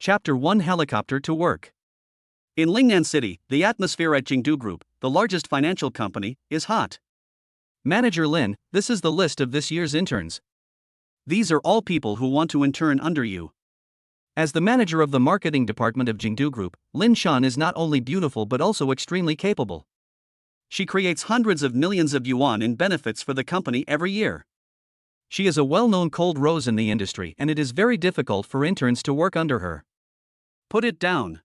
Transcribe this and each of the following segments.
Chapter 1 Helicopter to Work. In Lingnan City, the atmosphere at Jingdu Group, the largest financial company, is hot. Manager Lin, this is the list of this year's interns. These are all people who want to intern under you. As the manager of the marketing department of Jingdu Group, Lin Shan is not only beautiful but also extremely capable. She creates hundreds of millions of yuan in benefits for the company every year. She is a well-known cold rose in the industry and it is very difficult for interns to work under her. Put it down.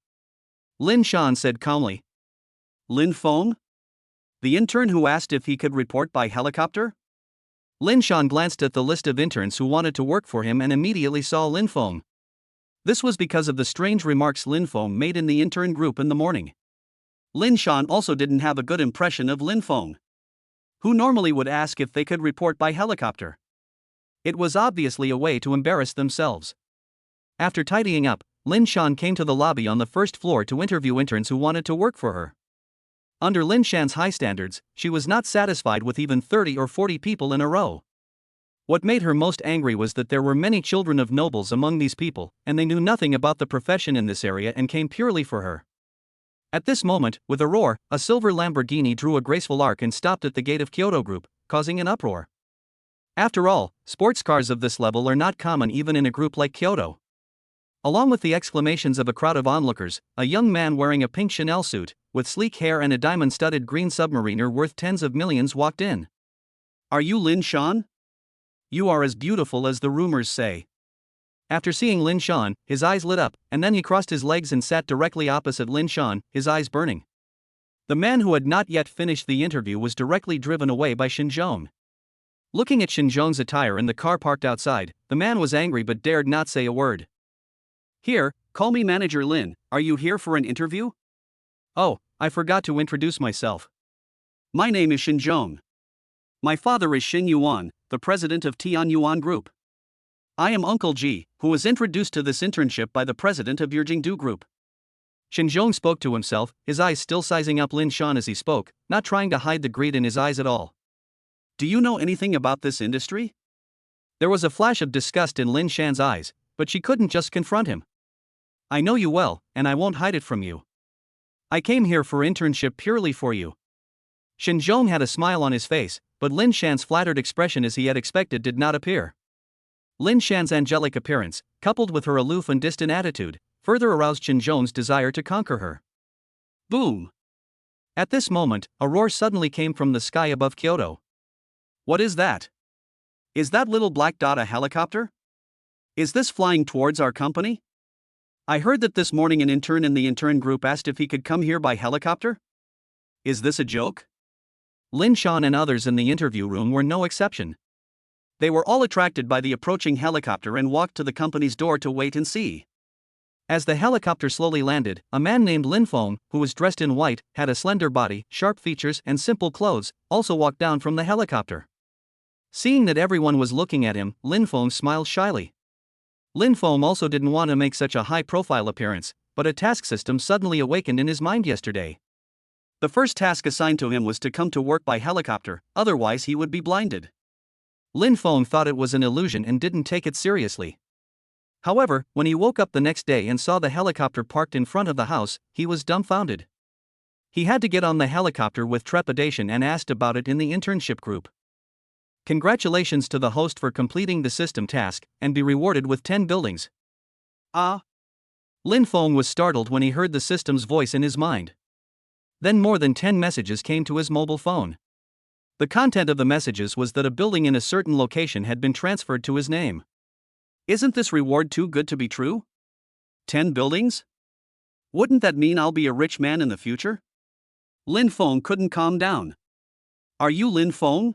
Lin Shan said calmly. Lin Feng? The intern who asked if he could report by helicopter? Lin Shan glanced at the list of interns who wanted to work for him and immediately saw Lin Feng. This was because of the strange remarks Lin Feng made in the intern group in the morning. Lin Shan also didn't have a good impression of Lin Feng, who normally would ask if they could report by helicopter. It was obviously a way to embarrass themselves. After tidying up, Lin Shan came to the lobby on the first floor to interview interns who wanted to work for her. Under Lin Shan's high standards, she was not satisfied with even 30 or 40 people in a row. What made her most angry was that there were many children of nobles among these people, and they knew nothing about the profession in this area and came purely for her. At this moment, with a roar, a silver Lamborghini drew a graceful arc and stopped at the gate of Kyoto Group, causing an uproar. After all, sports cars of this level are not common even in a group like Kyoto. Along with the exclamations of a crowd of onlookers, a young man wearing a pink Chanel suit, with sleek hair and a diamond-studded green submariner worth tens of millions walked in. Are you Lin Shan? You are as beautiful as the rumors say. After seeing Lin Shan, his eyes lit up, and then he crossed his legs and sat directly opposite Lin Shan, his eyes burning. The man who had not yet finished the interview was directly driven away by Xinzhong. Looking at Xinzhong's attire in the car parked outside, the man was angry but dared not say a word. Here, call me Manager Lin, are you here for an interview? Oh, I forgot to introduce myself. My name is Xinzhong. My father is Xin Yuan, the president of Tian Yuan Group. I am Uncle Ji, who was introduced to this internship by the president of your Jingdu Group. Xinzhong spoke to himself, his eyes still sizing up Lin Shan as he spoke, not trying to hide the greed in his eyes at all. Do you know anything about this industry? There was a flash of disgust in Lin Shan's eyes, but she couldn't just confront him. I know you well, and I won't hide it from you. I came here for internship purely for you. Xinzhong had a smile on his face, but Lin Shan's flattered expression as he had expected did not appear. Lin Shan's angelic appearance, coupled with her aloof and distant attitude, further aroused Xinzhong's desire to conquer her. Boom! At this moment, a roar suddenly came from the sky above Kyoto. What is that? Is that little black dot a helicopter? Is this flying towards our company? I heard that this morning an intern in the intern group asked if he could come here by helicopter. Is this a joke? Lin Shan and others in the interview room were no exception. They were all attracted by the approaching helicopter and walked to the company's door to wait and see. As the helicopter slowly landed, a man named Lin Feng, who was dressed in white, had a slender body, sharp features and simple clothes, also walked down from the helicopter. Seeing that everyone was looking at him, Lin Feng smiled shyly. Lin Feng also didn't want to make such a high-profile appearance, but a task system suddenly awakened in his mind yesterday. The first task assigned to him was to come to work by helicopter, otherwise he would be blinded. Lin Feng thought it was an illusion and didn't take it seriously. However, when he woke up the next day and saw the helicopter parked in front of the house, he was dumbfounded. He had to get on the helicopter with trepidation and asked about it in the internship group. Congratulations to the host for completing the system task, and be rewarded with 10 buildings. Ah! Lin Feng was startled when he heard the system's voice in his mind. Then more than 10 messages came to his mobile phone. The content of the messages was that a building in a certain location had been transferred to his name. Isn't this reward too good to be true? 10 buildings? Wouldn't that mean I'll be a rich man in the future? Lin Feng couldn't calm down. Are you Lin Feng?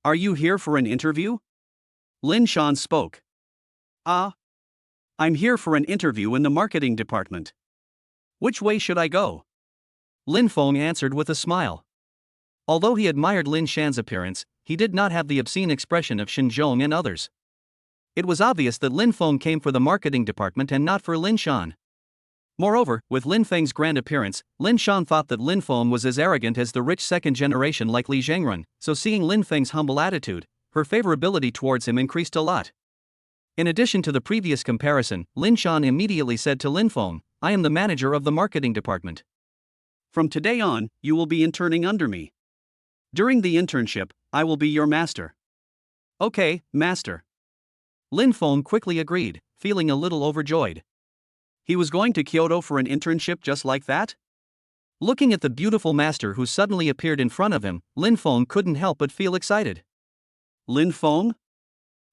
Are you here for an interview? Lin Shan spoke. Ah. I'm here for an interview in the marketing department. Which way should I go? Lin Feng answered with a smile. Although he admired Lin Shan's appearance, he did not have the obscene expression of Xinzhong and others. It was obvious that Lin Feng came for the marketing department and not for Lin Shan. Moreover, with Lin Feng's grand appearance, Lin Shan thought that Lin Feng was as arrogant as the rich second generation like Li Zhengrun, so seeing Lin Feng's humble attitude, her favorability towards him increased a lot. In addition to the previous comparison, Lin Shan immediately said to Lin Feng, "I am the manager of the marketing department. From today on, you will be interning under me. During the internship, I will be your master." "Okay, master." Lin Feng quickly agreed, feeling a little overjoyed. He was going to Kyoto for an internship just like that? Looking at the beautiful master who suddenly appeared in front of him, Lin Feng couldn't help but feel excited. "Lin Feng?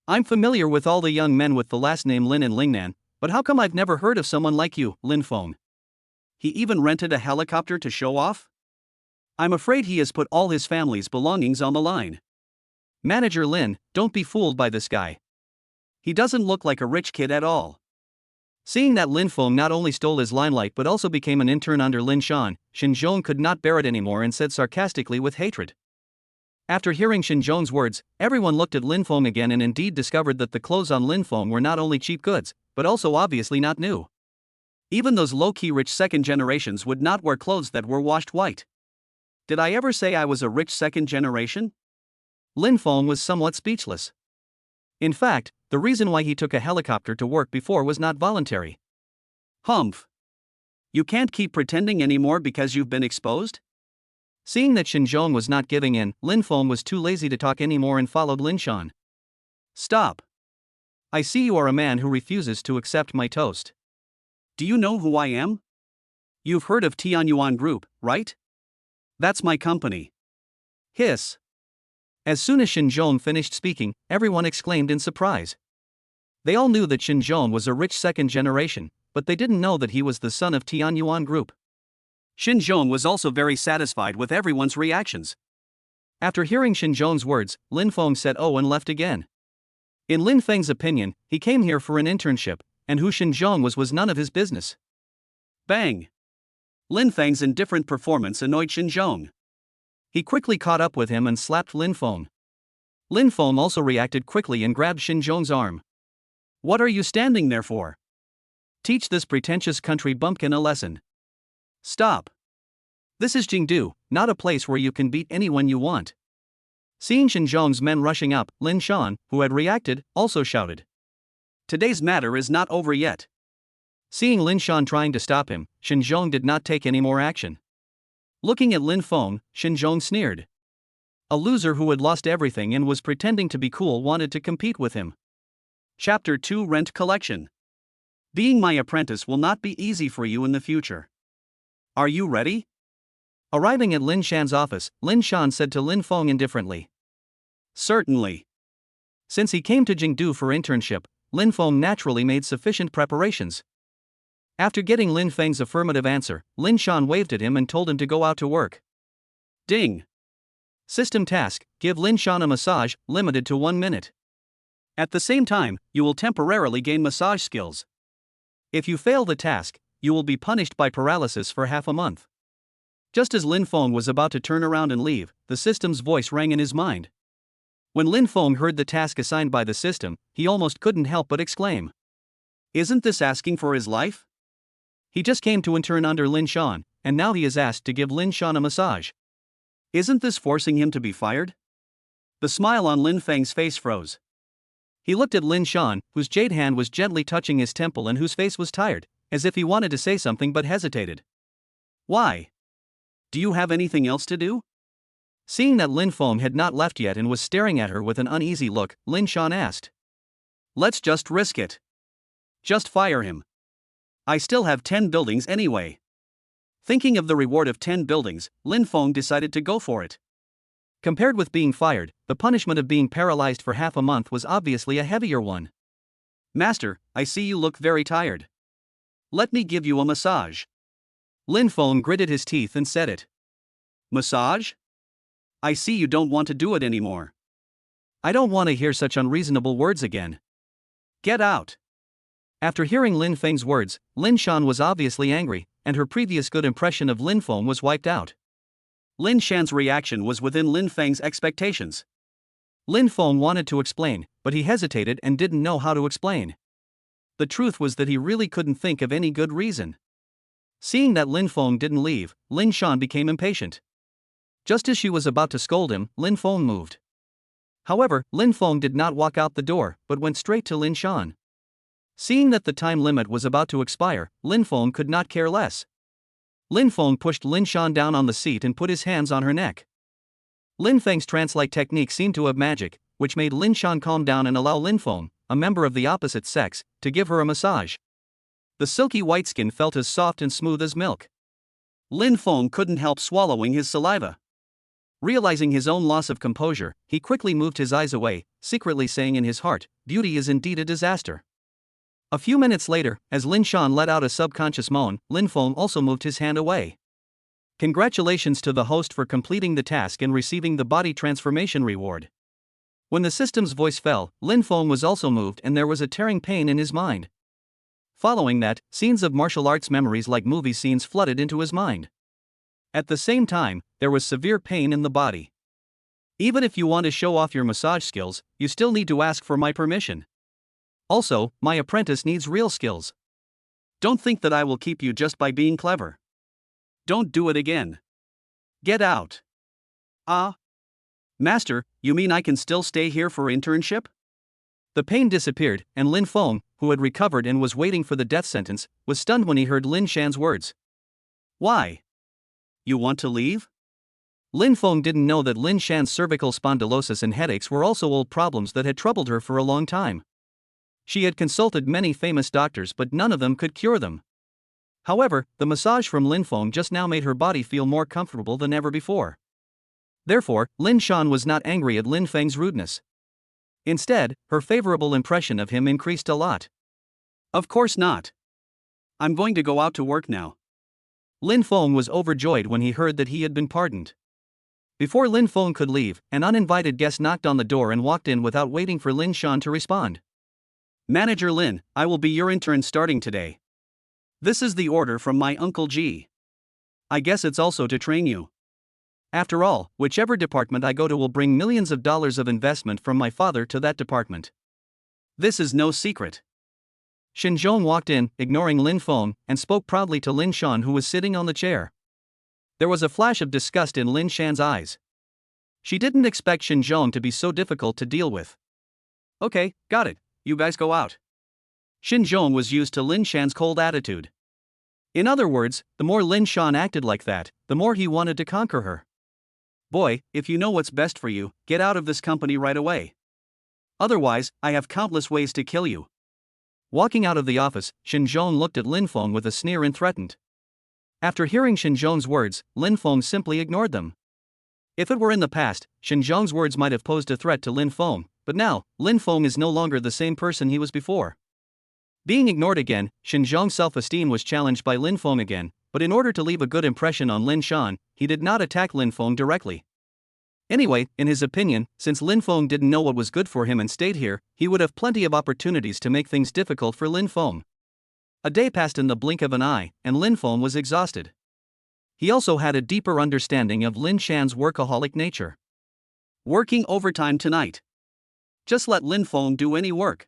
I'm familiar with all the young men with the last name Lin in Lingnan, but how come I've never heard of someone like you, Lin Feng? He even rented a helicopter to show off? I'm afraid he has put all his family's belongings on the line." "Manager Lin, don't be fooled by this guy. He doesn't look like a rich kid at all." Seeing that Lin Feng not only stole his limelight but also became an intern under Lin Shan, Xinzhong could not bear it anymore and said sarcastically with hatred. After hearing Xinzhong's words, everyone looked at Lin Feng again and indeed discovered that the clothes on Lin Feng were not only cheap goods, but also obviously not new. Even those low-key rich second generations would not wear clothes that were washed white. Did I ever say I was a rich second generation? Lin Feng was somewhat speechless. In fact, the reason why he took a helicopter to work before was not voluntary. Humph. You can't keep pretending anymore because you've been exposed? Seeing that Xinzhong was not giving in, Lin Feng was too lazy to talk anymore and followed Lin Shan. "Stop. I see you are a man who refuses to accept my toast. Do you know who I am? You've heard of Tianyuan Group, right? That's my company." Hiss. As soon as Xinzhong finished speaking, everyone exclaimed in surprise. They all knew that Xinzhong was a rich second generation, but they didn't know that he was the son of Tianyuan Group. Xinzhong was also very satisfied with everyone's reactions. After hearing Xinzhong's words, Lin Feng said oh and left again. In Lin Feng's opinion, he came here for an internship, and who Xinzhong was none of his business. Bang! Lin Feng's indifferent performance annoyed Xinzhong. He quickly caught up with him and slapped Lin Feng. Lin Feng also reacted quickly and grabbed Xinzhong's arm. "What are you standing there for? Teach this pretentious country bumpkin a lesson. Stop. This is Jingdu, not a place where you can beat anyone you want." Seeing Xinzhong's men rushing up, Lin Shan, who had reacted, also shouted. "Today's matter is not over yet." Seeing Lin Shan trying to stop him, Xinzhong did not take any more action. Looking at Lin Feng, Xinzhong sneered. A loser who had lost everything and was pretending to be cool wanted to compete with him. Chapter 2 Rent Collection. Being my apprentice will not be easy for you in the future. Are you ready? Arriving at Lin Shan's office, Lin Shan said to Lin Feng indifferently. Certainly. Since he came to Jingdu for internship, Lin Feng naturally made sufficient preparations. After getting Lin Feng's affirmative answer, Lin Shan waved at him and told him to go out to work. Ding. System task: give Lin Shan a massage, limited to 1 minute. At the same time, you will temporarily gain massage skills. If you fail the task, you will be punished by paralysis for half a month. Just as Lin Feng was about to turn around and leave, the system's voice rang in his mind. When Lin Feng heard the task assigned by the system, he almost couldn't help but exclaim. Isn't this asking for his life? He just came to intern under Lin Shan, and now he is asked to give Lin Shan a massage. Isn't this forcing him to be fired? The smile on Lin Feng's face froze. He looked at Lin Shan, whose jade hand was gently touching his temple and whose face was tired, as if he wanted to say something but hesitated. Why? Do you have anything else to do? Seeing that Lin Feng had not left yet and was staring at her with an uneasy look, Lin Shan asked. Let's just risk it. Just fire him. I still have 10 buildings anyway. Thinking of the reward of 10 buildings, Lin Feng decided to go for it. Compared with being fired, the punishment of being paralyzed for half a month was obviously a heavier one. Master, I see you look very tired. Let me give you a massage. Lin Feng gritted his teeth and said it. Massage? I see you don't want to do it anymore. I don't want to hear such unreasonable words again. Get out. After hearing Lin Feng's words, Lin Shan was obviously angry, and her previous good impression of Lin Feng was wiped out. Lin Shan's reaction was within Lin Feng's expectations. Lin Feng wanted to explain, but he hesitated and didn't know how to explain. The truth was that he really couldn't think of any good reason. Seeing that Lin Feng didn't leave, Lin Shan became impatient. Just as she was about to scold him, Lin Feng moved. However, Lin Feng did not walk out the door, but went straight to Lin Shan. Seeing that the time limit was about to expire, Lin Feng could not care less. Lin Feng pushed Lin Shan down on the seat and put his hands on her neck. Lin Feng's trance-like technique seemed to have magic, which made Lin Shan calm down and allow Lin Feng, a member of the opposite sex, to give her a massage. The silky white skin felt as soft and smooth as milk. Lin Feng couldn't help swallowing his saliva. Realizing his own loss of composure, he quickly moved his eyes away, secretly saying in his heart, "Beauty is indeed a disaster." A few minutes later, as Lin Shan let out a subconscious moan, Lin Feng also moved his hand away. Congratulations to the host for completing the task and receiving the body transformation reward. When the system's voice fell, Lin Feng was also moved and there was a tearing pain in his mind. Following that, scenes of martial arts memories like movie scenes flooded into his mind. At the same time, there was severe pain in the body. Even if you want to show off your massage skills, you still need to ask for my permission. Also, my apprentice needs real skills. Don't think that I will keep you just by being clever. Don't do it again. Get out. Master, you mean I can still stay here for internship? The pain disappeared, and Lin Feng, who had recovered and was waiting for the death sentence, was stunned when he heard Lin Shan's words. Why? You want to leave? Lin Feng didn't know that Lin Shan's cervical spondylosis and headaches were also old problems that had troubled her for a long time. She had consulted many famous doctors, but none of them could cure them. However, the massage from Lin Feng just now made her body feel more comfortable than ever before. Therefore, Lin Shan was not angry at Lin Feng's rudeness. Instead, her favorable impression of him increased a lot. Of course not. I'm going to go out to work now. Lin Feng was overjoyed when he heard that he had been pardoned. Before Lin Feng could leave, an uninvited guest knocked on the door and walked in without waiting for Lin Shan to respond. Manager Lin, I will be your intern starting today. This is the order from my Uncle G. I guess it's also to train you. After all, whichever department I go to will bring millions of dollars of investment from my father to that department. This is no secret. Xinzhong walked in, ignoring Lin Feng, and spoke proudly to Lin Shan, who was sitting on the chair. There was a flash of disgust in Lin Shan's eyes. She didn't expect Xinzhong to be so difficult to deal with. Okay, got it. You guys go out. Xinzhong was used to Lin Shan's cold attitude. In other words, the more Lin Shan acted like that, the more he wanted to conquer her. Boy, if you know what's best for you, get out of this company right away. Otherwise, I have countless ways to kill you. Walking out of the office, Xinzhong looked at Lin Feng with a sneer and threatened. After hearing Xinzhong's words, Lin Feng simply ignored them. If it were in the past, Xinzhong's words might have posed a threat to Lin Feng, but now, Lin Feng is no longer the same person he was before. Being ignored again, Xinzhong's self-esteem was challenged by Lin Feng again, but in order to leave a good impression on Lin Shan, he did not attack Lin Feng directly. Anyway, in his opinion, since Lin Feng didn't know what was good for him and stayed here, he would have plenty of opportunities to make things difficult for Lin Feng. A day passed in the blink of an eye, and Lin Feng was exhausted. He also had a deeper understanding of Lin Shan's workaholic nature. Working overtime tonight. Just let Lin Feng do any work.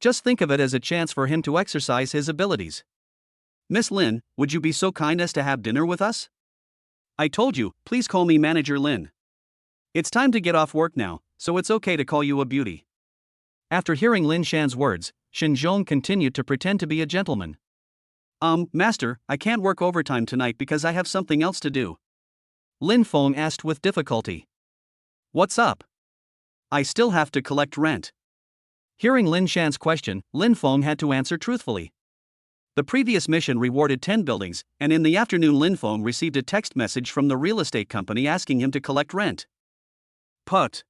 Just think of it as a chance for him to exercise his abilities. Miss Lin, would you be so kind as to have dinner with us? I told you, please call me Manager Lin. It's time to get off work now, so it's okay to call you a beauty. After hearing Lin Shan's words, Xinzhong continued to pretend to be a gentleman. Master, I can't work overtime tonight because I have something else to do. Lin Feng asked with difficulty. What's up? I still have to collect rent. Hearing Lin Shan's question, Lin Feng had to answer truthfully. The previous mission rewarded 10 buildings, and in the afternoon Lin Feng received a text message from the real estate company asking him to collect rent. Put.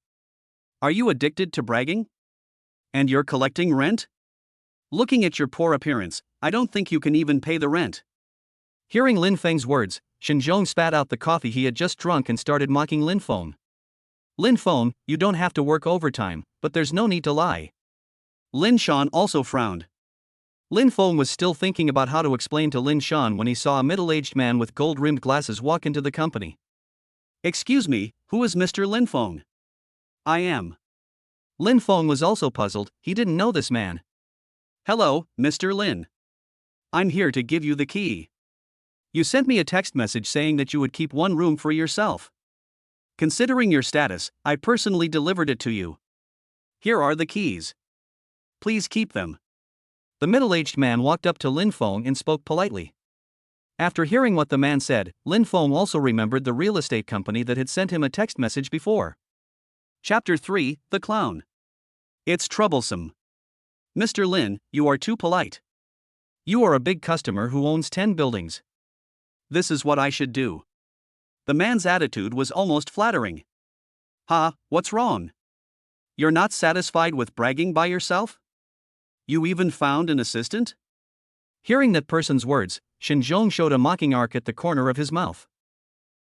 Are you addicted to bragging? And you're collecting rent? Looking at your poor appearance, I don't think you can even pay the rent. Hearing Lin Feng's words, Xinzhong spat out the coffee he had just drunk and started mocking Lin Feng. Lin Feng, you don't have to work overtime, but there's no need to lie. Lin Shan also frowned. Lin Feng was still thinking about how to explain to Lin Shan when he saw a middle-aged man with gold-rimmed glasses walk into the company. Excuse me, who is Mr. Lin Feng? I am. Lin Feng was also puzzled, he didn't know this man. Hello, Mr. Lin. I'm here to give you the key. You sent me a text message saying that you would keep one room for yourself. Considering your status, I personally delivered it to you. Here are the keys. Please keep them. The middle-aged man walked up to Lin Feng and spoke politely. After hearing what the man said, Lin Feng also remembered the real estate company that had sent him a text message before. Chapter 3, The Clown. It's troublesome. Mr. Lin, you are too polite. You are a big customer who owns 10 buildings. This is what I should do. The man's attitude was almost flattering. What's wrong? You're not satisfied with bragging by yourself? You even found an assistant? Hearing that person's words, Xinzhong showed a mocking arc at the corner of his mouth.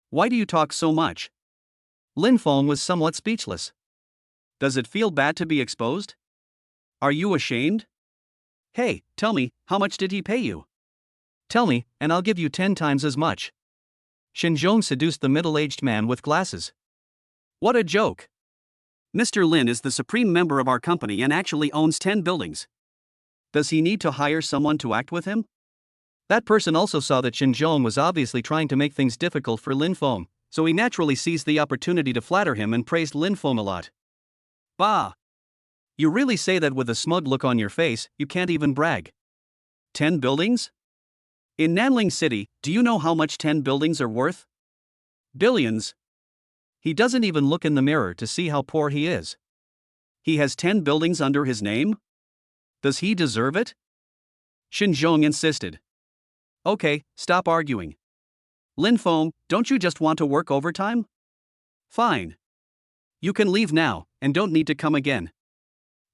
Why do you talk so much? Lin Feng was somewhat speechless. Does it feel bad to be exposed? Are you ashamed? Hey, tell me, how much did he pay you? Tell me, and I'll give you 10 times as much. Xinzhong seduced the middle-aged man with glasses. What a joke! Mr. Lin is the supreme member of our company and actually owns 10 buildings. Does he need to hire someone to act with him? That person also saw that Xinzhong was obviously trying to make things difficult for Lin Feng, so he naturally seized the opportunity to flatter him and praised Lin Feng a lot. Bah! You really say that with a smug look on your face, you can't even brag. 10 buildings? In Nanling City, do you know how much 10 buildings are worth? Billions. He doesn't even look in the mirror to see how poor he is. He has 10 buildings under his name? Does he deserve it? Xinzhong insisted. Okay, stop arguing. Lin Feng, don't you just want to work overtime? Fine. You can leave now, and don't need to come again.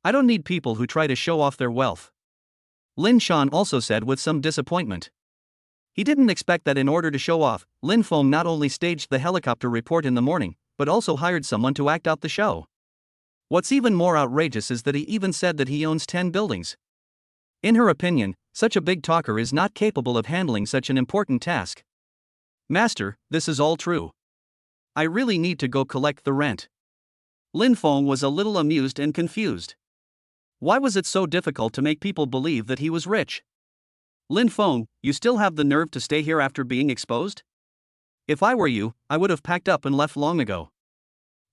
I don't need people who try to show off their wealth. Lin Shan also said with some disappointment. He didn't expect that in order to show off, Lin Feng not only staged the helicopter report in the morning, but also hired someone to act out the show. What's even more outrageous is that he even said that he owns 10 buildings. In her opinion, such a big talker is not capable of handling such an important task. Master, this is all true. I really need to go collect the rent. Lin Feng was a little amused and confused. Why was it so difficult to make people believe that he was rich? Lin Feng, you still have the nerve to stay here after being exposed? If I were you, I would have packed up and left long ago.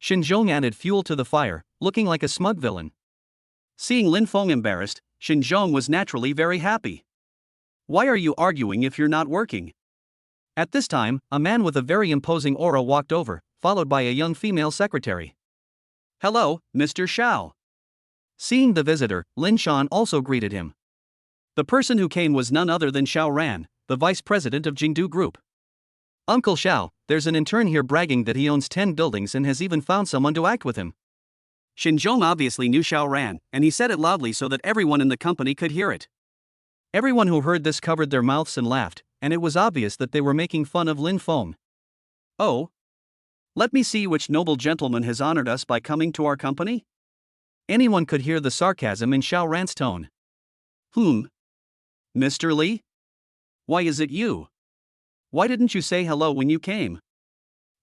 Xinzhong added fuel to the fire, looking like a smug villain. Seeing Lin Feng embarrassed, Xinzhong was naturally very happy. Why are you arguing if you're not working? At this time, a man with a very imposing aura walked over, followed by a young female secretary. Hello, Mr. Xiao. Seeing the visitor, Lin Shan also greeted him. The person who came was none other than Xiao Ran, the vice president of Jingdu Group. Uncle Xiao, there's an intern here bragging that he owns 10 buildings and has even found someone to act with him. Xinzhong obviously knew Xiao Ran, and he said it loudly so that everyone in the company could hear it. Everyone who heard this covered their mouths and laughed, and it was obvious that they were making fun of Lin Feng. Oh? Let me see which noble gentleman has honored us by coming to our company? Anyone could hear the sarcasm in Xiao Ran's tone. Mr. Li? Why is it you? Why didn't you say hello when you came?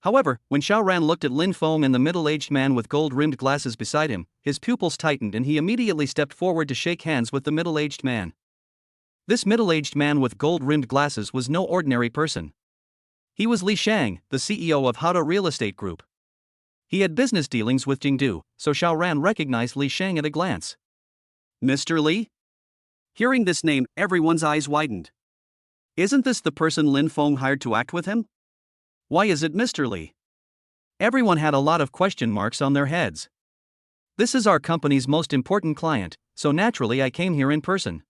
However, when Xiao Ran looked at Lin Feng and the middle-aged man with gold-rimmed glasses beside him, his pupils tightened and he immediately stepped forward to shake hands with the middle-aged man. This middle-aged man with gold-rimmed glasses was no ordinary person. He was Li Shang, the CEO of Hada Real Estate Group. He had business dealings with Jingdu, so Xiao Ran recognized Li Shang at a glance. Mr. Li? Hearing this name, everyone's eyes widened. Isn't this the person Lin Feng hired to act with him? Why is it Mr. Li? Everyone had a lot of question marks on their heads. This is our company's most important client, so naturally I came here in person.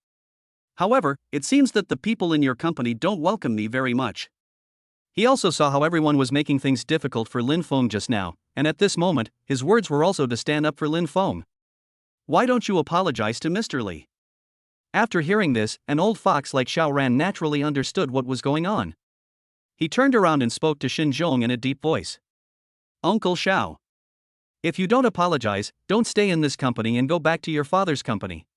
However, it seems that the people in your company don't welcome me very much. He also saw how everyone was making things difficult for Lin Feng just now, and at this moment, his words were also to stand up for Lin Feng. Why don't you apologize to Mr. Li? After hearing this, an old fox like Xiao Ran naturally understood what was going on. He turned around and spoke to Xinzhong in a deep voice. Uncle Xiao. If you don't apologize, don't stay in this company and go back to your father's company.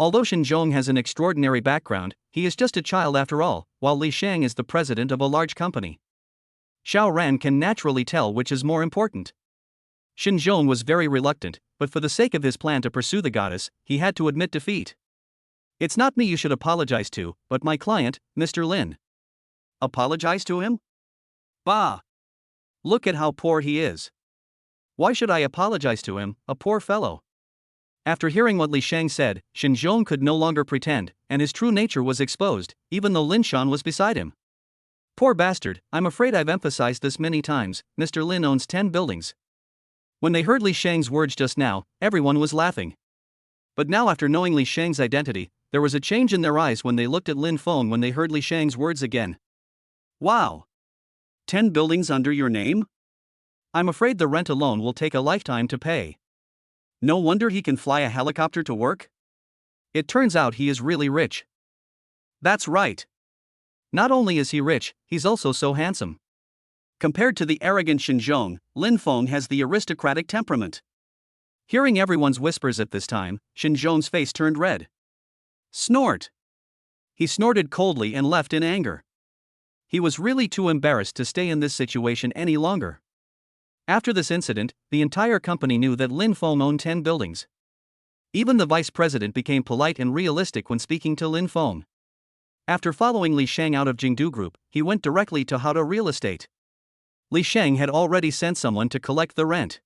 Although Xinzhong has an extraordinary background, he is just a child after all, while Li Shang is the president of a large company. Xiao Ran can naturally tell which is more important. Xinzhong was very reluctant, but for the sake of his plan to pursue the goddess, he had to admit defeat. It's not me you should apologize to, but my client, Mr. Lin. Apologize to him? Bah! Look at how poor he is. Why should I apologize to him, a poor fellow? After hearing what Li Shang said, Shen Zhong could no longer pretend, and his true nature was exposed, even though Lin Shan was beside him. Poor bastard, I'm afraid I've emphasized this many times, Mr. Lin owns 10 buildings. When they heard Li Shang's words just now, everyone was laughing. But now, after knowing Li Shang's identity, there was a change in their eyes when they looked at Lin Feng when they heard Li Shang's words again. Wow! 10 buildings under your name? I'm afraid the rent alone will take a lifetime to pay. No wonder he can fly a helicopter to work? It turns out he is really rich. That's right. Not only is he rich, he's also so handsome. Compared to the arrogant Shen Zhong, Lin Feng has the aristocratic temperament. Hearing everyone's whispers at this time, Shen Zhong's face turned red. Snort! He snorted coldly and left in anger. He was really too embarrassed to stay in this situation any longer. After this incident, the entire company knew that Lin Feng owned 10 buildings. Even the vice president became polite and realistic when speaking to Lin Feng. After following Li Shang out of Jingdu Group, he went directly to Hado Real Estate. Li Shang had already sent someone to collect the rent.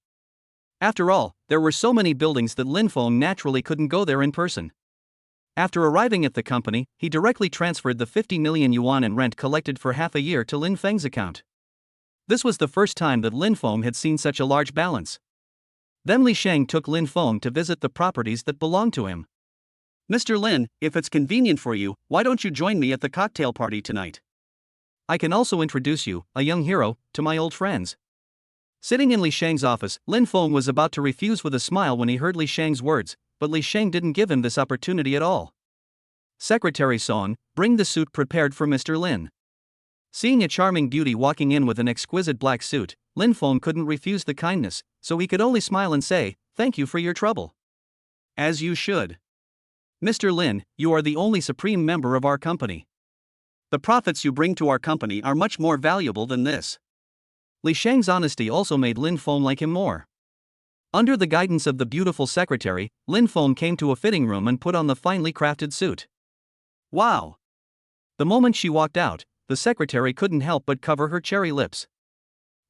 After all, there were so many buildings that Lin Feng naturally couldn't go there in person. After arriving at the company, he directly transferred the 50 million yuan in rent collected for half a year to Lin Feng's account. This was the first time that Lin Feng had seen such a large balance. Then Li Shang took Lin Feng to visit the properties that belonged to him. Mr. Lin, if it's convenient for you, why don't you join me at the cocktail party tonight? I can also introduce you, a young hero, to my old friends. Sitting in Li Shang's office, Lin Feng was about to refuse with a smile when he heard Li Shang's words, but Li Shang didn't give him this opportunity at all. Secretary Song, bring the suit prepared for Mr. Lin. Seeing a charming beauty walking in with an exquisite black suit, Lin Feng couldn't refuse the kindness, so he could only smile and say, "Thank you for your trouble." As you should. Mr. Lin, you are the only supreme member of our company. The profits you bring to our company are much more valuable than this. Li Shang's honesty also made Lin Feng like him more. Under the guidance of the beautiful secretary, Lin Feng came to a fitting room and put on the finely crafted suit. Wow! The moment she walked out, the secretary couldn't help but cover her cherry lips.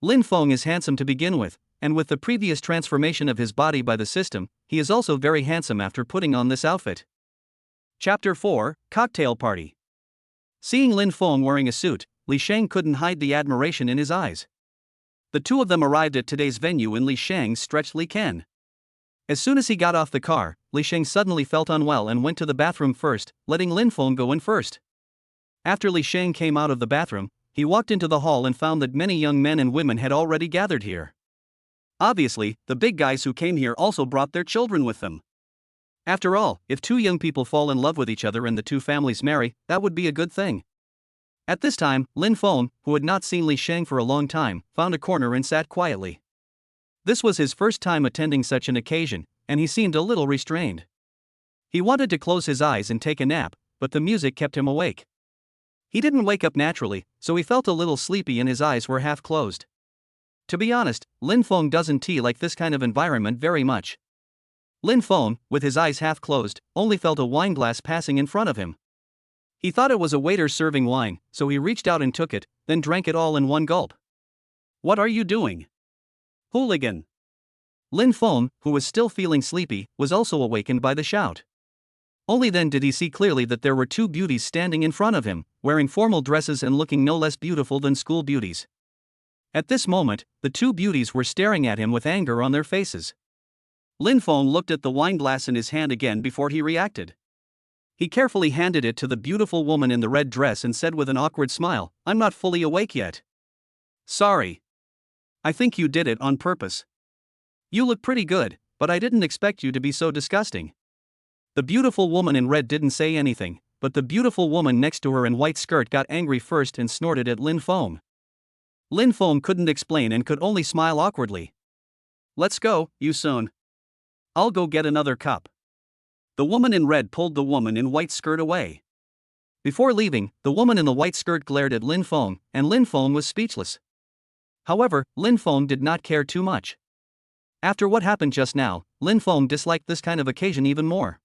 Lin Feng is handsome to begin with, and with the previous transformation of his body by the system, he is also very handsome after putting on this outfit. Chapter 4, Cocktail Party. Seeing Lin Feng wearing a suit, Li Shang couldn't hide the admiration in his eyes. The two of them arrived at today's venue in Li Shang's stretched Li Ken. As soon as he got off the car, Li Shang suddenly felt unwell and went to the bathroom first, letting Lin Feng go in first. After Li Shang came out of the bathroom, he walked into the hall and found that many young men and women had already gathered here. Obviously, the big guys who came here also brought their children with them. After all, if two young people fall in love with each other and the two families marry, that would be a good thing. At this time, Lin Feng, who had not seen Li Shang for a long time, found a corner and sat quietly. This was his first time attending such an occasion, and he seemed a little restrained. He wanted to close his eyes and take a nap, but the music kept him awake. He didn't wake up naturally, so he felt a little sleepy and his eyes were half closed. To be honest, Lin Feng doesn't like this kind of environment very much. Lin Feng, with his eyes half closed, only felt a wine glass passing in front of him. He thought it was a waiter serving wine, so he reached out and took it, then drank it all in one gulp. What are you doing? Hooligan! Lin Feng, who was still feeling sleepy, was also awakened by the shout. Only then did he see clearly that there were two beauties standing in front of him, wearing formal dresses and looking no less beautiful than school beauties. At this moment, the two beauties were staring at him with anger on their faces. Lin Feng looked at the wine glass in his hand again before he reacted. He carefully handed it to the beautiful woman in the red dress and said with an awkward smile, "I'm not fully awake yet." Sorry. I think you did it on purpose. You look pretty good, but I didn't expect you to be so disgusting. The beautiful woman in red didn't say anything, but the beautiful woman next to her in white skirt got angry first and snorted at Lin Feng. Lin Feng couldn't explain and could only smile awkwardly. Let's go, you soon. I'll go get another cup. The woman in red pulled the woman in white skirt away. Before leaving, the woman in the white skirt glared at Lin Feng, and Lin Feng was speechless. However, Lin Feng did not care too much. After what happened just now, Lin Feng disliked this kind of occasion even more.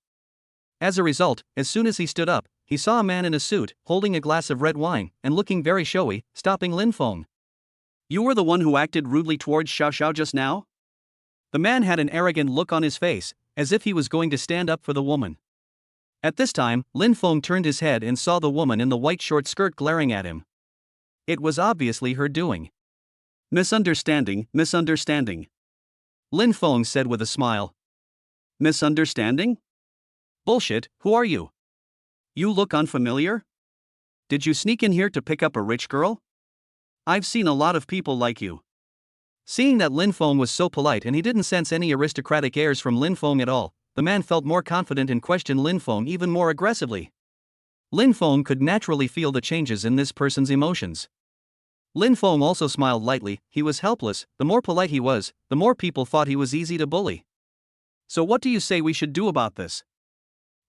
As a result, as soon as he stood up, he saw a man in a suit, holding a glass of red wine, and looking very showy, stopping Lin Feng. You were the one who acted rudely towards Xiao Xiao just now? The man had an arrogant look on his face, as if he was going to stand up for the woman. At this time, Lin Feng turned his head and saw the woman in the white short skirt glaring at him. It was obviously her doing. Misunderstanding, misunderstanding. Lin Feng said with a smile. Misunderstanding? Bullshit, who are you? You look unfamiliar? Did you sneak in here to pick up a rich girl? I've seen a lot of people like you. Seeing that Lin Feng was so polite and he didn't sense any aristocratic airs from Lin Feng at all, the man felt more confident and questioned Lin Feng even more aggressively. Lin Feng could naturally feel the changes in this person's emotions. Lin Feng also smiled lightly. He was helpless. The more polite he was, the more people thought he was easy to bully. So what do you say we should do about this?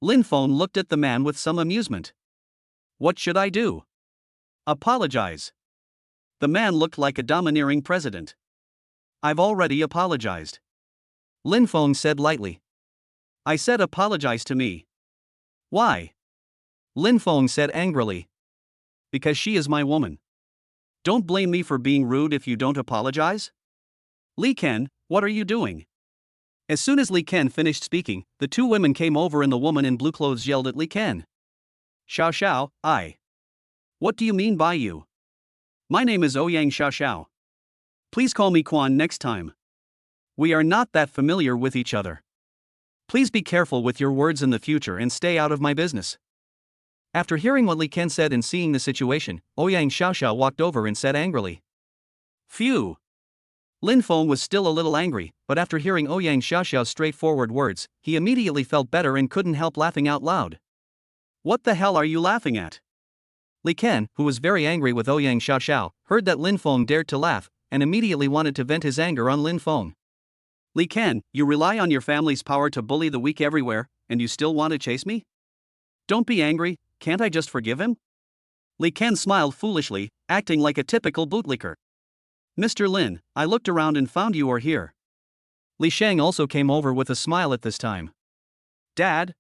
Lin Feng looked at the man with some amusement. What should I do? Apologize. The man looked like a domineering president. I've already apologized. Lin Feng said lightly. I said apologize to me. Why? Lin Feng said angrily. Because she is my woman. Don't blame me for being rude if you don't apologize. Li Ken, what are you doing? As soon as Li Ken finished speaking, the two women came over and the woman in blue clothes yelled at Li Ken. Xiao Xiao, I. What do you mean by you? My name is Ouyang Xiao Xiao. Please call me Quan next time. We are not that familiar with each other. Please be careful with your words in the future and stay out of my business. After hearing what Li Ken said and seeing the situation, Ouyang Xiao Xiao walked over and said angrily. Phew. Lin Feng was still a little angry, but after hearing Ouyang Xiao Xiao's straightforward words, he immediately felt better and couldn't help laughing out loud. What the hell are you laughing at? Li Ken, who was very angry with Ouyang Xiao Xiao, heard that Lin Feng dared to laugh, and immediately wanted to vent his anger on Lin Feng. Li Ken, you rely on your family's power to bully the weak everywhere, and you still want to chase me? Don't be angry, can't I just forgive him? Li Ken smiled foolishly, acting like a typical bootlicker. Mr. Lin, I looked around and found you are here. Li Shang also came over with a smile at this time. Dad?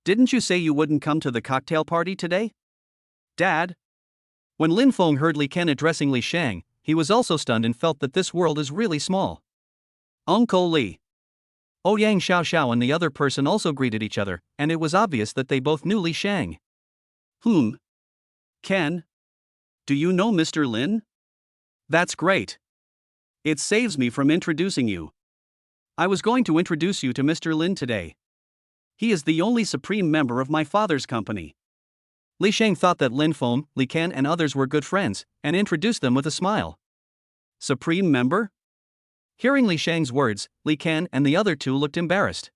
Didn't you say you wouldn't come to the cocktail party today? Dad? When Lin Feng heard Li Ken addressing Li Shang, he was also stunned and felt that this world is really small. Uncle Li. Ouyang Xiao Xiao and the other person also greeted each other, and it was obvious that they both knew Li Shang. Ken? Do you know Mr. Lin? That's great. It saves me from introducing you. I was going to introduce you to Mr. Lin today. He is the only supreme member of my father's company. Li Shang thought that Lin Feng, Li Ken and others were good friends, and introduced them with a smile. Supreme member? Hearing Li Shang's words, Li Ken and the other two looked embarrassed.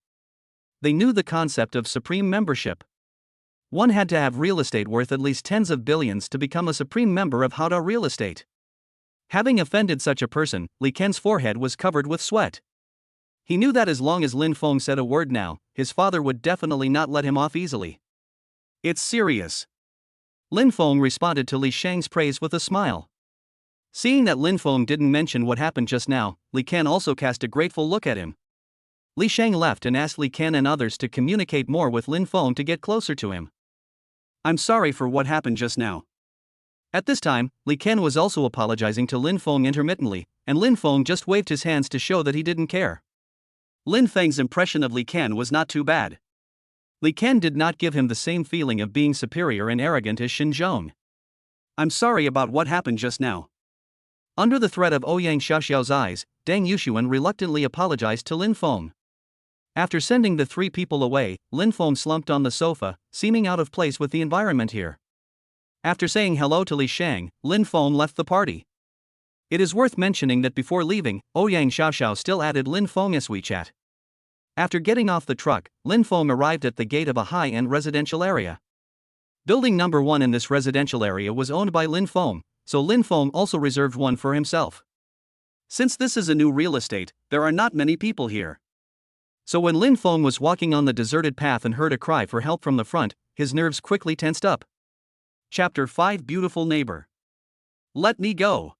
They knew the concept of supreme membership. One had to have real estate worth at least tens of billions to become a supreme member of Showdown Real Estate. Having offended such a person, Li Ken's forehead was covered with sweat. He knew that as long as Lin Feng said a word now, his father would definitely not let him off easily. It's serious. Lin Feng responded to Li Shang's praise with a smile. Seeing that Lin Feng didn't mention what happened just now, Li Ken also cast a grateful look at him. Li Shang left and asked Li Ken and others to communicate more with Lin Feng to get closer to him. I'm sorry for what happened just now. At this time, Li Ken was also apologizing to Lin Feng intermittently, and Lin Feng just waved his hands to show that he didn't care. Lin Feng's impression of Li Ken was not too bad. Li Ken did not give him the same feeling of being superior and arrogant as Shin Zhong. I'm sorry about what happened just now. Under the threat of Ouyang Xiaoxiao's eyes, Deng Yuyan reluctantly apologized to Lin Feng. After sending the three people away, Lin Feng slumped on the sofa, seeming out of place with the environment here. After saying hello to Li Shang, Lin Feng left the party. It is worth mentioning that before leaving, Ouyang Xiaoxiao still added Lin Feng as WeChat. After getting off the truck, Lin Feng arrived at the gate of a high-end residential area. Building number 1 in this residential area was owned by Lin Feng, so Lin Feng also reserved one for himself. Since this is a new real estate, there are not many people here. So when Lin Feng was walking on the deserted path and heard a cry for help from the front, his nerves quickly tensed up. Chapter 5 Beautiful Neighbor. Let me go.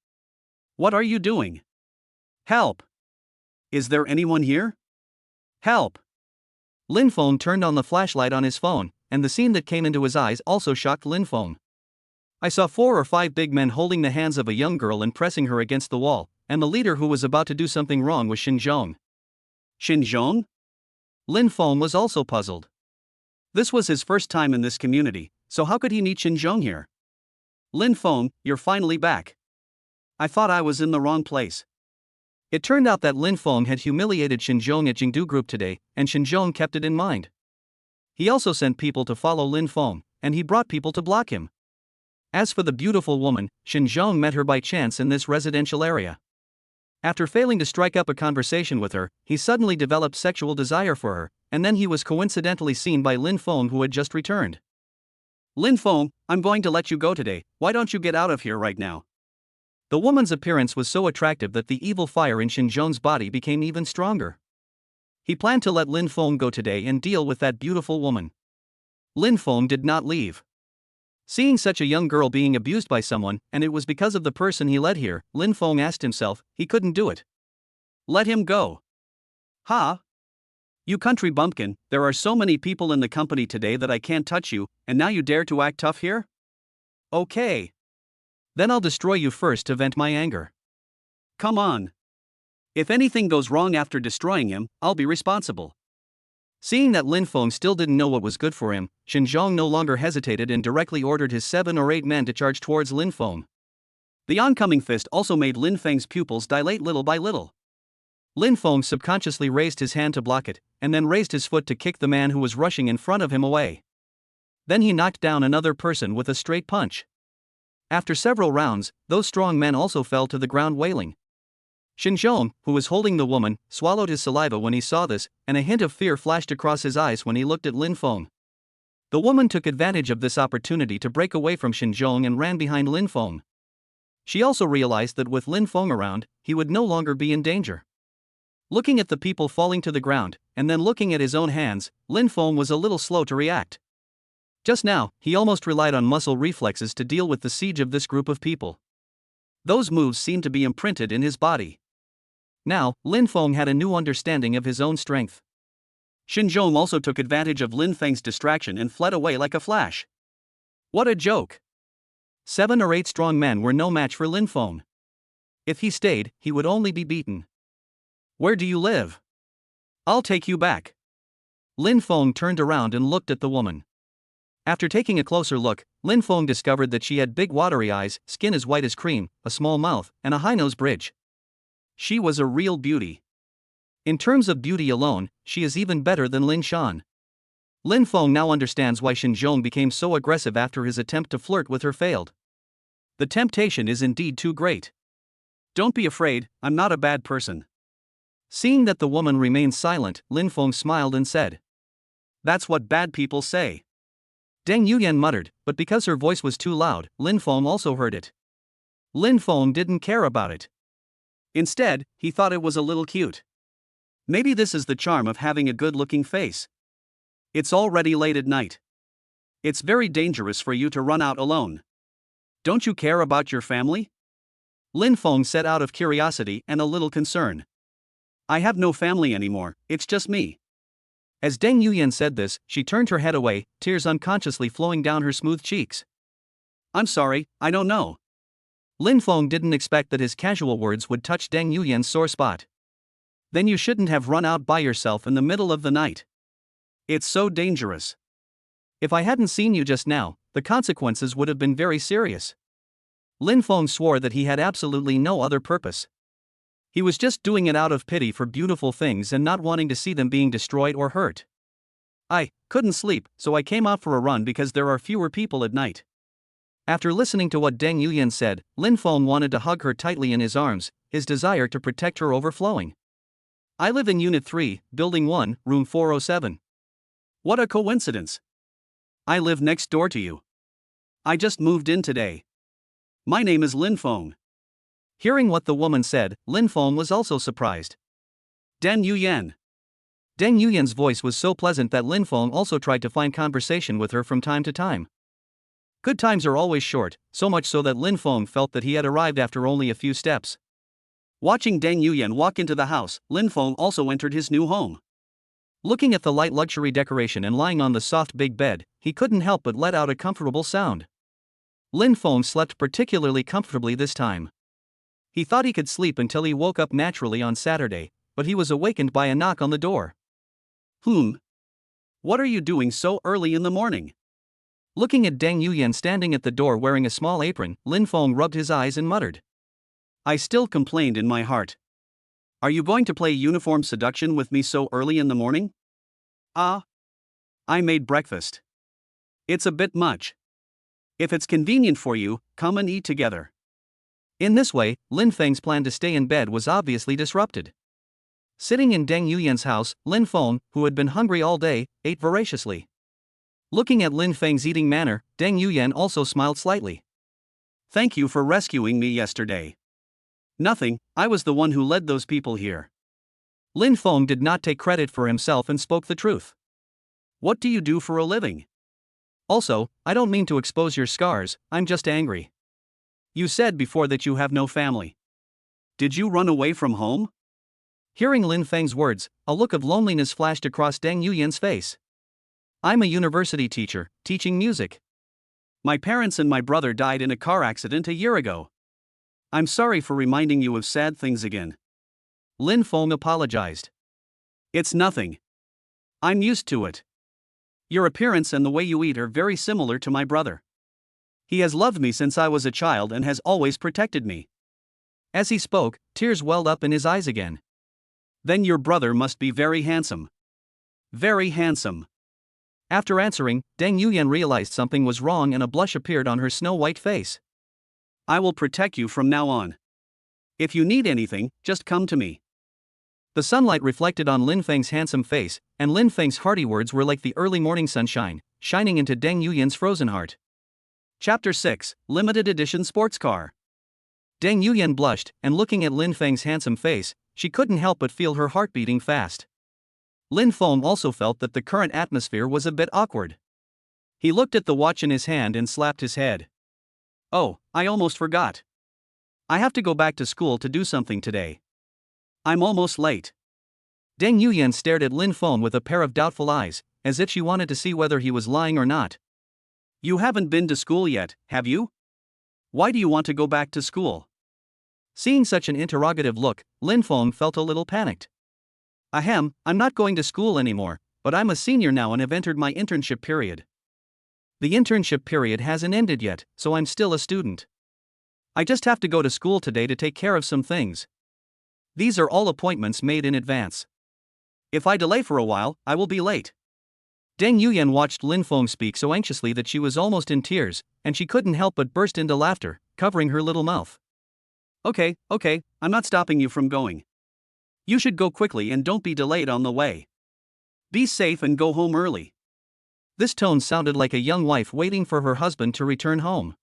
What are you doing? Help. Is there anyone here? Help. Lin Feng turned on the flashlight on his phone, and the scene that came into his eyes also shocked Lin Feng. I saw 4 or 5 big men holding the hands of a young girl and pressing her against the wall, and the leader who was about to do something wrong was Xinjiang. Xinjiang? Lin Feng was also puzzled. This was his first time in this community, so how could he meet Xinjiang here? Lin Feng, you're finally back. I thought I was in the wrong place. It turned out that Lin Feng had humiliated Xinjiang at Jingdu Group today, and Xinjiang kept it in mind. He also sent people to follow Lin Feng, and he brought people to block him. As for the beautiful woman, Xinjiang met her by chance in this residential area. After failing to strike up a conversation with her, he suddenly developed sexual desire for her, and then he was coincidentally seen by Lin Feng, who had just returned. Lin Feng, I'm going to let you go today, why don't you get out of here right now? The woman's appearance was so attractive that the evil fire in Xinjiang's body became even stronger. He planned to let Lin Feng go today and deal with that beautiful woman. Lin Feng did not leave. Seeing such a young girl being abused by someone, and it was because of the person he led here, Lin Feng asked himself, he couldn't do it. Let him go. Ha! You country bumpkin, there are so many people in the company today that I can't touch you, and now you dare to act tough here? Okay. Then I'll destroy you first to vent my anger. Come on. If anything goes wrong after destroying him, I'll be responsible. Seeing that Lin Feng still didn't know what was good for him, Xinjiang no longer hesitated and directly ordered his 7 or 8 men to charge towards Lin Feng. The oncoming fist also made Lin Feng's pupils dilate little by little. Lin Feng subconsciously raised his hand to block it, and then raised his foot to kick the man who was rushing in front of him away. Then he knocked down another person with a straight punch. After several rounds, those strong men also fell to the ground wailing. Xinjiang, who was holding the woman, swallowed his saliva when he saw this, and a hint of fear flashed across his eyes when he looked at Lin Feng. The woman took advantage of this opportunity to break away from Xinjiang and ran behind Lin Feng. She also realized that with Lin Feng around, he would no longer be in danger. Looking at the people falling to the ground, and then looking at his own hands, Lin Feng was a little slow to react. Just now, he almost relied on muscle reflexes to deal with the siege of this group of people. Those moves seemed to be imprinted in his body. Now, Lin Feng had a new understanding of his own strength. Xinjiang also took advantage of Lin Feng's distraction and fled away like a flash. What a joke! 7 or 8 strong men were no match for Lin Feng. If he stayed, he would only be beaten. Where do you live? I'll take you back. Lin Feng turned around and looked at the woman. After taking a closer look, Lin Feng discovered that she had big watery eyes, skin as white as cream, a small mouth, and a high nose bridge. She was a real beauty. In terms of beauty alone, she is even better than Lin Shan. Lin Feng now understands why Xinjiang became so aggressive after his attempt to flirt with her failed. The temptation is indeed too great. Don't be afraid, I'm not a bad person. Seeing that the woman remained silent, Lin Feng smiled and said, That's what bad people say. Deng Yuyan muttered, but because her voice was too loud, Lin Feng also heard it. Lin Feng didn't care about it. Instead, he thought it was a little cute. Maybe this is the charm of having a good-looking face. It's already late at night. It's very dangerous for you to run out alone. Don't you care about your family? Lin Feng said out of curiosity and a little concern. I have no family anymore, it's just me. As Deng Yuyan said this, she turned her head away, tears unconsciously flowing down her smooth cheeks. I'm sorry, I don't know. Lin Feng didn't expect that his casual words would touch Deng Yuyan's sore spot. Then you shouldn't have run out by yourself in the middle of the night. It's so dangerous. If I hadn't seen you just now, the consequences would have been very serious. Lin Feng swore that he had absolutely no other purpose. He was just doing it out of pity for beautiful things and not wanting to see them being destroyed or hurt. I couldn't sleep, so I came out for a run because there are fewer people at night. After listening to what Deng Yuyan said, Lin Feng wanted to hug her tightly in his arms, his desire to protect her overflowing. I live in Unit 3, Building 1, Room 407. What a coincidence. I live next door to you. I just moved in today. My name is Lin Feng. Hearing what the woman said, Lin Feng was also surprised. Deng Yuyan. Deng Yuyan's voice was so pleasant that Lin Feng also tried to find conversation with her from time to time. Good times are always short, so much so that Lin Feng felt that he had arrived after only a few steps. Watching Deng Yuyan walk into the house, Lin Feng also entered his new home. Looking at the light luxury decoration and lying on the soft big bed, he couldn't help but let out a comfortable sound. Lin Feng slept particularly comfortably this time. He thought he could sleep until he woke up naturally on Saturday, but he was awakened by a knock on the door. What are you doing so early in the morning? Looking at Deng Yuyan standing at the door wearing a small apron, Lin Feng rubbed his eyes and muttered. I still complained in my heart. Are you going to play uniform seduction with me so early in the morning? I made breakfast. It's a bit much. If it's convenient for you, come and eat together. In this way, Lin Feng's plan to stay in bed was obviously disrupted. Sitting in Deng Yuyan's house, Lin Feng, who had been hungry all day, ate voraciously. Looking at Lin Feng's eating manner, Deng Yuyan also smiled slightly. Thank you for rescuing me yesterday. Nothing, I was the one who led those people here. Lin Feng did not take credit for himself and spoke the truth. What do you do for a living? Also, I don't mean to expose your scars, I'm just angry. You said before that you have no family. Did you run away from home? Hearing Lin Feng's words, a look of loneliness flashed across Deng Yuyan's face. I'm a university teacher, teaching music. My parents and my brother died in a car accident a year ago. I'm sorry for reminding you of sad things again. Lin Feng apologized. It's nothing. I'm used to it. Your appearance and the way you eat are very similar to my brother. He has loved me since I was a child and has always protected me. As he spoke, tears welled up in his eyes again. Then your brother must be very handsome. Very handsome. After answering, Deng Yuyan realized something was wrong and a blush appeared on her snow-white face. I will protect you from now on. If you need anything, just come to me. The sunlight reflected on Lin Feng's handsome face, and Lin Feng's hearty words were like the early morning sunshine, shining into Deng Yuyan's frozen heart. Chapter 6, Limited Edition Sports Car. Deng Yuyan blushed, and looking at Lin Feng's handsome face, she couldn't help but feel her heart beating fast. Lin Feng also felt that the current atmosphere was a bit awkward. He looked at the watch in his hand and slapped his head. Oh, I almost forgot. I have to go back to school to do something today. I'm almost late. Deng Yuyan stared at Lin Feng with a pair of doubtful eyes, as if she wanted to see whether he was lying or not. You haven't been to school yet, have you? Why do you want to go back to school? Seeing such an interrogative look, Lin Feng felt a little panicked. Ahem, I'm not going to school anymore, but I'm a senior now and have entered my internship period. The internship period hasn't ended yet, so I'm still a student. I just have to go to school today to take care of some things. These are all appointments made in advance. If I delay for a while, I will be late. Deng Yuyan watched Lin Feng speak so anxiously that she was almost in tears, and she couldn't help but burst into laughter, covering her little mouth. Okay, I'm not stopping you from going. You should go quickly and don't be delayed on the way. Be safe and go home early. This tone sounded like a young wife waiting for her husband to return home.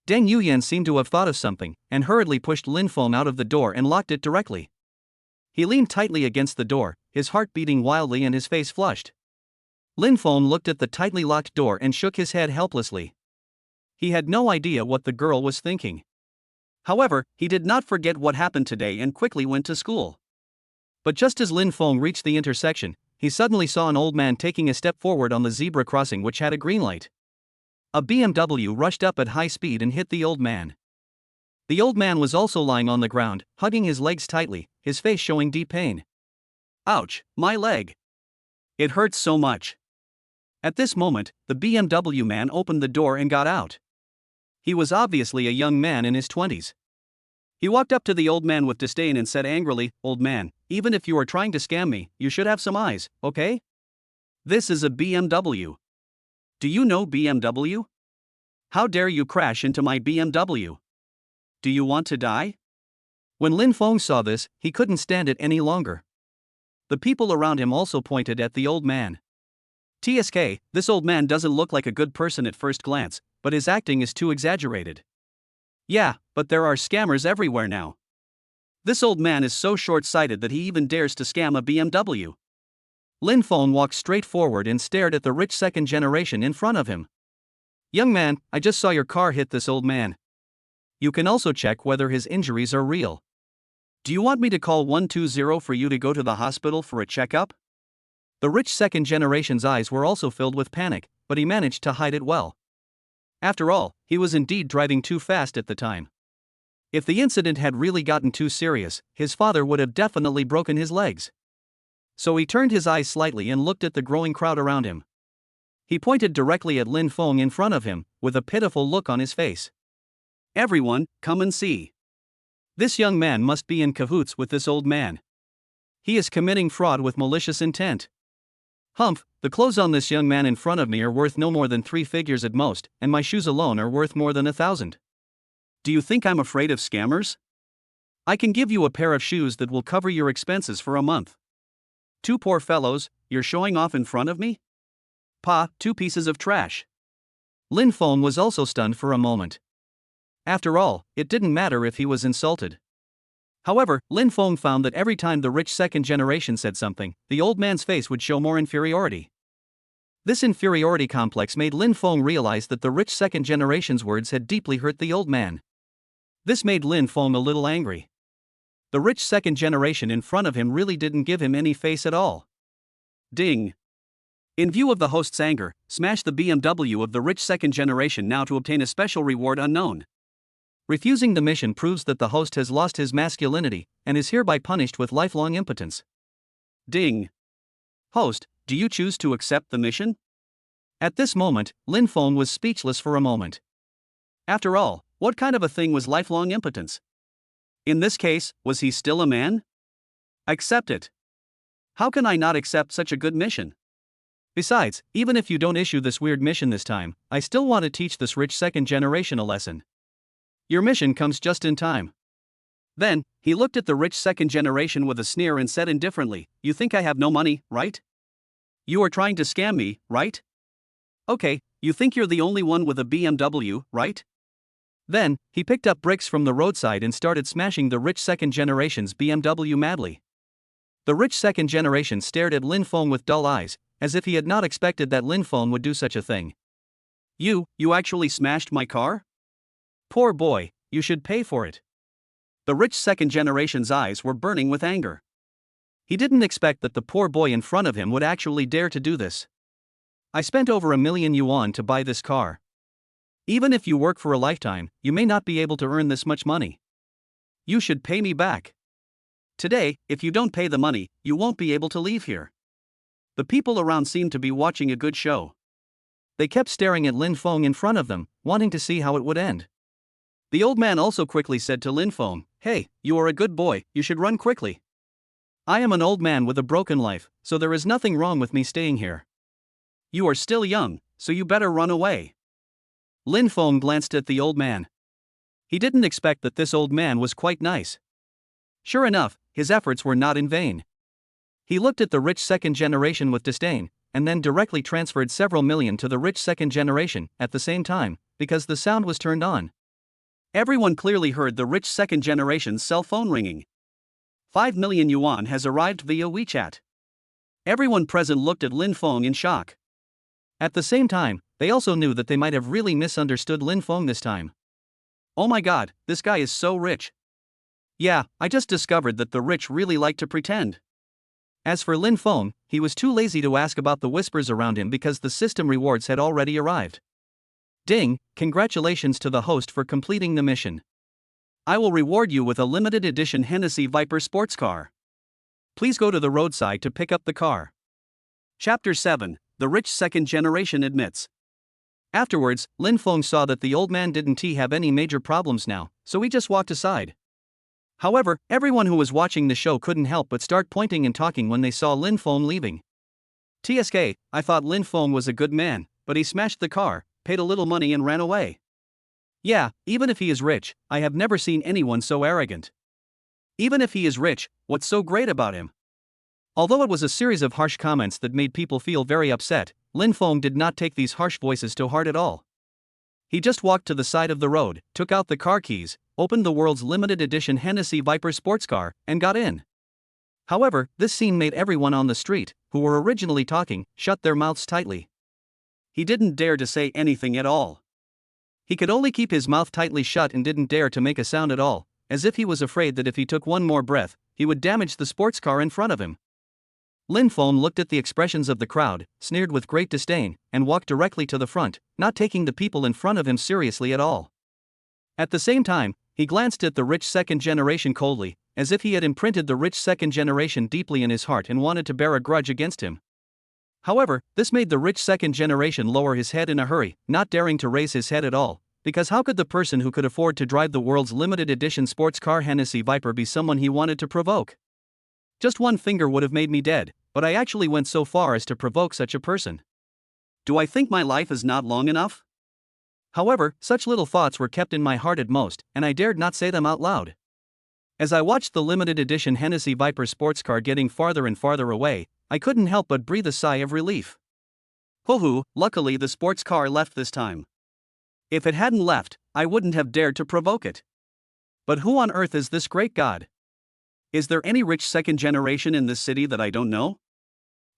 Deng Yuyan seemed to have thought of something, and hurriedly pushed Lin Feng out of the door and locked it directly. He leaned tightly against the door, his heart beating wildly and his face flushed. Lin Feng looked at the tightly locked door and shook his head helplessly. He had no idea what the girl was thinking. However, he did not forget what happened today and quickly went to school. But just as Lin Feng reached the intersection, he suddenly saw an old man taking a step forward on the zebra crossing which had a green light. A BMW rushed up at high speed and hit the old man. The old man was also lying on the ground, hugging his legs tightly, his face showing deep pain. Ouch, my leg. It hurts so much. At this moment, the BMW man opened the door and got out. He was obviously a young man in his 20s. He walked up to the old man with disdain and said angrily, "Old man, even if you are trying to scam me, you should have some eyes, okay? This is a BMW. Do you know BMW? How dare you crash into my BMW? Do you want to die?" When Lin Feng saw this, he couldn't stand it any longer. The people around him also pointed at the old man. TSK, this old man doesn't look like a good person at first glance, but his acting is too exaggerated. Yeah, but there are scammers everywhere now. This old man is so short-sighted that he even dares to scam a BMW. Lin Feng walked straight forward and stared at the rich second generation in front of him. "Young man, I just saw your car hit this old man. You can also check whether his injuries are real. Do you want me to call 120 for you to go to the hospital for a checkup?" The rich second generation's eyes were also filled with panic, but he managed to hide it well. After all, he was indeed driving too fast at the time. If the incident had really gotten too serious, his father would have definitely broken his legs. So he turned his eyes slightly and looked at the growing crowd around him. He pointed directly at Lin Feng in front of him, with a pitiful look on his face. Everyone, come and see. This young man must be in cahoots with this old man. He is committing fraud with malicious intent. Humph, the clothes on this young man in front of me are worth no more than 3 figures at most, and my shoes alone are worth more than 1,000. Do you think I'm afraid of scammers? I can give you a pair of shoes that will cover your expenses for a month. 2 poor fellows, you're showing off in front of me? Pa, 2 pieces of trash. Lin Feng was also stunned for a moment. After all, it didn't matter if he was insulted. However, Lin Feng found that every time the rich second generation said something, the old man's face would show more inferiority. This inferiority complex made Lin Feng realize that the rich second generation's words had deeply hurt the old man. This made Lin Feng a little angry. The rich second generation in front of him really didn't give him any face at all. Ding. In view of the host's anger, smash the BMW of the rich second generation now to obtain a special reward unknown. Refusing the mission proves that the host has lost his masculinity and is hereby punished with lifelong impotence. Ding. Host, do you choose to accept the mission? At this moment, Lin Feng was speechless for a moment. After all, what kind of a thing was lifelong impotence? In this case, was he still a man? Accept it. How can I not accept such a good mission? Besides, even if you don't issue this weird mission this time, I still want to teach this rich second generation a lesson. Your mission comes just in time. Then, he looked at the rich second generation with a sneer and said indifferently, You think I have no money, right? You are trying to scam me, right? Okay, you think you're the only one with a BMW, right? Then, he picked up bricks from the roadside and started smashing the rich second generation's BMW madly. The rich second generation stared at Lin Feng with dull eyes, as if he had not expected that Lin Feng would do such a thing. You actually smashed my car? Poor boy, you should pay for it. The rich second generation's eyes were burning with anger. He didn't expect that the poor boy in front of him would actually dare to do this. I spent over 1 million yuan to buy this car. Even if you work for a lifetime, you may not be able to earn this much money. You should pay me back. Today, if you don't pay the money, you won't be able to leave here. The people around seemed to be watching a good show. They kept staring at Lin Feng in front of them, wanting to see how it would end. The old man also quickly said to Lin Feng, Hey, you are a good boy, you should run quickly. I am an old man with a broken life, so there is nothing wrong with me staying here. You are still young, so you better run away. Lin Feng glanced at the old man. He didn't expect that this old man was quite nice. Sure enough, his efforts were not in vain. He looked at the rich second generation with disdain, and then directly transferred several million to the rich second generation at the same time, because the sound was turned on. Everyone clearly heard the rich second generation's cell phone ringing. 5 million yuan has arrived via WeChat. Everyone present looked at Lin Feng in shock. At the same time, they also knew that they might have really misunderstood Lin Feng this time. Oh my god, this guy is so rich. Yeah, I just discovered that the rich really like to pretend. As for Lin Feng, he was too lazy to ask about the whispers around him because the system rewards had already arrived. Ding, congratulations to the host for completing the mission. I will reward you with a limited edition Hennessy Viper sports car. Please go to the roadside to pick up the car. Chapter 7, The Rich Second Generation Admits. Afterwards, Lin Feng saw that the old man didn't have any major problems now, so he just walked aside. However, everyone who was watching the show couldn't help but start pointing and talking when they saw Lin Feng leaving. TSK, I thought Lin Feng was a good man, but he smashed the car, paid a little money and ran away. Yeah, even if he is rich, I have never seen anyone so arrogant. Even if he is rich, what's so great about him? Although it was a series of harsh comments that made people feel very upset, Lin Feng did not take these harsh voices to heart at all. He just walked to the side of the road, took out the car keys, opened the world's limited edition Hennessy Viper sports car, and got in. However, this scene made everyone on the street, who were originally talking, shut their mouths tightly. He didn't dare to say anything at all. He could only keep his mouth tightly shut and didn't dare to make a sound at all, as if he was afraid that if he took one more breath, he would damage the sports car in front of him. Lin Feng looked at the expressions of the crowd, sneered with great disdain, and walked directly to the front, not taking the people in front of him seriously at all. At the same time, he glanced at the rich second generation coldly, as if he had imprinted the rich second generation deeply in his heart and wanted to bear a grudge against him. However, this made the rich second generation lower his head in a hurry, not daring to raise his head at all, because how could the person who could afford to drive the world's limited edition sports car Hennessy Viper be someone he wanted to provoke? Just one finger would have made me dead, but I actually went so far as to provoke such a person. Do I think my life is not long enough? However, such little thoughts were kept in my heart at most, and I dared not say them out loud. As I watched the limited edition Hennessy Viper sports car getting farther and farther away, I couldn't help but breathe a sigh of relief. Hoo-hoo, luckily the sports car left this time. If it hadn't left, I wouldn't have dared to provoke it. But who on earth is this great god? Is there any rich second generation in this city that I don't know?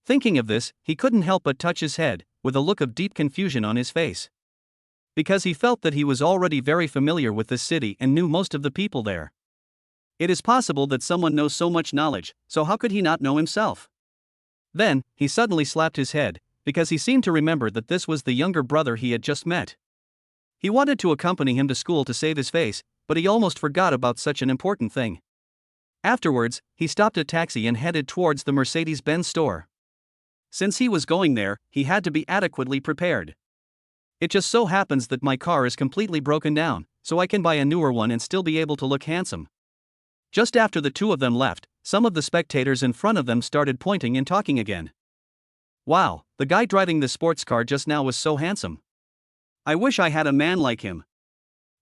Thinking of this, he couldn't help but touch his head, with a look of deep confusion on his face. Because he felt that he was already very familiar with this city and knew most of the people there. It is possible that someone knows so much knowledge, so how could he not know himself? Then, he suddenly slapped his head, because he seemed to remember that this was the younger brother he had just met. He wanted to accompany him to school to save his face, but he almost forgot about such an important thing. Afterwards, he stopped a taxi and headed towards the Mercedes-Benz store. Since he was going there, he had to be adequately prepared. It just so happens that my car is completely broken down, so I can buy a newer one and still be able to look handsome. Just after the two of them left, some of the spectators in front of them started pointing and talking again. Wow, the guy driving the sports car just now was so handsome. I wish I had a man like him.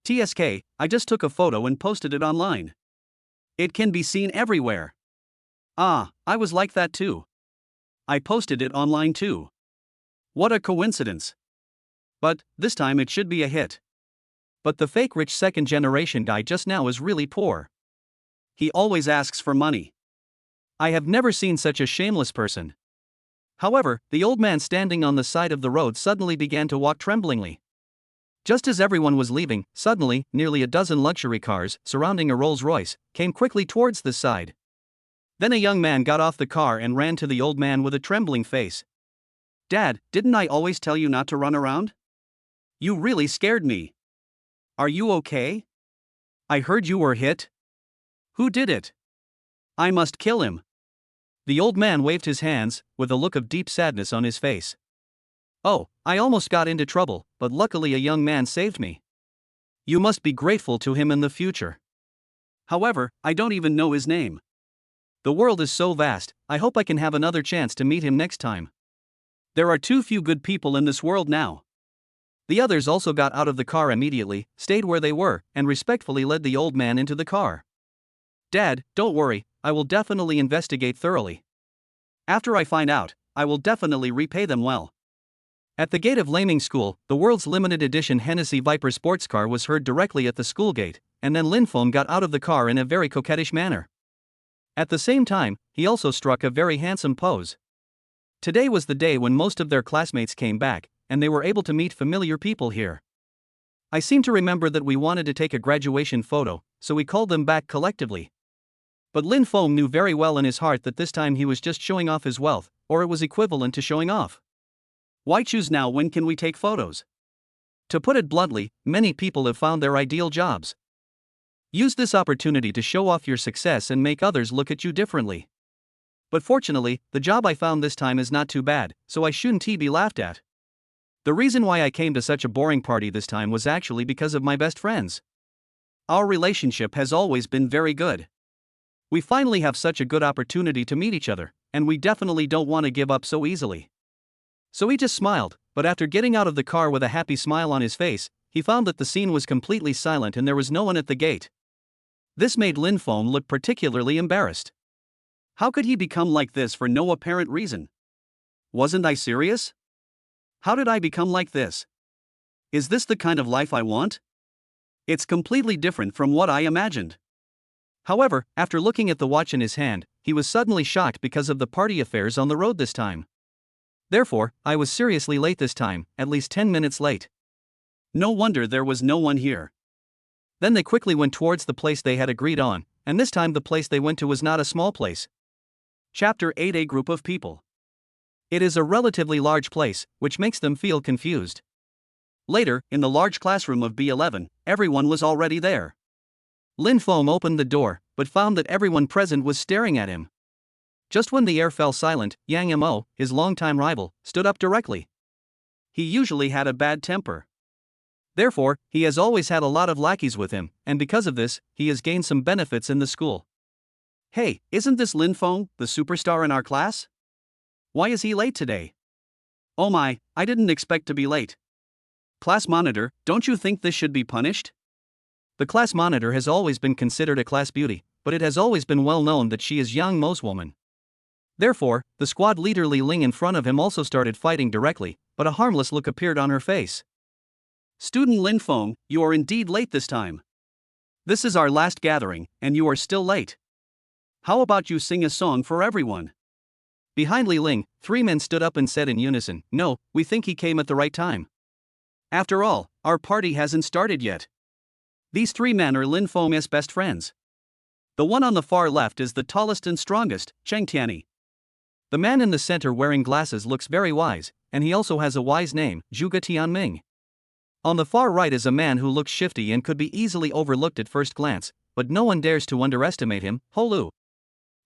TSK, I just took a photo and posted it online. It can be seen everywhere. Ah, I was like that too. I posted it online too. What a coincidence. But, this time it should be a hit. But the fake rich second generation guy just now is really poor. He always asks for money. I have never seen such a shameless person. However, the old man standing on the side of the road suddenly began to walk tremblingly. Just as everyone was leaving, suddenly, nearly a dozen luxury cars, surrounding a Rolls-Royce, came quickly towards the side. Then a young man got off the car and ran to the old man with a trembling face. Dad, didn't I always tell you not to run around? You really scared me. Are you okay? I heard you were hit. Who did it? I must kill him. The old man waved his hands, with a look of deep sadness on his face. Oh, I almost got into trouble, but luckily a young man saved me. You must be grateful to him in the future. However, I don't even know his name. The world is so vast, I hope I can have another chance to meet him next time. There are too few good people in this world now. The others also got out of the car immediately, stayed where they were, and respectfully led the old man into the car. Dad, don't worry, I will definitely investigate thoroughly. After I find out, I will definitely repay them well. At the gate of Laming School, the world's limited edition Hennessy Viper sports car was heard directly at the school gate, and then Lin Feng got out of the car in a very coquettish manner. At the same time, he also struck a very handsome pose. Today was the day when most of their classmates came back, and they were able to meet familiar people here. I seem to remember that we wanted to take a graduation photo, so we called them back collectively. But Lin Feng knew very well in his heart that this time he was just showing off his wealth, or it was equivalent to showing off. Why choose now? When can we take photos? To put it bluntly, many people have found their ideal jobs. Use this opportunity to show off your success and make others look at you differently. But fortunately, the job I found this time is not too bad, so I shouldn't be laughed at. The reason why I came to such a boring party this time was actually because of my best friends. Our relationship has always been very good. We finally have such a good opportunity to meet each other, and we definitely don't want to give up so easily. So he just smiled, but after getting out of the car with a happy smile on his face, he found that the scene was completely silent and there was no one at the gate. This made Lin Feng look particularly embarrassed. How could he become like this for no apparent reason? Wasn't I serious? How did I become like this? Is this the kind of life I want? It's completely different from what I imagined. However, after looking at the watch in his hand, he was suddenly shocked because of the party affairs on the road this time. Therefore, I was seriously late this time, at least 10 minutes late. No wonder there was no one here. Then they quickly went towards the place they had agreed on, and this time the place they went to was not a small place. Chapter 8. A group of people. It is a relatively large place, which makes them feel confused. Later, in the large classroom of B11, everyone was already there. Lin Feng opened the door, but found that everyone present was staring at him. Just when the air fell silent, Yang Mo, his longtime rival, stood up directly. He usually had a bad temper. Therefore, he has always had a lot of lackeys with him, and because of this, he has gained some benefits in the school. Hey, isn't this Lin Feng, the superstar in our class? Why is he late today? Oh my, I didn't expect to be late. Class monitor, don't you think this should be punished? The class monitor has always been considered a class beauty, but it has always been well known that she is Yang Mo's woman. Therefore, the squad leader Li Ling in front of him also started fighting directly, but a harmless look appeared on her face. Student Lin Feng, you are indeed late this time. This is our last gathering, and you are still late. How about you sing a song for everyone? Behind Li Ling, 3 men stood up and said in unison, "No, we think he came at the right time. After all, our party hasn't started yet." These 3 men are Lin Feng's best friends. The one on the far left is the tallest and strongest, Cheng Tianyi. The man in the center wearing glasses looks very wise, and he also has a wise name, Zhuge Tianming. On the far right is a man who looks shifty and could be easily overlooked at first glance, but no one dares to underestimate him, Ho Lu.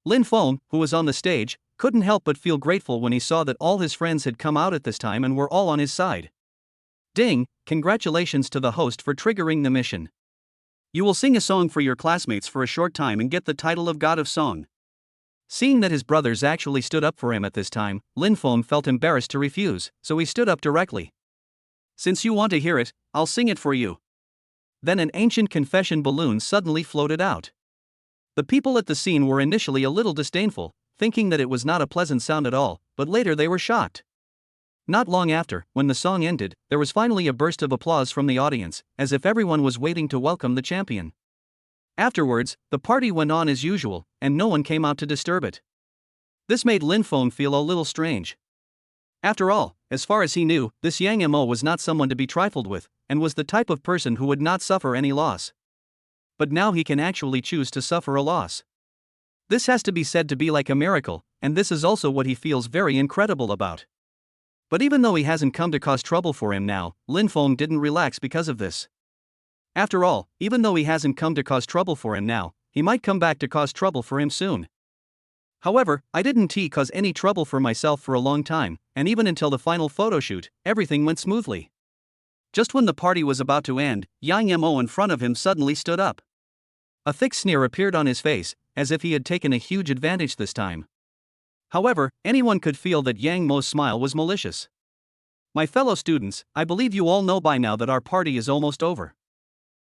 Lin Feng, who was on the stage, couldn't help but feel grateful when he saw that all his friends had come out at this time and were all on his side. Ding, congratulations to the host for triggering the mission. You will sing a song for your classmates for a short time and get the title of God of Song. Seeing that his brothers actually stood up for him at this time, Lin Feng felt embarrassed to refuse, so he stood up directly. Since you want to hear it, I'll sing it for you. Then an ancient confession balloon suddenly floated out. The people at the scene were initially a little disdainful, thinking that it was not a pleasant sound at all, but later they were shocked. Not long after, when the song ended, there was finally a burst of applause from the audience, as if everyone was waiting to welcome the champion. Afterwards, the party went on as usual, and no one came out to disturb it. This made Lin Feng feel a little strange. After all, as far as he knew, this Yang Mo was not someone to be trifled with, and was the type of person who would not suffer any loss. But now he can actually choose to suffer a loss. This has to be said to be like a miracle, and this is also what he feels very incredible about. But even though he hasn't come to cause trouble for him now, Lin Feng didn't relax because of this. After all, even though he hasn't come to cause trouble for him now, he might come back to cause trouble for him soon. However, I didn't cause any trouble for myself for a long time, and even until the final photo shoot, everything went smoothly. Just when the party was about to end, Yang Mo in front of him suddenly stood up. A thick sneer appeared on his face, as if he had taken a huge advantage this time. However, anyone could feel that Yang Mo's smile was malicious. My fellow students, I believe you all know by now that our party is almost over.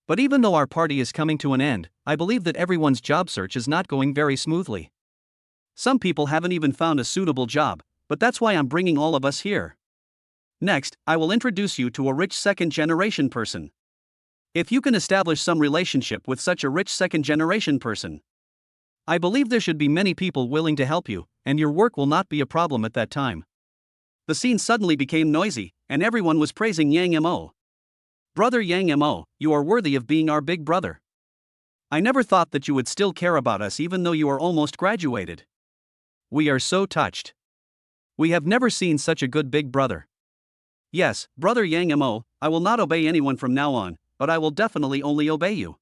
But even though our party is coming to an end, I believe that everyone's job search is not going very smoothly. Some people haven't even found a suitable job, but that's why I'm bringing all of us here. Next, I will introduce you to a rich second-generation person. If you can establish some relationship with such a rich second-generation person, I believe there should be many people willing to help you, and your work will not be a problem at that time. The scene suddenly became noisy, and everyone was praising Yang Mo. Brother Yang Mo, you are worthy of being our big brother. I never thought that you would still care about us even though you are almost graduated. We are so touched. We have never seen such a good big brother. Yes, brother Yang Mo, I will not obey anyone from now on, but I will definitely only obey you.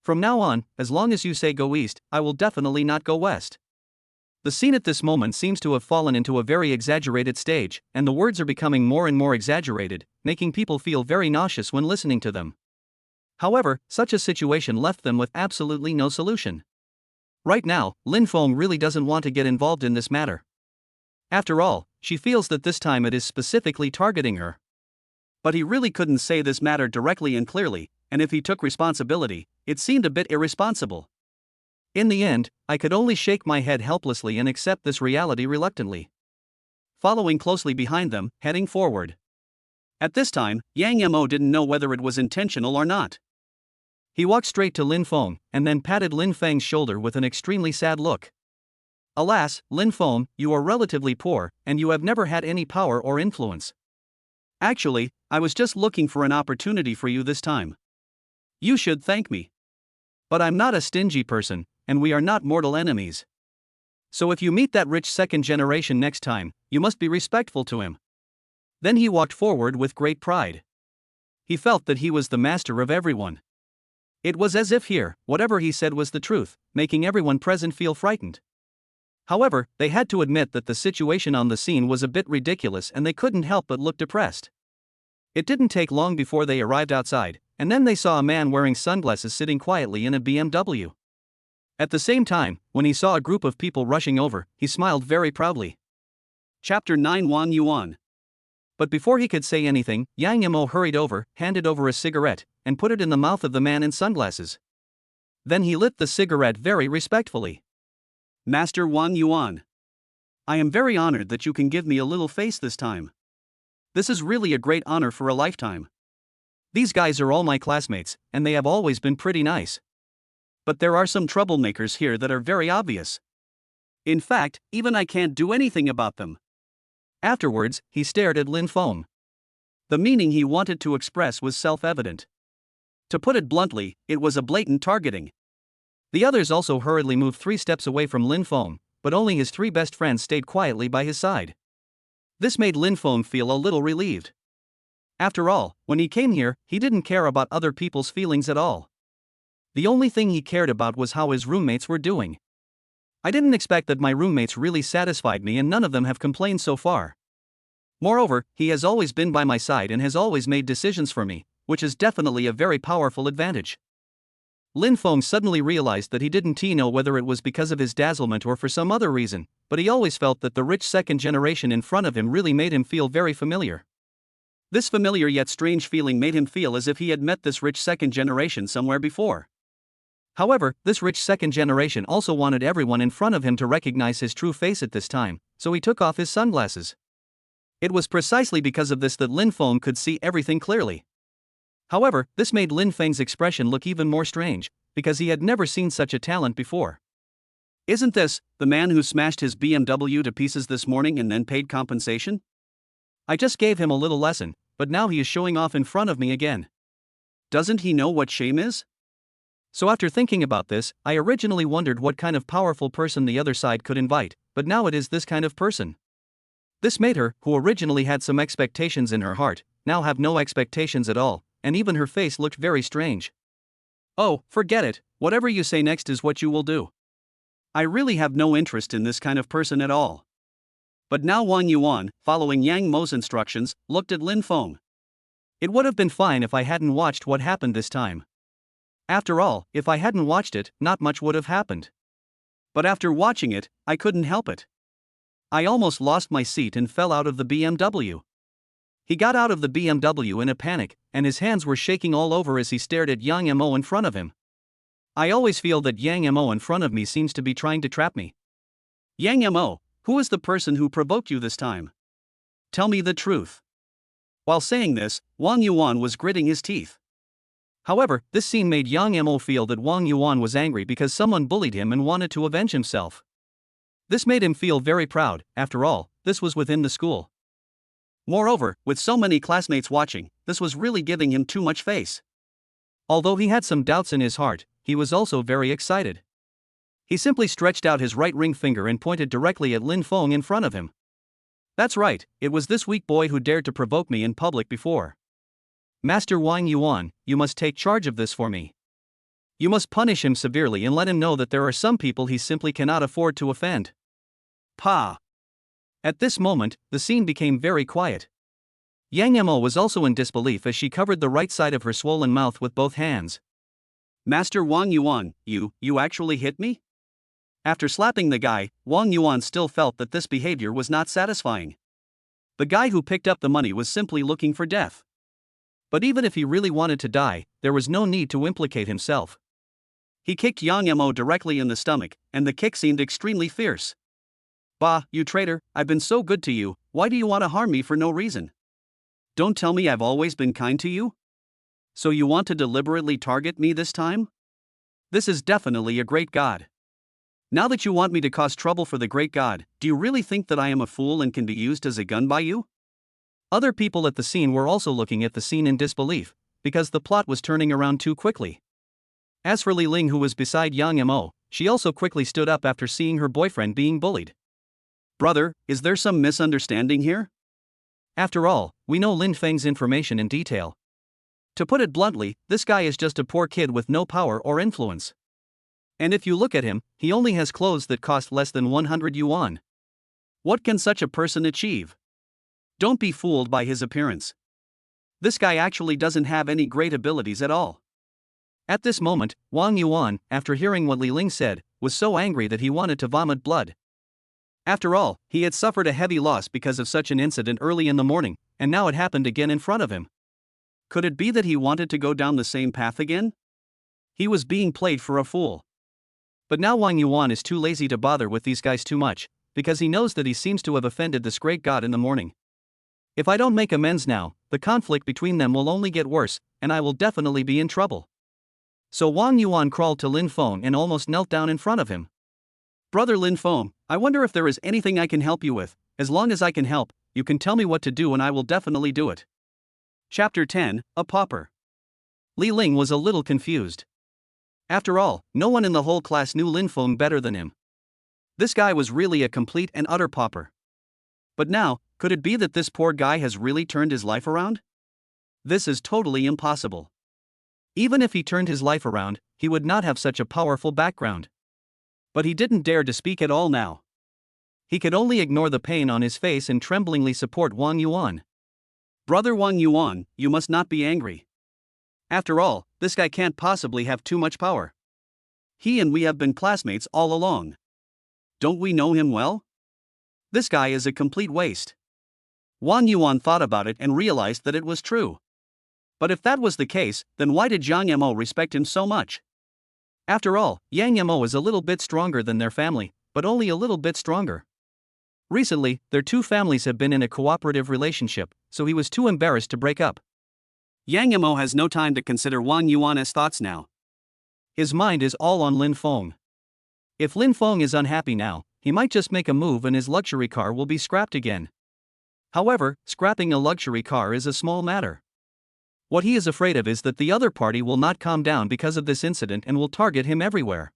From now on, as long as you say go east, I will definitely not go west. The scene at this moment seems to have fallen into a very exaggerated stage, and the words are becoming more and more exaggerated, making people feel very nauseous when listening to them. However, such a situation left them with absolutely no solution. Right now, Lin Feng really doesn't want to get involved in this matter. After all, she feels that this time it is specifically targeting her. But he really couldn't say this matter directly and clearly, and if he took responsibility, it seemed a bit irresponsible. In the end, I could only shake my head helplessly and accept this reality reluctantly. Following closely behind them, heading forward. At this time, Yang Mo didn't know whether it was intentional or not. He walked straight to Lin Feng, and then patted Lin Feng's shoulder with an extremely sad look. Alas, Lin Feng, you are relatively poor, and you have never had any power or influence. Actually, I was just looking for an opportunity for you this time. You should thank me. But I'm not a stingy person, and we are not mortal enemies. So if you meet that rich second generation next time, you must be respectful to him. Then he walked forward with great pride. He felt that he was the master of everyone. It was as if here, whatever he said was the truth, making everyone present feel frightened. However, they had to admit that the situation on the scene was a bit ridiculous and they couldn't help but look depressed. It didn't take long before they arrived outside, and then they saw a man wearing sunglasses sitting quietly in a BMW. At the same time, when he saw a group of people rushing over, he smiled very proudly. Chapter 9 Wang Yuan. But before he could say anything, Yang Yamo hurried over, handed over a cigarette, and put it in the mouth of the man in sunglasses. Then he lit the cigarette very respectfully. Master Wang Yuan, I am very honored that you can give me a little face this time. This is really a great honor for a lifetime. These guys are all my classmates, and they have always been pretty nice. But there are some troublemakers here that are very obvious. In fact, even I can't do anything about them. Afterwards, he stared at Lin Feng. The meaning he wanted to express was self-evident. To put it bluntly, it was a blatant targeting. The others also hurriedly moved 3 steps away from Lin Feng, but only his 3 best friends stayed quietly by his side. This made Lin Feng feel a little relieved. After all, when he came here, he didn't care about other people's feelings at all. The only thing he cared about was how his roommates were doing. I didn't expect that my roommates really satisfied me and none of them have complained so far. Moreover, he has always been by my side and has always made decisions for me, which is definitely a very powerful advantage. Lin Feng suddenly realized that he didn't know whether it was because of his dazzlement or for some other reason, but he always felt that the rich second generation in front of him really made him feel very familiar. This familiar yet strange feeling made him feel as if he had met this rich second generation somewhere before. However, this rich second generation also wanted everyone in front of him to recognize his true face at this time, so he took off his sunglasses. It was precisely because of this that Lin Feng could see everything clearly. However, this made Lin Feng's expression look even more strange, because he had never seen such a talent before. Isn't this the man who smashed his BMW to pieces this morning and then paid compensation? I just gave him a little lesson, but now he is showing off in front of me again. Doesn't he know what shame is? So after thinking about this, I originally wondered what kind of powerful person the other side could invite, but now it is this kind of person. This made her, who originally had some expectations in her heart, now have no expectations at all, and even her face looked very strange. Oh, forget it, whatever you say next is what you will do. I really have no interest in this kind of person at all. But now Wang Yuan, following Yang Mo's instructions, looked at Lin Feng. It would have been fine if I hadn't watched what happened this time. After all, if I hadn't watched it, not much would have happened. But after watching it, I couldn't help it. I almost lost my seat and fell out of the BMW. He got out of the BMW in a panic, and his hands were shaking all over as he stared at Yang Mo in front of him. I always feel that Yang Mo in front of me seems to be trying to trap me. Yang Mo, who is the person who provoked you this time? Tell me the truth. While saying this, Wang Yuan was gritting his teeth. However, this scene made Yang Mo feel that Wang Yuan was angry because someone bullied him and wanted to avenge himself. This made him feel very proud. After all, this was within the school. Moreover, with so many classmates watching, this was really giving him too much face. Although he had some doubts in his heart, he was also very excited. He simply stretched out his right ring finger and pointed directly at Lin Feng in front of him. That's right, it was this weak boy who dared to provoke me in public before. Master Wang Yuan, you must take charge of this for me. You must punish him severely and let him know that there are some people he simply cannot afford to offend. Pa! At this moment, the scene became very quiet. Yang Mo was also in disbelief as she covered the right side of her swollen mouth with both hands. Master Wang Yuan, you actually hit me? After slapping the guy, Wang Yuan still felt that this behavior was not satisfying. The guy who picked up the money was simply looking for death. But even if he really wanted to die, there was no need to implicate himself. He kicked Yang Mo directly in the stomach, and the kick seemed extremely fierce. Bah, you traitor, I've been so good to you, why do you want to harm me for no reason? Don't tell me I've always been kind to you? So you want to deliberately target me this time? This is definitely a great god. Now that you want me to cause trouble for the great god, do you really think that I am a fool and can be used as a gun by you? Other people at the scene were also looking at the scene in disbelief, because the plot was turning around too quickly. As for Li Ling, who was beside Yang Mo, she also quickly stood up after seeing her boyfriend being bullied. Brother, is there some misunderstanding here? After all, we know Lin Feng's information in detail. To put it bluntly, this guy is just a poor kid with no power or influence. And if you look at him, he only has clothes that cost less than 100 yuan. What can such a person achieve? Don't be fooled by his appearance. This guy actually doesn't have any great abilities at all. At this moment, Wang Yuan, after hearing what Li Ling said, was so angry that he wanted to vomit blood. After all, he had suffered a heavy loss because of such an incident early in the morning, and now it happened again in front of him. Could it be that he wanted to go down the same path again? He was being played for a fool. But now Wang Yuan is too lazy to bother with these guys too much, because he knows that he seems to have offended this great god in the morning. If I don't make amends now, the conflict between them will only get worse, and I will definitely be in trouble. So Wang Yuan crawled to Lin Feng and almost knelt down in front of him. Brother Lin Feng, I wonder if there is anything I can help you with. As long as I can help, you can tell me what to do and I will definitely do it. Chapter 10, A Pauper. Li Ling was a little confused. After all, no one in the whole class knew Lin Feng better than him. This guy was really a complete and utter pauper. But now, could it be that this poor guy has really turned his life around? This is totally impossible. Even if he turned his life around, he would not have such a powerful background. But he didn't dare to speak at all now. He could only ignore the pain on his face and tremblingly support Wang Yuan. Brother Wang Yuan, you must not be angry. After all, this guy can't possibly have too much power. He and we have been classmates all along. Don't we know him well? This guy is a complete waste. Wang Yuan thought about it and realized that it was true. But if that was the case, then why did Yang Mo respect him so much? After all, Yang Mo is a little bit stronger than their family, but only a little bit stronger. Recently, their two families have been in a cooperative relationship, so he was too embarrassed to break up. Yang Mo has no time to consider Wang Yuan's thoughts now. His mind is all on Lin Feng. If Lin Feng is unhappy now, he might just make a move and his luxury car will be scrapped again. However, scrapping a luxury car is a small matter. What he is afraid of is that the other party will not calm down because of this incident and will target him everywhere.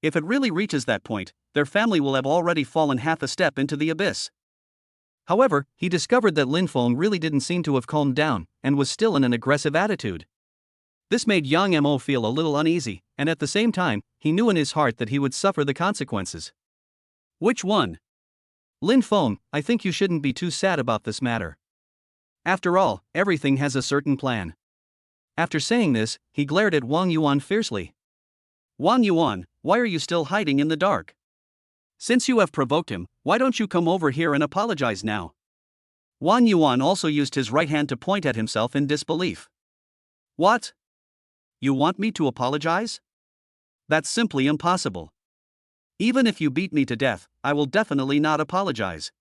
If it really reaches that point, their family will have already fallen half a step into the abyss. However, he discovered that Lin Feng really didn't seem to have calmed down, and was still in an aggressive attitude. This made Yang Mo feel a little uneasy, and at the same time, he knew in his heart that he would suffer the consequences. Which one? Lin Feng, I think you shouldn't be too sad about this matter. After all, everything has a certain plan. After saying this, he glared at Wang Yuan fiercely. Wang Yuan, why are you still hiding in the dark? Since you have provoked him, why don't you come over here and apologize now? Wang Yuan also used his right hand to point at himself in disbelief. What? You want me to apologize? That's simply impossible. Even if you beat me to death, I will definitely not apologize.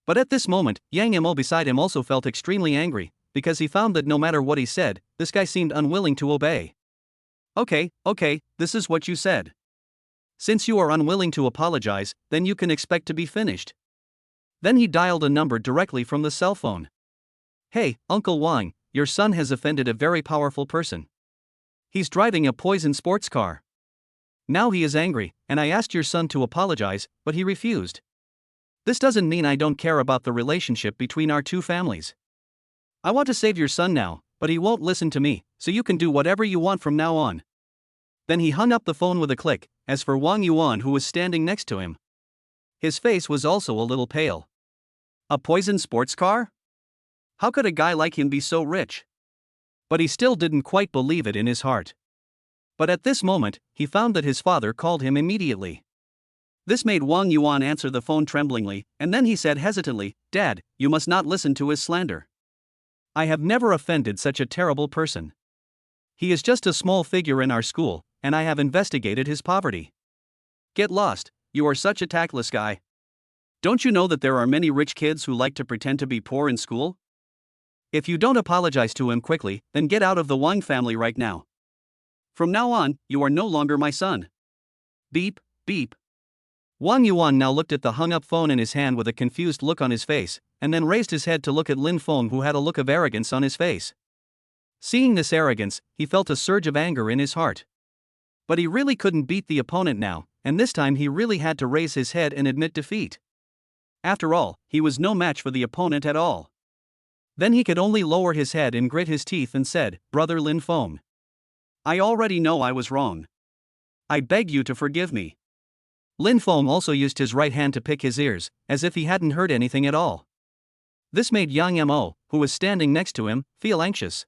But at this moment, Yang Mo beside him also felt extremely angry, because he found that no matter what he said, this guy seemed unwilling to obey. Okay, this is what you said. Since you are unwilling to apologize, then you can expect to be finished. Then he dialed a number directly from the cell phone. Hey, Uncle Wang, your son has offended a very powerful person. He's driving a poison sports car. Now he is angry, and I asked your son to apologize, but he refused. This doesn't mean I don't care about the relationship between our two families. I want to save your son now, but he won't listen to me, so you can do whatever you want from now on. Then he hung up the phone with a click. As for Wang Yuan, who was standing next to him, his face was also a little pale. A poison sports car? How could a guy like him be so rich? But he still didn't quite believe it in his heart. But at this moment, he found that his father called him immediately. This made Wang Yuan answer the phone tremblingly, and then he said hesitantly, "Dad, you must not listen to his slander. I have never offended such a terrible person. He is just a small figure in our school, and I have investigated his poverty." Get lost, you are such a tactless guy. Don't you know that there are many rich kids who like to pretend to be poor in school? If you don't apologize to him quickly, then get out of the Wang family right now. From now on, you are no longer my son. Beep, beep. Wang Yuan now looked at the hung-up phone in his hand with a confused look on his face, and then raised his head to look at Lin Feng, who had a look of arrogance on his face. Seeing this arrogance, he felt a surge of anger in his heart. But he really couldn't beat the opponent now, and this time he really had to raise his head and admit defeat. After all, he was no match for the opponent at all. Then he could only lower his head and grit his teeth and said, "Brother Lin Feng, I already know I was wrong. I beg you to forgive me." Lin Feng also used his right hand to pick his ears, as if he hadn't heard anything at all. This made Yang Mo, who was standing next to him, feel anxious.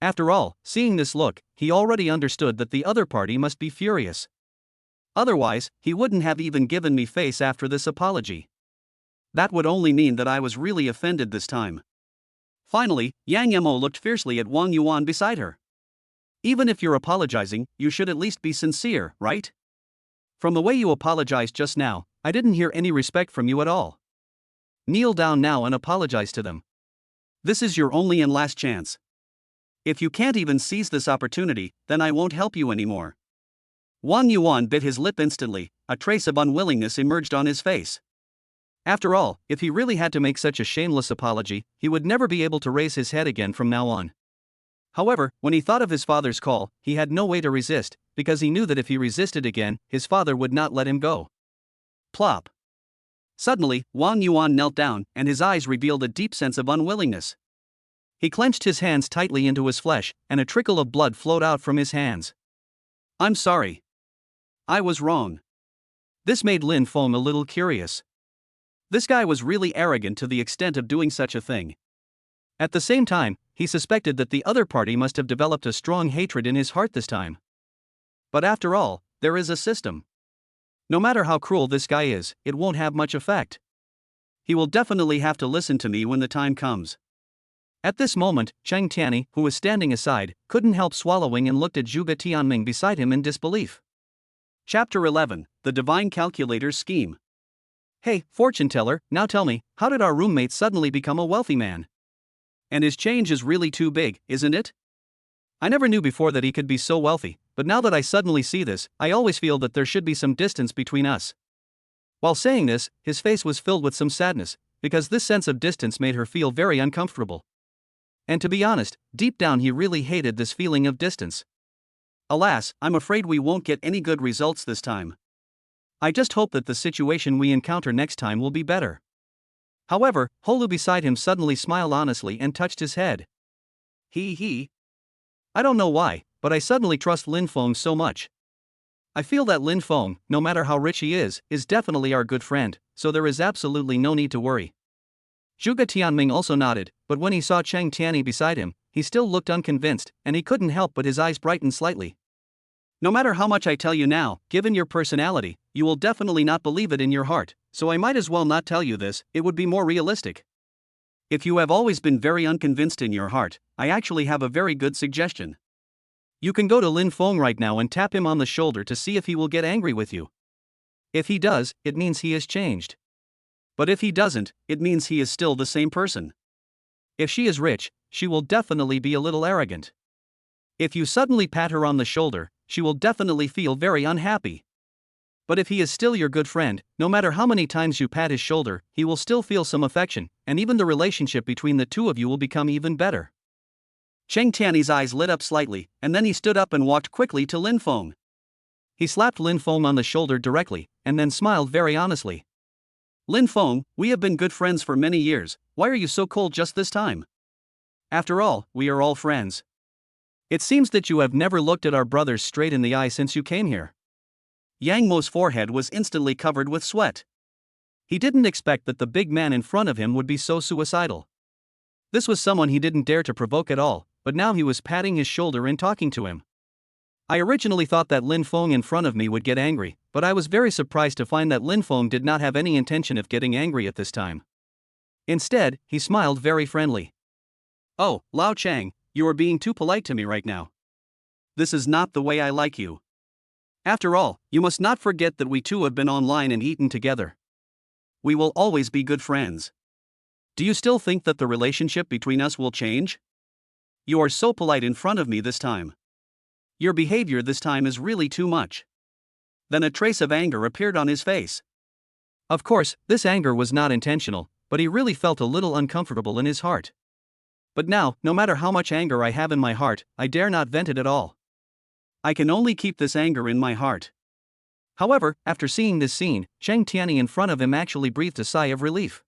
After all, seeing this look, he already understood that the other party must be furious. Otherwise, he wouldn't have even given me face after this apology. That would only mean that I was really offended this time. Finally, Yang Mo looked fiercely at Wang Yuan beside her. "Even if you're apologizing, you should at least be sincere, right? From the way you apologized just now, I didn't hear any respect from you at all. Kneel down now and apologize to them. This is your only and last chance. If you can't even seize this opportunity, then I won't help you anymore." Wang Yuan bit his lip instantly, a trace of unwillingness emerged on his face. After all, if he really had to make such a shameless apology, he would never be able to raise his head again from now on. However, when he thought of his father's call, he had no way to resist, because he knew that if he resisted again, his father would not let him go. Plop. Suddenly, Wang Yuan knelt down, and his eyes revealed a deep sense of unwillingness. He clenched his hands tightly into his flesh, and a trickle of blood flowed out from his hands. "I'm sorry. I was wrong." This made Lin Feng a little curious. This guy was really arrogant to the extent of doing such a thing. At the same time, he suspected that the other party must have developed a strong hatred in his heart this time. But after all, there is a system. No matter how cruel this guy is, it won't have much effect. He will definitely have to listen to me when the time comes. At this moment, Cheng Tianyi, who was standing aside, couldn't help swallowing and looked at Zhuge Tianming beside him in disbelief. Chapter 11, The Divine Calculator's Scheme. "Hey, fortune teller, now tell me, how did our roommate suddenly become a wealthy man? And his change is really too big, isn't it? I never knew before that he could be so wealthy, but now that I suddenly see this, I always feel that there should be some distance between us." While saying this, his face was filled with some sadness, because this sense of distance made her feel very uncomfortable. And to be honest, deep down he really hated this feeling of distance. "Alas, I'm afraid we won't get any good results this time. I just hope that the situation we encounter next time will be better." However, Holu beside him suddenly smiled honestly and touched his head. He. I don't know why, but I suddenly trust Lin Feng so much. I feel that Lin Feng, no matter how rich he is definitely our good friend, so there is absolutely no need to worry. Zhuge Tianming also nodded, but when he saw Cheng Tianyi beside him, he still looked unconvinced, and he couldn't help but his eyes brightened slightly. "No matter how much I tell you now, given your personality, you will definitely not believe it in your heart, so I might as well not tell you this, it would be more realistic. If you have always been very unconvinced in your heart, I actually have a very good suggestion. You can go to Lin Feng right now and tap him on the shoulder to see if he will get angry with you. If he does, it means he has changed. But if he doesn't, it means he is still the same person. If she is rich, she will definitely be a little arrogant. If you suddenly pat her on the shoulder, she will definitely feel very unhappy. But if he is still your good friend, no matter how many times you pat his shoulder, he will still feel some affection, and even the relationship between the two of you will become even better." Cheng Tianyi's eyes lit up slightly, and then he stood up and walked quickly to Lin Feng. He slapped Lin Feng on the shoulder directly, and then smiled very honestly. "Lin Feng, we have been good friends for many years, why are you so cold just this time? After all, we are all friends. It seems that you have never looked at our brothers straight in the eye since you came here." Yang Mo's forehead was instantly covered with sweat. He didn't expect that the big man in front of him would be so suicidal. This was someone he didn't dare to provoke at all, but now he was patting his shoulder and talking to him. "I originally thought that Lin Feng in front of me would get angry, but I was very surprised to find that Lin Feng did not have any intention of getting angry at this time. Instead, he smiled very friendly. "Oh, Lao Chang, you are being too polite to me right now. This is not the way I like you. After all, you must not forget that we two have been online and eaten together. We will always be good friends. Do you still think that the relationship between us will change? You are so polite in front of me this time. Your behavior this time is really too much." Then a trace of anger appeared on his face. Of course, this anger was not intentional, but he really felt a little uncomfortable in his heart. "But now, no matter how much anger I have in my heart, I dare not vent it at all. I can only keep this anger in my heart. However, after seeing this scene, Cheng Tianyi in front of him actually breathed a sigh of relief.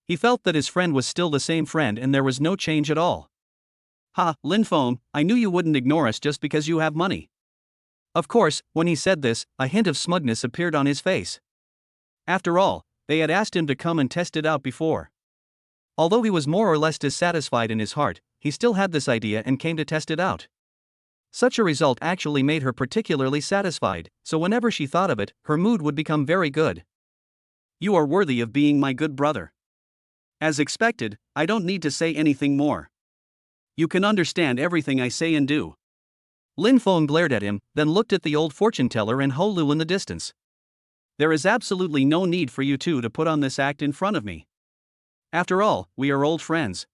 He felt that his friend was still the same friend and there was no change at all. Ha, Lin Feng, I knew you wouldn't ignore us just because you have money. Of course, when he said this, a hint of smugness appeared on his face. After all, they had asked him to come and test it out before. Although he was more or less dissatisfied in his heart, he still had this idea and came to test it out. Such a result actually made her particularly satisfied, so whenever she thought of it, her mood would become very good. You are worthy of being my good brother. As expected, I don't need to say anything more. You can understand everything I say and do. Lin Feng glared at him, then looked at the old fortune teller and Ho Lu in the distance. There is absolutely no need for you two to put on this act in front of me. After all, we are old friends.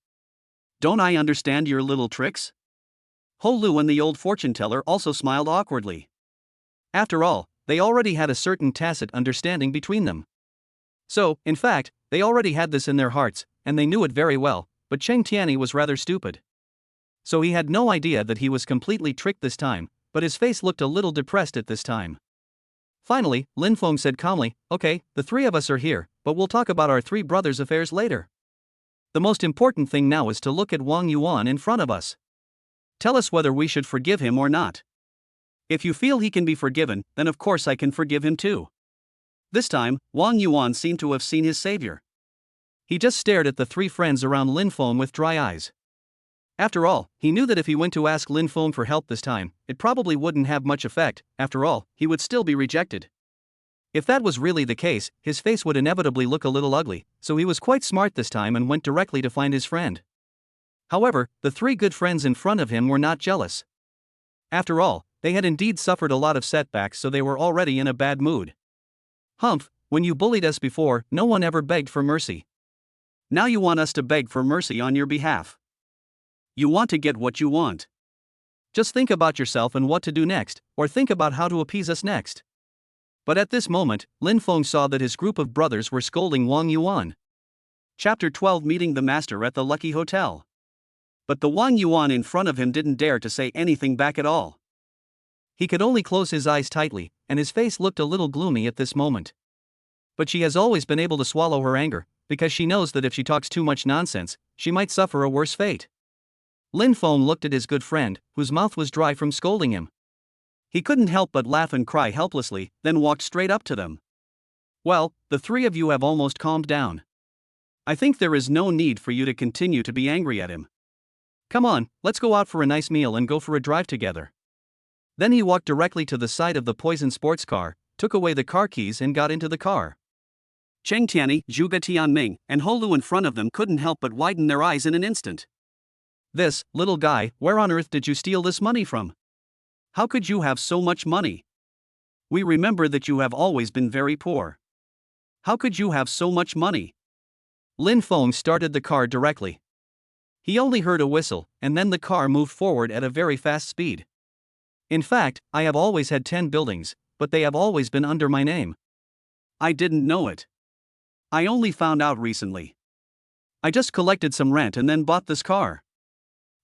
Don't I understand your little tricks? Ho Lu and the old fortune teller also smiled awkwardly. After all, they already had a certain tacit understanding between them. So, in fact, they already had this in their hearts, and they knew it very well, but Cheng Tianyi was rather stupid. So he had no idea that he was completely tricked this time, but his face looked a little depressed at this time. Finally, Lin Feng said calmly, "Okay, the three of us are here, but we'll talk about our three brothers' affairs later. The most important thing now is to look at Wang Yuan in front of us. Tell us whether we should forgive him or not. If you feel he can be forgiven, then of course I can forgive him too." This time, Wang Yuan seemed to have seen his savior. He just stared at the three friends around Lin Feng with dry eyes. After all, he knew that if he went to ask Lin Feng for help this time, it probably wouldn't have much effect. After all, he would still be rejected. If that was really the case, his face would inevitably look a little ugly, so he was quite smart this time and went directly to find his friend. However, the three good friends in front of him were not jealous. After all, they had indeed suffered a lot of setbacks, so they were already in a bad mood. "Humph, when you bullied us before, no one ever begged for mercy. Now you want us to beg for mercy on your behalf. You want to get what you want. Just think about yourself and what to do next, or think about how to appease us next." But at this moment, Lin Feng saw that his group of brothers were scolding Wang Yuan. Chapter 12, Meeting the Master at the Lucky Hotel. But the Wang Yuan in front of him didn't dare to say anything back at all. He could only close his eyes tightly, and his face looked a little gloomy at this moment. But she has always been able to swallow her anger, because she knows that if she talks too much nonsense, she might suffer a worse fate. Lin Feng looked at his good friend, whose mouth was dry from scolding him. He couldn't help but laugh and cry helplessly, then walked straight up to them. "Well, the three of you have almost calmed down. I think there is no need for you to continue to be angry at him. Come on, let's go out for a nice meal and go for a drive together." Then he walked directly to the side of the poison sports car, took away the car keys and got into the car. Cheng Tianyi, Zhuge Tianming, and Ho Lu in front of them couldn't help but widen their eyes in an instant. "This, little guy, where on earth did you steal this money from? How could you have so much money? We remember that you have always been very poor. How could you have so much money?" Lin Feng started the car directly. He only heard a whistle, and then the car moved forward at a very fast speed. "In fact, I have always had 10 buildings, but they have always been under my name." "I didn't know it. I only found out recently. I just collected some rent and then bought this car."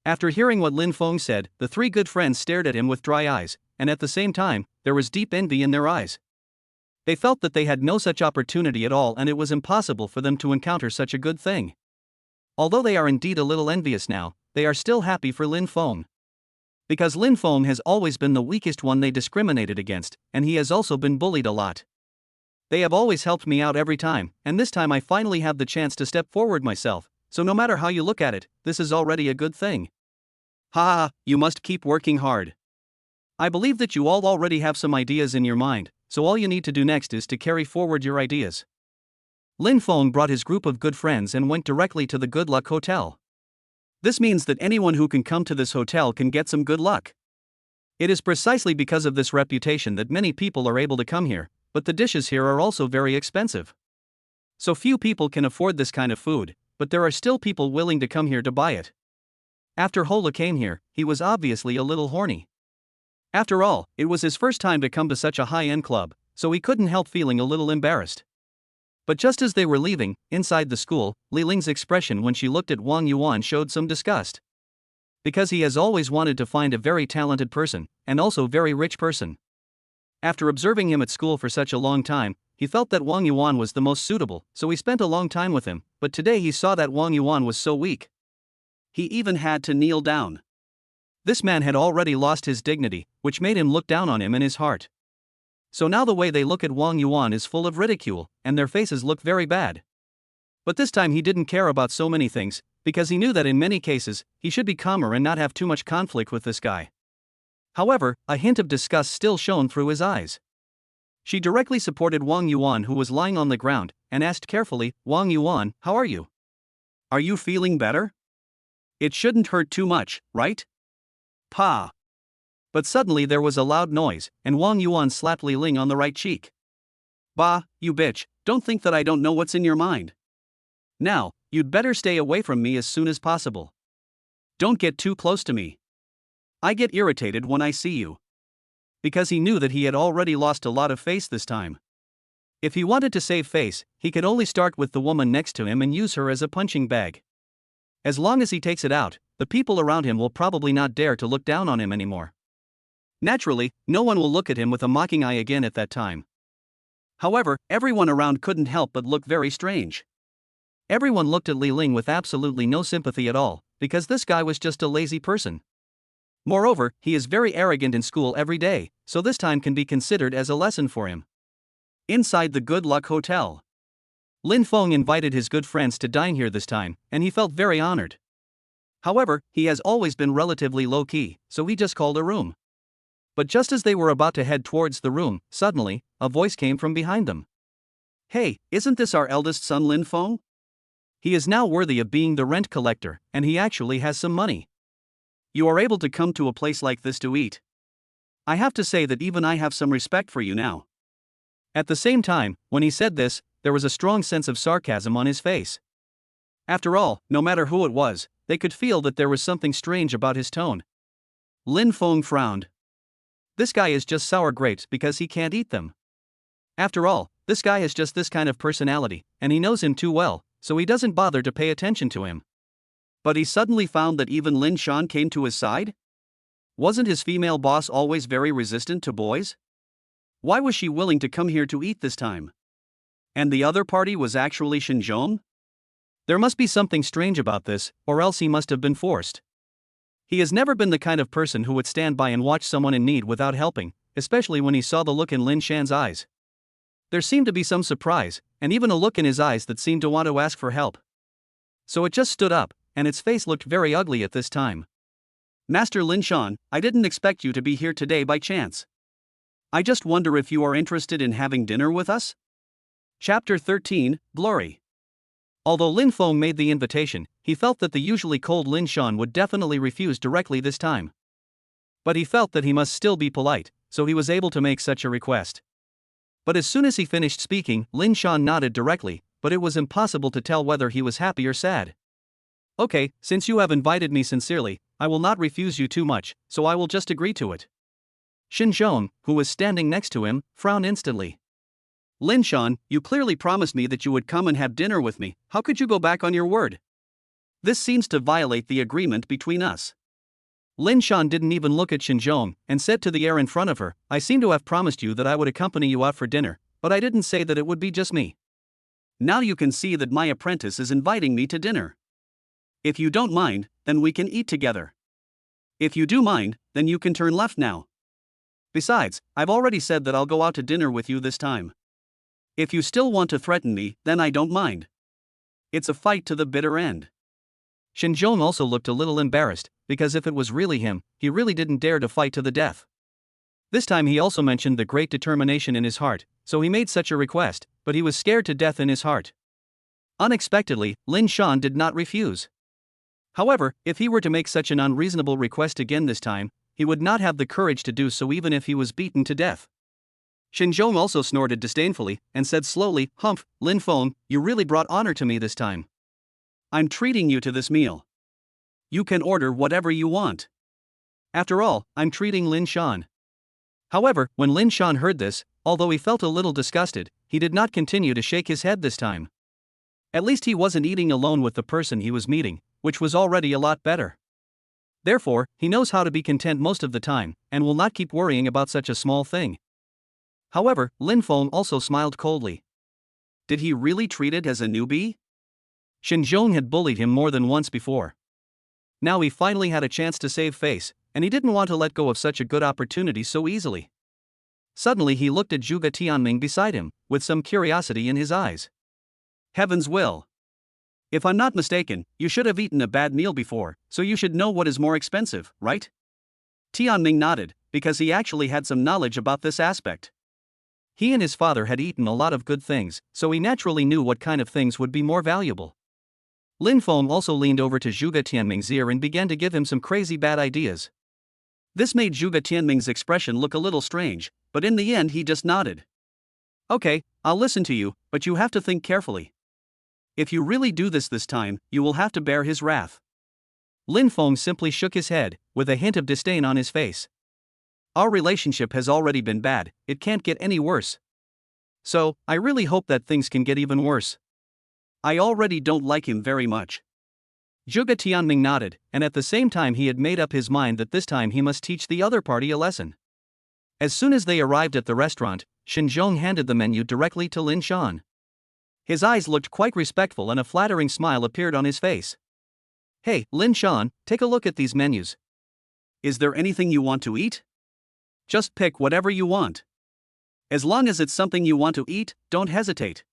After hearing what Lin Feng said, the three good friends stared at him with dry eyes, and at the same time, there was deep envy in their eyes. They felt that they had no such opportunity at all and it was impossible for them to encounter such a good thing. Although they are indeed a little envious now, they are still happy for Lin Feng. Because Lin Feng has always been the weakest one they discriminated against, and he has also been bullied a lot. They have always helped me out every time, and this time I finally have the chance to step forward myself, so no matter how you look at it, this is already a good thing. Ha ha, you must keep working hard. I believe that you all already have some ideas in your mind, so all you need to do next is to carry forward your ideas. Lin Feng brought his group of good friends and went directly to the Good Luck Hotel. This means that anyone who can come to this hotel can get some good luck. It is precisely because of this reputation that many people are able to come here, but the dishes here are also very expensive. So few people can afford this kind of food, but there are still people willing to come here to buy it. After Hola came here, he was obviously a little horny. After all, it was his first time to come to such a high-end club, so he couldn't help feeling a little embarrassed. But just as they were leaving, inside the school, Li Ling's expression when she looked at Wang Yuan showed some disgust. because he has always wanted to find a very talented person, and also very rich person. After observing him at school for such a long time, he felt that Wang Yuan was the most suitable, so he spent a long time with him, but today he saw that Wang Yuan was so weak. He even had to kneel down. This man had already lost his dignity, which made him look down on him in his heart. So now the way they look at Wang Yuan is full of ridicule, and their faces look very bad. But this time he didn't care about so many things, because he knew that in many cases, he should be calmer and not have too much conflict with this guy. However, a hint of disgust still shone through his eyes. She directly supported Wang Yuan, who was lying on the ground, and asked carefully, "Wang Yuan, how are you? Are you feeling better? It shouldn't hurt too much, right? Pa." But suddenly there was a loud noise, and Wang Yuan slapped Li Ling on the right cheek. "Bah, you bitch, don't think that I don't know what's in your mind. Now, you'd better stay away from me as soon as possible. Don't get too close to me. I get irritated when I see you." Because he knew that he had already lost a lot of face this time. If he wanted to save face, he could only start with the woman next to him and use her as a punching bag. As long as he takes it out, the people around him will probably not dare to look down on him anymore. Naturally, no one will look at him with a mocking eye again at that time. However, everyone around couldn't help but look very strange. Everyone looked at Li Ling with absolutely no sympathy at all, because this guy was just a lazy person. Moreover, he is very arrogant in school every day, so this time can be considered as a lesson for him. Inside the Good Luck Hotel, Lin Feng invited his good friends to dine here this time, and he felt very honored. However, he has always been relatively low-key, so he just called a room. But just as they were about to head towards the room, suddenly, a voice came from behind them. "Hey, isn't this our eldest son Lin Feng? He is now worthy of being the rent collector, and he actually has some money. You are able to come to a place like this to eat. I have to say that even I have some respect for you now." At the same time, when he said this, there was a strong sense of sarcasm on his face. After all, no matter who it was, they could feel that there was something strange about his tone. Lin Feng frowned. This guy is just sour grapes because he can't eat them. After all, this guy has just this kind of personality, and he knows him too well, so he doesn't bother to pay attention to him. But he suddenly found that even Lin Shan came to his side? Wasn't his female boss always very resistant to boys? Why was she willing to come here to eat this time? And the other party was actually Xinzhong? There must be something strange about this, or else he must have been forced. He has never been the kind of person who would stand by and watch someone in need without helping, especially when he saw the look in Lin Shan's eyes. There seemed to be some surprise, and even a look in his eyes that seemed to want to ask for help. So it just stood up, and its face looked very ugly at this time. "Master Lin Shan, I didn't expect you to be here today by chance. I just wonder if you are interested in having dinner with us?" Chapter 13, Glory. Although Lin Feng made the invitation, he felt that the usually cold Lin Shan would definitely refuse directly this time. But he felt that he must still be polite, so he was able to make such a request. But as soon as he finished speaking, Lin Shan nodded directly, but it was impossible to tell whether he was happy or sad. "Okay, since you have invited me sincerely, I will not refuse you too much, so I will just agree to it." Xinzhong, who was standing next to him, frowned instantly. "Lin Shan, you clearly promised me that you would come and have dinner with me. How could you go back on your word? This seems to violate the agreement between us." Lin Shan didn't even look at Xinzhong, and said to the air in front of her, "I seem to have promised you that I would accompany you out for dinner, but I didn't say that it would be just me." "Now you can see that my apprentice is inviting me to dinner. If you don't mind, then we can eat together. If you do mind, then you can turn left now. Besides, I've already said that I'll go out to dinner with you this time. If you still want to threaten me, then I don't mind. It's a fight to the bitter end." Xinzhong also looked a little embarrassed, because if it was really him, he really didn't dare to fight to the death. This time he also mentioned the great determination in his heart, so he made such a request, but he was scared to death in his heart. Unexpectedly, Lin Shan did not refuse. However, if he were to make such an unreasonable request again this time, he would not have the courage to do so even if he was beaten to death. Xinzhong also snorted disdainfully, and said slowly, "Humph, Lin Feng, you really brought honor to me this time. I'm treating you to this meal. You can order whatever you want. After all, I'm treating Lin Shan." However, when Lin Shan heard this, although he felt a little disgusted, he did not continue to shake his head this time. At least he wasn't eating alone with the person he was meeting, which was already a lot better. Therefore, he knows how to be content most of the time, and will not keep worrying about such a small thing. However, Lin Feng also smiled coldly. Did he really treat it as a newbie? Xinzhong had bullied him more than once before. Now he finally had a chance to save face, and he didn't want to let go of such a good opportunity so easily. Suddenly he looked at Zhuge Tianming beside him, with some curiosity in his eyes. Heaven's will. If I'm not mistaken, you should have eaten a bad meal before, so you should know what is more expensive, right? Tianming nodded, because he actually had some knowledge about this aspect. He and his father had eaten a lot of good things, so he naturally knew what kind of things would be more valuable. Lin Feng also leaned over to Zhuge Tianming's ear and began to give him some crazy bad ideas. This made Zhuge Tianming's expression look a little strange, but in the end he just nodded. Okay, I'll listen to you, but you have to think carefully. If you really do this time, you will have to bear his wrath. Lin Feng simply shook his head, with a hint of disdain on his face. Our relationship has already been bad, it can't get any worse. So, I really hope that things can get even worse. I already don't like him very much. Zhuge Tianming nodded, and at the same time he had made up his mind that this time he must teach the other party a lesson. As soon as they arrived at the restaurant, Xinzhong handed the menu directly to Lin Shan. His eyes looked quite respectful and a flattering smile appeared on his face. Hey, Lin Shan, take a look at these menus. Is there anything you want to eat? Just pick whatever you want. As long as it's something you want to eat, don't hesitate.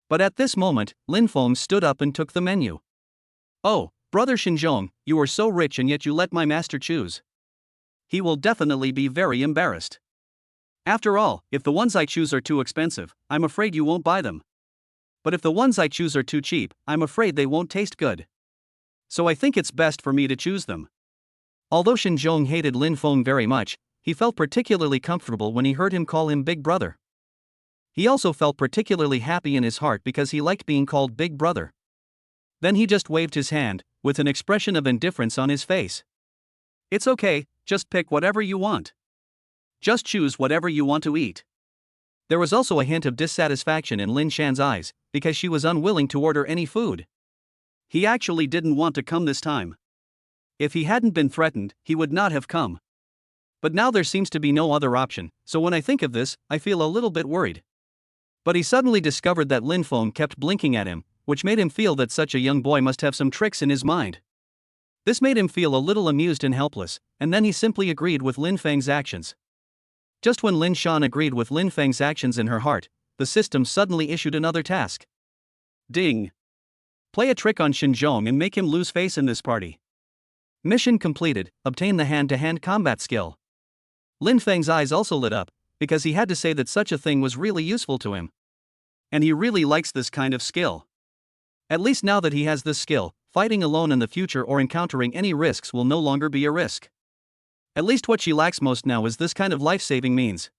But at this moment, Lin Feng stood up and took the menu. Oh, brother Xinzhong, you are so rich and yet you let my master choose. He will definitely be very embarrassed. After all, if the ones I choose are too expensive, I'm afraid you won't buy them. But if the ones I choose are too cheap, I'm afraid they won't taste good. So I think it's best for me to choose them. Although Xinzhong hated Lin Feng very much, he felt particularly comfortable when he heard him call him Big Brother. He also felt particularly happy in his heart because he liked being called Big Brother. Then he just waved his hand, with an expression of indifference on his face. It's okay, just pick whatever you want. Just choose whatever you want to eat. There was also a hint of dissatisfaction in Lin Shan's eyes, because she was unwilling to order any food. He actually didn't want to come this time. If he hadn't been threatened, he would not have come. But now there seems to be no other option, so when I think of this, I feel a little bit worried. But he suddenly discovered that Lin Feng kept blinking at him, which made him feel that such a young boy must have some tricks in his mind. This made him feel a little amused and helpless, and then he simply agreed with Lin Feng's actions. Just when Lin Shan agreed with Lin Feng's actions in her heart, the system suddenly issued another task. Ding! Play a trick on Xinzhong and make him lose face in this party. Mission completed, obtain the hand-to-hand combat skill. Lin Feng's eyes also lit up, because he had to say that such a thing was really useful to him. And he really likes this kind of skill. At least now that he has this skill, fighting alone in the future or encountering any risks will no longer be a risk. At least what she lacks most now is this kind of life-saving means.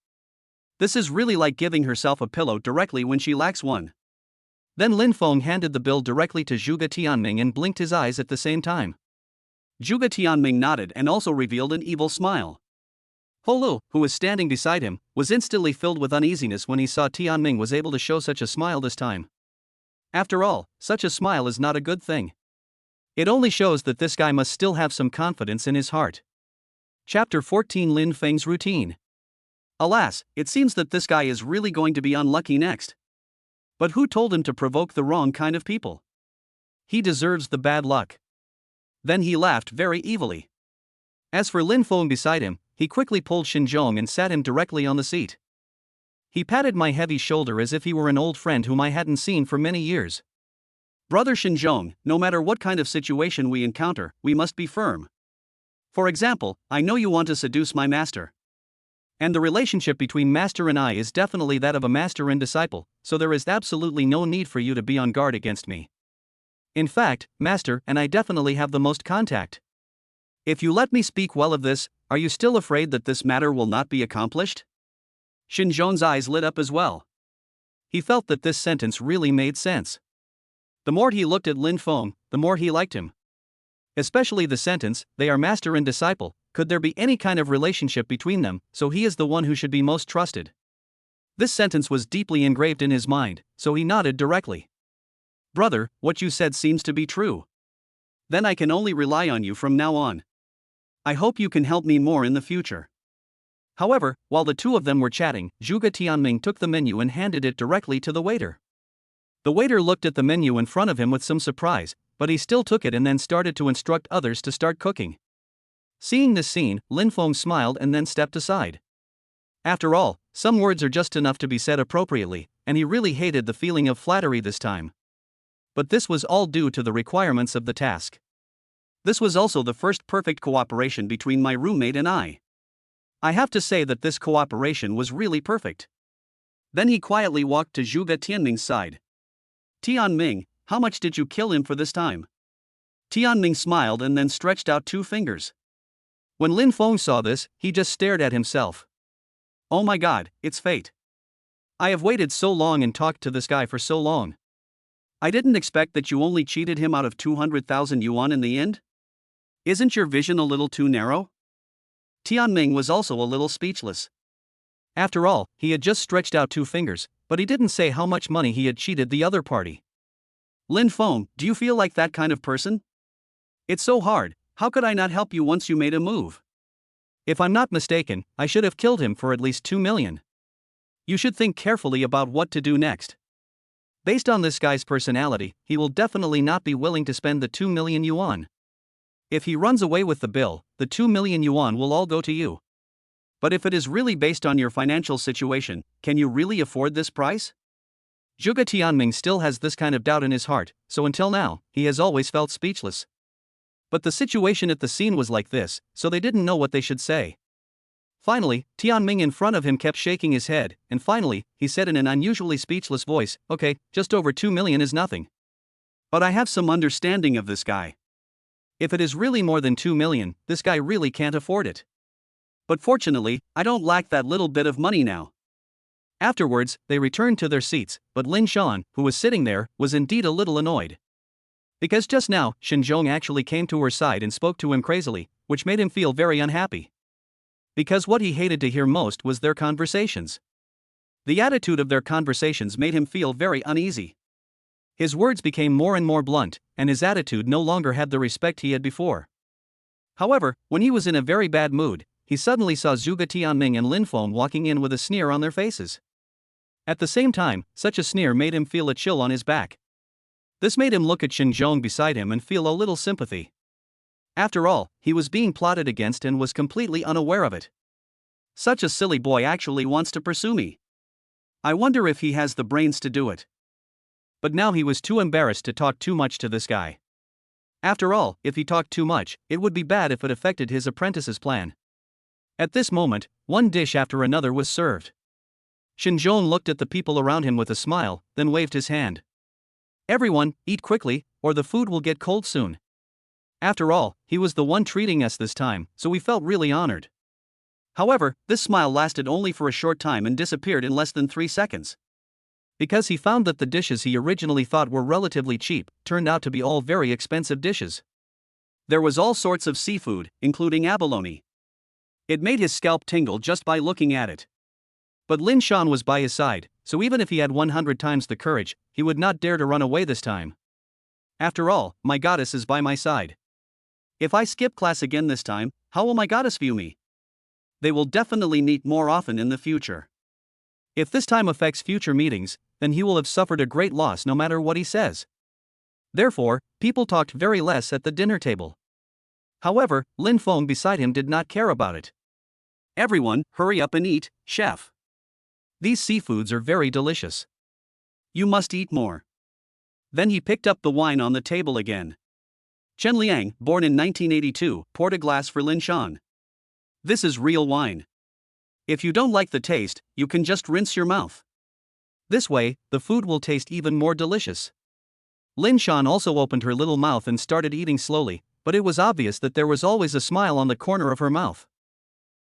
This is really like giving herself a pillow directly when she lacks one. Then Lin Feng handed the bill directly to Zhuge Tianming and blinked his eyes at the same time. Zhuge Tianming nodded and also revealed an evil smile. Holu, who was standing beside him, was instantly filled with uneasiness when he saw Tianming was able to show such a smile this time. After all, such a smile is not a good thing. It only shows that this guy must still have some confidence in his heart. Chapter 14 Lin Feng's Routine. Alas, it seems that this guy is really going to be unlucky next. But who told him to provoke the wrong kind of people? He deserves the bad luck. Then he laughed very evilly. As for Lin Feng beside him, he quickly pulled Xinzhong and sat him directly on the seat. He patted my heavy shoulder as if he were an old friend whom I hadn't seen for many years. Brother Xinzhong, no matter what kind of situation we encounter, we must be firm. For example, I know you want to seduce my master. And the relationship between master and I is definitely that of a master and disciple, so there is absolutely no need for you to be on guard against me. In fact, master and I definitely have the most contact. If you let me speak well of this, are you still afraid that this matter will not be accomplished? Xinzhong's eyes lit up as well. He felt that this sentence really made sense. The more he looked at Lin Feng, the more he liked him. Especially the sentence, they are master and disciple, could there be any kind of relationship between them, so he is the one who should be most trusted. This sentence was deeply engraved in his mind, so he nodded directly. Brother, what you said seems to be true. Then I can only rely on you from now on. I hope you can help me more in the future. However, while the two of them were chatting, Zhuge Tianming took the menu and handed it directly to the waiter. The waiter looked at the menu in front of him with some surprise, but he still took it and then started to instruct others to start cooking. Seeing this scene, Lin Feng smiled and then stepped aside. After all, some words are just enough to be said appropriately, and he really hated the feeling of flattery this time. But this was all due to the requirements of the task. This was also the first perfect cooperation between my roommate and I. I have to say that this cooperation was really perfect. Then he quietly walked to Zhuge Tianming's side. Tianming, how much did you kill him for this time? Tianming smiled and then stretched out 2 fingers. When Lin Feng saw this, he just stared at himself. Oh my god, it's fate. I have waited so long and talked to this guy for so long. I didn't expect that you only cheated him out of 200,000 yuan in the end? Isn't your vision a little too narrow? Tianming was also a little speechless. After all, he had just stretched out 2 fingers, but he didn't say how much money he had cheated the other party. Lin Feng, do you feel like that kind of person? It's so hard, how could I not help you once you made a move? If I'm not mistaken, I should have killed him for at least 2 million. You should think carefully about what to do next. Based on this guy's personality, he will definitely not be willing to spend the 2 million yuan. If he runs away with the bill, the 2 million yuan will all go to you. But if it is really based on your financial situation, can you really afford this price? Zhuge Tianming still has this kind of doubt in his heart, so until now, he has always felt speechless. But the situation at the scene was like this, so they didn't know what they should say. Finally, Tianming in front of him kept shaking his head, and finally, he said in an unusually speechless voice, okay, just over 2 million is nothing. But I have some understanding of this guy. If it is really more than 2 million, this guy really can't afford it. But fortunately, I don't lack that little bit of money now. Afterwards, they returned to their seats, but Lin Shan, who was sitting there, was indeed a little annoyed. Because just now, Xinzhong actually came to her side and spoke to him crazily, which made him feel very unhappy. Because what he hated to hear most was their conversations. The attitude of their conversations made him feel very uneasy. His words became more and more blunt, and his attitude no longer had the respect he had before. However, when he was in a very bad mood, he suddenly saw Zhuge Tianming and Lin Feng walking in with a sneer on their faces. At the same time, such a sneer made him feel a chill on his back. This made him look at Xinzhong beside him and feel a little sympathy. After all, he was being plotted against and was completely unaware of it. Such a silly boy actually wants to pursue me. I wonder if he has the brains to do it. But now he was too embarrassed to talk too much to this guy. After all, if he talked too much, it would be bad if it affected his apprentice's plan. At this moment, one dish after another was served. Xinzhong looked at the people around him with a smile, then waved his hand. Everyone, eat quickly, or the food will get cold soon. After all, he was the one treating us this time, so we felt really honored. However, this smile lasted only for a short time and disappeared in less than 3 seconds. Because he found that the dishes he originally thought were relatively cheap turned out to be all very expensive dishes. There was all sorts of seafood, including abalone. It made his scalp tingle just by looking at it. But Lin Shan was by his side, so even if he had 100 times the courage, he would not dare to run away this time. After all, my goddess is by my side. If I skip class again this time, how will my goddess view me? They will definitely meet more often in the future. If this time affects future meetings, then he will have suffered a great loss no matter what he says. Therefore, people talked very less at the dinner table. However, Lin Feng beside him did not care about it. Everyone, hurry up and eat, chef. These seafoods are very delicious. You must eat more. Then he picked up the wine on the table again. Chen Liang, born in 1982, poured a glass for Lin Shan. This is real wine. If you don't like the taste, you can just rinse your mouth. This way, the food will taste even more delicious. Lin Shan also opened her little mouth and started eating slowly, but it was obvious that there was always a smile on the corner of her mouth.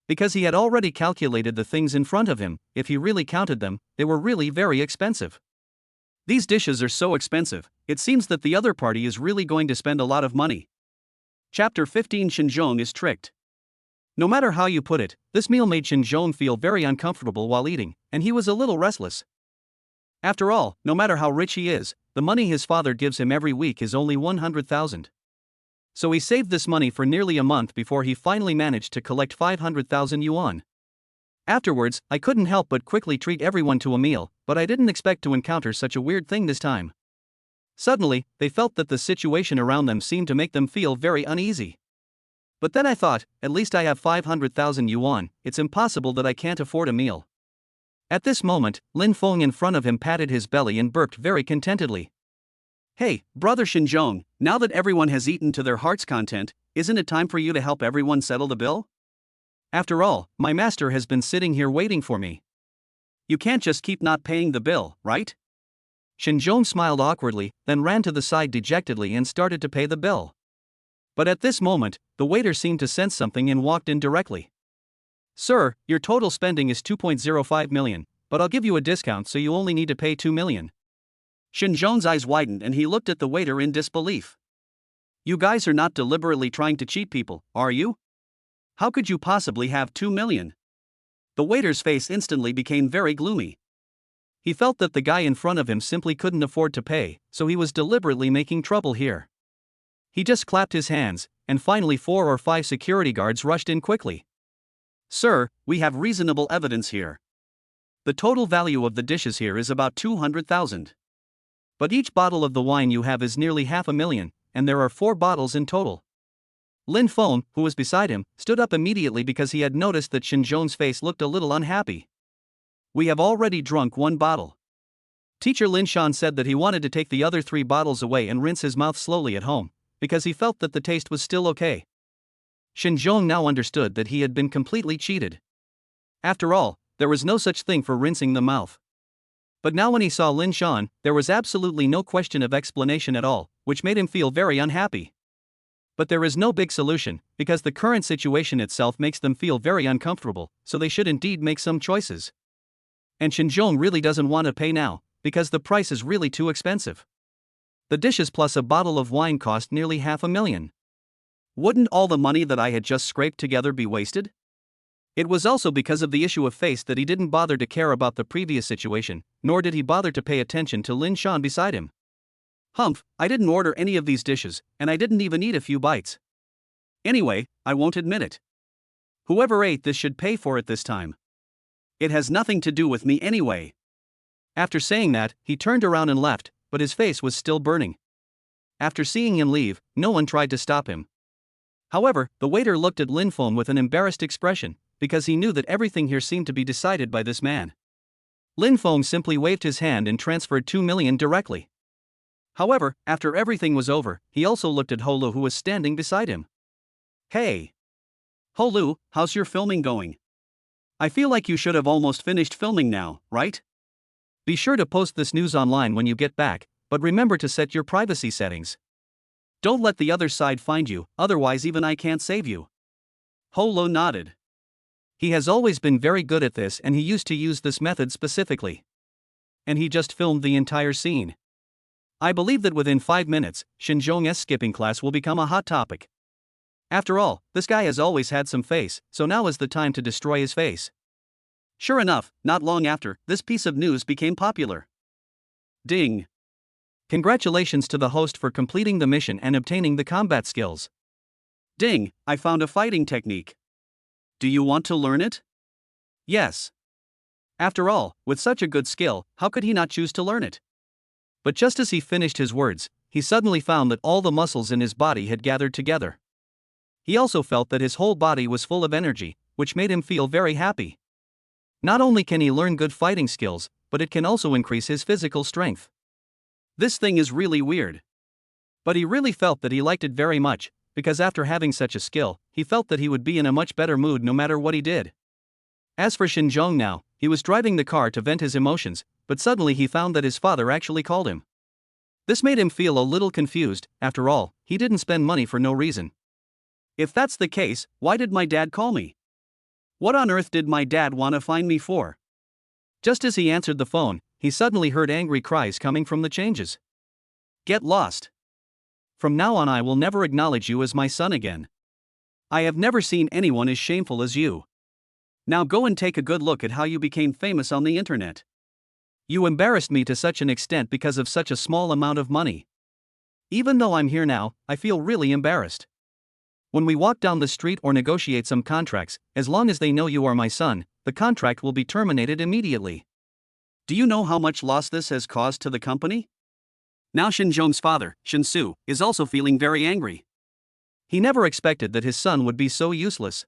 Because he had already calculated the things in front of him, if he really counted them, they were really very expensive. These dishes are so expensive, it seems that the other party is really going to spend a lot of money. Chapter 15 Xinzhong is tricked. No matter how you put it, this meal made Xinzhong feel very uncomfortable while eating, and he was a little restless. After all, no matter how rich he is, the money his father gives him every week is only 100,000. So he saved this money for nearly a month before he finally managed to collect 500,000 yuan. Afterwards, I couldn't help but quickly treat everyone to a meal, but I didn't expect to encounter such a weird thing this time. Suddenly, they felt that the situation around them seemed to make them feel very uneasy. But then I thought, at least I have 500,000 yuan, it's impossible that I can't afford a meal. At this moment, Lin Feng in front of him patted his belly and burped very contentedly. Hey, brother Xinzhong, now that everyone has eaten to their heart's content, isn't it time for you to help everyone settle the bill? After all, my master has been sitting here waiting for me. You can't just keep not paying the bill, right? Xinzhong smiled awkwardly, then ran to the side dejectedly and started to pay the bill. But at this moment, the waiter seemed to sense something and walked in directly. Sir, your total spending is 2.05 million, but I'll give you a discount so you only need to pay 2 million. Xinzhong's eyes widened and he looked at the waiter in disbelief. You guys are not deliberately trying to cheat people, are you? How could you possibly have 2 million? The waiter's face instantly became very gloomy. He felt that the guy in front of him simply couldn't afford to pay, so he was deliberately making trouble here. He just clapped his hands, and finally 4 or 5 security guards rushed in quickly. Sir, we have reasonable evidence here. The total value of the dishes here is about 200,000. But each bottle of the wine you have is nearly 500,000, and there are 4 bottles in total. Lin Feng, who was beside him, stood up immediately because he had noticed that Xinzhong's face looked a little unhappy. We have already drunk 1 bottle. Teacher Lin Shan said that he wanted to take the other 3 bottles away and rinse his mouth slowly at home, because he felt that the taste was still okay. Xinzhong now understood that he had been completely cheated. After all, there was no such thing for rinsing the mouth. But now when he saw Lin Shan, there was absolutely no question of explanation at all, which made him feel very unhappy. But there is no big solution, because the current situation itself makes them feel very uncomfortable, so they should indeed make some choices. And Xinzhong really doesn't want to pay now, because the price is really too expensive. The dishes plus a bottle of wine cost nearly 500,000. Wouldn't all the money that I had just scraped together be wasted? It was also because of the issue of face that he didn't bother to care about the previous situation, nor did he bother to pay attention to Lin Shan beside him. Humph, I didn't order any of these dishes, and I didn't even eat a few bites. Anyway, I won't admit it. Whoever ate this should pay for it this time. It has nothing to do with me anyway. After saying that, he turned around and left, but his face was still burning. After seeing him leave, no one tried to stop him. However, the waiter looked at Lin Feng with an embarrassed expression, because he knew that everything here seemed to be decided by this man. Lin Feng simply waved his hand and transferred 2 million directly. However, after everything was over, he also looked at Ho Lu, who was standing beside him. Hey! Ho Lu, how's your filming going? I feel like you should have almost finished filming now, right? Be sure to post this news online when you get back, but remember to set your privacy settings. Don't let the other side find you, otherwise even I can't save you. Ho Lu nodded. He has always been very good at this and he used to use this method specifically. And he just filmed the entire scene. I believe that within 5 minutes, Xinzhong's skipping class will become a hot topic. After all, this guy has always had some face, so now is the time to destroy his face. Sure enough, not long after, this piece of news became popular. Ding! Congratulations to the host for completing the mission and obtaining the combat skills. Ding, I found a fighting technique. Do you want to learn it? Yes. After all, with such a good skill, how could he not choose to learn it? But just as he finished his words, he suddenly found that all the muscles in his body had gathered together. He also felt that his whole body was full of energy, which made him feel very happy. Not only can he learn good fighting skills, but it can also increase his physical strength. This thing is really weird. But he really felt that he liked it very much, because after having such a skill, he felt that he would be in a much better mood no matter what he did. As for Xinzhong now, he was driving the car to vent his emotions, but suddenly he found that his father actually called him. This made him feel a little confused. After all, he didn't spend money for no reason. If that's the case, why did my dad call me? What on earth did my dad want to find me for? Just as he answered the phone, he suddenly heard angry cries coming from the changes. Get lost. From now on I will never acknowledge you as my son again. I have never seen anyone as shameful as you. Now go and take a good look at how you became famous on the internet. You embarrassed me to such an extent because of such a small amount of money. Even though I'm here now, I feel really embarrassed. When we walk down the street or negotiate some contracts, as long as they know you are my son, the contract will be terminated immediately. Do you know how much loss this has caused to the company? Now Xinzhong's father, Shinsu, is also feeling very angry. He never expected that his son would be so useless.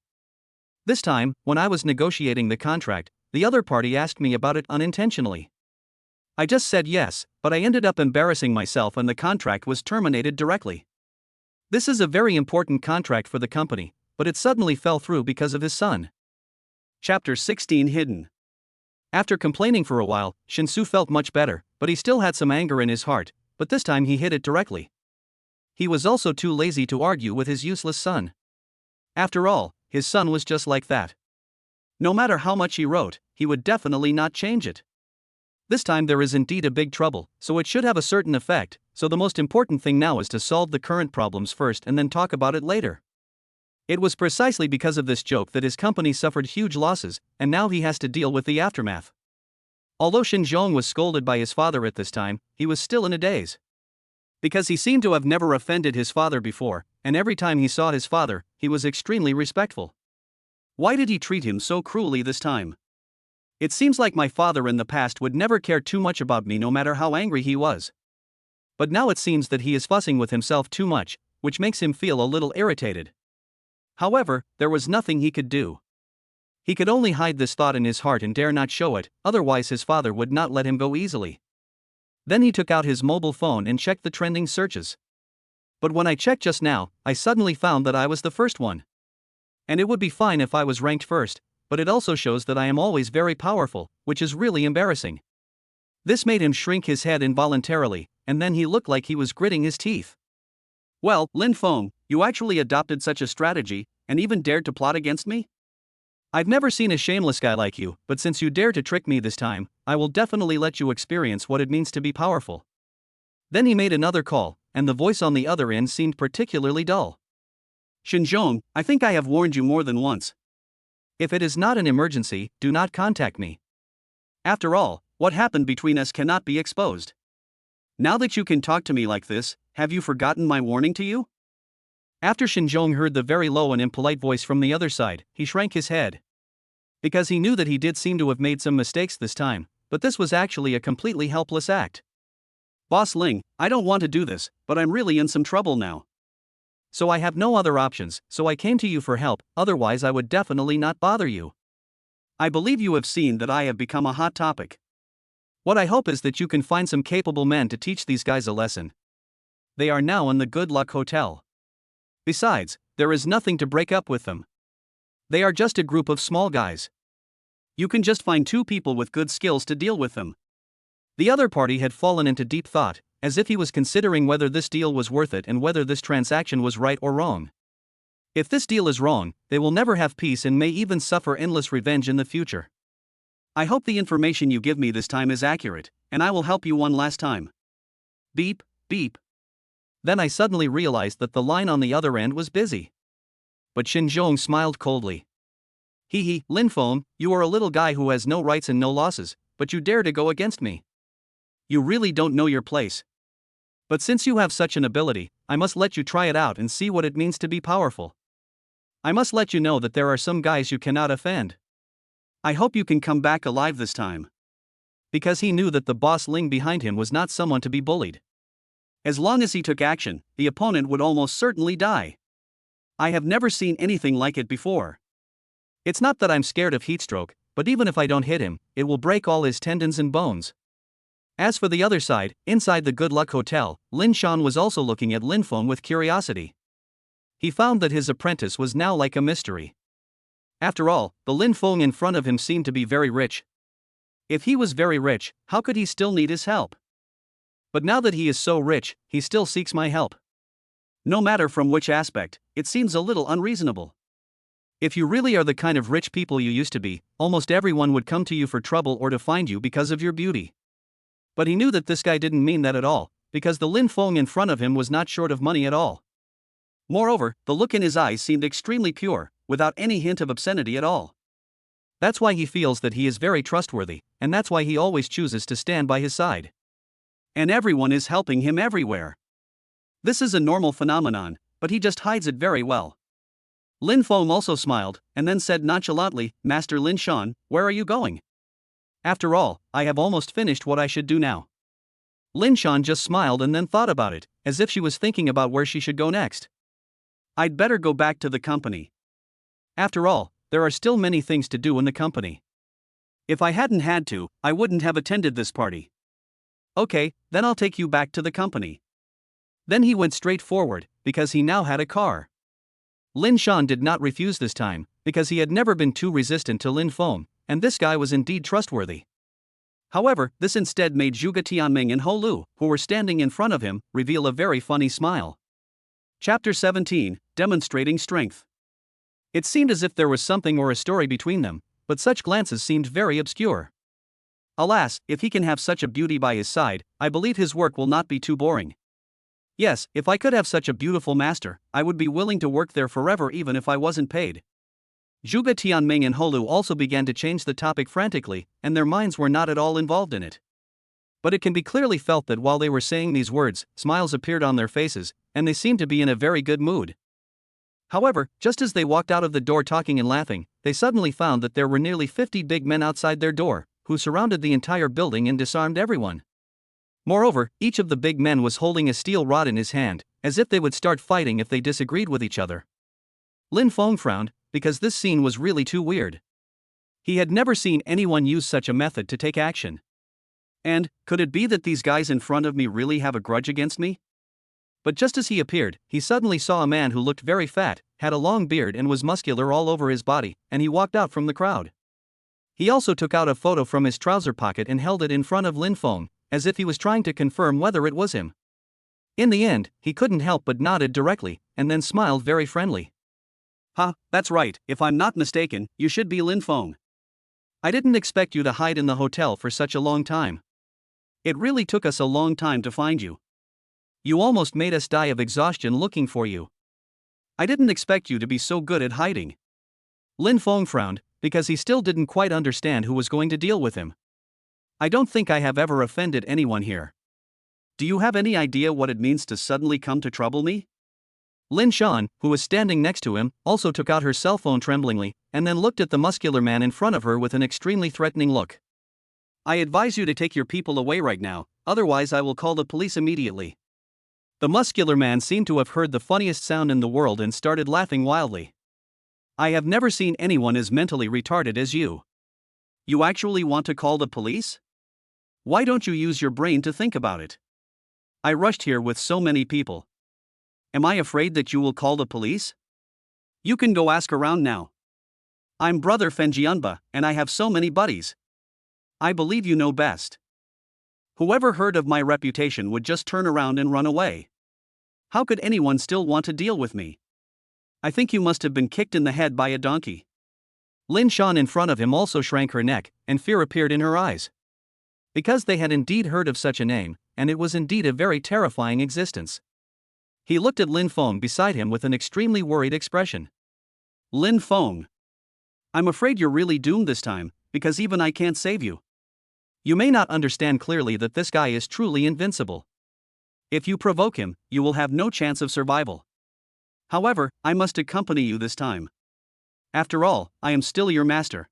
This time, when I was negotiating the contract, the other party asked me about it unintentionally. I just said yes, but I ended up embarrassing myself and the contract was terminated directly. This is a very important contract for the company, but it suddenly fell through because of his son. Chapter 16 Hidden. After complaining for a while, Shinsu felt much better, but he still had some anger in his heart, but this time he hit it directly. He was also too lazy to argue with his useless son. After all, his son was just like that. No matter how much he wrote, he would definitely not change it. This time there is indeed a big trouble, so it should have a certain effect, so the most important thing now is to solve the current problems first and then talk about it later. It was precisely because of this joke that his company suffered huge losses, and now he has to deal with the aftermath. Although Xinzhong was scolded by his father at this time, he was still in a daze. Because he seemed to have never offended his father before, and every time he saw his father, he was extremely respectful. Why did he treat him so cruelly this time? It seems like my father in the past would never care too much about me no matter how angry he was. But now it seems that he is fussing with himself too much, which makes him feel a little irritated. However, there was nothing he could do. He could only hide this thought in his heart and dare not show it, otherwise his father would not let him go easily. Then he took out his mobile phone and checked the trending searches. But when I checked just now, I suddenly found that I was the first one. And it would be fine if I was ranked first, but it also shows that I am always very powerful, which is really embarrassing. This made him shrink his head involuntarily, and then he looked like he was gritting his teeth. Well, Lin Feng, you actually adopted such a strategy, and even dared to plot against me? I've never seen a shameless guy like you, but since you dare to trick me this time, I will definitely let you experience what it means to be powerful. Then he made another call, and the voice on the other end seemed particularly dull. Xinzhong, I think I have warned you more than once. If it is not an emergency, do not contact me. After all, what happened between us cannot be exposed. Now that you can talk to me like this, have you forgotten my warning to you? After Xinzhong heard the very low and impolite voice from the other side, he shrank his head. Because he knew that he did seem to have made some mistakes this time, but this was actually a completely helpless act. Boss Ling, I don't want to do this, but I'm really in some trouble now. So I have no other options, so I came to you for help, otherwise I would definitely not bother you. I believe you have seen that I have become a hot topic. What I hope is that you can find some capable men to teach these guys a lesson. They are now in the Good Luck Hotel. Besides, there is nothing to break up with them. They are just a group of small guys. You can just find two people with good skills to deal with them. The other party had fallen into deep thought, as if he was considering whether this deal was worth it and whether this transaction was right or wrong. If this deal is wrong, they will never have peace and may even suffer endless revenge in the future. I hope the information you give me this time is accurate, and I will help you one last time. Beep, beep. Then I suddenly realized that the line on the other end was busy. But Xinzhong smiled coldly. Hee, Lin Feng, you are a little guy who has no rights and no losses, but you dare to go against me. You really don't know your place. But since you have such an ability, I must let you try it out and see what it means to be powerful. I must let you know that there are some guys you cannot offend. I hope you can come back alive this time. Because he knew that the boss Ling behind him was not someone to be bullied. As long as he took action, the opponent would almost certainly die. I have never seen anything like it before. It's not that I'm scared of heatstroke, but even if I don't hit him, it will break all his tendons and bones. As for the other side, inside the Good Luck Hotel, Lin Shan was also looking at Lin Feng with curiosity. He found that his apprentice was now like a mystery. After all, the Lin Feng in front of him seemed to be very rich. If he was very rich, how could he still need his help? But now that he is so rich, he still seeks my help. No matter from which aspect, it seems a little unreasonable. If you really are the kind of rich people you used to be, almost everyone would come to you for trouble or to find you because of your beauty. But he knew that this guy didn't mean that at all, because the Lin Feng in front of him was not short of money at all. Moreover, the look in his eyes seemed extremely pure, without any hint of obscenity at all. That's why he feels that he is very trustworthy, and that's why he always chooses to stand by his side. And everyone is helping him everywhere. This is a normal phenomenon, but he just hides it very well. Lin Feng also smiled, and then said nonchalantly, Master Lin Shan, where are you going? After all, I have almost finished what I should do now. Lin Shan just smiled and then thought about it, as if she was thinking about where she should go next. I'd better go back to the company. After all, there are still many things to do in the company. If I hadn't had to, I wouldn't have attended this party. Okay, then I'll take you back to the company. Then he went straight forward, because he now had a car. Lin Shan did not refuse this time, because he had never been too resistant to Lin Feng, and this guy was indeed trustworthy. However, this instead made Zhuge Tianming and Ho Lu, who were standing in front of him, reveal a very funny smile. Chapter 17, Demonstrating Strength. It seemed as if there was something or a story between them, but such glances seemed very obscure. Alas, if he can have such a beauty by his side, I believe his work will not be too boring. Yes, if I could have such a beautiful master, I would be willing to work there forever even if I wasn't paid. Zhuge Tianming and Holu also began to change the topic frantically, and their minds were not at all involved in it. But it can be clearly felt that while they were saying these words, smiles appeared on their faces, and they seemed to be in a very good mood. However, just as they walked out of the door talking and laughing, they suddenly found that there were nearly 50 big men outside their door, who surrounded the entire building and disarmed everyone. Moreover, each of the big men was holding a steel rod in his hand, as if they would start fighting if they disagreed with each other. Lin Feng frowned, because this scene was really too weird. He had never seen anyone use such a method to take action. And, could it be that these guys in front of me really have a grudge against me? But just as he appeared, he suddenly saw a man who looked very fat, had a long beard and was muscular all over his body, and he walked out from the crowd. He also took out a photo from his trouser pocket and held it in front of Lin Feng, as if he was trying to confirm whether it was him. In the end, he couldn't help but nodded directly, and then smiled very friendly. That's right, if I'm not mistaken, you should be Lin Feng. I didn't expect you to hide in the hotel for such a long time. It really took us a long time to find you. You almost made us die of exhaustion looking for you. I didn't expect you to be so good at hiding. Lin Feng frowned, because he still didn't quite understand who was going to deal with him. I don't think I have ever offended anyone here. Do you have any idea what it means to suddenly come to trouble me? Lin Shan, who was standing next to him, also took out her cell phone tremblingly, and then looked at the muscular man in front of her with an extremely threatening look. I advise you to take your people away right now, otherwise I will call the police immediately. The muscular man seemed to have heard the funniest sound in the world and started laughing wildly. I have never seen anyone as mentally retarded as you. You actually want to call the police? Why don't you use your brain to think about it? I rushed here with so many people. Am I afraid that you will call the police? You can go ask around now. I'm Brother Fenjianba, and I have so many buddies. I believe you know best. Whoever heard of my reputation would just turn around and run away. How could anyone still want to deal with me? I think you must have been kicked in the head by a donkey. Lin Shan in front of him also shrank her neck, and fear appeared in her eyes. Because they had indeed heard of such a name, and it was indeed a very terrifying existence. He looked at Lin Feng beside him with an extremely worried expression. Lin Feng. I'm afraid you're really doomed this time, because even I can't save you. You may not understand clearly that this guy is truly invincible. If you provoke him, you will have no chance of survival. However, I must accompany you this time. After all, I am still your master.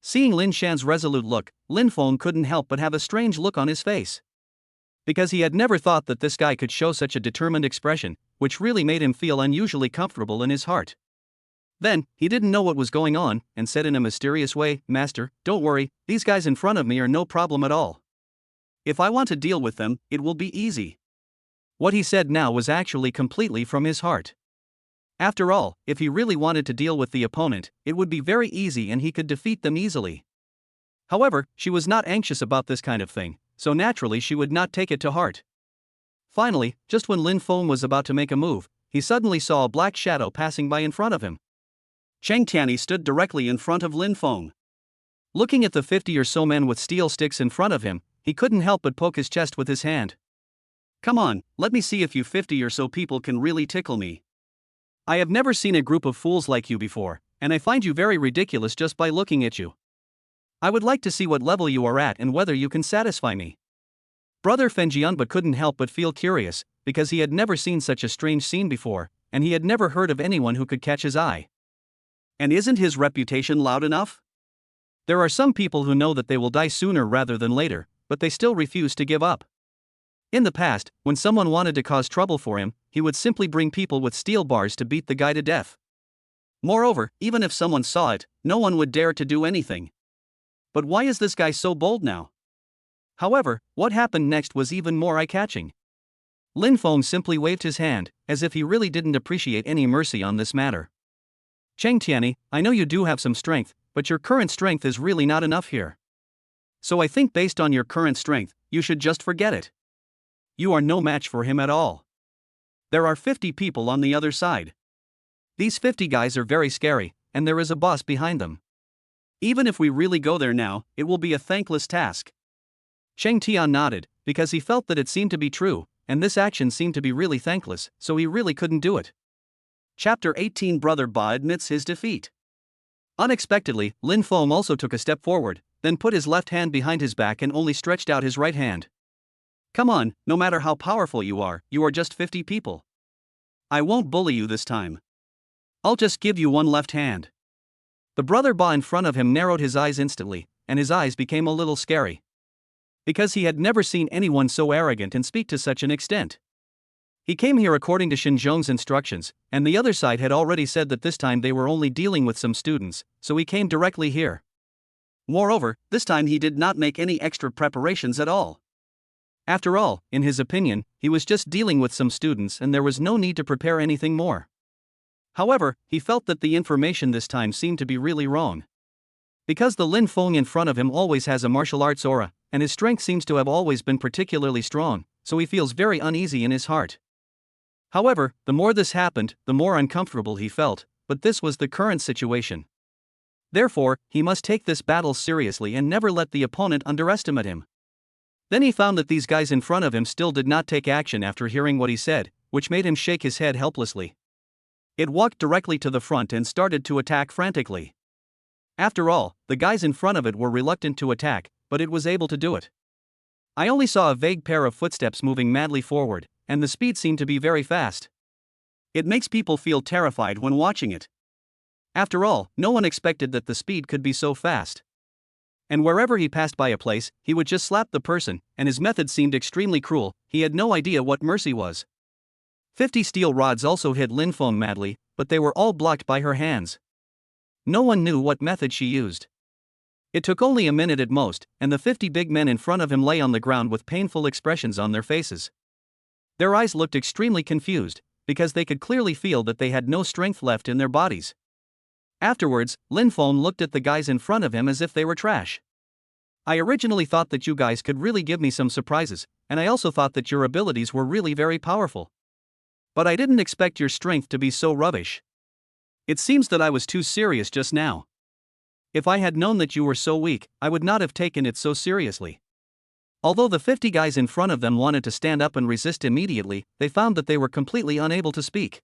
Seeing Lin Shan's resolute look, Lin Feng couldn't help but have a strange look on his face. Because he had never thought that this guy could show such a determined expression, which really made him feel unusually comfortable in his heart. Then, he didn't know what was going on, and said in a mysterious way, Master, don't worry, these guys in front of me are no problem at all. If I want to deal with them, it will be easy. What he said now was actually completely from his heart. After all, if he really wanted to deal with the opponent, it would be very easy and he could defeat them easily. However, she was not anxious about this kind of thing, so naturally she would not take it to heart. Finally, just when Lin Feng was about to make a move, he suddenly saw a black shadow passing by in front of him. Cheng Tianyi stood directly in front of Lin Feng. Looking at the 50 or so men with steel sticks in front of him, he couldn't help but poke his chest with his hand. Come on, let me see if you 50 or so people can really tickle me. I have never seen a group of fools like you before, and I find you very ridiculous just by looking at you. I would like to see what level you are at and whether you can satisfy me. Brother Fenjianba couldn't help but feel curious, because he had never seen such a strange scene before, and he had never heard of anyone who could catch his eye. And isn't his reputation loud enough? There are some people who know that they will die sooner rather than later, but they still refuse to give up. In the past, when someone wanted to cause trouble for him, he would simply bring people with steel bars to beat the guy to death. Moreover, even if someone saw it, no one would dare to do anything. But why is this guy so bold now? However, what happened next was even more eye-catching. Lin Feng simply waved his hand, as if he really didn't appreciate any mercy on this matter. Cheng Tianyi, I know you do have some strength, but your current strength is really not enough here. So I think based on your current strength, you should just forget it. You are no match for him at all. There are 50 people on the other side. These 50 guys are very scary, and there is a boss behind them. Even if we really go there now, it will be a thankless task. Cheng Tian nodded, because he felt that it seemed to be true, and this action seemed to be really thankless, so he really couldn't do it. Chapter 18 Brother Ba admits his defeat. Unexpectedly, Lin Feng also took a step forward, then put his left hand behind his back and only stretched out his right hand. Come on, no matter how powerful you are just 50 people. I won't bully you this time. I'll just give you one left hand. The brother Ba in front of him narrowed his eyes instantly, and his eyes became a little scary. Because he had never seen anyone so arrogant and speak to such an extent. He came here according to Xinzhong's instructions, and the other side had already said that this time they were only dealing with some students, so he came directly here. Moreover, this time he did not make any extra preparations at all. After all, in his opinion, he was just dealing with some students and there was no need to prepare anything more. However, he felt that the information this time seemed to be really wrong. Because the Lin Feng in front of him always has a martial arts aura, and his strength seems to have always been particularly strong, so he feels very uneasy in his heart. However, the more this happened, the more uncomfortable he felt, but this was the current situation. Therefore, he must take this battle seriously and never let the opponent underestimate him. Then he found that these guys in front of him still did not take action after hearing what he said, which made him shake his head helplessly. It walked directly to the front and started to attack frantically. After all, the guys in front of it were reluctant to attack, but it was able to do it. I only saw a vague pair of footsteps moving madly forward, and the speed seemed to be very fast. It makes people feel terrified when watching it. After all, no one expected that the speed could be so fast. And wherever he passed by a place, he would just slap the person, and his method seemed extremely cruel. He had no idea what mercy was. 50 steel rods also hit Lin Feng madly, but they were all blocked by her hands. No one knew what method she used. It took only a minute at most, and the 50 big men in front of him lay on the ground with painful expressions on their faces. Their eyes looked extremely confused, because they could clearly feel that they had no strength left in their bodies. Afterwards, Lin Feng looked at the guys in front of him as if they were trash. I originally thought that you guys could really give me some surprises, and I also thought that your abilities were really very powerful. But I didn't expect your strength to be so rubbish. It seems that I was too serious just now. If I had known that you were so weak, I would not have taken it so seriously. Although the 50 guys in front of them wanted to stand up and resist immediately, they found that they were completely unable to speak.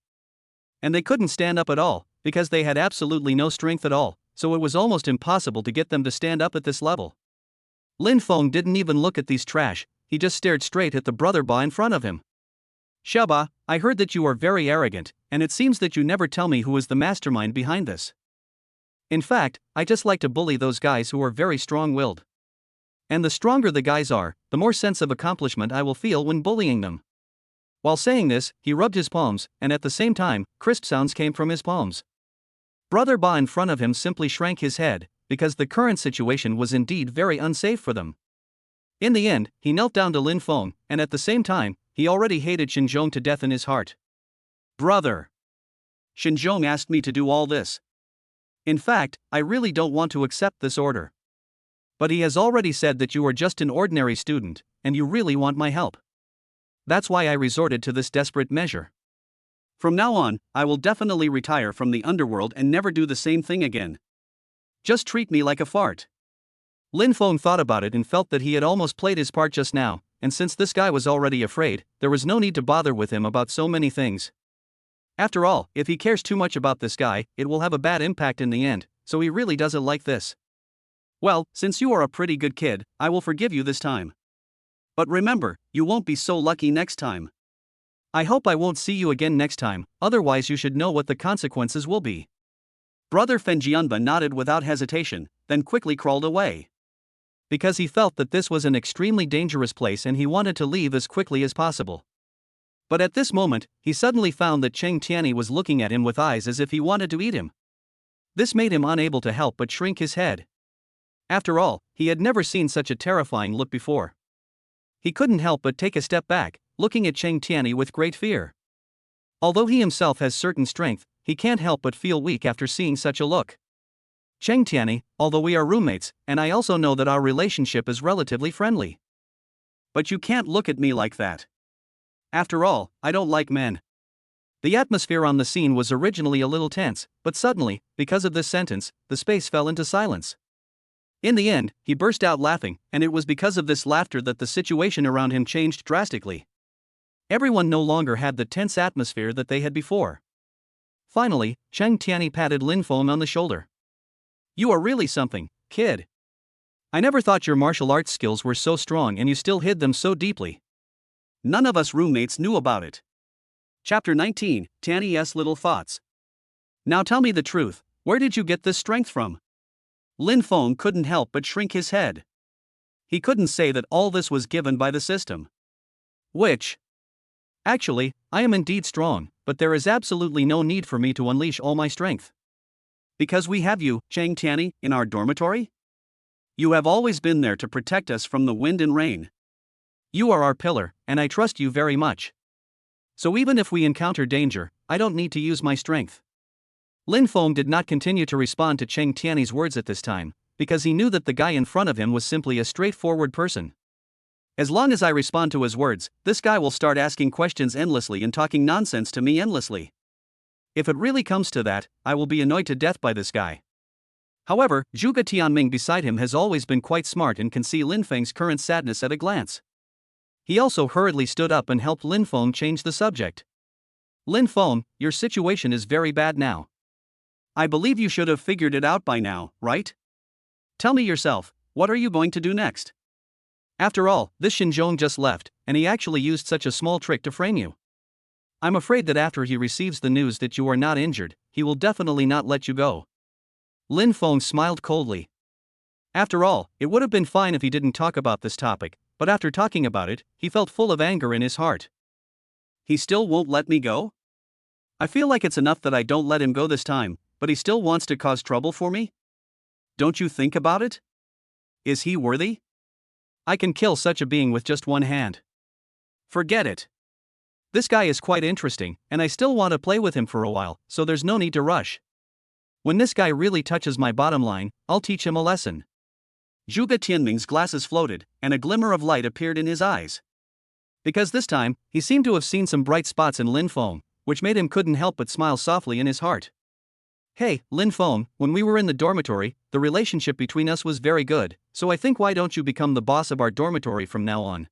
And they couldn't stand up at all, because they had absolutely no strength at all, so it was almost impossible to get them to stand up at this level. Lin Feng didn't even look at these trash, he just stared straight at the brother Ba in front of him. Shaba, I heard that you are very arrogant, and it seems that you never tell me who is the mastermind behind this. In fact, I just like to bully those guys who are very strong-willed. And the stronger the guys are, the more sense of accomplishment I will feel when bullying them. While saying this, he rubbed his palms, and at the same time, crisp sounds came from his palms. Brother Ba in front of him simply shrank his head, because the current situation was indeed very unsafe for them. In the end, he knelt down to Lin Feng, and at the same time, he already hated Xinzhong to death in his heart. Brother! Xinzhong asked me to do all this. In fact, I really don't want to accept this order. But he has already said that you are just an ordinary student, and you really want my help. That's why I resorted to this desperate measure. From now on, I will definitely retire from the underworld and never do the same thing again. Just treat me like a fart. Lin Feng thought about it and felt that he had almost played his part just now, and since this guy was already afraid, there was no need to bother with him about so many things. After all, if he cares too much about this guy, it will have a bad impact in the end, so he really doesn't like this. Well, since you are a pretty good kid, I will forgive you this time. But remember, you won't be so lucky next time. I hope I won't see you again next time, otherwise you should know what the consequences will be. Brother Fenjianba nodded without hesitation, then quickly crawled away. Because he felt that this was an extremely dangerous place and he wanted to leave as quickly as possible. But at this moment, he suddenly found that Cheng Tianyi was looking at him with eyes as if he wanted to eat him. This made him unable to help but shrink his head. After all, he had never seen such a terrifying look before. He couldn't help but take a step back, looking at Cheng Tianyi with great fear. Although he himself has certain strength, he can't help but feel weak after seeing such a look. Cheng Tianyi, although we are roommates, and I also know that our relationship is relatively friendly. But you can't look at me like that. After all, I don't like men. The atmosphere on the scene was originally a little tense, but suddenly, because of this sentence, the space fell into silence. In the end, he burst out laughing, and it was because of this laughter that the situation around him changed drastically. Everyone no longer had the tense atmosphere that they had before. Finally, Cheng Tianyi patted Lin Feng on the shoulder. You are really something, kid. I never thought your martial arts skills were so strong and you still hid them so deeply. None of us roommates knew about it. Chapter 19, Tianyi's Little Thoughts. Now tell me the truth, where did you get this strength from? Lin Feng couldn't help but shrink his head. He couldn't say that all this was given by the system. Which? Actually, I am indeed strong, but there is absolutely no need for me to unleash all my strength. Because we have you, Cheng Tianyi, in our dormitory? You have always been there to protect us from the wind and rain. You are our pillar, and I trust you very much. So even if we encounter danger, I don't need to use my strength. Lin Feng did not continue to respond to Cheng Tianyi's words at this time, because he knew that the guy in front of him was simply a straightforward person. As long as I respond to his words, this guy will start asking questions endlessly and talking nonsense to me endlessly. If it really comes to that, I will be annoyed to death by this guy. However, Zhuge Tianming beside him has always been quite smart and can see Lin Feng's current sadness at a glance. He also hurriedly stood up and helped Lin Feng change the subject. Lin Feng, your situation is very bad now. I believe you should have figured it out by now, right? Tell me yourself, what are you going to do next? After all, this Xinzhong just left, and he actually used such a small trick to frame you. I'm afraid that after he receives the news that you are not injured, he will definitely not let you go. Lin Feng smiled coldly. After all, it would have been fine if he didn't talk about this topic, but after talking about it, he felt full of anger in his heart. He still won't let me go? I feel like it's enough that I don't let him go this time, but he still wants to cause trouble for me? Don't you think about it? Is he worthy? I can kill such a being with just one hand. Forget it. This guy is quite interesting, and I still want to play with him for a while, so there's no need to rush. When this guy really touches my bottom line, I'll teach him a lesson. Zhuge Tianming's glasses floated, and a glimmer of light appeared in his eyes. Because this time, he seemed to have seen some bright spots in Lin Feng, which made him couldn't help but smile softly in his heart. Hey, Lin Feng, when we were in the dormitory, the relationship between us was very good, so I think why don't you become the boss of our dormitory from now on?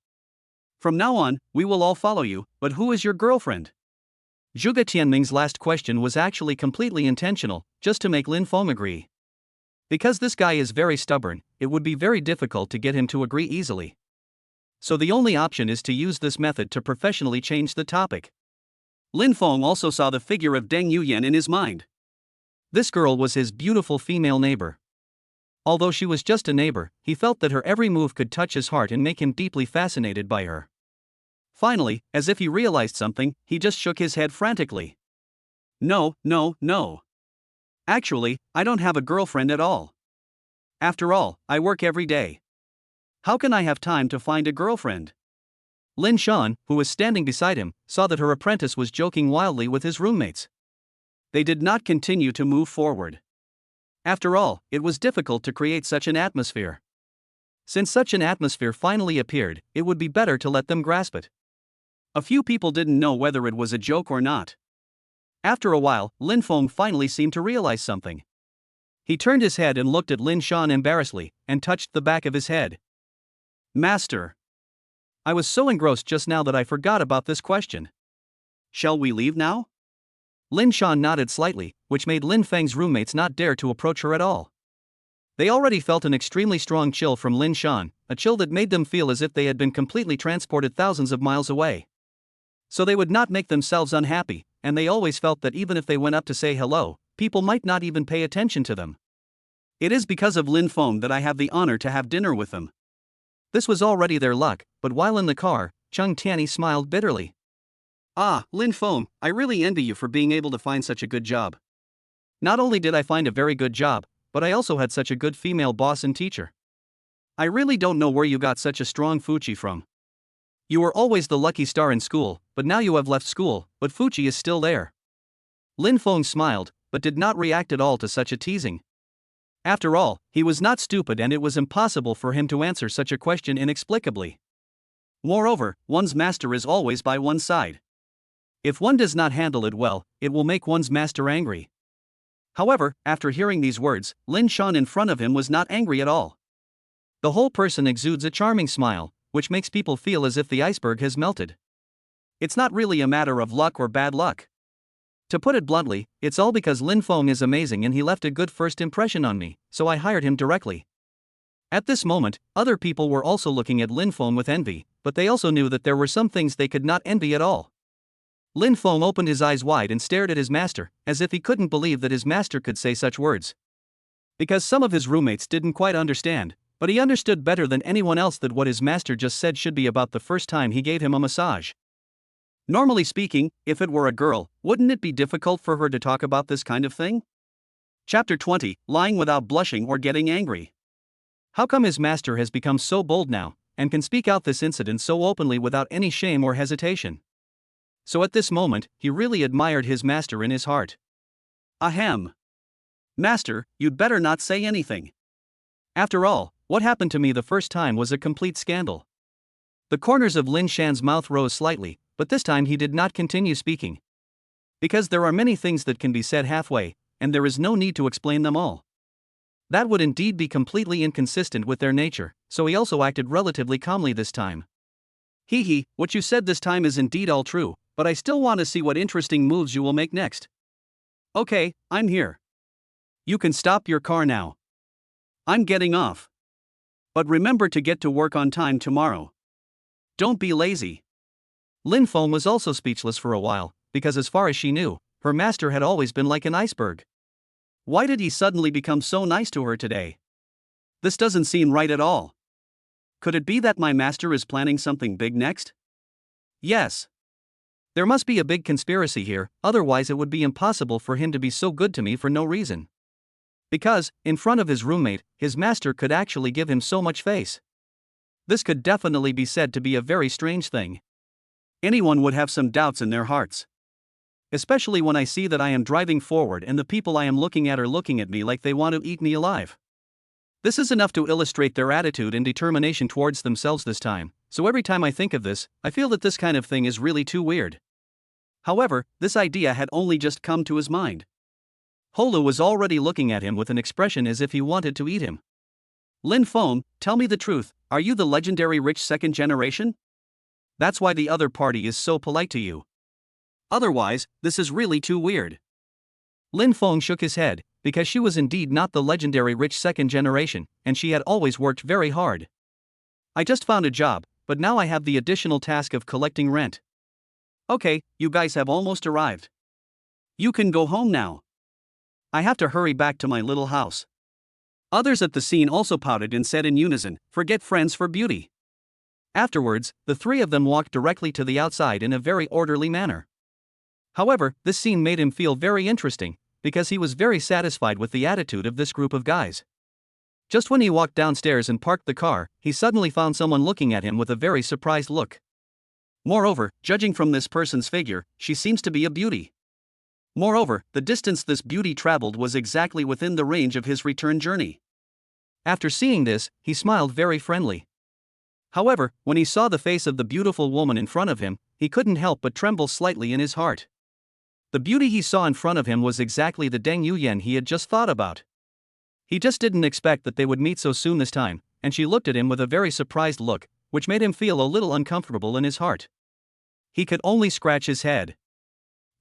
From now on, we will all follow you, but who is your girlfriend? Zhuge Tianming's last question was actually completely intentional, just to make Lin Feng agree. Because this guy is very stubborn, it would be very difficult to get him to agree easily. So the only option is to use this method to professionally change the topic. Lin Feng also saw the figure of Deng Yuyan in his mind. This girl was his beautiful female neighbor. Although she was just a neighbor, he felt that her every move could touch his heart and make him deeply fascinated by her. Finally, as if he realized something, he just shook his head frantically. No. Actually, I don't have a girlfriend at all. After all, I work every day. How can I have time to find a girlfriend? Lin Shan, who was standing beside him, saw that her apprentice was joking wildly with his roommates. They did not continue to move forward. After all, it was difficult to create such an atmosphere. Since such an atmosphere finally appeared, it would be better to let them grasp it. A few people didn't know whether it was a joke or not. After a while, Lin Feng finally seemed to realize something. He turned his head and looked at Lin Shan embarrassedly, and touched the back of his head. Master. I was so engrossed just now that I forgot about this question. Shall we leave now? Lin Shan nodded slightly, which made Lin Feng's roommates not dare to approach her at all. They already felt an extremely strong chill from Lin Shan, a chill that made them feel as if they had been completely transported thousands of miles away. So they would not make themselves unhappy, and they always felt that even if they went up to say hello, people might not even pay attention to them. It is because of Lin Feng that I have the honor to have dinner with them. This was already their luck, but while in the car, Chung Tianyi smiled bitterly. Ah, Lin Feng, I really envy you for being able to find such a good job. Not only did I find a very good job, but I also had such a good female boss and teacher. I really don't know where you got such a strong Fuchi from. You were always the lucky star in school, but now you have left school, but Fuchi is still there. Lin Feng smiled, but did not react at all to such a teasing. After all, he was not stupid and it was impossible for him to answer such a question inexplicably. Moreover, one's master is always by one's side. If one does not handle it well, it will make one's master angry. However, after hearing these words, Lin Shan in front of him was not angry at all. The whole person exudes a charming smile, which makes people feel as if the iceberg has melted. It's not really a matter of luck or bad luck. To put it bluntly, it's all because Lin Feng is amazing and he left a good first impression on me, so I hired him directly. At this moment, other people were also looking at Lin Feng with envy, but they also knew that there were some things they could not envy at all. Lin Feng opened his eyes wide and stared at his master, as if he couldn't believe that his master could say such words. Because some of his roommates didn't quite understand, but he understood better than anyone else that what his master just said should be about the first time he gave him a massage. Normally speaking, if it were a girl, wouldn't it be difficult for her to talk about this kind of thing? Chapter 20, Lying Without Blushing or Getting Angry. How come his master has become so bold now, and can speak out this incident so openly without any shame or hesitation? So at this moment, he really admired his master in his heart. Ahem. Master, you'd better not say anything. After all, what happened to me the first time was a complete scandal. The corners of Lin Shan's mouth rose slightly, but this time he did not continue speaking. Because there are many things that can be said halfway, and there is no need to explain them all. That would indeed be completely inconsistent with their nature, so he also acted relatively calmly this time. Hee, what you said this time is indeed all true, but I still want to see what interesting moves you will make next. Okay, I'm here. You can stop your car now. I'm getting off. But remember to get to work on time tomorrow. Don't be lazy. Lin Feng was also speechless for a while, because as far as she knew, her master had always been like an iceberg. Why did he suddenly become so nice to her today? This doesn't seem right at all. Could it be that my master is planning something big next? Yes. There must be a big conspiracy here, otherwise it would be impossible for him to be so good to me for no reason. Because, in front of his roommate, his master could actually give him so much face. This could definitely be said to be a very strange thing. Anyone would have some doubts in their hearts. Especially when I see that I am driving forward and the people I am looking at are looking at me like they want to eat me alive. This is enough to illustrate their attitude and determination towards themselves this time, so every time I think of this, I feel that this kind of thing is really too weird. However, this idea had only just come to his mind. Holu was already looking at him with an expression as if he wanted to eat him. Lin Feng, tell me the truth, are you the legendary rich second generation? That's why the other party is so polite to you. Otherwise, this is really too weird. Lin Feng shook his head, because she was indeed not the legendary rich second generation, and she had always worked very hard. I just found a job, but now I have the additional task of collecting rent. Okay, you guys have almost arrived. You can go home now. I have to hurry back to my little house. Others at the scene also pouted and said in unison, forget friends for beauty. Afterwards, the three of them walked directly to the outside in a very orderly manner. However, this scene made him feel very interesting, because he was very satisfied with the attitude of this group of guys. Just when he walked downstairs and parked the car, he suddenly found someone looking at him with a very surprised look. Moreover, judging from this person's figure, she seems to be a beauty. Moreover, the distance this beauty traveled was exactly within the range of his return journey. After seeing this, he smiled very friendly. However, when he saw the face of the beautiful woman in front of him, he couldn't help but tremble slightly in his heart. The beauty he saw in front of him was exactly the Deng Yuyan he had just thought about. He just didn't expect that they would meet so soon this time, and she looked at him with a very surprised look, which made him feel a little uncomfortable in his heart. He could only scratch his head.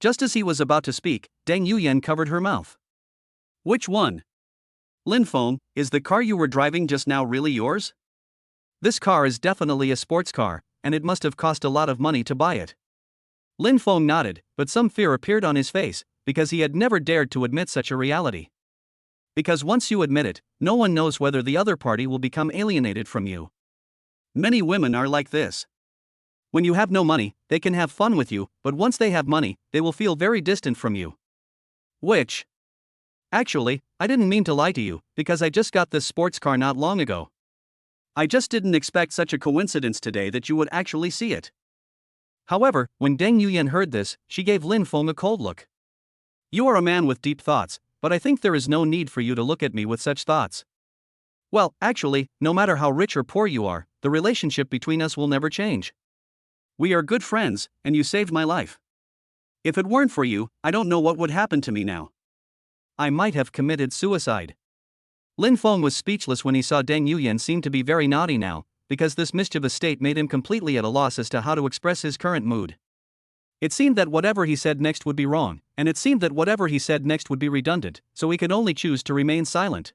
Just as he was about to speak, Deng Yuyan covered her mouth. Which one? Lin Feng, is the car you were driving just now really yours? This car is definitely a sports car, and it must have cost a lot of money to buy it. Lin Feng nodded, but some fear appeared on his face, because he had never dared to admit such a reality. Because once you admit it, no one knows whether the other party will become alienated from you. Many women are like this. When you have no money, they can have fun with you, but once they have money, they will feel very distant from you. Which? Actually, I didn't mean to lie to you, because I just got this sports car not long ago. I just didn't expect such a coincidence today that you would actually see it. However, when Deng Yuyan heard this, she gave Lin Feng a cold look. You are a man with deep thoughts, but I think there is no need for you to look at me with such thoughts. Well, actually, no matter how rich or poor you are, the relationship between us will never change. We are good friends, and you saved my life. If it weren't for you, I don't know what would happen to me now. I might have committed suicide. Lin Feng was speechless when he saw Deng Yuyan seem to be very naughty now, because this mischievous state made him completely at a loss as to how to express his current mood. It seemed that whatever he said next would be wrong, and it seemed that whatever he said next would be redundant, so he could only choose to remain silent.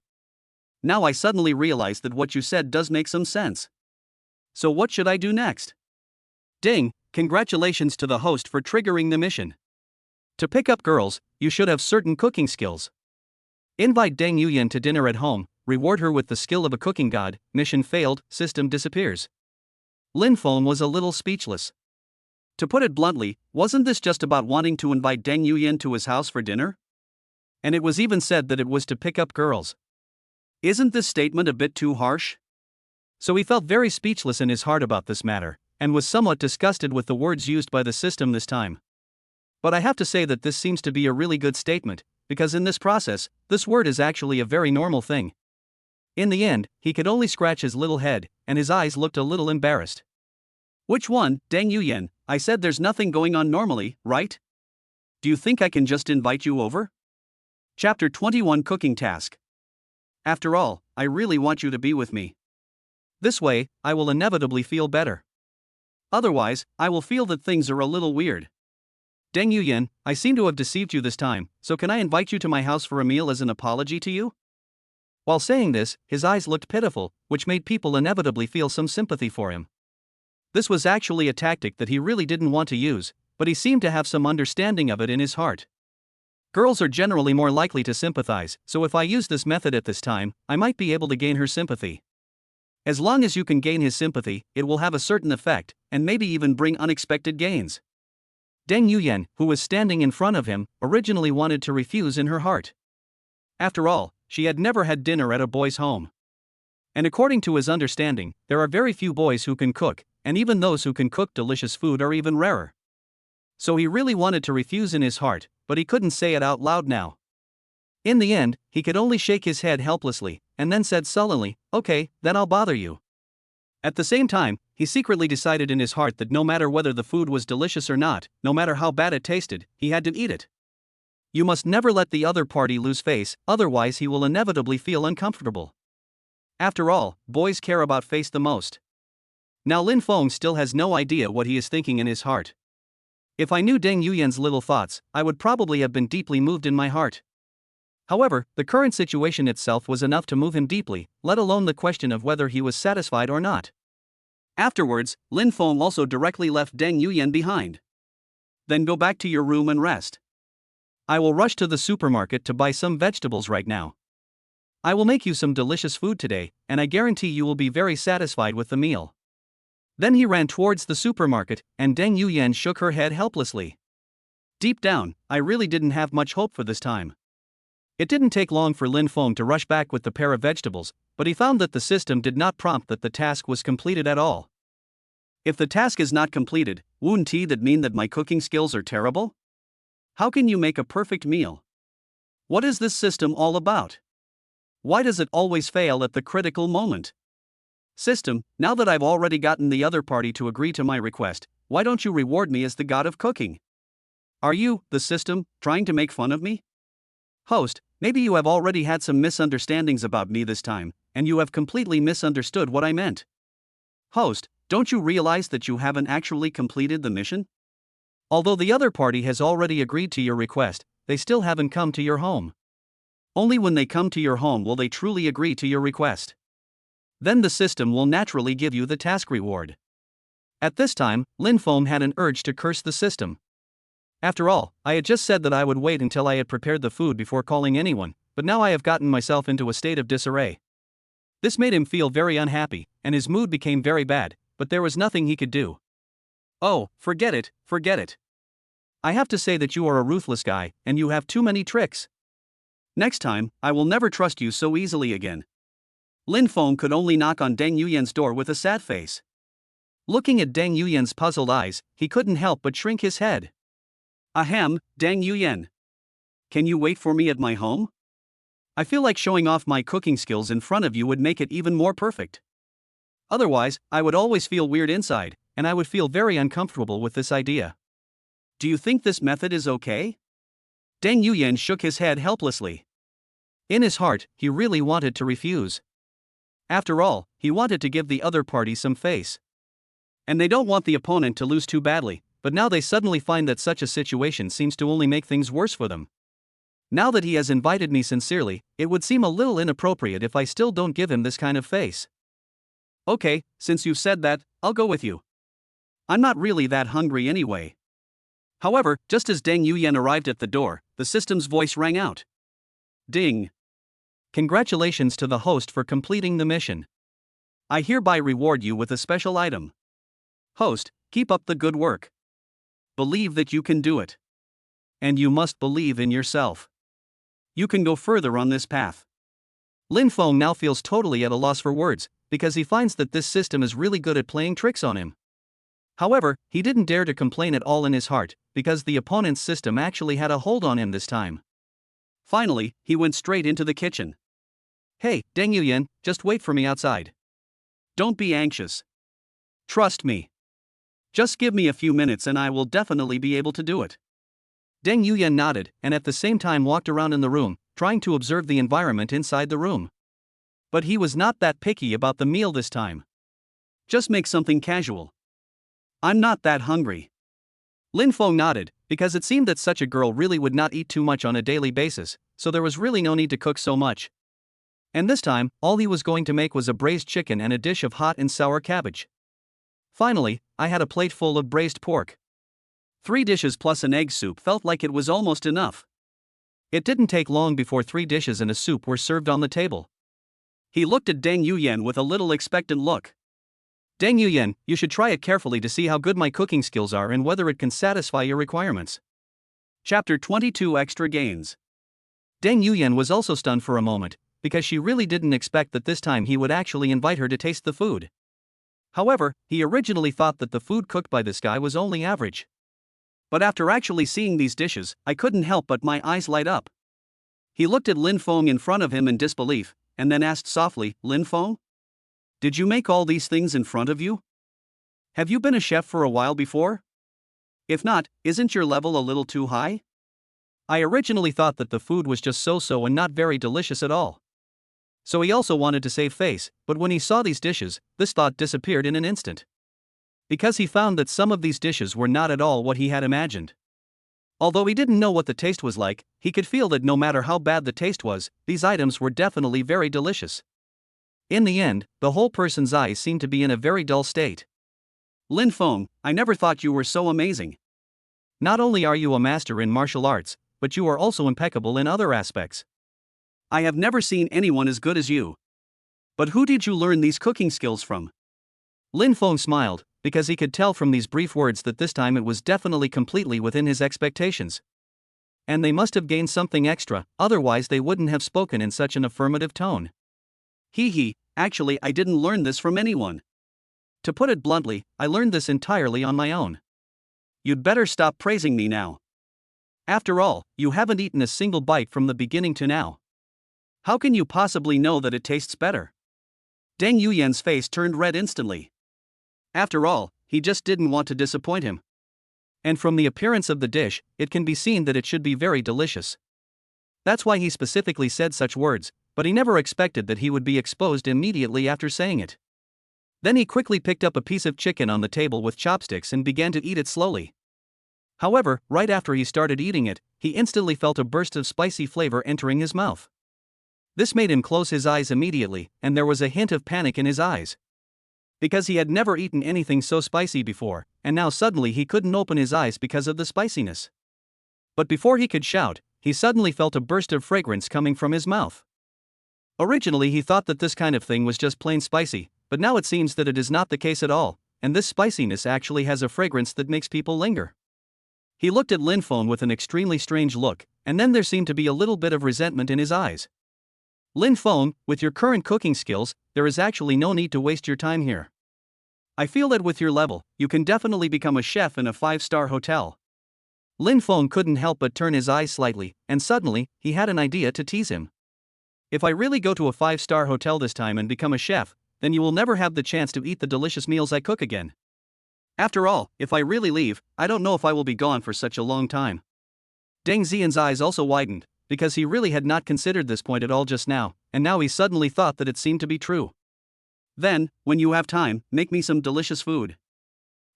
Now I suddenly realize that what you said does make some sense. So what should I do next? Ding, congratulations to the host for triggering the mission. To pick up girls, you should have certain cooking skills. Invite Deng Yuyan to dinner at home, reward her with the skill of a cooking god, mission failed, system disappears. Lin Feng was a little speechless. To put it bluntly, wasn't this just about wanting to invite Deng Yuyan to his house for dinner? And it was even said that it was to pick up girls. Isn't this statement a bit too harsh? So he felt very speechless in his heart about this matter, and was somewhat disgusted with the words used by the system this time. But I have to say that this seems to be a really good statement, because in this process, this word is actually a very normal thing. In the end, he could only scratch his little head, and his eyes looked a little embarrassed. Which one, Deng Yuyan? I said there's nothing going on normally, right? Do you think I can just invite you over? Chapter 21 Cooking Task. After all, I really want you to be with me. This way, I will inevitably feel better. Otherwise, I will feel that things are a little weird. Deng Yuyan, I seem to have deceived you this time, so can I invite you to my house for a meal as an apology to you? While saying this, his eyes looked pitiful, which made people inevitably feel some sympathy for him. This was actually a tactic that he really didn't want to use, but he seemed to have some understanding of it in his heart. Girls are generally more likely to sympathize, so if I use this method at this time, I might be able to gain her sympathy. As long as you can gain his sympathy, it will have a certain effect, and maybe even bring unexpected gains. Deng Yuyan, who was standing in front of him, originally wanted to refuse in her heart. After all, she had never had dinner at a boy's home. And according to his understanding, there are very few boys who can cook, and even those who can cook delicious food are even rarer. So he really wanted to refuse in his heart, but he couldn't say it out loud now. In the end, he could only shake his head helplessly, and then said sullenly, "Okay, then I'll bother you." At the same time, he secretly decided in his heart that no matter whether the food was delicious or not, no matter how bad it tasted, he had to eat it. You must never let the other party lose face, otherwise he will inevitably feel uncomfortable. After all, boys care about face the most. Now Lin Feng still has no idea what he is thinking in his heart. If I knew Deng Yuyan's little thoughts, I would probably have been deeply moved in my heart. However, the current situation itself was enough to move him deeply, let alone the question of whether he was satisfied or not. Afterwards, Lin Feng also directly left Deng Yuyan behind. Then go back to your room and rest. I will rush to the supermarket to buy some vegetables right now. I will make you some delicious food today, and I guarantee you will be very satisfied with the meal. Then he ran towards the supermarket, and Deng Yuyan shook her head helplessly. Deep down, I really didn't have much hope for this time. It didn't take long for Lin Feng to rush back with the pair of vegetables, but he found that the system did not prompt that the task was completed at all. If the task is not completed, wouldn't that mean that my cooking skills are terrible? How can you make a perfect meal? What is this system all about? Why does it always fail at the critical moment? System, now that I've already gotten the other party to agree to my request, why don't you reward me as the god of cooking? Are you, the system, trying to make fun of me? Host, maybe you have already had some misunderstandings about me this time, and you have completely misunderstood what I meant. Host, don't you realize that you haven't actually completed the mission? Although the other party has already agreed to your request, they still haven't come to your home. Only when they come to your home will they truly agree to your request. Then the system will naturally give you the task reward. At this time, Lin Feng had an urge to curse the system. After all, I had just said that I would wait until I had prepared the food before calling anyone, but now I have gotten myself into a state of disarray. This made him feel very unhappy, and his mood became very bad, but there was nothing he could do. Oh, forget it, forget it. I have to say that you are a ruthless guy, and you have too many tricks. Next time, I will never trust you so easily again. Lin Feng could only knock on Deng Yuyan's door with a sad face. Looking at Deng Yuyan's puzzled eyes, he couldn't help but shrink his head. Ahem, Deng Yuyan. Can you wait for me at my home? I feel like showing off my cooking skills in front of you would make it even more perfect. Otherwise, I would always feel weird inside, and I would feel very uncomfortable with this idea. Do you think this method is okay? Deng Yuyan shook his head helplessly. In his heart, he really wanted to refuse. After all, he wanted to give the other party some face. And they don't want the opponent to lose too badly, but now they suddenly find that such a situation seems to only make things worse for them. Now that he has invited me sincerely, it would seem a little inappropriate if I still don't give him this kind of face. Okay, since you've said that, I'll go with you. I'm not really that hungry anyway. However, just as Deng Yuyan arrived at the door, the system's voice rang out. Ding. Congratulations to the host for completing the mission. I hereby reward you with a special item. Host, keep up the good work. Believe that you can do it. And you must believe in yourself. You can go further on this path. Lin Feng now feels totally at a loss for words, because he finds that this system is really good at playing tricks on him. However, he didn't dare to complain at all in his heart, because the opponent's system actually had a hold on him this time. Finally, he went straight into the kitchen. Hey, Deng Yuyan, just wait for me outside. Don't be anxious. Trust me. Just give me a few minutes and I will definitely be able to do it. Deng Yuyan nodded and at the same time walked around in the room, trying to observe the environment inside the room. But he was not that picky about the meal this time. Just make something casual. I'm not that hungry. Lin Feng nodded, because it seemed that such a girl really would not eat too much on a daily basis, so there was really no need to cook so much. And this time, all he was going to make was a braised chicken and a dish of hot and sour cabbage. Finally, I had a plate full of braised pork. 3 dishes plus an egg soup felt like it was almost enough. It didn't take long before 3 dishes and a soup were served on the table. He looked at Deng Yuyan with a little expectant look. Deng Yuyan, you should try it carefully to see how good my cooking skills are and whether it can satisfy your requirements. Chapter 22 Extra Gains. Deng Yuyan was also stunned for a moment, because she really didn't expect that this time he would actually invite her to taste the food. However, he originally thought that the food cooked by this guy was only average. But after actually seeing these dishes, I couldn't help but my eyes light up. He looked at Lin Feng in front of him in disbelief, and then asked softly, Lin Feng? Did you make all these things in front of you? Have you been a chef for a while before? If not, isn't your level a little too high? I originally thought that the food was just so-so and not very delicious at all. So he also wanted to save face, but when he saw these dishes, this thought disappeared in an instant. Because he found that some of these dishes were not at all what he had imagined. Although he didn't know what the taste was like, he could feel that no matter how bad the taste was, these items were definitely very delicious. In the end, the whole person's eyes seemed to be in a very dull state. Lin Feng, I never thought you were so amazing. Not only are you a master in martial arts, but you are also impeccable in other aspects. I have never seen anyone as good as you. But who did you learn these cooking skills from? Lin Feng smiled, because he could tell from these brief words that this time it was definitely completely within his expectations. And they must have gained something extra, otherwise they wouldn't have spoken in such an affirmative tone. Hee, actually I didn't learn this from anyone. To put it bluntly, I learned this entirely on my own. You'd better stop praising me now. After all, you haven't eaten a single bite from the beginning to now. How can you possibly know that it tastes better? Deng Yuyan's face turned red instantly. After all, he just didn't want to disappoint him. And from the appearance of the dish, it can be seen that it should be very delicious. That's why he specifically said such words, but he never expected that he would be exposed immediately after saying it. Then he quickly picked up a piece of chicken on the table with chopsticks and began to eat it slowly. However, right after he started eating it, he instantly felt a burst of spicy flavor entering his mouth. This made him close his eyes immediately, and there was a hint of panic in his eyes. Because he had never eaten anything so spicy before, and now suddenly he couldn't open his eyes because of the spiciness. But before he could shout, he suddenly felt a burst of fragrance coming from his mouth. Originally he thought that this kind of thing was just plain spicy, but now it seems that it is not the case at all, and this spiciness actually has a fragrance that makes people linger. He looked at Lin Feng with an extremely strange look, and then there seemed to be a little bit of resentment in his eyes. Lin Feng, with your current cooking skills, there is actually no need to waste your time here. I feel that with your level, you can definitely become a chef in a 5-star hotel. Lin Feng couldn't help but turn his eyes slightly, and suddenly, he had an idea to tease him. If I really go to a 5-star hotel this time and become a chef, then you will never have the chance to eat the delicious meals I cook again. After all, if I really leave, I don't know if I will be gone for such a long time. Deng Yuyan's eyes also widened, because he really had not considered this point at all just now, and now he suddenly thought that it seemed to be true. Then, when you have time, make me some delicious food.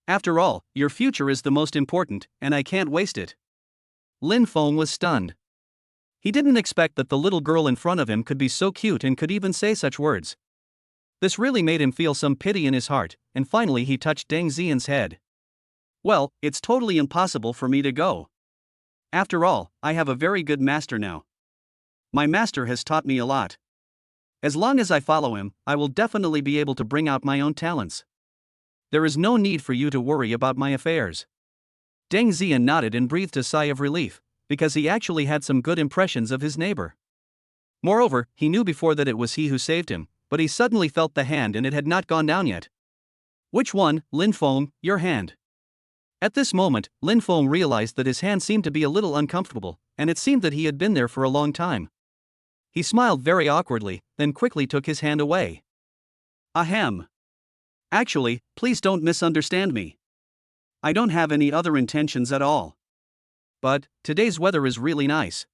After all, your future is the most important, and I can't waste it. Lin Feng was stunned. He didn't expect that the little girl in front of him could be so cute and could even say such words. This really made him feel some pity in his heart, and finally he touched Deng Yuyan's head. Well, it's totally impossible for me to go. After all, I have a very good master now. My master has taught me a lot. As long as I follow him, I will definitely be able to bring out my own talents. There is no need for you to worry about my affairs. Deng Yuyan nodded and breathed a sigh of relief, because he actually had some good impressions of his neighbor. Moreover, he knew before that it was he who saved him, but he suddenly felt the hand and it had not gone down yet. Which one, Lin Feng, your hand? At this moment, Lin Feng realized that his hand seemed to be a little uncomfortable, and it seemed that he had been there for a long time. He smiled very awkwardly, then quickly took his hand away. Ahem. Actually, please don't misunderstand me. I don't have any other intentions at all. But, today's weather is really nice.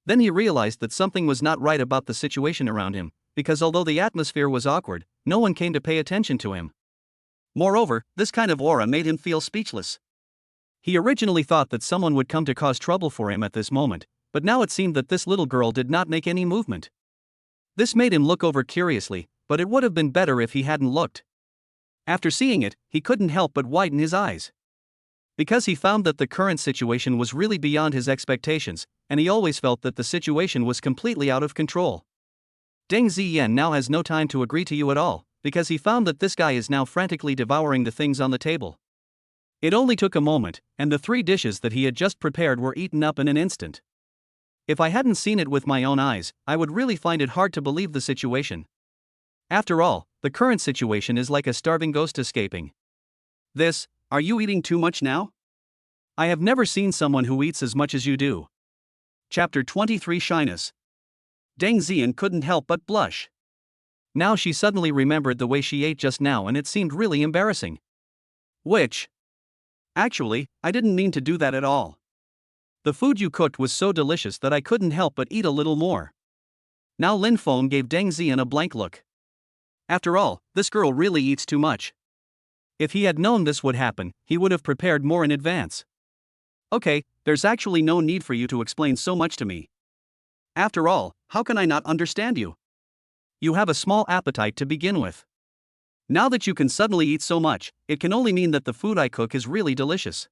Then he realized that something was not right about the situation around him, because although the atmosphere was awkward, no one came to pay attention to him. Moreover, this kind of aura made him feel speechless. He originally thought that someone would come to cause trouble for him at this moment, but now it seemed that this little girl did not make any movement. This made him look over curiously, but it would have been better if he hadn't looked. After seeing it, he couldn't help but widen his eyes. Because he found that the current situation was really beyond his expectations, and he always felt that the situation was completely out of control. Deng Yuyan now has no time to agree to you at all, because he found that this guy is now frantically devouring the things on the table. It only took a moment, and the 3 dishes that he had just prepared were eaten up in an instant. If I hadn't seen it with my own eyes, I would really find it hard to believe the situation. After all, the current situation is like a starving ghost escaping. Are you eating too much now? I have never seen someone who eats as much as you do. Chapter 23 Shyness. Deng Yuyan couldn't help but blush. Now she suddenly remembered the way she ate just now and it seemed really embarrassing. Actually, I didn't mean to do that at all. The food you cooked was so delicious that I couldn't help but eat a little more. Now Lin Feng gave Deng Yuyan a blank look. After all, this girl really eats too much. If he had known this would happen, he would have prepared more in advance. Okay, there's actually no need for you to explain so much to me. After all, how can I not understand you? You have a small appetite to begin with. Now that you can suddenly eat so much, it can only mean that the food I cook is really delicious.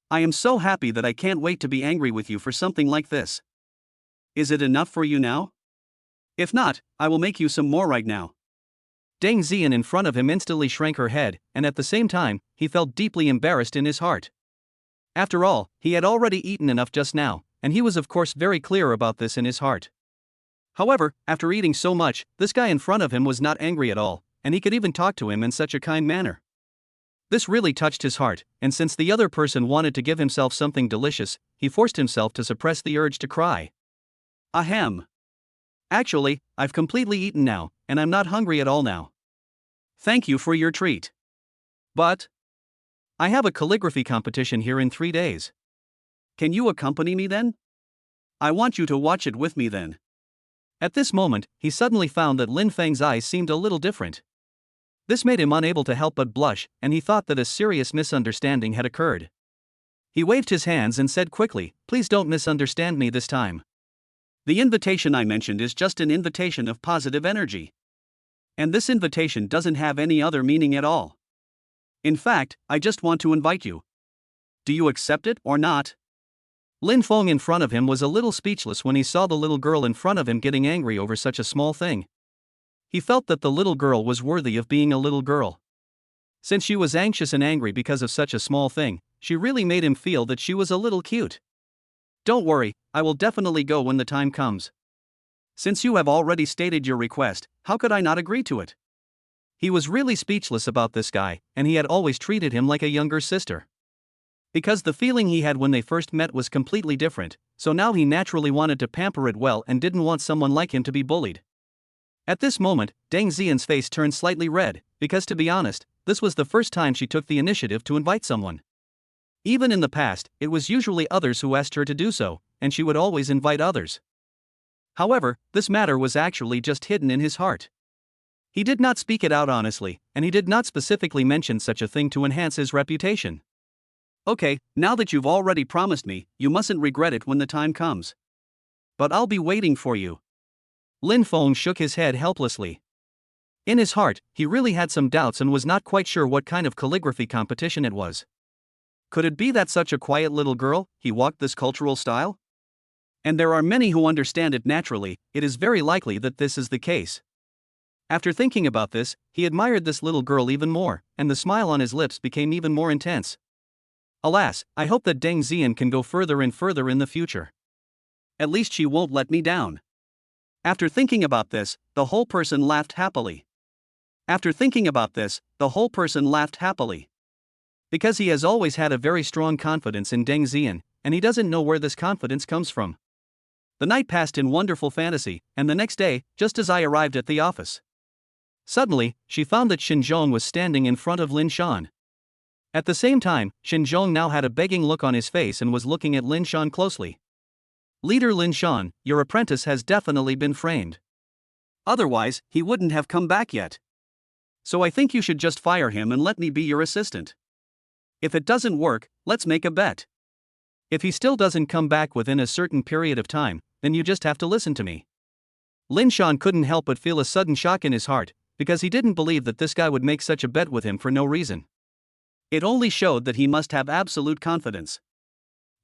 I am so happy that I can't wait to be angry with you for something like this. Is it enough for you now? If not, I will make you some more right now. Deng Yuyan in front of him instantly shrank her head, and at the same time, he felt deeply embarrassed in his heart. After all, he had already eaten enough just now, and he was of course very clear about this in his heart. However, after eating so much, this guy in front of him was not angry at all, and he could even talk to him in such a kind manner. This really touched his heart, and since the other person wanted to give himself something delicious, he forced himself to suppress the urge to cry. Ahem. Actually, I've completely eaten now, and I'm not hungry at all now. Thank you for your treat. But I have a calligraphy competition here in 3 days. Can you accompany me then? I want you to watch it with me then. At this moment, he suddenly found that Lin Feng's eyes seemed a little different. This made him unable to help but blush, and he thought that a serious misunderstanding had occurred. He waved his hands and said quickly, "Please don't misunderstand me this time. The invitation I mentioned is just an invitation of positive energy. And this invitation doesn't have any other meaning at all. In fact, I just want to invite you. Do you accept it or not?" Lin Feng in front of him was a little speechless when he saw the little girl in front of him getting angry over such a small thing. He felt that the little girl was worthy of being a little girl. Since she was anxious and angry because of such a small thing, she really made him feel that she was a little cute. Don't worry, I will definitely go when the time comes. Since you have already stated your request, how could I not agree to it? He was really speechless about this guy, and he had always treated him like a younger sister. Because the feeling he had when they first met was completely different, so now he naturally wanted to pamper it well and didn't want someone like him to be bullied. At this moment, Deng Yuyan's face turned slightly red, because to be honest, this was the first time she took the initiative to invite someone. Even in the past, it was usually others who asked her to do so, and she would always invite others. However, this matter was actually just hidden in his heart. He did not speak it out honestly, and he did not specifically mention such a thing to enhance his reputation. Okay, now that you've already promised me, you mustn't regret it when the time comes. But I'll be waiting for you. Lin Feng shook his head helplessly. In his heart, he really had some doubts and was not quite sure what kind of calligraphy competition it was. Could it be that such a quiet little girl, he walked this cultural style? And there are many who understand it naturally, it is very likely that this is the case. After thinking about this, he admired this little girl even more, and the smile on his lips became even more intense. Alas, I hope that Deng Yuyan can go further and further in the future. At least she won't let me down. After thinking about this, the whole person laughed happily. After thinking about this, the whole person laughed happily. Because he has always had a very strong confidence in Deng Yuyan, and he doesn't know where this confidence comes from. The night passed in wonderful fantasy, and the next day, just as I arrived at the office, suddenly, she found that Xinzhong was standing in front of Lin Shan. At the same time, Xinzhong now had a begging look on his face and was looking at Lin Shan closely. Leader Lin Shan, your apprentice has definitely been framed. Otherwise, he wouldn't have come back yet. So I think you should just fire him and let me be your assistant. If it doesn't work, let's make a bet. If he still doesn't come back within a certain period of time, then you just have to listen to me. Lin Shan couldn't help but feel a sudden shock in his heart, because he didn't believe that this guy would make such a bet with him for no reason. It only showed that he must have absolute confidence.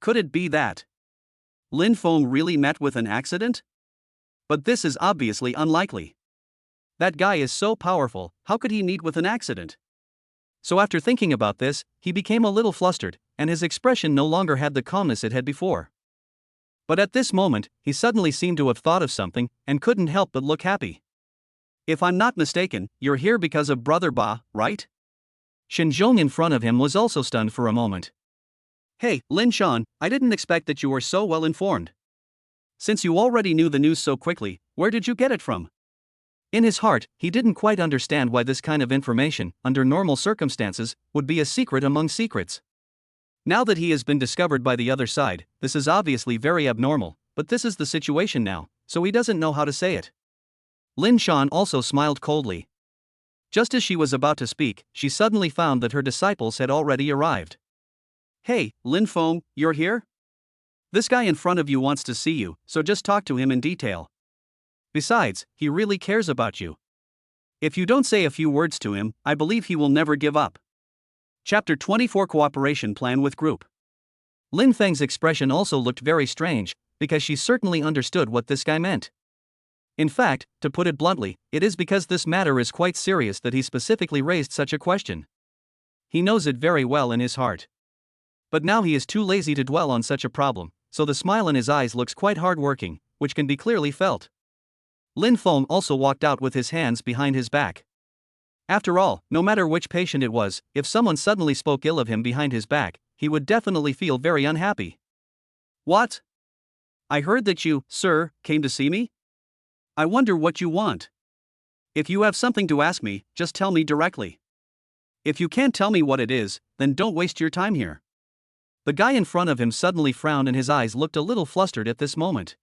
Could it be that Lin Feng really met with an accident? But this is obviously unlikely. That guy is so powerful, how could he meet with an accident? So after thinking about this, he became a little flustered, and his expression no longer had the calmness it had before. But at this moment, he suddenly seemed to have thought of something, and couldn't help but look happy. If I'm not mistaken, you're here because of Brother Ba, right? Xinzhong in front of him was also stunned for a moment. Hey, Lin Shan, I didn't expect that you were so well informed. Since you already knew the news so quickly, where did you get it from? In his heart, he didn't quite understand why this kind of information, under normal circumstances, would be a secret among secrets. Now that he has been discovered by the other side, this is obviously very abnormal, but this is the situation now, so he doesn't know how to say it. Lin Shan also smiled coldly. Just as she was about to speak, she suddenly found that her disciples had already arrived. Hey, Lin Feng, you're here? This guy in front of you wants to see you, so just talk to him in detail. Besides, he really cares about you. If you don't say a few words to him, I believe he will never give up. Chapter 24 Cooperation Plan with Group. Lin Feng's expression also looked very strange, because she certainly understood what this guy meant. In fact, to put it bluntly, it is because this matter is quite serious that he specifically raised such a question. He knows it very well in his heart. But now he is too lazy to dwell on such a problem, so the smile in his eyes looks quite hard-working, which can be clearly felt. Lin Feng also walked out with his hands behind his back. After all, no matter which patient it was, if someone suddenly spoke ill of him behind his back, he would definitely feel very unhappy. What? I heard that you, sir, came to see me? I wonder what you want. If you have something to ask me, just tell me directly. If you can't tell me what it is, then don't waste your time here. The guy in front of him suddenly frowned and his eyes looked a little flustered at this moment.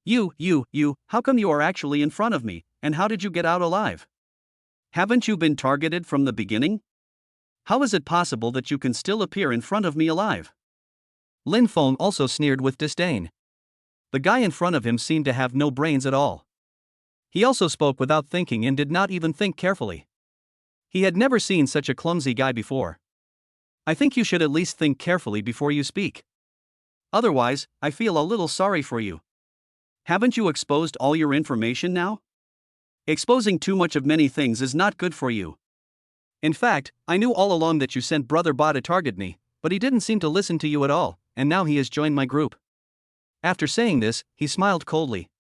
You, how come you are actually in front of me, and how did you get out alive? Haven't you been targeted from the beginning? How is it possible that you can still appear in front of me alive? Lin Feng also sneered with disdain. The guy in front of him seemed to have no brains at all. He also spoke without thinking and did not even think carefully. He had never seen such a clumsy guy before. I think you should at least think carefully before you speak. Otherwise, I feel a little sorry for you. Haven't you exposed all your information now? Exposing too much of many things is not good for you. In fact, I knew all along that you sent Brother Ba to target me, but he didn't seem to listen to you at all, and now he has joined my group. After saying this, he smiled coldly.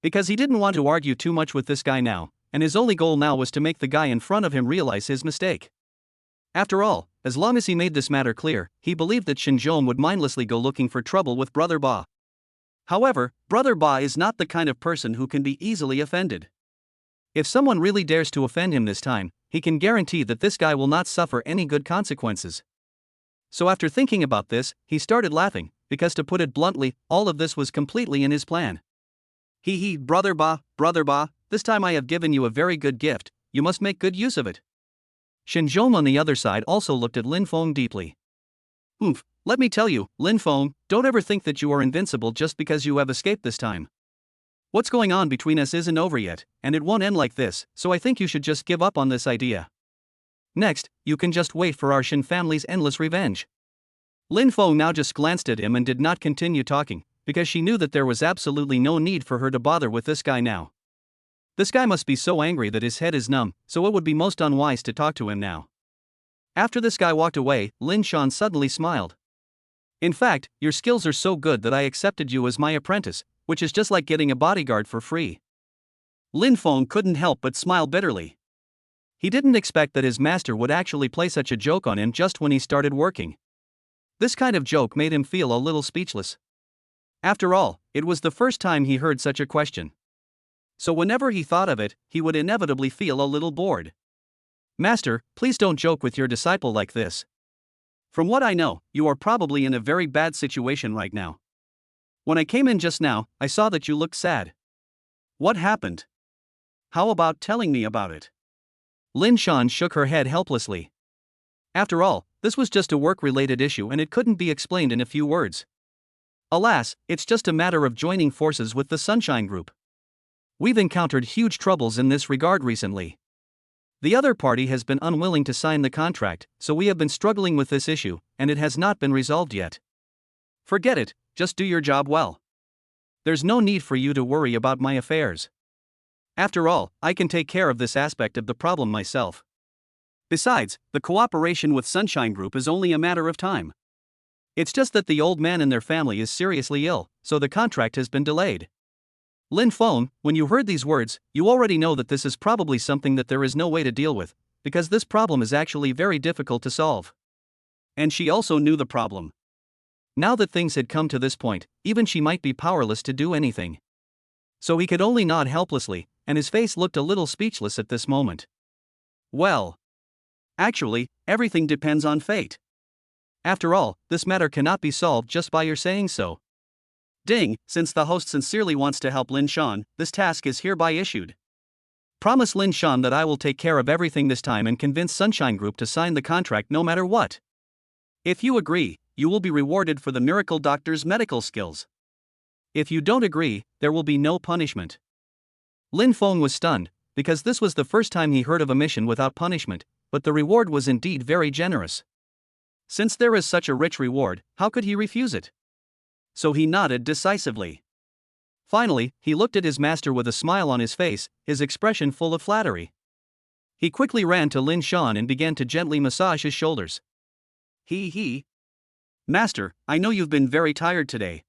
Because he didn't want to argue too much with this guy now, and his only goal now was to make the guy in front of him realize his mistake. After all, as long as he made this matter clear, he believed that Shinjom would mindlessly go looking for trouble with Brother Ba. However, Brother Ba is not the kind of person who can be easily offended. If someone really dares to offend him this time, he can guarantee that this guy will not suffer any good consequences. So after thinking about this, he started laughing, because to put it bluntly, all of this was completely in his plan. Hee, Brother Ba, this time I have given you a very good gift, you must make good use of it. Shinjom on the other side also looked at Lin Feng deeply. Let me tell you, Lin Feng, don't ever think that you are invincible just because you have escaped this time. What's going on between us isn't over yet, and it won't end like this, so I think you should just give up on this idea. Next, you can just wait for our Shin family's endless revenge. Lin Feng now just glanced at him and did not continue talking, because she knew that there was absolutely no need for her to bother with this guy now. This guy must be so angry that his head is numb, so it would be most unwise to talk to him now. After this guy walked away, Lin Shan suddenly smiled. In fact, your skills are so good that I accepted you as my apprentice, which is just like getting a bodyguard for free. Lin Feng couldn't help but smile bitterly. He didn't expect that his master would actually play such a joke on him just when he started working. This kind of joke made him feel a little speechless. After all, it was the first time he heard such a question. So whenever he thought of it, he would inevitably feel a little bored. Master, please don't joke with your disciple like this. From what I know, you are probably in a very bad situation right now. When I came in just now, I saw that you looked sad. What happened? How about telling me about it? Lin Shan shook her head helplessly. After all, this was just a work-related issue and it couldn't be explained in a few words. Alas, it's just a matter of joining forces with the Sunshine Group. We've encountered huge troubles in this regard recently. The other party has been unwilling to sign the contract, so we have been struggling with this issue, and it has not been resolved yet. Forget it, just do your job well. There's no need for you to worry about my affairs. After all, I can take care of this aspect of the problem myself. Besides, the cooperation with Sunshine Group is only a matter of time. It's just that the old man and their family is seriously ill, so the contract has been delayed. Lin Feng, when you heard these words, you already know that this is probably something that there is no way to deal with, because this problem is actually very difficult to solve. And she also knew the problem. Now that things had come to this point, even she might be powerless to do anything. So he could only nod helplessly, and his face looked a little speechless at this moment. Well, actually, everything depends on fate. After all, this matter cannot be solved just by your saying so. Ding, since the host sincerely wants to help Lin Shan, this task is hereby issued. Promise Lin Shan that I will take care of everything this time and convince Sunshine Group to sign the contract no matter what. If you agree, you will be rewarded for the miracle doctor's medical skills. If you don't agree, there will be no punishment. Lin Feng was stunned, because this was the first time he heard of a mission without punishment, but the reward was indeed very generous. Since there is such a rich reward, how could he refuse it? So he nodded decisively. Finally, he looked at his master with a smile on his face, his expression full of flattery. He quickly ran to Lin Shan and began to gently massage his shoulders. Master, I know you've been very tired today.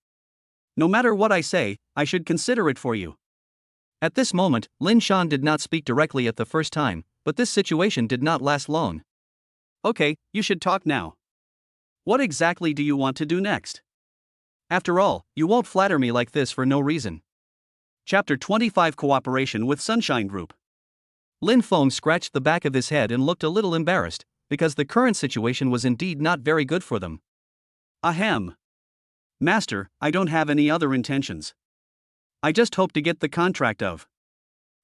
No matter what I say, I should consider it for you. At this moment, Lin Shan did not speak directly at the first time, but this situation did not last long. Okay, you should talk now. What exactly do you want to do next? After all, you won't flatter me like this for no reason. Chapter 25 Cooperation with Sunshine Group. Lin Feng scratched the back of his head and looked a little embarrassed, because the current situation was indeed not very good for them. Ahem. Master, I don't have any other intentions. I just hope to get the contract of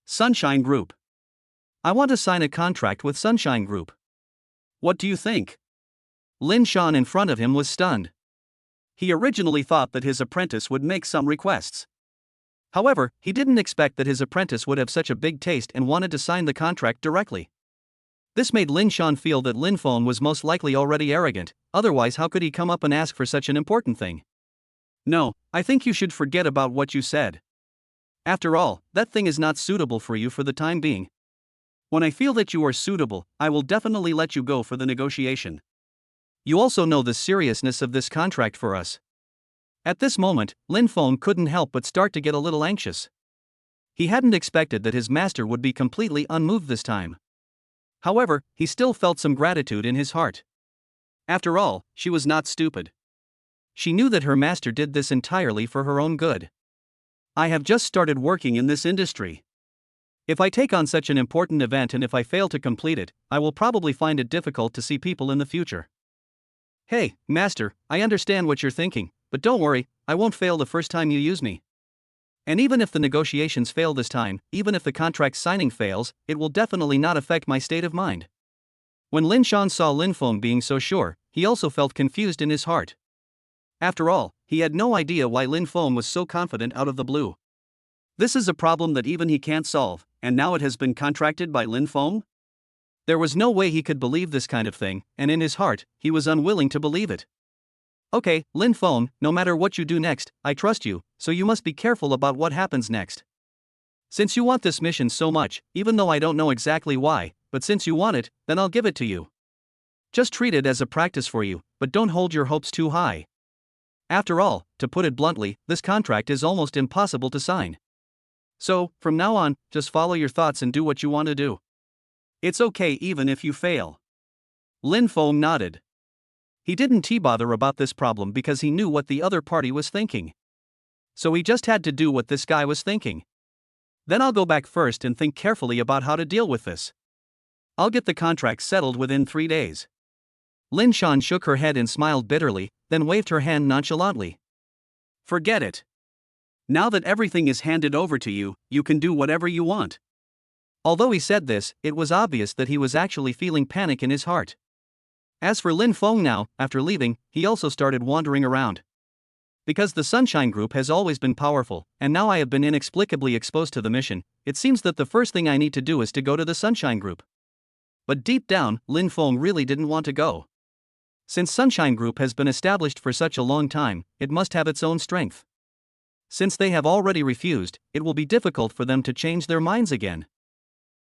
Sunshine Group. I want to sign a contract with Sunshine Group. What do you think? Lin Shan in front of him was stunned. He originally thought that his apprentice would make some requests. However, he didn't expect that his apprentice would have such a big taste and wanted to sign the contract directly. This made Lin Shan feel that Lin Feng was most likely already arrogant, otherwise how could he come up and ask for such an important thing? No, I think you should forget about what you said. After all, that thing is not suitable for you for the time being. When I feel that you are suitable, I will definitely let you go for the negotiation. You also know the seriousness of this contract for us. At this moment, Lin Feng couldn't help but start to get a little anxious. He hadn't expected that his master would be completely unmoved this time. However, he still felt some gratitude in his heart. After all, she was not stupid. She knew that her master did this entirely for her own good. I have just started working in this industry. If I take on such an important event and if I fail to complete it, I will probably find it difficult to see people in the future. Hey, master, I understand what you're thinking, but don't worry, I won't fail the first time you use me. And even if the negotiations fail this time, even if the contract signing fails, it will definitely not affect my state of mind. When Lin Shan saw Lin Feng being so sure, he also felt confused in his heart. After all, he had no idea why Lin Feng was so confident out of the blue. This is a problem that even he can't solve, and now it has been contracted by Lin Feng? There was no way he could believe this kind of thing, and in his heart, he was unwilling to believe it. Okay, Lin Feng, no matter what you do next, I trust you, so you must be careful about what happens next. Since you want this mission so much, even though I don't know exactly why, but since you want it, then I'll give it to you. Just treat it as a practice for you, but don't hold your hopes too high. After all, to put it bluntly, this contract is almost impossible to sign. So, from now on, just follow your thoughts and do what you want to do. It's okay even if you fail. Lin Feng nodded. He didn't bother about this problem because he knew what the other party was thinking. So he just had to do what this guy was thinking. Then I'll go back first and think carefully about how to deal with this. I'll get the contract settled within 3 days. Lin Shan shook her head and smiled bitterly, then waved her hand nonchalantly. Forget it. Now that everything is handed over to you, you can do whatever you want. Although he said this, it was obvious that he was actually feeling panic in his heart. As for Lin Feng now, after leaving, he also started wandering around. Because the Sunshine Group has always been powerful, and now I have been inexplicably exposed to the mission, it seems that the first thing I need to do is to go to the Sunshine Group. But deep down, Lin Feng really didn't want to go. Since Sunshine Group has been established for such a long time, it must have its own strength. Since they have already refused, it will be difficult for them to change their minds again.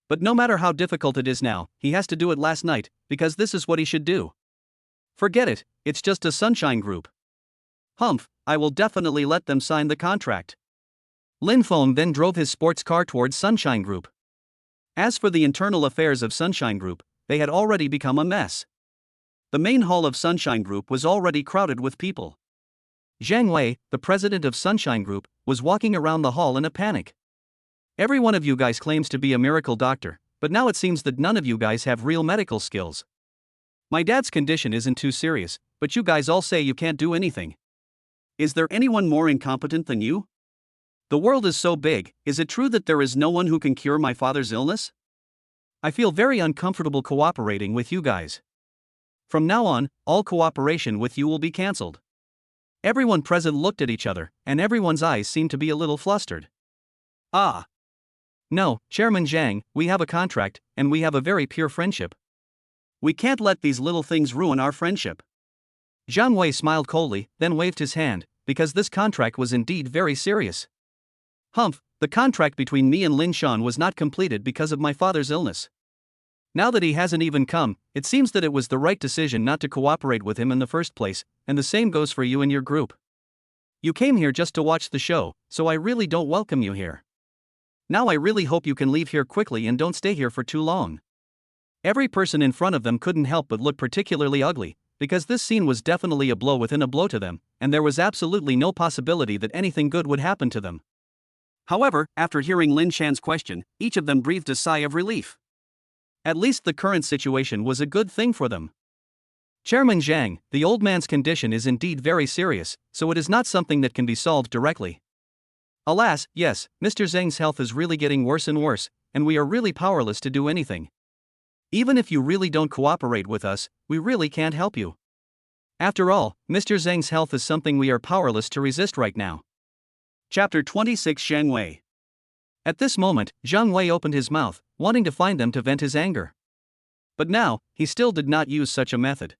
But no matter how difficult it is now, he has to do it last night, because this is what he should do. Forget it, it's just a Sunshine Group. Humph, I will definitely let them sign the contract. Lin Feng then drove his sports car towards Sunshine Group. As for the internal affairs of Sunshine Group, they had already become a mess. The main hall of Sunshine Group was already crowded with people. Zhang Wei, the president of Sunshine Group, was walking around the hall in a panic. Every one of you guys claims to be a miracle doctor, but now it seems that none of you guys have real medical skills. My dad's condition isn't too serious, but you guys all say you can't do anything. Is there anyone more incompetent than you? The world is so big, is it true that there is no one who can cure my father's illness? I feel very uncomfortable cooperating with you guys. From now on, all cooperation with you will be cancelled. Everyone present looked at each other, and everyone's eyes seemed to be a little flustered. Ah. No, Chairman Zhang, we have a contract, and we have a very pure friendship. We can't let these little things ruin our friendship. Zhang Wei smiled coldly, then waved his hand, because this contract was indeed very serious. Humph, the contract between me and Lin Shan was not completed because of my father's illness. Now that he hasn't even come, it seems that it was the right decision not to cooperate with him in the first place, and the same goes for you and your group. You came here just to watch the show, so I really don't welcome you here. Now I really hope you can leave here quickly and don't stay here for too long. Every person in front of them couldn't help but look particularly ugly, because this scene was definitely a blow within a blow to them, and there was absolutely no possibility that anything good would happen to them. However, after hearing Lin Shan's question, each of them breathed a sigh of relief. At least the current situation was a good thing for them. Chairman Zhang, the old man's condition is indeed very serious, so it is not something that can be solved directly. Alas, yes, Mr. Zhang's health is really getting worse and worse, and we are really powerless to do anything. Even if you really don't cooperate with us, we really can't help you. After all, Mr. Zhang's health is something we are powerless to resist right now. Chapter 26 Zhang Wei. At this moment, Zhang Wei opened his mouth, wanting to find them to vent his anger. But now, he still did not use such a method.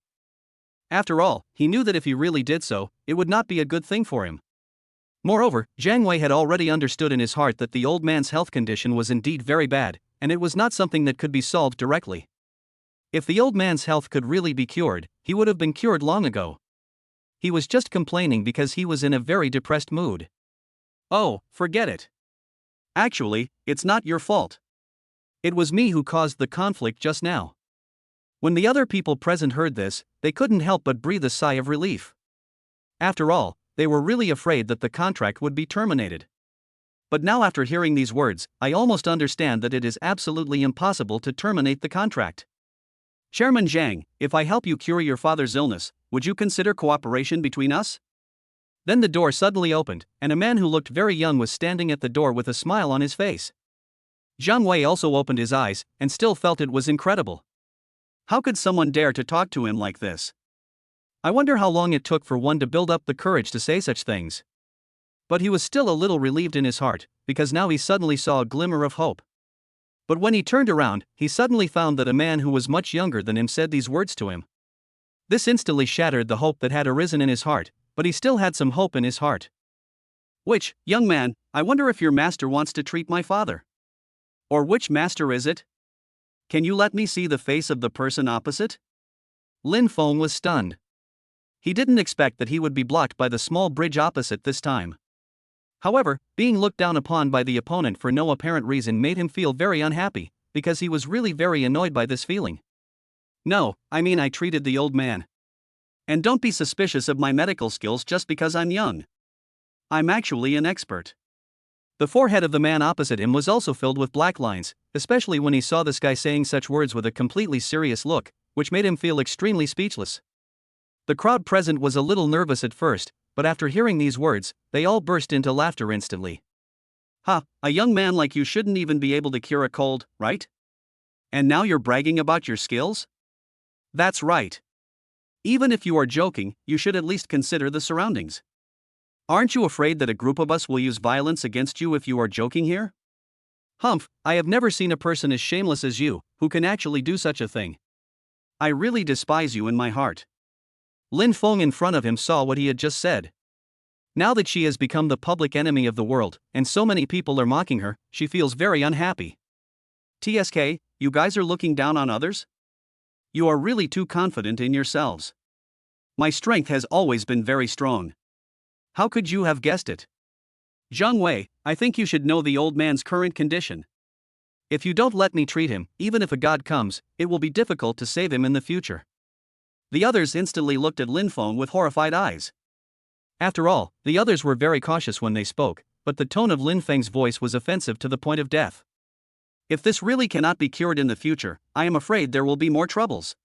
After all, he knew that if he really did so, it would not be a good thing for him. Moreover, Jiang Wei had already understood in his heart that the old man's health condition was indeed very bad, and it was not something that could be solved directly. If the old man's health could really be cured, he would have been cured long ago. He was just complaining because he was in a very depressed mood. Oh, forget it. Actually, it's not your fault. It was me who caused the conflict just now. When the other people present heard this, they couldn't help but breathe a sigh of relief. After all, they were really afraid that the contract would be terminated. But now, after hearing these words, I almost understand that it is absolutely impossible to terminate the contract. Chairman Zhang, if I help you cure your father's illness, would you consider cooperation between us? Then the door suddenly opened, and a man who looked very young was standing at the door with a smile on his face. Jiang Wei also opened his eyes, and still felt it was incredible. How could someone dare to talk to him like this? I wonder how long it took for one to build up the courage to say such things. But he was still a little relieved in his heart, because now he suddenly saw a glimmer of hope. But when he turned around, he suddenly found that a man who was much younger than him said these words to him. This instantly shattered the hope that had arisen in his heart, but he still had some hope in his heart. Which, young man, I wonder if your master wants to treat my father. Or which master is it? Can you let me see the face of the person opposite? Lin Feng was stunned. He didn't expect that he would be blocked by the small bridge opposite this time. However, being looked down upon by the opponent for no apparent reason made him feel very unhappy, because he was really very annoyed by this feeling. No, I mean I treated the old man. And don't be suspicious of my medical skills just because I'm young. I'm actually an expert. The forehead of the man opposite him was also filled with black lines, especially when he saw this guy saying such words with a completely serious look, which made him feel extremely speechless. The crowd present was a little nervous at first, but after hearing these words, they all burst into laughter instantly. Ha, a young man like you shouldn't even be able to cure a cold, right? And now you're bragging about your skills? That's right. Even if you are joking, you should at least consider the surroundings. Aren't you afraid that a group of us will use violence against you if you are joking here? Humph, I have never seen a person as shameless as you, who can actually do such a thing. I really despise you in my heart. Lin Feng in front of him saw what he had just said. Now that she has become the public enemy of the world, and so many people are mocking her, she feels very unhappy. TSK, you guys are looking down on others? You are really too confident in yourselves. My strength has always been very strong. How could you have guessed it? Jiang Wei, I think you should know the old man's current condition. If you don't let me treat him, even if a god comes, it will be difficult to save him in the future. The others instantly looked at Lin Feng with horrified eyes. After all, the others were very cautious when they spoke, but the tone of Lin Feng's voice was offensive to the point of death. If this really cannot be cured in the future, I am afraid there will be more troubles.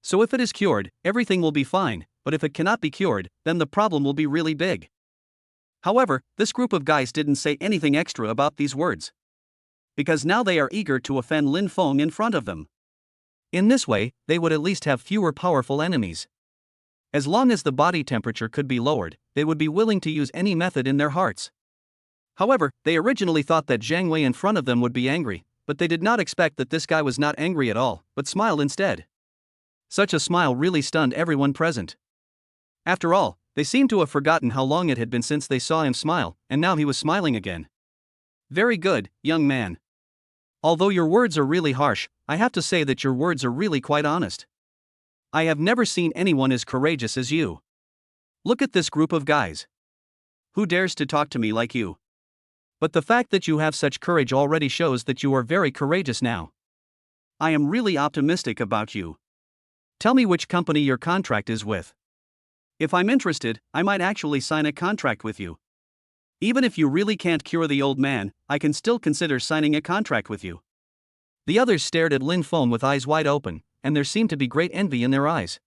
So if it is cured, everything will be fine, but if it cannot be cured, then the problem will be really big. However, this group of guys didn't say anything extra about these words. Because now they are eager to offend Lin Feng in front of them. In this way, they would at least have fewer powerful enemies. As long as the body temperature could be lowered, they would be willing to use any method in their hearts. However, they originally thought that Jiang Wei in front of them would be angry, but they did not expect that this guy was not angry at all, but smiled instead. Such a smile really stunned everyone present. After all, they seemed to have forgotten how long it had been since they saw him smile, and now he was smiling again. Very good, young man. Although your words are really harsh, I have to say that your words are really quite honest. I have never seen anyone as courageous as you. Look at this group of guys. Who dares to talk to me like you? But the fact that you have such courage already shows that you are very courageous now. I am really optimistic about you. Tell me which company your contract is with. If I'm interested, I might actually sign a contract with you. Even if you really can't cure the old man, I can still consider signing a contract with you. The others stared at Lin Feng with eyes wide open, and there seemed to be great envy in their eyes.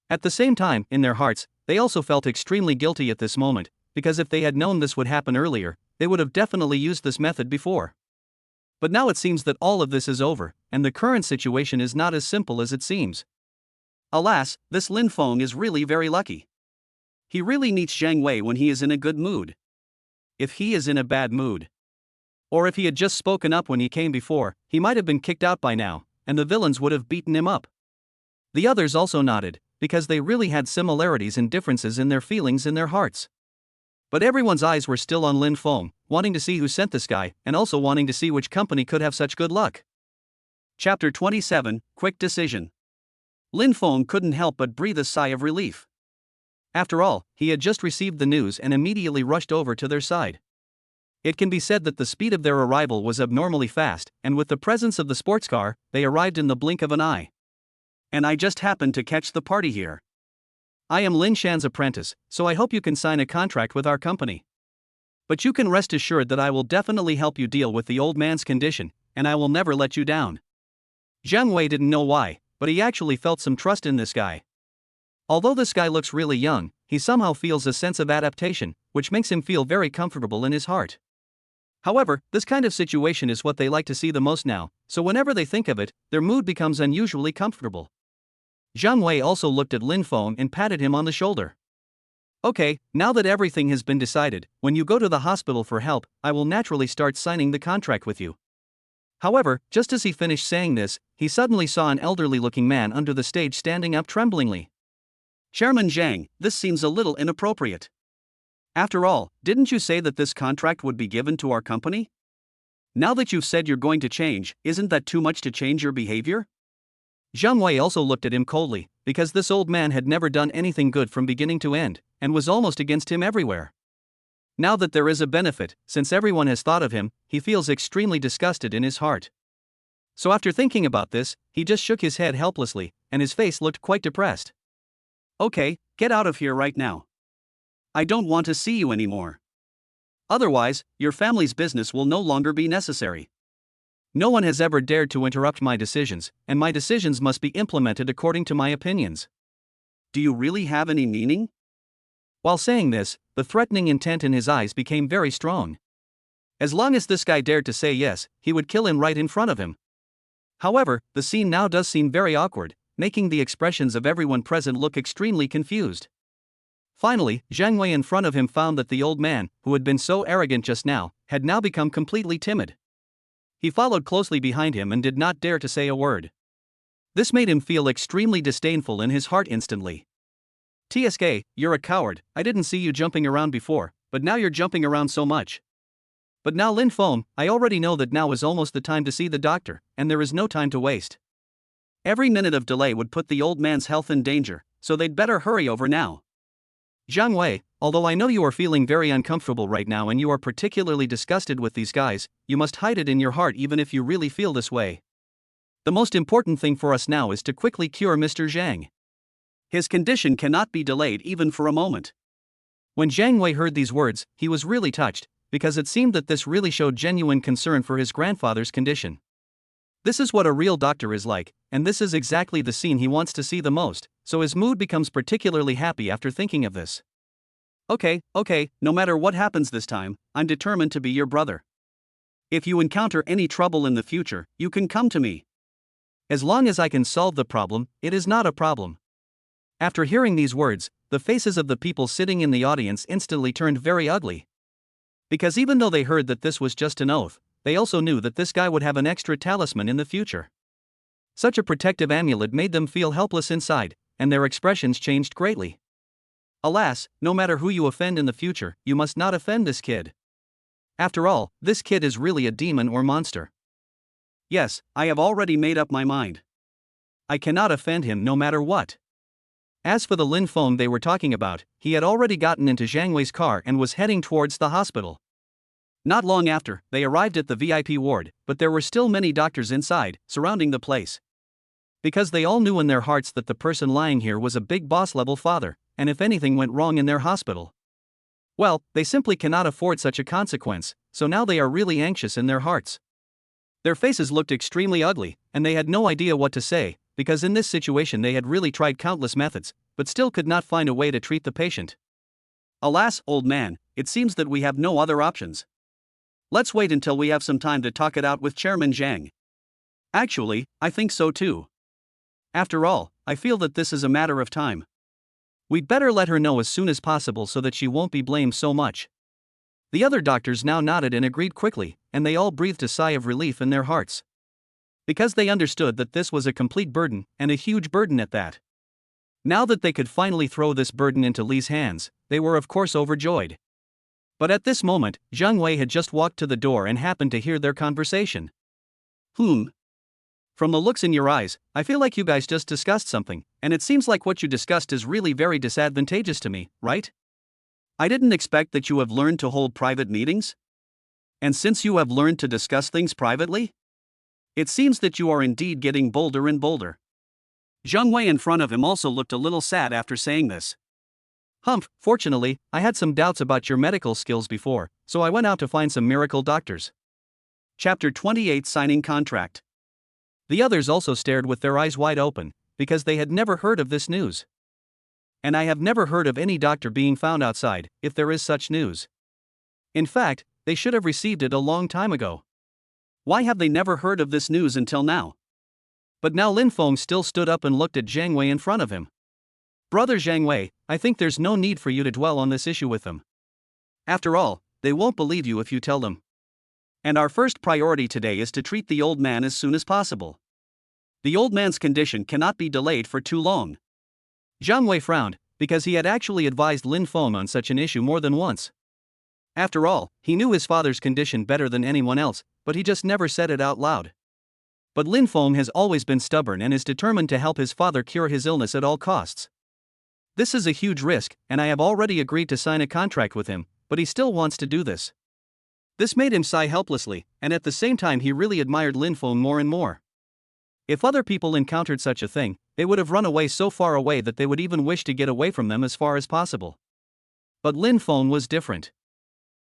At the same time, in their hearts, they also felt extremely guilty at this moment, because if they had known this would happen earlier, they would have definitely used this method before. But now it seems that all of this is over, and the current situation is not as simple as it seems. Alas, this Lin Feng is really very lucky. He really needs Jiang Wei when he is in a good mood. If he is in a bad mood, or if he had just spoken up when he came before, he might have been kicked out by now, and the villains would have beaten him up. The others also nodded, because they really had similarities and differences in their feelings in their hearts. But everyone's eyes were still on Lin Feng, wanting to see who sent this guy, and also wanting to see which company could have such good luck. Chapter 27, Quick Decision. Lin Feng couldn't help but breathe a sigh of relief. After all, he had just received the news and immediately rushed over to their side. It can be said that the speed of their arrival was abnormally fast, and with the presence of the sports car, they arrived in the blink of an eye. And I just happened to catch the party here. I am Lin Shan's apprentice, so I hope you can sign a contract with our company. But you can rest assured that I will definitely help you deal with the old man's condition, and I will never let you down. Zhang Wei didn't know why, but he actually felt some trust in this guy. Although this guy looks really young, he somehow feels a sense of adaptation, which makes him feel very comfortable in his heart. However, this kind of situation is what they like to see the most now, so whenever they think of it, their mood becomes unusually comfortable. Zhang Wei also looked at Lin Feng and patted him on the shoulder. Okay, now that everything has been decided, when you go to the hospital for help, I will naturally start signing the contract with you. However, just as he finished saying this, he suddenly saw an elderly-looking man under the stage standing up tremblingly. Chairman Zhang, this seems a little inappropriate. After all, didn't you say that this contract would be given to our company? Now that you've said you're going to change, isn't that too much to change your behavior? Zhang Wei also looked at him coldly, because this old man had never done anything good from beginning to end, and was almost against him everywhere. Now that there is a benefit, since everyone has thought of him, he feels extremely disgusted in his heart. So after thinking about this, he just shook his head helplessly, and his face looked quite depressed. Okay, get out of here right now. I don't want to see you anymore. Otherwise, your family's business will no longer be necessary. No one has ever dared to interrupt my decisions, and my decisions must be implemented according to my opinions. Do you really have any meaning? While saying this, the threatening intent in his eyes became very strong. As long as this guy dared to say yes, he would kill him right in front of him. However, the scene now does seem very awkward, making the expressions of everyone present look extremely confused. Finally, Zhang Wei in front of him found that the old man, who had been so arrogant just now, had now become completely timid. He followed closely behind him and did not dare to say a word. This made him feel extremely disdainful in his heart instantly. TSK, you're a coward, I didn't see you jumping around before, but now you're jumping around so much. But now Lin Feng, I already know that now is almost the time to see the doctor, and there is no time to waste. Every minute of delay would put the old man's health in danger, so they'd better hurry over now. Zhang Wei, although I know you are feeling very uncomfortable right now and you are particularly disgusted with these guys, you must hide it in your heart even if you really feel this way. The most important thing for us now is to quickly cure Mr. Zhang. His condition cannot be delayed even for a moment. When Zhang Wei heard these words, he was really touched, because it seemed that this really showed genuine concern for his grandfather's condition. This is what a real doctor is like, and this is exactly the scene he wants to see the most, so his mood becomes particularly happy after thinking of this. Okay, no matter what happens this time, I'm determined to be your brother. If you encounter any trouble in the future, you can come to me. As long as I can solve the problem, it is not a problem. After hearing these words, the faces of the people sitting in the audience instantly turned very ugly. Because even though they heard that this was just an oath, they also knew that this guy would have an extra talisman in the future. Such a protective amulet made them feel helpless inside, and their expressions changed greatly. Alas, no matter who you offend in the future, you must not offend this kid. After all, this kid is really a demon or monster. Yes, I have already made up my mind. I cannot offend him no matter what. As for the Lin Feng they were talking about, he had already gotten into Zhang Wei's car and was heading towards the hospital. Not long after, they arrived at the VIP ward, but there were still many doctors inside, surrounding the place. Because they all knew in their hearts that the person lying here was a big boss-level father, and if anything went wrong in their hospital, well, they simply cannot afford such a consequence, so now they are really anxious in their hearts. Their faces looked extremely ugly, and they had no idea what to say, because in this situation they had really tried countless methods, but still could not find a way to treat the patient. Alas, old man, it seems that we have no other options. Let's wait until we have some time to talk it out with Chairman Zhang. Actually, I think so too. After all, I feel that this is a matter of time. We'd better let her know as soon as possible so that she won't be blamed so much. The other doctors now nodded and agreed quickly, and they all breathed a sigh of relief in their hearts. Because they understood that this was a complete burden, and a huge burden at that. Now that they could finally throw this burden into Li's hands, they were of course overjoyed. But at this moment, Zhang Wei had just walked to the door and happened to hear their conversation. From the looks in your eyes, I feel like you guys just discussed something, and it seems like what you discussed is really very disadvantageous to me, right? I didn't expect that you have learned to hold private meetings. And since you have learned to discuss things privately, it seems that you are indeed getting bolder and bolder. Zhang Wei in front of him also looked a little sad after saying this. Fortunately, I had some doubts about your medical skills before, so I went out to find some miracle doctors. Chapter 28 Signing Contract. The others also stared with their eyes wide open, because they had never heard of this news. And I have never heard of any doctor being found outside, if there is such news. In fact, they should have received it a long time ago. Why have they never heard of this news until now? But now Lin Feng still stood up and looked at Zhang Wei in front of him. Brother Zhang Wei, I think there's no need for you to dwell on this issue with them. After all, they won't believe you if you tell them. And our first priority today is to treat the old man as soon as possible. The old man's condition cannot be delayed for too long. Zhang Wei frowned, because he had actually advised Lin Feng on such an issue more than once. After all, he knew his father's condition better than anyone else, but he just never said it out loud. But Lin Feng has always been stubborn and is determined to help his father cure his illness at all costs. This is a huge risk, and I have already agreed to sign a contract with him, but he still wants to do this. This made him sigh helplessly, and at the same time he really admired Lin Feng more and more. If other people encountered such a thing, they would have run away so far away that they would even wish to get away from them as far as possible. But Lin Feng was different.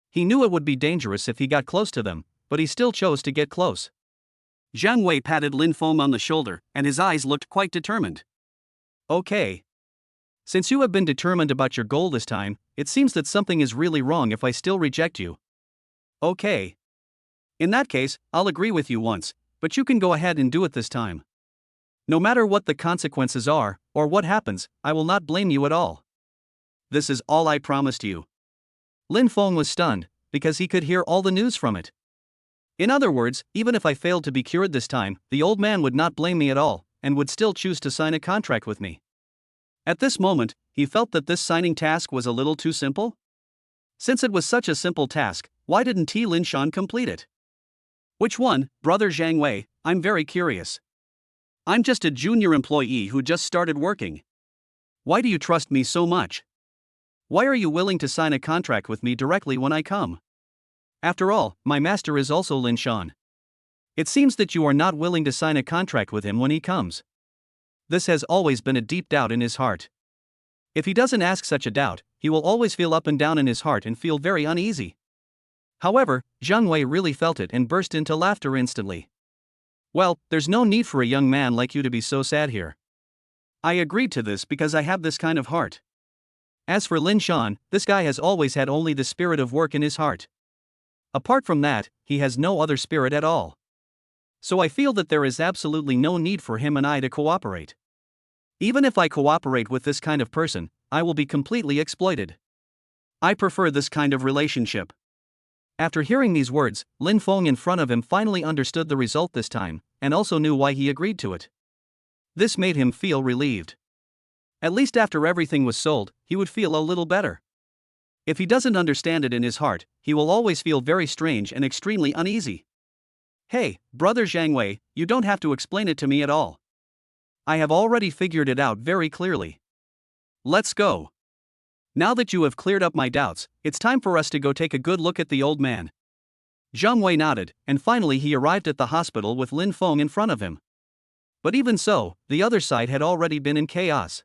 He knew it would be dangerous if he got close to them, but he still chose to get close. Zhang Wei patted Lin Feng on the shoulder, and his eyes looked quite determined. Okay. Since you have been determined about your goal this time, it seems that something is really wrong if I still reject you. Okay. In that case, I'll agree with you once, but you can go ahead and do it this time. No matter what the consequences are, or what happens, I will not blame you at all. This is all I promised you. Lin Feng was stunned, because he could hear all the news from it. In other words, even if I failed to be cured this time, the old man would not blame me at all, and would still choose to sign a contract with me. At this moment, he felt that this signing task was a little too simple. Since it was such a simple task, why didn't T. Lin Shan complete it? Which one, Brother Zhang Wei? I'm very curious. I'm just a junior employee who just started working. Why do you trust me so much? Why are you willing to sign a contract with me directly when I come? After all, my master is also Lin Shan. It seems that you are not willing to sign a contract with him when he comes. This has always been a deep doubt in his heart. If he doesn't ask such a doubt, he will always feel up and down in his heart and feel very uneasy. However, Zhang Wei really felt it and burst into laughter instantly. Well, there's no need for a young man like you to be so sad here. I agreed to this because I have this kind of heart. As for Lin Shan, this guy has always had only the spirit of work in his heart. Apart from that, he has no other spirit at all. So I feel that there is absolutely no need for him and I to cooperate. Even if I cooperate with this kind of person, I will be completely exploited. I prefer this kind of relationship. After hearing these words, Lin Feng in front of him finally understood the result this time, and also knew why he agreed to it. This made him feel relieved. At least after everything was sold, he would feel a little better. If he doesn't understand it in his heart, he will always feel very strange and extremely uneasy. Hey, Brother Zhang Wei, you don't have to explain it to me at all. I have already figured it out very clearly. Let's go. Now that you have cleared up my doubts, it's time for us to go take a good look at the old man. Zhang Wei nodded, and finally he arrived at the hospital with Lin Feng in front of him. But even so, the other side had already been in chaos.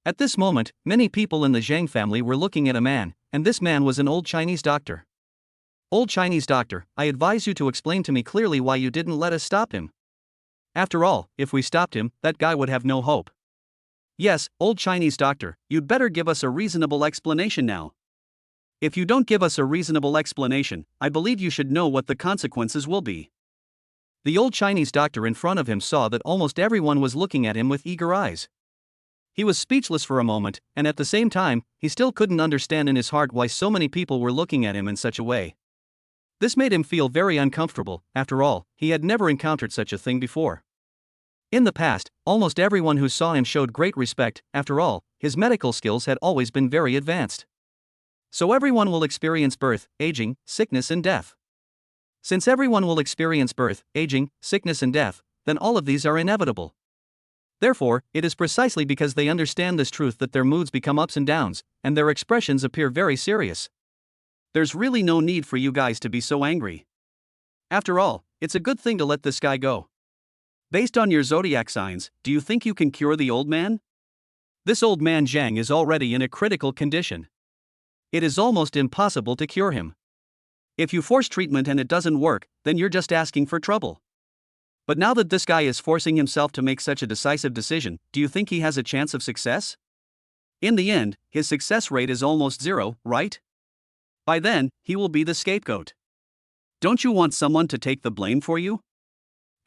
At this moment, many people in the Zhang family were looking at a man, and this man was an old Chinese doctor. Old Chinese doctor, I advise you to explain to me clearly why you didn't let us stop him. After all, if we stopped him, that guy would have no hope. Yes, old Chinese doctor, you'd better give us a reasonable explanation now. If you don't give us a reasonable explanation, I believe you should know what the consequences will be. The old Chinese doctor in front of him saw that almost everyone was looking at him with eager eyes. He was speechless for a moment, and at the same time, he still couldn't understand in his heart why so many people were looking at him in such a way. This made him feel very uncomfortable. After all, he had never encountered such a thing before. In the past, almost everyone who saw him showed great respect. After all, his medical skills had always been very advanced. So everyone will experience birth, aging, sickness and death. Since everyone will experience birth, aging, sickness and death, then all of these are inevitable. Therefore, it is precisely because they understand this truth that their moods become ups and downs, and their expressions appear very serious. There's really no need for you guys to be so angry. After all, it's a good thing to let this guy go. Based on your zodiac signs, do you think you can cure the old man? This old man Zhang is already in a critical condition. It is almost impossible to cure him. If you force treatment and it doesn't work, then you're just asking for trouble. But now that this guy is forcing himself to make such a decisive decision, do you think he has a chance of success? In the end, his success rate is almost zero, right? By then, he will be the scapegoat. Don't you want someone to take the blame for you?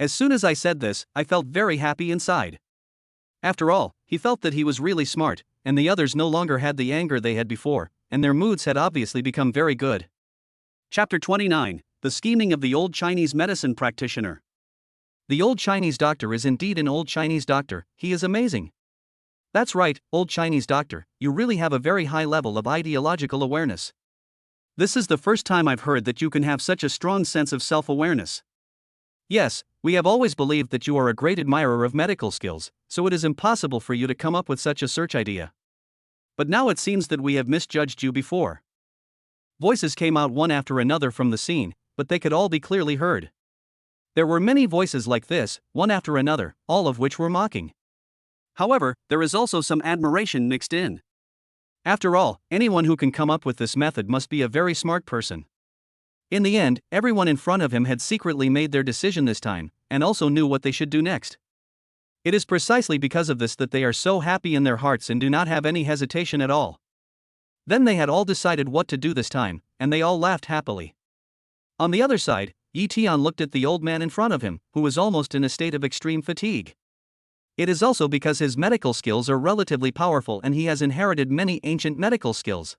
As soon as I said this, I felt very happy inside. After all, he felt that he was really smart, and the others no longer had the anger they had before, and their moods had obviously become very good. Chapter 29, The Scheming of the Old Chinese Medicine Practitioner. The old Chinese doctor is indeed an old Chinese doctor. He is amazing. That's right, old Chinese doctor, you really have a very high level of ideological awareness. This is the first time I've heard that you can have such a strong sense of self-awareness. Yes, we have always believed that you are a great admirer of medical skills, so it is impossible for you to come up with such a search idea. But now it seems that we have misjudged you before. Voices came out one after another from the scene, but they could all be clearly heard. There were many voices like this, one after another, all of which were mocking. However, there is also some admiration mixed in. After all, anyone who can come up with this method must be a very smart person. In the end, everyone in front of him had secretly made their decision this time, and also knew what they should do next. It is precisely because of this that they are so happy in their hearts and do not have any hesitation at all. Then they had all decided what to do this time, and they all laughed happily. On the other side, Yi Tian looked at the old man in front of him, who was almost in a state of extreme fatigue. It is also because his medical skills are relatively powerful and he has inherited many ancient medical skills.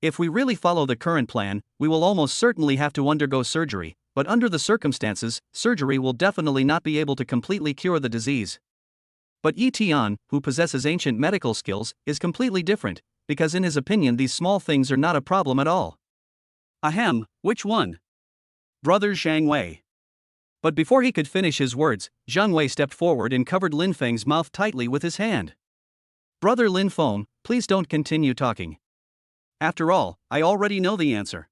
If we really follow the current plan, we will almost certainly have to undergo surgery, but under the circumstances, surgery will definitely not be able to completely cure the disease. But Yi Tian, who possesses ancient medical skills, is completely different, because in his opinion these small things are not a problem at all. Ahem, which one? Brother Zhang Wei. But before he could finish his words, Zhang Wei stepped forward and covered Lin Feng's mouth tightly with his hand. Brother Lin Feng, please don't continue talking. After all, I already know the answer.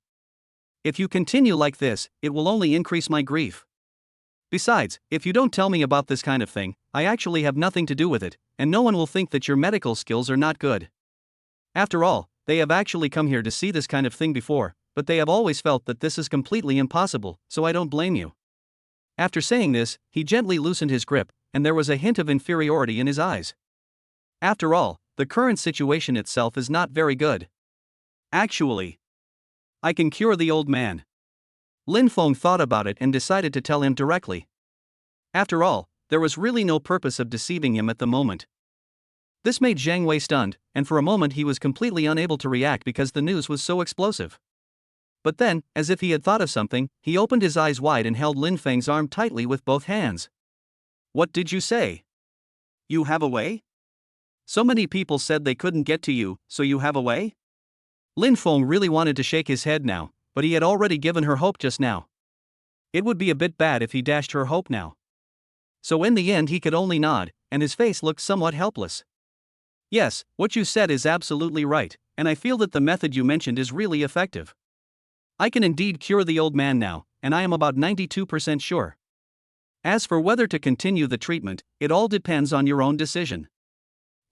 If you continue like this, it will only increase my grief. Besides, if you don't tell me about this kind of thing, I actually have nothing to do with it, and no one will think that your medical skills are not good. After all, they have actually come here to see this kind of thing before, but they have always felt that this is completely impossible, so I don't blame you. After saying this, he gently loosened his grip, and there was a hint of inferiority in his eyes. After all, the current situation itself is not very good. Actually, I can cure the old man. Lin Feng thought about it and decided to tell him directly. After all, there was really no purpose of deceiving him at the moment. This made Zhang Wei stunned, and for a moment he was completely unable to react because the news was so explosive. But then, as if he had thought of something, he opened his eyes wide and held Lin Feng's arm tightly with both hands. What did you say? You have a way? So many people said they couldn't get to you, so you have a way? Lin Feng really wanted to shake his head now, but he had already given her hope just now. It would be a bit bad if he dashed her hope now. So in the end he could only nod, and his face looked somewhat helpless. Yes, what you said is absolutely right, and I feel that the method you mentioned is really effective. I can indeed cure the old man now, and I am about 92% sure. As for whether to continue the treatment, it all depends on your own decision.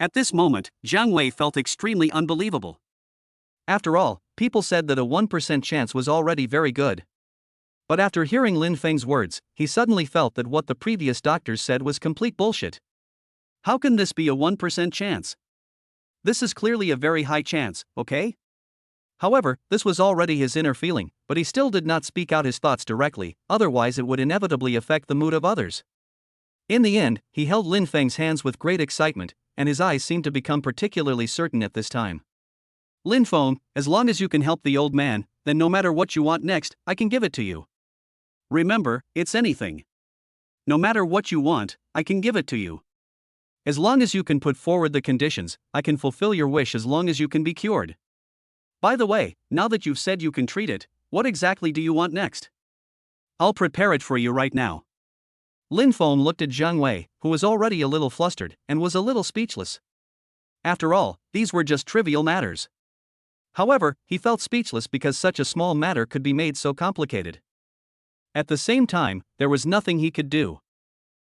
At this moment, Zhang Wei felt extremely unbelievable. After all, people said that a 1% chance was already very good. But after hearing Lin Feng's words, he suddenly felt that what the previous doctors said was complete bullshit. How can this be a 1% chance? This is clearly a very high chance, okay? However, this was already his inner feeling, but he still did not speak out his thoughts directly, otherwise it would inevitably affect the mood of others. In the end, he held Lin Feng's hands with great excitement, and his eyes seemed to become particularly certain at this time. Lin Feng, as long as you can help the old man, then no matter what you want next, I can give it to you. Remember, it's anything. No matter what you want, I can give it to you. As long as you can put forward the conditions, I can fulfill your wish as long as you can be cured. By the way, now that you've said you can treat it, what exactly do you want next? I'll prepare it for you right now. Lin Feng looked at Zhang Wei, who was already a little flustered, and was a little speechless. After all, these were just trivial matters. However, he felt speechless because such a small matter could be made so complicated. At the same time, there was nothing he could do.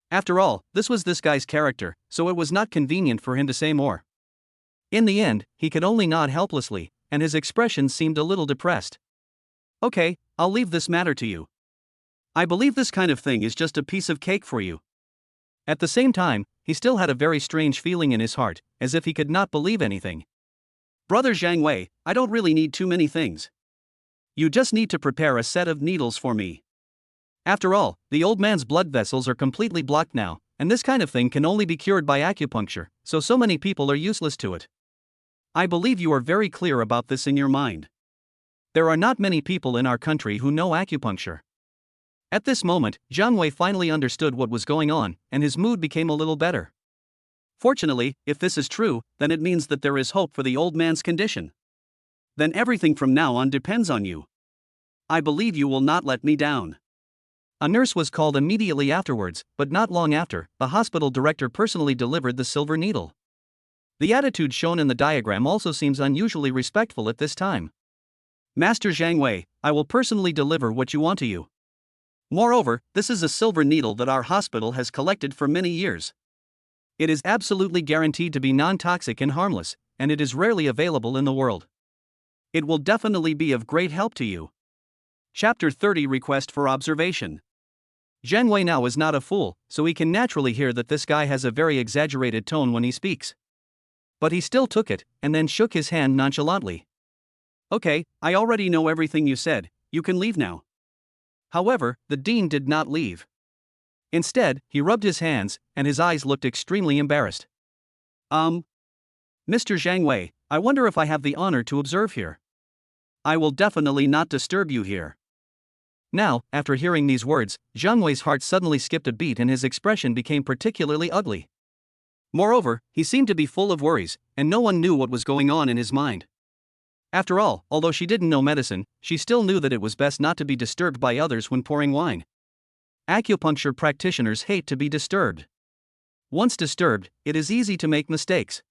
After all, this was this guy's character, so it was not convenient for him to say more. In the end, he could only nod helplessly, and his expression seemed a little depressed. Okay, I'll leave this matter to you. I believe this kind of thing is just a piece of cake for you. At the same time, he still had a very strange feeling in his heart, as if he could not believe anything. Brother Zhang Wei, I don't really need too many things. You just need to prepare a set of needles for me. After all, the old man's blood vessels are completely blocked now, and this kind of thing can only be cured by acupuncture, so many people are useless to it. I believe you are very clear about this in your mind. There are not many people in our country who know acupuncture. At this moment, Zhang Wei finally understood what was going on, and his mood became a little better. Fortunately, if this is true, then it means that there is hope for the old man's condition. Then everything from now on depends on you. I believe you will not let me down. A nurse was called immediately afterwards, but not long after, the hospital director personally delivered the silver needle. The attitude shown in the diagram also seems unusually respectful at this time. Master Zhang Wei, I will personally deliver what you want to you. Moreover, this is a silver needle that our hospital has collected for many years. It is absolutely guaranteed to be non-toxic and harmless, and it is rarely available in the world. It will definitely be of great help to you. Chapter 30 Request for Observation. Zhang Wei now is not a fool, so he can naturally hear that this guy has a very exaggerated tone when he speaks. But he still took it, and then shook his hand nonchalantly. Okay, I already know everything you said, you can leave now. However, the dean did not leave. Instead, he rubbed his hands, and his eyes looked extremely embarrassed. Mr. Zhang Wei, I wonder if I have the honor to observe here. I will definitely not disturb you here. Now, after hearing these words, Zhang Wei's heart suddenly skipped a beat and his expression became particularly ugly. Moreover, he seemed to be full of worries, and no one knew what was going on in his mind. After all, although she didn't know medicine, she still knew that it was best not to be disturbed by others when pouring wine. Acupuncture practitioners hate to be disturbed. Once disturbed, it is easy to make mistakes.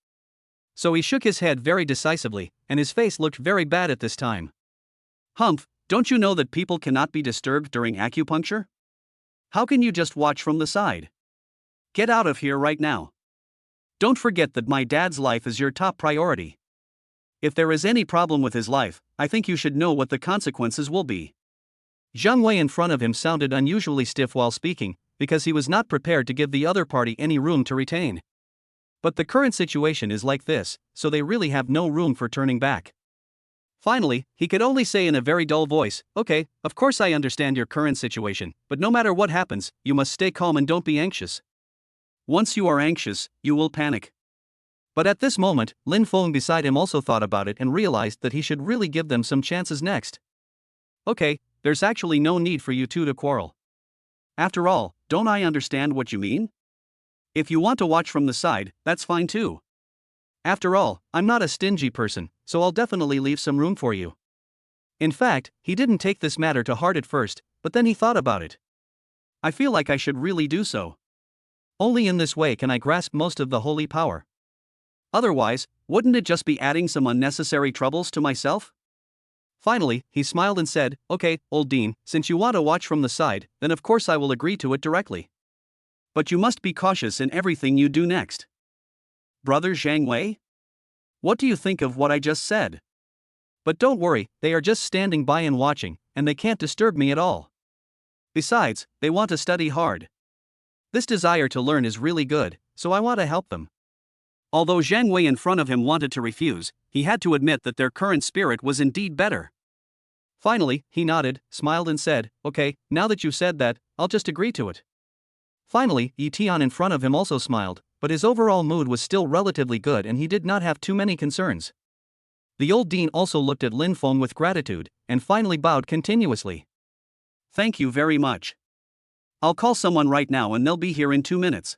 So he shook his head very decisively, and his face looked very bad at this time. Humph, don't you know that people cannot be disturbed during acupuncture? How can you just watch from the side? Get out of here right now. Don't forget that my dad's life is your top priority. If there is any problem with his life, I think you should know what the consequences will be. Zhang Wei in front of him sounded unusually stiff while speaking, because he was not prepared to give the other party any room to retain. But the current situation is like this, so they really have no room for turning back. Finally, he could only say in a very dull voice, okay, of course I understand your current situation, but no matter what happens, you must stay calm and don't be anxious. Once you are anxious, you will panic. But at this moment, Lin Feng beside him also thought about it and realized that he should really give them some chances next. Okay, there's actually no need for you two to quarrel. After all, don't I understand what you mean? If you want to watch from the side, that's fine too. After all, I'm not a stingy person, so I'll definitely leave some room for you. In fact, he didn't take this matter to heart at first, but then he thought about it. I feel like I should really do so. Only in this way can I grasp most of the holy power. Otherwise, wouldn't it just be adding some unnecessary troubles to myself? Finally, he smiled and said, okay, old Dean, since you want to watch from the side, then of course I will agree to it directly. But you must be cautious in everything you do next. Brother Zhang Wei? What do you think of what I just said? But don't worry, they are just standing by and watching, and they can't disturb me at all. Besides, they want to study hard. This desire to learn is really good, so I want to help them. Although Zhang Wei in front of him wanted to refuse, he had to admit that their current spirit was indeed better. Finally, he nodded, smiled and said, okay, now that you said that, I'll just agree to it. Finally, Yi Tian in front of him also smiled, but his overall mood was still relatively good and he did not have too many concerns. The old dean also looked at Lin Feng with gratitude, and finally bowed continuously. Thank you very much. I'll call someone right now and they'll be here in 2 minutes.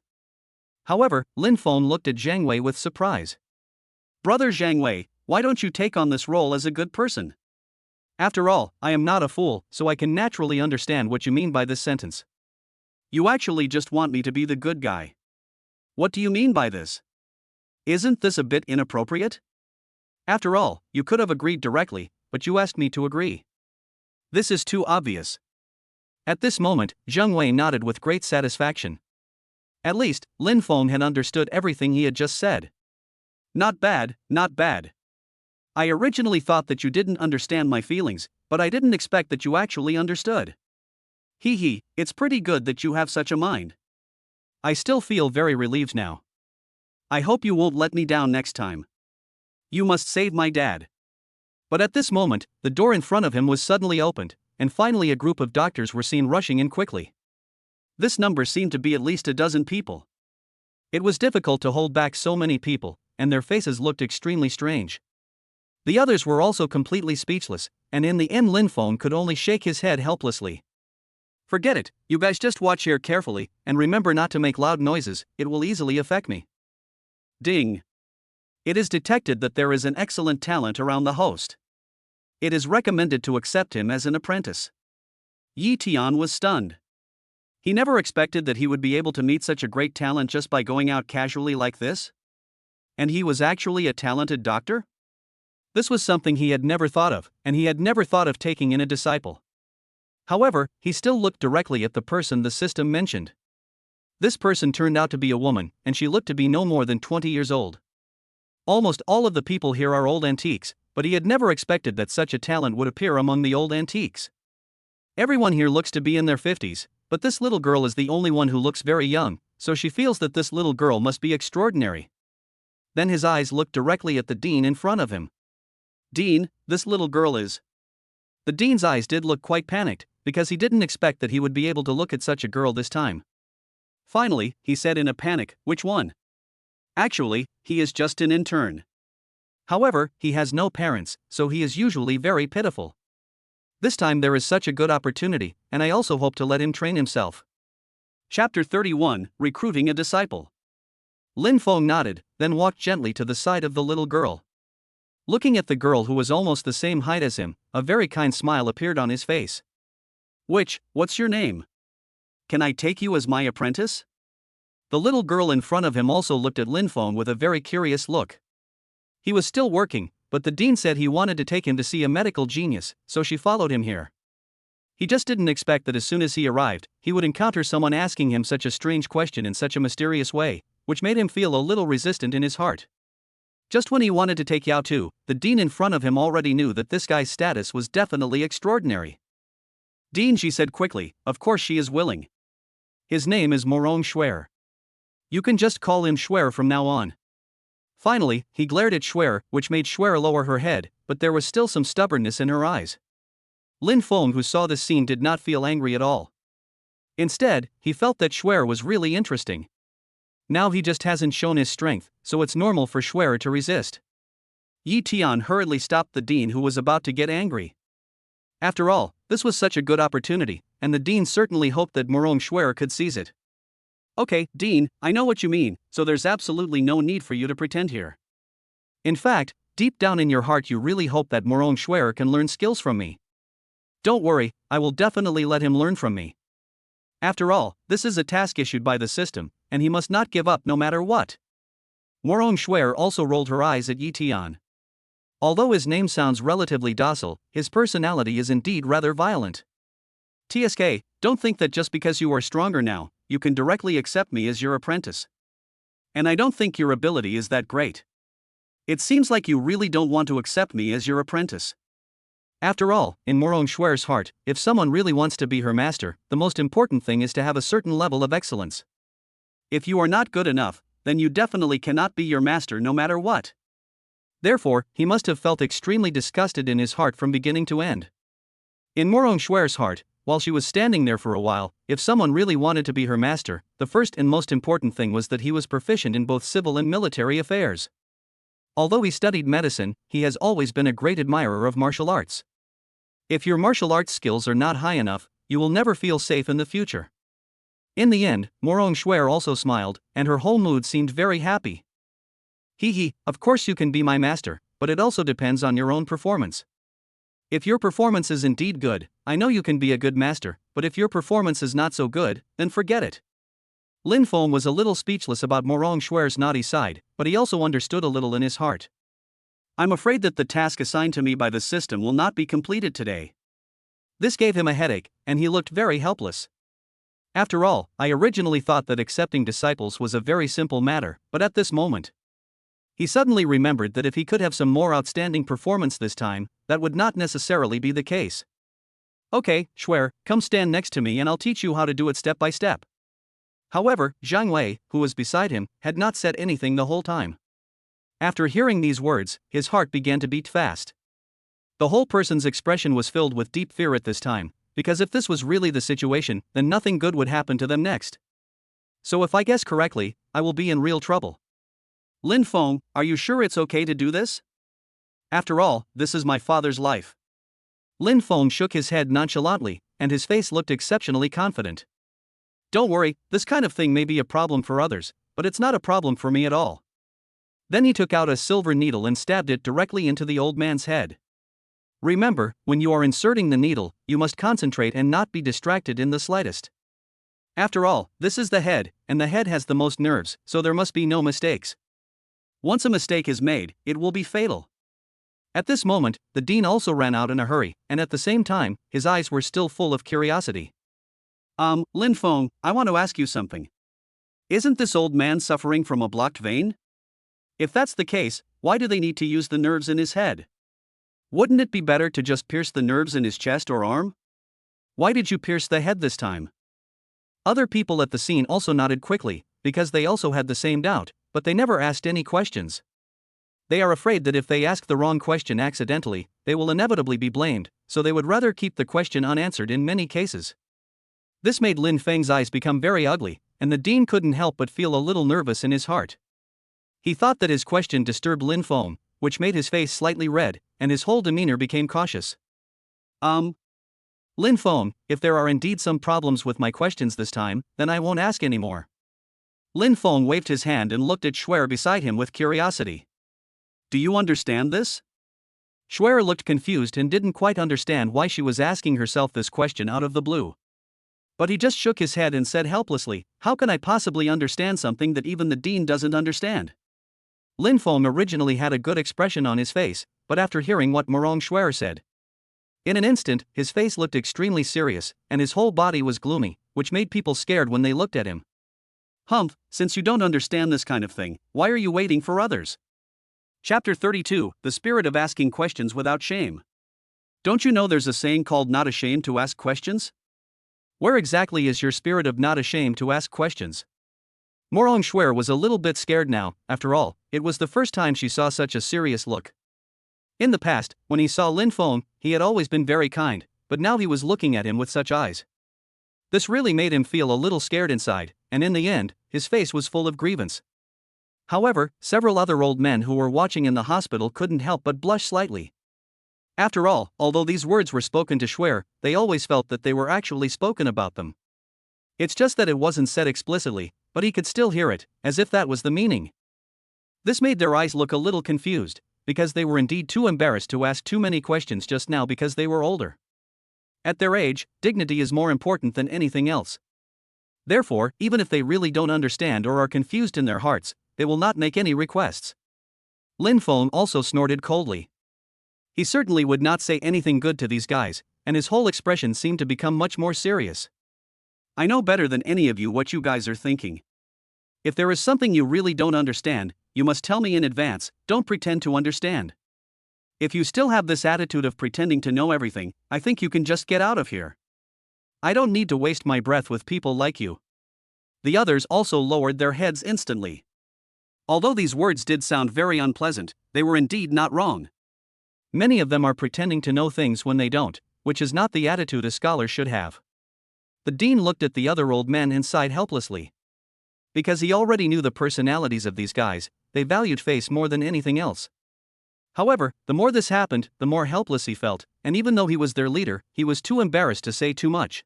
However, Lin Feng looked at Zhang Wei with surprise. Brother Zhang Wei, why don't you take on this role as a good person? After all, I am not a fool, so I can naturally understand what you mean by this sentence. You actually just want me to be the good guy. What do you mean by this? Isn't this a bit inappropriate? After all, you could have agreed directly, but you asked me to agree. This is too obvious. At this moment, Zhang Wei nodded with great satisfaction. At least, Lin Feng had understood everything he had just said. Not bad, not bad. I originally thought that you didn't understand my feelings, but I didn't expect that you actually understood. Hee, it's pretty good that you have such a mind. I still feel very relieved now. I hope you won't let me down next time. You must save my dad. But at this moment, the door in front of him was suddenly opened, and finally a group of doctors were seen rushing in quickly. This number seemed to be at least a dozen people. It was difficult to hold back so many people, and their faces looked extremely strange. The others were also completely speechless, and in the end Lin Feng could only shake his head helplessly. Forget it, you guys just watch here carefully, and remember not to make loud noises, it will easily affect me. Ding. It is detected that there is an excellent talent around the host. It is recommended to accept him as an apprentice. Yi Tian was stunned. He never expected that he would be able to meet such a great talent just by going out casually like this. And he was actually a talented doctor? This was something he had never thought of, and he had never thought of taking in a disciple. However, he still looked directly at the person the system mentioned. This person turned out to be a woman, and she looked to be no more than 20 years old. Almost all of the people here are old antiques, but he had never expected that such a talent would appear among the old antiques. Everyone here looks to be in their 50s, but this little girl is the only one who looks very young, so she feels that this little girl must be extraordinary. Then his eyes looked directly at the dean in front of him. Dean, this little girl is. The dean's eyes did look quite panicked, because he didn't expect that he would be able to look at such a girl this time. Finally, he said in a panic, which one? Actually, he is just an intern. However, he has no parents, so he is usually very pitiful. This time there is such a good opportunity, and I also hope to let him train himself. Chapter 31, Recruiting a Disciple. Lin Feng nodded, then walked gently to the side of the little girl. Looking at the girl who was almost the same height as him, a very kind smile appeared on his face. What's your name? Can I take you as my apprentice? The little girl in front of him also looked at Lin Feng with a very curious look. He was still working, but the dean said he wanted to take him to see a medical genius, so she followed him here. He just didn't expect that as soon as he arrived, he would encounter someone asking him such a strange question in such a mysterious way, which made him feel a little resistant in his heart. Just when he wanted to take Yao Tu, the dean in front of him already knew that this guy's status was definitely extraordinary. Dean, she said quickly, of course she is willing. His name is Morong Schwer. You can just call him Schwer from now on. Finally, he glared at Schwer, which made Schwer lower her head, but there was still some stubbornness in her eyes. Lin Feng, who saw this scene, did not feel angry at all. Instead, he felt that Schwer was really interesting. Now he just hasn't shown his strength, so it's normal for Schwer to resist. Yi Tian hurriedly stopped the dean, who was about to get angry. After all, this was such a good opportunity, and the dean certainly hoped that Morong Schwer could seize it. Okay, Dean, I know what you mean, so there's absolutely no need for you to pretend here. In fact, deep down in your heart you really hope that Morong Schwer can learn skills from me. Don't worry, I will definitely let him learn from me. After all, this is a task issued by the system, and he must not give up no matter what. Morong Schwer also rolled her eyes at Yi Tian. Although his name sounds relatively docile, his personality is indeed rather violent. TSK, don't think that just because you are stronger now, you can directly accept me as your apprentice. And I don't think your ability is that great. It seems like you really don't want to accept me as your apprentice. After all, in Morong Schwer's heart, if someone really wants to be her master, the most important thing is to have a certain level of excellence. If you are not good enough, then you definitely cannot be your master no matter what. Therefore, he must have felt extremely disgusted in his heart from beginning to end. In Morong Schwer's heart, while she was standing there for a while, if someone really wanted to be her master, the first and most important thing was that he was proficient in both civil and military affairs. Although he studied medicine, he has always been a great admirer of martial arts. If your martial arts skills are not high enough, you will never feel safe in the future. In the end, Morong Shuer also smiled, and her whole mood seemed very happy. Hee, of course you can be my master, but it also depends on your own performance. If your performance is indeed good, I know you can be a good master, but if your performance is not so good, then forget it. Lin Feng was a little speechless about Morong Shuer's naughty side, but he also understood a little in his heart. I'm afraid that the task assigned to me by the system will not be completed today. This gave him a headache, and he looked very helpless. After all, I originally thought that accepting disciples was a very simple matter, but at this moment, he suddenly remembered that if he could have some more outstanding performance this time, that would not necessarily be the case. Okay, Shuer, come stand next to me and I'll teach you how to do it step by step. However, Zhang Wei, who was beside him, had not said anything the whole time. After hearing these words, his heart began to beat fast. The whole person's expression was filled with deep fear at this time, because if this was really the situation, then nothing good would happen to them next. So if I guess correctly, I will be in real trouble. Lin Feng, are you sure it's okay to do this? After all, this is my father's life. Lin Feng shook his head nonchalantly, and his face looked exceptionally confident. Don't worry, this kind of thing may be a problem for others, but it's not a problem for me at all. Then he took out a silver needle and stabbed it directly into the old man's head. Remember, when you are inserting the needle, you must concentrate and not be distracted in the slightest. After all, this is the head, and the head has the most nerves, so there must be no mistakes. Once a mistake is made, it will be fatal. At this moment, the dean also ran out in a hurry, and at the same time, his eyes were still full of curiosity. Lin Feng, I want to ask you something. Isn't this old man suffering from a blocked vein? If that's the case, why do they need to use the nerves in his head? Wouldn't it be better to just pierce the nerves in his chest or arm? Why did you pierce the head this time? Other people at the scene also nodded quickly, because they also had the same doubt, but they never asked any questions. They are afraid that if they ask the wrong question accidentally, they will inevitably be blamed, so they would rather keep the question unanswered in many cases. This made Lin Feng's eyes become very ugly, and the dean couldn't help but feel a little nervous in his heart. He thought that his question disturbed Lin Feng, which made his face slightly red, and his whole demeanor became cautious. Lin Feng, if there are indeed some problems with my questions this time, then I won't ask anymore. Lin Feng waved his hand and looked at Shuer beside him with curiosity. Do you understand this? Shuer looked confused and didn't quite understand why she was asking herself this question out of the blue. But he just shook his head and said helplessly, how can I possibly understand something that even the dean doesn't understand? Lin Feng originally had a good expression on his face, but after hearing what Morong Shuer said, in an instant, his face looked extremely serious, and his whole body was gloomy, which made people scared when they looked at him. Humph, since you don't understand this kind of thing, why are you waiting for others? Chapter 32, The Spirit of Asking Questions Without Shame. Don't you know there's a saying called not ashamed to ask questions? Where exactly is your spirit of not ashamed to ask questions? Morong Shuer was a little bit scared now. After all, it was the first time she saw such a serious look. In the past, when he saw Lin Feng, he had always been very kind, but now he was looking at him with such eyes. This really made him feel a little scared inside, and in the end, his face was full of grievance. However, several other old men who were watching in the hospital couldn't help but blush slightly. After all, although these words were spoken to Shuer, they always felt that they were actually spoken about them. It's just that it wasn't said explicitly, but he could still hear it, as if that was the meaning. This made their eyes look a little confused, because they were indeed too embarrassed to ask too many questions just now because they were older. At their age, dignity is more important than anything else. Therefore, even if they really don't understand or are confused in their hearts, they will not make any requests. Lin Feng also snorted coldly. He certainly would not say anything good to these guys, and his whole expression seemed to become much more serious. I know better than any of you what you guys are thinking. If there is something you really don't understand, you must tell me in advance, don't pretend to understand. If you still have this attitude of pretending to know everything, I think you can just get out of here. I don't need to waste my breath with people like you. The others also lowered their heads instantly. Although these words did sound very unpleasant, they were indeed not wrong. Many of them are pretending to know things when they don't, which is not the attitude a scholar should have. The dean looked at the other old men and sighed helplessly. Because he already knew the personalities of these guys, they valued face more than anything else. However, the more this happened, the more helpless he felt, and even though he was their leader, he was too embarrassed to say too much.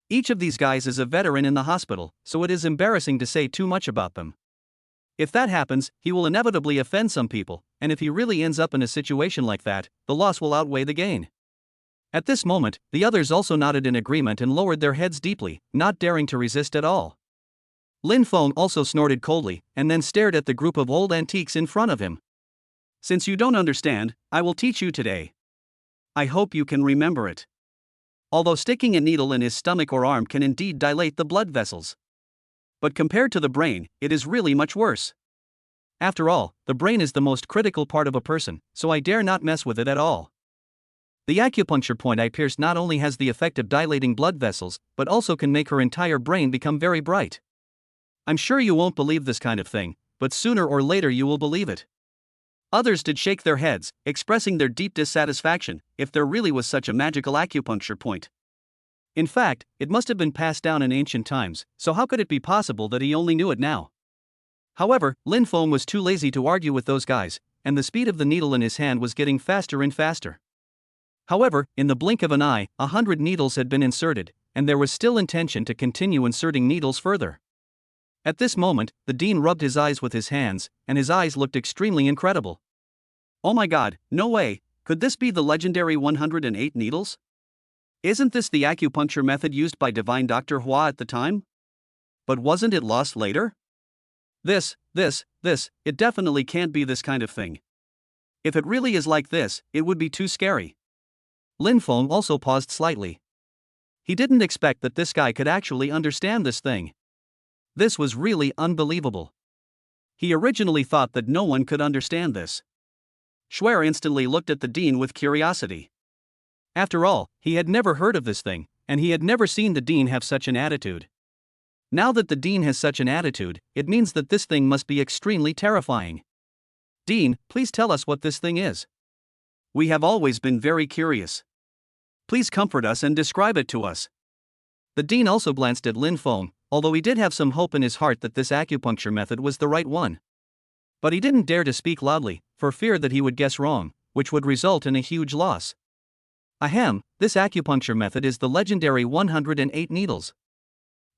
Each of these guys is a veteran in the hospital, so it is embarrassing to say too much about them. If that happens, he will inevitably offend some people, and if he really ends up in a situation like that, the loss will outweigh the gain. At this moment, the others also nodded in agreement and lowered their heads deeply, not daring to resist at all. Lin Feng also snorted coldly, and then stared at the group of old antiques in front of him. Since you don't understand, I will teach you today. I hope you can remember it. Although sticking a needle in his stomach or arm can indeed dilate the blood vessels. But compared to the brain, it is really much worse. After all, the brain is the most critical part of a person, so I dare not mess with it at all. The acupuncture point I pierced not only has the effect of dilating blood vessels, but also can make her entire brain become very bright. I'm sure you won't believe this kind of thing, but sooner or later you will believe it. Others did shake their heads, expressing their deep dissatisfaction, if there really was such a magical acupuncture point. In fact, it must have been passed down in ancient times, so how could it be possible that he only knew it now? However, Lin Feng was too lazy to argue with those guys, and the speed of the needle in his hand was getting faster and faster. However, in the blink of an eye, 100 needles had been inserted, and there was still intention to continue inserting needles further. At this moment, the dean rubbed his eyes with his hands, and his eyes looked extremely incredible. Oh my god, no way, could this be the legendary 108 needles? Isn't this the acupuncture method used by divine Dr. Hua at the time? But wasn't it lost later? This, it definitely can't be this kind of thing. If it really is like this, it would be too scary. Lin Feng also paused slightly. He didn't expect that this guy could actually understand this thing. This was really unbelievable. He originally thought that no one could understand this. Schwer instantly looked at the dean with curiosity. After all, he had never heard of this thing, and he had never seen the dean have such an attitude. Now that the dean has such an attitude, it means that this thing must be extremely terrifying. Dean, please tell us what this thing is. We have always been very curious. Please comfort us and describe it to us. The dean also glanced at Lin Feng, although he did have some hope in his heart that this acupuncture method was the right one. But he didn't dare to speak loudly, for fear that he would guess wrong, which would result in a huge loss. Ahem, this acupuncture method is the legendary 108 needles.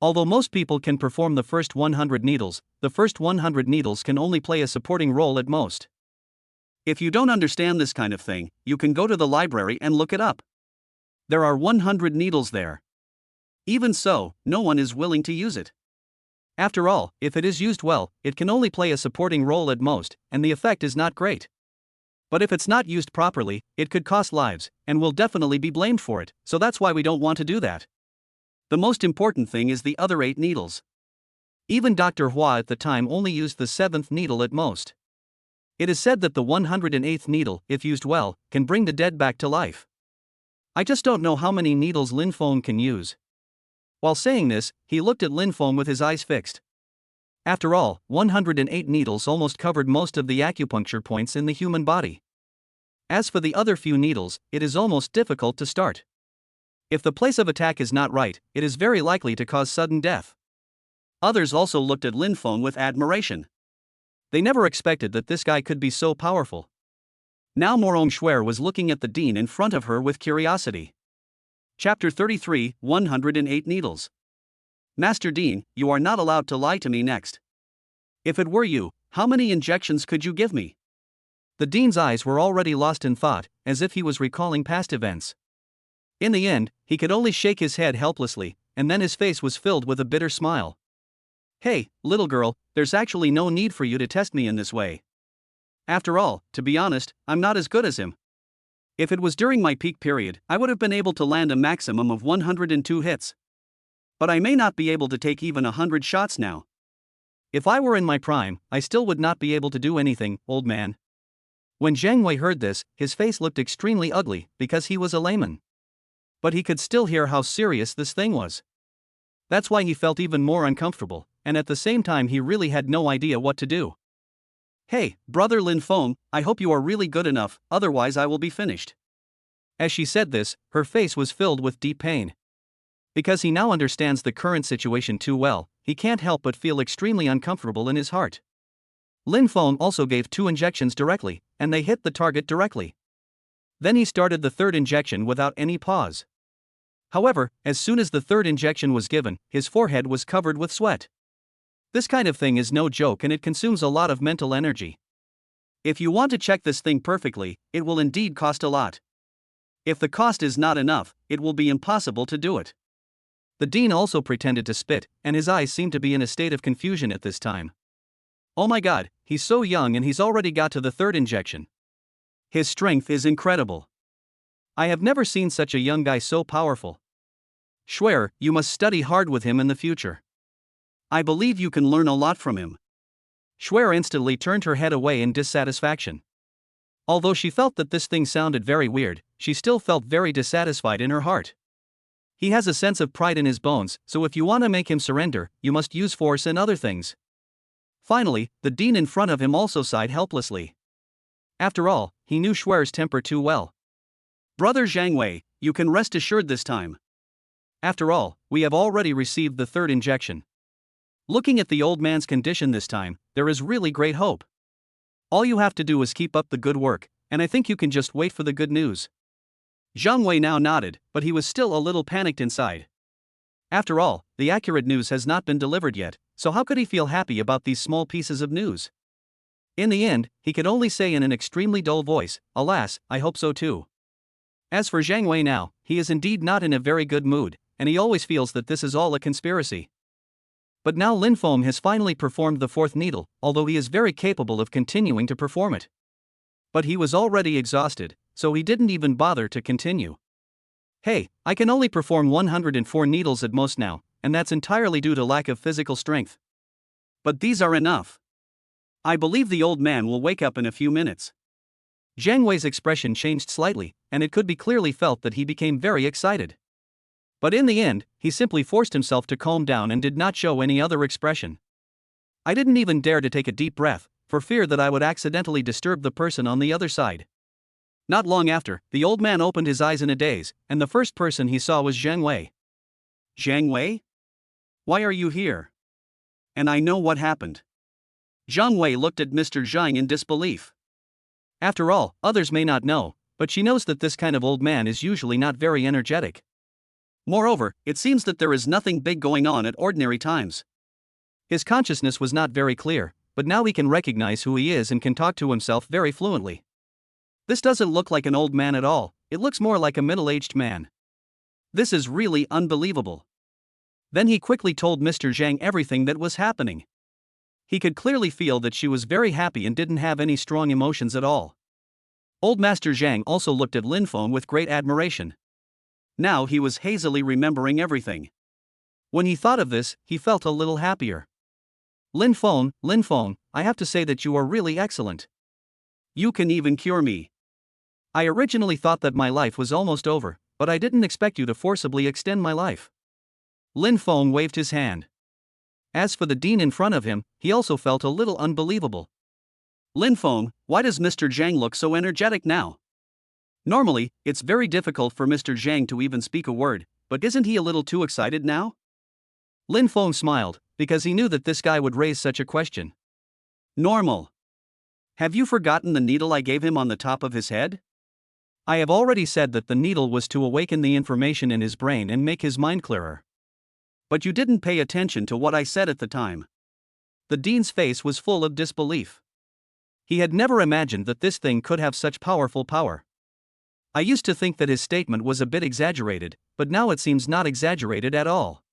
Although most people can perform the first 100 needles, the first 100 needles can only play a supporting role at most. If you don't understand this kind of thing, you can go to the library and look it up. There are 100 needles there. Even so, no one is willing to use it. After all, if it is used well, it can only play a supporting role at most, and the effect is not great. But if it's not used properly, it could cost lives, and will definitely be blamed for it, so that's why we don't want to do that. The most important thing is the other 8 needles. Even Dr. Hua at the time only used the 7th needle at most. It is said that the 108th needle, if used well, can bring the dead back to life. I just don't know how many needles Lin Feng can use. While saying this, he looked at Lin Feng with his eyes fixed. After all, 108 needles almost covered most of the acupuncture points in the human body. As for the other few needles, it is almost difficult to start. If the place of attack is not right, it is very likely to cause sudden death. Others also looked at Lin Feng with admiration. They never expected that this guy could be so powerful. Now Morong Schwer was looking at the dean in front of her with curiosity. Chapter 33, 108 Needles. Master Dean, you are not allowed to lie to me next. If it were you, how many injections could you give me? The dean's eyes were already lost in thought, as if he was recalling past events. In the end, he could only shake his head helplessly, and then his face was filled with a bitter smile. Hey, little girl, there's actually no need for you to test me in this way. After all, to be honest, I'm not as good as him. If it was during my peak period, I would have been able to land a maximum of 102 hits. But I may not be able to take even 100 shots now. If I were in my prime, I still would not be able to do anything, old man. When Zhang Wei heard this, his face looked extremely ugly, because he was a layman. But he could still hear how serious this thing was. That's why he felt even more uncomfortable, and at the same time he really had no idea what to do. Hey, brother Lin Feng, I hope you are really good enough, otherwise I will be finished. As she said this, her face was filled with deep pain. Because he now understands the current situation too well, he can't help but feel extremely uncomfortable in his heart. Lin Feng also gave 2 injections directly, and they hit the target directly. Then he started the 3rd injection without any pause. However, as soon as the third injection was given, his forehead was covered with sweat. This kind of thing is no joke and it consumes a lot of mental energy. If you want to check this thing perfectly, it will indeed cost a lot. If the cost is not enough, it will be impossible to do it. The dean also pretended to spit, and his eyes seemed to be in a state of confusion at this time. Oh my god, he's so young and he's already got to the third injection. His strength is incredible. I have never seen such a young guy so powerful. Schwer, you must study hard with him in the future. I believe you can learn a lot from him. Schwer instantly turned her head away in dissatisfaction. Although she felt that this thing sounded very weird, she still felt very dissatisfied in her heart. He has a sense of pride in his bones, so if you want to make him surrender, you must use force and other things. Finally, the dean in front of him also sighed helplessly. After all, he knew Schwer's temper too well. Brother Zhang Wei, you can rest assured this time. After all, we have already received the third injection. Looking at the old man's condition this time, there is really great hope. All you have to do is keep up the good work, and I think you can just wait for the good news. Zhang Wei now nodded, but he was still a little panicked inside. After all, the accurate news has not been delivered yet, so how could he feel happy about these small pieces of news? In the end, he could only say in an extremely dull voice, "Alas, I hope so too." As for Zhang Wei now, he is indeed not in a very good mood, and he always feels that this is all a conspiracy. But now Lin Feng has finally performed the fourth needle, although he is very capable of continuing to perform it. But he was already exhausted, so he didn't even bother to continue. Hey, I can only perform 104 needles at most now, and that's entirely due to lack of physical strength. But these are enough. I believe the old man will wake up in a few minutes. Zhang Wei's expression changed slightly, and it could be clearly felt that he became very excited. But in the end, he simply forced himself to calm down and did not show any other expression. I didn't even dare to take a deep breath, for fear that I would accidentally disturb the person on the other side. Not long after, the old man opened his eyes in a daze, and the first person he saw was Zhang Wei. Zhang Wei? Why are you here? And I know what happened. Zhang Wei looked at Mr. Zhang in disbelief. After all, others may not know, but she knows that this kind of old man is usually not very energetic. Moreover, it seems that there is nothing big going on at ordinary times. His consciousness was not very clear, but now he can recognize who he is and can talk to himself very fluently. This doesn't look like an old man at all, it looks more like a middle-aged man. This is really unbelievable. Then he quickly told Mr. Zhang everything that was happening. He could clearly feel that she was very happy and didn't have any strong emotions at all. Old Master Zhang also looked at Lin Feng with great admiration. Now he was hazily remembering everything. When he thought of this, he felt a little happier. Lin Feng, I have to say that you are really excellent. You can even cure me. I originally thought that my life was almost over, but I didn't expect you to forcibly extend my life. Lin Feng waved his hand. As for the dean in front of him, he also felt a little unbelievable. Lin Feng, why does Mr. Zhang look so energetic now? Normally, it's very difficult for Mr. Zhang to even speak a word, but isn't he a little too excited now? Lin Feng smiled, because he knew that this guy would raise such a question. Normal. Have you forgotten the needle I gave him on the top of his head? I have already said that the needle was to awaken the information in his brain and make his mind clearer. But you didn't pay attention to what I said at the time. The dean's face was full of disbelief. He had never imagined that this thing could have such powerful power. I used to think that his statement was a bit exaggerated, but now it seems not exaggerated at all.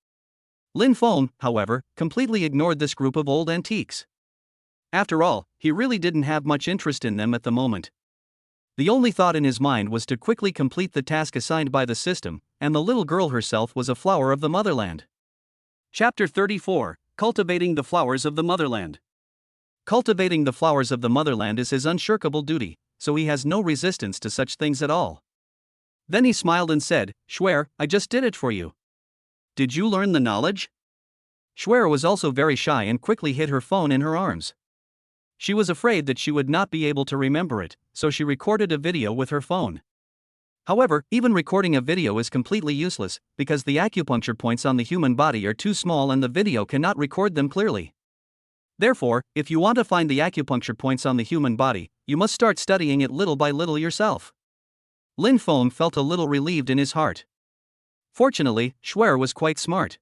Lin Feng, however, completely ignored this group of old antiques. After all, he really didn't have much interest in them at the moment. The only thought in his mind was to quickly complete the task assigned by the system, and the little girl herself was a flower of the motherland. Chapter 34, Cultivating the Flowers of the Motherland. Cultivating the flowers of the motherland is his unshirkable duty, so he has no resistance to such things at all. Then he smiled and said, Schwer, I just did it for you. Did you learn the knowledge? Schwer was also very shy and quickly hid her phone in her arms. She was afraid that she would not be able to remember it, so she recorded a video with her phone. However, even recording a video is completely useless, because the acupuncture points on the human body are too small and the video cannot record them clearly. Therefore, if you want to find the acupuncture points on the human body, you must start studying it little by little yourself. Lin Feng felt a little relieved in his heart. Fortunately, Schwer was quite smart.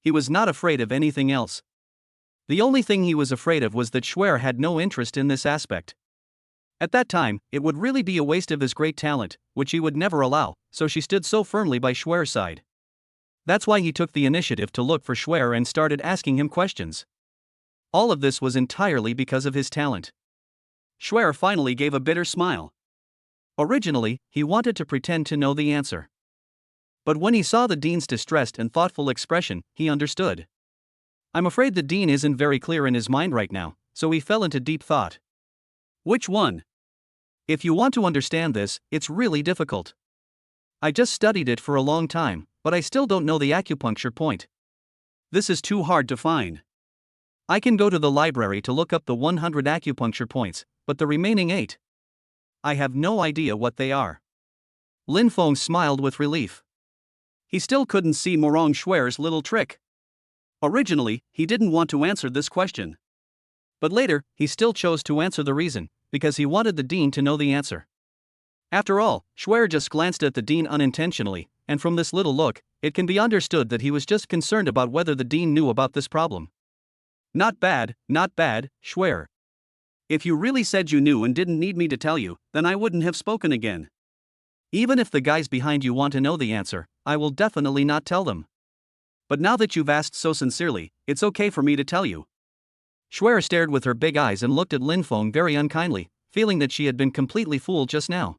He was not afraid of anything else. The only thing he was afraid of was that Schwer had no interest in this aspect. At that time, it would really be a waste of his great talent, which he would never allow, so she stood so firmly by Schwer's side. That's why he took the initiative to look for Schwer and started asking him questions. All of this was entirely because of his talent. Schwer finally gave a bitter smile. Originally, he wanted to pretend to know the answer. But when he saw the dean's distressed and thoughtful expression, he understood. I'm afraid the dean isn't very clear in his mind right now, so he fell into deep thought. Which one? If you want to understand this, it's really difficult. I just studied it for a long time, but I still don't know the acupuncture point. This is too hard to find. I can go to the library to look up the 100 acupuncture points, but the remaining 8. I have no idea what they are. Lin Feng smiled with relief. He still couldn't see Morong Schwer's little trick. Originally, he didn't want to answer this question. But later, he still chose to answer the reason, because he wanted the dean to know the answer. After all, Schwer just glanced at the dean unintentionally, and from this little look, it can be understood that he was just concerned about whether the dean knew about this problem. Not bad, Schwer. If you really said you knew and didn't need me to tell you, then I wouldn't have spoken again. Even if the guys behind you want to know the answer, I will definitely not tell them. But now that you've asked so sincerely, it's okay for me to tell you. Schwer stared with her big eyes and looked at Lin Feng very unkindly, feeling that she had been completely fooled just now.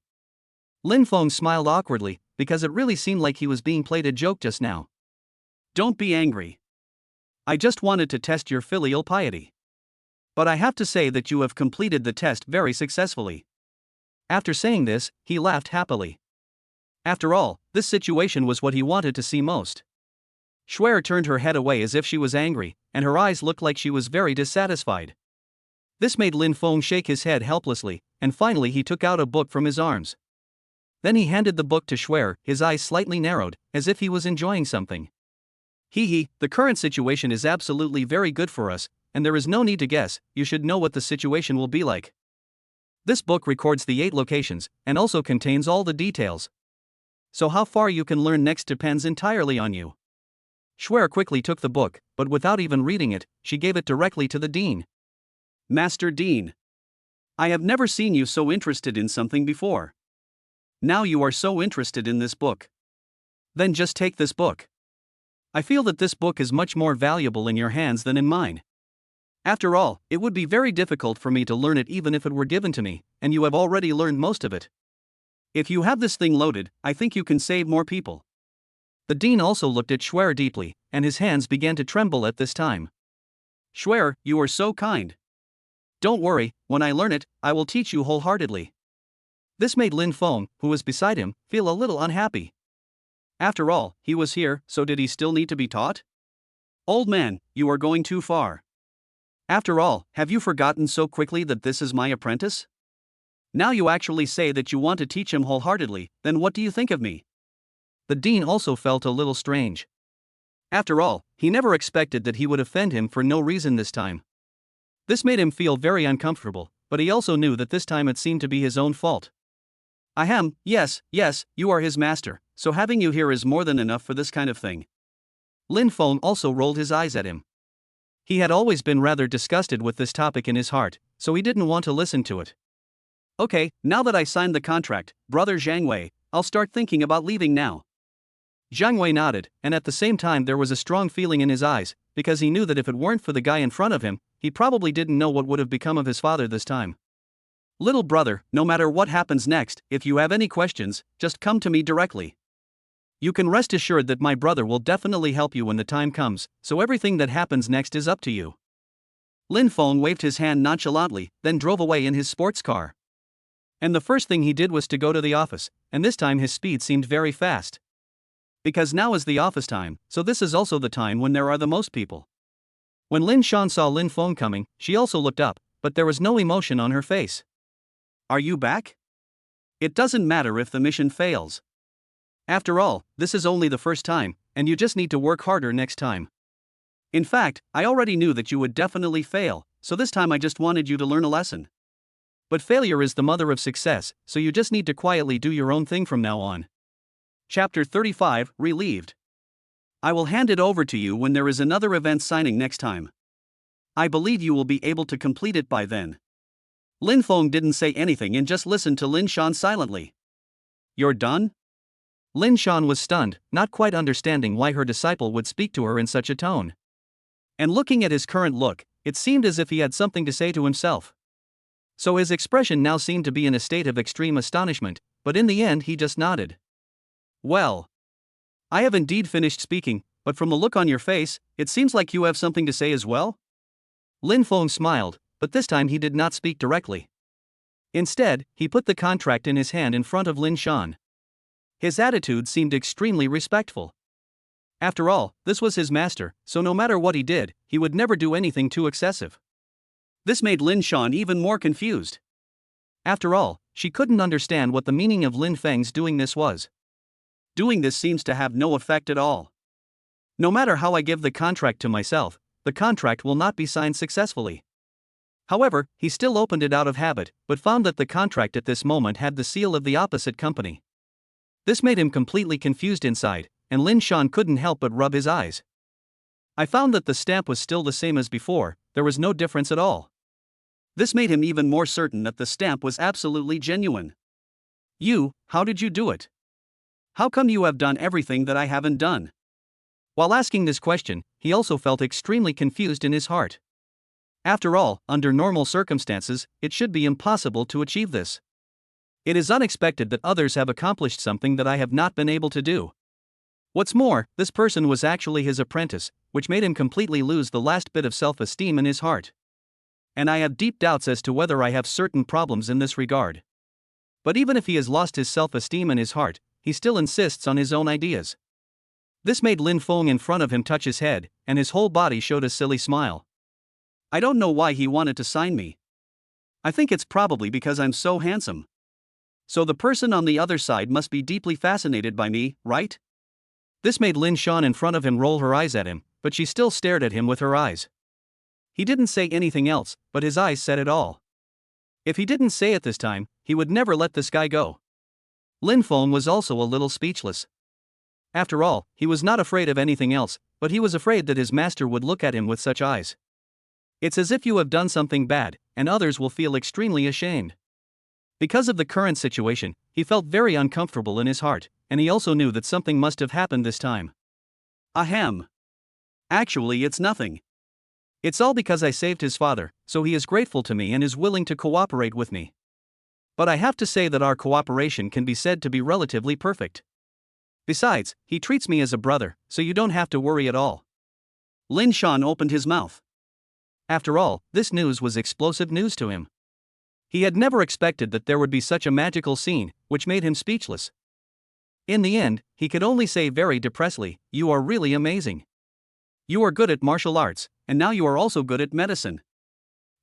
Lin Feng smiled awkwardly, because it really seemed like he was being played a joke just now. Don't be angry. I just wanted to test your filial piety. But I have to say that you have completed the test very successfully. After saying this, he laughed happily. After all, this situation was what he wanted to see most. Schwer turned her head away as if she was angry, and her eyes looked like she was very dissatisfied. This made Lin Feng shake his head helplessly, and finally he took out a book from his arms. Then he handed the book to Schwer, his eyes slightly narrowed, as if he was enjoying something. The current situation is absolutely very good for us, and there is no need to guess, you should know what the situation will be like. This book records the 8 locations, and also contains all the details. So how far you can learn next depends entirely on you. Schwer quickly took the book, but without even reading it, she gave it directly to the dean. Master Dean. I have never seen you so interested in something before. Now you are so interested in this book. Then just take this book. I feel that this book is much more valuable in your hands than in mine. After all, it would be very difficult for me to learn it even if it were given to me, and you have already learned most of it. If you have this thing loaded, I think you can save more people. The dean also looked at Schwer deeply, and his hands began to tremble at this time. Schwer, you are so kind. Don't worry, when I learn it, I will teach you wholeheartedly. This made Lin Feng, who was beside him, feel a little unhappy. After all, he was here, so did he still need to be taught? Old man, you are going too far. After all, have you forgotten so quickly that this is my apprentice? Now you actually say that you want to teach him wholeheartedly, then what do you think of me? The dean also felt a little strange. After all, he never expected that he would offend him for no reason this time. This made him feel very uncomfortable, but he also knew that this time it seemed to be his own fault. Yes, you are his master, so having you here is more than enough for this kind of thing. Lin Feng also rolled his eyes at him. He had always been rather disgusted with this topic in his heart, so he didn't want to listen to it. Okay, now that I signed the contract, brother Zhang Wei, I'll start thinking about leaving now. Zhang Wei nodded, and at the same time there was a strong feeling in his eyes, because he knew that if it weren't for the guy in front of him, he probably didn't know what would have become of his father this time. Little brother, no matter what happens next, if you have any questions, just come to me directly. You can rest assured that my brother will definitely help you when the time comes, so everything that happens next is up to you. Lin Feng waved his hand nonchalantly, then drove away in his sports car. And the first thing he did was to go to the office, and this time his speed seemed very fast. Because now is the office time, so this is also the time when there are the most people. When Lin Shan saw Lin Feng coming, she also looked up, but there was no emotion on her face. Are you back? It doesn't matter if the mission fails. After all, this is only the first time, and you just need to work harder next time. In fact, I already knew that you would definitely fail, so this time I just wanted you to learn a lesson. But failure is the mother of success, so you just need to quietly do your own thing from now on. Chapter 35, Relieved. I will hand it over to you when there is another event signing next time. I believe you will be able to complete it by then. Lin Feng didn't say anything and just listened to Lin Shan silently. You're done? Lin Shan was stunned, not quite understanding why her disciple would speak to her in such a tone. And looking at his current look, it seemed as if he had something to say to himself. So his expression now seemed to be in a state of extreme astonishment, but in the end he just nodded. Well, I have indeed finished speaking, but from the look on your face, it seems like you have something to say as well? Lin Feng smiled, but this time he did not speak directly. Instead, he put the contract in his hand in front of Lin Shan. His attitude seemed extremely respectful. After all, this was his master, so no matter what he did, he would never do anything too excessive. This made Lin Shan even more confused. After all, she couldn't understand what the meaning of Lin Feng's doing this was. Doing this seems to have no effect at all. No matter how I give the contract to myself, the contract will not be signed successfully. However, he still opened it out of habit, but found that the contract at this moment had the seal of the opposite company. This made him completely confused inside, and Lin Shan couldn't help but rub his eyes. I found that the stamp was still the same as before, there was no difference at all. This made him even more certain that the stamp was absolutely genuine. How did you do it? How come you have done everything that I haven't done? While asking this question, he also felt extremely confused in his heart. After all, under normal circumstances, it should be impossible to achieve this. It is unexpected that others have accomplished something that I have not been able to do. What's more, this person was actually his apprentice, which made him completely lose the last bit of self-esteem in his heart. And I have deep doubts as to whether I have certain problems in this regard. But even if he has lost his self-esteem and his heart, he still insists on his own ideas. This made Lin Feng in front of him touch his head, and his whole body showed a silly smile. I don't know why he wanted to sign me. I think it's probably because I'm so handsome. So the person on the other side must be deeply fascinated by me, right? This made Lin Shan in front of him roll her eyes at him, but she still stared at him with her eyes. He didn't say anything else, but his eyes said it all. If he didn't say it this time, he would never let this guy go. Lin Feng was also a little speechless. After all, he was not afraid of anything else, but he was afraid that his master would look at him with such eyes. It's as if you have done something bad, and others will feel extremely ashamed. Because of the current situation, he felt very uncomfortable in his heart, and he also knew that something must have happened this time. Ahem. Actually, it's nothing. It's all because I saved his father, so he is grateful to me and is willing to cooperate with me. But I have to say that our cooperation can be said to be relatively perfect. Besides, he treats me as a brother, so you don't have to worry at all. Lin Shan opened his mouth. After all, this news was explosive news to him. He had never expected that there would be such a magical scene, which made him speechless. In the end, he could only say very depressedly, "You are really amazing. You are good at martial arts, and now you are also good at medicine.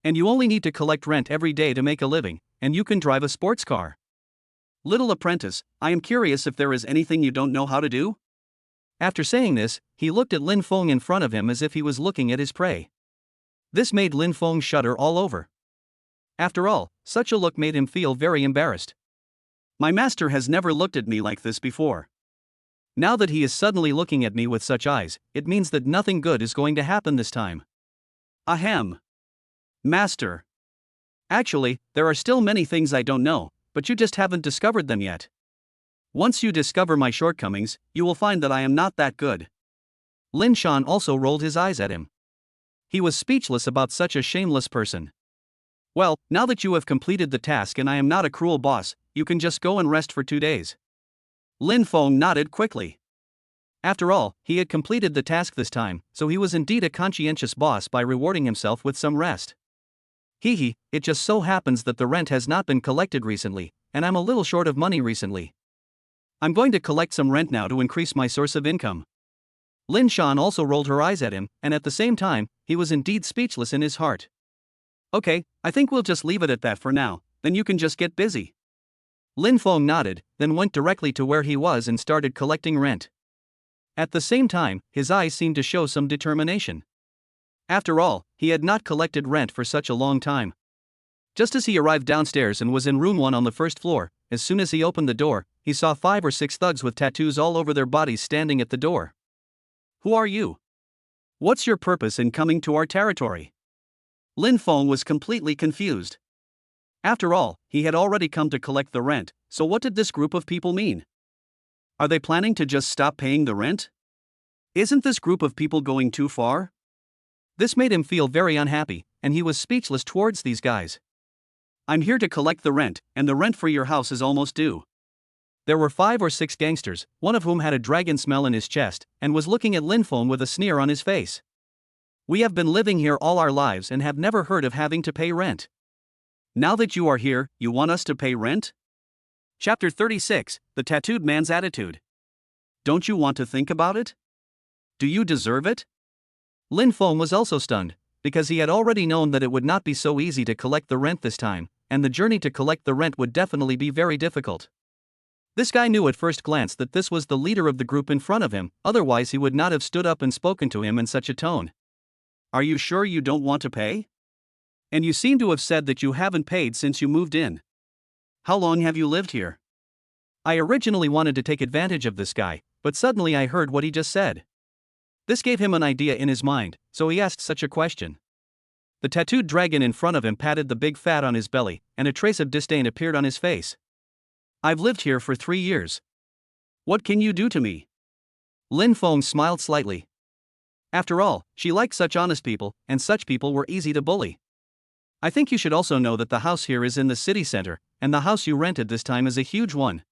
And you only need to collect rent every day to make a living, and you can drive a sports car. Little apprentice, I am curious if there is anything you don't know how to do?" After saying this, he looked at Lin Feng in front of him as if he was looking at his prey. This made Lin Feng shudder all over. After all, such a look made him feel very embarrassed. My master has never looked at me like this before. Now that he is suddenly looking at me with such eyes, it means that nothing good is going to happen this time. Ahem. Master. Actually, there are still many things I don't know, but you just haven't discovered them yet. Once you discover my shortcomings, you will find that I am not that good. Lin Shan also rolled his eyes at him. He was speechless about such a shameless person. Well, now that you have completed the task and I am not a cruel boss, you can just go and rest for 2 days. Lin Feng nodded quickly. After all, he had completed the task this time, so he was indeed a conscientious boss by rewarding himself with some rest. It just so happens that the rent has not been collected recently, and I'm a little short of money recently. I'm going to collect some rent now to increase my source of income. Lin Shan also rolled her eyes at him, and at the same time, he was indeed speechless in his heart. Okay, I think we'll just leave it at that for now, then you can just get busy. Lin Feng nodded, then went directly to where he was and started collecting rent. At the same time, his eyes seemed to show some determination. After all, he had not collected rent for such a long time. Just as he arrived downstairs and was in room 1 on the first floor, as soon as he opened the door, he saw 5 or 6 thugs with tattoos all over their bodies standing at the door. Who are you? What's your purpose in coming to our territory? Lin Feng was completely confused. After all, he had already come to collect the rent, so what did this group of people mean? Are they planning to just stop paying the rent? Isn't this group of people going too far? This made him feel very unhappy, and he was speechless towards these guys. I'm here to collect the rent, and the rent for your house is almost due. There were 5 or 6 gangsters, one of whom had a dragon smell in his chest, and was looking at Lin Feng with a sneer on his face. We have been living here all our lives and have never heard of having to pay rent. Now that you are here, you want us to pay rent? Chapter 36, The Tattooed Man's Attitude. Don't you want to think about it? Do you deserve it? Lin Feng was also stunned, because he had already known that it would not be so easy to collect the rent this time, and the journey to collect the rent would definitely be very difficult. This guy knew at first glance that this was the leader of the group in front of him, otherwise he would not have stood up and spoken to him in such a tone. Are you sure you don't want to pay? And you seem to have said that you haven't paid since you moved in. How long have you lived here? I originally wanted to take advantage of this guy, but suddenly I heard what he just said. This gave him an idea in his mind, so he asked such a question. The tattooed dragon in front of him patted the big fat on his belly, and a trace of disdain appeared on his face. I've lived here for 3 years. What can you do to me? Lin Feng smiled slightly. After all, she liked such honest people, and such people were easy to bully. I think you should also know that the house here is in the city center, and the house you rented this time is a huge one.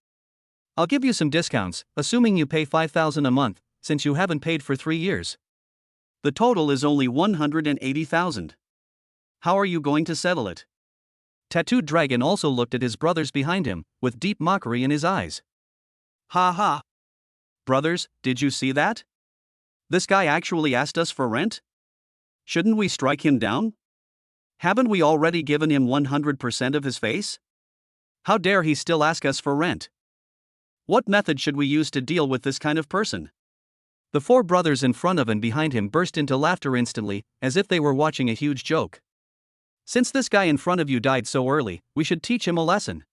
I'll give you some discounts, assuming you pay 5,000 a month, since you haven't paid for 3 years. The total is only 180,000. How are you going to settle it? Tattooed Dragon also looked at his brothers behind him, with deep mockery in his eyes. Ha ha. Brothers, did you see that? This guy actually asked us for rent? Shouldn't we strike him down? Haven't we already given him 100% of his face? How dare he still ask us for rent? What method should we use to deal with this kind of person? The 4 brothers in front of and behind him burst into laughter instantly, as if they were watching a huge joke. Since this guy in front of you died so early, we should teach him a lesson.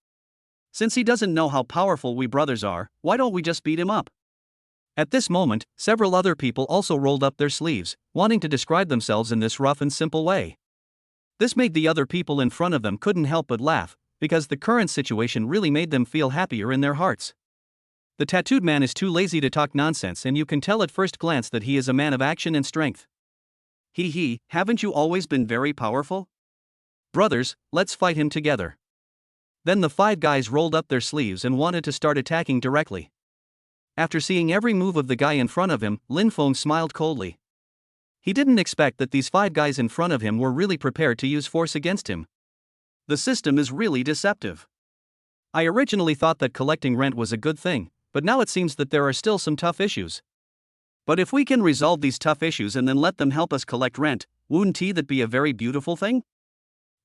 Since he doesn't know how powerful we brothers are, why don't we just beat him up? At this moment, several other people also rolled up their sleeves, wanting to describe themselves in this rough and simple way. This made the other people in front of them couldn't help but laugh, because the current situation really made them feel happier in their hearts. The tattooed man is too lazy to talk nonsense, and you can tell at first glance that he is a man of action and strength. Haven't you always been very powerful? Brothers, let's fight him together. Then the 5 guys rolled up their sleeves and wanted to start attacking directly. After seeing every move of the guy in front of him, Lin Feng smiled coldly. He didn't expect that these 5 guys in front of him were really prepared to use force against him. The system is really deceptive. I originally thought that collecting rent was a good thing, but now it seems that there are still some tough issues. But if we can resolve these tough issues and then let them help us collect rent, wouldn't that be a very beautiful thing?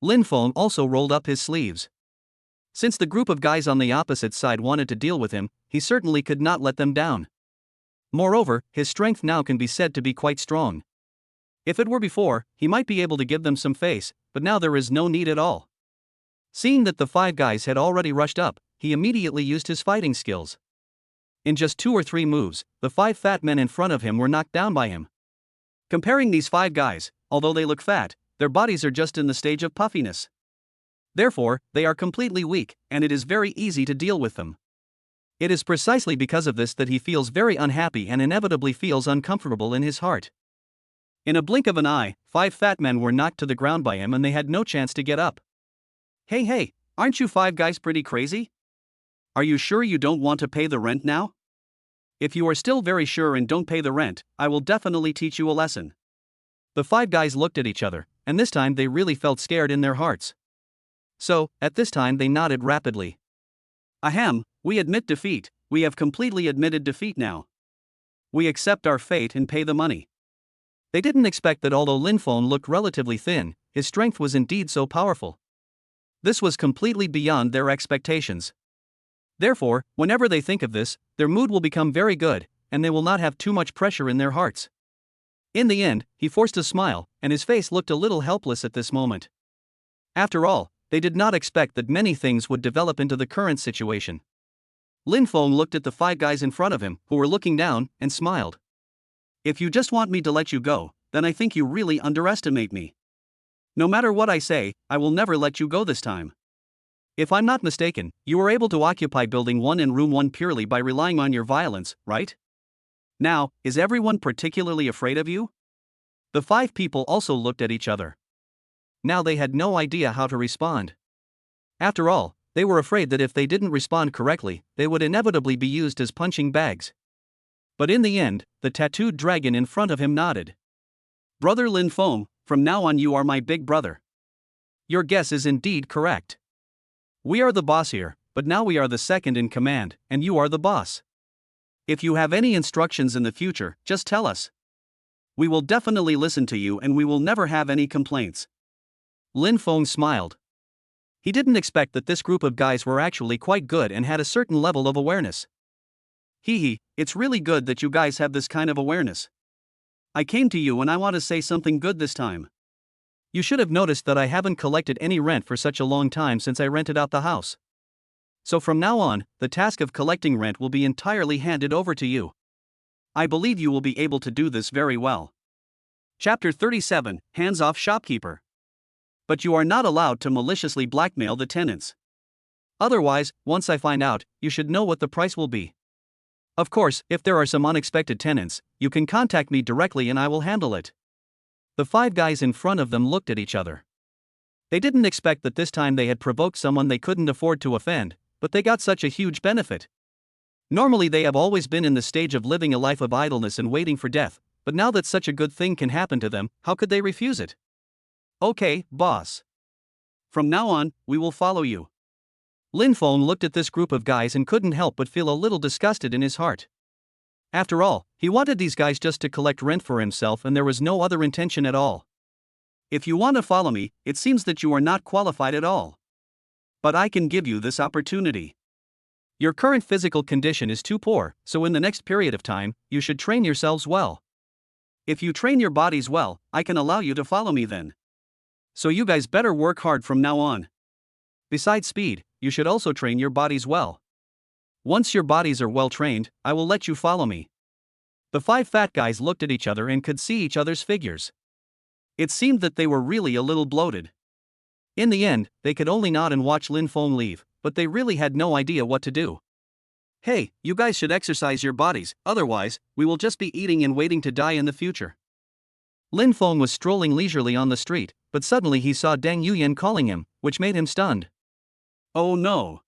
Lin Feng also rolled up his sleeves. Since the group of guys on the opposite side wanted to deal with him, he certainly could not let them down. Moreover, his strength now can be said to be quite strong. If it were before, he might be able to give them some face, but now there is no need at all. Seeing that the 5 guys had already rushed up, he immediately used his fighting skills. In just 2 or 3 moves, the 5 fat men in front of him were knocked down by him. Comparing these 5 guys, although they look fat, their bodies are just in the stage of puffiness. Therefore, they are completely weak, and it is very easy to deal with them. It is precisely because of this that he feels very unhappy and inevitably feels uncomfortable in his heart. In a blink of an eye, 5 fat men were knocked to the ground by him and they had no chance to get up. Hey, aren't you 5 guys pretty crazy? Are you sure you don't want to pay the rent now? If you are still very sure and don't pay the rent, I will definitely teach you a lesson. The 5 guys looked at each other, and this time they really felt scared in their hearts. So, at this time they nodded rapidly. Ahem, we admit defeat, we have completely admitted defeat now. We accept our fate and pay the money. They didn't expect that although Lin Feng looked relatively thin, his strength was indeed so powerful. This was completely beyond their expectations. Therefore, whenever they think of this, their mood will become very good, and they will not have too much pressure in their hearts. In the end, he forced a smile, and his face looked a little helpless at this moment. After all, they did not expect that many things would develop into the current situation. Lin Feng looked at the 5 guys in front of him, who were looking down, and smiled. If you just want me to let you go, then I think you really underestimate me. No matter what I say, I will never let you go this time. If I'm not mistaken, you were able to occupy Building 1 and Room 1 purely by relying on your violence, right? Now, is everyone particularly afraid of you? The 5 people also looked at each other. Now they had no idea how to respond. After all, they were afraid that if they didn't respond correctly, they would inevitably be used as punching bags. But in the end, the tattooed dragon in front of him nodded. Brother Lin Feng, from now on you are my big brother. Your guess is indeed correct. We are the boss here, but now we are the second in command, and you are the boss. If you have any instructions in the future, just tell us. We will definitely listen to you and we will never have any complaints. Lin Feng smiled. He didn't expect that this group of guys were actually quite good and had a certain level of awareness. Hee, it's really good that you guys have this kind of awareness. I came to you and I want to say something good this time. You should have noticed that I haven't collected any rent for such a long time since I rented out the house. So from now on, the task of collecting rent will be entirely handed over to you. I believe you will be able to do this very well. Chapter 37, Hands Off Shopkeeper. But you are not allowed to maliciously blackmail the tenants. Otherwise, once I find out, you should know what the price will be. Of course, if there are some unexpected tenants, you can contact me directly and I will handle it. The 5 guys in front of them looked at each other. They didn't expect that this time they had provoked someone they couldn't afford to offend, but they got such a huge benefit. Normally they have always been in the stage of living a life of idleness and waiting for death, but now that such a good thing can happen to them, how could they refuse it? Okay, boss. From now on, we will follow you. Lin Feng looked at this group of guys and couldn't help but feel a little disgusted in his heart. After all, he wanted these guys just to collect rent for himself and there was no other intention at all. If you want to follow me, it seems that you are not qualified at all. But I can give you this opportunity. Your current physical condition is too poor, so in the next period of time, you should train yourselves well. If you train your bodies well, I can allow you to follow me then. So you guys better work hard from now on. Besides speed, you should also train your bodies well. Once your bodies are well trained, I will let you follow me. The 5 fat guys looked at each other and could see each other's figures. It seemed that they were really a little bloated. In the end, they could only nod and watch Lin Feng leave, but they really had no idea what to do. Hey, you guys should exercise your bodies, otherwise, we will just be eating and waiting to die in the future. Lin Feng was strolling leisurely on the street, but suddenly he saw Deng Yuyan calling him, which made him stunned. Oh no.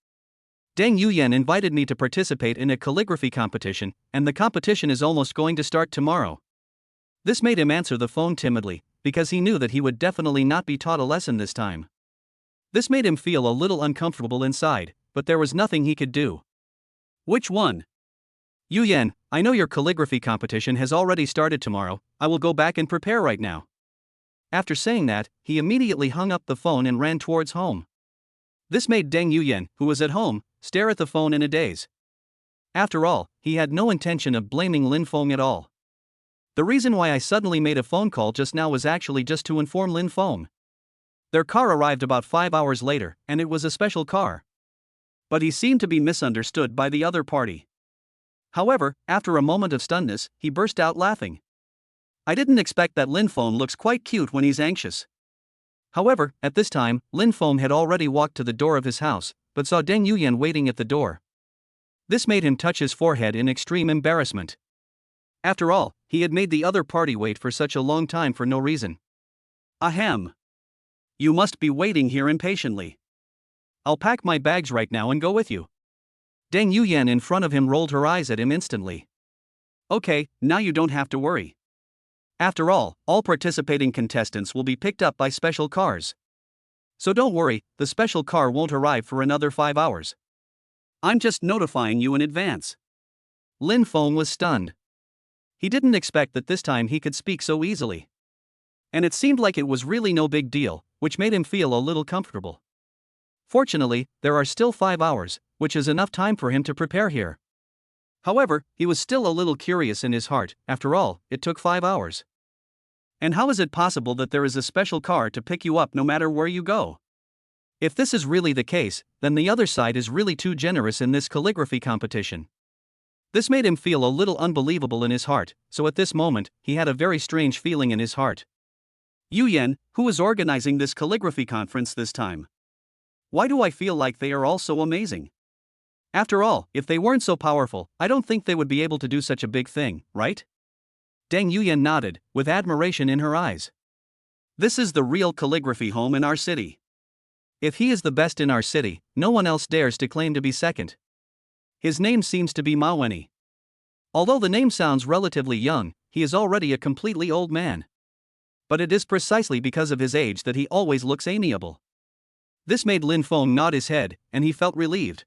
Deng Yuyan invited me to participate in a calligraphy competition, and the competition is almost going to start tomorrow. This made him answer the phone timidly, because he knew that he would definitely not be taught a lesson this time. This made him feel a little uncomfortable inside, but there was nothing he could do. Which one? Yuyan, I know your calligraphy competition has already started tomorrow, I will go back and prepare right now. After saying that, he immediately hung up the phone and ran towards home. This made Deng Yuyan, who was at home, stare at the phone in a daze. After all, he had no intention of blaming Lin Feng at all. The reason why I suddenly made a phone call just now was actually just to inform Lin Feng. Their car arrived about 5 hours later, and it was a special car. But he seemed to be misunderstood by the other party. However, after a moment of stunness, he burst out laughing. I didn't expect that Lin Feng looks quite cute when he's anxious. However, at this time, Lin Feng had already walked to the door of his house, but saw Deng Yuyan waiting at the door. This made him touch his forehead in extreme embarrassment. After all, he had made the other party wait for such a long time for no reason. Ahem. You must be waiting here impatiently. I'll pack my bags right now and go with you. Deng Yuyan in front of him rolled her eyes at him instantly. Okay, now you don't have to worry. After all participating contestants will be picked up by special cars. So don't worry, the special car won't arrive for another 5 hours. I'm just notifying you in advance. Lin Feng was stunned. He didn't expect that this time he could speak so easily. And it seemed like it was really no big deal, which made him feel a little comfortable. Fortunately, there are still 5 hours, which is enough time for him to prepare here. However, he was still a little curious in his heart. After all, it took 5 hours. And how is it possible that there is a special car to pick you up no matter where you go? If this is really the case, then the other side is really too generous in this calligraphy competition. This made him feel a little unbelievable in his heart, so at this moment, he had a very strange feeling in his heart. Yuyan, who is organizing this calligraphy conference this time? Why do I feel like they are all so amazing? After all, if they weren't so powerful, I don't think they would be able to do such a big thing, right? Deng Yuyan nodded, with admiration in her eyes. This is the real calligraphy home in our city. If he is the best in our city, no one else dares to claim to be second. His name seems to be Maweni. Although the name sounds relatively young, he is already a completely old man. But it is precisely because of his age that he always looks amiable. This made Lin Feng nod his head, and he felt relieved.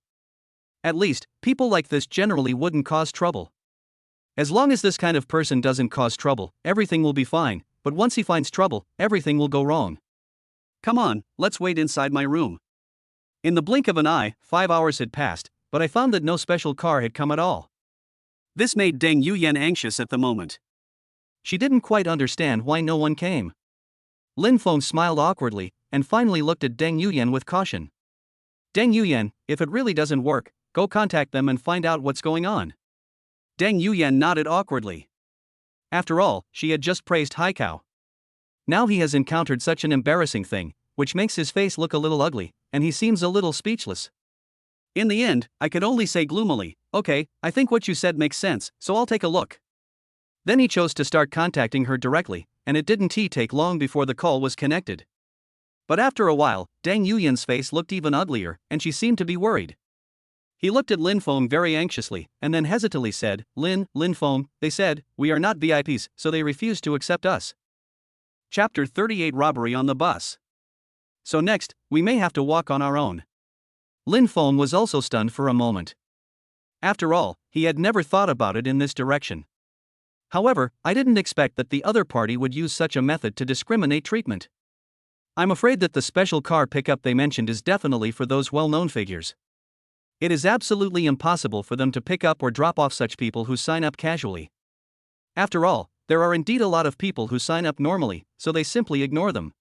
At least, people like this generally wouldn't cause trouble. As long as this kind of person doesn't cause trouble, everything will be fine, but once he finds trouble, everything will go wrong. Come on, let's wait inside my room. In the blink of an eye, 5 hours had passed, but I found that no special car had come at all. This made Deng Yuyan anxious at the moment. She didn't quite understand why no one came. Lin Feng smiled awkwardly, and finally looked at Deng Yuyan with caution. Deng Yuyan, if it really doesn't work, go contact them and find out what's going on. Deng Yuyan nodded awkwardly. After all, she had just praised Haikao. Now he has encountered such an embarrassing thing, which makes his face look a little ugly, and he seems a little speechless. In the end, I could only say gloomily, okay, I think what you said makes sense, so I'll take a look. Then he chose to start contacting her directly, and it didn't take long before the call was connected. But after a while, Deng Yuyan's face looked even uglier, and she seemed to be worried. He looked at Lin Feng very anxiously, and then hesitantly said, Lin Feng, they said, we are not VIPs, so they refused to accept us. Chapter 38 Robbery on the Bus. So next, we may have to walk on our own. Lin Feng was also stunned for a moment. After all, he had never thought about it in this direction. However, I didn't expect that the other party would use such a method to discriminate treatment. I'm afraid that the special car pickup they mentioned is definitely for those well-known figures. It is absolutely impossible for them to pick up or drop off such people who sign up casually. After all, there are indeed a lot of people who sign up normally, so they simply ignore them.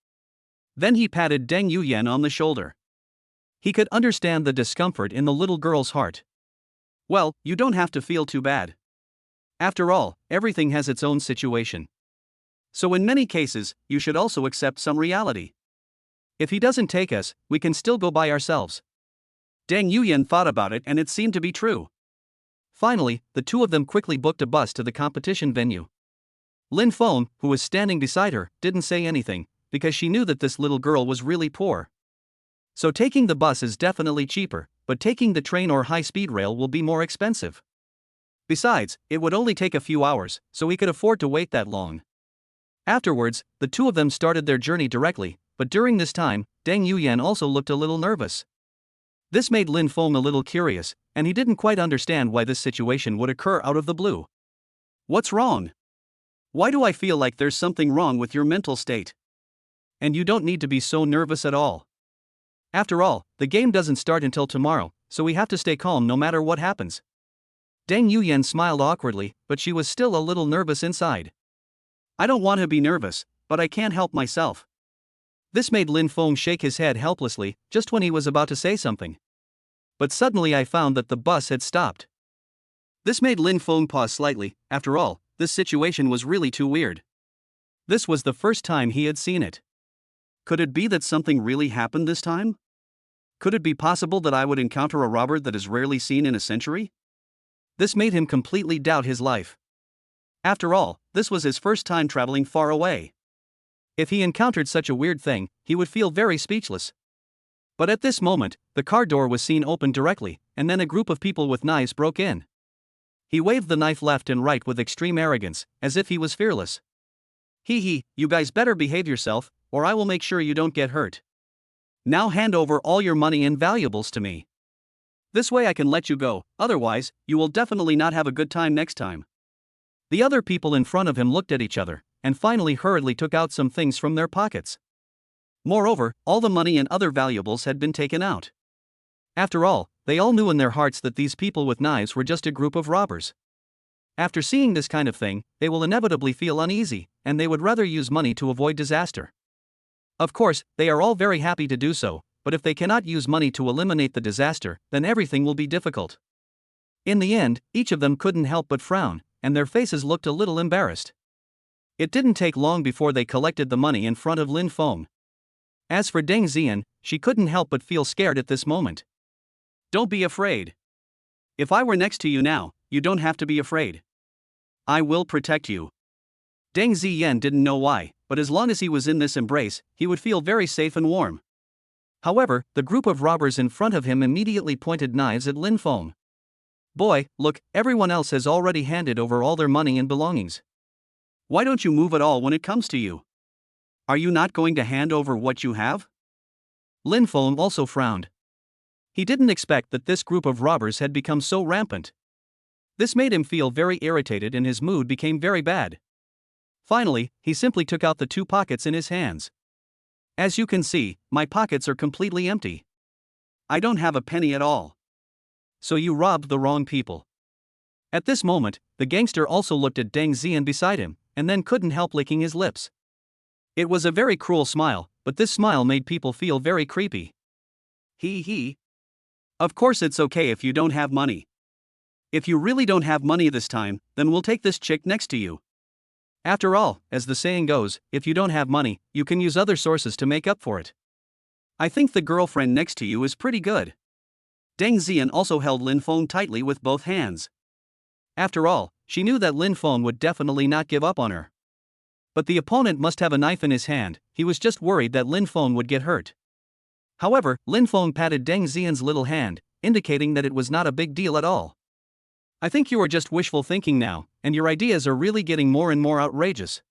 Then he patted Deng Yuyan on the shoulder. He could understand the discomfort in the little girl's heart. Well, you don't have to feel too bad. After all, everything has its own situation. So in many cases, you should also accept some reality. If he doesn't take us, we can still go by ourselves. Deng Yuyan thought about it and it seemed to be true. Finally, the two of them quickly booked a bus to the competition venue. Lin Feng, who was standing beside her, didn't say anything, because she knew that this little girl was really poor. So taking the bus is definitely cheaper, but taking the train or high-speed rail will be more expensive. Besides, it would only take a few hours, so he could afford to wait that long. Afterwards, the two of them started their journey directly, but during this time, Deng Yuyan also looked a little nervous. This made Lin Feng a little curious, and he didn't quite understand why this situation would occur out of the blue. What's wrong? Why do I feel like there's something wrong with your mental state? And you don't need to be so nervous at all. After all, the game doesn't start until tomorrow, so we have to stay calm no matter what happens. Deng Yuyan smiled awkwardly, but she was still a little nervous inside. I don't want to be nervous, but I can't help myself. This made Lin Feng shake his head helplessly, just when he was about to say something. But suddenly I found that the bus had stopped. This made Lin Feng pause slightly. After all, this situation was really too weird. This was the first time he had seen it. Could it be that something really happened this time? Could it be possible that I would encounter a robber that is rarely seen in a century? This made him completely doubt his life. After all, this was his first time traveling far away. If he encountered such a weird thing, he would feel very speechless. But at this moment, the car door was seen open directly, and then a group of people with knives broke in. He waved the knife left and right with extreme arrogance, as if he was fearless. Hee, you guys better behave yourself, or I will make sure you don't get hurt. Now hand over all your money and valuables to me. This way I can let you go, otherwise, you will definitely not have a good time next time. The other people in front of him looked at each other, and finally hurriedly took out some things from their pockets. Moreover, all the money and other valuables had been taken out. After all, they all knew in their hearts that these people with knives were just a group of robbers. After seeing this kind of thing, they will inevitably feel uneasy, and they would rather use money to avoid disaster. Of course, they are all very happy to do so, but if they cannot use money to eliminate the disaster, then everything will be difficult. In the end, each of them couldn't help but frown, and their faces looked a little embarrassed. It didn't take long before they collected the money in front of Lin Feng. As for Deng Yuyan, she couldn't help but feel scared at this moment. Don't be afraid. If I were next to you now, you don't have to be afraid. I will protect you. Deng Yuyan didn't know why, but as long as he was in this embrace, he would feel very safe and warm. However, the group of robbers in front of him immediately pointed knives at Lin Feng. Boy, look, everyone else has already handed over all their money and belongings. Why don't you move at all when it comes to you? Are you not going to hand over what you have? Lin Feng also frowned. He didn't expect that this group of robbers had become so rampant. This made him feel very irritated and his mood became very bad. Finally, he simply took out the 2 pockets in his hands. As you can see, my pockets are completely empty. I don't have a penny at all. So you robbed the wrong people. At this moment, the gangster also looked at Deng Yuyan beside him, and then couldn't help licking his lips. It was a very cruel smile, but this smile made people feel very creepy. He. Of course it's okay if you don't have money. If you really don't have money this time, then we'll take this chick next to you. After all, as the saying goes, if you don't have money, you can use other sources to make up for it. I think the girlfriend next to you is pretty good. Deng Yuyan also held Lin Feng tightly with both hands. After all, she knew that Lin Feng would definitely not give up on her. But the opponent must have a knife in his hand, he was just worried that Lin Feng would get hurt. However, Lin Feng patted Deng Yuyan's little hand, indicating that it was not a big deal at all. I think you are just wishful thinking now, and your ideas are really getting more and more outrageous.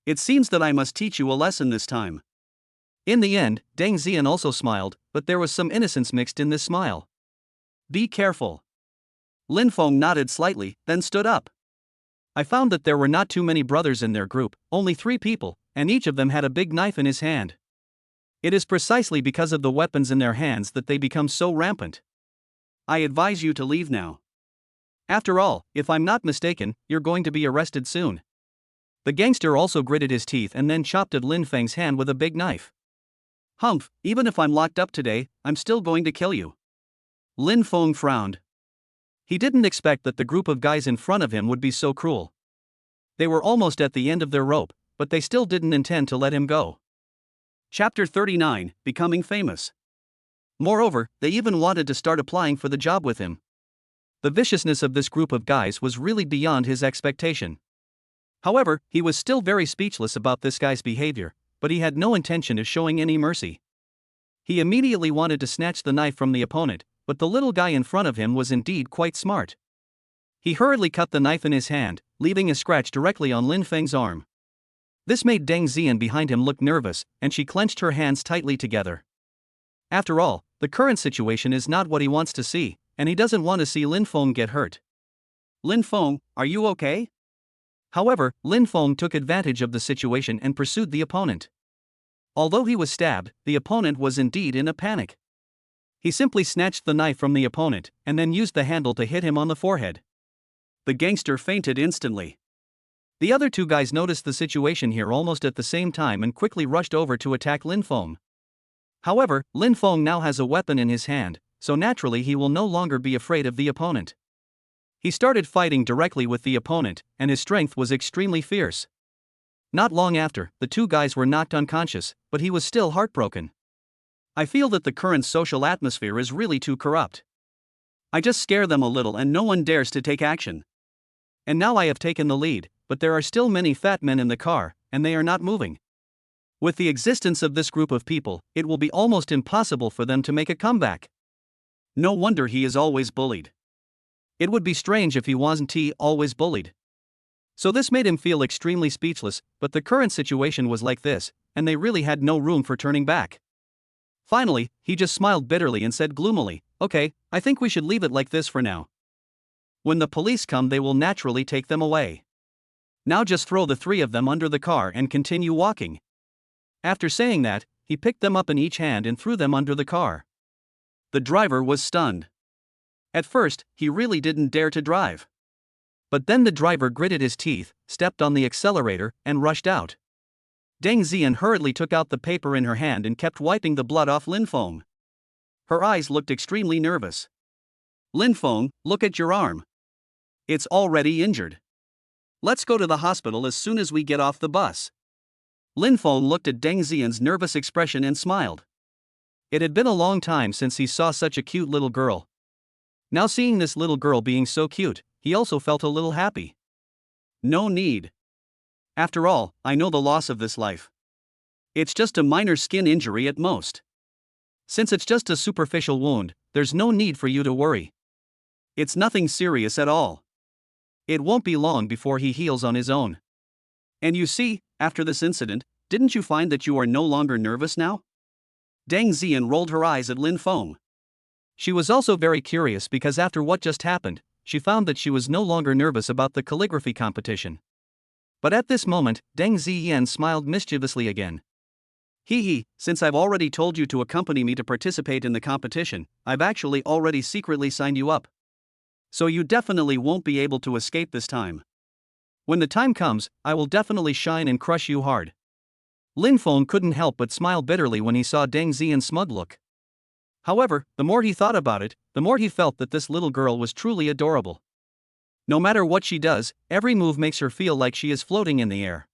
It seems that I must teach you a lesson this time. In the end, Deng Yuyan also smiled, but there was some innocence mixed in this smile. Be careful. Lin Feng nodded slightly, then stood up. I found that there were not too many brothers in their group, only 3 people, and each of them had a big knife in his hand. It is precisely because of the weapons in their hands that they become so rampant. I advise you to leave now. After all, if I'm not mistaken, you're going to be arrested soon. The gangster also gritted his teeth and then chopped at Lin Feng's hand with a big knife. Humph, even if I'm locked up today, I'm still going to kill you. Lin Feng frowned. He didn't expect that the group of guys in front of him would be so cruel. They were almost at the end of their rope, but they still didn't intend to let him go. Chapter 39, Becoming Famous. Moreover, they even wanted to start applying for the job with him. The viciousness of this group of guys was really beyond his expectation. However, he was still very speechless about this guy's behavior, but he had no intention of showing any mercy. He immediately wanted to snatch the knife from the opponent, but the little guy in front of him was indeed quite smart. He hurriedly cut the knife in his hand, leaving a scratch directly on Lin Feng's arm. This made Deng Yuyan behind him look nervous, and she clenched her hands tightly together. After all, the current situation is not what he wants to see, and he doesn't want to see Lin Feng get hurt. Lin Feng, are you okay? However, Lin Feng took advantage of the situation and pursued the opponent. Although he was stabbed, the opponent was indeed in a panic. He simply snatched the knife from the opponent, and then used the handle to hit him on the forehead. The gangster fainted instantly. The other 2 guys noticed the situation here almost at the same time and quickly rushed over to attack Lin Feng. However, Lin Feng now has a weapon in his hand, so naturally he will no longer be afraid of the opponent. He started fighting directly with the opponent, and his strength was extremely fierce. Not long after, the 2 guys were knocked unconscious, but he was still heartbroken. I feel that the current social atmosphere is really too corrupt. I just scare them a little and no one dares to take action. And now I have taken the lead, but there are still many fat men in the car, and they are not moving. With the existence of this group of people, it will be almost impossible for them to make a comeback. No wonder he is always bullied. It would be strange if he wasn't always bullied. So this made him feel extremely speechless, but the current situation was like this, and they really had no room for turning back. Finally, he just smiled bitterly and said gloomily, "Okay, I think we should leave it like this for now. When the police come, they will naturally take them away. Now just throw the 3 of them under the car and continue walking." After saying that, he picked them up in each hand and threw them under the car. The driver was stunned. At first, he really didn't dare to drive. But then the driver gritted his teeth, stepped on the accelerator, and rushed out. Deng Yuyan hurriedly took out the paper in her hand and kept wiping the blood off Lin Feng. Her eyes looked extremely nervous. Lin Feng, look at your arm. It's already injured. Let's go to the hospital as soon as we get off the bus. Lin Feng looked at Deng Yuyan's nervous expression and smiled. It had been a long time since he saw such a cute little girl. Now seeing this little girl being so cute, he also felt a little happy. No need. After all, I know the loss of this life. It's just a minor skin injury at most. Since it's just a superficial wound, there's no need for you to worry. It's nothing serious at all. It won't be long before he heals on his own. And you see, after this incident, didn't you find that you are no longer nervous now? Deng Yuyan rolled her eyes at Lin Feng. She was also very curious because after what just happened, she found that she was no longer nervous about the calligraphy competition. But at this moment, Deng Yuyan smiled mischievously again. Hee, since I've already told you to accompany me to participate in the competition, I've actually already secretly signed you up. So you definitely won't be able to escape this time. When the time comes, I will definitely shine and crush you hard. Lin Feng couldn't help but smile bitterly when he saw Deng Yuyan's smug look. However, the more he thought about it, the more he felt that this little girl was truly adorable. No matter what she does, every move makes her feel like she is floating in the air.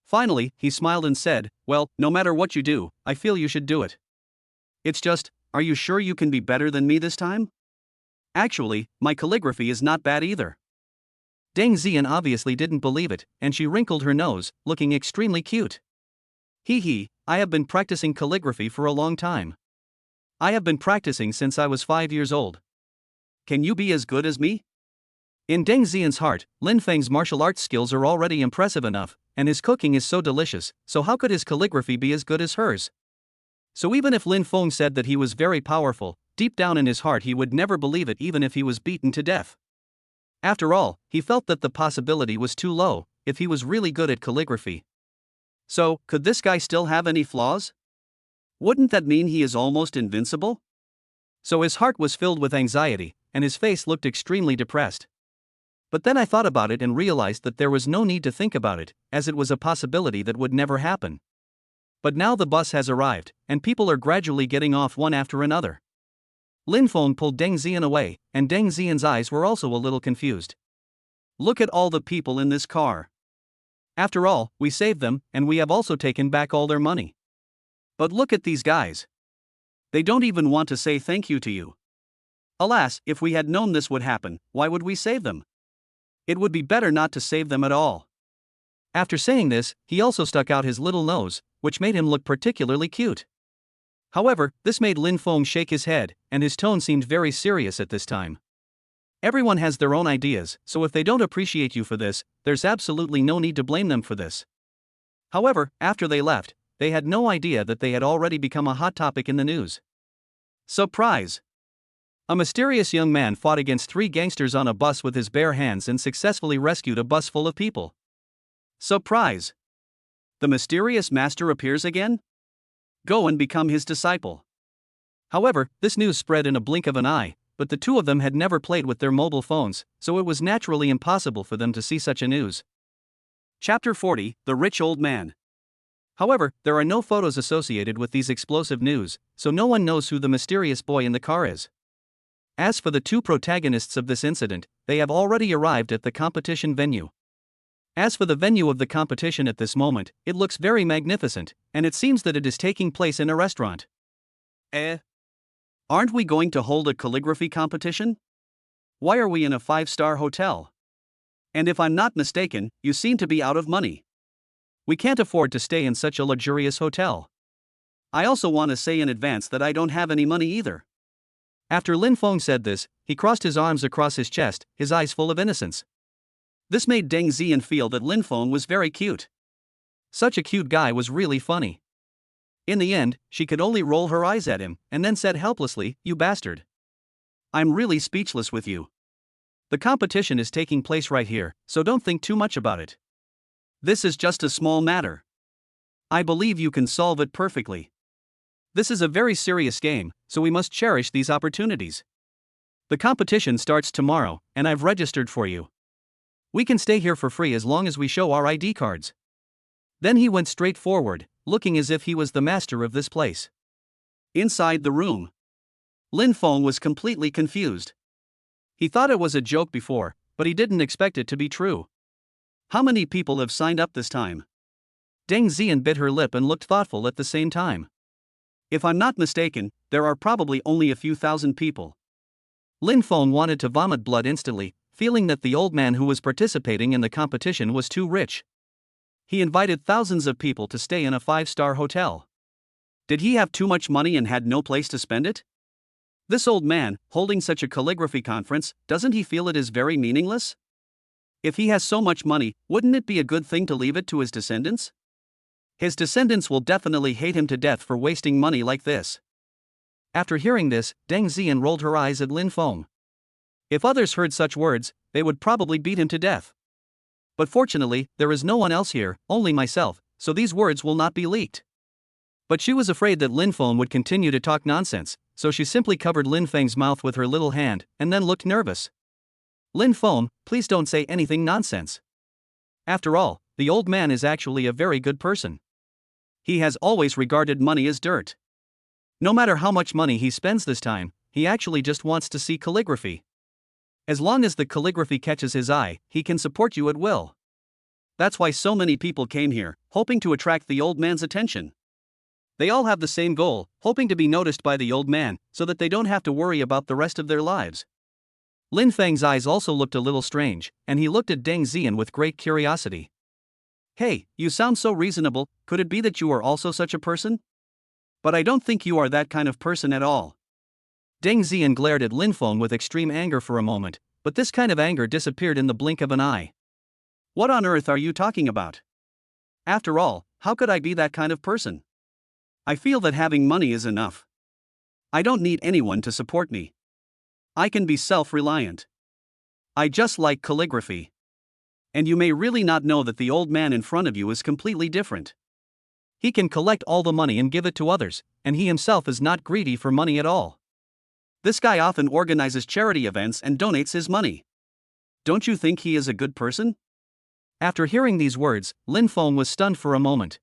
Finally, he smiled and said, well, no matter what you do, I feel you should do it. It's just, are you sure you can be better than me this time? Actually, my calligraphy is not bad either. Deng Yuyan obviously didn't believe it, and she wrinkled her nose, looking extremely cute. Hee, I have been practicing calligraphy for a long time. I have been practicing since I was 5 years old. Can you be as good as me? In Deng Yuyan's heart, Lin Feng's martial arts skills are already impressive enough, and his cooking is so delicious, so how could his calligraphy be as good as hers? So even if Lin Feng said that he was very powerful, deep down in his heart he would never believe it even if he was beaten to death. After all, he felt that the possibility was too low, if he was really good at calligraphy. So, could this guy still have any flaws? Wouldn't that mean he is almost invincible? So his heart was filled with anxiety, and his face looked extremely depressed. But then I thought about it and realized that there was no need to think about it, as it was a possibility that would never happen. But now the bus has arrived, and people are gradually getting off one after another. Lin Feng pulled Deng Yuyan away, and Deng Yuyan's eyes were also a little confused. Look at all the people in this car. After all, we saved them, and we have also taken back all their money. But look at these guys. They don't even want to say thank you to you. Alas, if we had known this would happen, why would we save them? It would be better not to save them at all. After saying this, he also stuck out his little nose, which made him look particularly cute. However, this made Lin Feng shake his head, and his tone seemed very serious at this time. Everyone has their own ideas, so if they don't appreciate you for this, there's absolutely no need to blame them for this. However, after they left, they had no idea that they had already become a hot topic in the news. Surprise! A mysterious young man fought against 3 gangsters on a bus with his bare hands and successfully rescued a bus full of people. Surprise! The mysterious master appears again? Go and become his disciple. However, this news spread in a blink of an eye, but the 2 of them had never played with their mobile phones, so it was naturally impossible for them to see such a news. Chapter 40, The Rich Old Man. However, there are no photos associated with these explosive news, so no one knows who the mysterious boy in the car is. As for the 2 protagonists of this incident, they have already arrived at the competition venue. As for the venue of the competition at this moment, it looks very magnificent, and it seems that it is taking place in a restaurant. Aren't we going to hold a calligraphy competition? Why are we in a 5-star hotel? And if I'm not mistaken, you seem to be out of money. We can't afford to stay in such a luxurious hotel. I also want to say in advance that I don't have any money either. After Lin Feng said this, he crossed his arms across his chest, his eyes full of innocence. This made Deng Yuyan feel that Lin Feng was very cute. Such a cute guy was really funny. In the end, she could only roll her eyes at him, and then said helplessly, "You bastard. I'm really speechless with you. The competition is taking place right here, so don't think too much about it. This is just a small matter. I believe you can solve it perfectly. This is a very serious game, so we must cherish these opportunities. The competition starts tomorrow, and I've registered for you. We can stay here for free as long as we show our ID cards." Then he went straight forward, looking as if he was the master of this place. Inside the room, Lin Feng was completely confused. He thought it was a joke before, but he didn't expect it to be true. How many people have signed up this time? Deng Yuyan bit her lip and looked thoughtful at the same time. If I'm not mistaken, there are probably only a few thousand people. Lin Feng wanted to vomit blood instantly, feeling that the old man who was participating in the competition was too rich. He invited thousands of people to stay in a 5-star hotel. Did he have too much money and had no place to spend it? This old man, holding such a calligraphy conference, doesn't he feel it is very meaningless? If he has so much money, wouldn't it be a good thing to leave it to his descendants? His descendants will definitely hate him to death for wasting money like this. After hearing this, Deng Yuyan rolled her eyes at Lin Feng. If others heard such words, they would probably beat him to death. But fortunately, there is no one else here, only myself, so these words will not be leaked. But she was afraid that Lin Feng would continue to talk nonsense, so she simply covered Lin Feng's mouth with her little hand, and then looked nervous. Lin Feng, please don't say anything nonsense. After all, the old man is actually a very good person. He has always regarded money as dirt. No matter how much money he spends this time, he actually just wants to see calligraphy. As long as the calligraphy catches his eye, he can support you at will. That's why so many people came here, hoping to attract the old man's attention. They all have the same goal, hoping to be noticed by the old man, so that they don't have to worry about the rest of their lives. Lin Feng's eyes also looked a little strange, and he looked at Deng Yuyan with great curiosity. Hey, you sound so reasonable, could it be that you are also such a person? But I don't think you are that kind of person at all. Deng Yuyan glared at Lin Feng with extreme anger for a moment, but this kind of anger disappeared in the blink of an eye. What on earth are you talking about? After all, how could I be that kind of person? I feel that having money is enough. I don't need anyone to support me. I can be self-reliant. I just like calligraphy. And you may really not know that the old man in front of you is completely different. He can collect all the money and give it to others, and he himself is not greedy for money at all. This guy often organizes charity events and donates his money. Don't you think he is a good person? After hearing these words, Lin Feng was stunned for a moment.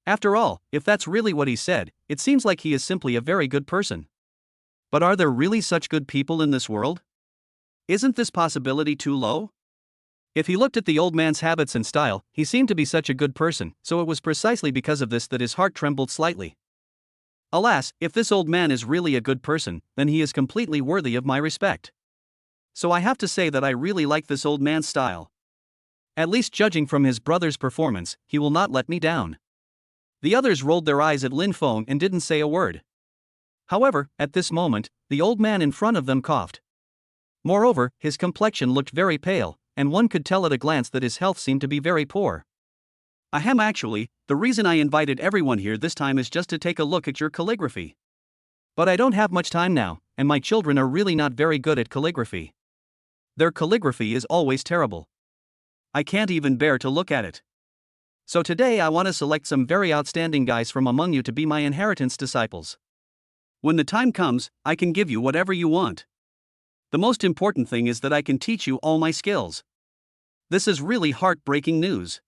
After all, if that's really what he said, it seems like he is simply a very good person. But are there really such good people in this world? Isn't this possibility too low? If he looked at the old man's habits and style, he seemed to be such a good person, so it was precisely because of this that his heart trembled slightly. Alas, if this old man is really a good person, then he is completely worthy of my respect. So I have to say that I really like this old man's style. At least judging from his brother's performance, he will not let me down. The others rolled their eyes at Lin Feng and didn't say a word. However, at this moment, the old man in front of them coughed. Moreover, his complexion looked very pale, and one could tell at a glance that his health seemed to be very poor. Ahem, actually, the reason I invited everyone here this time is just to take a look at your calligraphy. But I don't have much time now, and my children are really not very good at calligraphy. Their calligraphy is always terrible. I can't even bear to look at it. So today I want to select some very outstanding guys from among you to be my inheritance disciples. When the time comes, I can give you whatever you want. The most important thing is that I can teach you all my skills. This is really heartbreaking news.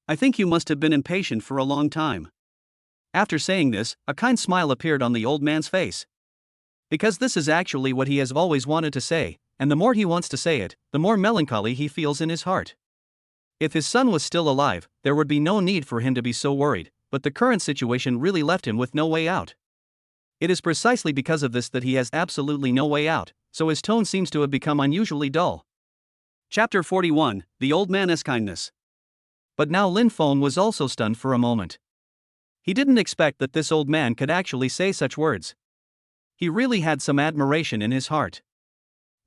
I think you must have been impatient for a long time. After saying this, a kind smile appeared on the old man's face. Because this is actually what he has always wanted to say, and the more he wants to say it, the more melancholy he feels in his heart. If his son was still alive, there would be no need for him to be so worried, but the current situation really left him with no way out. It is precisely because of this that he has absolutely no way out, so his tone seems to have become unusually dull. Chapter 41, The Old Man's Kindness. But now Lin Feng was also stunned for a moment. He didn't expect that this old man could actually say such words. He really had some admiration in his heart.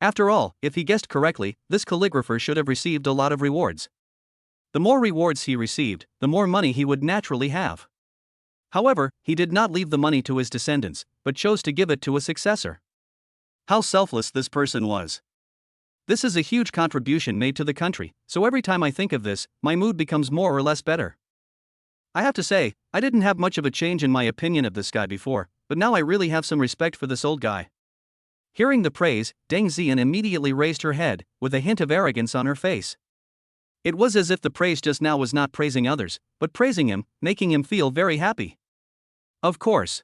After all, if he guessed correctly, this calligrapher should have received a lot of rewards. The more rewards he received, the more money he would naturally have. However, he did not leave the money to his descendants, but chose to give it to a successor. How selfless this person was. This is a huge contribution made to the country, so every time I think of this, my mood becomes more or less better. I have to say, I didn't have much of a change in my opinion of this guy before, but now I really have some respect for this old guy. Hearing the praise, Deng Yuyan immediately raised her head, with a hint of arrogance on her face. It was as if the praise just now was not praising others, but praising him, making him feel very happy. Of course.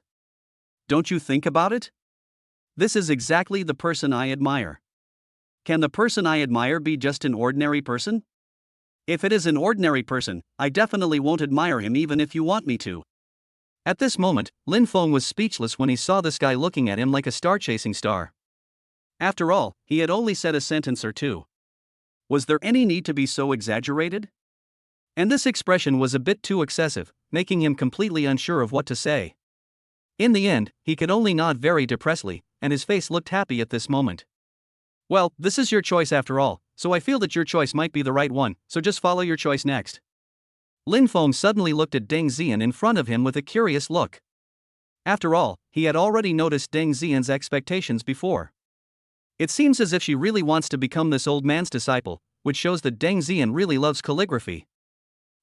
Don't you think about it? This is exactly the person I admire. Can the person I admire be just an ordinary person? If it is an ordinary person, I definitely won't admire him even if you want me to. At this moment, Lin Feng was speechless when he saw this guy looking at him like a star-chasing star. After all, he had only said a sentence or two. Was there any need to be so exaggerated? And this expression was a bit too excessive, making him completely unsure of what to say. In the end, he could only nod very depressedly, and his face looked happy at this moment. Well, this is your choice after all, so I feel that your choice might be the right one, so just follow your choice next. Lin Feng suddenly looked at Deng Yuyan in front of him with a curious look. After all, he had already noticed Deng Yuyan's expectations before. It seems as if she really wants to become this old man's disciple, which shows that Deng Yuyan really loves calligraphy.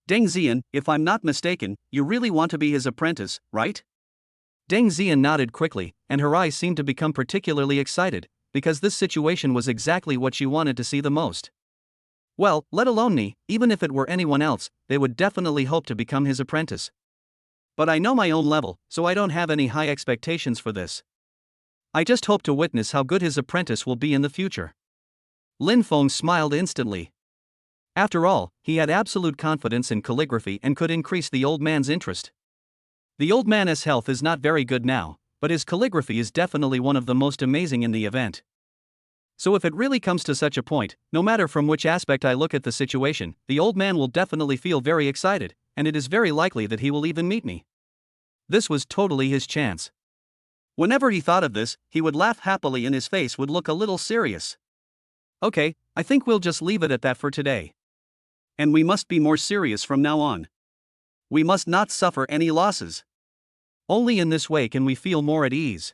Deng Yuyan, if I'm not mistaken, you really want to be his apprentice, right? Deng Yuyan nodded quickly, and her eyes seemed to become particularly excited, because this situation was exactly what she wanted to see the most. Well, let alone me, even if it were anyone else, they would definitely hope to become his apprentice. But I know my own level, so I don't have any high expectations for this. I just hope to witness how good his apprentice will be in the future. Lin Feng smiled instantly. After all, he had absolute confidence in calligraphy and could increase the old man's interest. The old man's health is not very good now, but his calligraphy is definitely one of the most amazing in the event. So if it really comes to such a point, no matter from which aspect I look at the situation, the old man will definitely feel very excited, and it is very likely that he will even meet me. This was totally his chance. Whenever he thought of this, he would laugh happily and his face would look a little serious. Okay, I think we'll just leave it at that for today. And we must be more serious from now on. We must not suffer any losses. Only in this way can we feel more at ease.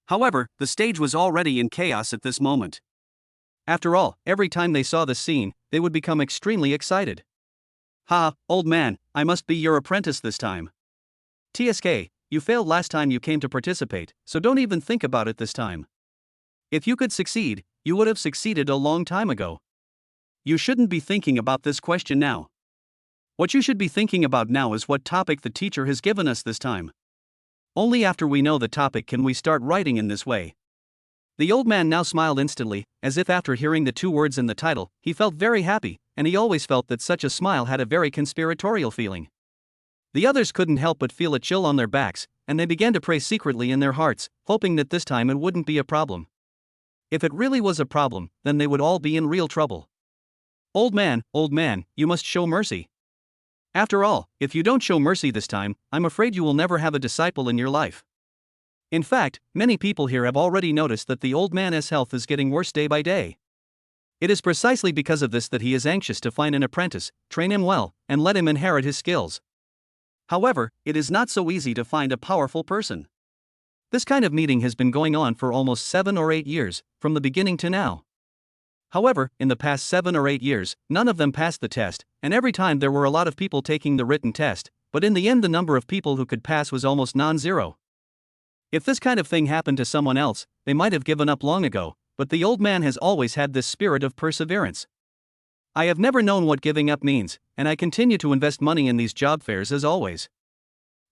However, the stage was already in chaos at this moment. After all, every time they saw the scene, they would become extremely excited. Ha, old man, I must be your apprentice this time. TSK, you failed last time you came to participate, so don't even think about it this time. If you could succeed, you would have succeeded a long time ago. You shouldn't be thinking about this question now. What you should be thinking about now is what topic the teacher has given us this time. Only after we know the topic can we start writing in this way. The old man now smiled instantly, as if after hearing the two words in the title, he felt very happy, and he always felt that such a smile had a very conspiratorial feeling. The others couldn't help but feel a chill on their backs, and they began to pray secretly in their hearts, hoping that this time it wouldn't be a problem. If it really was a problem, then they would all be in real trouble. Old man, you must show mercy. After all, if you don't show mercy this time, I'm afraid you will never have a disciple in your life. In fact, many people here have already noticed that the old man's health is getting worse day by day. It is precisely because of this that he is anxious to find an apprentice, train him well, and let him inherit his skills. However, it is not so easy to find a powerful person. This kind of meeting has been going on for almost 7 or 8 years, from the beginning to now. However, in the past 7 or 8 years, none of them passed the test, and every time there were a lot of people taking the written test, but in the end the number of people who could pass was almost non-zero. If this kind of thing happened to someone else, they might have given up long ago, but the old man has always had this spirit of perseverance. I have never known what giving up means, and I continue to invest money in these job fairs as always.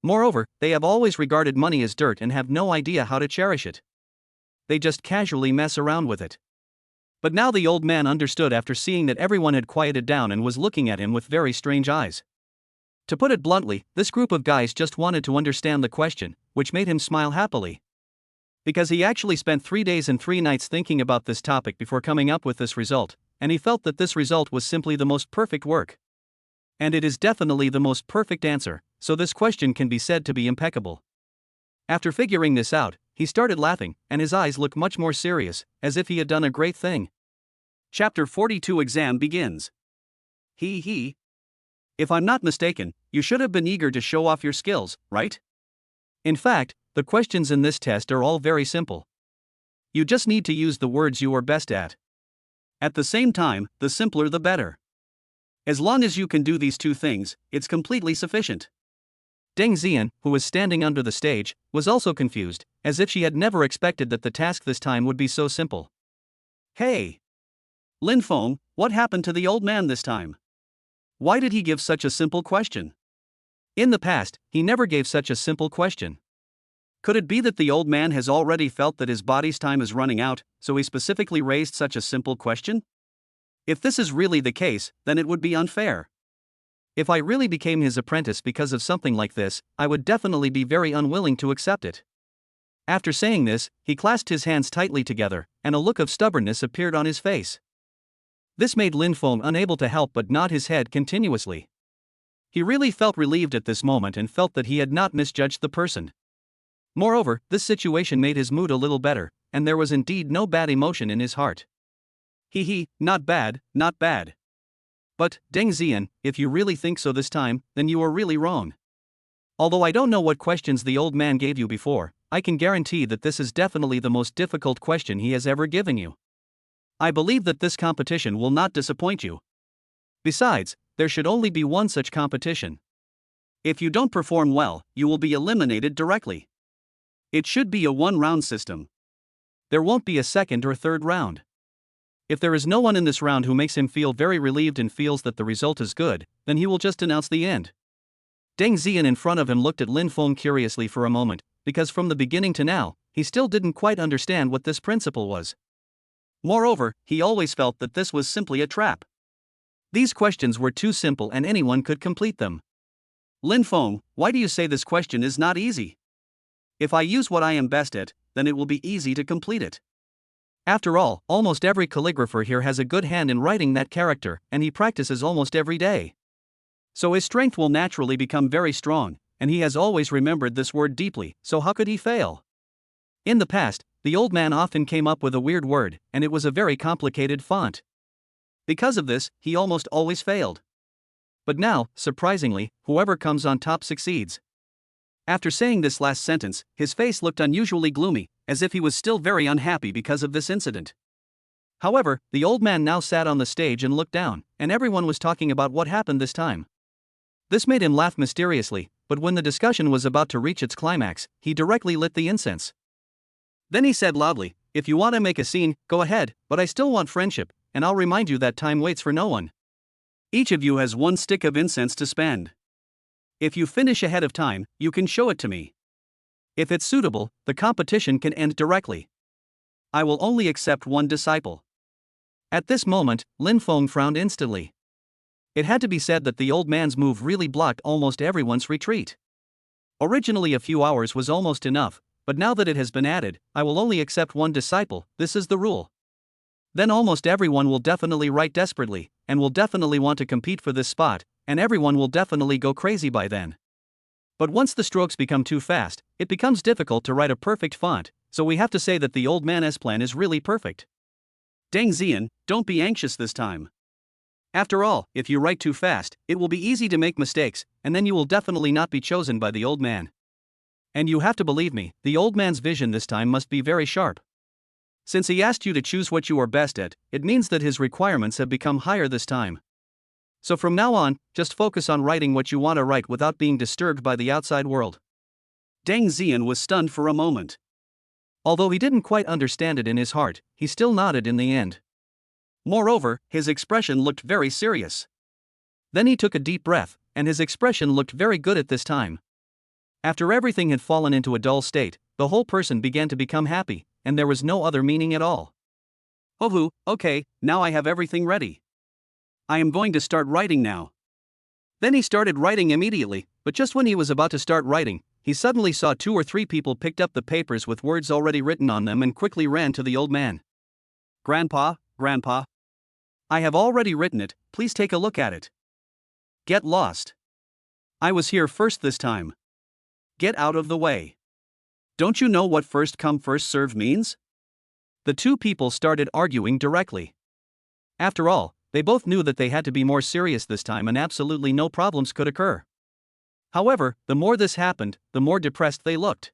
Moreover, they have always regarded money as dirt and have no idea how to cherish it. They just casually mess around with it. But now the old man understood after seeing that everyone had quieted down and was looking at him with very strange eyes. To put it bluntly, this group of guys just wanted to understand the question, which made him smile happily. Because he actually spent 3 days and 3 nights thinking about this topic before coming up with this result, and he felt that this result was simply the most perfect work. And it is definitely the most perfect answer, so this question can be said to be impeccable. After figuring this out, he started laughing, and his eyes looked much more serious, as if he had done a great thing. Chapter 42 Exam begins. He. If I'm not mistaken, you should have been eager to show off your skills, right? In fact, the questions in this test are all very simple. You just need to use the words you are best at. At the same time, the simpler the better. As long as you can do these two things, it's completely sufficient. Deng Yuyan, who was standing under the stage, was also confused, as if she had never expected that the task this time would be so simple. Hey! Lin Feng, what happened to the old man this time? why did he give such a simple question? In the past, he never gave such a simple question. Could it be that the old man has already felt that his body's time is running out, so he specifically raised such a simple question? If this is really the case, then it would be unfair. If I really became his apprentice because of something like this, I would definitely be very unwilling to accept it. After saying this, he clasped his hands tightly together, and a look of stubbornness appeared on his face. This made Lin Feng unable to help but nod his head continuously. He really felt relieved at this moment and felt that he had not misjudged the person. Moreover, this situation made his mood a little better, and there was indeed no bad emotion in his heart. Not bad, not bad. But, Deng Yuyan, if you really think so this time, then you are really wrong. Although I don't know what questions the old man gave you before, I can guarantee that this is definitely the most difficult question he has ever given you. I believe that this competition will not disappoint you. Besides, there should only be one such competition. If you don't perform well, you will be eliminated directly. It should be a one-round system. There won't be a second or third round. If there is no one in this round who makes him feel very relieved and feels that the result is good, then he will just announce the end. Deng Yuyan in front of him looked at Lin Feng curiously for a moment, because from the beginning to now, he still didn't quite understand what this principle was. Moreover, he always felt that this was simply a trap. These questions were too simple and anyone could complete them. Lin Feng, why do you say this question is not easy? If I use what I am best at, then it will be easy to complete it. After all, almost every calligrapher here has a good hand in writing that character, and he practices almost every day. So his strength will naturally become very strong, and he has always remembered this word deeply, so how could he fail? In the past, the old man often came up with a weird word, and it was a very complicated font. Because of this, he almost always failed. But now, surprisingly, whoever comes on top succeeds. After saying this last sentence, his face looked unusually gloomy, as if he was still very unhappy because of this incident. However, the old man now sat on the stage and looked down, and everyone was talking about what happened this time. This made him laugh mysteriously, but when the discussion was about to reach its climax, he directly lit the incense. Then he said loudly, "If you want to make a scene, go ahead, but I still want friendship, and I'll remind you that time waits for no one. Each of you has one stick of incense to spend. If you finish ahead of time, you can show it to me. If it's suitable, the competition can end directly. I will only accept one disciple." At this moment, Lin Feng frowned instantly. It had to be said that the old man's move really blocked almost everyone's retreat. Originally a few hours was almost enough, but now that it has been added, "I will only accept one disciple," this is the rule. Then almost everyone will definitely write desperately, and will definitely want to compete for this spot, and everyone will definitely go crazy by then. But once the strokes become too fast, it becomes difficult to write a perfect font, so we have to say that the old man's plan is really perfect. Deng Yuyan, don't be anxious this time. After all, if you write too fast, it will be easy to make mistakes, and then you will definitely not be chosen by the old man. And you have to believe me, the old man's vision this time must be very sharp. Since he asked you to choose what you are best at, it means that his requirements have become higher this time. So from now on, just focus on writing what you want to write without being disturbed by the outside world. Deng Yuyan was stunned for a moment. Although he didn't quite understand it in his heart, he still nodded in the end. Moreover, his expression looked very serious. Then he took a deep breath, and his expression looked very good at this time. After everything had fallen into a dull state, the whole person began to become happy, and there was no other meaning at all. "Oh, okay, now I have everything ready. I am going to start writing now." Then he started writing immediately, but just when he was about to start writing, he suddenly saw 2 or 3 people picked up the papers with words already written on them and quickly ran to the old man. Grandpa, I have already written it, please take a look at it." "Get lost. I was here first this time. Get out of the way. Don't you know what first come first serve means?" The 2 people started arguing directly. After all, they both knew that they had to be more serious this time and absolutely no problems could occur. However, the more this happened, the more depressed they looked.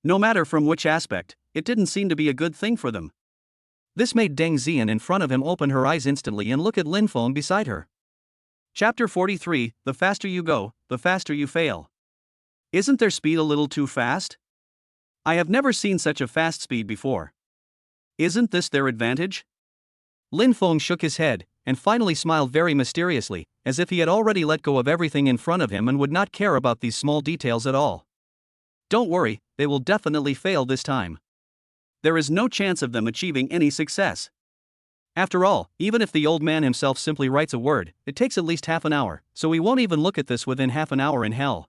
No matter from which aspect, it didn't seem to be a good thing for them. This made Deng Yuyan in front of him open her eyes instantly and look at Lin Feng beside her. Chapter 43, The faster you go, the faster you fail. Isn't their speed a little too fast? I have never seen such a fast speed before. Isn't this their advantage? Lin Feng shook his head, and finally smiled very mysteriously, as if he had already let go of everything in front of him and would not care about these small details at all. Don't worry, they will definitely fail this time. There is no chance of them achieving any success. After all, even if the old man himself simply writes a word, it takes at least half an hour, so we won't even look at this within half an hour in hell.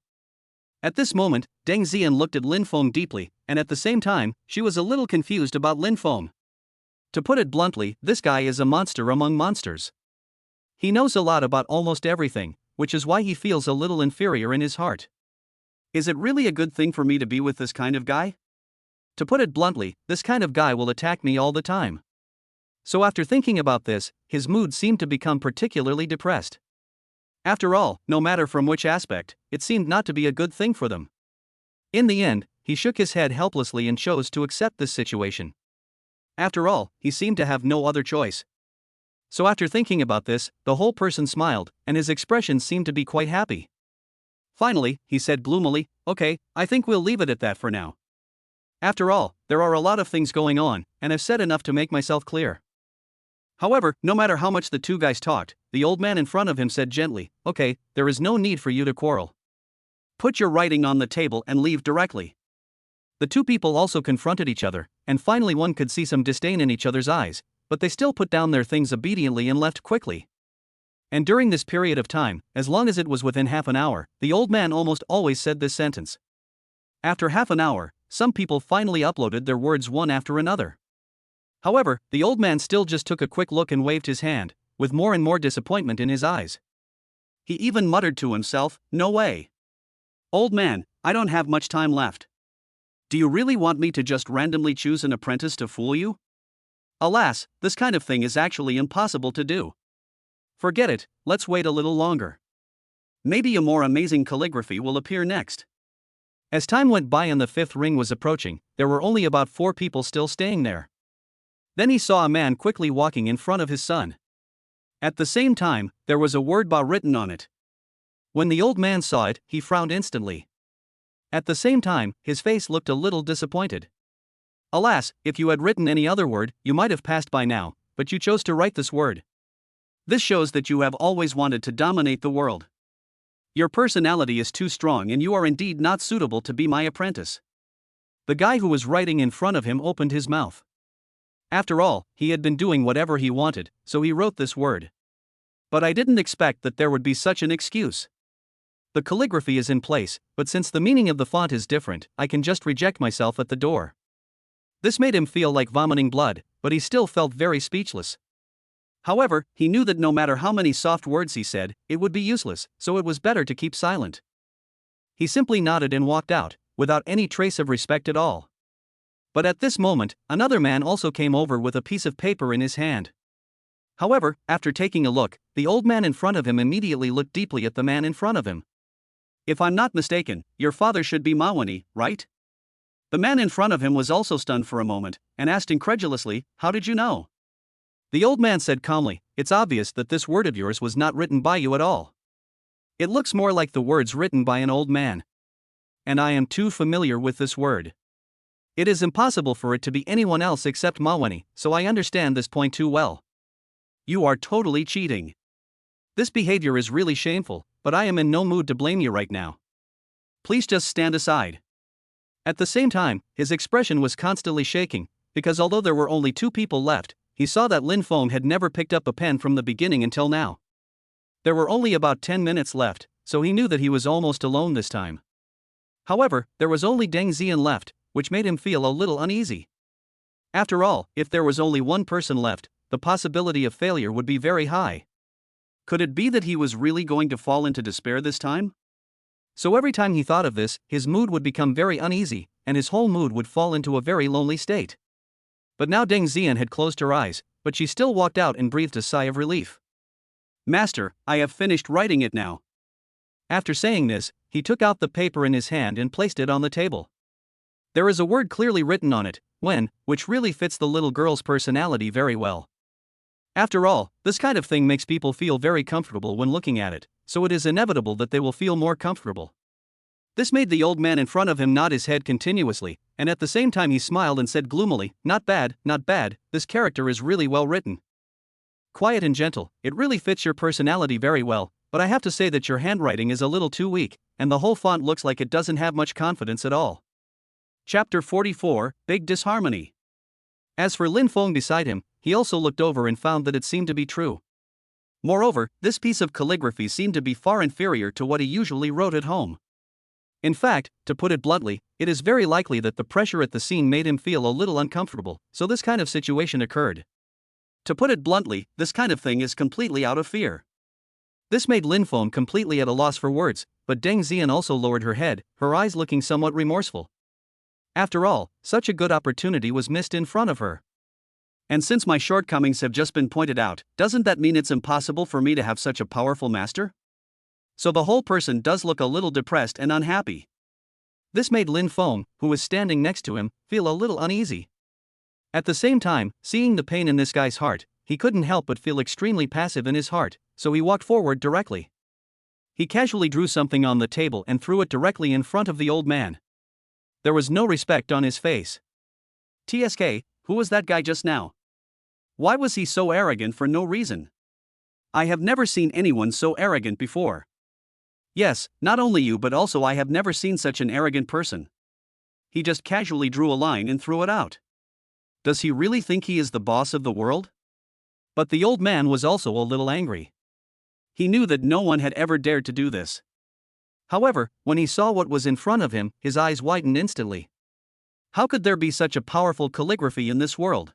At this moment, Deng Yuyan looked at Lin Feng deeply, and at the same time, she was a little confused about Lin Feng. To put it bluntly, this guy is a monster among monsters. He knows a lot about almost everything, which is why he feels a little inferior in his heart. Is it really a good thing for me to be with this kind of guy? To put it bluntly, this kind of guy will attack me all the time. So after thinking about this, his mood seemed to become particularly depressed. After all, no matter from which aspect, it seemed not to be a good thing for them. In the end, he shook his head helplessly and chose to accept this situation. After all, he seemed to have no other choice. So after thinking about this, the whole person smiled, and his expression seemed to be quite happy. Finally, he said gloomily, "Okay, I think we'll leave it at that for now. After all, there are a lot of things going on, and I've said enough to make myself clear." However, no matter how much the two guys talked, the old man in front of him said gently, "Okay, there is no need for you to quarrel. Put your writing on the table and leave directly." The two people also confronted each other, and finally one could see some disdain in each other's eyes, but they still put down their things obediently and left quickly. And during this period of time, as long as it was within half an hour, the old man almost always said this sentence. After half an hour, some people finally uploaded their words one after another. However, the old man still just took a quick look and waved his hand, with more and more disappointment in his eyes. He even muttered to himself, "No way. Old man, I don't have much time left. Do you really want me to just randomly choose an apprentice to fool you? Alas, this kind of thing is actually impossible to do. Forget it, let's wait a little longer. Maybe a more amazing calligraphy will appear next." As time went by and the fifth ring was approaching, there were only about 4 people still staying there. Then he saw a man quickly walking in front of his son. At the same time, there was a word "ba" written on it. When the old man saw it, he frowned instantly. At the same time, his face looked a little disappointed. Alas, if you had written any other word, you might have passed by now, but you chose to write this word. This shows that you have always wanted to dominate the world. Your personality is too strong and you are indeed not suitable to be my apprentice. The guy who was writing in front of him opened his mouth. After all, he had been doing whatever he wanted, so he wrote this word. But I didn't expect that there would be such an excuse. The calligraphy is in place, but since the meaning of the font is different, I can just reject myself at the door. This made him feel like vomiting blood, but he still felt very speechless. However, he knew that no matter how many soft words he said, it would be useless, so it was better to keep silent. He simply nodded and walked out, without any trace of respect at all. But at this moment, another man also came over with a piece of paper in his hand. However, after taking a look, the old man in front of him immediately looked deeply at the man in front of him. "If I'm not mistaken, your father should be Mawani, right?" The man in front of him was also stunned for a moment, and asked incredulously, "How did you know?" The old man said calmly, "It's obvious that this word of yours was not written by you at all. It looks more like the words written by an old man. And I am too familiar with this word. It is impossible for it to be anyone else except Mawani, so I understand this point too well. You are totally cheating. This behavior is really shameful, but I am in no mood to blame you right now. Please just stand aside." At the same time, his expression was constantly shaking, because although there were only 2 people left, he saw that Lin Feng had never picked up a pen from the beginning until now. There were only about 10 minutes left, so he knew that he was almost alone this time. However, there was only Deng Yuyan left, which made him feel a little uneasy. After all, if there was only one person left, the possibility of failure would be very high. Could it be that he was really going to fall into despair this time? So every time he thought of this, his mood would become very uneasy, and his whole mood would fall into a very lonely state. But now Deng Yuyan had closed her eyes, but she still walked out and breathed a sigh of relief. "Master, I have finished writing it now." After saying this, he took out the paper in his hand and placed it on the table. There is a word clearly written on it, "when," which really fits the little girl's personality very well. After all, this kind of thing makes people feel very comfortable when looking at it, so it is inevitable that they will feel more comfortable. This made the old man in front of him nod his head continuously, and at the same time he smiled and said gloomily, "Not bad, not bad, this character is really well written. Quiet and gentle, it really fits your personality very well, but I have to say that your handwriting is a little too weak, and the whole font looks like it doesn't have much confidence at all. Chapter 44, Big Disharmony. As for Lin Feng beside him, he also looked over and found that it seemed to be true. Moreover, this piece of calligraphy seemed to be far inferior to what he usually wrote at home. In fact, to put it bluntly, it is very likely that the pressure at the scene made him feel a little uncomfortable, so this kind of situation occurred. To put it bluntly, this kind of thing is completely out of fear. This made Lin Feng completely at a loss for words, but Deng Yuyan also lowered her head, her eyes looking somewhat remorseful. After all, such a good opportunity was missed in front of her. And since my shortcomings have just been pointed out, doesn't that mean it's impossible for me to have such a powerful master? So the whole person does look a little depressed and unhappy. This made Lin Feng, who was standing next to him, feel a little uneasy. At the same time, seeing the pain in this guy's heart, he couldn't help but feel extremely passive in his heart, so he walked forward directly. He casually drew something on the table and threw it directly in front of the old man. There was no respect on his face. TSK, who was that guy just now? Why was he so arrogant for no reason? I have never seen anyone so arrogant before. Yes, not only you but also I have never seen such an arrogant person. He just casually drew a line and threw it out. Does he really think he is the boss of the world? But the old man was also a little angry. He knew that no one had ever dared to do this. However, when he saw what was in front of him, his eyes widened instantly. How could there be such a powerful calligraphy in this world?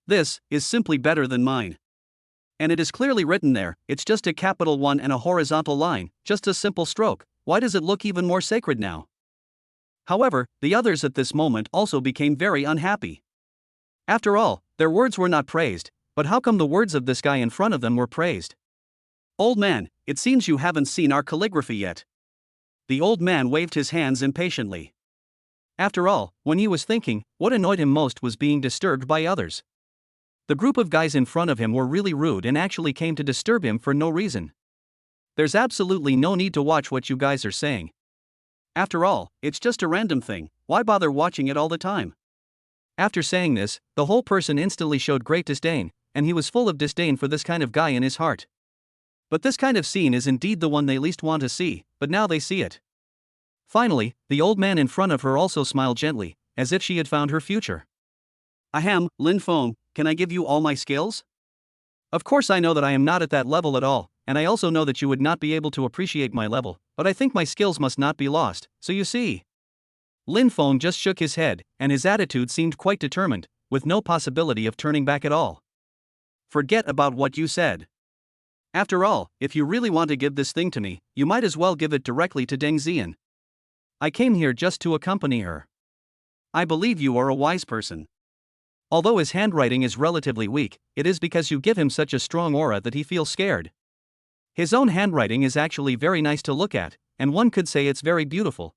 This is simply better than mine. And it is clearly written there, it's just a capital 1 and a horizontal line, just a simple stroke. Why does it look even more sacred now? However, the others at this moment also became very unhappy. After all, their words were not praised, but how come the words of this guy in front of them were praised? Old man, it seems you haven't seen our calligraphy yet. The old man waved his hands impatiently. After all, when he was thinking, what annoyed him most was being disturbed by others. The group of guys in front of him were really rude and actually came to disturb him for no reason. There's absolutely no need to watch what you guys are saying. After all, it's just a random thing, why bother watching it all the time? After saying this, the whole person instantly showed great disdain, and he was full of disdain for this kind of guy in his heart. But this kind of scene is indeed the one they least want to see, but now they see it. Finally, the old man in front of her also smiled gently, as if she had found her future. Ahem, Lin Feng, can I give you all my skills? Of course I know that I am not at that level at all, and I also know that you would not be able to appreciate my level, but I think my skills must not be lost, so you see. Lin Feng just shook his head, and his attitude seemed quite determined, with no possibility of turning back at all. Forget about what you said. After all, if you really want to give this thing to me, you might as well give it directly to Deng Yuyan. I came here just to accompany her. I believe you are a wise person. Although his handwriting is relatively weak, it is because you give him such a strong aura that he feels scared. His own handwriting is actually very nice to look at, and one could say it's very beautiful.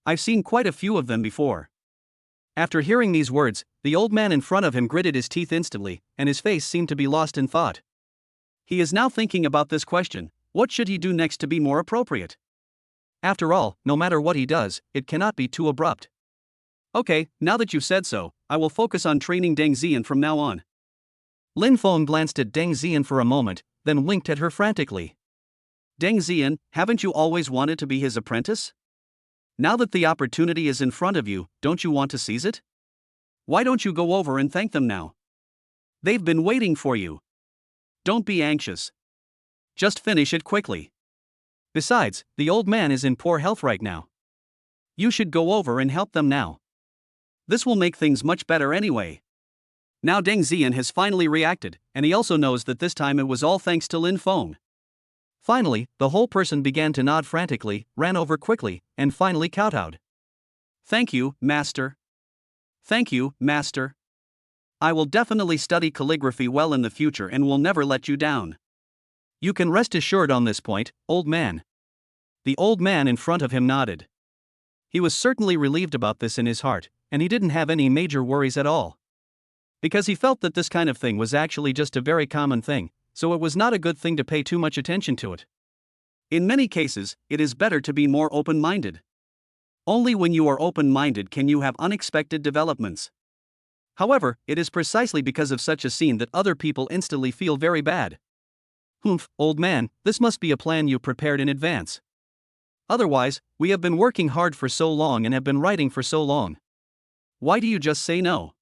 I've seen quite a few of them before. After hearing these words, the old man in front of him gritted his teeth instantly, and his face seemed to be lost in thought. He is now thinking about this question, what should he do next to be more appropriate? After all, no matter what he does, it cannot be too abrupt. Okay, now that you've said so, I will focus on training Deng Yuyan from now on. Lin Feng glanced at Deng Yuyan for a moment, then winked at her frantically. Deng Yuyan, haven't you always wanted to be his apprentice? Now that the opportunity is in front of you, don't you want to seize it? Why don't you go over and thank them now? They've been waiting for you. Don't be anxious. Just finish it quickly. Besides, the old man is in poor health right now. You should go over and help them now. This will make things much better anyway. Now Deng Yuyan has finally reacted, and he also knows that this time it was all thanks to Lin Feng. Finally, the whole person began to nod frantically, ran over quickly, and finally kowtowed. Thank you, Master. Thank you, Master. I will definitely study calligraphy well in the future and will never let you down. You can rest assured on this point, old man. The old man in front of him nodded. He was certainly relieved about this in his heart, and he didn't have any major worries at all. Because he felt that this kind of thing was actually just a very common thing, so it was not a good thing to pay too much attention to it. In many cases, it is better to be more open-minded. Only when you are open-minded can you have unexpected developments. However, it is precisely because of such a scene that other people instantly feel very bad. Humph, old man, this must be a plan you prepared in advance. Otherwise, we have been working hard for so long and have been writing for so long. Why do you just say no?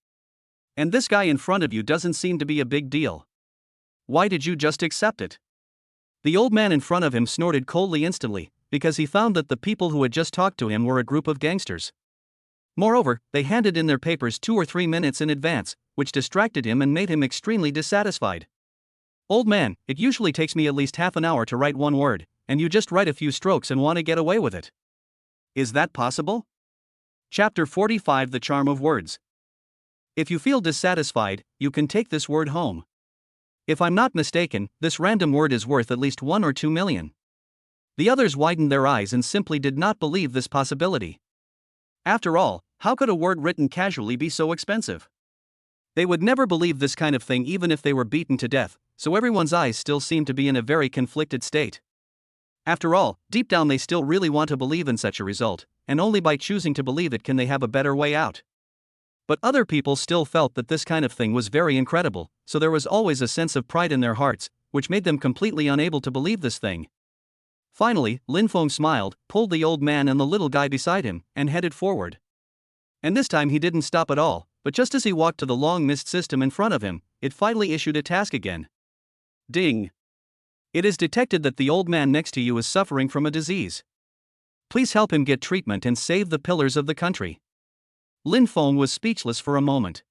And this guy in front of you doesn't seem to be a big deal. Why did you just accept it? The old man in front of him snorted coldly instantly, because he found that the people who had just talked to him were a group of gangsters. Moreover, they handed in their papers 2 or 3 minutes in advance, which distracted him and made him extremely dissatisfied. Old man, it usually takes me at least half an hour to write one word, and you just write a few strokes and want to get away with it. Is that possible? Chapter 45 The Charm of Words. If you feel dissatisfied, you can take this word home. If I'm not mistaken, this random word is worth at least 1 or 2 million. The others widened their eyes and simply did not believe this possibility. After all, how could a word written casually be so expensive? They would never believe this kind of thing even if they were beaten to death, so everyone's eyes still seem to be in a very conflicted state. After all, deep down they still really want to believe in such a result, and only by choosing to believe it can they have a better way out. But other people still felt that this kind of thing was very incredible, so there was always a sense of pride in their hearts, which made them completely unable to believe this thing. Finally, Lin Feng smiled, pulled the old man and the little guy beside him, and headed forward. And this time he didn't stop at all, but just as he walked to the long mist system in front of him, it finally issued a task again. Ding! It is detected that the old man next to you is suffering from a disease. Please help him get treatment and save the pillars of the country. Lin Feng was speechless for a moment.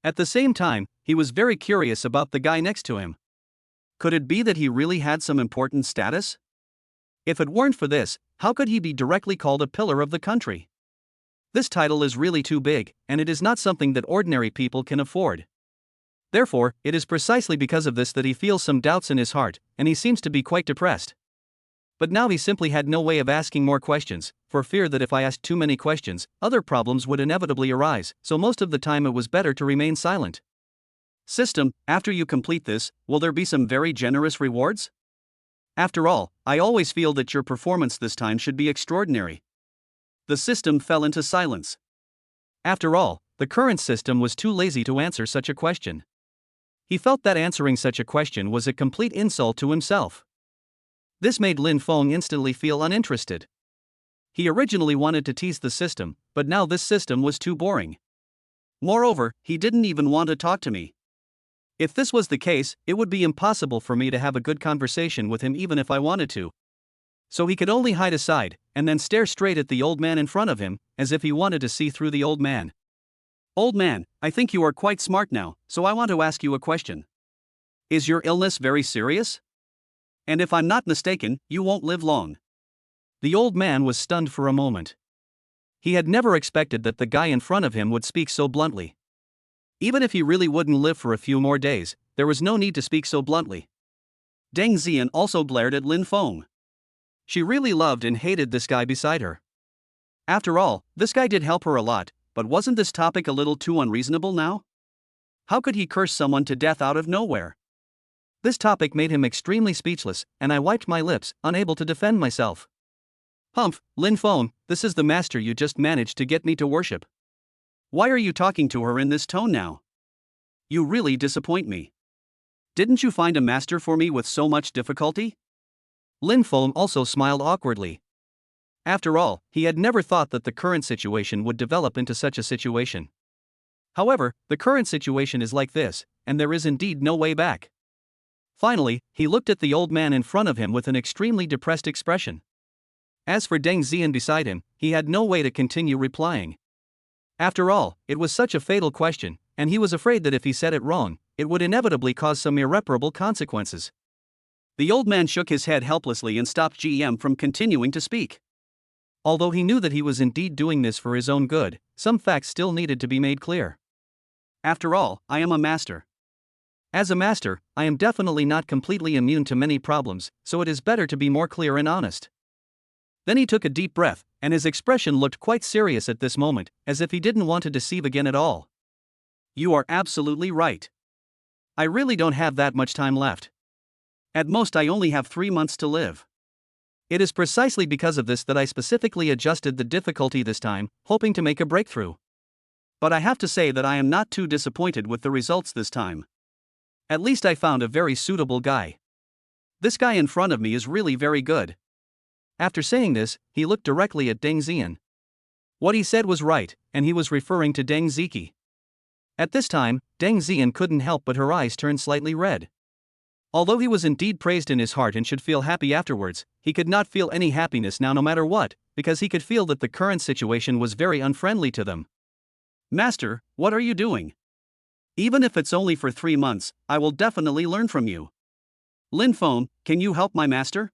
At the same time, he was very curious about the guy next to him. Could it be that he really had some important status? If it weren't for this, how could he be directly called a pillar of the country? This title is really too big, and it is not something that ordinary people can afford. Therefore, it is precisely because of this that he feels some doubts in his heart, and he seems to be quite depressed. But now he simply had no way of asking more questions, for fear that if I asked too many questions, other problems would inevitably arise, so most of the time it was better to remain silent. System, after you complete this, will there be some very generous rewards? After all, I always feel that your performance this time should be extraordinary. The system fell into silence. After all, the current system was too lazy to answer such a question. He felt that answering such a question was a complete insult to himself. This made Lin Feng instantly feel uninterested. He originally wanted to tease the system, but now this system was too boring. Moreover, he didn't even want to talk to me. If this was the case, it would be impossible for me to have a good conversation with him even if I wanted to. So he could only hide aside, and then stare straight at the old man in front of him, as if he wanted to see through the old man. Old man, I think you are quite smart now, so I want to ask you a question. Is your illness very serious? And if I'm not mistaken, you won't live long. The old man was stunned for a moment. He had never expected that the guy in front of him would speak so bluntly. Even if he really wouldn't live for a few more days, there was no need to speak so bluntly. Deng Yuyan also glared at Lin Feng. She really loved and hated this guy beside her. After all, this guy did help her a lot, but wasn't this topic a little too unreasonable now? How could he curse someone to death out of nowhere? This topic made him extremely speechless, and I wiped my lips, unable to defend myself. Humph, Lin Feng, this is the master you just managed to get me to worship. Why are you talking to her in this tone now? You really disappoint me. Didn't you find a master for me with so much difficulty? Lin Feng also smiled awkwardly. After all, he had never thought that the current situation would develop into such a situation. However, the current situation is like this, and there is indeed no way back. Finally, he looked at the old man in front of him with an extremely depressed expression. As for Deng Yuyan beside him, he had no way to continue replying. After all, it was such a fatal question, and he was afraid that if he said it wrong, it would inevitably cause some irreparable consequences. The old man shook his head helplessly and stopped GM from continuing to speak. Although he knew that he was indeed doing this for his own good, some facts still needed to be made clear. After all, I am a master. As a master, I am definitely not completely immune to many problems, so it is better to be more clear and honest. Then he took a deep breath, and his expression looked quite serious at this moment, as if he didn't want to deceive again at all. You are absolutely right. I really don't have that much time left. At most I only have 3 months to live. It is precisely because of this that I specifically adjusted the difficulty this time, hoping to make a breakthrough. But I have to say that I am not too disappointed with the results this time. At least I found a very suitable guy. This guy in front of me is really very good. After saying this, he looked directly at Deng Yuyan. What he said was right, and he was referring to Deng Ziki. At this time, Deng Yuyan couldn't help but her eyes turned slightly red. Although he was indeed praised in his heart and should feel happy afterwards, he could not feel any happiness now no matter what, because he could feel that the current situation was very unfriendly to them. Master, what are you doing? Even if it's only for 3 months, I will definitely learn from you. Lin Feng, can you help my master?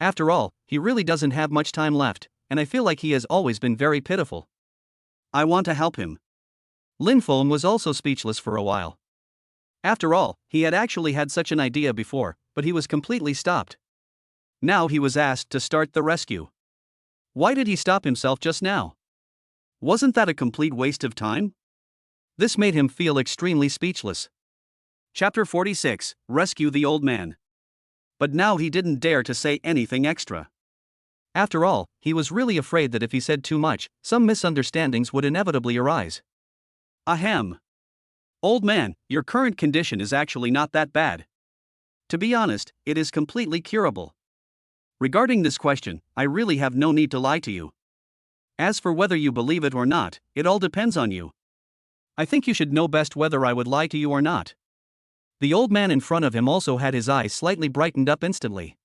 After all, he really doesn't have much time left, and I feel like he has always been very pitiful. I want to help him. Lin Feng was also speechless for a while. After all, he had actually had such an idea before, but he was completely stopped. Now he was asked to start the rescue. Why did he stop himself just now? Wasn't that a complete waste of time? This made him feel extremely speechless. Chapter 46, Rescue the Old Man. But now he didn't dare to say anything extra. After all, he was really afraid that if he said too much, some misunderstandings would inevitably arise. Ahem. Old man, your current condition is actually not that bad. To be honest, it is completely curable. Regarding this question, I really have no need to lie to you. As for whether you believe it or not, it all depends on you. I think you should know best whether I would lie to you or not. The old man in front of him also had his eyes slightly brightened up instantly.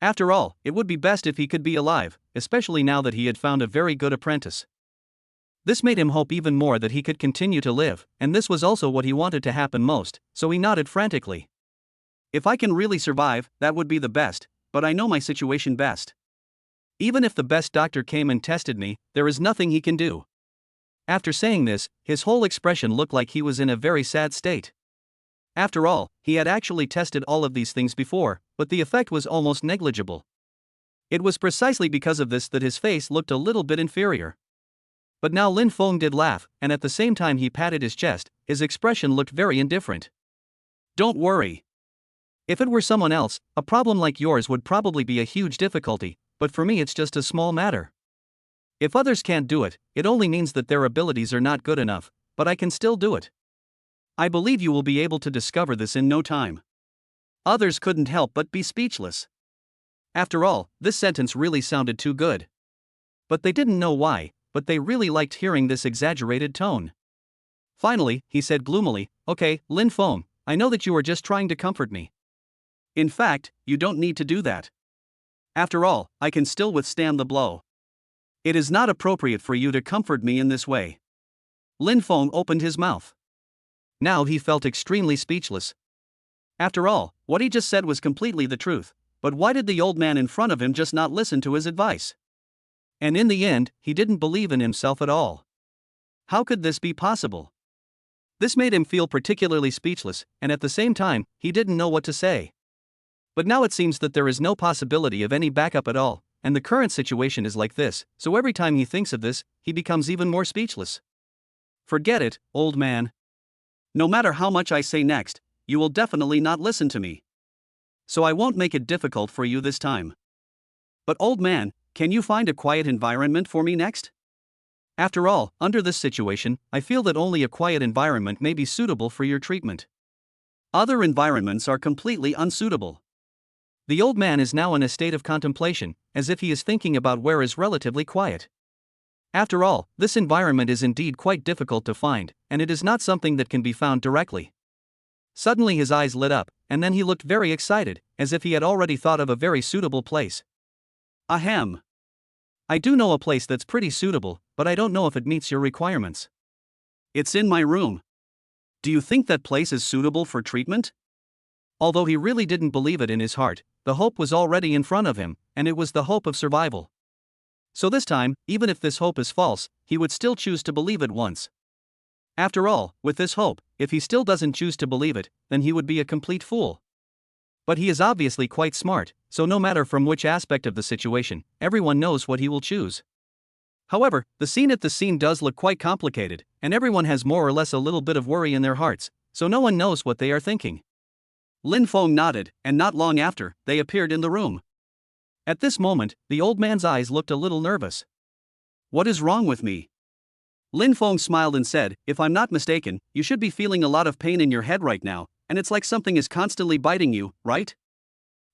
After all, it would be best if he could be alive, especially now that he had found a very good apprentice. This made him hope even more that he could continue to live, and this was also what he wanted to happen most, so he nodded frantically. If I can really survive, that would be the best, but I know my situation best. Even if the best doctor came and tested me, there is nothing he can do. After saying this, his whole expression looked like he was in a very sad state. After all, he had actually tested all of these things before, but the effect was almost negligible. It was precisely because of this that his face looked a little bit inferior. But now Lin Feng did laugh, and at the same time he patted his chest, his expression looked very indifferent. Don't worry. If it were someone else, a problem like yours would probably be a huge difficulty, but for me it's just a small matter. If others can't do it, it only means that their abilities are not good enough, but I can still do it. I believe you will be able to discover this in no time. Others couldn't help but be speechless. After all, this sentence really sounded too good. But they didn't know why, but they really liked hearing this exaggerated tone. Finally, he said gloomily, "Okay, Lin Feng, I know that you are just trying to comfort me. In fact, you don't need to do that. After all, I can still withstand the blow. It is not appropriate for you to comfort me in this way." Lin Feng opened his mouth. Now he felt extremely speechless. After all, what he just said was completely the truth, but why did the old man in front of him just not listen to his advice? And in the end, he didn't believe in himself at all. How could this be possible? This made him feel particularly speechless, and at the same time, he didn't know what to say. But now it seems that there is no possibility of any backup at all, and the current situation is like this, so every time he thinks of this, he becomes even more speechless. Forget it, old man. No matter how much I say next, you will definitely not listen to me. So I won't make it difficult for you this time. But old man, can you find a quiet environment for me next? After all, under this situation, I feel that only a quiet environment may be suitable for your treatment. Other environments are completely unsuitable. The old man is now in a state of contemplation, as if he is thinking about where is relatively quiet. After all, this environment is indeed quite difficult to find, and it is not something that can be found directly. Suddenly his eyes lit up, and then he looked very excited, as if he had already thought of a very suitable place. Ahem. I do know a place that's pretty suitable, but I don't know if it meets your requirements. It's in my room. Do you think that place is suitable for treatment? Although he really didn't believe it in his heart, the hope was already in front of him, and it was the hope of survival. So this time, even if this hope is false, he would still choose to believe it once. After all, with this hope, if he still doesn't choose to believe it, then he would be a complete fool. But he is obviously quite smart, so no matter from which aspect of the situation, everyone knows what he will choose. However, the scene does look quite complicated, and everyone has more or less a little bit of worry in their hearts, so no one knows what they are thinking. Lin Feng nodded, and not long after, they appeared in the room. At this moment, the old man's eyes looked a little nervous. What is wrong with me? Lin Feng smiled and said, if I'm not mistaken, you should be feeling a lot of pain in your head right now, and it's like something is constantly biting you, right?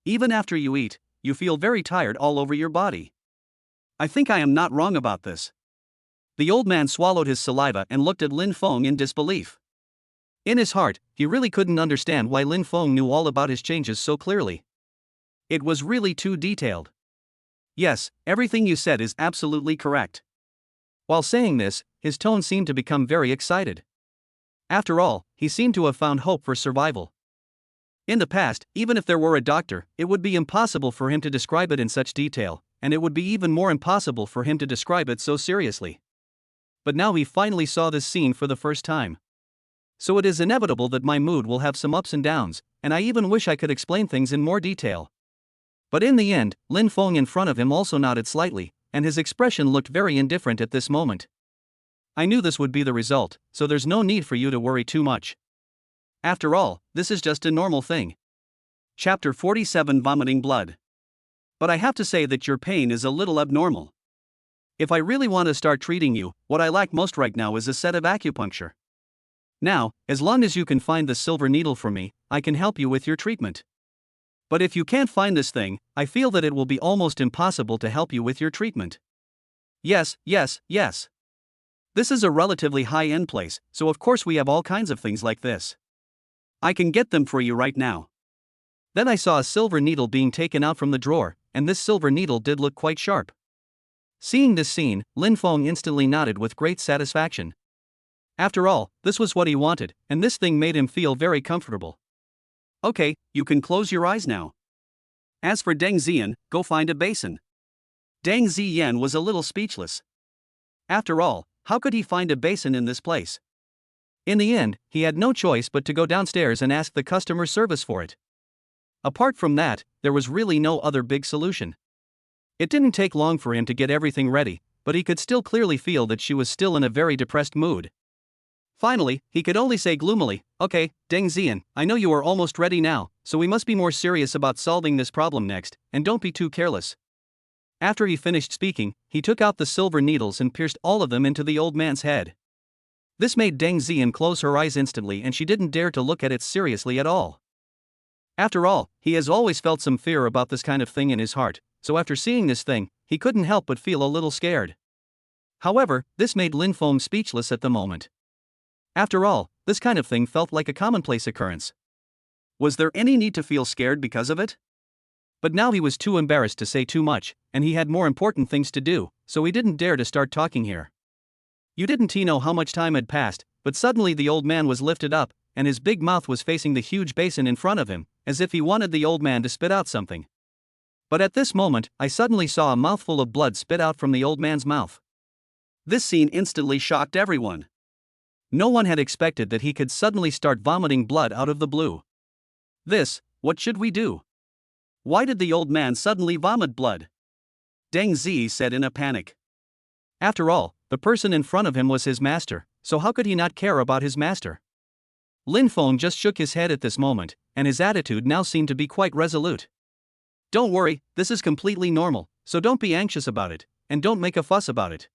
Even after you eat, you feel very tired all over your body. I think I am not wrong about this. The old man swallowed his saliva and looked at Lin Feng in disbelief. In his heart, he really couldn't understand why Lin Feng knew all about his changes so clearly. It was really too detailed. Yes, everything you said is absolutely correct. While saying this, his tone seemed to become very excited. After all, he seemed to have found hope for survival. In the past, even if there were a doctor, it would be impossible for him to describe it in such detail, and it would be even more impossible for him to describe it so seriously. But now he finally saw this scene for the first time. So it is inevitable that my mood will have some ups and downs, and I even wish I could explain things in more detail. But in the end, Lin Feng in front of him also nodded slightly, and his expression looked very indifferent at this moment. I knew this would be the result, so there's no need for you to worry too much. After all, this is just a normal thing. Chapter 47 Vomiting Blood. But I have to say that your pain is a little abnormal. If I really want to start treating you, what I lack most right now is a set of acupuncture. Now, as long as you can find the silver needle for me, I can help you with your treatment. But if you can't find this thing, I feel that it will be almost impossible to help you with your treatment. Yes. This is a relatively high-end place, so of course we have all kinds of things like this. I can get them for you right now. Then I saw a silver needle being taken out from the drawer, and this silver needle did look quite sharp. Seeing this scene, Lin Feng instantly nodded with great satisfaction. After all, this was what he wanted, and this thing made him feel very comfortable. Okay, you can close your eyes now. As for Deng Yuyan, go find a basin. Deng Yuyan was a little speechless. After all, how could he find a basin in this place? In the end, he had no choice but to go downstairs and ask the customer service for it. Apart from that, there was really no other big solution. It didn't take long for him to get everything ready, but he could still clearly feel that she was still in a very depressed mood. Finally, he could only say gloomily, "Okay, Deng Yuyan, I know you are almost ready now, so we must be more serious about solving this problem next, and don't be too careless." After he finished speaking, he took out the silver needles and pierced all of them into the old man's head. This made Deng Yuyan close her eyes instantly, and she didn't dare to look at it seriously at all. After all, he has always felt some fear about this kind of thing in his heart, so after seeing this thing, he couldn't help but feel a little scared. However, this made Lin Feng speechless at the moment. After all, this kind of thing felt like a commonplace occurrence. Was there any need to feel scared because of it? But now he was too embarrassed to say too much, and he had more important things to do, so he didn't dare to start talking here. You didn't know how much time had passed, but suddenly the old man was lifted up, and his big mouth was facing the huge basin in front of him, as if he wanted the old man to spit out something. But at this moment, I suddenly saw a mouthful of blood spit out from the old man's mouth. This scene instantly shocked everyone. No one had expected that he could suddenly start vomiting blood out of the blue. What should we do? Why did the old man suddenly vomit blood? Deng Zi said in a panic. After all, the person in front of him was his master, so how could he not care about his master? Lin Feng just shook his head at this moment, and his attitude now seemed to be quite resolute. Don't worry, this is completely normal, so don't be anxious about it, and don't make a fuss about it.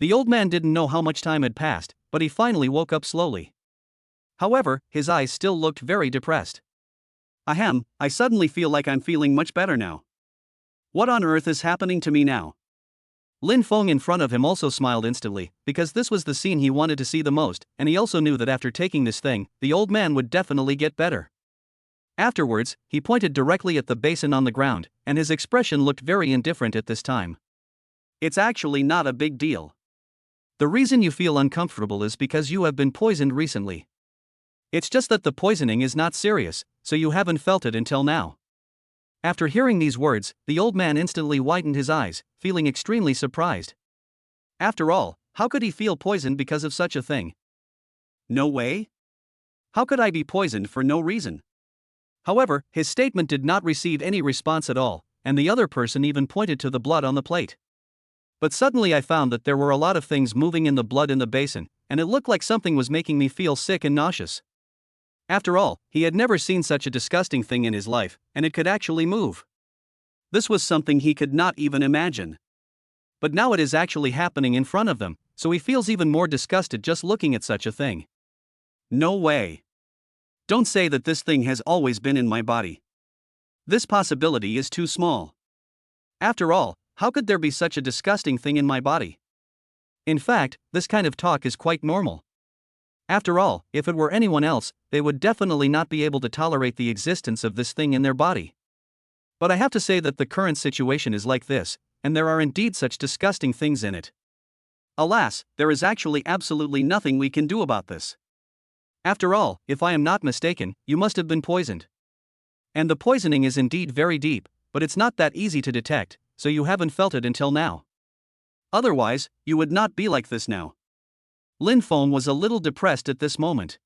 The old man didn't know how much time had passed, but he finally woke up slowly. However, his eyes still looked very depressed. Ahem, I suddenly feel like I'm feeling much better now. What on earth is happening to me now? Lin Feng in front of him also smiled instantly, because this was the scene he wanted to see the most, and he also knew that after taking this thing, the old man would definitely get better. Afterwards, he pointed directly at the basin on the ground, and his expression looked very indifferent at this time. It's actually not a big deal. The reason you feel uncomfortable is because you have been poisoned recently. It's just that the poisoning is not serious, so you haven't felt it until now. After hearing these words, the old man instantly widened his eyes, feeling extremely surprised. After all, how could he feel poisoned because of such a thing? No way? How could I be poisoned for no reason? However, his statement did not receive any response at all, and the other person even pointed to the blood on the plate. But suddenly I found that there were a lot of things moving in the blood in the basin, and it looked like something was making me feel sick and nauseous. After all, he had never seen such a disgusting thing in his life, and it could actually move. This was something he could not even imagine. But now it is actually happening in front of them, so he feels even more disgusted just looking at such a thing. No way. Don't say that this thing has always been in my body. This possibility is too small. After all, how could there be such a disgusting thing in my body? In fact, this kind of talk is quite normal. After all, if it were anyone else, they would definitely not be able to tolerate the existence of this thing in their body. But I have to say that the current situation is like this, and there are indeed such disgusting things in it. Alas, there is actually absolutely nothing we can do about this. After all, if I am not mistaken, you must have been poisoned. And the poisoning is indeed very deep, but it's not that easy to detect, so you haven't felt it until now. Otherwise, you would not be like this now. Lin Feng was a little depressed at this moment.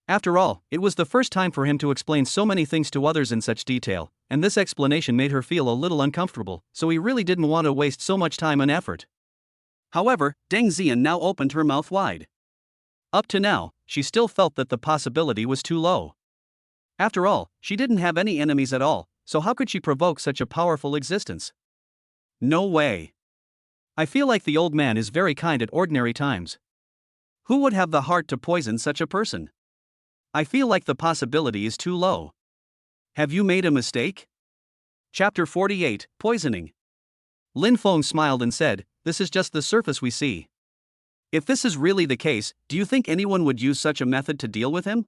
After all, it was the first time for him to explain so many things to others in such detail, and this explanation made her feel a little uncomfortable, so he really didn't want to waste so much time and effort. However, Deng Yuyan now opened her mouth wide. Up to now, she still felt that the possibility was too low. After all, she didn't have any enemies at all, so how could she provoke such a powerful existence? No way. I feel like the old man is very kind at ordinary times. Who would have the heart to poison such a person? I feel like the possibility is too low. Have you made a mistake? Chapter 48, Poisoning. Lin Feng smiled and said, "This is just the surface we see. If this is really the case, do you think anyone would use such a method to deal with him?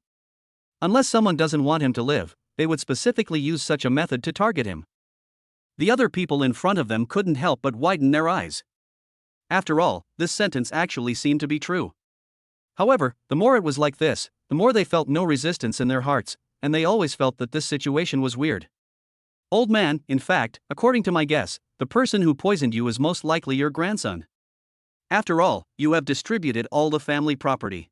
Unless someone doesn't want him to live, they would specifically use such a method to target him." The other people in front of them couldn't help but widen their eyes. After all, this sentence actually seemed to be true. However, the more it was like this, the more they felt no resistance in their hearts, and they always felt that this situation was weird. Old man, in fact, according to my guess, the person who poisoned you is most likely your grandson. After all, you have distributed all the family property.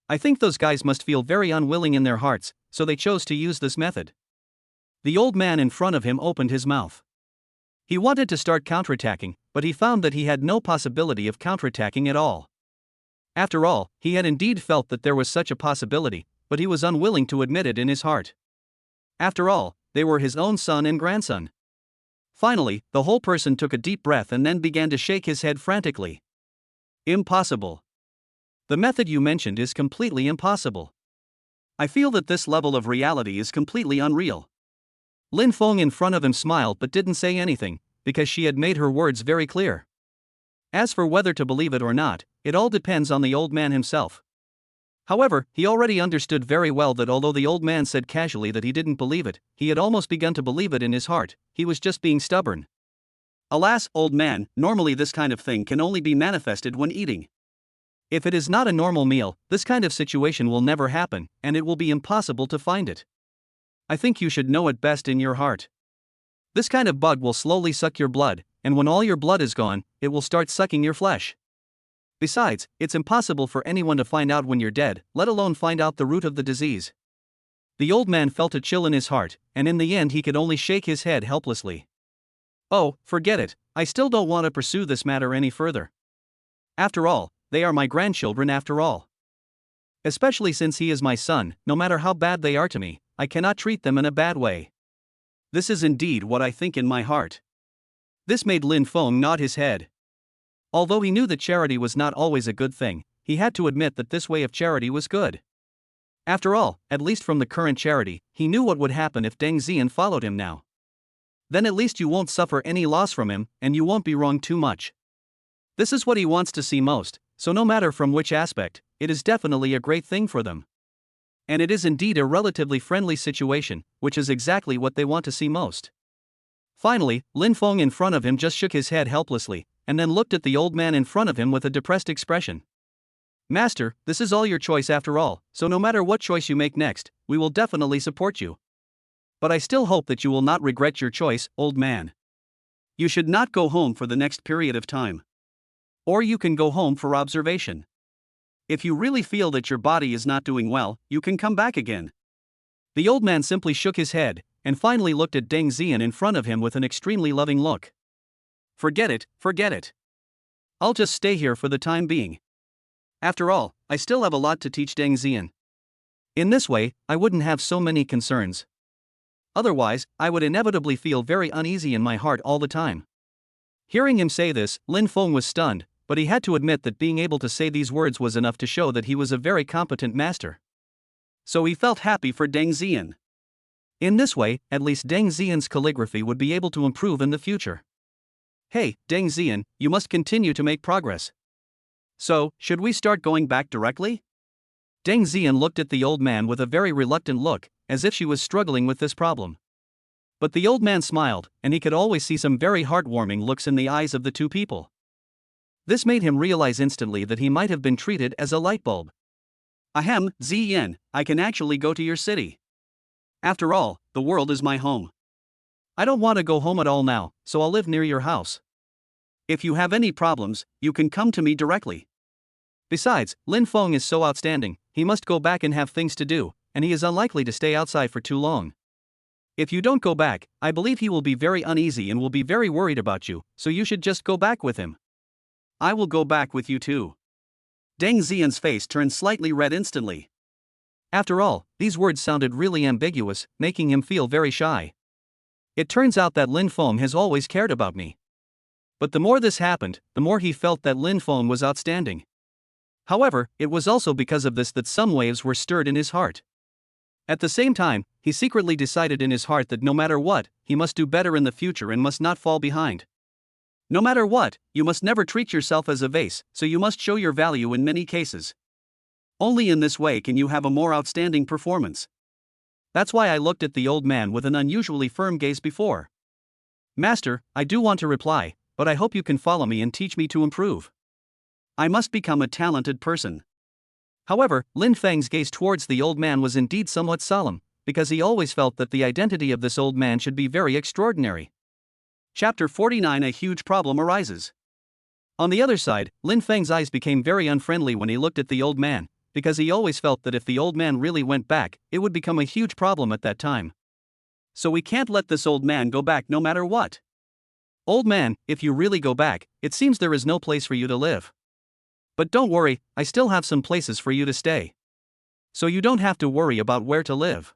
I think those guys must feel very unwilling in their hearts, so they chose to use this method. The old man in front of him opened his mouth. He wanted to start counterattacking, but he found that he had no possibility of counterattacking at all. After all, he had indeed felt that there was such a possibility, but he was unwilling to admit it in his heart. After all, they were his own son and grandson. Finally, the whole person took a deep breath and then began to shake his head frantically. Impossible. The method you mentioned is completely impossible. I feel that this level of reality is completely unreal. Lin Feng in front of him smiled but didn't say anything, because she had made her words very clear. As for whether to believe it or not, it all depends on the old man himself. However, he already understood very well that although the old man said casually that he didn't believe it, he had almost begun to believe it in his heart. He was just being stubborn. Alas, old man, normally this kind of thing can only be manifested when eating. If it is not a normal meal, this kind of situation will never happen, and it will be impossible to find it. I think you should know it best in your heart. This kind of bug will slowly suck your blood, and when all your blood is gone, it will start sucking your flesh. Besides, it's impossible for anyone to find out when you're dead, let alone find out the root of the disease. The old man felt a chill in his heart, and in the end he could only shake his head helplessly. Oh, forget it, I still don't want to pursue this matter any further. After all, they are my grandchildren after all. Especially since he is my son, no matter how bad they are to me, I cannot treat them in a bad way. This is indeed what I think in my heart. This made Lin Feng nod his head. Although he knew that charity was not always a good thing, he had to admit that this way of charity was good. After all, at least from the current charity, he knew what would happen if Deng Yuyan followed him now. Then at least you won't suffer any loss from him, and you won't be wronged too much. This is what he wants to see most, so no matter from which aspect, it is definitely a great thing for them. And it is indeed a relatively friendly situation, which is exactly what they want to see most. Finally, Lin Feng in front of him just shook his head helplessly, and then looked at the old man in front of him with a depressed expression. Master, this is all your choice after all, so no matter what choice you make next, we will definitely support you. But I still hope that you will not regret your choice, old man. You should not go home for the next period of time. Or you can go home for observation. If you really feel that your body is not doing well, you can come back again. The old man simply shook his head, and finally looked at Deng Yuyan in front of him with an extremely loving look. Forget it, forget it. I'll just stay here for the time being. After all, I still have a lot to teach Deng Yuyan. In this way, I wouldn't have so many concerns. Otherwise, I would inevitably feel very uneasy in my heart all the time. Hearing him say this, Lin Feng was stunned, but he had to admit that being able to say these words was enough to show that he was a very competent master. So he felt happy for Deng Yuyan. In this way, at least Deng Yuyan's calligraphy would be able to improve in the future. Hey, Deng Yuyan, you must continue to make progress. So, should we start going back directly? Deng Yuyan looked at the old man with a very reluctant look, as if she was struggling with this problem. But the old man smiled, and he could always see some very heartwarming looks in the eyes of the two people. This made him realize instantly that he might have been treated as a light bulb. Ahem, Ziyan, I can actually go to your city. After all, the world is my home. I don't want to go home at all now, so I'll live near your house. If you have any problems, you can come to me directly. Besides, Lin Feng is so outstanding, he must go back and have things to do, and he is unlikely to stay outside for too long. If you don't go back, I believe he will be very uneasy and will be very worried about you, so you should just go back with him. I will go back with you too. Deng Yuyan's face turned slightly red instantly. After all, these words sounded really ambiguous, making him feel very shy. It turns out that Lin Feng has always cared about me. But the more this happened, the more he felt that Lin Feng was outstanding. However, it was also because of this that some waves were stirred in his heart. At the same time, he secretly decided in his heart that no matter what, he must do better in the future and must not fall behind. No matter what, you must never treat yourself as a vase, so you must show your value in many cases. Only in this way can you have a more outstanding performance. That's why I looked at the old man with an unusually firm gaze before. Master, I do want to reply, but I hope you can follow me and teach me to improve. I must become a talented person. However, Lin Feng's gaze towards the old man was indeed somewhat solemn, because he always felt that the identity of this old man should be very extraordinary. Chapter 49 A huge problem arises. On the other side, Lin Feng's eyes became very unfriendly when he looked at the old man, because he always felt that if the old man really went back, it would become a huge problem at that time. So we can't let this old man go back no matter what. Old man, if you really go back, it seems there is no place for you to live. But don't worry, I still have some places for you to stay. So you don't have to worry about where to live.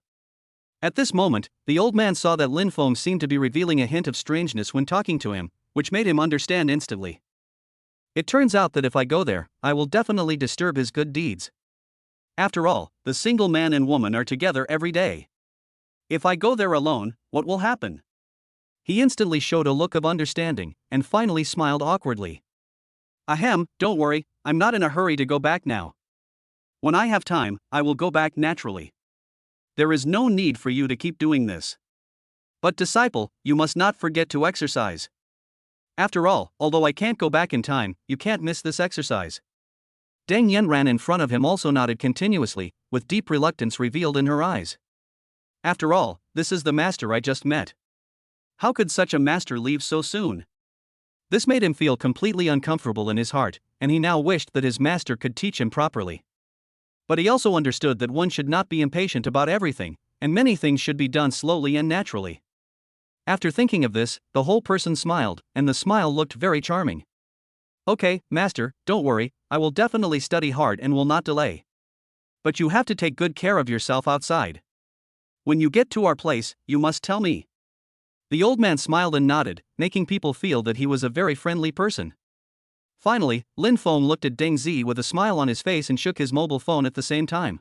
At this moment, the old man saw that Lin Feng seemed to be revealing a hint of strangeness when talking to him, which made him understand instantly. It turns out that if I go there, I will definitely disturb his good deeds. After all, the single man and woman are together every day. If I go there alone, what will happen? He instantly showed a look of understanding, and finally smiled awkwardly. Ahem, don't worry, I'm not in a hurry to go back now. When I have time, I will go back naturally. There is no need for you to keep doing this. But disciple, you must not forget to exercise. After all, although I can't go back in time, you can't miss this exercise. Deng Yuyan ran in front of him also nodded continuously, with deep reluctance revealed in her eyes. After all, this is the master I just met. How could such a master leave so soon? This made him feel completely uncomfortable in his heart, and he now wished that his master could teach him properly. But he also understood that one should not be impatient about everything, and many things should be done slowly and naturally. After thinking of this, the whole person smiled, and the smile looked very charming. Okay, master, don't worry, I will definitely study hard and will not delay. But you have to take good care of yourself outside. When you get to our place, you must tell me. The old man smiled and nodded, making people feel that he was a very friendly person. Finally, Lin Feng looked at Deng Zi with a smile on his face and shook his mobile phone at the same time.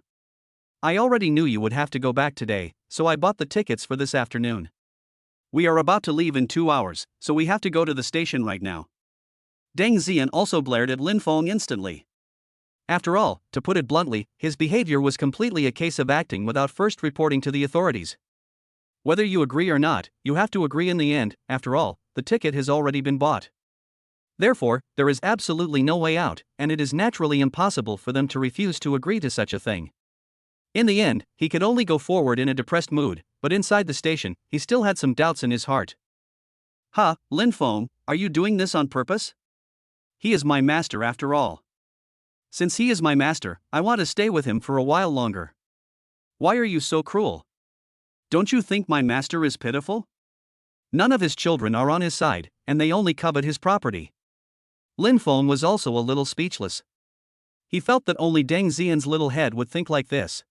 I already knew you would have to go back today, so I bought the tickets for this afternoon. We are about to leave in 2 hours, so we have to go to the station right now. Deng Yuyan also glared at Lin Feng instantly. After all, to put it bluntly, his behavior was completely a case of acting without first reporting to the authorities. Whether you agree or not, you have to agree in the end. After all, the ticket has already been bought. Therefore, there is absolutely no way out, and it is naturally impossible for them to refuse to agree to such a thing. In the end, he could only go forward in a depressed mood, but inside the station, he still had some doubts in his heart. Lin Feng, are you doing this on purpose? He is my master after all. Since he is my master, I want to stay with him for a while longer. Why are you so cruel? Don't you think my master is pitiful? None of his children are on his side, and they only covet his property. Lin Feng was also a little speechless. He felt that only Deng Yuyan's little head would think like this.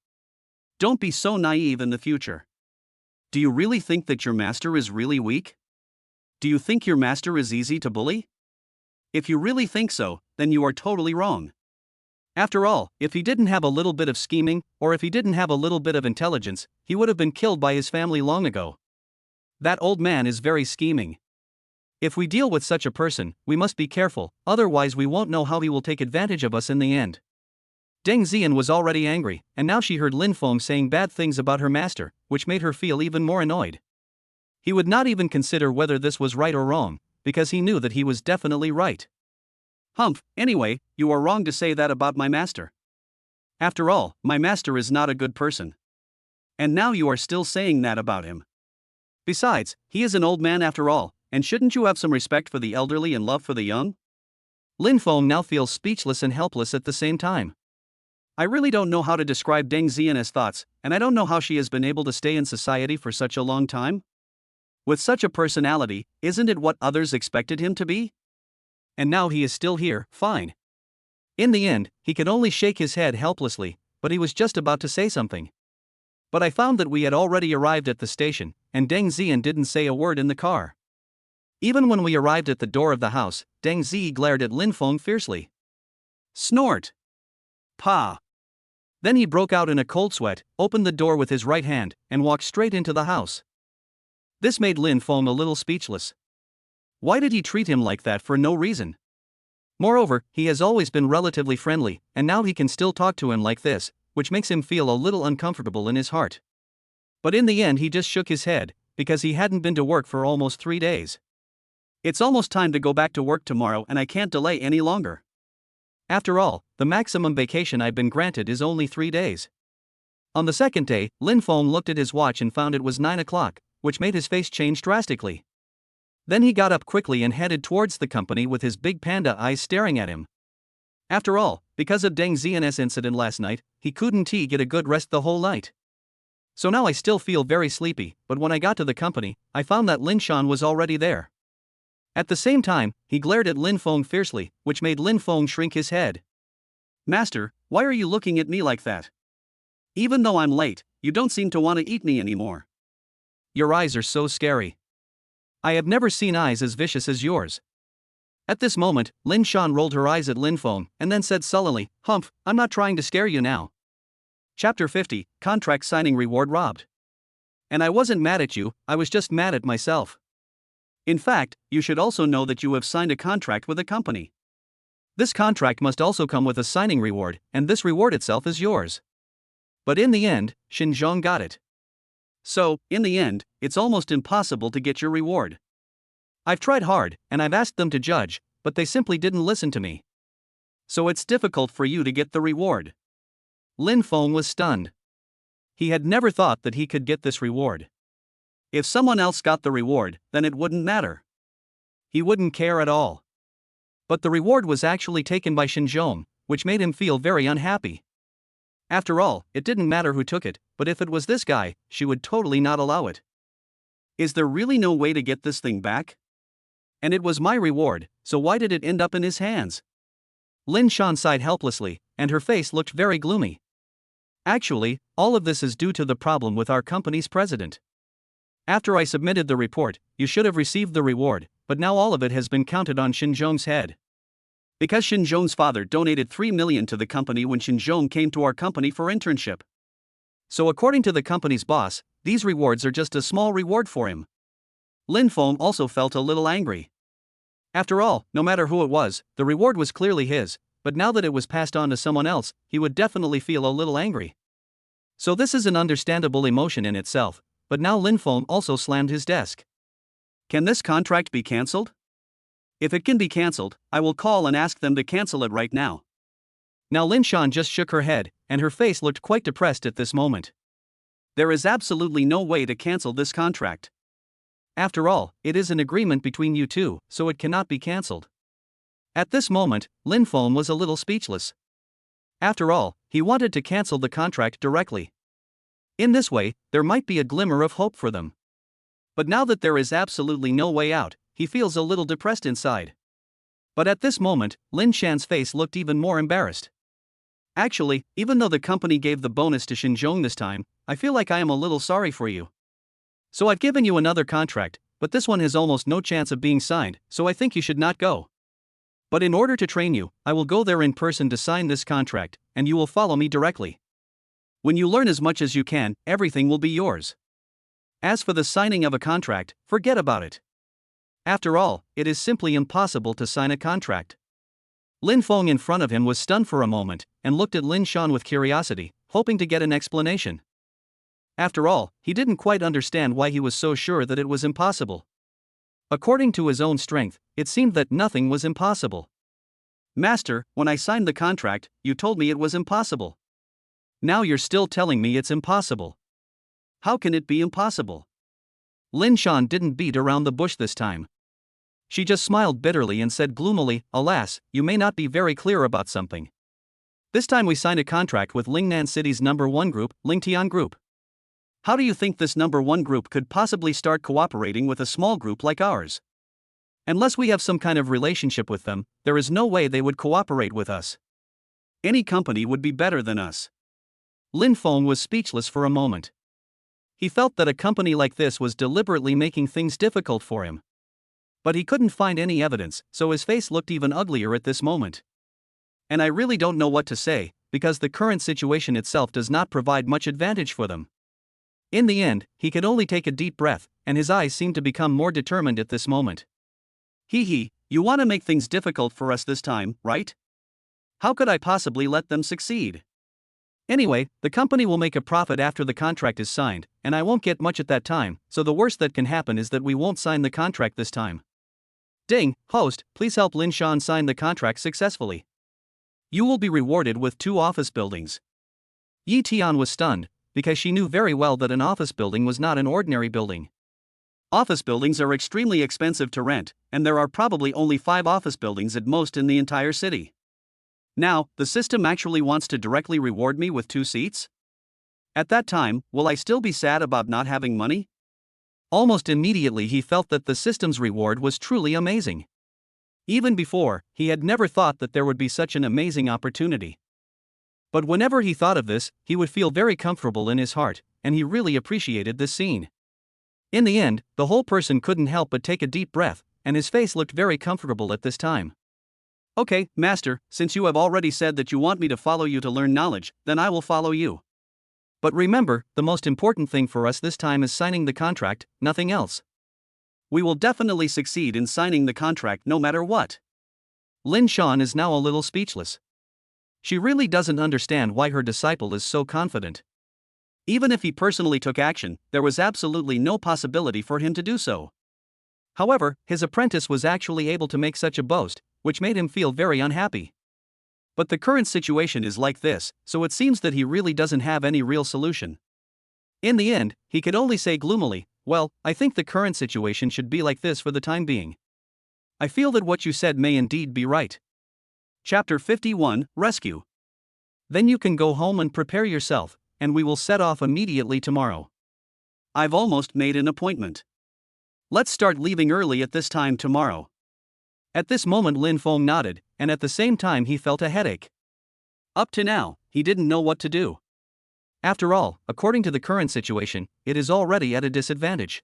Don't be so naive in the future. Do you really think that your master is really weak? Do you think your master is easy to bully? If you really think so, then you are totally wrong. After all, if he didn't have a little bit of scheming, or if he didn't have a little bit of intelligence, he would have been killed by his family long ago. That old man is very scheming. If we deal with such a person, we must be careful, otherwise we won't know how he will take advantage of us in the end. Deng Yuyan was already angry, and now she heard Lin Feng saying bad things about her master, which made her feel even more annoyed. He would not even consider whether this was right or wrong, because he knew that he was definitely right. Humph, anyway, you are wrong to say that about my master. After all, my master is not a good person. And now you are still saying that about him. Besides, he is an old man after all, and shouldn't you have some respect for the elderly and love for the young? Lin Feng now feels speechless and helpless at the same time. I really don't know how to describe Deng Yuyan's thoughts, and I don't know how she has been able to stay in society for such a long time. With such a personality, isn't it what others expected him to be? And now he is still here, fine. In the end, he could only shake his head helplessly, but he was just about to say something. But I found that we had already arrived at the station, and Deng Yuyan didn't say a word in the car. Even when we arrived at the door of the house, Deng Yuyan glared at Lin Feng fiercely. Snort! Pa! Then he broke out in a cold sweat, opened the door with his right hand, and walked straight into the house. This made Lin Feng a little speechless. Why did he treat him like that for no reason? Moreover, he has always been relatively friendly, and now he can still talk to him like this, which makes him feel a little uncomfortable in his heart. But in the end he just shook his head, because he hadn't been to work for almost 3 days. It's almost time to go back to work tomorrow and I can't delay any longer. After all, the maximum vacation I've been granted is only 3 days. On the second day, Lin Feng looked at his watch and found it was 9 o'clock, which made his face change drastically. Then he got up quickly and headed towards the company with his big panda eyes staring at him. After all, because of Deng Yuyan's incident last night, he couldn't get a good rest the whole night. So now I still feel very sleepy, but when I got to the company, I found that Lin Shan was already there. At the same time, he glared at Lin Feng fiercely, which made Lin Feng shrink his head. Master, why are you looking at me like that? Even though I'm late, you don't seem to want to eat me anymore. Your eyes are so scary. I have never seen eyes as vicious as yours. At this moment, Lin Shan rolled her eyes at Lin Feng and then said sullenly, Humph, I'm not trying to scare you now. Chapter 50, Contract Signing Reward Robbed. And I wasn't mad at you, I was just mad at myself. In fact, you should also know that you have signed a contract with a company. This contract must also come with a signing reward, and this reward itself is yours. But in the end, Xinjiang got it. So, in the end, it's almost impossible to get your reward. I've tried hard, and I've asked them to judge, but they simply didn't listen to me. So it's difficult for you to get the reward. Lin Feng was stunned. He had never thought that he could get this reward. If someone else got the reward, then it wouldn't matter. He wouldn't care at all. But the reward was actually taken by Xinjiang, which made him feel very unhappy. After all, it didn't matter who took it, but if it was this guy, she would totally not allow it. Is there really no way to get this thing back? And it was my reward, so why did it end up in his hands? Lin Shan sighed helplessly, and her face looked very gloomy. Actually, all of this is due to the problem with our company's president. After I submitted the report, you should have received the reward, but now all of it has been counted on Xinjiang's head. Because Xinjiang's father donated 3 million to the company when Xinjiang came to our company for internship. So according to the company's boss, these rewards are just a small reward for him. Lin Feng also felt a little angry. After all, no matter who it was, the reward was clearly his, but now that it was passed on to someone else, he would definitely feel a little angry. So this is an understandable emotion in itself, but now Lin Feng also slammed his desk. Can this contract be cancelled? If it can be cancelled, I will call and ask them to cancel it right now. Now Lin Shan just shook her head, and her face looked quite depressed at this moment. There is absolutely no way to cancel this contract. After all, it is an agreement between you two, so it cannot be cancelled. At this moment, Lin Feng was a little speechless. After all, he wanted to cancel the contract directly. In this way, there might be a glimmer of hope for them. But now that there is absolutely no way out, he feels a little depressed inside. But at this moment, Lin Shan's face looked even more embarrassed. Actually, even though the company gave the bonus to Xinjiang this time, I feel like I am a little sorry for you. So I've given you another contract, but this one has almost no chance of being signed, so I think you should not go. But in order to train you, I will go there in person to sign this contract, and you will follow me directly. When you learn as much as you can, everything will be yours. As for the signing of a contract, forget about it. After all, it is simply impossible to sign a contract. Lin Feng in front of him was stunned for a moment, and looked at Lin Shan with curiosity, hoping to get an explanation. After all, he didn't quite understand why he was so sure that it was impossible. According to his own strength, it seemed that nothing was impossible. Master, when I signed the contract, you told me it was impossible. Now you're still telling me it's impossible. How can it be impossible? Lin Shan didn't beat around the bush this time. She just smiled bitterly and said gloomily, "Alas, you may not be very clear about something. This time we signed a contract with Lingnan City's #1 group, Lingtian Group. How do you think this #1 group could possibly start cooperating with a small group like ours? Unless we have some kind of relationship with them, there is no way they would cooperate with us. Any company would be better than us." Lin Feng was speechless for a moment. He felt that a company like this was deliberately making things difficult for him. But he couldn't find any evidence, so his face looked even uglier at this moment. And I really don't know what to say, because the current situation itself does not provide much advantage for them. In the end, he could only take a deep breath, and his eyes seemed to become more determined at this moment. Hee, you want to make things difficult for us this time, right? How could I possibly let them succeed? Anyway, the company will make a profit after the contract is signed, and I won't get much at that time, so the worst that can happen is that we won't sign the contract this time. Deng, host, please help Lin Shan sign the contract successfully. You will be rewarded with 2 office buildings. Yi Tian was stunned, because she knew very well that an office building was not an ordinary building. Office buildings are extremely expensive to rent, and there are probably only 5 office buildings at most in the entire city. Now, the system actually wants to directly reward me with 2 seats? At that time, will I still be sad about not having money? Almost immediately he felt that the system's reward was truly amazing. Even before, he had never thought that there would be such an amazing opportunity. But whenever he thought of this, he would feel very comfortable in his heart, and he really appreciated this scene. In the end, the whole person couldn't help but take a deep breath, and his face looked very comfortable at this time. Okay, Master, since you have already said that you want me to follow you to learn knowledge, then I will follow you. But remember, the most important thing for us this time is signing the contract, nothing else. We will definitely succeed in signing the contract no matter what. Lin Shan is now a little speechless. She really doesn't understand why her disciple is so confident. Even if he personally took action, there was absolutely no possibility for him to do so. However, his apprentice was actually able to make such a boast, which made him feel very unhappy. But the current situation is like this, so it seems that he really doesn't have any real solution. In the end, he could only say gloomily, "Well, I think the current situation should be like this for the time being. I feel that what you said may indeed be right." Chapter 51, Rescue. Then you can go home and prepare yourself, and we will set off immediately tomorrow. I've almost made an appointment. Let's start leaving early at this time tomorrow. At this moment Lin Feng nodded, and at the same time he felt a headache. Up to now, he didn't know what to do. After all, according to the current situation, it is already at a disadvantage.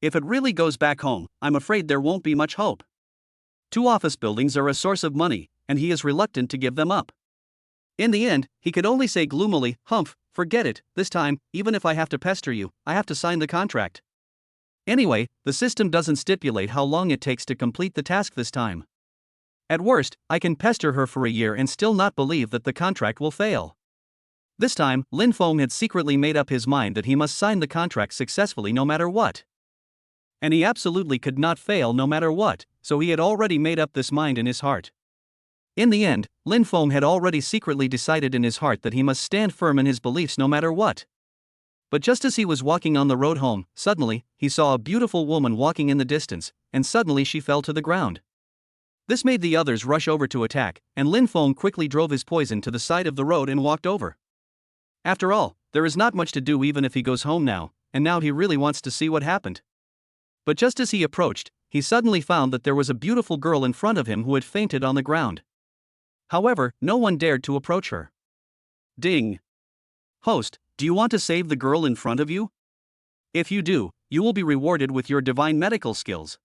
If it really goes back home, I'm afraid there won't be much hope. 2 office buildings are a source of money, and he is reluctant to give them up. In the end, he could only say gloomily, "Humph, forget it, this time, even if I have to pester you, I have to sign the contract. Anyway, the system doesn't stipulate how long it takes to complete the task this time. At worst, I can pester her for a year and still not believe that the contract will fail." This time, Lin Feng had secretly made up his mind that he must sign the contract successfully no matter what. And he absolutely could not fail no matter what, so he had already made up this mind in his heart. In the end, Lin Feng had already secretly decided in his heart that he must stand firm in his beliefs no matter what. But just as he was walking on the road home, suddenly, he saw a beautiful woman walking in the distance, and suddenly she fell to the ground. This made the others rush over to attack, and Lin Feng quickly drove his poison to the side of the road and walked over. After all, there is not much to do even if he goes home now, and now he really wants to see what happened. But just as he approached, he suddenly found that there was a beautiful girl in front of him who had fainted on the ground. However, no one dared to approach her. Ding. Host, do you want to save the girl in front of you? If you do, you will be rewarded with your divine medical skills.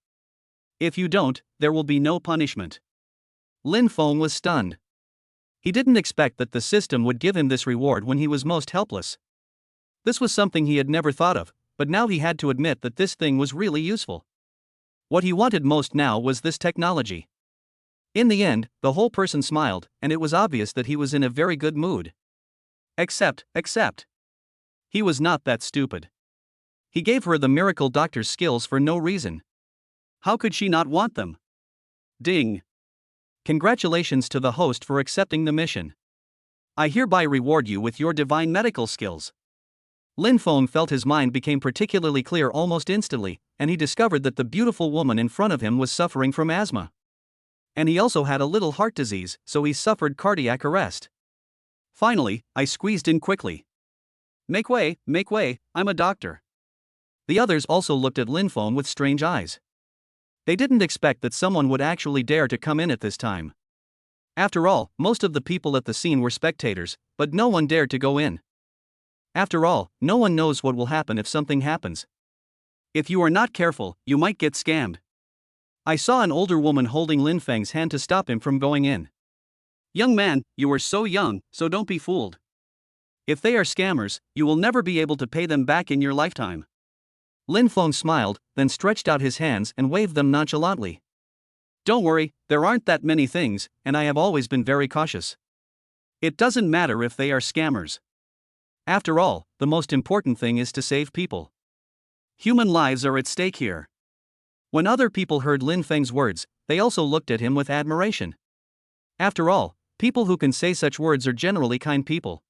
If you don't, there will be no punishment. Lin Feng was stunned. He didn't expect that the system would give him this reward when he was most helpless. This was something he had never thought of, but now he had to admit that this thing was really useful. What he wanted most now was this technology. In the end, the whole person smiled, and it was obvious that he was in a very good mood. Except. He was not that stupid. He gave her the miracle doctor's skills for no reason. How could she not want them? Ding. Congratulations to the host for accepting the mission. I hereby reward you with your divine medical skills. Lin Feng felt his mind became particularly clear almost instantly, and he discovered that the beautiful woman in front of him was suffering from asthma. And he also had a little heart disease, so he suffered cardiac arrest. Finally, I squeezed in quickly. Make way, I'm a doctor. The others also looked at Lin Feng with strange eyes. They didn't expect that someone would actually dare to come in at this time. After all, most of the people at the scene were spectators, but no one dared to go in. After all, no one knows what will happen if something happens. If you are not careful, you might get scammed. I saw an older woman holding Lin Feng's hand to stop him from going in. Young man, you are so young, so don't be fooled. If they are scammers, you will never be able to pay them back in your lifetime. Lin Feng smiled, then stretched out his hands and waved them nonchalantly. Don't worry, there aren't that many things, and I have always been very cautious. It doesn't matter if they are scammers. After all, the most important thing is to save people. Human lives are at stake here. When other people heard Lin Feng's words, they also looked at him with admiration. After all, people who can say such words are generally kind people.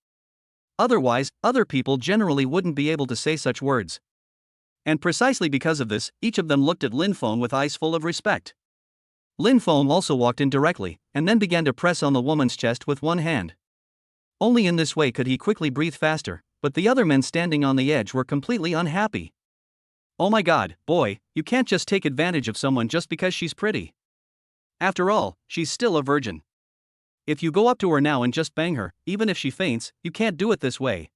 Otherwise, other people generally wouldn't be able to say such words. And precisely because of this, each of them looked at Lin Feng with eyes full of respect. Lin Feng also walked in directly, and then began to press on the woman's chest with one hand. Only in this way could he quickly breathe faster, but the other men standing on the edge were completely unhappy. Oh my god, boy, you can't just take advantage of someone just because she's pretty. After all, she's still a virgin. If you go up to her now and just bang her, even if she faints, you can't do it this way.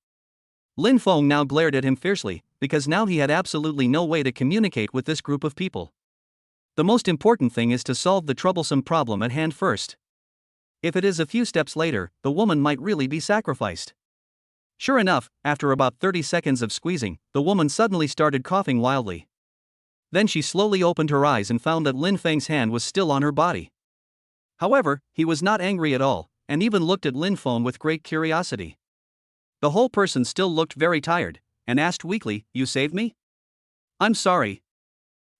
Lin Feng now glared at him fiercely, because now he had absolutely no way to communicate with this group of people. The most important thing is to solve the troublesome problem at hand first. If it is a few steps later, the woman might really be sacrificed. Sure enough, after about 30 seconds of squeezing, the woman suddenly started coughing wildly. Then she slowly opened her eyes and found that Lin Feng's hand was still on her body. However, he was not angry at all, and even looked at Lin Feng with great curiosity. The whole person still looked very tired, and asked weakly, "You saved me?" "I'm sorry.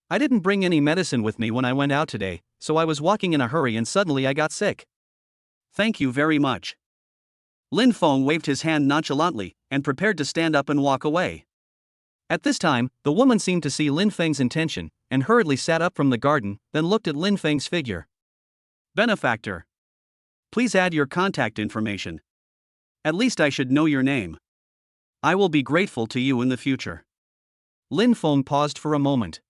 I didn't bring any medicine with me when I went out today, so I was walking in a hurry and suddenly I got sick." "Thank you very much." Lin Feng waved his hand nonchalantly, and prepared to stand up and walk away. At this time, the woman seemed to see Lin Feng's intention, and hurriedly sat up from the garden, then looked at Lin Feng's figure. "Benefactor. Please add your contact information. At least I should know your name. I will be grateful to you in the future." Lin Feng paused for a moment.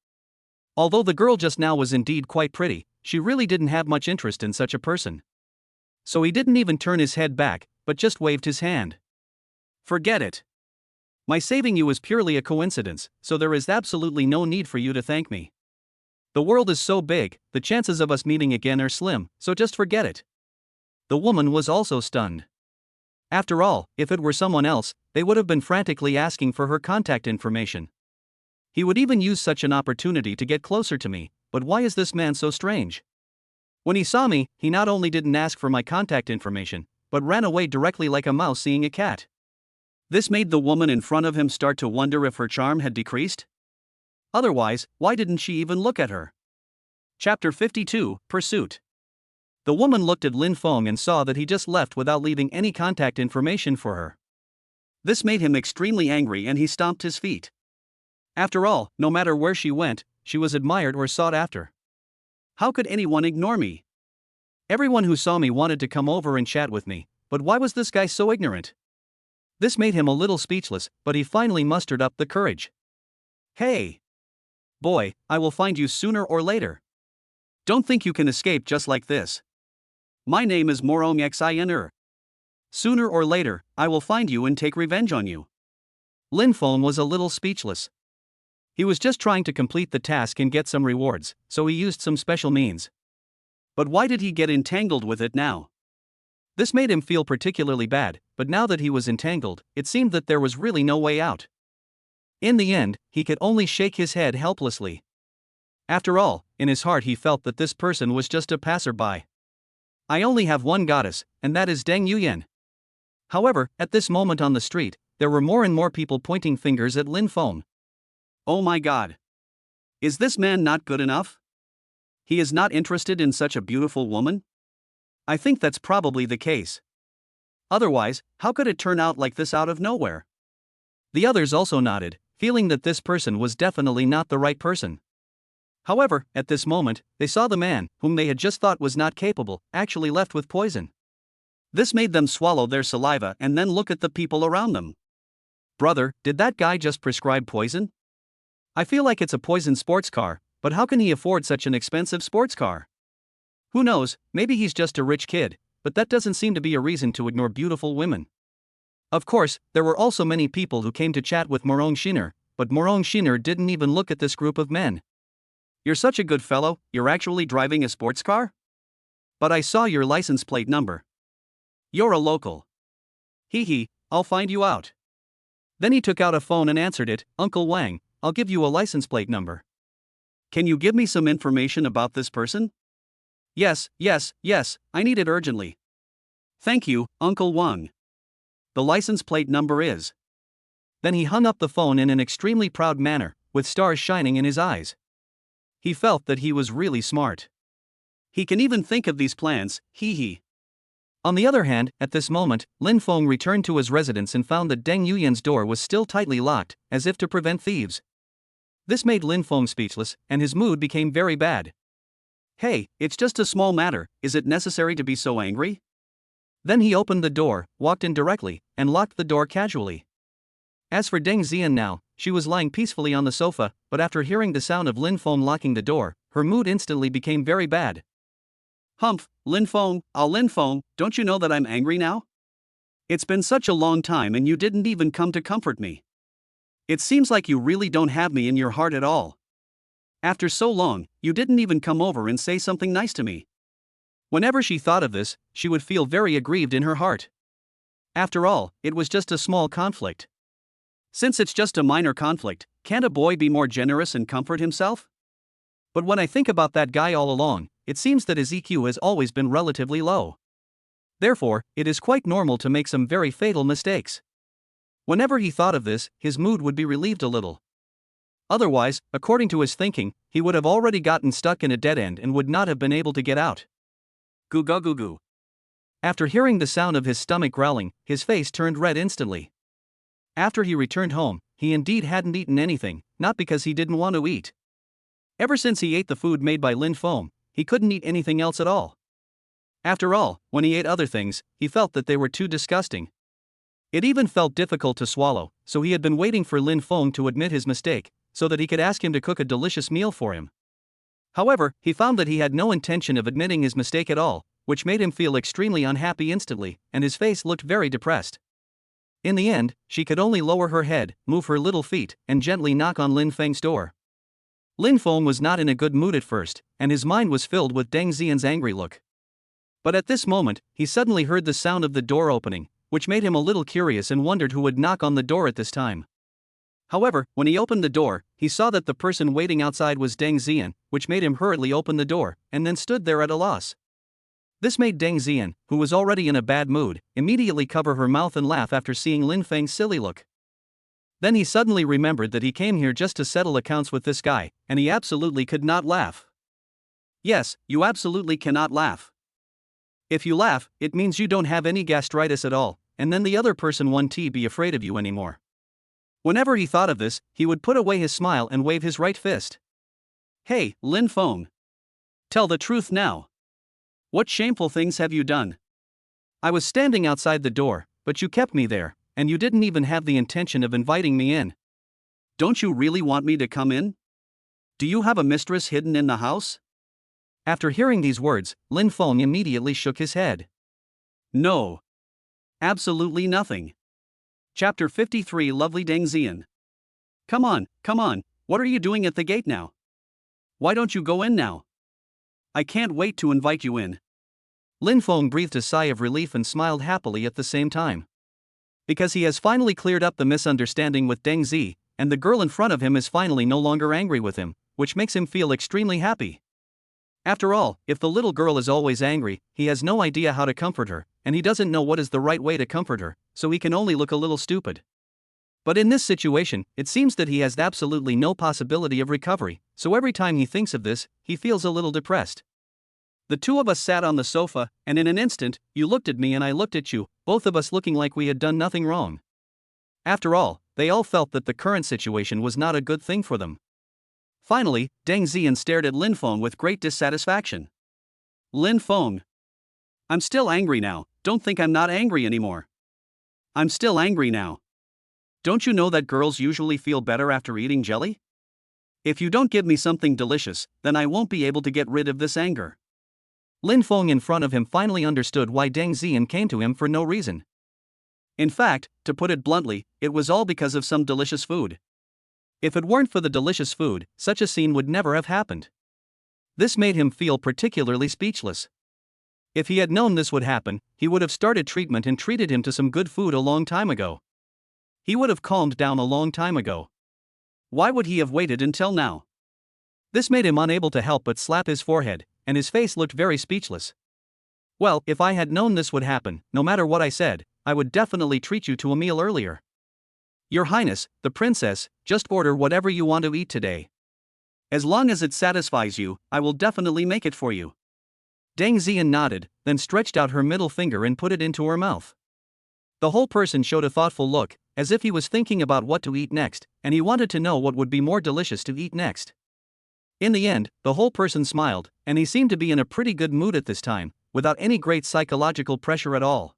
Although the girl just now was indeed quite pretty, she really didn't have much interest in such a person. So he didn't even turn his head back, but just waved his hand. "Forget it. My saving you is purely a coincidence, so there is absolutely no need for you to thank me. The world is so big, the chances of us meeting again are slim, so just forget it." The woman was also stunned. After all, if it were someone else, they would have been frantically asking for her contact information. He would even use such an opportunity to get closer to me, but why is this man so strange? When he saw me, he not only didn't ask for my contact information, but ran away directly like a mouse seeing a cat. This made the woman in front of him start to wonder if her charm had decreased. Otherwise, why didn't she even look at her? Chapter 52, Pursuit. The woman looked at Lin Feng and saw that he just left without leaving any contact information for her. This made him extremely angry and he stomped his feet. After all, no matter where she went, she was admired or sought after. How could anyone ignore me? Everyone who saw me wanted to come over and chat with me, but why was this guy so ignorant? This made him a little speechless, but he finally mustered up the courage. "Hey! Boy, I will find you sooner or later. Don't think you can escape just like this. My name is Morong Xin. Sooner or later, I will find you and take revenge on you." Lin Feng was a little speechless. He was just trying to complete the task and get some rewards, so he used some special means. But why did he get entangled with it now? This made him feel particularly bad, but now that he was entangled, it seemed that there was really no way out. In the end, he could only shake his head helplessly. After all, in his heart he felt that this person was just a passerby. I only have one goddess, and that is Deng Yuyan. However, at this moment on the street, there were more and more people pointing fingers at Lin Feng. Oh my god. Is this man not good enough? He is not interested in such a beautiful woman? I think that's probably the case. Otherwise, how could it turn out like this out of nowhere? The others also nodded, feeling that this person was definitely not the right person. However, at this moment, they saw the man, whom they had just thought was not capable, actually left with poison. This made them swallow their saliva and then look at the people around them. Brother, did that guy just prescribe poison? I feel like it's a poison sports car, but how can he afford such an expensive sports car? Who knows, maybe he's just a rich kid, but that doesn't seem to be a reason to ignore beautiful women. Of course, there were also many people who came to chat with Morong Shiner, but Morong Shiner didn't even look at this group of men. You're such a good fellow, you're actually driving a sports car? But I saw your license plate number. You're a local. Hee hee, I'll find you out. Then he took out a phone and answered it. Uncle Wang, I'll give you a license plate number. Can you give me some information about this person? Yes, I need it urgently. Thank you, Uncle Wang. The license plate number is. Then he hung up the phone in an extremely proud manner, with stars shining in his eyes. He felt that he was really smart. He can even think of these plans, hee hee. On the other hand, at this moment, Lin Feng returned to his residence and found that Deng Yuyan's door was still tightly locked, as if to prevent thieves. This made Lin Feng speechless, and his mood became very bad. Hey, it's just a small matter, is it necessary to be so angry? Then he opened the door, walked in directly, and locked the door casually. As for Deng Xian now, she was lying peacefully on the sofa, but after hearing the sound of Lin Feng locking the door, her mood instantly became very bad. Humph, Lin Feng, don't you know that I'm angry now? It's been such a long time and you didn't even come to comfort me. It seems like you really don't have me in your heart at all. After so long, you didn't even come over and say something nice to me. Whenever she thought of this, she would feel very aggrieved in her heart. After all, it was just a small conflict. Since it's just a minor conflict, can't a boy be more generous and comfort himself? But when I think about that guy all along, it seems that his EQ has always been relatively low. Therefore, it is quite normal to make some very fatal mistakes. Whenever he thought of this, his mood would be relieved a little. Otherwise, according to his thinking, he would have already gotten stuck in a dead end and would not have been able to get out. Goo goo goo goo. After hearing the sound of his stomach growling, his face turned red instantly. After he returned home, he indeed hadn't eaten anything, not because he didn't want to eat. Ever since he ate the food made by Lin Feng, he couldn't eat anything else at all. After all, when he ate other things, he felt that they were too disgusting. It even felt difficult to swallow, so he had been waiting for Lin Feng to admit his mistake, so that he could ask him to cook a delicious meal for him. However, he found that he had no intention of admitting his mistake at all, which made him feel extremely unhappy instantly, and his face looked very depressed. In the end, she could only lower her head, move her little feet, and gently knock on Lin Feng's door. Lin Feng was not in a good mood at first, and his mind was filled with Deng Xian's angry look. But at this moment, he suddenly heard the sound of the door opening, which made him a little curious and wondered who would knock on the door at this time. However, when he opened the door, he saw that the person waiting outside was Deng Xian, which made him hurriedly open the door, and then stood there at a loss. This made Deng Xian, who was already in a bad mood, immediately cover her mouth and laugh after seeing Lin Feng's silly look. Then he suddenly remembered that he came here just to settle accounts with this guy, and he absolutely could not laugh. Yes, you absolutely cannot laugh. If you laugh, it means you don't have any gastritis at all, and then the other person won't be afraid of you anymore. Whenever he thought of this, he would put away his smile and wave his right fist. Hey, Lin Feng. Tell the truth now. What shameful things have you done? I was standing outside the door, but you kept me there, and you didn't even have the intention of inviting me in. Don't you really want me to come in? Do you have a mistress hidden in the house? After hearing these words, Lin Feng immediately shook his head. No. Absolutely nothing. Chapter 53 Lovely Deng Xian. Come on, what are you doing at the gate now? Why don't you go in now? I can't wait to invite you in. Lin Feng breathed a sigh of relief and smiled happily at the same time. Because he has finally cleared up the misunderstanding with Deng Zi, and the girl in front of him is finally no longer angry with him, which makes him feel extremely happy. After all, if the little girl is always angry, he has no idea how to comfort her, and he doesn't know what is the right way to comfort her, so he can only look a little stupid. But in this situation, it seems that he has absolutely no possibility of recovery, so every time he thinks of this, he feels a little depressed. The two of us sat on the sofa, and in an instant, you looked at me and I looked at you, both of us looking like we had done nothing wrong. After all, they all felt that the current situation was not a good thing for them. Finally, Deng Yuyan stared at Lin Feng with great dissatisfaction. Lin Feng. I'm still angry now, don't think I'm not angry anymore. I'm still angry now. Don't you know that girls usually feel better after eating jelly? If you don't give me something delicious, then I won't be able to get rid of this anger. Lin Feng in front of him finally understood why Deng Yuyan came to him for no reason. In fact, to put it bluntly, it was all because of some delicious food. If it weren't for the delicious food, such a scene would never have happened. This made him feel particularly speechless. If he had known this would happen, he would have started treatment and treated him to some good food a long time ago. He would have calmed down a long time ago. Why would he have waited until now? This made him unable to help but slap his forehead, and his face looked very speechless. Well, if I had known this would happen, no matter what I said, I would definitely treat you to a meal earlier. Your Highness, the princess, just order whatever you want to eat today. As long as it satisfies you, I will definitely make it for you. Deng Yuyan nodded, then stretched out her middle finger and put it into her mouth. The whole person showed a thoughtful look, as if he was thinking about what to eat next, and he wanted to know what would be more delicious to eat next. In the end, the whole person smiled, and he seemed to be in a pretty good mood at this time, without any great psychological pressure at all.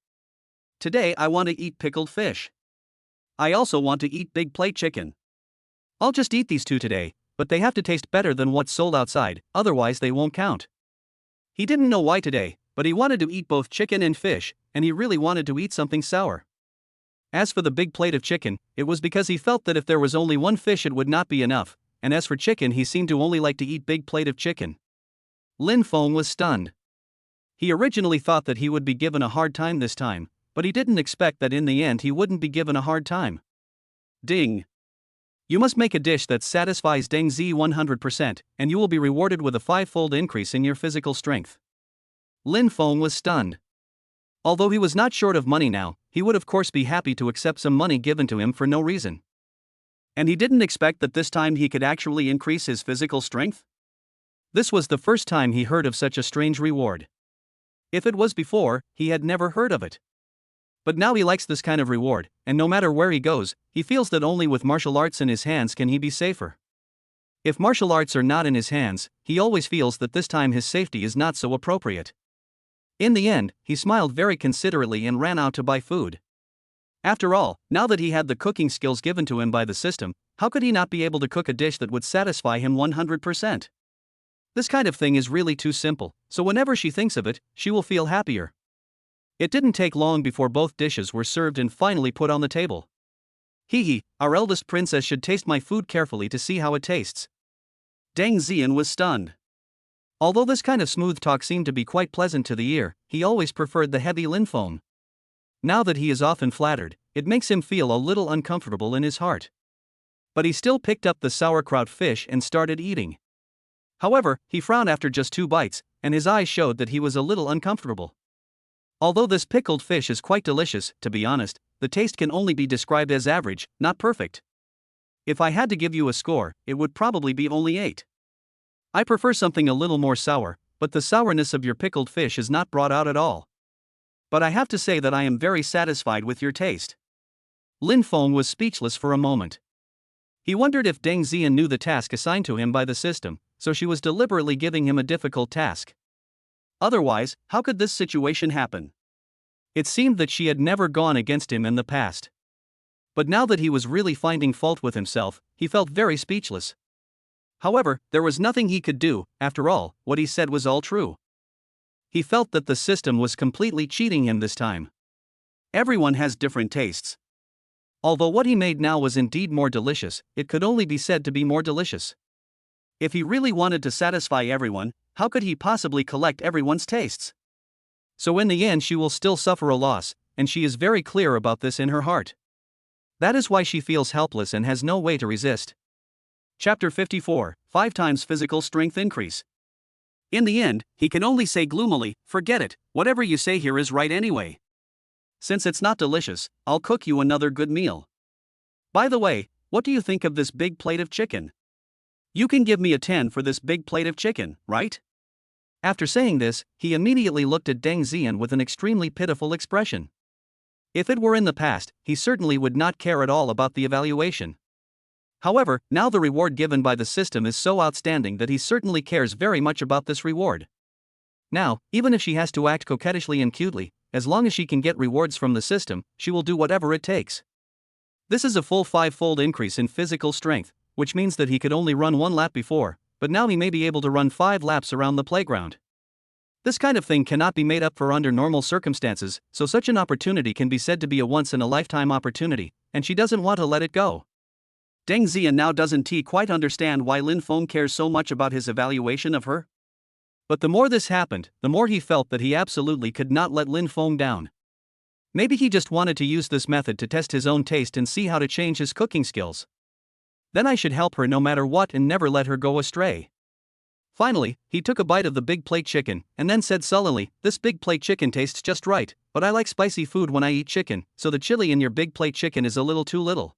Today I want to eat pickled fish. I also want to eat big plate chicken. I'll just eat these two today, but they have to taste better than what's sold outside, otherwise they won't count. He didn't know why today, but he wanted to eat both chicken and fish, and he really wanted to eat something sour. As for the big plate of chicken, it was because he felt that if there was only one fish it would not be enough, and as for chicken he seemed to only like to eat big plate of chicken. Lin Feng was stunned. He originally thought that he would be given a hard time this time, but he didn't expect that in the end he wouldn't be given a hard time. Ding. You must make a dish that satisfies Deng Zi 100%, and you will be rewarded with a 5-fold increase in your physical strength. Lin Feng was stunned. Although he was not short of money now, he would of course be happy to accept some money given to him for no reason. And he didn't expect that this time he could actually increase his physical strength? This was the first time he heard of such a strange reward. If it was before, he had never heard of it. But now he likes this kind of reward, and no matter where he goes, he feels that only with martial arts in his hands can he be safer. If martial arts are not in his hands, he always feels that this time his safety is not so appropriate. In the end, he smiled very considerately and ran out to buy food. After all, now that he had the cooking skills given to him by the system, how could he not be able to cook a dish that would satisfy him 100%? This kind of thing is really too simple, so whenever she thinks of it, she will feel happier. It didn't take long before both dishes were served and finally put on the table. Hee, our eldest princess should taste my food carefully to see how it tastes. Deng Yuyan was stunned. Although this kind of smooth talk seemed to be quite pleasant to the ear, he always preferred the heavy Lin Feng. Now that he is often flattered, it makes him feel a little uncomfortable in his heart. But he still picked up the sauerkraut fish and started eating. However, he frowned after just 2 bites, and his eyes showed that he was a little uncomfortable. Although this pickled fish is quite delicious, to be honest, the taste can only be described as average, not perfect. If I had to give you a score, it would probably be only 8. I prefer something a little more sour, but the sourness of your pickled fish is not brought out at all. But I have to say that I am very satisfied with your taste. Lin Feng was speechless for a moment. He wondered if Deng Yuyan knew the task assigned to him by the system, so she was deliberately giving him a difficult task. Otherwise, how could this situation happen? It seemed that she had never gone against him in the past. But now that he was really finding fault with himself, he felt very speechless. However, there was nothing he could do. After all, what he said was all true. He felt that the system was completely cheating him this time. Everyone has different tastes. Although what he made now was indeed more delicious, it could only be said to be more delicious. If he really wanted to satisfy everyone, how could he possibly collect everyone's tastes? So in the end she will still suffer a loss, and she is very clear about this in her heart. That is why she feels helpless and has no way to resist. Chapter 54, 5 times physical strength increase. In the end, he can only say gloomily, forget it, whatever you say here is right anyway. Since it's not delicious, I'll cook you another good meal. By the way, what do you think of this big plate of chicken? You can give me a 10 for this big plate of chicken, right? After saying this, he immediately looked at Deng Yuyan with an extremely pitiful expression. If it were in the past, he certainly would not care at all about the evaluation. However, now the reward given by the system is so outstanding that he certainly cares very much about this reward. Now, even if she has to act coquettishly and cutely, as long as she can get rewards from the system, she will do whatever it takes. This is a full 5-fold increase in physical strength, which means that he could only run 1 lap before, but now he may be able to run 5 laps around the playground. This kind of thing cannot be made up for under normal circumstances, so such an opportunity can be said to be a once-in-a-lifetime opportunity, and she doesn't want to let it go. Deng Yuyan now doesn't quite understand why Lin Feng cares so much about his evaluation of her. But the more this happened, the more he felt that he absolutely could not let Lin Feng down. Maybe he just wanted to use this method to test his own taste and see how to change his cooking skills. Then I should help her no matter what and never let her go astray. Finally, he took a bite of the big plate chicken, and then said sullenly, this big plate chicken tastes just right, but I like spicy food when I eat chicken, so the chili in your big plate chicken is a little too little.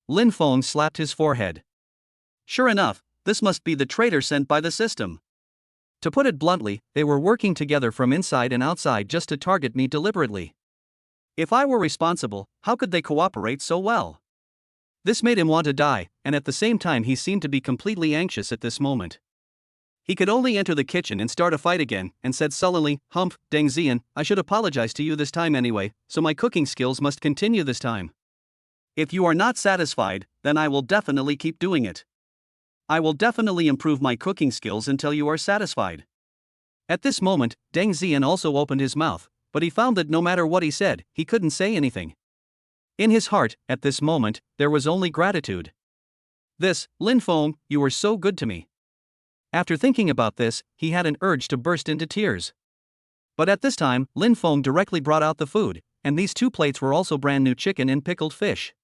Lin Feng slapped his forehead. Sure enough, this must be the traitor sent by the system. To put it bluntly, they were working together from inside and outside just to target me deliberately. If I were responsible, how could they cooperate so well? This made him want to die, and at the same time he seemed to be completely anxious at this moment. He could only enter the kitchen and start a fight again, and said sullenly, Humph, Deng Yuyan, I should apologize to you this time anyway, so my cooking skills must continue this time. If you are not satisfied, then I will definitely keep doing it. I will definitely improve my cooking skills until you are satisfied. At this moment, Deng Yuyan also opened his mouth, but he found that no matter what he said, he couldn't say anything. In his heart, at this moment, there was only gratitude. This, Lin Feng, you were so good to me. After thinking about this, he had an urge to burst into tears. But at this time, Lin Feng directly brought out the food, and these 2 plates were also brand new chicken and pickled fish.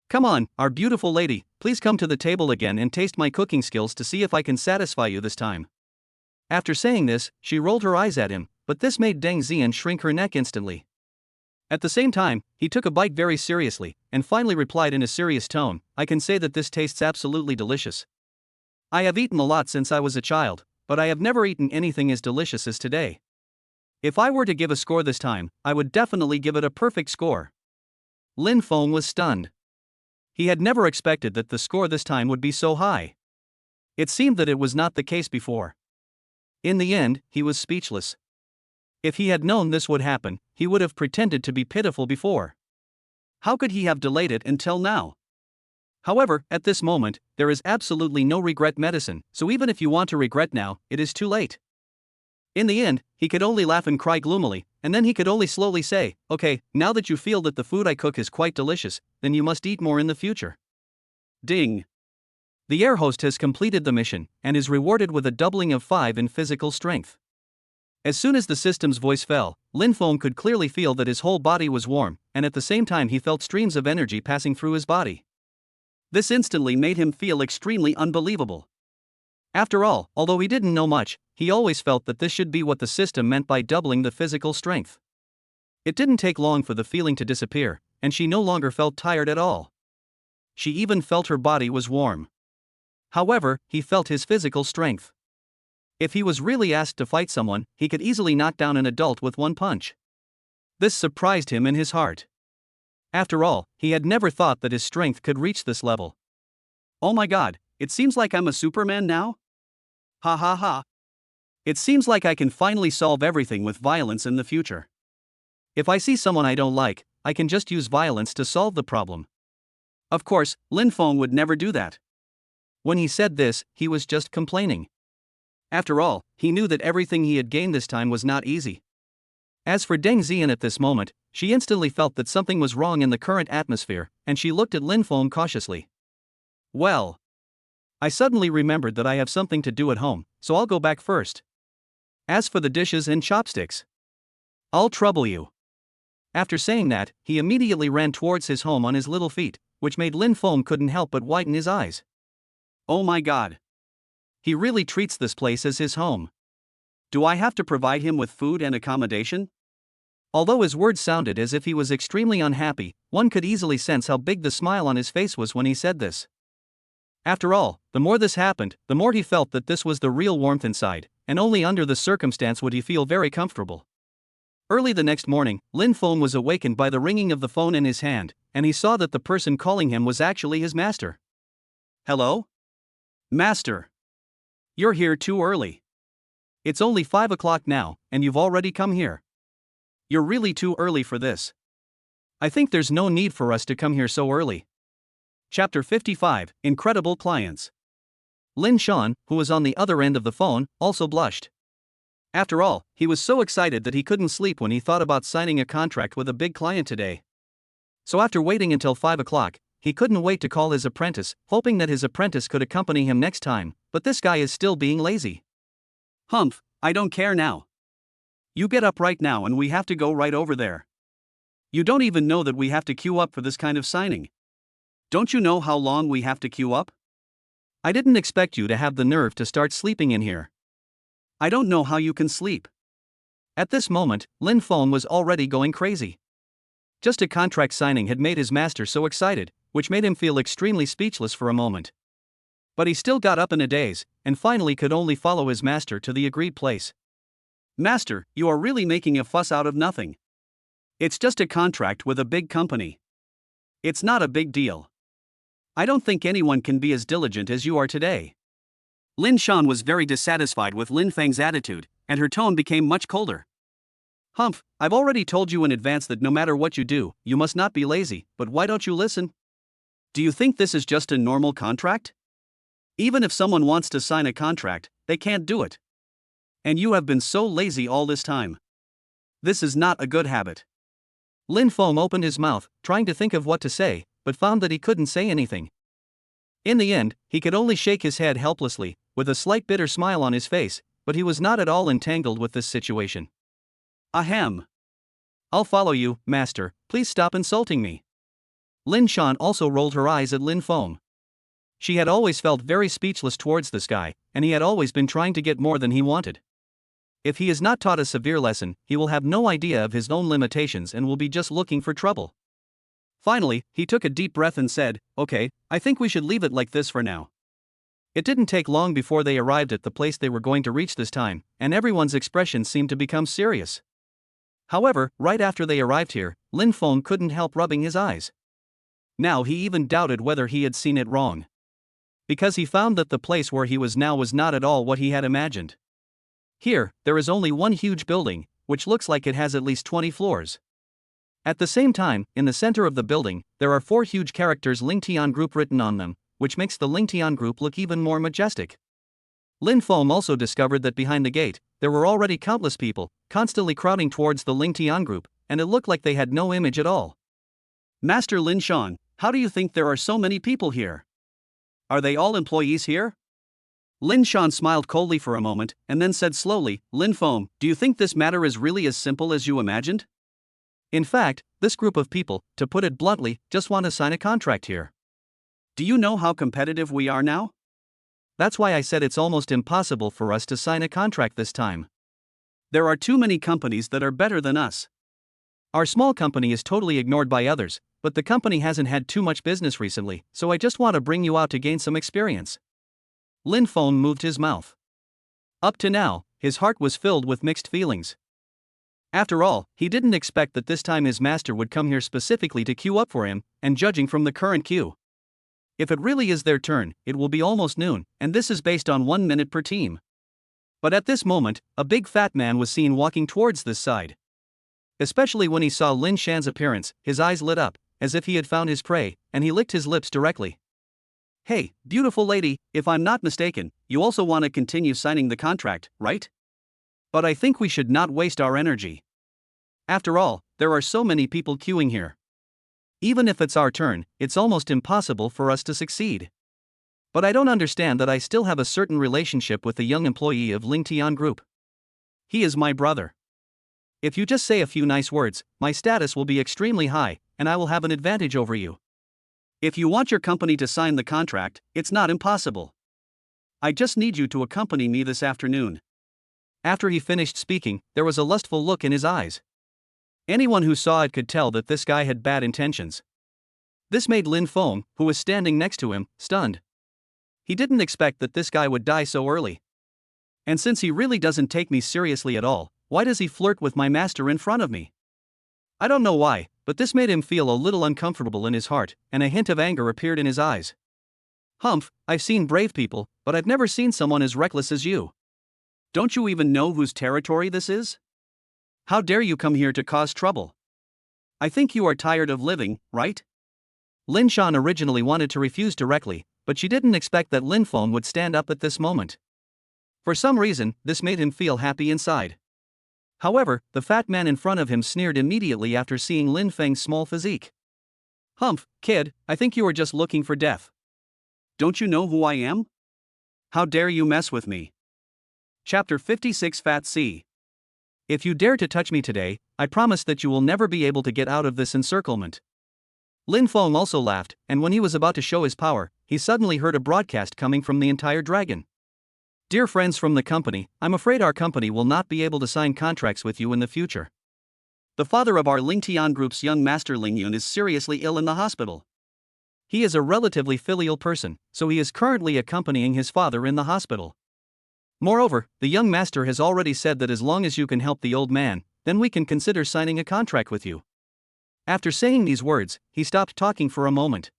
Come on, our beautiful lady, please come to the table again and taste my cooking skills to see if I can satisfy you this time. After saying this, she rolled her eyes at him, but this made Deng Yuyan shrink her neck instantly. At the same time, he took a bite very seriously, and finally replied in a serious tone, I can say that this tastes absolutely delicious. I have eaten a lot since I was a child, but I have never eaten anything as delicious as today. If I were to give a score this time, I would definitely give it a perfect score. Lin Feng was stunned. He had never expected that the score this time would be so high. It seemed that it was not the case before. In the end, he was speechless. If he had known this would happen, he would have pretended to be pitiful before. How could he have delayed it until now? However, at this moment, there is absolutely no regret medicine, so even if you want to regret now, it is too late. In the end, he could only laugh and cry gloomily, and then he could only slowly say, okay, now that you feel that the food I cook is quite delicious, then you must eat more in the future. Ding. The air host has completed the mission, and is rewarded with a doubling of 5 in physical strength. As soon as the system's voice fell, Lin Feng could clearly feel that his whole body was warm, and at the same time he felt streams of energy passing through his body. This instantly made him feel extremely unbelievable. After all, although he didn't know much, he always felt that this should be what the system meant by doubling the physical strength. It didn't take long for the feeling to disappear, and she no longer felt tired at all. She even felt her body was warm. However, he felt his physical strength. If he was really asked to fight someone, he could easily knock down an adult with 1 punch. This surprised him in his heart. After all, he had never thought that his strength could reach this level. Oh my god, it seems like I'm a Superman now? Ha ha ha. It seems like I can finally solve everything with violence in the future. If I see someone I don't like, I can just use violence to solve the problem. Of course, Lin Feng would never do that. When he said this, he was just complaining. After all, he knew that everything he had gained this time was not easy. As for Deng Yuyan at this moment, she instantly felt that something was wrong in the current atmosphere, and she looked at Lin Feng cautiously. Well, I suddenly remembered that I have something to do at home, so I'll go back first. As for the dishes and chopsticks, I'll trouble you. After saying that, he immediately ran towards his home on his little feet, which made Lin Feng couldn't help but widen his eyes. Oh my god. He really treats this place as his home. Do I have to provide him with food and accommodation? Although his words sounded as if he was extremely unhappy, one could easily sense how big the smile on his face was when he said this. After all, the more this happened, the more he felt that this was the real warmth inside, and only under the circumstance would he feel very comfortable. Early the next morning, Lin Feng was awakened by the ringing of the phone in his hand, and he saw that the person calling him was actually his master. Hello? Master. You're here too early. It's only 5 o'clock now, and you've already come here. You're really too early for this. I think there's no need for us to come here so early. Chapter 55, Incredible Clients. Lin Shan, who was on the other end of the phone, also blushed. After all, he was so excited that he couldn't sleep when he thought about signing a contract with a big client today. So after waiting until 5 o'clock, he couldn't wait to call his apprentice, hoping that his apprentice could accompany him next time, but this guy is still being lazy. Humph, I don't care now. You get up right now and we have to go right over there. You don't even know that we have to queue up for this kind of signing. Don't you know how long we have to queue up? I didn't expect you to have the nerve to start sleeping in here. I don't know how you can sleep. At this moment, Lin Feng was already going crazy. Just a contract signing had made his master so excited, which made him feel extremely speechless for a moment. But he still got up in a daze, and finally could only follow his master to the agreed place. Master, you are really making a fuss out of nothing. It's just a contract with a big company. It's not a big deal. I don't think anyone can be as diligent as you are today. Lin Shan was very dissatisfied with Lin Feng's attitude, and her tone became much colder. Humph, I've already told you in advance that no matter what you do, you must not be lazy, but why don't you listen? Do you think this is just a normal contract? Even if someone wants to sign a contract, they can't do it. And you have been so lazy all this time. This is not a good habit. Lin Feng opened his mouth, trying to think of what to say, but found that he couldn't say anything. In the end, he could only shake his head helplessly, with a slight bitter smile on his face, but he was not at all entangled with this situation. Ahem. I'll follow you, master, please stop insulting me. Lin Shan also rolled her eyes at Lin Feng. She had always felt very speechless towards this guy, and he had always been trying to get more than he wanted. If he is not taught a severe lesson, he will have no idea of his own limitations and will be just looking for trouble. Finally, he took a deep breath and said, "Okay, I think we should leave it like this for now." It didn't take long before they arrived at the place they were going to reach this time, and everyone's expressions seemed to become serious. However, right after they arrived here, Lin Feng couldn't help rubbing his eyes. Now he even doubted whether he had seen it wrong. Because he found that the place where he was now was not at all what he had imagined. Here, there is only one huge building, which looks like it has at least 20 floors. At the same time, in the center of the building, there are 4 huge characters Lingtian Group written on them, which makes the Lingtian Group look even more majestic. Lin Feng also discovered that behind the gate, there were already countless people, constantly crowding towards the Lingtian Group, and it looked like they had no image at all. Master Lin Shan, how do you think there are so many people here? Are they all employees here? Lin Shan smiled coldly for a moment, and then said slowly, "Lin Feng, do you think this matter is really as simple as you imagined? In fact, this group of people, to put it bluntly, just want to sign a contract here. Do you know how competitive we are now? That's why I said it's almost impossible for us to sign a contract this time. There are too many companies that are better than us. Our small company is totally ignored by others, but the company hasn't had too much business recently, so I just want to bring you out to gain some experience." Lin Feng moved his mouth. Up to now, his heart was filled with mixed feelings. After all, he didn't expect that this time his master would come here specifically to queue up for him, and judging from the current queue, if it really is their turn, it will be almost noon, and this is based on 1 minute per team. But at this moment, a big fat man was seen walking towards this side. Especially when he saw Lin Shan's appearance, his eyes lit up, as if he had found his prey, and he licked his lips directly. "Hey, beautiful lady, if I'm not mistaken, you also want to continue signing the contract, right? But I think we should not waste our energy. After all, there are so many people queuing here. Even if it's our turn, it's almost impossible for us to succeed. But I don't understand that I still have a certain relationship with the young employee of Ling Tian Group. He is my brother. If you just say a few nice words, my status will be extremely high, and I will have an advantage over you. If you want your company to sign the contract, it's not impossible. I just need you to accompany me this afternoon. After he finished speaking, there was a lustful look in his eyes. Anyone who saw it could tell that this guy had bad intentions. This made Lin Feng, who was standing next to him, stunned. He didn't expect that this guy would die so early. And since he really doesn't take me seriously at all, why does he flirt with my master in front of me? I don't know why, but this made him feel a little uncomfortable in his heart, and a hint of anger appeared in his eyes. Humph, I've seen brave people, but I've never seen someone as reckless as you. Don't you even know whose territory this is? How dare you come here to cause trouble? I think you are tired of living, right? Lin Shan originally wanted to refuse directly, but she didn't expect that Lin Feng would stand up at this moment. For some reason, this made him feel happy inside. However, the fat man in front of him sneered immediately after seeing Lin Feng's small physique. Humph, kid, I think you are just looking for death. Don't you know who I am? How dare you mess with me? Chapter 56 Fat C. If you dare to touch me today, I promise that you will never be able to get out of this encirclement. Lin Feng also laughed, and when he was about to show his power, he suddenly heard a broadcast coming from the entire dragon. Dear friends from the company, I'm afraid our company will not be able to sign contracts with you in the future. The father of our Ling Tian Group's young master Ling Yuyan is seriously ill in the hospital. He is a relatively filial person, so he is currently accompanying his father in the hospital. Moreover, the young master has already said that as long as you can help the old man, then we can consider signing a contract with you. After saying these words, he stopped talking for a moment.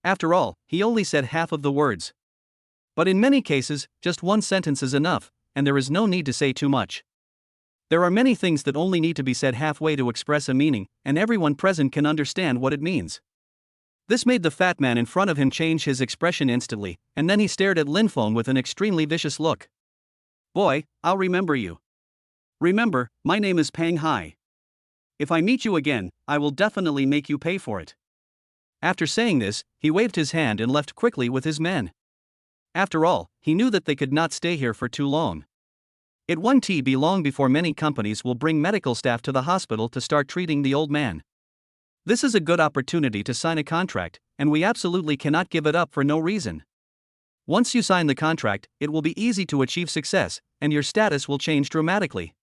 After all, he only said half of the words. But in many cases, just one sentence is enough, and there is no need to say too much. There are many things that only need to be said halfway to express a meaning, and everyone present can understand what it means. This made the fat man in front of him change his expression instantly, and then he stared at Lin Feng with an extremely vicious look. Boy, I'll remember you. Remember, my name is Pang Hai. If I meet you again, I will definitely make you pay for it. After saying this, he waved his hand and left quickly with his men. After all, he knew that they could not stay here for too long. It won't be long before many companies will bring medical staff to the hospital to start treating the old man. This is a good opportunity to sign a contract, and we absolutely cannot give it up for no reason. Once you sign the contract, it will be easy to achieve success, and your status will change dramatically.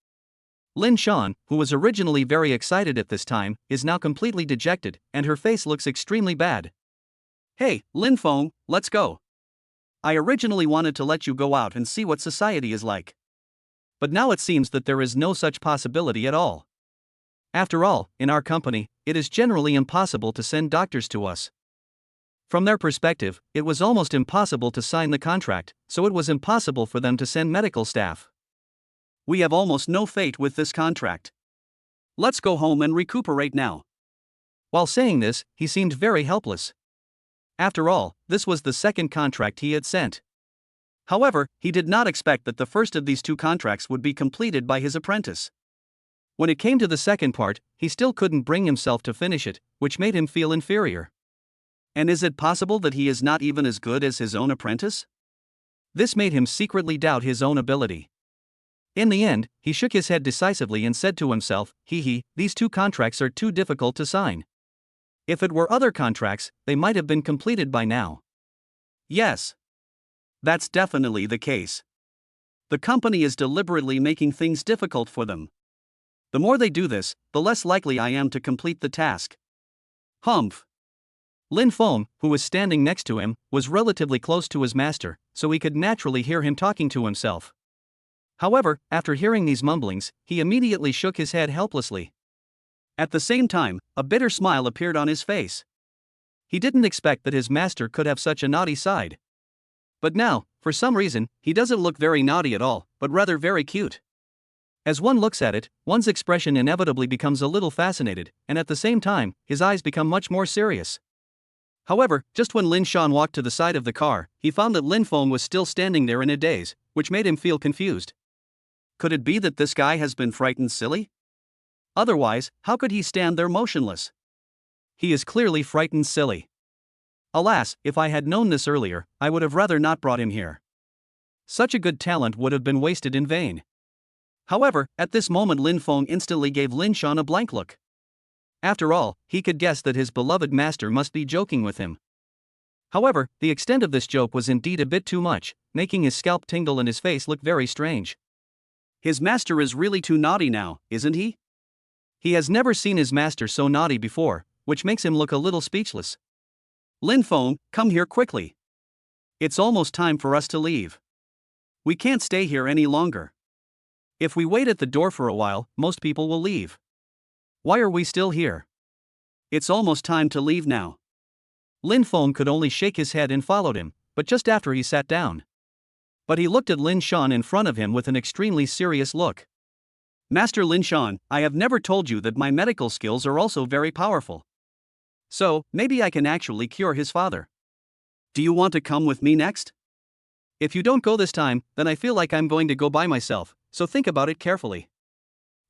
Lin Shan, who was originally very excited at this time, is now completely dejected, and her face looks extremely bad. Hey, Lin Feng, let's go. I originally wanted to let you go out and see what society is like. But now it seems that there is no such possibility at all. After all, in our company, it is generally impossible to send doctors to us. From their perspective, it was almost impossible to sign the contract, so it was impossible for them to send medical staff. We have almost no fate with this contract. Let's go home and recuperate now. While saying this, he seemed very helpless. After all, this was the second contract he had sent. However, he did not expect that the first of these two contracts would be completed by his apprentice. When it came to the second part, he still couldn't bring himself to finish it, which made him feel inferior. And is it possible that he is not even as good as his own apprentice? This made him secretly doubt his own ability. In the end, he shook his head decisively and said to himself, these two contracts are too difficult to sign. If it were other contracts, they might have been completed by now. Yes. That's definitely the case. The company is deliberately making things difficult for them. The more they do this, the less likely I am to complete the task. Humph. Lin Feng, who was standing next to him, was relatively close to his master, so he could naturally hear him talking to himself. However, after hearing these mumblings, he immediately shook his head helplessly. At the same time, a bitter smile appeared on his face. He didn't expect that his master could have such a naughty side. But now, for some reason, he doesn't look very naughty at all, but rather very cute. As one looks at it, one's expression inevitably becomes a little fascinated, and at the same time, his eyes become much more serious. However, just when Lin Shan walked to the side of the car, he found that Lin Feng was still standing there in a daze, which made him feel confused. Could it be that this guy has been frightened silly? Otherwise, how could he stand there motionless? He is clearly frightened silly. Alas, if I had known this earlier, I would have rather not brought him here. Such a good talent would have been wasted in vain. However, at this moment Lin Feng instantly gave Lin Shan a blank look. After all, he could guess that his beloved master must be joking with him. However, the extent of this joke was indeed a bit too much, making his scalp tingle and his face look very strange. His master is really too naughty now, isn't he? He has never seen his master so naughty before, which makes him look a little speechless. Lin Feng, come here quickly. It's almost time for us to leave. We can't stay here any longer. If we wait at the door for a while, most people will leave. Why are we still here? It's almost time to leave now. Lin Feng could only shake his head and followed him, but just after he sat down. But he looked at Lin Shan in front of him with an extremely serious look. Master Lin Shan, I have never told you that my medical skills are also very powerful. So, maybe I can actually cure his father. Do you want to come with me next? If you don't go this time, then I feel like I'm going to go by myself, so think about it carefully.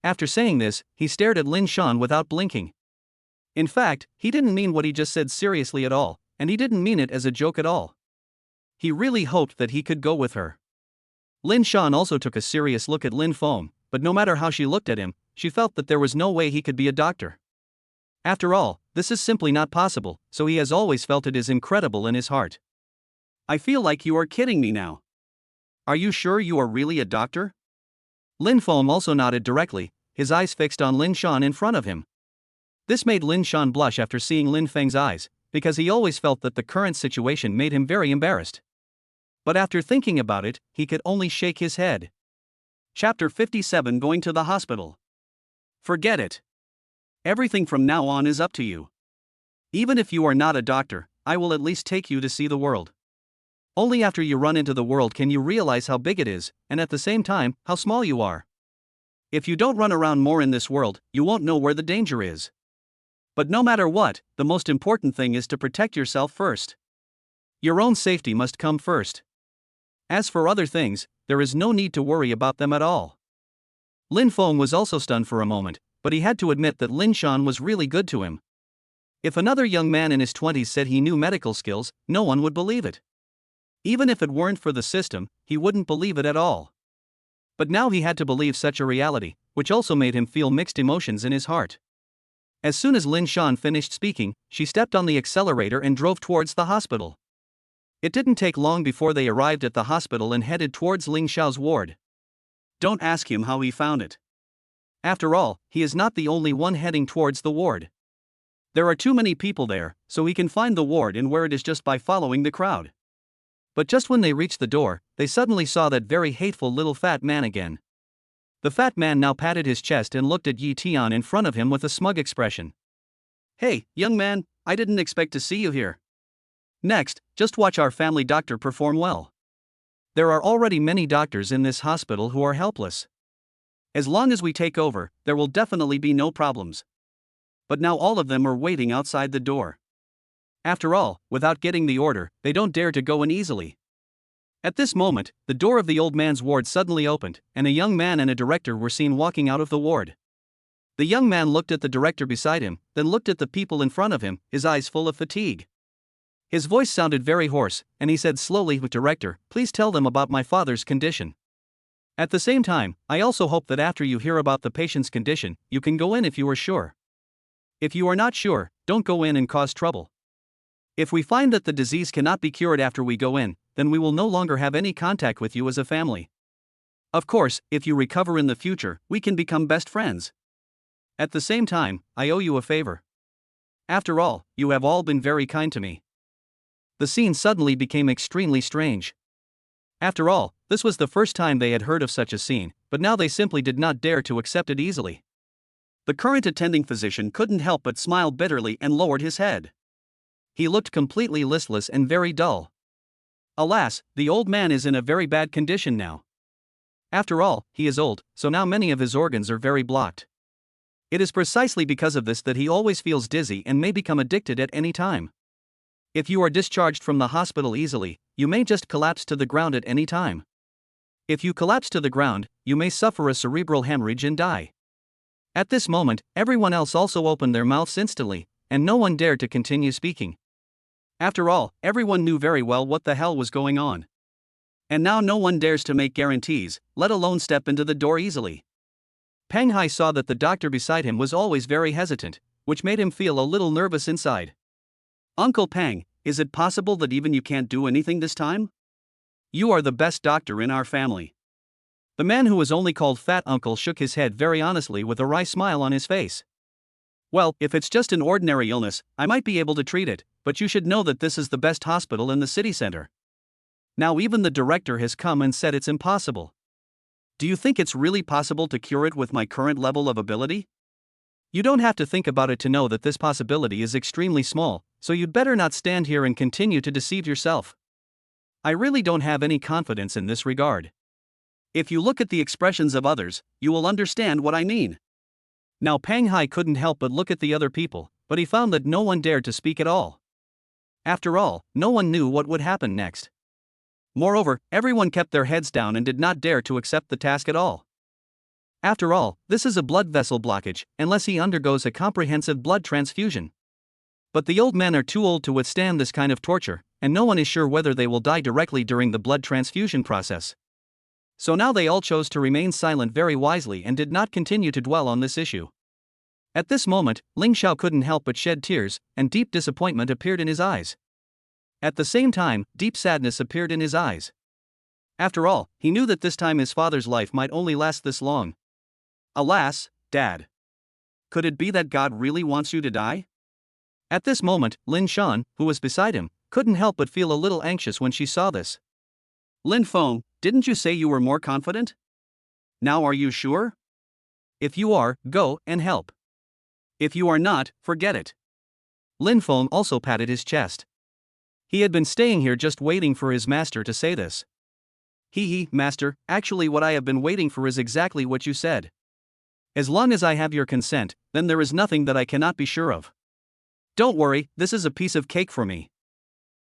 After saying this, he stared at Lin Shan without blinking. In fact, he didn't mean what he just said seriously at all, and he didn't mean it as a joke at all. He really hoped that he could go with her. Lin Shan also took a serious look at Lin Feng, but no matter how she looked at him, she felt that there was no way he could be a doctor. After all, this is simply not possible, so he has always felt it is incredible in his heart. I feel like you are kidding me now. Are you sure you are really a doctor? Lin Feng also nodded directly, his eyes fixed on Lin Shan in front of him. This made Lin Shan blush after seeing Lin Feng's eyes, because he always felt that the current situation made him very embarrassed. But after thinking about it, he could only shake his head. Chapter 57, Going to the Hospital. Forget it. Everything from now on is up to you. Even if you are not a doctor, I will at least take you to see the world. Only after you run into the world can you realize how big it is, and at the same time, how small you are. If you don't run around more in this world, you won't know where the danger is. But no matter what, the most important thing is to protect yourself first. Your own safety must come first. As for other things, there is no need to worry about them at all. Lin Feng was also stunned for a moment, but he had to admit that Lin Shan was really good to him. If another young man in his 20s said he knew medical skills, no one would believe it. Even if it weren't for the system, he wouldn't believe it at all. But now he had to believe such a reality, which also made him feel mixed emotions in his heart. As soon as Lin Shan finished speaking, she stepped on the accelerator and drove towards the hospital. It didn't take long before they arrived at the hospital and headed towards Ling Xiao's ward. Don't ask him how he found it. After all, he is not the only one heading towards the ward. There are too many people there, so he can find the ward and where it is just by following the crowd. But just when they reached the door, they suddenly saw that very hateful little fat man again. The fat man now patted his chest and looked at Yi Tian in front of him with a smug expression. Hey, young man, I didn't expect to see you here. Next, just watch our family doctor perform well. There are already many doctors in this hospital who are helpless. As long as we take over, there will definitely be no problems. But now all of them are waiting outside the door. After all, without getting the order, they don't dare to go in easily. At this moment, the door of the old man's ward suddenly opened, and a young man and a director were seen walking out of the ward. The young man looked at the director beside him, then looked at the people in front of him, his eyes full of fatigue. His voice sounded very hoarse, and he said slowly, "Director, please tell them about my father's condition. At the same time, I also hope that after you hear about the patient's condition, you can go in if you are sure. If you are not sure, don't go in and cause trouble. If we find that the disease cannot be cured after we go in, then we will no longer have any contact with you as a family. Of course, if you recover in the future, we can become best friends. At the same time, I owe you a favor. After all, you have all been very kind to me." The scene suddenly became extremely strange. After all, this was the first time they had heard of such a scene, but now they simply did not dare to accept it easily. The current attending physician couldn't help but smile bitterly and lowered his head. He looked completely listless and very dull. Alas, the old man is in a very bad condition now. After all, he is old, so now many of his organs are very blocked. It is precisely because of this that he always feels dizzy and may become addicted at any time. If you are discharged from the hospital easily, you may just collapse to the ground at any time. If you collapse to the ground, you may suffer a cerebral hemorrhage and die. At this moment, everyone else also opened their mouths instantly, and no one dared to continue speaking. After all, everyone knew very well what the hell was going on. And now no one dares to make guarantees, let alone step into the door easily. Peng Hai saw that the doctor beside him was always very hesitant, which made him feel a little nervous inside. Uncle Peng, is it possible that even you can't do anything this time? You are the best doctor in our family. The man who was only called Fat Uncle shook his head very honestly with a wry smile on his face. Well, if it's just an ordinary illness, I might be able to treat it, but you should know that this is the best hospital in the city center. Now even the director has come and said it's impossible. Do you think it's really possible to cure it with my current level of ability? You don't have to think about it to know that this possibility is extremely small, so you'd better not stand here and continue to deceive yourself. I really don't have any confidence in this regard. If you look at the expressions of others, you will understand what I mean. Now Peng Hai couldn't help but look at the other people, but he found that no one dared to speak at all. After all, no one knew what would happen next. Moreover, everyone kept their heads down and did not dare to accept the task at all. After all, this is a blood vessel blockage, unless he undergoes a comprehensive blood transfusion. But the old men are too old to withstand this kind of torture, and no one is sure whether they will die directly during the blood transfusion process. So now they all chose to remain silent very wisely and did not continue to dwell on this issue. At this moment, Ling Xiao couldn't help but shed tears, and deep disappointment appeared in his eyes. At the same time, deep sadness appeared in his eyes. After all, he knew that this time his father's life might only last this long. Alas, Dad. Could it be that God really wants you to die? At this moment, Lin Shan, who was beside him, couldn't help but feel a little anxious when she saw this. Lin Feng, didn't you say you were more confident? Now are you sure? If you are, go and help. If you are not, forget it. Lin Feng also patted his chest. He had been staying here just waiting for his master to say this. Master, actually what I have been waiting for is exactly what you said. As long as I have your consent, then there is nothing that I cannot be sure of. Don't worry, this is a piece of cake for me.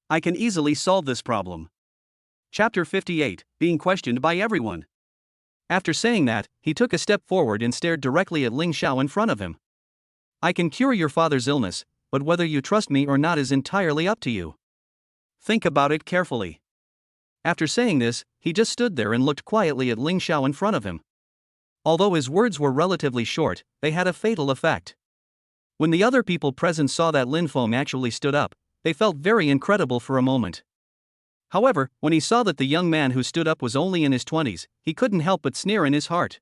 I can easily solve this problem. Chapter 58, Being Questioned by Everyone. After saying that, he took a step forward and stared directly at Ling Xiao in front of him. I can cure your father's illness, but whether you trust me or not is entirely up to you. Think about it carefully. After saying this, he just stood there and looked quietly at Ling Xiao in front of him. Although his words were relatively short, they had a fatal effect. When the other people present saw that Lin Feng actually stood up, they felt very incredible for a moment. However, when he saw that the young man who stood up was only in his 20s, he couldn't help but sneer in his heart.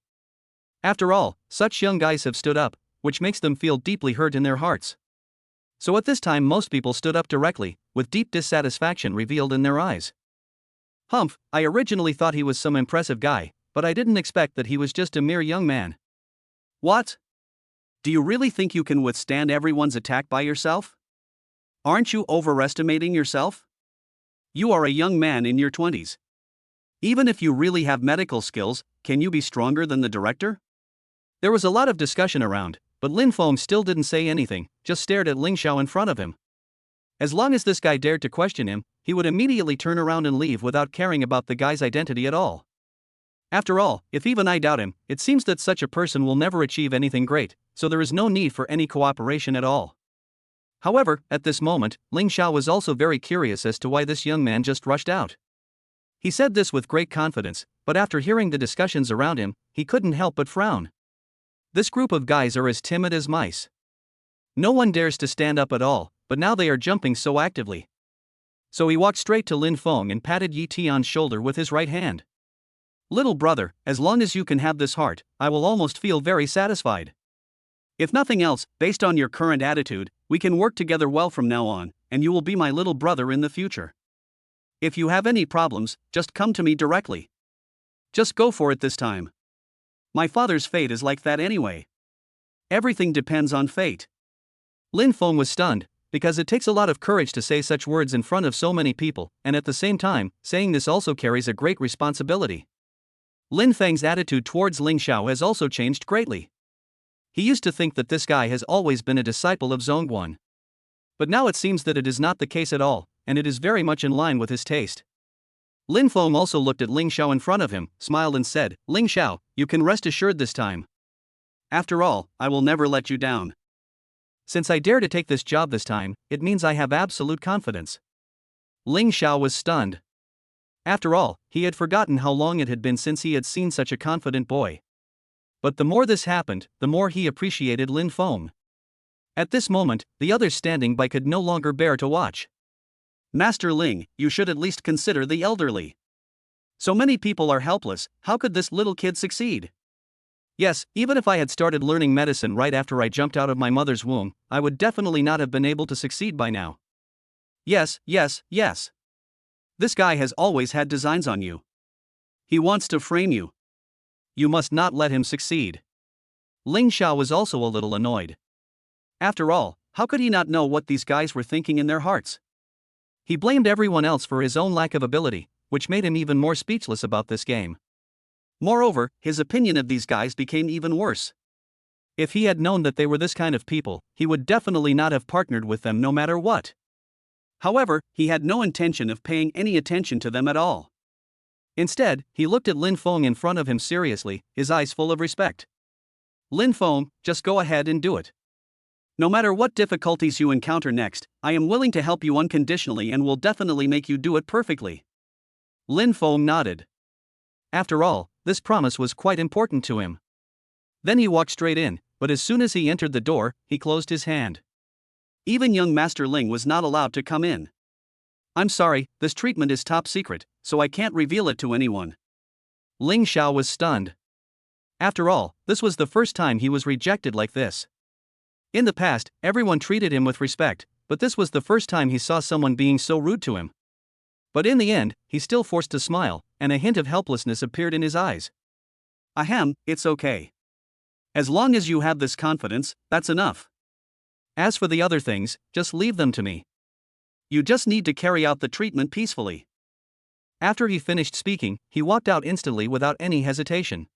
After all, such young guys have stood up, which makes them feel deeply hurt in their hearts. So at this time most people stood up directly, with deep dissatisfaction revealed in their eyes. Humph, I originally thought he was some impressive guy, but I didn't expect that he was just a mere young man. What? Do you really think you can withstand everyone's attack by yourself? Aren't you overestimating yourself? You are a young man in your 20s. Even if you really have medical skills, can you be stronger than the director? There was a lot of discussion around, but Lin Feng still didn't say anything, just stared at Ling Xiao in front of him. As long as this guy dared to question him, he would immediately turn around and leave without caring about the guy's identity at all. After all, if even I doubt him, it seems that such a person will never achieve anything great, so there is no need for any cooperation at all. However, at this moment, Ling Xiao was also very curious as to why this young man just rushed out. He said this with great confidence, but after hearing the discussions around him, he couldn't help but frown. This group of guys are as timid as mice. No one dares to stand up at all, but now they are jumping so actively. So he walked straight to Lin Feng and patted Yi Tian's shoulder with his right hand. Little brother, as long as you can have this heart, I will almost feel very satisfied. If nothing else, based on your current attitude, we can work together well from now on, and you will be my little brother in the future. If you have any problems, just come to me directly. Just go for it this time. My father's fate is like that anyway. Everything depends on fate. Lin Feng was stunned, because it takes a lot of courage to say such words in front of so many people, and at the same time, saying this also carries a great responsibility. Lin Feng's attitude towards Ling Xiao has also changed greatly. He used to think that this guy has always been a disciple of Zhongguan. But now it seems that it is not the case at all, and it is very much in line with his taste. Lin Feng also looked at Ling Xiao in front of him, smiled and said, Ling Xiao, you can rest assured this time. After all, I will never let you down. Since I dare to take this job this time, it means I have absolute confidence. Ling Xiao was stunned. After all, he had forgotten how long it had been since he had seen such a confident boy. But the more this happened, the more he appreciated Lin Feng. At this moment, the others standing by could no longer bear to watch. Master Ling, you should at least consider the elderly. So many people are helpless, how could this little kid succeed? Yes, even if I had started learning medicine right after I jumped out of my mother's womb, I would definitely not have been able to succeed by now. Yes. This guy has always had designs on you. He wants to frame you. You must not let him succeed. Ling Xiao was also a little annoyed. After all, how could he not know what these guys were thinking in their hearts? He blamed everyone else for his own lack of ability, which made him even more speechless about this game. Moreover, his opinion of these guys became even worse. If he had known that they were this kind of people, he would definitely not have partnered with them no matter what. However, he had no intention of paying any attention to them at all. Instead, he looked at Lin Feng in front of him seriously, his eyes full of respect. Lin Feng, just go ahead and do it. No matter what difficulties you encounter next, I am willing to help you unconditionally and will definitely make you do it perfectly. Lin Feng nodded. After all, this promise was quite important to him. Then he walked straight in, but as soon as he entered the door, he closed his hand. Even young Master Ling was not allowed to come in. I'm sorry, this treatment is top secret, so I can't reveal it to anyone. Ling Xiao was stunned. After all, this was the first time he was rejected like this. In the past, everyone treated him with respect, but this was the first time he saw someone being so rude to him. But in the end, he still forced to smile, and a hint of helplessness appeared in his eyes. Ahem, it's okay. As long as you have this confidence, that's enough. As for the other things, just leave them to me. You just need to carry out the treatment peacefully. After he finished speaking, he walked out instantly without any hesitation.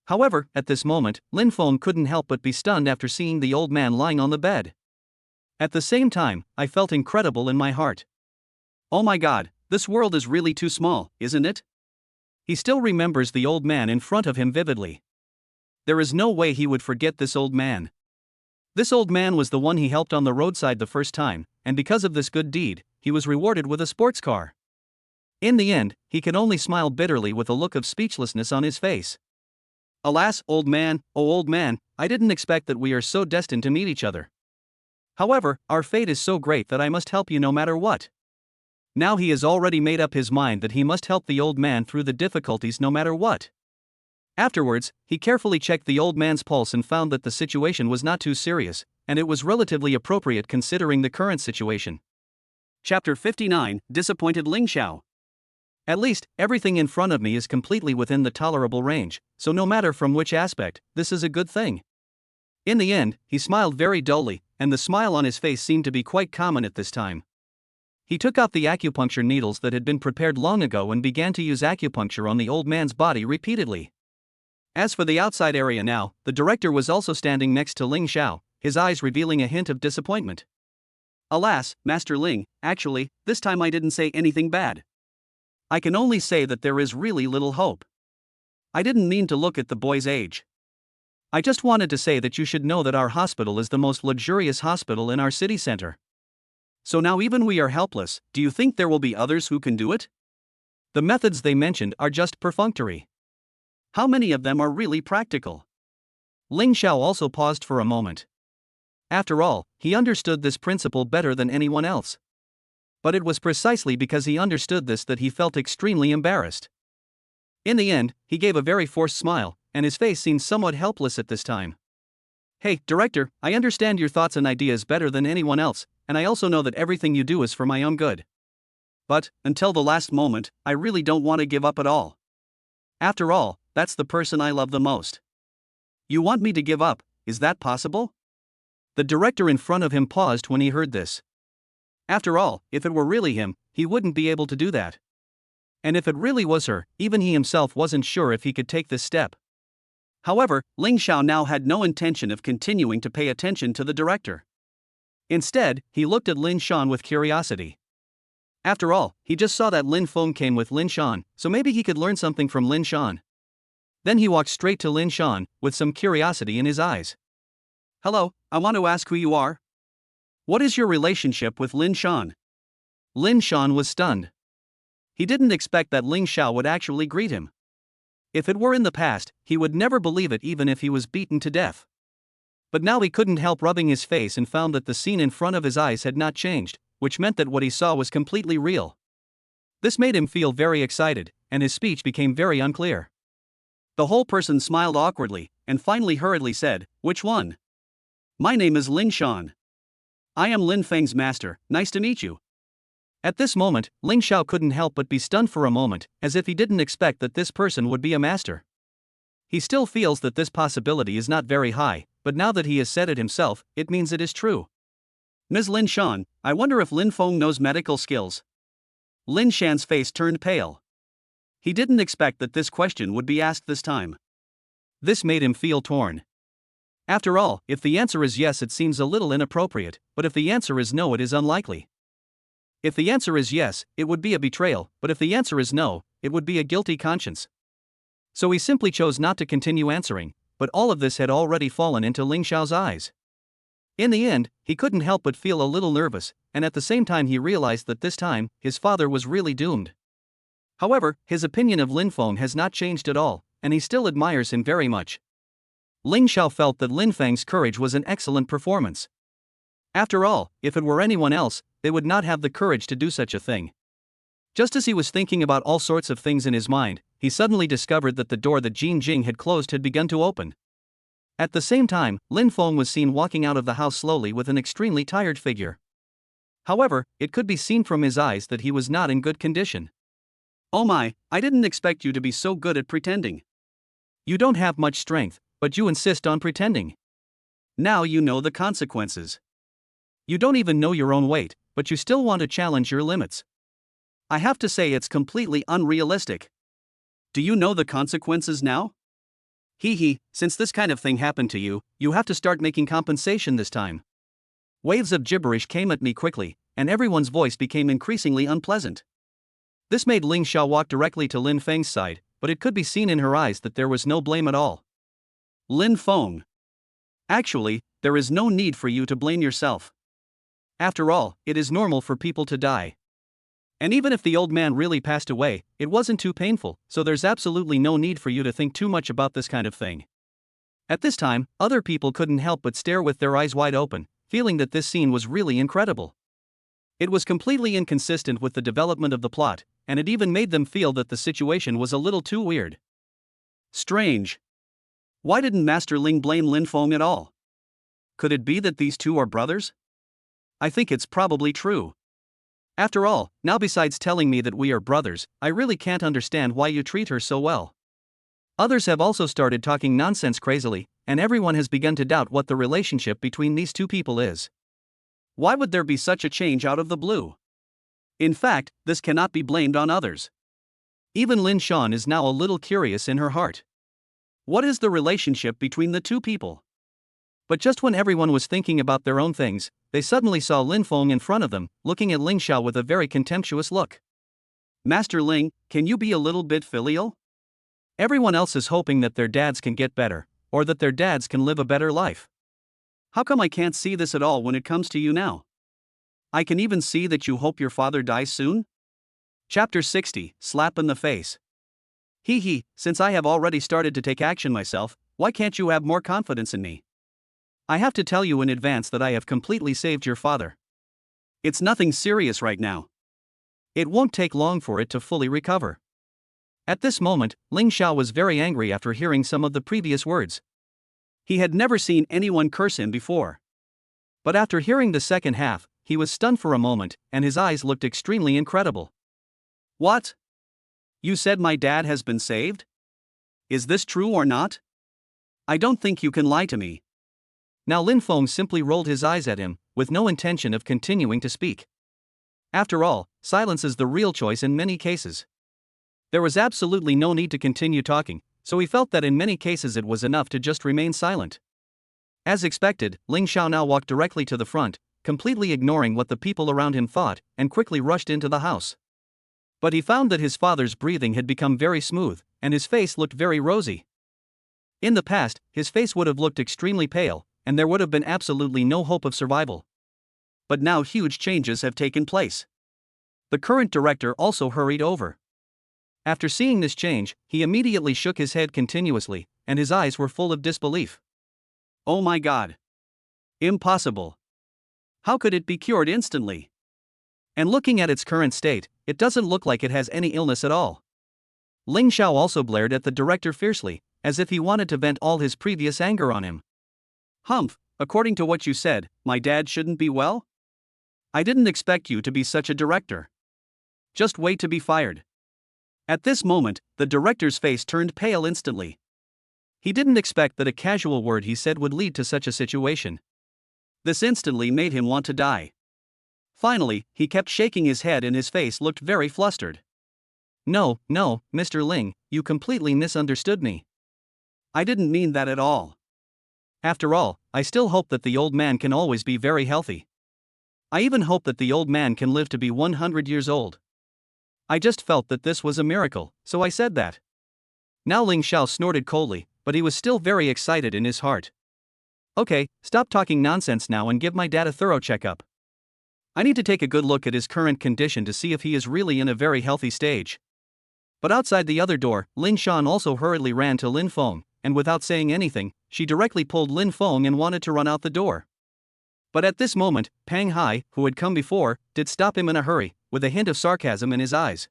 However, at this moment, Lin Feng couldn't help but be stunned after seeing the old man lying on the bed. At the same time, I felt incredible in my heart. Oh my god, this world is really too small, isn't it? He still remembers the old man in front of him vividly. There is no way he would forget this old man. This old man was the one he helped on the roadside the first time, and because of this good deed, he was rewarded with a sports car. In the end, he could only smile bitterly with a look of speechlessness on his face. Alas, old man, oh old man, I didn't expect that we are so destined to meet each other. However, our fate is so great that I must help you no matter what. Now he has already made up his mind that he must help the old man through the difficulties no matter what. Afterwards, he carefully checked the old man's pulse and found that the situation was not too serious, and it was relatively appropriate considering the current situation. Chapter 59, Disappointed Ling Xiao. At least, everything in front of me is completely within the tolerable range, so no matter from which aspect, this is a good thing. In the end, he smiled very dully, and the smile on his face seemed to be quite common at this time. He took out the acupuncture needles that had been prepared long ago and began to use acupuncture on the old man's body repeatedly. As for the outside area now, the director was also standing next to Ling Xiao, his eyes revealing a hint of disappointment. Alas, Master Ling, actually, this time I didn't say anything bad. I can only say that there is really little hope. I didn't mean to look at the boy's age. I just wanted to say that you should know that our hospital is the most luxurious hospital in our city center. So now even we are helpless, do you think there will be others who can do it? The methods they mentioned are just perfunctory. How many of them are really practical? Ling Xiao also paused for a moment. After all, he understood this principle better than anyone else. But it was precisely because he understood this that he felt extremely embarrassed. In the end, he gave a very forced smile, and his face seemed somewhat helpless at this time. Hey, director, I understand your thoughts and ideas better than anyone else, and I also know that everything you do is for my own good. But, until the last moment, I really don't want to give up at all. After all, that's the person I love the most. You want me to give up, is that possible? The director in front of him paused when he heard this. After all, if it were really him, he wouldn't be able to do that. And if it really was her, even he himself wasn't sure if he could take this step. However, Ling Xiao now had no intention of continuing to pay attention to the director. Instead, he looked at Lin Shan with curiosity. After all, he just saw that Lin Feng came with Lin Shan, so maybe he could learn something from Lin Shan. Then he walked straight to Lin Shan, with some curiosity in his eyes. Hello, I want to ask who you are. What is your relationship with Lin Shan? Lin Shan was stunned. He didn't expect that Ling Xiao would actually greet him. If it were in the past, he would never believe it even if he was beaten to death. But now he couldn't help rubbing his face and found that the scene in front of his eyes had not changed, which meant that what he saw was completely real. This made him feel very excited, and his speech became very unclear. The whole person smiled awkwardly, and finally hurriedly said, "Which one?" "My name is Lin Shan. I am Lin Feng's master, nice to meet you." At this moment, Ling Xiao couldn't help but be stunned for a moment, as if he didn't expect that this person would be a master. He still feels that this possibility is not very high, but now that he has said it himself, it means it is true. "Ms. Lin Shan, I wonder if Lin Feng knows medical skills." Lin Shan's face turned pale. He didn't expect that this question would be asked this time. This made him feel torn. After all, if the answer is yes, it seems a little inappropriate, but if the answer is no, it is unlikely. If the answer is yes, it would be a betrayal, but if the answer is no, it would be a guilty conscience. So he simply chose not to continue answering, but all of this had already fallen into Ling Xiao's eyes. In the end, he couldn't help but feel a little nervous, and at the same time he realized that this time, his father was really doomed. However, his opinion of Lin Feng has not changed at all, and he still admires him very much. Ling Xiao felt that Lin Feng's courage was an excellent performance. After all, if it were anyone else, they would not have the courage to do such a thing. Just as he was thinking about all sorts of things in his mind, he suddenly discovered that the door that Jin Jing had closed had begun to open. At the same time, Lin Feng was seen walking out of the house slowly with an extremely tired figure. However, it could be seen from his eyes that he was not in good condition. "Oh my, I didn't expect you to be so good at pretending." "You don't have much strength, but you insist on pretending. Now you know the consequences." You don't even know your own weight, but you still want to challenge your limits. "I have to say it's completely unrealistic." "Do you know the consequences now?" Hee, since this kind of thing happened to you, you have to start making compensation this time." Waves of gibberish came at me quickly, and everyone's voice became increasingly unpleasant. This made Ling Xiao walk directly to Lin Feng's side, but it could be seen in her eyes that there was no blame at all. "Lin Feng. Actually, there is no need for you to blame yourself. After all, it is normal for people to die. And even if the old man really passed away, it wasn't too painful, so there's absolutely no need for you to think too much about this kind of thing." At this time, other people couldn't help but stare with their eyes wide open, feeling that this scene was really incredible. It was completely inconsistent with the development of the plot, and it even made them feel that the situation was a little too weird. Strange. Why didn't Master Ling blame Lin Feng at all? Could it be that these two are brothers? I think it's probably true. After all, now besides telling me that we are brothers, I really can't understand why you treat her so well. Others have also started talking nonsense crazily, and everyone has begun to doubt what the relationship between these two people is. Why would there be such a change out of the blue? In fact, this cannot be blamed on others. Even Lin Shan is now a little curious in her heart. What is the relationship between the two people? But just when everyone was thinking about their own things, they suddenly saw Lin Feng in front of them, looking at Ling Xiao with a very contemptuous look. "Master Ling, can you be a little bit filial?" Everyone else is hoping that their dads can get better, or that their dads can live a better life. How come I can't see this at all when it comes to you now? I can even see that you hope your father dies soon? Chapter 60, Slap in the Face. Hee, since I have already started to take action myself, why can't you have more confidence in me? I have to tell you in advance that I have completely saved your father. It's nothing serious right now. It won't take long for it to fully recover. At this moment, Ling Xiao was very angry after hearing some of the previous words. He had never seen anyone curse him before. But after hearing the second half, he was stunned for a moment, and his eyes looked extremely incredible. "What? You said my dad has been saved? Is this true or not? I don't think you can lie to me." Now Lin Feng simply rolled his eyes at him, with no intention of continuing to speak. After all, silence is the real choice in many cases. There was absolutely no need to continue talking, so he felt that in many cases it was enough to just remain silent. As expected, Ling Xiao now walked directly to the front, completely ignoring what the people around him thought, and quickly rushed into the house. But he found that his father's breathing had become very smooth, and his face looked very rosy. In the past, his face would have looked extremely pale, and there would have been absolutely no hope of survival. But now huge changes have taken place. The current director also hurried over. After seeing this change, he immediately shook his head continuously, and his eyes were full of disbelief. Oh my God. Impossible. How could it be cured instantly? And looking at its current state, it doesn't look like it has any illness at all. Ling Xiao also glared at the director fiercely, as if he wanted to vent all his previous anger on him. Humph, according to what you said, my dad shouldn't be well? I didn't expect you to be such a director. Just wait to be fired. At this moment, the director's face turned pale instantly. He didn't expect that a casual word he said would lead to such a situation. This instantly made him want to die. Finally, he kept shaking his head and his face looked very flustered. No, Mr. Ling, you completely misunderstood me. I didn't mean that at all. After all, I still hope that the old man can always be very healthy. I even hope that the old man can live to be 100 years old. I just felt that this was a miracle, so I said that. Now Ling Xiao snorted coldly, but he was still very excited in his heart. Okay, stop talking nonsense now and give my dad a thorough checkup. I need to take a good look at his current condition to see if he is really in a very healthy stage. But outside the other door, Lin Shan also hurriedly ran to Lin Feng, and without saying anything, she directly pulled Lin Feng and wanted to run out the door. But at this moment, Pang Hai, who had come before, did stop him in a hurry, with a hint of sarcasm in his eyes.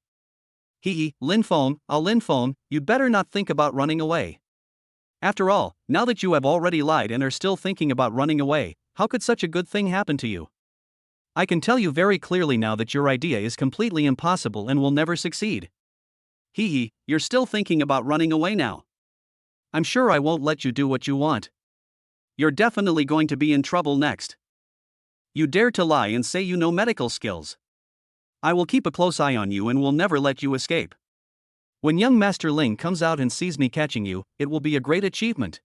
Lin Feng, you'd better not think about running away. After all, now that you have already lied and are still thinking about running away, how could such a good thing happen to you? I can tell you very clearly now that your idea is completely impossible and will never succeed. You're still thinking about running away now. I'm sure I won't let you do what you want. You're definitely going to be in trouble next. You dare to lie and say you know medical skills. I will keep a close eye on you and will never let you escape. When young Master Ling comes out and sees me catching you, it will be a great achievement.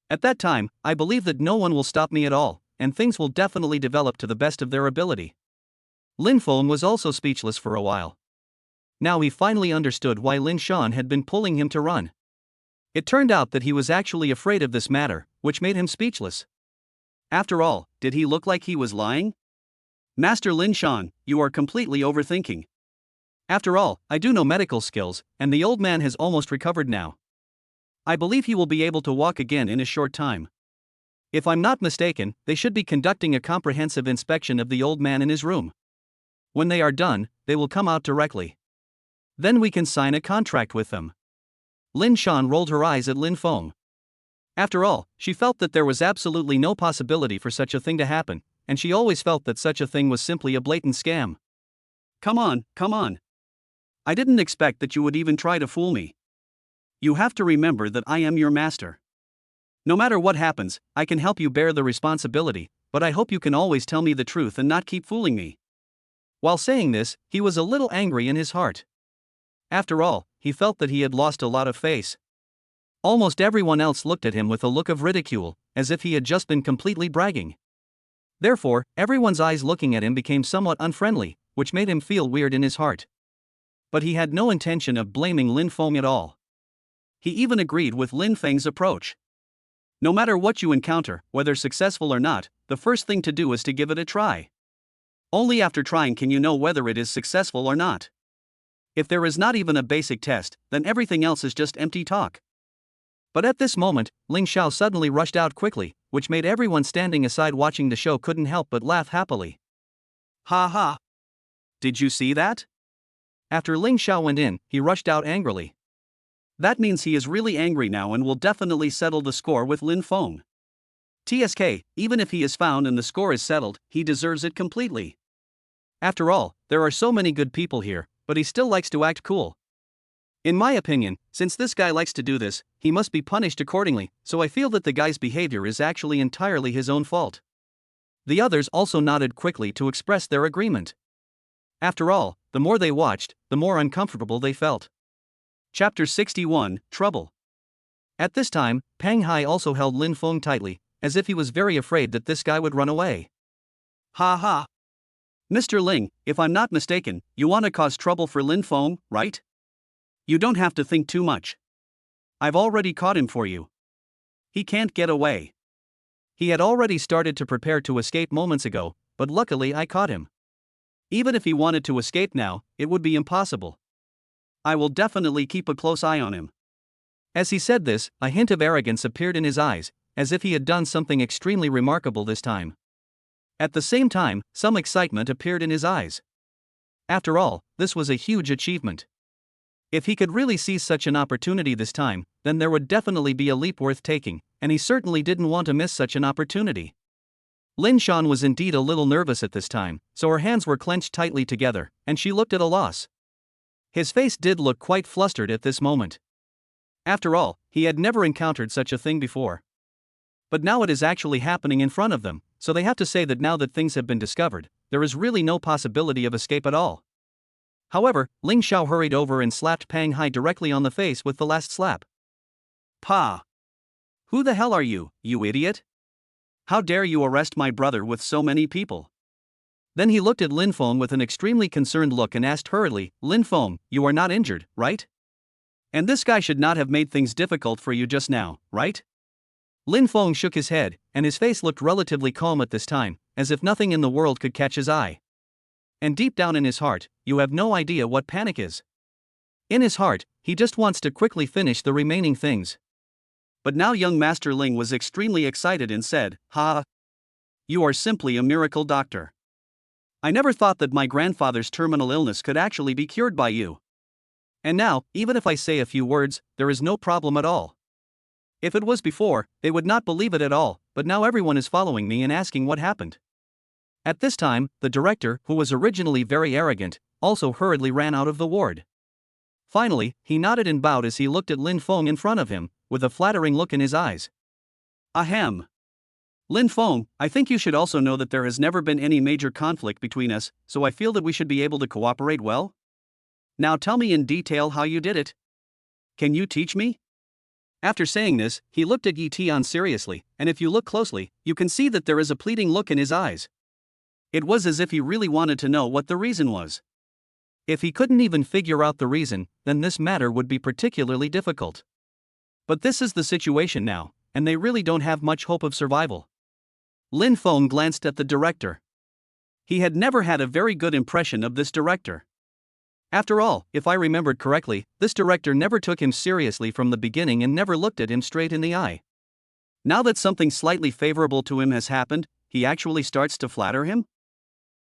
At that time, I believe that no one will stop me at all, and things will definitely develop to the best of their ability. Lin Feng was also speechless for a while. Now he finally understood why Lin Shan had been pulling him to run. It turned out that he was actually afraid of this matter, which made him speechless. After all, did he look like he was lying? Master Lin Shan, you are completely overthinking. After all, I do know medical skills, and the old man has almost recovered now. I believe he will be able to walk again in a short time. If I'm not mistaken, they should be conducting a comprehensive inspection of the old man in his room. When they are done, they will come out directly. Then we can sign a contract with them. Lin Shan rolled her eyes at Lin Feng. After all, she felt that there was absolutely no possibility for such a thing to happen, and she always felt that such a thing was simply a blatant scam. Come on. I didn't expect that you would even try to fool me. You have to remember that I am your master. No matter what happens, I can help you bear the responsibility, but I hope you can always tell me the truth and not keep fooling me. While saying this, he was a little angry in his heart. After all, he felt that he had lost a lot of face. Almost everyone else looked at him with a look of ridicule, as if he had just been completely bragging. Therefore, everyone's eyes looking at him became somewhat unfriendly, which made him feel weird in his heart. But he had no intention of blaming Lin Feng at all. He even agreed with Lin Feng's approach. No matter what you encounter, whether successful or not, the first thing to do is to give it a try. Only after trying can you know whether it is successful or not. If there is not even a basic test, then everything else is just empty talk. But at this moment, Ling Xiao suddenly rushed out quickly, which made everyone standing aside watching the show couldn't help but laugh happily. Ha ha! Did you see that? After Ling Xiao went in, he rushed out angrily. That means he is really angry now and will definitely settle the score with Lin Feng. TSK, even if he is found and the score is settled, he deserves it completely. After all, there are so many good people here, but he still likes to act cool. In my opinion, since this guy likes to do this, he must be punished accordingly, so I feel that the guy's behavior is actually entirely his own fault. The others also nodded quickly to express their agreement. After all, the more they watched, the more uncomfortable they felt. Chapter 61, Trouble. At this time, Pang Hai also held Lin Feng tightly, as if he was very afraid that this guy would run away. Ha ha! Mr. Ling, if I'm not mistaken, you want to cause trouble for Lin Feng, right? You don't have to think too much. I've already caught him for you. He can't get away. He had already started to prepare to escape moments ago, but luckily I caught him. Even if he wanted to escape now, it would be impossible. I will definitely keep a close eye on him. As he said this, a hint of arrogance appeared in his eyes, as if he had done something extremely remarkable this time. At the same time, some excitement appeared in his eyes. After all, this was a huge achievement. If he could really seize such an opportunity this time, then there would definitely be a leap worth taking, and he certainly didn't want to miss such an opportunity. Lin Shan was indeed a little nervous at this time, so her hands were clenched tightly together, and she looked at a loss. His face did look quite flustered at this moment. After all, he had never encountered such a thing before. But now it is actually happening in front of them, so they have to say that now that things have been discovered, there is really no possibility of escape at all. However, Ling Xiao hurried over and slapped Pang Hai directly on the face with the last slap. Pa! Who the hell are you, you idiot? How dare you arrest my brother with so many people? Then he looked at Lin Feng with an extremely concerned look and asked hurriedly, Lin Feng, you are not injured, right? And this guy should not have made things difficult for you just now, right? Lin Feng shook his head, and his face looked relatively calm at this time, as if nothing in the world could catch his eye. And deep down in his heart, you have no idea what panic is. In his heart, he just wants to quickly finish the remaining things. But now young Master Ling was extremely excited and said, Ha! You are simply a miracle doctor. I never thought that my grandfather's terminal illness could actually be cured by you. And now, even if I say a few words, there is no problem at all. If it was before, they would not believe it at all, but now everyone is following me and asking what happened. At this time, the director, who was originally very arrogant, also hurriedly ran out of the ward. Finally, he nodded and bowed as he looked at Lin Feng in front of him, with a flattering look in his eyes. Ahem. Lin Feng, I think you should also know that there has never been any major conflict between us, so I feel that we should be able to cooperate well. Now tell me in detail how you did it. Can you teach me? After saying this, he looked at Yi Tian seriously, and if you look closely, you can see that there is a pleading look in his eyes. It was as if he really wanted to know what the reason was. If he couldn't even figure out the reason, then this matter would be particularly difficult. But this is the situation now, and they really don't have much hope of survival. Lin Feng glanced at the director. He had never had a very good impression of this director. After all, if I remembered correctly, this director never took him seriously from the beginning and never looked at him straight in the eye. Now that something slightly favorable to him has happened, he actually starts to flatter him?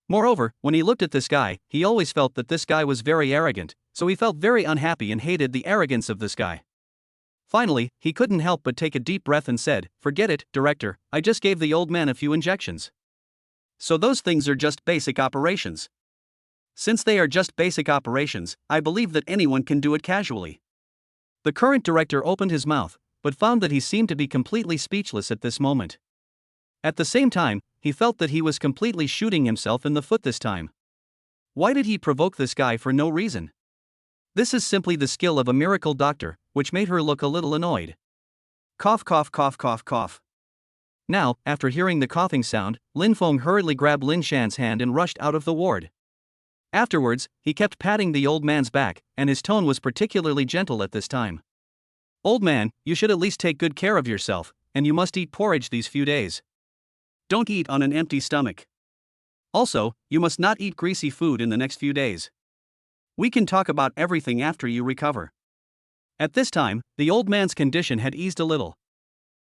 Moreover, when he looked at this guy, he always felt that this guy was very arrogant, so he felt very unhappy and hated the arrogance of this guy. Finally, he couldn't help but take a deep breath and said, Forget it, director, I just gave the old man a few injections. So those things are just basic operations. Since they are just basic operations, I believe that anyone can do it casually. The current director opened his mouth, but found that he seemed to be completely speechless at this moment. At the same time, he felt that he was completely shooting himself in the foot this time. Why did he provoke this guy for no reason? This is simply the skill of a miracle doctor, which made her look a little annoyed. Cough, cough, cough, cough, cough. Now, after hearing the coughing sound, Lin Feng hurriedly grabbed Lin Shan's hand and rushed out of the ward. Afterwards, he kept patting the old man's back, and his tone was particularly gentle at this time. Old man, you should at least take good care of yourself, and you must eat porridge these few days. Don't eat on an empty stomach. Also, you must not eat greasy food in the next few days. We can talk about everything after you recover. At this time, the old man's condition had eased a little.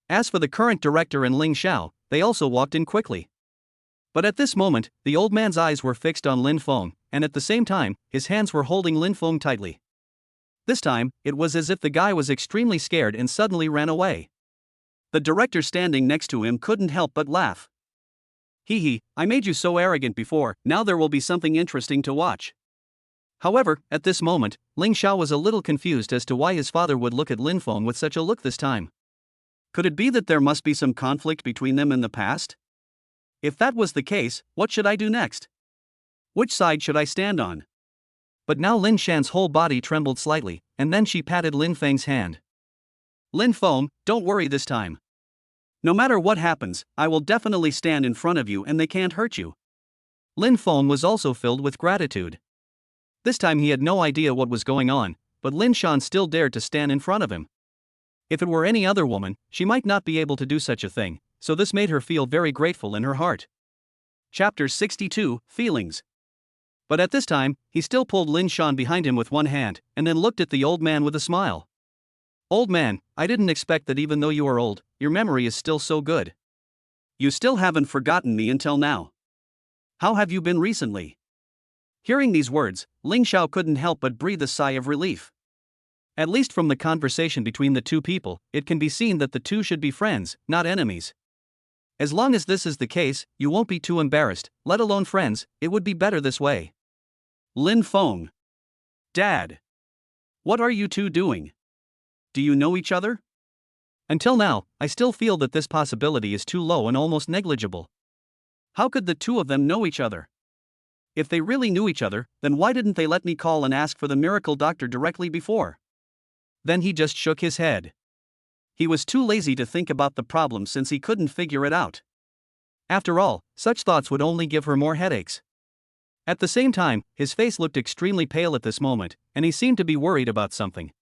As for the current director and Ling Xiao, they also walked in quickly. But at this moment, the old man's eyes were fixed on Lin Feng, and at the same time, his hands were holding Lin Feng tightly. This time, it was as if the guy was extremely scared and suddenly ran away. The director standing next to him couldn't help but laugh. Hee hee, I made you so arrogant before, now there will be something interesting to watch. However, at this moment, Ling Xiao was a little confused as to why his father would look at Lin Feng with such a look this time. Could it be that there must be some conflict between them in the past? If that was the case, what should I do next? Which side should I stand on? But now Lin Shan's whole body trembled slightly, and then she patted Lin Feng's hand. Lin Feng, don't worry this time. No matter what happens, I will definitely stand in front of you and they can't hurt you. Lin Feng was also filled with gratitude. This time he had no idea what was going on, but Lin Shan still dared to stand in front of him. If it were any other woman, she might not be able to do such a thing, so this made her feel very grateful in her heart. Chapter 62, Feelings. But at this time, he still pulled Lin Shan behind him with one hand, and then looked at the old man with a smile. "Old man, I didn't expect that even though you are old, your memory is still so good. You still haven't forgotten me until now. How have you been recently?" Hearing these words, Ling Xiao couldn't help but breathe a sigh of relief. At least from the conversation between the two people, it can be seen that the two should be friends, not enemies. As long as this is the case, you won't be too embarrassed, let alone friends, it would be better this way. Lin Feng. Dad. What are you two doing? Do you know each other? Until now, I still feel that this possibility is too low and almost negligible. How could the two of them know each other? If they really knew each other, then why didn't they let me call and ask for the miracle doctor directly before? Then he just shook his head. He was too lazy to think about the problem since he couldn't figure it out. After all, such thoughts would only give her more headaches. At the same time, his face looked extremely pale at this moment, and he seemed to be worried about something.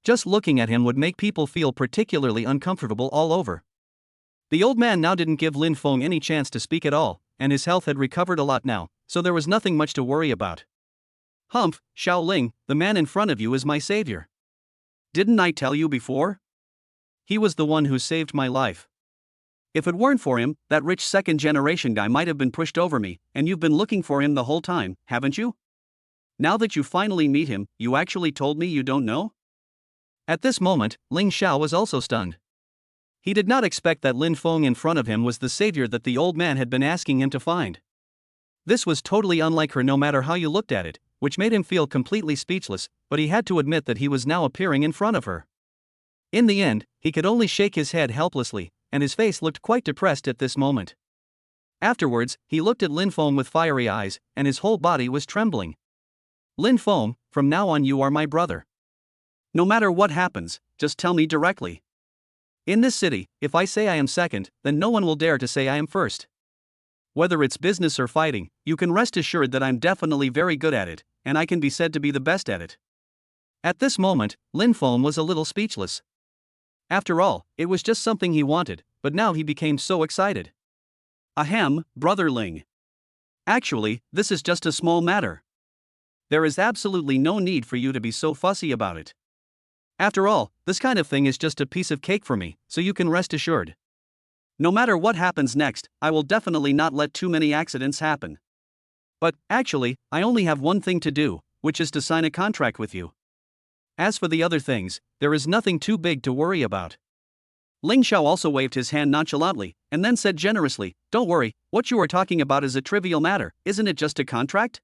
Just looking at him would make people feel particularly uncomfortable all over. The old man now didn't give Lin Feng any chance to speak at all, and his health had recovered a lot now, so there was nothing much to worry about. "Humph, Xiaoling, the man in front of you is my savior. Didn't I tell you before? He was the one who saved my life. If it weren't for him, that rich second-generation guy might have been pushed over me, and you've been looking for him the whole time, haven't you? Now that you finally meet him, you actually told me you don't know?" At this moment, Ling Xiao was also stunned. He did not expect that Lin Feng in front of him was the savior that the old man had been asking him to find. This was totally unlike her no matter how you looked at it, which made him feel completely speechless, but he had to admit that he was now appearing in front of her. In the end, he could only shake his head helplessly, and his face looked quite depressed at this moment. Afterwards, he looked at Lin Feng with fiery eyes, and his whole body was trembling. "Lin Feng, from now on you are my brother. No matter what happens, just tell me directly. In this city, if I say I am second, then no one will dare to say I am first. Whether it's business or fighting, you can rest assured that I'm definitely very good at it, and I can be said to be the best at it." At this moment, Lin Feng was a little speechless. After all, it was just something he wanted, but now he became so excited. "Ahem, Brother Ling. Actually, this is just a small matter. There is absolutely no need for you to be so fussy about it. After all, this kind of thing is just a piece of cake for me, so you can rest assured. No matter what happens next, I will definitely not let too many accidents happen. But, actually, I only have one thing to do, which is to sign a contract with you. As for the other things, there is nothing too big to worry about." Ling Xiao also waved his hand nonchalantly, and then said generously, "Don't worry, what you are talking about is a trivial matter, isn't it just a contract?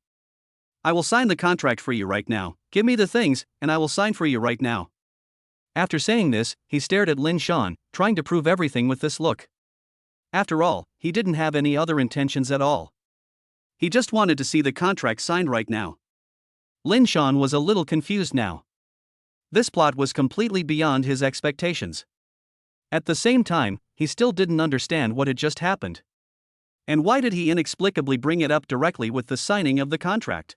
I will sign the contract for you right now. Give me the things, and I will sign for you right now." After saying this, he stared at Lin Shan, trying to prove everything with this look. After all, he didn't have any other intentions at all. He just wanted to see the contract signed right now. Lin Shan was a little confused now. This plot was completely beyond his expectations. At the same time, he still didn't understand what had just happened. And why did he inexplicably bring it up directly with the signing of the contract?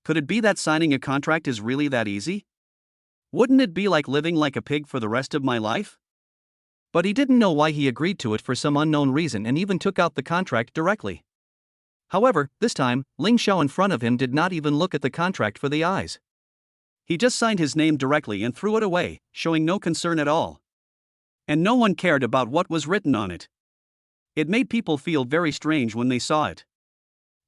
Could it be that signing a contract is really that easy? Wouldn't it be like living like a pig for the rest of my life? But he didn't know why he agreed to it for some unknown reason and even took out the contract directly. However, this time, Ling Xiao in front of him did not even look at the contract for the eyes. He just signed his name directly and threw it away, showing no concern at all. And no one cared about what was written on it. It made people feel very strange when they saw it.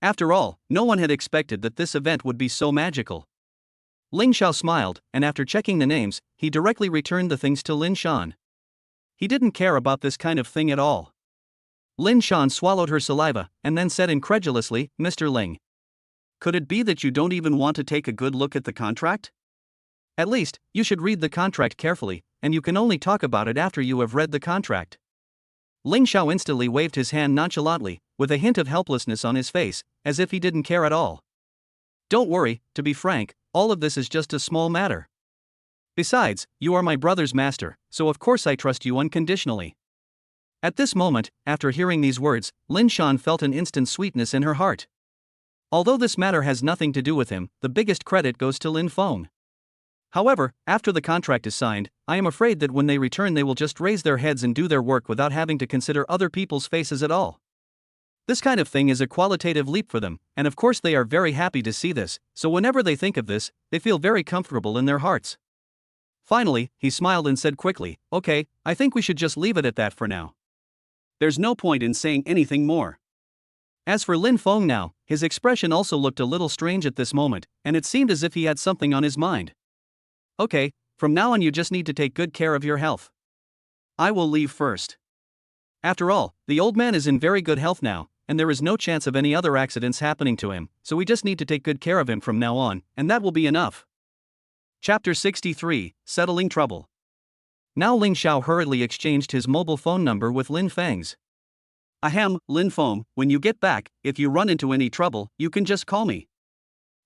After all, no one had expected that this event would be so magical. Ling Xiao smiled, and after checking the names, he directly returned the things to Lin Shan. He didn't care about this kind of thing at all. Lin Shan swallowed her saliva, and then said incredulously, "Mr. Ling. Could it be that you don't even want to take a good look at the contract? At least, you should read the contract carefully, and you can only talk about it after you have read the contract." Ling Xiao instantly waved his hand nonchalantly, with a hint of helplessness on his face, as if he didn't care at all. "Don't worry, to be frank, all of this is just a small matter. Besides, you are my brother's master, so of course I trust you unconditionally." At this moment, after hearing these words, Lin Shan felt an instant sweetness in her heart. Although this matter has nothing to do with him, the biggest credit goes to Lin Feng. However, after the contract is signed, I am afraid that when they return they will just raise their heads and do their work without having to consider other people's faces at all. This kind of thing is a qualitative leap for them, and of course they are very happy to see this, so whenever they think of this, they feel very comfortable in their hearts. Finally, he smiled and said quickly, "Okay, I think we should just leave it at that for now. There's no point in saying anything more." As for Lin Feng now, his expression also looked a little strange at this moment, and it seemed as if he had something on his mind. "Okay, from now on you just need to take good care of your health. I will leave first." After all, the old man is in very good health now, and there is no chance of any other accidents happening to him, so we just need to take good care of him from now on, and that will be enough. Chapter 63, Settling Trouble. Now Ling Xiao hurriedly exchanged his mobile phone number with Lin Feng's. "Ahem, Lin Feng, when you get back, if you run into any trouble, you can just call me.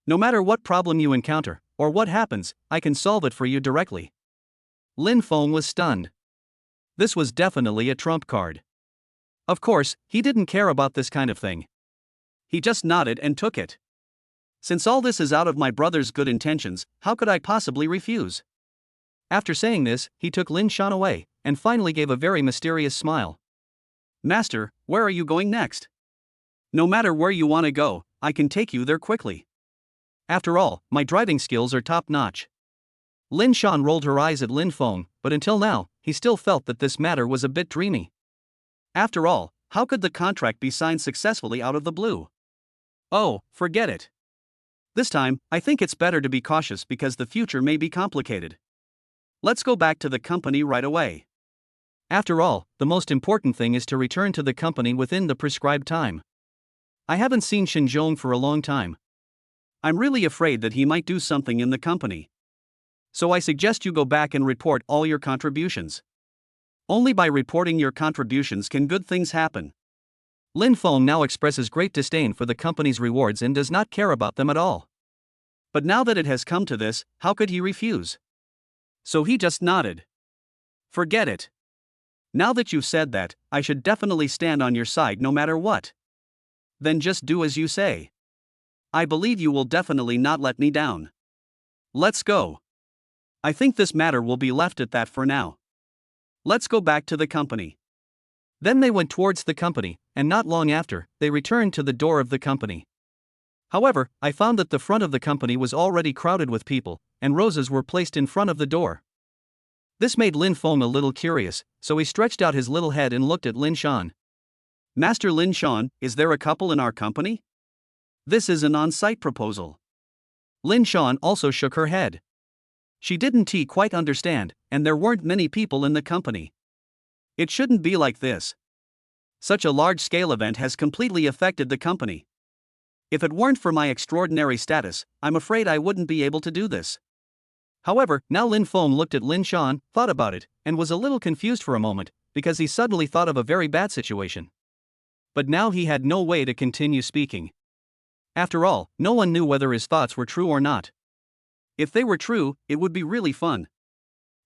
No matter what problem you encounter, or what happens, I can solve it for you directly." Lin Feng was stunned. This was definitely a trump card. Of course, he didn't care about this kind of thing. He just nodded and took it. Since all this is out of my brother's good intentions, how could I possibly refuse? After saying this, he took Lin Shan away, and finally gave a very mysterious smile. "Master, where are you going next? No matter where you want to go, I can take you there quickly. After all, my driving skills are top-notch." Lin Shan rolled her eyes at Lin Feng, but until now, he still felt that this matter was a bit dreamy. After all, how could the contract be signed successfully out of the blue? Oh, forget it. This time, I think it's better to be cautious because the future may be complicated. Let's go back to the company right away. After all, the most important thing is to return to the company within the prescribed time. I haven't seen Xinzhong for a long time. I'm really afraid that he might do something in the company. So I suggest you go back and report all your contributions. Only by reporting your contributions can good things happen. Lin Feng now expresses great disdain for the company's rewards and does not care about them at all. But now that it has come to this, how could he refuse? So he just nodded. "Forget it. Now that you've said that, I should definitely stand on your side no matter what. Then just do as you say. I believe you will definitely not let me down. Let's go. I think this matter will be left at that for now. Let's go back to the company." Then they went towards the company, and not long after, they returned to the door of the company. However, I found that the front of the company was already crowded with people, and roses were placed in front of the door. This made Lin Feng a little curious, so he stretched out his little head and looked at Lin Shan. "Master Lin Shan, is there a couple in our company? This is an on-site proposal." Lin Shan also shook her head. She didn't quite understand, and there weren't many people in the company. It shouldn't be like this. Such a large-scale event has completely affected the company. If it weren't for my extraordinary status, I'm afraid I wouldn't be able to do this. However, now Lin Feng looked at Lin Shan, thought about it, and was a little confused for a moment, because he suddenly thought of a very bad situation. But now he had no way to continue speaking. After all, no one knew whether his thoughts were true or not. If they were true, it would be really fun.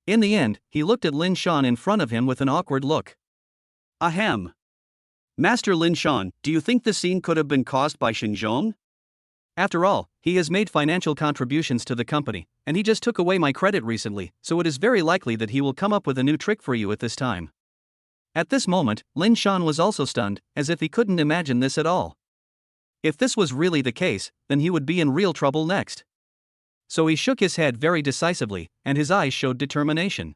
In the end, he looked at Lin Shan in front of him with an awkward look. "Ahem. Master Lin Shan, do you think the scene could have been caused by Xinzhong? After all, he has made financial contributions to the company, and he just took away my credit recently, so it is very likely that he will come up with a new trick for you at this time." At this moment, Lin Shan was also stunned, as if he couldn't imagine this at all. If this was really the case, then he would be in real trouble next. So he shook his head very decisively, and his eyes showed determination.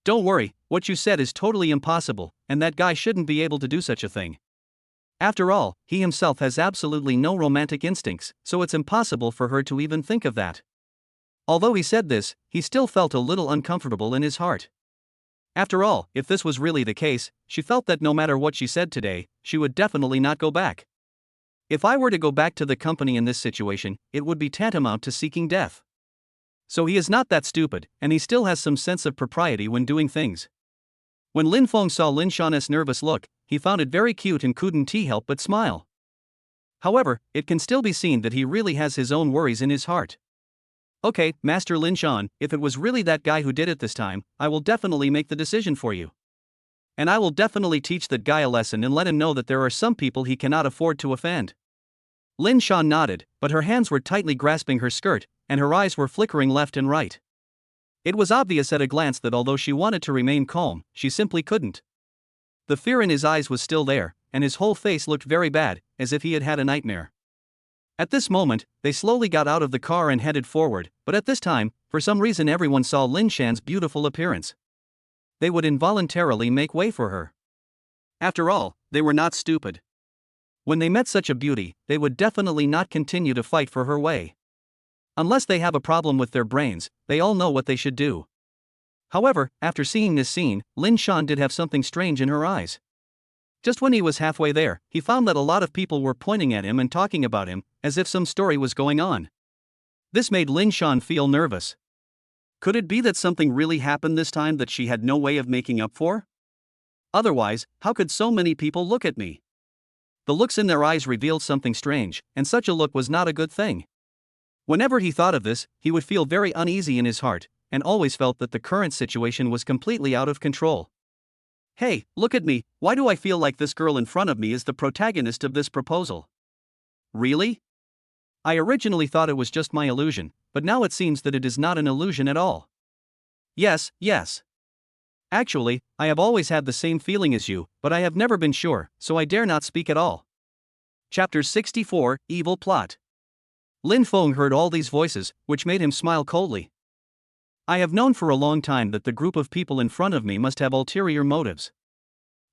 "Don't worry, what you said is totally impossible, and that guy shouldn't be able to do such a thing. After all, he himself has absolutely no romantic instincts, so it's impossible for her to even think of that." Although he said this, he still felt a little uncomfortable in his heart. After all, if this was really the case, she felt that no matter what she said today, she would definitely not go back. If I were to go back to the company in this situation, it would be tantamount to seeking death. So he is not that stupid, and he still has some sense of propriety when doing things. When Lin Feng saw Lin Shan's nervous look, he found it very cute and couldn't help but smile. However, it can still be seen that he really has his own worries in his heart. "Okay, Master Lin Shan, if it was really that guy who did it this time, I will definitely make the decision for you. And I will definitely teach that guy a lesson and let him know that there are some people he cannot afford to offend." Lin Shan nodded, but her hands were tightly grasping her skirt, and her eyes were flickering left and right. It was obvious at a glance that although she wanted to remain calm, she simply couldn't. The fear in his eyes was still there, and his whole face looked very bad, as if he had had a nightmare. At this moment, they slowly got out of the car and headed forward, but at this time, for some reason everyone saw Lin Shan's beautiful appearance. They would involuntarily make way for her. After all, they were not stupid. When they met such a beauty, they would definitely not continue to fight for her way. Unless they have a problem with their brains, they all know what they should do. However, after seeing this scene, Lin Shan did have something strange in her eyes. Just when he was halfway there, he found that a lot of people were pointing at him and talking about him, as if some story was going on. This made Lin Shan feel nervous. Could it be that something really happened this time that she had no way of making up for? Otherwise, how could so many people look at me? The looks in their eyes revealed something strange, and such a look was not a good thing. Whenever he thought of this, he would feel very uneasy in his heart, and always felt that the current situation was completely out of control. Hey, look at me, why do I feel like this girl in front of me is the protagonist of this proposal? Really? I originally thought it was just my illusion, but now it seems that it is not an illusion at all. Yes. Actually, I have always had the same feeling as you, but I have never been sure, so I dare not speak at all. Chapter 64, Evil Plot. Lin Feng heard all these voices, which made him smile coldly. I have known for a long time that the group of people in front of me must have ulterior motives.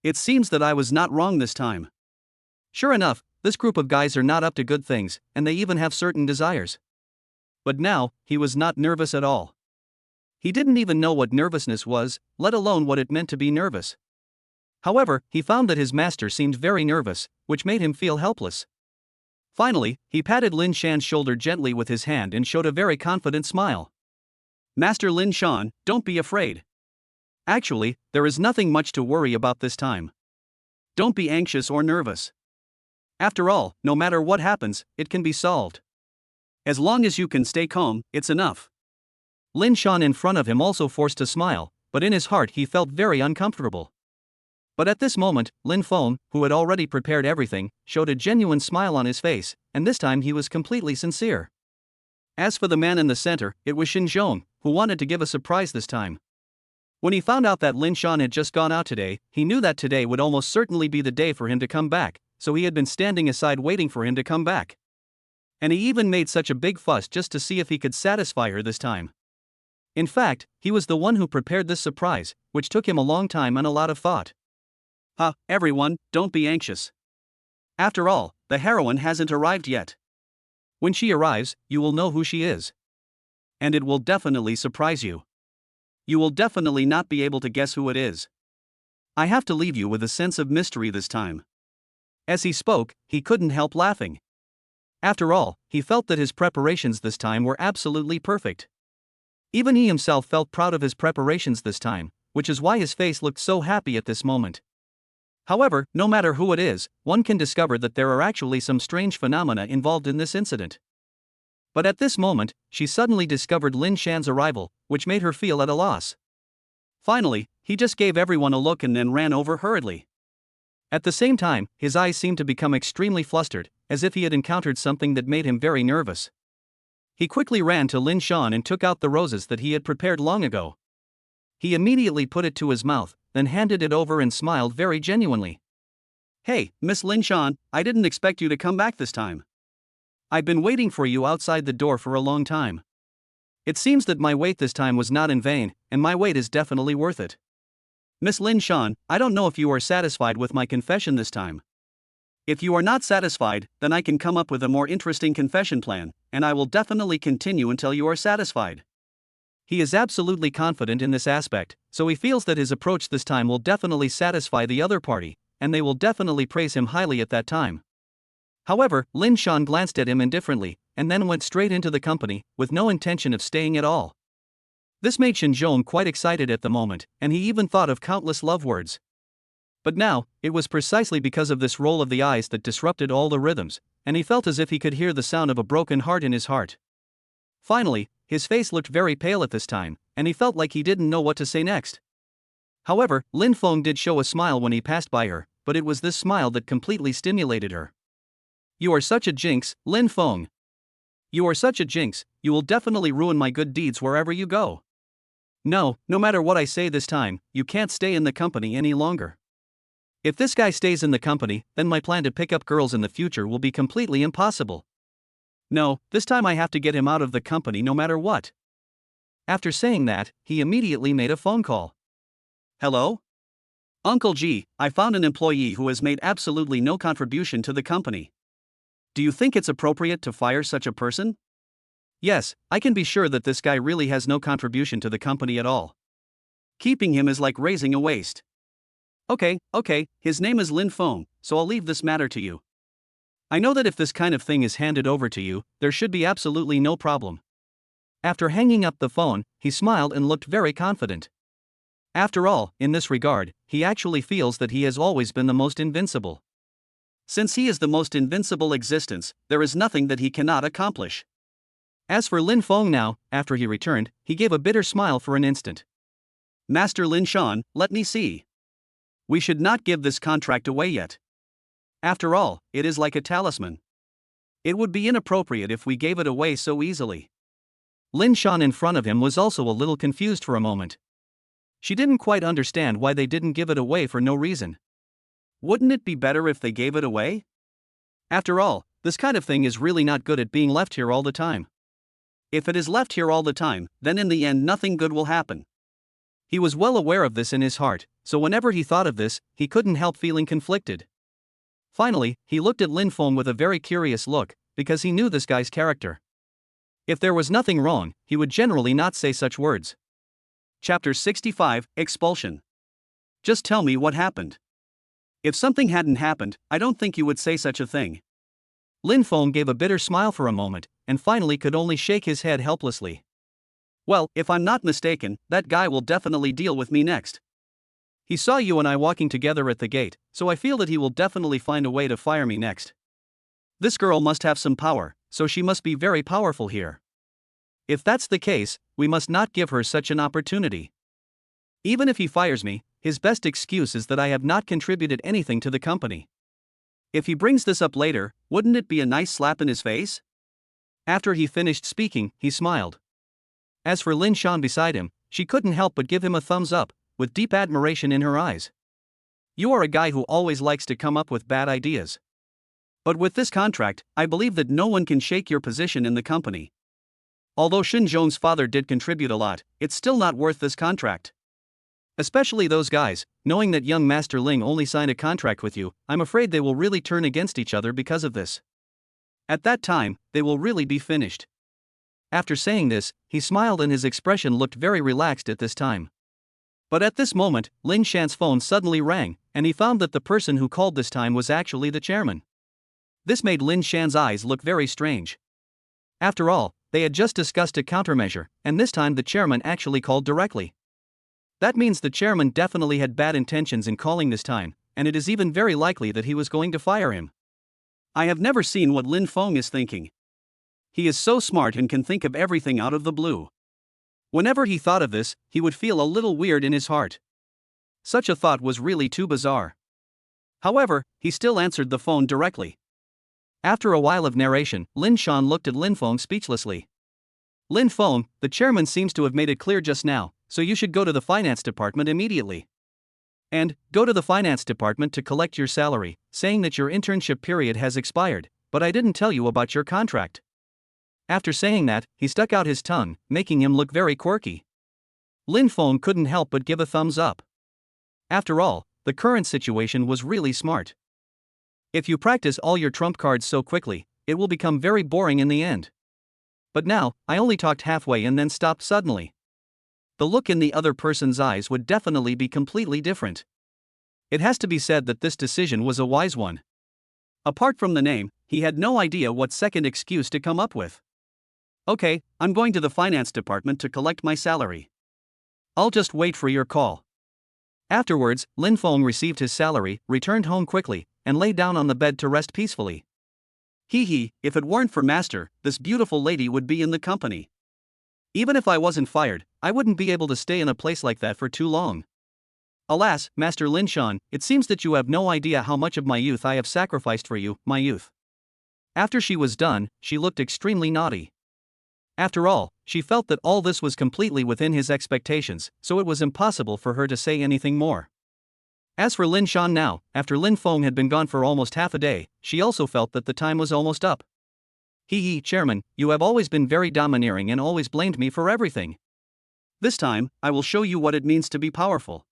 It seems that I was not wrong this time. Sure enough, this group of guys are not up to good things, and they even have certain desires. But now, he was not nervous at all. He didn't even know what nervousness was, let alone what it meant to be nervous. However, he found that his master seemed very nervous, which made him feel helpless. Finally, he patted Lin Shan's shoulder gently with his hand and showed a very confident smile. Master Lin Shan, don't be afraid. Actually, there is nothing much to worry about this time. Don't be anxious or nervous. After all, no matter what happens, it can be solved. As long as you can stay calm, it's enough. Lin Shan in front of him also forced a smile, but in his heart he felt very uncomfortable. But at this moment, Lin Feng, who had already prepared everything, showed a genuine smile on his face, and this time he was completely sincere. As for the man in the center, it was Xinzhong, who wanted to give a surprise this time. When he found out that Lin Shan had just gone out today, he knew that today would almost certainly be the day for him to come back, so he had been standing aside waiting for him to come back. And he even made such a big fuss just to see if he could satisfy her this time. In fact, he was the one who prepared this surprise, which took him a long time and a lot of thought. Everyone, don't be anxious. After all, the heroine hasn't arrived yet. When she arrives, you will know who she is. And it will definitely surprise you. You will definitely not be able to guess who it is. I have to leave you with a sense of mystery this time. As he spoke, he couldn't help laughing. After all, he felt that his preparations this time were absolutely perfect. Even he himself felt proud of his preparations this time, which is why his face looked so happy at this moment. However, no matter who it is, one can discover that there are actually some strange phenomena involved in this incident. But at this moment, she suddenly discovered Lin Shan's arrival, which made her feel at a loss. Finally, he just gave everyone a look and then ran over hurriedly. At the same time, his eyes seemed to become extremely flustered, as if he had encountered something that made him very nervous. He quickly ran to Lin Shan and took out the roses that he had prepared long ago. He immediately put it to his mouth, then handed it over and smiled very genuinely. Hey, Miss Lin Shan, I didn't expect you to come back this time. I've been waiting for you outside the door for a long time. It seems that my wait this time was not in vain, and my wait is definitely worth it. Miss Lin Shan, I don't know if you are satisfied with my confession this time. If you are not satisfied, then I can come up with a more interesting confession plan, and I will definitely continue until you are satisfied. He is absolutely confident in this aspect, so he feels that his approach this time will definitely satisfy the other party, and they will definitely praise him highly at that time. However, Lin Shan glanced at him indifferently, and then went straight into the company, with no intention of staying at all. This made Xinzhong quite excited at the moment, and he even thought of countless love words. But now, it was precisely because of this roll of the eyes that disrupted all the rhythms, and he felt as if he could hear the sound of a broken heart in his heart. Finally, his face looked very pale at this time, and he felt like he didn't know what to say next. However, Lin Feng did show a smile when he passed by her, but it was this smile that completely stimulated her. You are such a jinx, Lin Feng. You are such a jinx, you will definitely ruin my good deeds wherever you go. No matter what I say this time, you can't stay in the company any longer. If this guy stays in the company, then my plan to pick up girls in the future will be completely impossible. No, this time I have to get him out of the company no matter what. After saying that, he immediately made a phone call. Hello? Uncle G, I found an employee who has made absolutely no contribution to the company. Do you think it's appropriate to fire such a person? Yes, I can be sure that this guy really has no contribution to the company at all. Keeping him is like raising a waste. Okay, his name is Lin Feng, so I'll leave this matter to you. I know that if this kind of thing is handed over to you, there should be absolutely no problem. After hanging up the phone, he smiled and looked very confident. After all, in this regard, he actually feels that he has always been the most invincible. Since he is the most invincible existence, there is nothing that he cannot accomplish. As for Lin Feng now, after he returned, he gave a bitter smile for an instant. Master Lin Shan, let me see. We should not give this contract away yet. After all, it is like a talisman. It would be inappropriate if we gave it away so easily. Lin Shan in front of him was also a little confused for a moment. She didn't quite understand why they didn't give it away for no reason. Wouldn't it be better if they gave it away? After all, this kind of thing is really not good at being left here all the time. If it is left here all the time, then in the end nothing good will happen. He was well aware of this in his heart, so whenever he thought of this, he couldn't help feeling conflicted. Finally, he looked at Lin Feng with a very curious look, because he knew this guy's character. If there was nothing wrong, he would generally not say such words. Chapter 65, Expulsion. Just tell me what happened. If something hadn't happened, I don't think you would say such a thing. Lin Feng gave a bitter smile for a moment, and finally could only shake his head helplessly. Well, if I'm not mistaken, that guy will definitely deal with me next. He saw you and I walking together at the gate, so I feel that he will definitely find a way to fire me next. This girl must have some power, so she must be very powerful here. If that's the case, we must not give her such an opportunity. Even if he fires me, his best excuse is that I have not contributed anything to the company. If he brings this up later, wouldn't it be a nice slap in his face? After he finished speaking, he smiled. As for Lin Shan beside him, she couldn't help but give him a thumbs up, with deep admiration in her eyes. You are a guy who always likes to come up with bad ideas. But with this contract, I believe that no one can shake your position in the company. Although Shinzhong's father did contribute a lot, it's still not worth this contract. Especially those guys, knowing that young Master Ling only signed a contract with you, I'm afraid they will really turn against each other because of this. At that time, they will really be finished. After saying this, he smiled and his expression looked very relaxed at this time. But at this moment, Lin Shan's phone suddenly rang, and he found that the person who called this time was actually the chairman. This made Lin Shan's eyes look very strange. After all, they had just discussed a countermeasure, and this time the chairman actually called directly. That means the chairman definitely had bad intentions in calling this time, and it is even very likely that he was going to fire him. I have never seen what Lin Feng is thinking. He is so smart and can think of everything out of the blue. Whenever he thought of this, he would feel a little weird in his heart. Such a thought was really too bizarre. However, he still answered the phone directly. After a while of narration, Lin Shan looked at Lin Feng speechlessly. Lin Feng, the chairman seems to have made it clear just now, so you should go to the finance department immediately. And, go to the finance department to collect your salary, saying that your internship period has expired, but I didn't tell you about your contract. After saying that, he stuck out his tongue, making him look very quirky. Lin Feng couldn't help but give a thumbs up. After all, the current situation was really smart. If you practice all your trump cards so quickly, it will become very boring in the end. But now, I only talked halfway and then stopped suddenly. The look in the other person's eyes would definitely be completely different. It has to be said that this decision was a wise one. Apart from the name, he had no idea what second excuse to come up with. Okay, I'm going to the finance department to collect my salary. I'll just wait for your call. Afterwards, Lin Feng received his salary, returned home quickly, and lay down on the bed to rest peacefully. If it weren't for Master, this beautiful lady would be in the company. Even if I wasn't fired, I wouldn't be able to stay in a place like that for too long. Alas, Master Lin Shan, it seems that you have no idea how much of my youth I have sacrificed for you, my youth. After she was done, she looked extremely naughty. After all, she felt that all this was completely within his expectations, so it was impossible for her to say anything more. As for Lin Shan now, after Lin Feng had been gone for almost half a day, she also felt that the time was almost up. Chairman, you have always been very domineering and always blamed me for everything. This time, I will show you what it means to be powerful.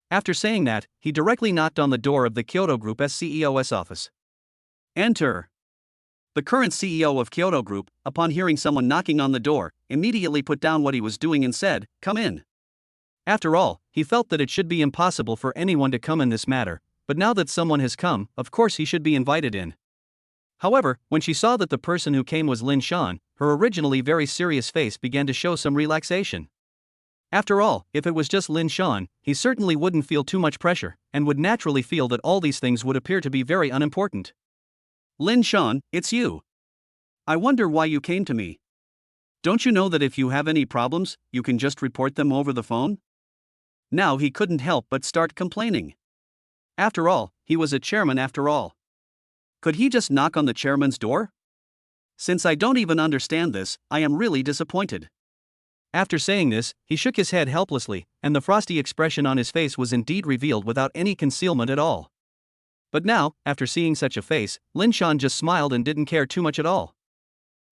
After saying that, he directly knocked on the door of the Kyoto Group's CEO's office. Enter. The current CEO of Kyoto Group, upon hearing someone knocking on the door, immediately put down what he was doing and said, "Come in." After all, he felt that it should be impossible for anyone to come in this matter, but now that someone has come, of course he should be invited in. However, when she saw that the person who came was Lin Shan, her originally very serious face began to show some relaxation. After all, if it was just Lin Shan, he certainly wouldn't feel too much pressure, and would naturally feel that all these things would appear to be very unimportant. Lin Shan, it's you. I wonder why you came to me. Don't you know that if you have any problems, you can just report them over the phone? Now he couldn't help but start complaining. After all, he was a chairman after all. Could he just knock on the chairman's door? Since I don't even understand this, I am really disappointed. After saying this, he shook his head helplessly, and the frosty expression on his face was indeed revealed without any concealment at all. But now, after seeing such a face, Lin Shan just smiled and didn't care too much at all.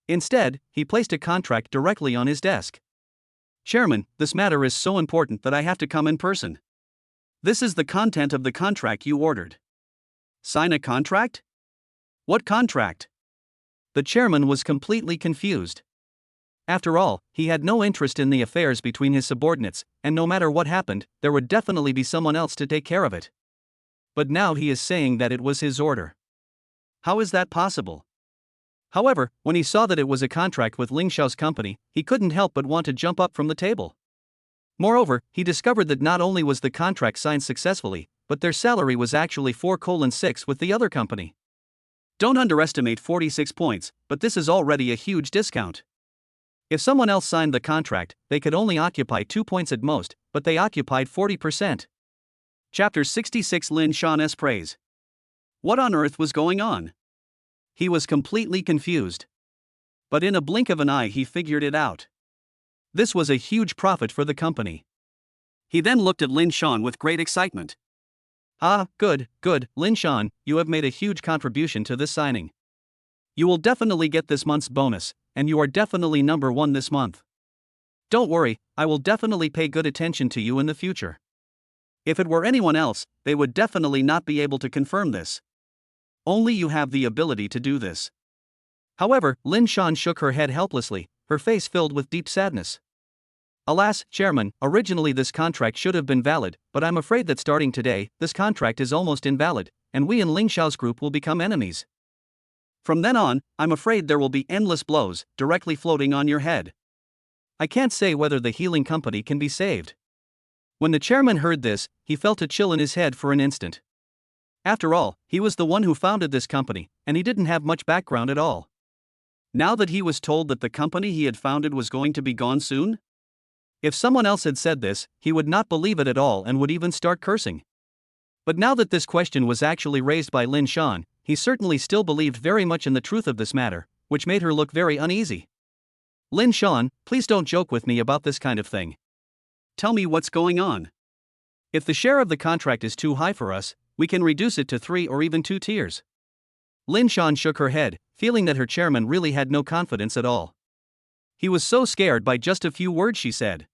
Instead, he placed a contract directly on his desk. "Chairman, this matter is so important that I have to come in person. This is the content of the contract you ordered." "Sign a contract? What contract?" The chairman was completely confused. After all, he had no interest in the affairs between his subordinates, and no matter what happened, there would definitely be someone else to take care of it. But now he is saying that it was his order. How is that possible? However, when he saw that it was a contract with Ling Xiao's company, he couldn't help but want to jump up from the table. Moreover, he discovered that not only was the contract signed successfully, but their salary was actually 4:6 with the other company. Don't underestimate 46 points, but this is already a huge discount. If someone else signed the contract, they could only occupy 2 points at most, but they occupied 40%. Chapter 66 Lin Shan's Praise. What on earth was going on? He was completely confused. But in a blink of an eye he figured it out. This was a huge profit for the company. He then looked at Lin Shan with great excitement. Good, Lin Shan, you have made a huge contribution to this signing. You will definitely get this month's bonus, and you are definitely number 1 this month. Don't worry, I will definitely pay good attention to you in the future. If it were anyone else, they would definitely not be able to confirm this. Only you have the ability to do this. However, Lin Shan shook her head helplessly, her face filled with deep sadness. Alas, Chairman, originally this contract should have been valid, but I'm afraid that starting today, this contract is almost invalid, and we in Ling Xiao's group will become enemies. From then on, I'm afraid there will be endless blows, directly floating on your head. I can't say whether the healing company can be saved. When the chairman heard this, he felt a chill in his head for an instant. After all, he was the one who founded this company, and he didn't have much background at all. Now that he was told that the company he had founded was going to be gone soon? If someone else had said this, he would not believe it at all and would even start cursing. But now that this question was actually raised by Lin Shan, he certainly still believed very much in the truth of this matter, which made her look very uneasy. Lin Shan, please don't joke with me about this kind of thing. Tell me what's going on. If the share of the contract is too high for us, we can reduce it to 3 or even 2 tiers. Lin Shan shook her head, feeling that her chairman really had no confidence at all. He was so scared by just a few words she said.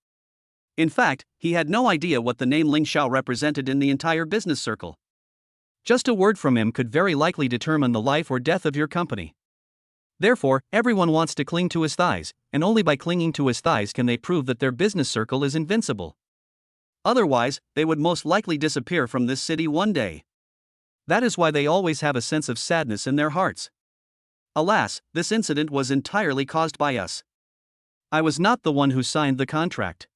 In fact, he had no idea what the name Ling Xiao represented in the entire business circle. Just a word from him could very likely determine the life or death of your company. Therefore, everyone wants to cling to his thighs, and only by clinging to his thighs can they prove that their business circle is invincible. Otherwise, they would most likely disappear from this city one day. That is why they always have a sense of sadness in their hearts. Alas, this incident was entirely caused by us. I was not the one who signed the contract.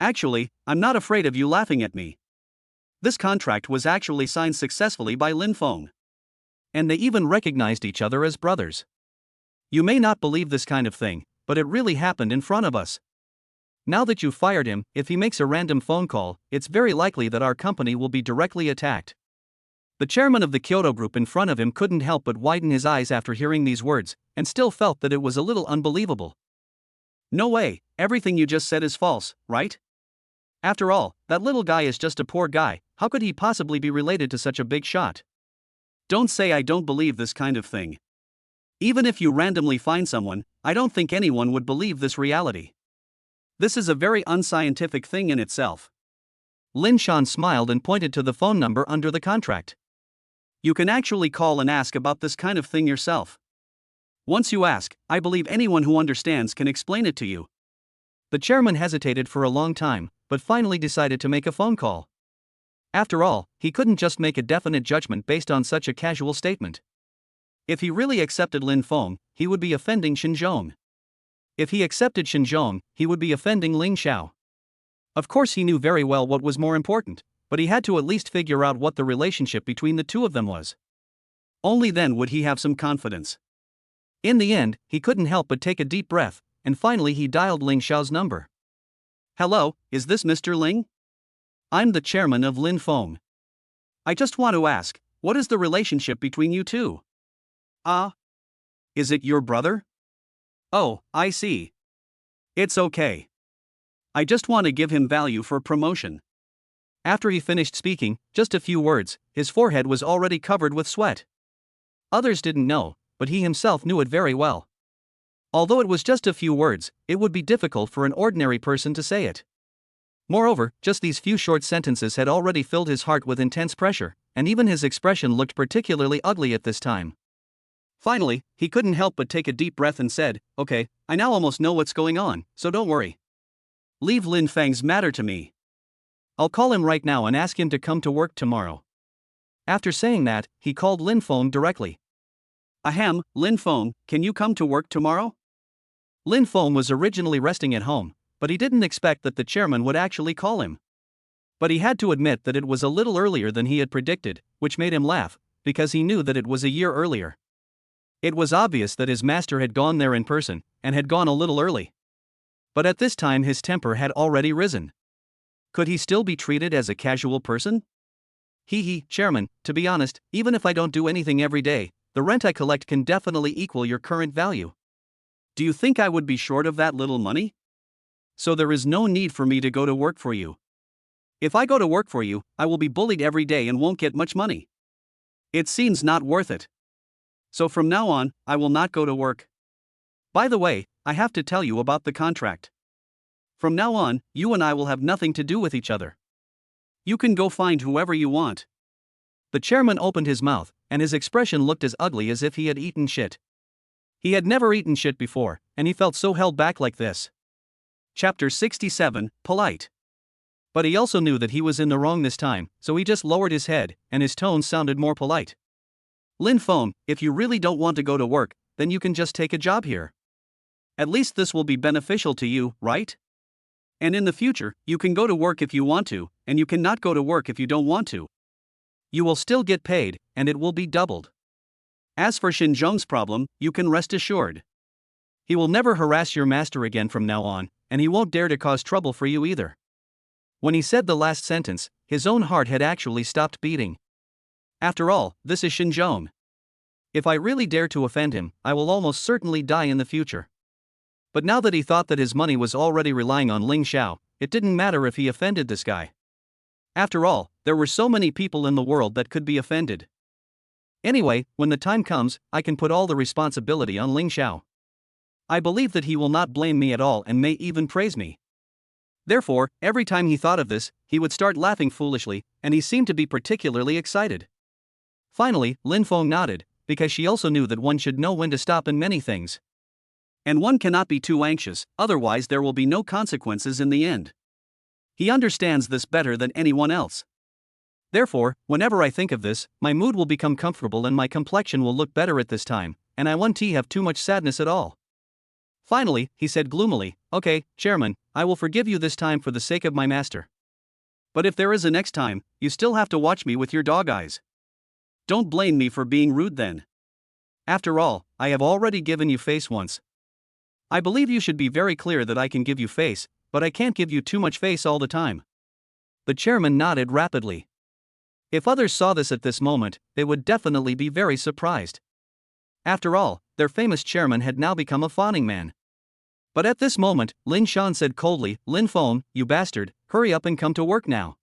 Actually, I'm not afraid of you laughing at me. This contract was actually signed successfully by Lin Feng. And they even recognized each other as brothers. You may not believe this kind of thing, but it really happened in front of us. Now that you fired him, if he makes a random phone call, it's very likely that our company will be directly attacked. The chairman of the Kyoto Group in front of him couldn't help but widen his eyes after hearing these words, and still felt that it was a little unbelievable. No way, everything you just said is false, right? After all, that little guy is just a poor guy, how could he possibly be related to such a big shot? Don't say I don't believe this kind of thing. Even if you randomly find someone, I don't think anyone would believe this reality. This is a very unscientific thing in itself. Lin Shan smiled and pointed to the phone number under the contract. You can actually call and ask about this kind of thing yourself. Once you ask, I believe anyone who understands can explain it to you. The chairman hesitated for a long time, but finally decided to make a phone call. After all, he couldn't just make a definite judgment based on such a casual statement. If he really accepted Lin Feng, he would be offending Xinzhong. If he accepted Xinzhong, he would be offending Ling Xiao. Of course, he knew very well what was more important, but he had to at least figure out what the relationship between the two of them was. Only then would he have some confidence. In the end, he couldn't help but take a deep breath, and finally he dialed Ling Xiao's number. Hello, is this Mr. Ling? I'm the chairman of Lin Feng. I just want to ask, what is the relationship between you two? Is it your brother? Oh, I see. It's okay. I just want to give him value for promotion. After he finished speaking, just a few words, his forehead was already covered with sweat. Others didn't know, but he himself knew it very well. Although it was just a few words, it would be difficult for an ordinary person to say it. Moreover, just these few short sentences had already filled his heart with intense pressure, and even his expression looked particularly ugly at this time. Finally, he couldn't help but take a deep breath and said, Okay, I now almost know what's going on, so don't worry. Leave Lin Feng's matter to me. I'll call him right now and ask him to come to work tomorrow. After saying that, he called Lin Feng directly. Ahem, Lin Feng, can you come to work tomorrow? Lin Feng was originally resting at home, but he didn't expect that the chairman would actually call him. But he had to admit that it was a little earlier than he had predicted, which made him laugh, because he knew that it was a year earlier. It was obvious that his master had gone there in person, and had gone a little early. But at this time his temper had already risen. Could he still be treated as a casual person? Chairman, to be honest, even if I don't do anything every day, the rent I collect can definitely equal your current value. Do you think I would be short of that little money? So there is no need for me to go to work for you. If I go to work for you, I will be bullied every day and won't get much money. It seems not worth it. So from now on, I will not go to work. By the way, I have to tell you about the contract. From now on, you and I will have nothing to do with each other. You can go find whoever you want. The chairman opened his mouth, and his expression looked as ugly as if he had eaten shit. He had never eaten shit before, and he felt so held back like this. Chapter 67, Polite. But he also knew that he was in the wrong this time, so he just lowered his head, and his tone sounded more polite. Lin Feng, if you really don't want to go to work, then you can just take a job here. At least this will be beneficial to you, right? And in the future, you can go to work if you want to, and you cannot go to work if you don't want to. You will still get paid, and it will be doubled. As for Xinzhong's problem, you can rest assured. He will never harass your master again from now on, and he won't dare to cause trouble for you either. When he said the last sentence, his own heart had actually stopped beating. After all, this is Xinzhong. If I really dare to offend him, I will almost certainly die in the future. But now that he thought that his money was already relying on Ling Xiao, it didn't matter if he offended this guy. After all, there were so many people in the world that could be offended. Anyway, when the time comes, I can put all the responsibility on Ling Xiao. I believe that he will not blame me at all and may even praise me. Therefore, every time he thought of this, he would start laughing foolishly, and he seemed to be particularly excited. Finally, Lin Feng nodded, because she also knew that one should know when to stop in many things. And one cannot be too anxious, otherwise there will be no consequences in the end. He understands this better than anyone else. Therefore, whenever I think of this, my mood will become comfortable and my complexion will look better at this time, and I won't have too much sadness at all. Finally, he said gloomily, Okay, Chairman, I will forgive you this time for the sake of my master. But if there is a next time, you still have to watch me with your dog eyes. Don't blame me for being rude then. After all, I have already given you face once. I believe you should be very clear that I can give you face, but I can't give you too much face all the time. The chairman nodded rapidly. If others saw this at this moment, they would definitely be very surprised. After all, their famous chairman had now become a fawning man. But at this moment, Lin Shan said coldly, "Lin Feng, you bastard, hurry up and come to work now."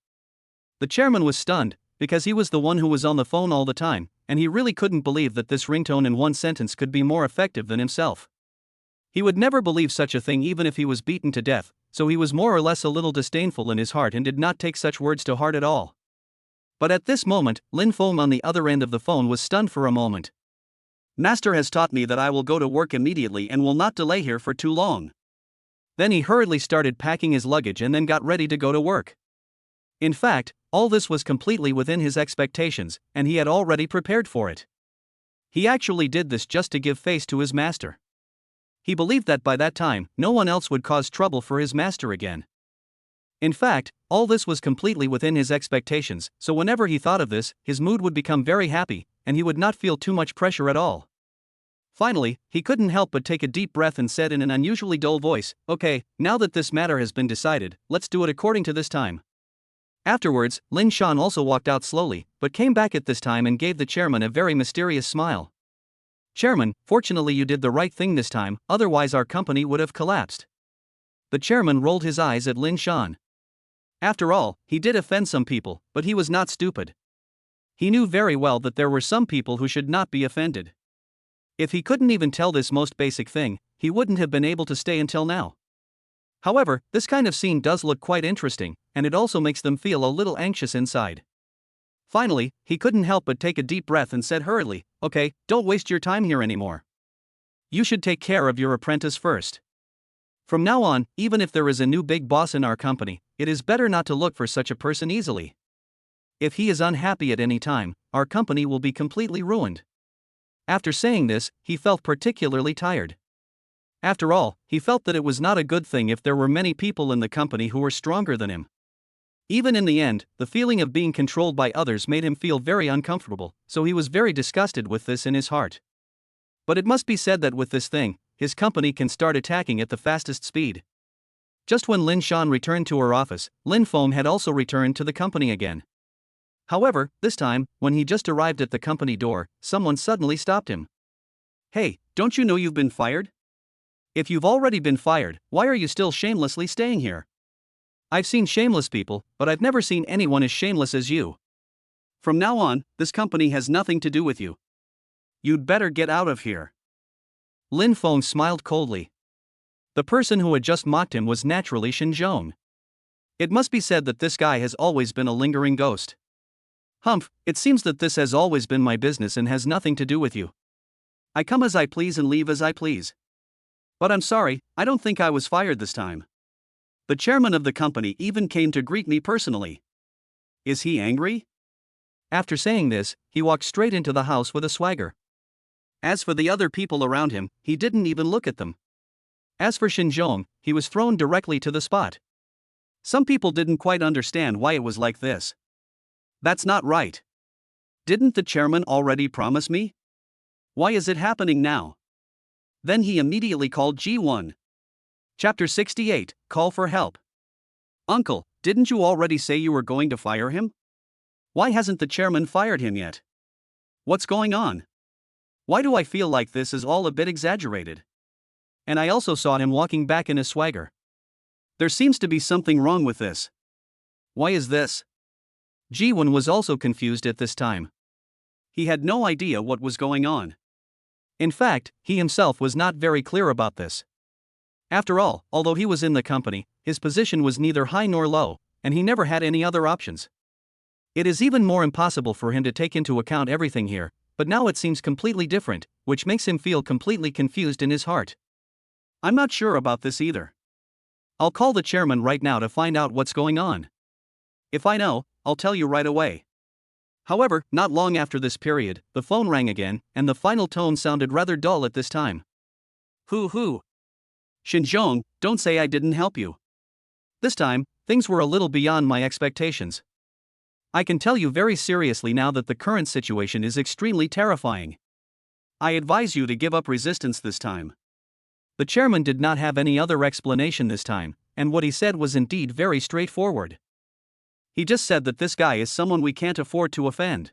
The chairman was stunned, because he was the one who was on the phone all the time, and he really couldn't believe that this ringtone in one sentence could be more effective than himself. He would never believe such a thing even if he was beaten to death, so he was more or less a little disdainful in his heart and did not take such words to heart at all. But at this moment, Lin Feng on the other end of the phone was stunned for a moment. "Master has taught me that I will go to work immediately and will not delay here for too long." Then he hurriedly started packing his luggage and then got ready to go to work. In fact, all this was completely within his expectations, and he had already prepared for it. He actually did this just to give face to his master. He believed that by that time, no one else would cause trouble for his master again. In fact, all this was completely within his expectations, so whenever he thought of this, his mood would become very happy, and he would not feel too much pressure at all. Finally, he couldn't help but take a deep breath and said in an unusually dull voice, "Okay, now that this matter has been decided, let's do it according to this time." Afterwards, Lin Shan also walked out slowly, but came back at this time and gave the chairman a very mysterious smile. "Chairman, fortunately you did the right thing this time, otherwise our company would have collapsed." The chairman rolled his eyes at Lin Shan. After all, he did offend some people, but he was not stupid. He knew very well that there were some people who should not be offended. If he couldn't even tell this most basic thing, he wouldn't have been able to stay until now. However, this kind of scene does look quite interesting, and it also makes them feel a little anxious inside. Finally, he couldn't help but take a deep breath and said hurriedly, "Okay, don't waste your time here anymore. You should take care of your apprentice first. From now on, even if there is a new big boss in our company, it is better not to look for such a person easily. If he is unhappy at any time, our company will be completely ruined." After saying this, he felt particularly tired. After all, he felt that it was not a good thing if there were many people in the company who were stronger than him. Even in the end, the feeling of being controlled by others made him feel very uncomfortable, so he was very disgusted with this in his heart. But it must be said that with this thing, his company can start attacking at the fastest speed. Just when Lin Shan returned to her office, Lin Feng had also returned to the company again. However, this time, when he just arrived at the company door, someone suddenly stopped him. "Hey, don't you know you've been fired? If you've already been fired, why are you still shamelessly staying here? I've seen shameless people, but I've never seen anyone as shameless as you. From now on, this company has nothing to do with you. You'd better get out of here." Lin Feng smiled coldly. The person who had just mocked him was naturally Xinzhong. It must be said that this guy has always been a lingering ghost. "Humph, it seems that this has always been my business and has nothing to do with you. I come as I please and leave as I please. But I'm sorry, I don't think I was fired this time. The chairman of the company even came to greet me personally. Is he angry?" After saying this, he walked straight into the house with a swagger. As for the other people around him, he didn't even look at them. As for Xinzhong, he was thrown directly to the spot. Some people didn't quite understand why it was like this. That's not right. Didn't the chairman already promise me? Why is it happening now? Then he immediately called G1. Chapter 68, Call for Help. "Uncle, didn't you already say you were going to fire him? Why hasn't the chairman fired him yet? What's going on? Why do I feel like this is all a bit exaggerated? And I also saw him walking back in a swagger. There seems to be something wrong with this. Why is this?" Ji-won was also confused at this time. He had no idea what was going on. In fact, he himself was not very clear about this. After all, although he was in the company, his position was neither high nor low, and he never had any other options. It is even more impossible for him to take into account everything here, but now it seems completely different, which makes him feel completely confused in his heart. "I'm not sure about this either. I'll call the chairman right now to find out what's going on. If I know, I'll tell you right away." However, not long after this period, the phone rang again, and the final tone sounded rather dull at this time. "Hoo. Xinzhong, don't say I didn't help you." This time, things were a little beyond my expectations. I can tell you very seriously now that the current situation is extremely terrifying. I advise you to give up resistance this time. The chairman did not have any other explanation this time, and what he said was indeed very straightforward. He just said that this guy is someone we can't afford to offend.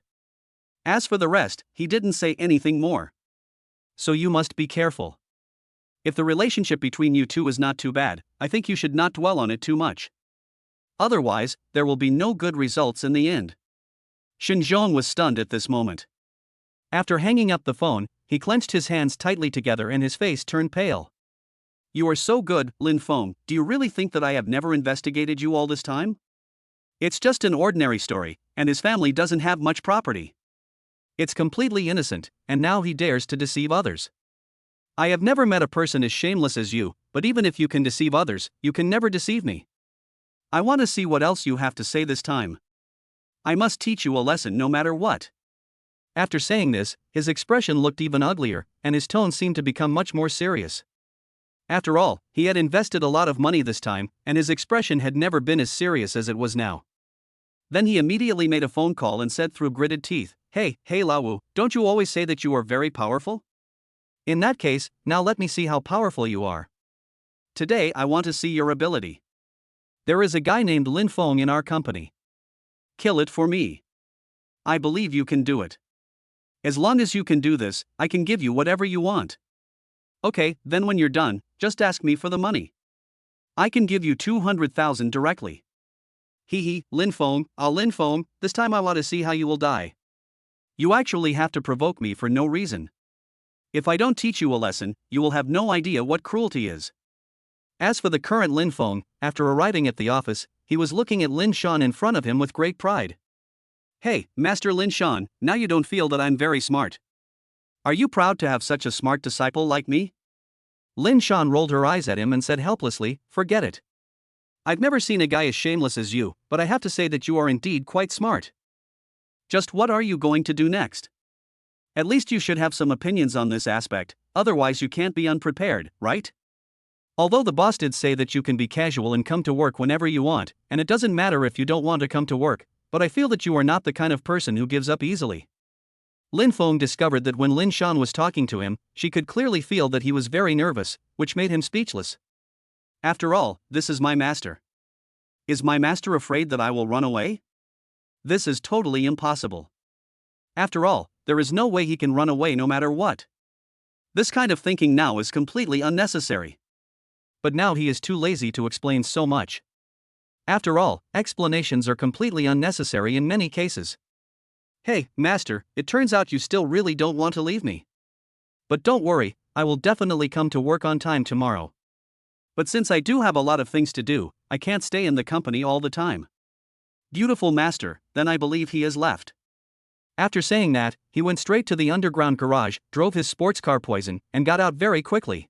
As for the rest, he didn't say anything more. So you must be careful. If the relationship between you two is not too bad, I think you should not dwell on it too much. Otherwise, there will be no good results in the end. Xinzhong was stunned at this moment. After hanging up the phone, he clenched his hands tightly together and his face turned pale. You are so good, Lin Feng. Do you really think that I have never investigated you all this time? It's just an ordinary story, and his family doesn't have much property. It's completely innocent, and now he dares to deceive others. I have never met a person as shameless as you, but even if you can deceive others, you can never deceive me. I want to see what else you have to say this time. I must teach you a lesson no matter what. After saying this, his expression looked even uglier, and his tone seemed to become much more serious. After all, he had invested a lot of money this time, and his expression had never been as serious as it was now. Then he immediately made a phone call and said through gritted teeth, Hey Laowu, don't you always say that you are very powerful? In that case, now let me see how powerful you are. Today I want to see your ability. There is a guy named Lin Feng in our company. Kill it for me. I believe you can do it. As long as you can do this, I can give you whatever you want. Okay, then when you're done, just ask me for the money. I can give you 200,000 directly. Hee, Lin Feng, Lin Feng, this time I want to see how you will die. You actually have to provoke me for no reason. If I don't teach you a lesson, you will have no idea what cruelty is. As for the current Lin Feng, after arriving at the office, he was looking at Lin Shan in front of him with great pride. Hey, Master Lin Shan, now you don't feel that I'm very smart. Are you proud to have such a smart disciple like me? Lin Shan rolled her eyes at him and said helplessly, Forget it. I've never seen a guy as shameless as you, but I have to say that you are indeed quite smart. Just what are you going to do next? At least you should have some opinions on this aspect, otherwise you can't be unprepared, right? Although the boss did say that you can be casual and come to work whenever you want, and it doesn't matter if you don't want to come to work, but I feel that you are not the kind of person who gives up easily. Lin Feng discovered that when Lin Shan was talking to him, she could clearly feel that he was very nervous, which made him speechless. After all, this is my master. Is my master afraid that I will run away? This is totally impossible. After all, there is no way he can run away no matter what. This kind of thinking now is completely unnecessary. But now he is too lazy to explain so much. After all, explanations are completely unnecessary in many cases. Hey, master, it turns out you still really don't want to leave me. But don't worry, I will definitely come to work on time tomorrow. But since I do have a lot of things to do, I can't stay in the company all the time. Beautiful master, then I believe he has left. After saying that, he went straight to the underground garage, drove his sports car Poison, and got out very quickly.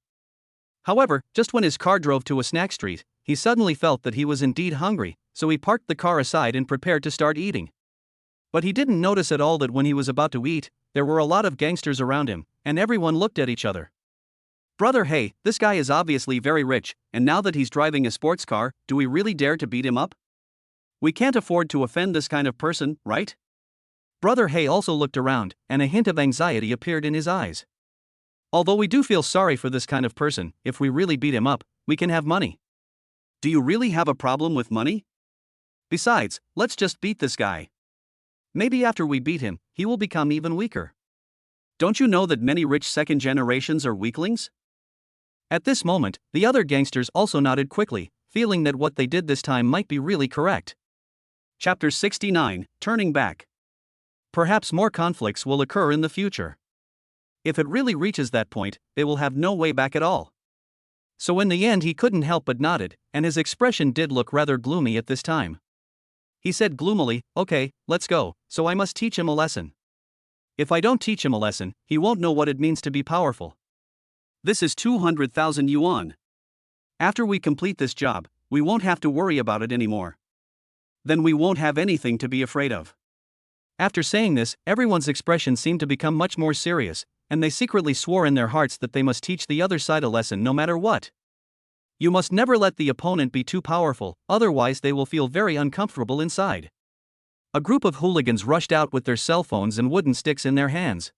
However, just when his car drove to a snack street, he suddenly felt that he was indeed hungry, so he parked the car aside and prepared to start eating. But he didn't notice at all that when he was about to eat, there were a lot of gangsters around him, and everyone looked at each other. Brother, hey, this guy is obviously very rich, and now that he's driving a sports car, do we really dare to beat him up? We can't afford to offend this kind of person, right? Brother Hay also looked around, and a hint of anxiety appeared in his eyes. Although we do feel sorry for this kind of person, if we really beat him up, we can have money. Do you really have a problem with money? Besides, let's just beat this guy. Maybe after we beat him, he will become even weaker. Don't you know that many rich second generations are weaklings? At this moment, the other gangsters also nodded quickly, feeling that what they did this time might be really correct. Chapter 69, Turning Back. Perhaps more conflicts will occur in the future. If it really reaches that point, they will have no way back at all. So in the end he couldn't help but nodded, and his expression did look rather gloomy at this time. He said gloomily, Okay, let's go, so I must teach him a lesson. If I don't teach him a lesson, he won't know what it means to be powerful. This is 200,000 yuan. After we complete this job, we won't have to worry about it anymore. Then we won't have anything to be afraid of. After saying this, everyone's expression seemed to become much more serious, and they secretly swore in their hearts that they must teach the other side a lesson no matter what. You must never let the opponent be too powerful, otherwise they will feel very uncomfortable inside. A group of hooligans rushed out with their cell phones and wooden sticks in their hands.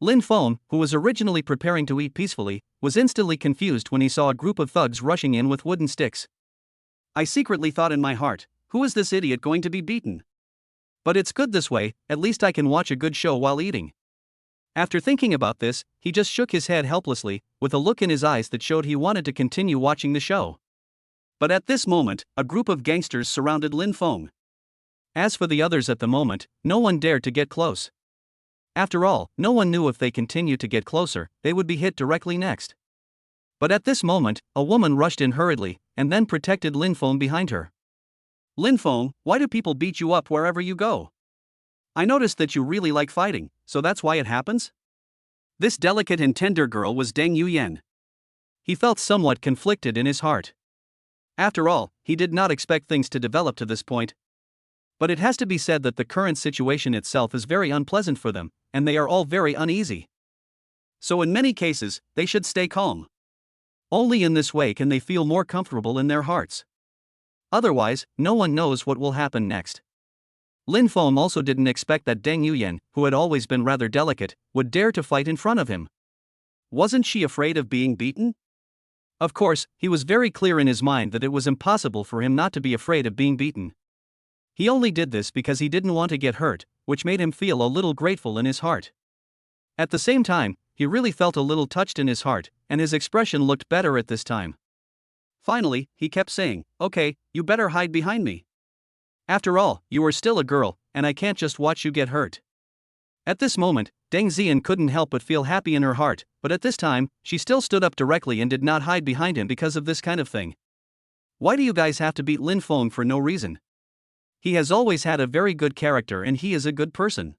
Lin Feng, who was originally preparing to eat peacefully, was instantly confused when he saw a group of thugs rushing in with wooden sticks. I secretly thought in my heart, who is this idiot going to be beaten? But it's good this way, at least I can watch a good show while eating. After thinking about this, he just shook his head helplessly, with a look in his eyes that showed he wanted to continue watching the show. But at this moment, a group of gangsters surrounded Lin Feng. As for the others at the moment, no one dared to get close. After all, no one knew if they continued to get closer, they would be hit directly next. But at this moment, a woman rushed in hurriedly, and then protected Lin Feng behind her. Lin Feng, why do people beat you up wherever you go? I noticed that you really like fighting, so that's why it happens? This delicate and tender girl was Deng Yuyan. He felt somewhat conflicted in his heart. After all, he did not expect things to develop to this point. But it has to be said that the current situation itself is very unpleasant for them, and they are all very uneasy. So in many cases, they should stay calm. Only in this way can they feel more comfortable in their hearts. Otherwise, no one knows what will happen next. Lin Feng also didn't expect that Deng Yuyan, who had always been rather delicate, would dare to fight in front of him. Wasn't she afraid of being beaten? Of course, he was very clear in his mind that it was impossible for him not to be afraid of being beaten. He only did this because he didn't want to get hurt, which made him feel a little grateful in his heart. At the same time, he really felt a little touched in his heart, and his expression looked better at this time. Finally, he kept saying, "Okay, you better hide behind me. After all, you are still a girl, and I can't just watch you get hurt." At this moment, Deng Xian couldn't help but feel happy in her heart, but at this time, she still stood up directly and did not hide behind him because of this kind of thing. Why do you guys have to beat Lin Feng for no reason? He has always had a very good character and he is a good person.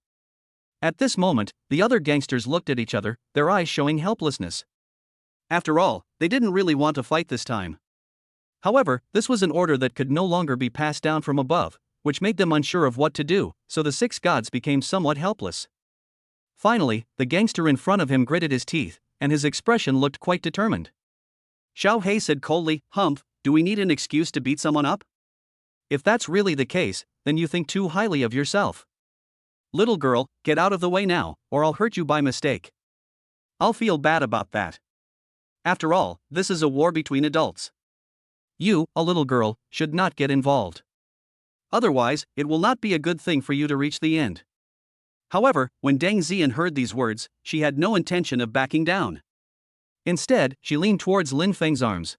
At this moment, the other gangsters looked at each other, their eyes showing helplessness. After all, they didn't really want to fight this time. However, this was an order that could no longer be passed down from above, which made them unsure of what to do, so the six gods became somewhat helpless. Finally, the gangster in front of him gritted his teeth, and his expression looked quite determined. Xiao He said coldly, "Humph, do we need an excuse to beat someone up? If that's really the case, then you think too highly of yourself. Little girl, get out of the way now, or I'll hurt you by mistake. I'll feel bad about that. After all, this is a war between adults. You, a little girl, should not get involved. Otherwise, it will not be a good thing for you to reach the end." However, when Deng Xian heard these words, she had no intention of backing down. Instead, she leaned towards Lin Feng's arms.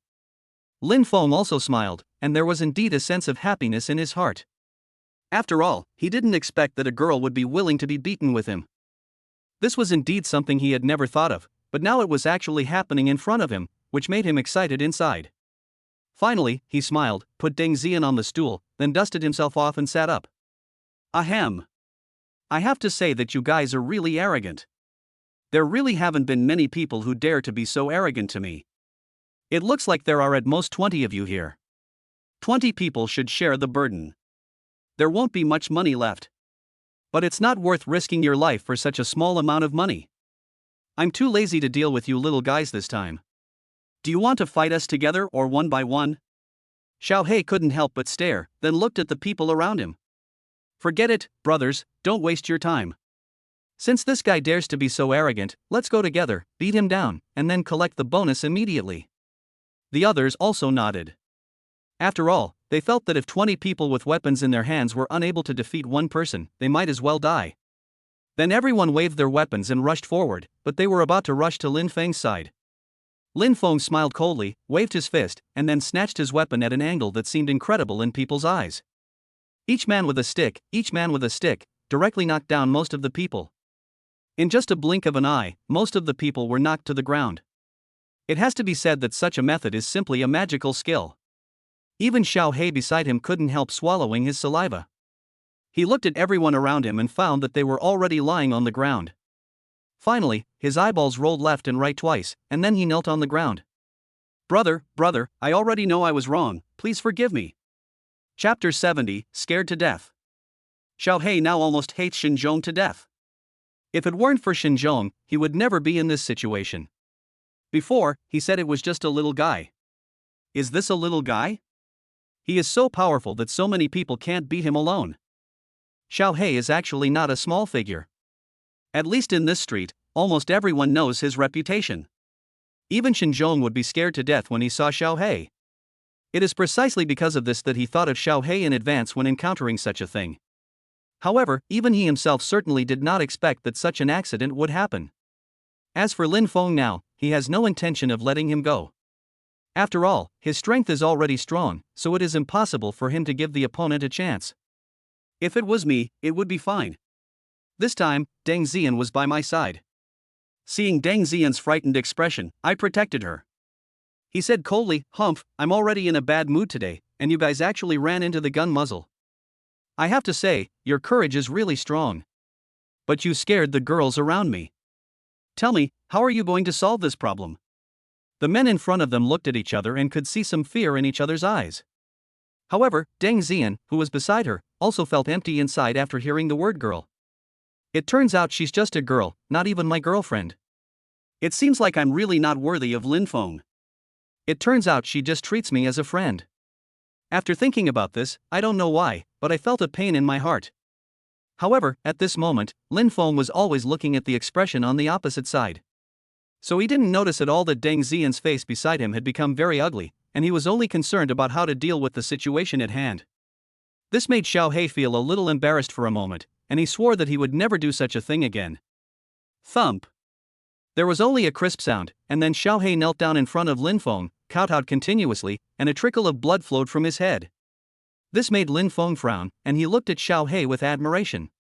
Lin Feng also smiled, and there was indeed a sense of happiness in his heart. After all, he didn't expect that a girl would be willing to be beaten with him. This was indeed something he had never thought of, but now it was actually happening in front of him, which made him excited inside. Finally, he smiled, put Deng Xian on the stool, then dusted himself off and sat up. Ahem. I have to say that you guys are really arrogant. There really haven't been many people who dare to be so arrogant to me. It looks like there are at most 20 of you here. 20 people should share the burden. There won't be much money left. But it's not worth risking your life for such a small amount of money. I'm too lazy to deal with you little guys this time. Do you want to fight us together or one by one? Xiao He couldn't help but stare, then looked at the people around him. Forget it, brothers, don't waste your time. Since this guy dares to be so arrogant, let's go together, beat him down, and then collect the bonus immediately. The others also nodded. After all, they felt that if 20 people with weapons in their hands were unable to defeat one person, they might as well die. Then everyone waved their weapons and rushed forward, but they were about to rush to Lin Feng's side. Lin Feng smiled coldly, waved his fist, and then snatched his weapon at an angle that seemed incredible in people's eyes. Each man with a stick, directly knocked down most of the people. In just a blink of an eye, most of the people were knocked to the ground. It has to be said that such a method is simply a magical skill. Even Xiao He beside him couldn't help swallowing his saliva. He looked at everyone around him and found that they were already lying on the ground. Finally, his eyeballs rolled left and right twice, and then he knelt on the ground. Brother, I already know I was wrong, please forgive me. Chapter 70, Scared to Death. Xiao He now almost hates Xinzhong to death. If it weren't for Xinzhong, he would never be in this situation. Before, he said it was just a little guy. Is this a little guy? He is so powerful that so many people can't beat him alone. Xiao He is actually not a small figure. At least in this street, almost everyone knows his reputation. Even Xinzhong would be scared to death when he saw Xiao He. It is precisely because of this that he thought of Xiao He in advance when encountering such a thing. However, even he himself certainly did not expect that such an accident would happen. As for Lin Feng now, he has no intention of letting him go. After all, his strength is already strong, so it is impossible for him to give the opponent a chance. If it was me, it would be fine. This time, Deng Yuyan was by my side. Seeing Deng Yuyan's frightened expression, I protected her. He said coldly, "Humph, I'm already in a bad mood today, and you guys actually ran into the gun muzzle. I have to say, your courage is really strong. But you scared the girls around me. Tell me, how are you going to solve this problem?" The men in front of them looked at each other and could see some fear in each other's eyes. However, Deng Yuyan, who was beside her, also felt empty inside after hearing the word girl. It turns out she's just a girl, not even my girlfriend. It seems like I'm really not worthy of Lin Feng. It turns out she just treats me as a friend. After thinking about this, I don't know why, but I felt a pain in my heart. However, at this moment, Lin Feng was always looking at the expression on the opposite side. So he didn't notice at all that Deng Yuyan's face beside him had become very ugly, and he was only concerned about how to deal with the situation at hand. This made Xiao He feel a little embarrassed for a moment, and he swore that he would never do such a thing again. Thump. There was only a crisp sound, and then Xiao He knelt down in front of Lin Feng, kowtowed continuously, and a trickle of blood flowed from his head. This made Lin Feng frown, and he looked at Xiao He with admiration.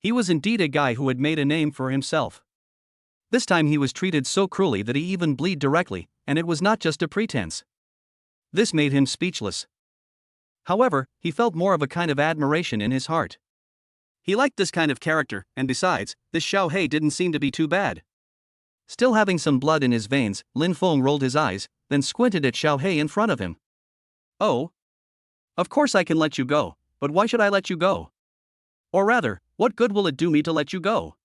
He was indeed a guy who had made a name for himself. This time he was treated so cruelly that he even bled directly, and it was not just a pretense. This made him speechless. However, he felt more of a kind of admiration in his heart. He liked this kind of character, and besides, this Xiao He didn't seem to be too bad. Still having some blood in his veins, Lin Feng rolled his eyes, then squinted at Xiao He in front of him. "Oh? Of course I can let you go, but why should I let you go? Or rather, what good will it do me to let you go?"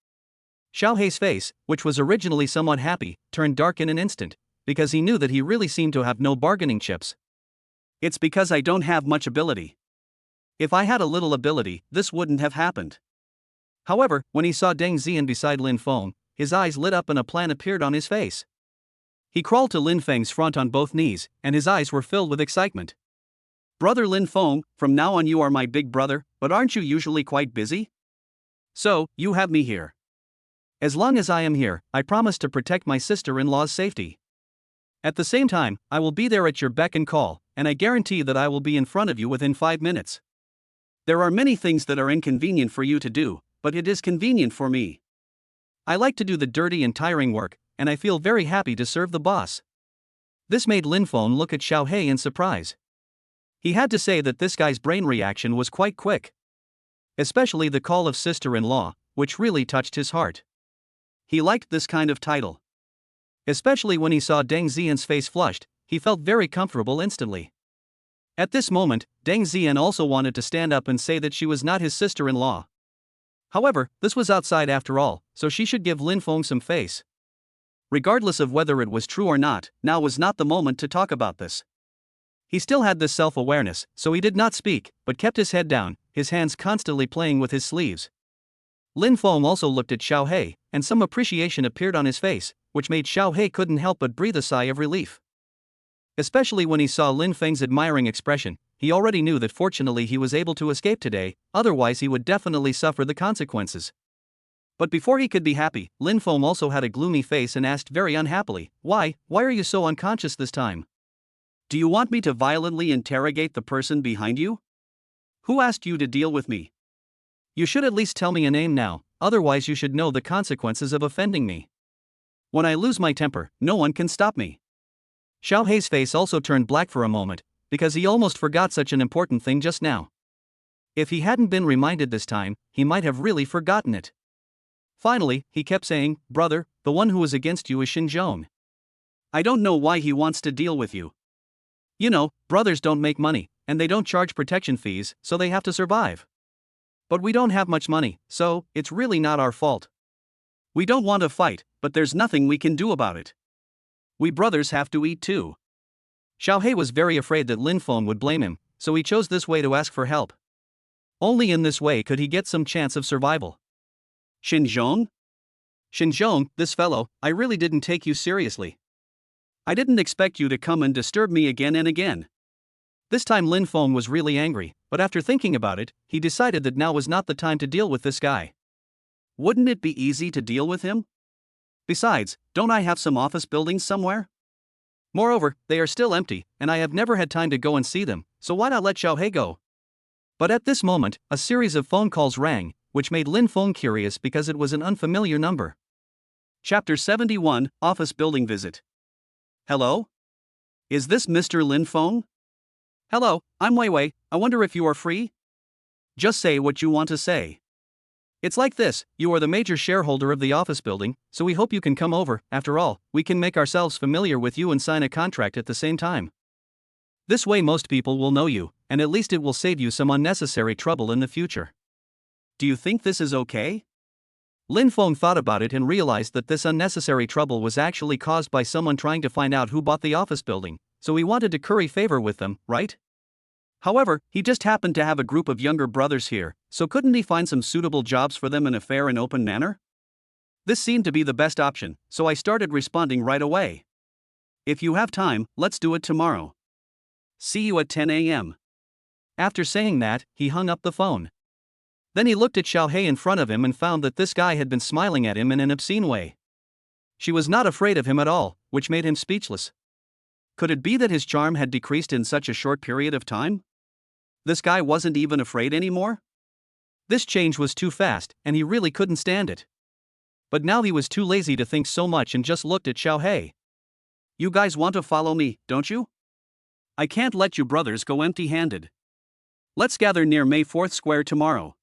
Xiao He's face, which was originally somewhat happy, turned dark in an instant, because he knew that he really seemed to have no bargaining chips. "It's because I don't have much ability. If I had a little ability, this wouldn't have happened." However, when he saw Deng Yuyan beside Lin Feng, his eyes lit up and a plan appeared on his face. He crawled to Lin Feng's front on both knees, and his eyes were filled with excitement. "Brother Lin Feng, from now on you are my big brother, but aren't you usually quite busy? So, you have me here. As long as I am here, I promise to protect my sister-in-law's safety. At the same time, I will be there at your beck and call, and I guarantee that I will be in front of you within 5 minutes. There are many things that are inconvenient for you to do, but it is convenient for me. I like to do the dirty and tiring work, and I feel very happy to serve the boss." This made Lin Feng look at Xiao He in surprise. He had to say that this guy's brain reaction was quite quick. Especially the call of sister-in-law, which really touched his heart. He liked this kind of title. Especially when he saw Deng Yuyan's face flushed, he felt very comfortable instantly. At this moment, Deng Yuyan also wanted to stand up and say that she was not his sister-in-law. However, this was outside after all, so she should give Lin Feng some face. Regardless of whether it was true or not, now was not the moment to talk about this. He still had this self-awareness, so he did not speak, but kept his head down, his hands constantly playing with his sleeves. Lin Feng also looked at Xiao He, and some appreciation appeared on his face, which made Xiao He couldn't help but breathe a sigh of relief. Especially when he saw Lin Feng's admiring expression, he already knew that fortunately he was able to escape today, otherwise he would definitely suffer the consequences. But before he could be happy, Lin Feng also had a gloomy face and asked very unhappily, why are you so unconscious this time? Do you want me to violently interrogate the person behind you? Who asked you to deal with me? You should at least tell me a name now, otherwise you should know the consequences of offending me. When I lose my temper, no one can stop me." Xiao He's face also turned black for a moment, because he almost forgot such an important thing just now. If he hadn't been reminded this time, he might have really forgotten it. Finally, he kept saying, "Brother, the one who is against you is Xinzhong. I don't know why he wants to deal with you. You know, brothers don't make money, and they don't charge protection fees, so they have to survive. But we don't have much money, so it's really not our fault. We don't want to fight, but there's nothing we can do about it. We brothers have to eat too." Xiao He was very afraid that Lin Feng would blame him, so he chose this way to ask for help. Only in this way could he get some chance of survival. "Xinzhong? Xinzhong, this fellow, I really didn't take you seriously. I didn't expect you to come and disturb me again and again." This time Lin Feng was really angry, but after thinking about it, he decided that now was not the time to deal with this guy. Wouldn't it be easy to deal with him? Besides, don't I have some office buildings somewhere? Moreover, they are still empty, and I have never had time to go and see them, so why not let Xiaohei go? But at this moment, a series of phone calls rang, which made Lin Feng curious because it was an unfamiliar number. Chapter 71, Office Building Visit. Hello? Is this Mr. Lin Feng? Hello, I'm Wei Wei, I wonder if you are free? Just say what you want to say. It's like this, you are the major shareholder of the office building, so we hope you can come over. After all, we can make ourselves familiar with you and sign a contract at the same time. This way most people will know you, and at least it will save you some unnecessary trouble in the future. Do you think this is okay? Lin Feng thought about it and realized that this unnecessary trouble was actually caused by someone trying to find out who bought the office building, so he wanted to curry favor with them, right? However, he just happened to have a group of younger brothers here, so couldn't he find some suitable jobs for them in a fair and open manner? This seemed to be the best option, so I started responding right away. If you have time, let's do it tomorrow. See you at 10 a.m. After saying that, he hung up the phone. Then he looked at Xiaohei in front of him and found that this guy had been smiling at him in an obscene way. She was not afraid of him at all, which made him speechless. Could it be that his charm had decreased in such a short period of time? This guy wasn't even afraid anymore? This change was too fast, and he really couldn't stand it. But now he was too lazy to think so much and just looked at Xiaohei. You guys want to follow me, don't you? I can't let you brothers go empty-handed. Let's gather near May 4th Square tomorrow.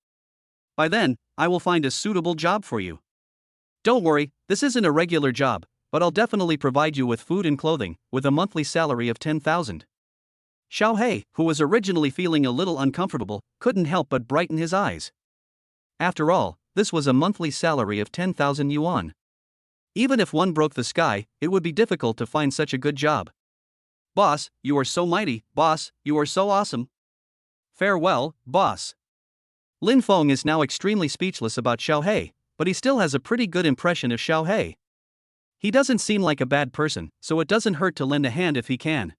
By then, I will find a suitable job for you. Don't worry, this isn't a regular job, but I'll definitely provide you with food and clothing, with a monthly salary of 10,000. Xiaohei, who was originally feeling a little uncomfortable, couldn't help but brighten his eyes. After all, this was a monthly salary of 10,000 yuan. Even if one broke the sky, it would be difficult to find such a good job. Boss, you are so mighty, boss, you are so awesome. Farewell, boss. Lin Feng is now extremely speechless about Xiaohei, but he still has a pretty good impression of Xiaohei. He doesn't seem like a bad person, so it doesn't hurt to lend a hand if he can.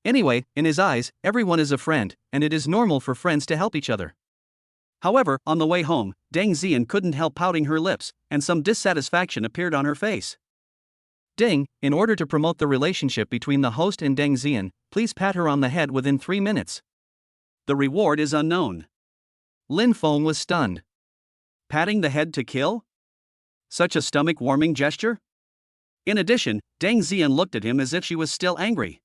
Anyway, in his eyes, everyone is a friend, and it is normal for friends to help each other. However, on the way home, Deng Yuyan couldn't help pouting her lips, and some dissatisfaction appeared on her face. Deng, in order to promote the relationship between the host and Deng Yuyan, please pat her on the head within 3 minutes. The reward is unknown. Lin Feng was stunned. Patting the head to kill? Such a stomach-warming gesture? In addition, Deng Yuyan looked at him as if she was still angry.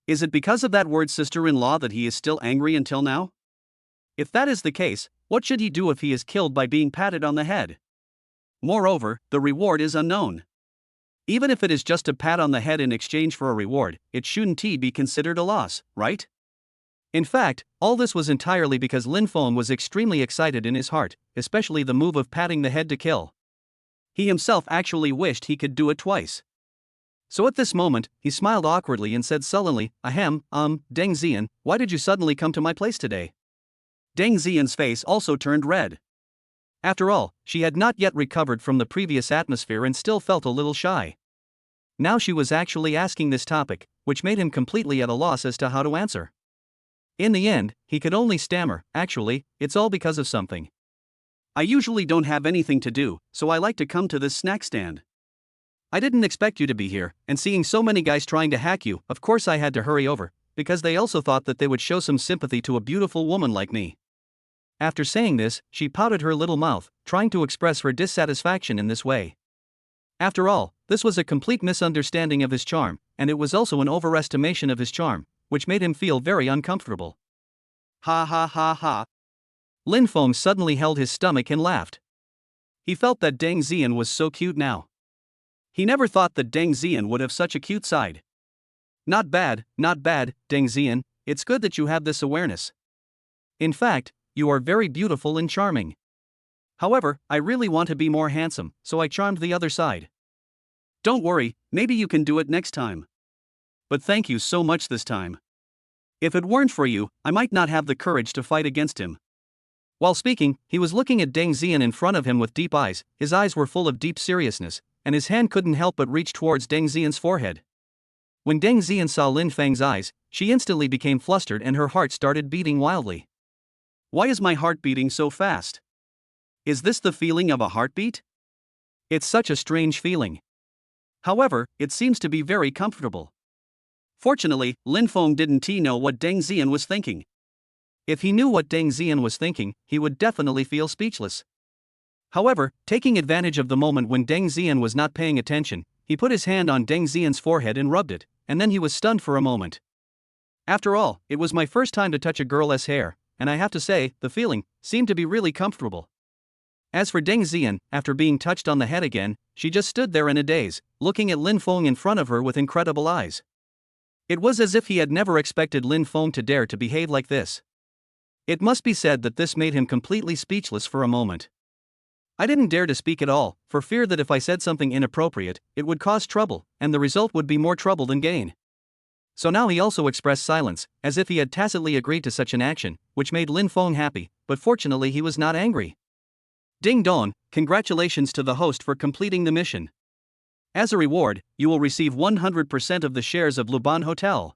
Is it because of that word sister-in-law that he is still angry until now? If that is the case, what should he do if he is killed by being patted on the head? Moreover, the reward is unknown. Even if it is just a pat on the head in exchange for a reward, it shouldn't be considered a loss, right? In fact, all this was entirely because Lin Feng was extremely excited in his heart, especially the move of patting the head to kill. He himself actually wished he could do it twice. So at this moment, he smiled awkwardly and said sullenly, Deng Yuyan, why did you suddenly come to my place today? Deng Yuyan's face also turned red. After all, she had not yet recovered from the previous atmosphere and still felt a little shy. Now she was actually asking this topic, which made him completely at a loss as to how to answer. In the end, he could only stammer, actually, it's all because of something. I usually don't have anything to do, so I like to come to this snack stand. I didn't expect you to be here, and seeing so many guys trying to hack you, of course I had to hurry over, because they also thought that they would show some sympathy to a beautiful woman like me. After saying this, she pouted her little mouth, trying to express her dissatisfaction in this way. After all, this was a complete misunderstanding of his charm, and it was also an overestimation of his charm, which made him feel very uncomfortable. Ha ha ha ha. Lin Feng suddenly held his stomach and laughed. He felt that Deng Yuyan was so cute now. He never thought that Deng Yuyan would have such a cute side. Not bad, Deng Yuyan, it's good that you have this awareness. In fact, you are very beautiful and charming. However, I really want to be more handsome, so I charmed the other side. Don't worry, maybe you can do it next time. But thank you so much this time. If it weren't for you, I might not have the courage to fight against him. While speaking, he was looking at Deng Yuyan in front of him with deep eyes, his eyes were full of deep seriousness, and his hand couldn't help but reach towards Deng Yuyan's forehead. When Deng Yuyan saw Lin Feng's eyes, she instantly became flustered and her heart started beating wildly. Why is my heart beating so fast? Is this the feeling of a heartbeat? It's such a strange feeling. However, it seems to be very comfortable. Fortunately, Lin Feng didn't know what Deng Yuyan was thinking. If he knew what Deng Yuyan was thinking, he would definitely feel speechless. However, taking advantage of the moment when Deng Yuyan was not paying attention, he put his hand on Deng Yuyan's forehead and rubbed it, and then he was stunned for a moment. After all, it was my first time to touch a girl's hair, and I have to say, the feeling seemed to be really comfortable. As for Deng Yuyan, after being touched on the head again, she just stood there in a daze, looking at Lin Feng in front of her with incredible eyes. It was as if he had never expected Lin Feng to dare to behave like this. It must be said that this made him completely speechless for a moment. I didn't dare to speak at all, for fear that if I said something inappropriate, it would cause trouble, and the result would be more trouble than gain. So now he also expressed silence, as if he had tacitly agreed to such an action, which made Lin Feng happy, but fortunately he was not angry. Ding dong, congratulations to the host for completing the mission. As a reward, you will receive 100% of the shares of Luban Hotel.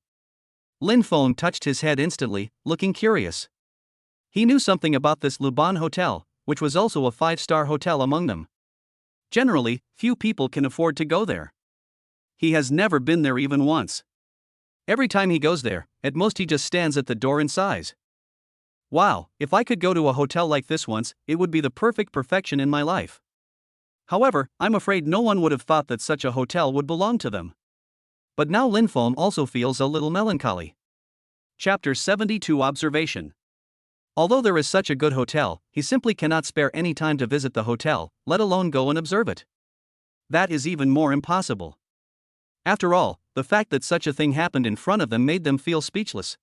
Lin Feng touched his head instantly, looking curious. He knew something about this Luban Hotel, which was also a 5-star hotel among them. Generally, few people can afford to go there. He has never been there even once. Every time he goes there, at most he just stands at the door and sighs. Wow, if I could go to a hotel like this once, it would be the perfect perfection in my life. However, I'm afraid no one would have thought that such a hotel would belong to them. But now Lin Feng also feels a little melancholy. Chapter 72 Observation. Although there is such a good hotel, he simply cannot spare any time to visit the hotel, let alone go and observe it. That is even more impossible. After all, the fact that such a thing happened in front of them made them feel speechless.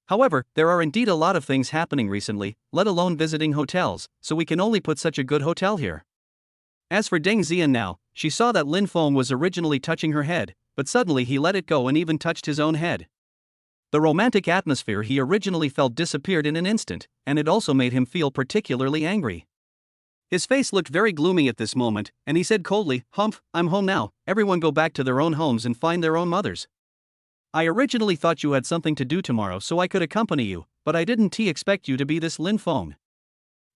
However, there are indeed a lot of things happening recently, let alone visiting hotels, so we can only put such a good hotel here. As for Deng Yuyan now, she saw that Lin Feng was originally touching her head, but suddenly he let it go and even touched his own head. The romantic atmosphere he originally felt disappeared in an instant, and it also made him feel particularly angry. His face looked very gloomy at this moment, and he said coldly, "Humph, I'm home now, everyone go back to their own homes and find their own mothers. I originally thought you had something to do tomorrow so I could accompany you, but I didn't expect you to be this Lin Feng.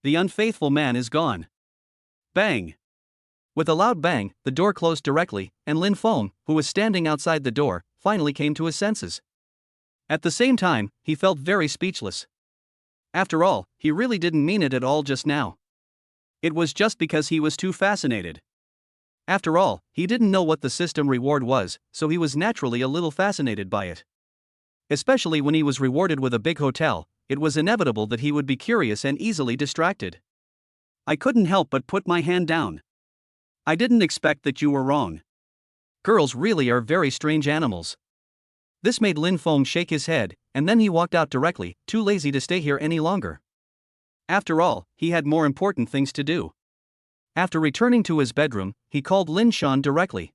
The unfaithful man is gone." Bang! With a loud bang, the door closed directly, and Lin Feng, who was standing outside the door, finally came to his senses. At the same time, he felt very speechless. After all, he really didn't mean it at all just now. It was just because he was too fascinated. After all, he didn't know what the system reward was, so he was naturally a little fascinated by it. Especially when he was rewarded with a big hotel, it was inevitable that he would be curious and easily distracted. I couldn't help but put my hand down. I didn't expect that you were wrong. Girls really are very strange animals. This made Lin Feng shake his head, and then he walked out directly, too lazy to stay here any longer. After all, he had more important things to do. After returning to his bedroom, he called Lin Shan directly.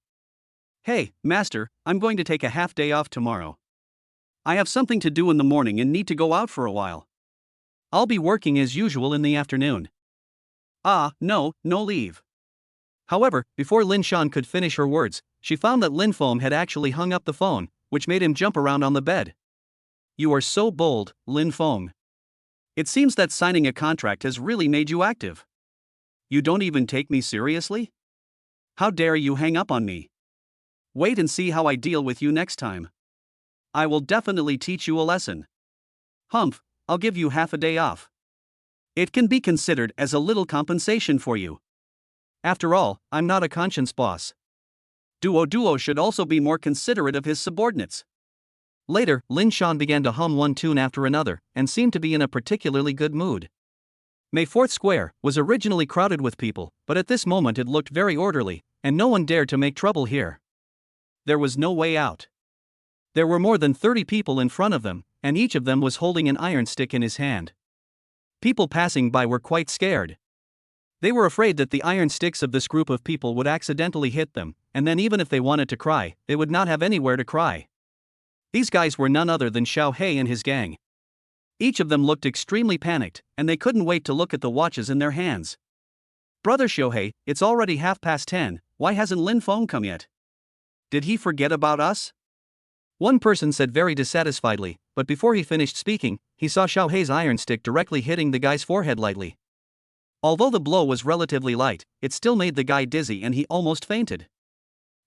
"Hey, master, I'm going to take a half day off tomorrow. I have something to do in the morning and need to go out for a while. I'll be working as usual in the afternoon." No leave. However, before Lin Shan could finish her words, she found that Lin Feng had actually hung up the phone, which made him jump around on the bed. You are so bold, Lin Feng. It seems that signing a contract has really made you active. You don't even take me seriously? How dare you hang up on me? Wait and see how I deal with you next time. I will definitely teach you a lesson. Humph, I'll give you half a day off. It can be considered as a little compensation for you. After all, I'm not a conscience boss. Duo should also be more considerate of his subordinates. Later, Lin Shan began to hum one tune after another, and seemed to be in a particularly good mood. May 4th Square was originally crowded with people, but at this moment it looked very orderly, and no one dared to make trouble here. There was no way out. There were more than 30 people in front of them, and each of them was holding an iron stick in his hand. People passing by were quite scared. They were afraid that the iron sticks of this group of people would accidentally hit them, and then even if they wanted to cry, they would not have anywhere to cry. These guys were none other than Xiao He and his gang. Each of them looked extremely panicked, and they couldn't wait to look at the watches in their hands. Brother Xiao He, it's already 10:30, why hasn't Lin Feng come yet? Did he forget about us? One person said very dissatisfiedly, but before he finished speaking, he saw Xiao Hei's iron stick directly hitting the guy's forehead lightly. Although the blow was relatively light, it still made the guy dizzy and he almost fainted.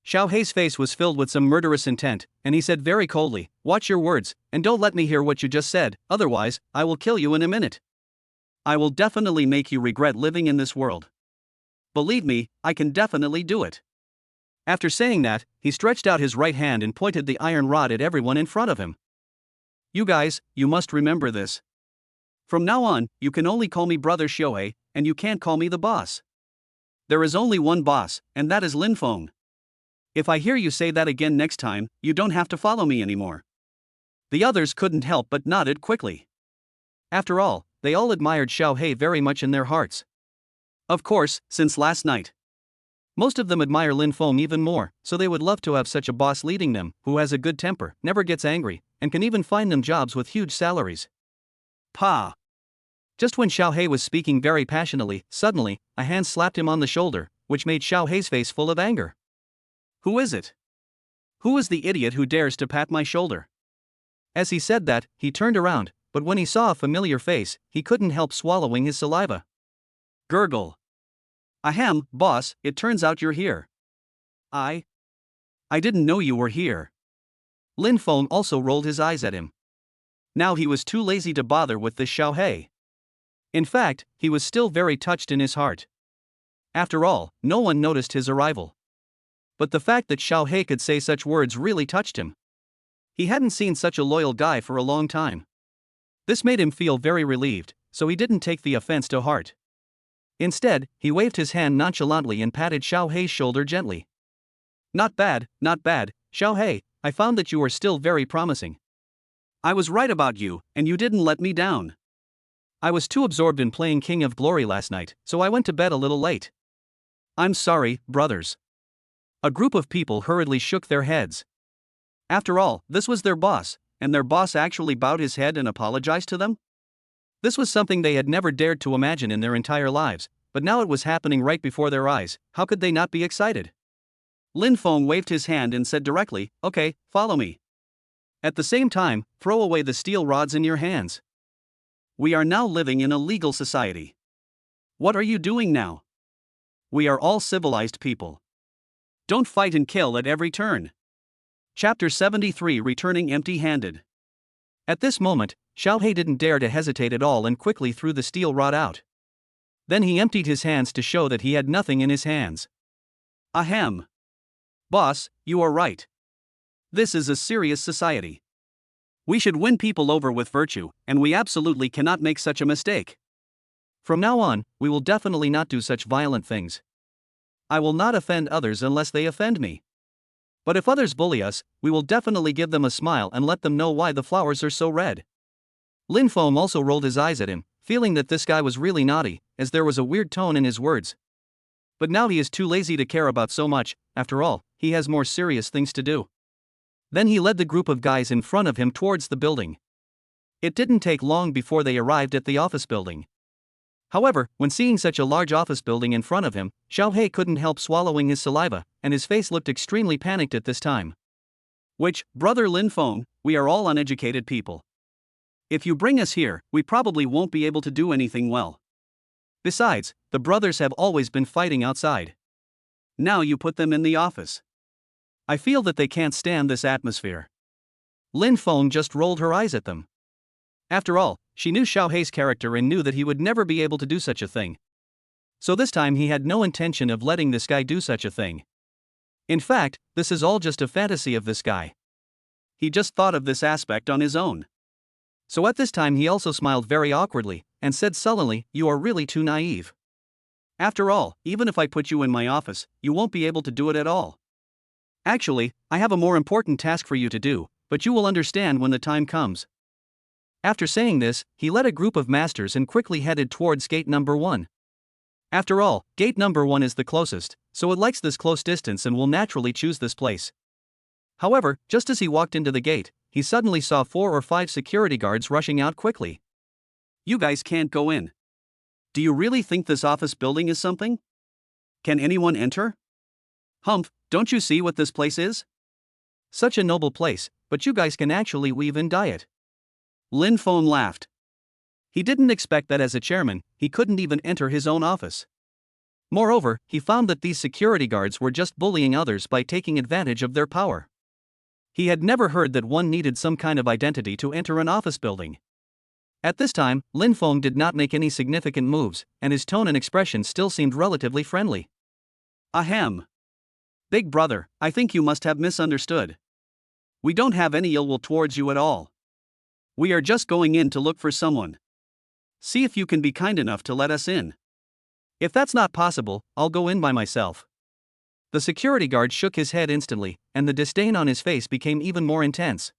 Xiao Hei's face was filled with some murderous intent, and he said very coldly, "Watch your words, and don't let me hear what you just said, otherwise, I will kill you in a minute. I will definitely make you regret living in this world. Believe me, I can definitely do it." After saying that, he stretched out his right hand and pointed the iron rod at everyone in front of him. "You guys, you must remember this. From now on, you can only call me Brother Xiaohei, and you can't call me the boss. There is only one boss, and that is Lin Feng. If I hear you say that again next time, you don't have to follow me anymore." The others couldn't help but nodded quickly. After all, they all admired Xiao Hei very much in their hearts. Of course, since last night. Most of them admire Lin Feng even more, so they would love to have such a boss leading them, who has a good temper, never gets angry, and can even find them jobs with huge salaries. Pa! Just when Xiao Hei was speaking very passionately, suddenly, a hand slapped him on the shoulder, which made Xiao Hei's face full of anger. "Who is it? Who is the idiot who dares to pat my shoulder?" As he said that, he turned around, but when he saw a familiar face, he couldn't help swallowing his saliva. Gurgle. "Ahem, boss, it turns out you're here. I didn't know you were here." Lin Feng also rolled his eyes at him. Now he was too lazy to bother with this Xiao Hei. In fact, he was still very touched in his heart. After all, no one noticed his arrival. But the fact that Xiao Hei could say such words really touched him. He hadn't seen such a loyal guy for a long time. This made him feel very relieved, so he didn't take the offense to heart. Instead, he waved his hand nonchalantly and patted Xiao Hei's shoulder gently. Not bad, Xiao Hei, I found that you are still very promising. I was right about you, and you didn't let me down. I was too absorbed in playing King of Glory last night, so I went to bed a little late. I'm sorry, brothers." A group of people hurriedly shook their heads. After all, this was their boss, and their boss actually bowed his head and apologized to them? This was something they had never dared to imagine in their entire lives, but now it was happening right before their eyes. How could they not be excited? Lin Feng waved his hand and said directly, "Okay, follow me. At the same time, throw away the steel rods in your hands. We are now living in a legal society. What are you doing now? We are all civilized people. Don't fight and kill at every turn." Chapter 73, Returning Empty-Handed. At this moment, Xiao Hei didn't dare to hesitate at all and quickly threw the steel rod out. Then he emptied his hands to show that he had nothing in his hands. Ahem. Boss, you are right. This is a serious society. We should win people over with virtue, and we absolutely cannot make such a mistake. From now on, we will definitely not do such violent things. I will not offend others unless they offend me. But if others bully us, we will definitely give them a smile and let them know why the flowers are so red. Lin Feng also rolled his eyes at him, feeling that this guy was really naughty, as there was a weird tone in his words. But now he is too lazy to care about so much. After all, he has more serious things to do. Then he led the group of guys in front of him towards the building. It didn't take long before they arrived at the office building. However, when seeing such a large office building in front of him, Xiao Hei couldn't help swallowing his saliva, and his face looked extremely panicked at this time. Brother Lin Feng, we are all uneducated people. If you bring us here, we probably won't be able to do anything well. Besides, the brothers have always been fighting outside. Now you put them in the office. I feel that they can't stand this atmosphere. Lin Feng just rolled her eyes at them. After all, she knew Xiao Hei's character and knew that he would never be able to do such a thing. So this time he had no intention of letting this guy do such a thing. In fact, this is all just a fantasy of this guy. He just thought of this aspect on his own. So at this time he also smiled very awkwardly, and said sullenly, "You are really too naive. After all, even if I put you in my office, you won't be able to do it at all. Actually, I have a more important task for you to do, but you will understand when the time comes." After saying this, he led a group of masters and quickly headed towards gate number 1. After all, gate number 1 is the closest, so it likes this close distance and will naturally choose this place. However, just as he walked into the gate, he suddenly saw 4 or 5 security guards rushing out quickly. "You guys can't go in. Do you really think this office building is something? Can anyone enter? Humph, don't you see what this place is? Such a noble place, but you guys can actually weave and dye it. Lin Feng laughed. He didn't expect that as a chairman, he couldn't even enter his own office. Moreover, he found that these security guards were just bullying others by taking advantage of their power. He had never heard that one needed some kind of identity to enter an office building. At this time, Lin Feng did not make any significant moves, and his tone and expression still seemed relatively friendly. Ahem. Big brother, I think you must have misunderstood. We don't have any ill will towards you at all. We are just going in to look for someone. See if you can be kind enough to let us in. If that's not possible, I'll go in by myself. The security guard shook his head instantly, and the disdain on his face became even more intense.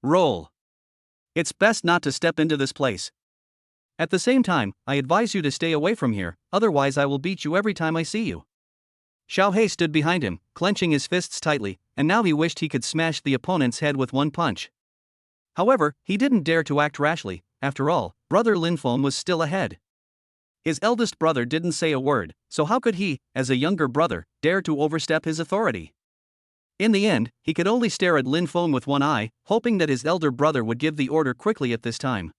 Roll. It's best not to step into this place. At the same time, I advise you to stay away from here, otherwise I will beat you every time I see you. Xiao He stood behind him, clenching his fists tightly, and now he wished he could smash the opponent's head with one punch. However, he didn't dare to act rashly. After all, brother Lin Feng was still ahead. His eldest brother didn't say a word, so how could he, as a younger brother, dare to overstep his authority? In the end, he could only stare at Lin Feng with one eye, hoping that his elder brother would give the order quickly at this time.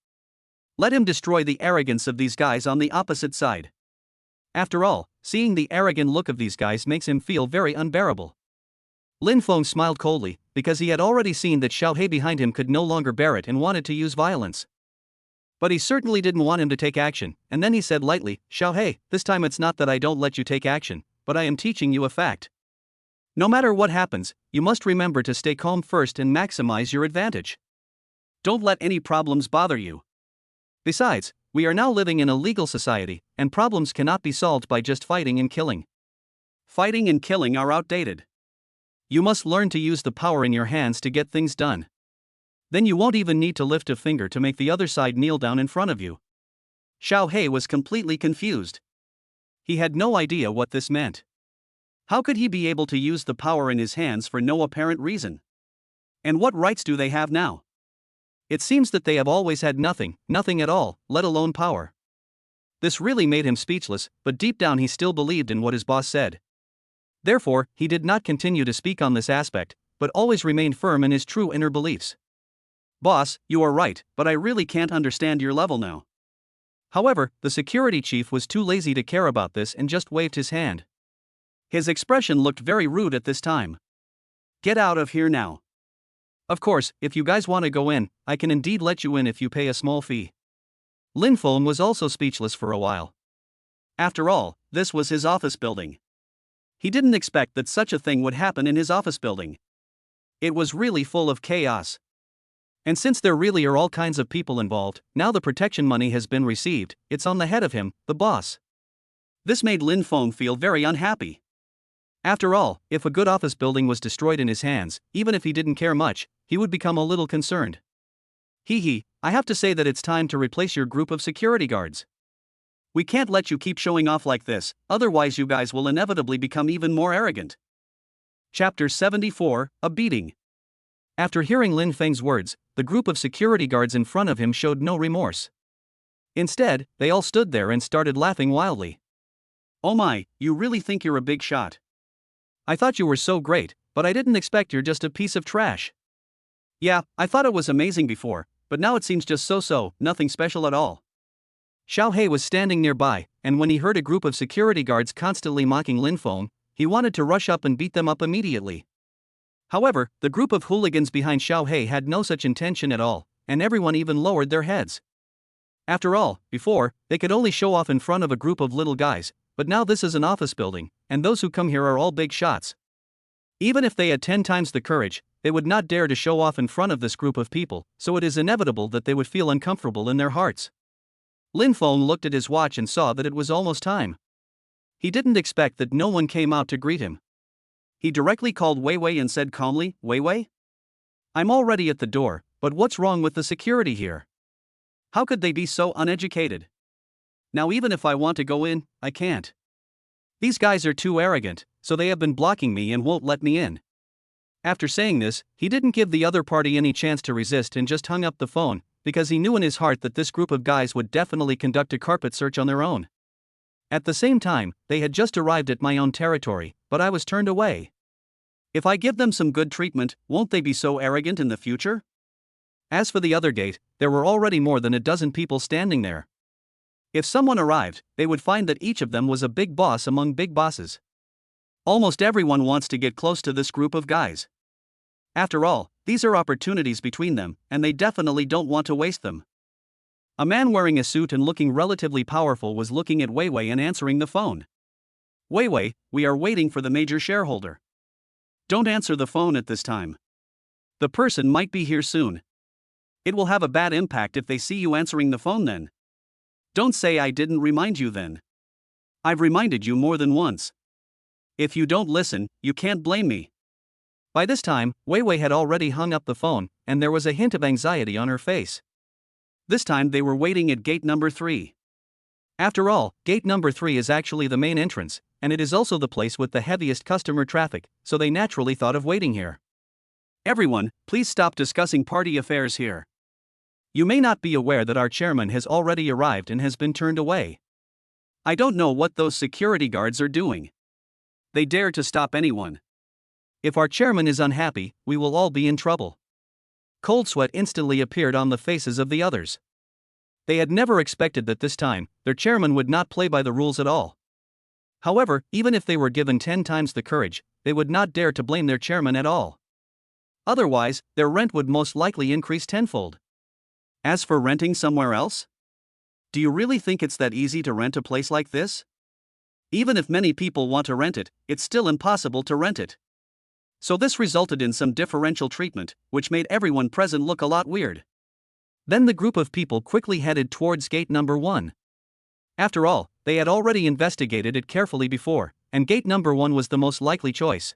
Let him destroy the arrogance of these guys on the opposite side. After all, seeing the arrogant look of these guys makes him feel very unbearable. Lin Feng smiled coldly, because he had already seen that Xiao He behind him could no longer bear it and wanted to use violence. But he certainly didn't want him to take action, and then he said lightly, Xiao He, this time it's not that I don't let you take action, but I am teaching you a fact. No matter what happens, you must remember to stay calm first and maximize your advantage. Don't let any problems bother you. Besides, we are now living in a legal society, and problems cannot be solved by just fighting and killing. Fighting and killing are outdated. You must learn to use the power in your hands to get things done. Then you won't even need to lift a finger to make the other side kneel down in front of you. Xiao He was completely confused. He had no idea what this meant. How could he be able to use the power in his hands for no apparent reason? And what rights do they have now? It seems that they have always had nothing at all, let alone power. This really made him speechless, but deep down he still believed in what his boss said. Therefore, he did not continue to speak on this aspect, but always remained firm in his true inner beliefs. Boss, you are right, but I really can't understand your level now. However, the security chief was too lazy to care about this and just waved his hand. His expression looked very rude at this time. Get out of here now. Of course, if you guys want to go in, I can indeed let you in if you pay a small fee. Lin Feng was also speechless for a while. After all, this was his office building. He didn't expect that such a thing would happen in his office building. It was really full of chaos. And since there really are all kinds of people involved, now the protection money has been received, it's on the head of him, the boss. This made Lin Feng feel very unhappy. After all, if a good office building was destroyed in his hands, even if he didn't care much, he would become a little concerned. I have to say that it's time to replace your group of security guards. We can't let you keep showing off like this, otherwise you guys will inevitably become even more arrogant. Chapter 74, A Beating. After hearing Lin Feng's words, the group of security guards in front of him showed no remorse. Instead, they all stood there and started laughing wildly. Oh my, you really think you're a big shot? I thought you were so great, but I didn't expect you're just a piece of trash. Yeah, I thought it was amazing before, but now it seems just so, nothing special at all. Xiao He was standing nearby, and when he heard a group of security guards constantly mocking Lin Feng, he wanted to rush up and beat them up immediately. However, the group of hooligans behind Xiao He had no such intention at all, and everyone even lowered their heads. After all, before, they could only show off in front of a group of little guys, but now this is an office building, and those who come here are all big shots. Even if they had 10 times the courage, they would not dare to show off in front of this group of people, so it is inevitable that they would feel uncomfortable in their hearts. Lin Feng looked at his watch and saw that it was almost time. He didn't expect that no one came out to greet him. He directly called Wei Wei and said calmly, Wei Wei? I'm already at the door, but what's wrong with the security here? How could they be so uneducated? Now even if I want to go in, I can't. These guys are too arrogant, so they have been blocking me and won't let me in. After saying this, he didn't give the other party any chance to resist and just hung up the phone, because he knew in his heart that this group of guys would definitely conduct a carpet search on their own. At the same time, they had just arrived at my own territory, but I was turned away. If I give them some good treatment, won't they be so arrogant in the future? As for the other gate, there were already more than a dozen people standing there. If someone arrived, they would find that each of them was a big boss among big bosses. Almost everyone wants to get close to this group of guys. After all, these are opportunities between them, and they definitely don't want to waste them. A man wearing a suit and looking relatively powerful was looking at Weiwei and answering the phone. Weiwei, we are waiting for the major shareholder. Don't answer the phone at this time. The person might be here soon. It will have a bad impact if they see you answering the phone then. Don't say I didn't remind you then. I've reminded you more than once. If you don't listen, you can't blame me. By this time, Weiwei had already hung up the phone, and there was a hint of anxiety on her face. This time they were waiting at gate number 3. After all, gate number 3 is actually the main entrance, and it is also the place with the heaviest customer traffic, so they naturally thought of waiting here. Everyone, please stop discussing party affairs here. You may not be aware that our chairman has already arrived and has been turned away. I don't know what those security guards are doing. They dare to stop anyone. If our chairman is unhappy, we will all be in trouble. Cold sweat instantly appeared on the faces of the others. They had never expected that this time, their chairman would not play by the rules at all. However, even if they were given 10 times the courage, they would not dare to blame their chairman at all. Otherwise, their rent would most likely increase tenfold. As for renting somewhere else? Do you really think it's that easy to rent a place like this? Even if many people want to rent it, it's still impossible to rent it. So this resulted in some differential treatment, which made everyone present look a lot weird. Then the group of people quickly headed towards gate number 1. After all, they had already investigated it carefully before, and gate number 1 was the most likely choice.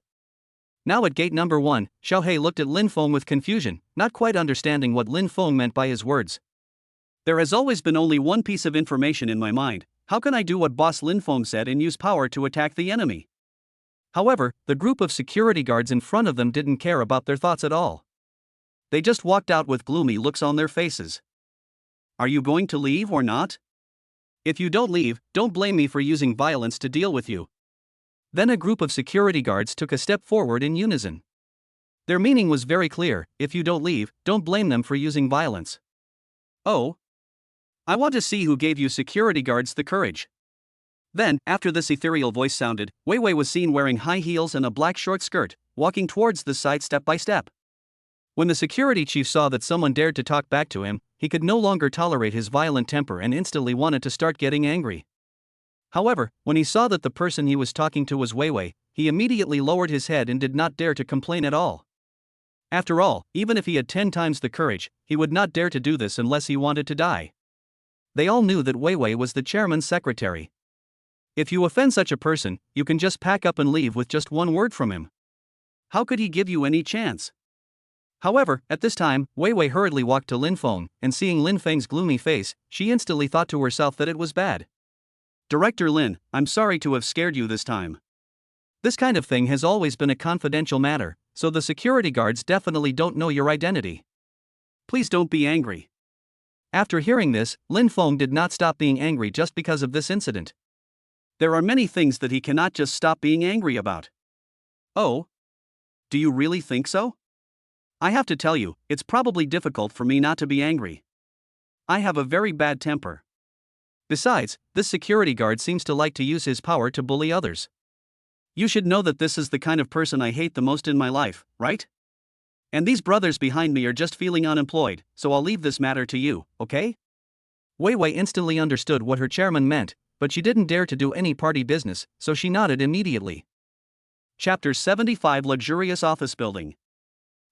Now at gate number 1, Xiaohei looked at Lin Feng with confusion, not quite understanding what Lin Feng meant by his words. There has always been only one piece of information in my mind. How can I do what Boss Lin Feng said and use power to attack the enemy? However, the group of security guards in front of them didn't care about their thoughts at all. They just walked out with gloomy looks on their faces. Are you going to leave or not? If you don't leave, don't blame me for using violence to deal with you. Then a group of security guards took a step forward in unison. Their meaning was very clear: if you don't leave, don't blame them for using violence. Oh? I want to see who gave you security guards the courage. Then, after this ethereal voice sounded, Weiwei was seen wearing high heels and a black short skirt, walking towards the side step by step. When the security chief saw that someone dared to talk back to him, he could no longer tolerate his violent temper and instantly wanted to start getting angry. However, when he saw that the person he was talking to was Weiwei, he immediately lowered his head and did not dare to complain at all. After all, even if he had 10 times the courage, he would not dare to do this unless he wanted to die. They all knew that Weiwei was the chairman's secretary. If you offend such a person, you can just pack up and leave with just one word from him. How could he give you any chance? However, at this time, Weiwei hurriedly walked to Lin Feng, and seeing Lin Feng's gloomy face, she instantly thought to herself that it was bad. Director Lin, I'm sorry to have scared you this time. This kind of thing has always been a confidential matter, so the security guards definitely don't know your identity. Please don't be angry. After hearing this, Lin Feng did not stop being angry just because of this incident. There are many things that he cannot just stop being angry about. Oh? Do you really think so? I have to tell you, it's probably difficult for me not to be angry. I have a very bad temper. Besides, this security guard seems to like to use his power to bully others. You should know that this is the kind of person I hate the most in my life, right? And these brothers behind me are just feeling unemployed, so I'll leave this matter to you, okay? Weiwei instantly understood what her chairman meant, but she didn't dare to do any party business, so she nodded immediately. Chapter 75: Luxurious Office Building.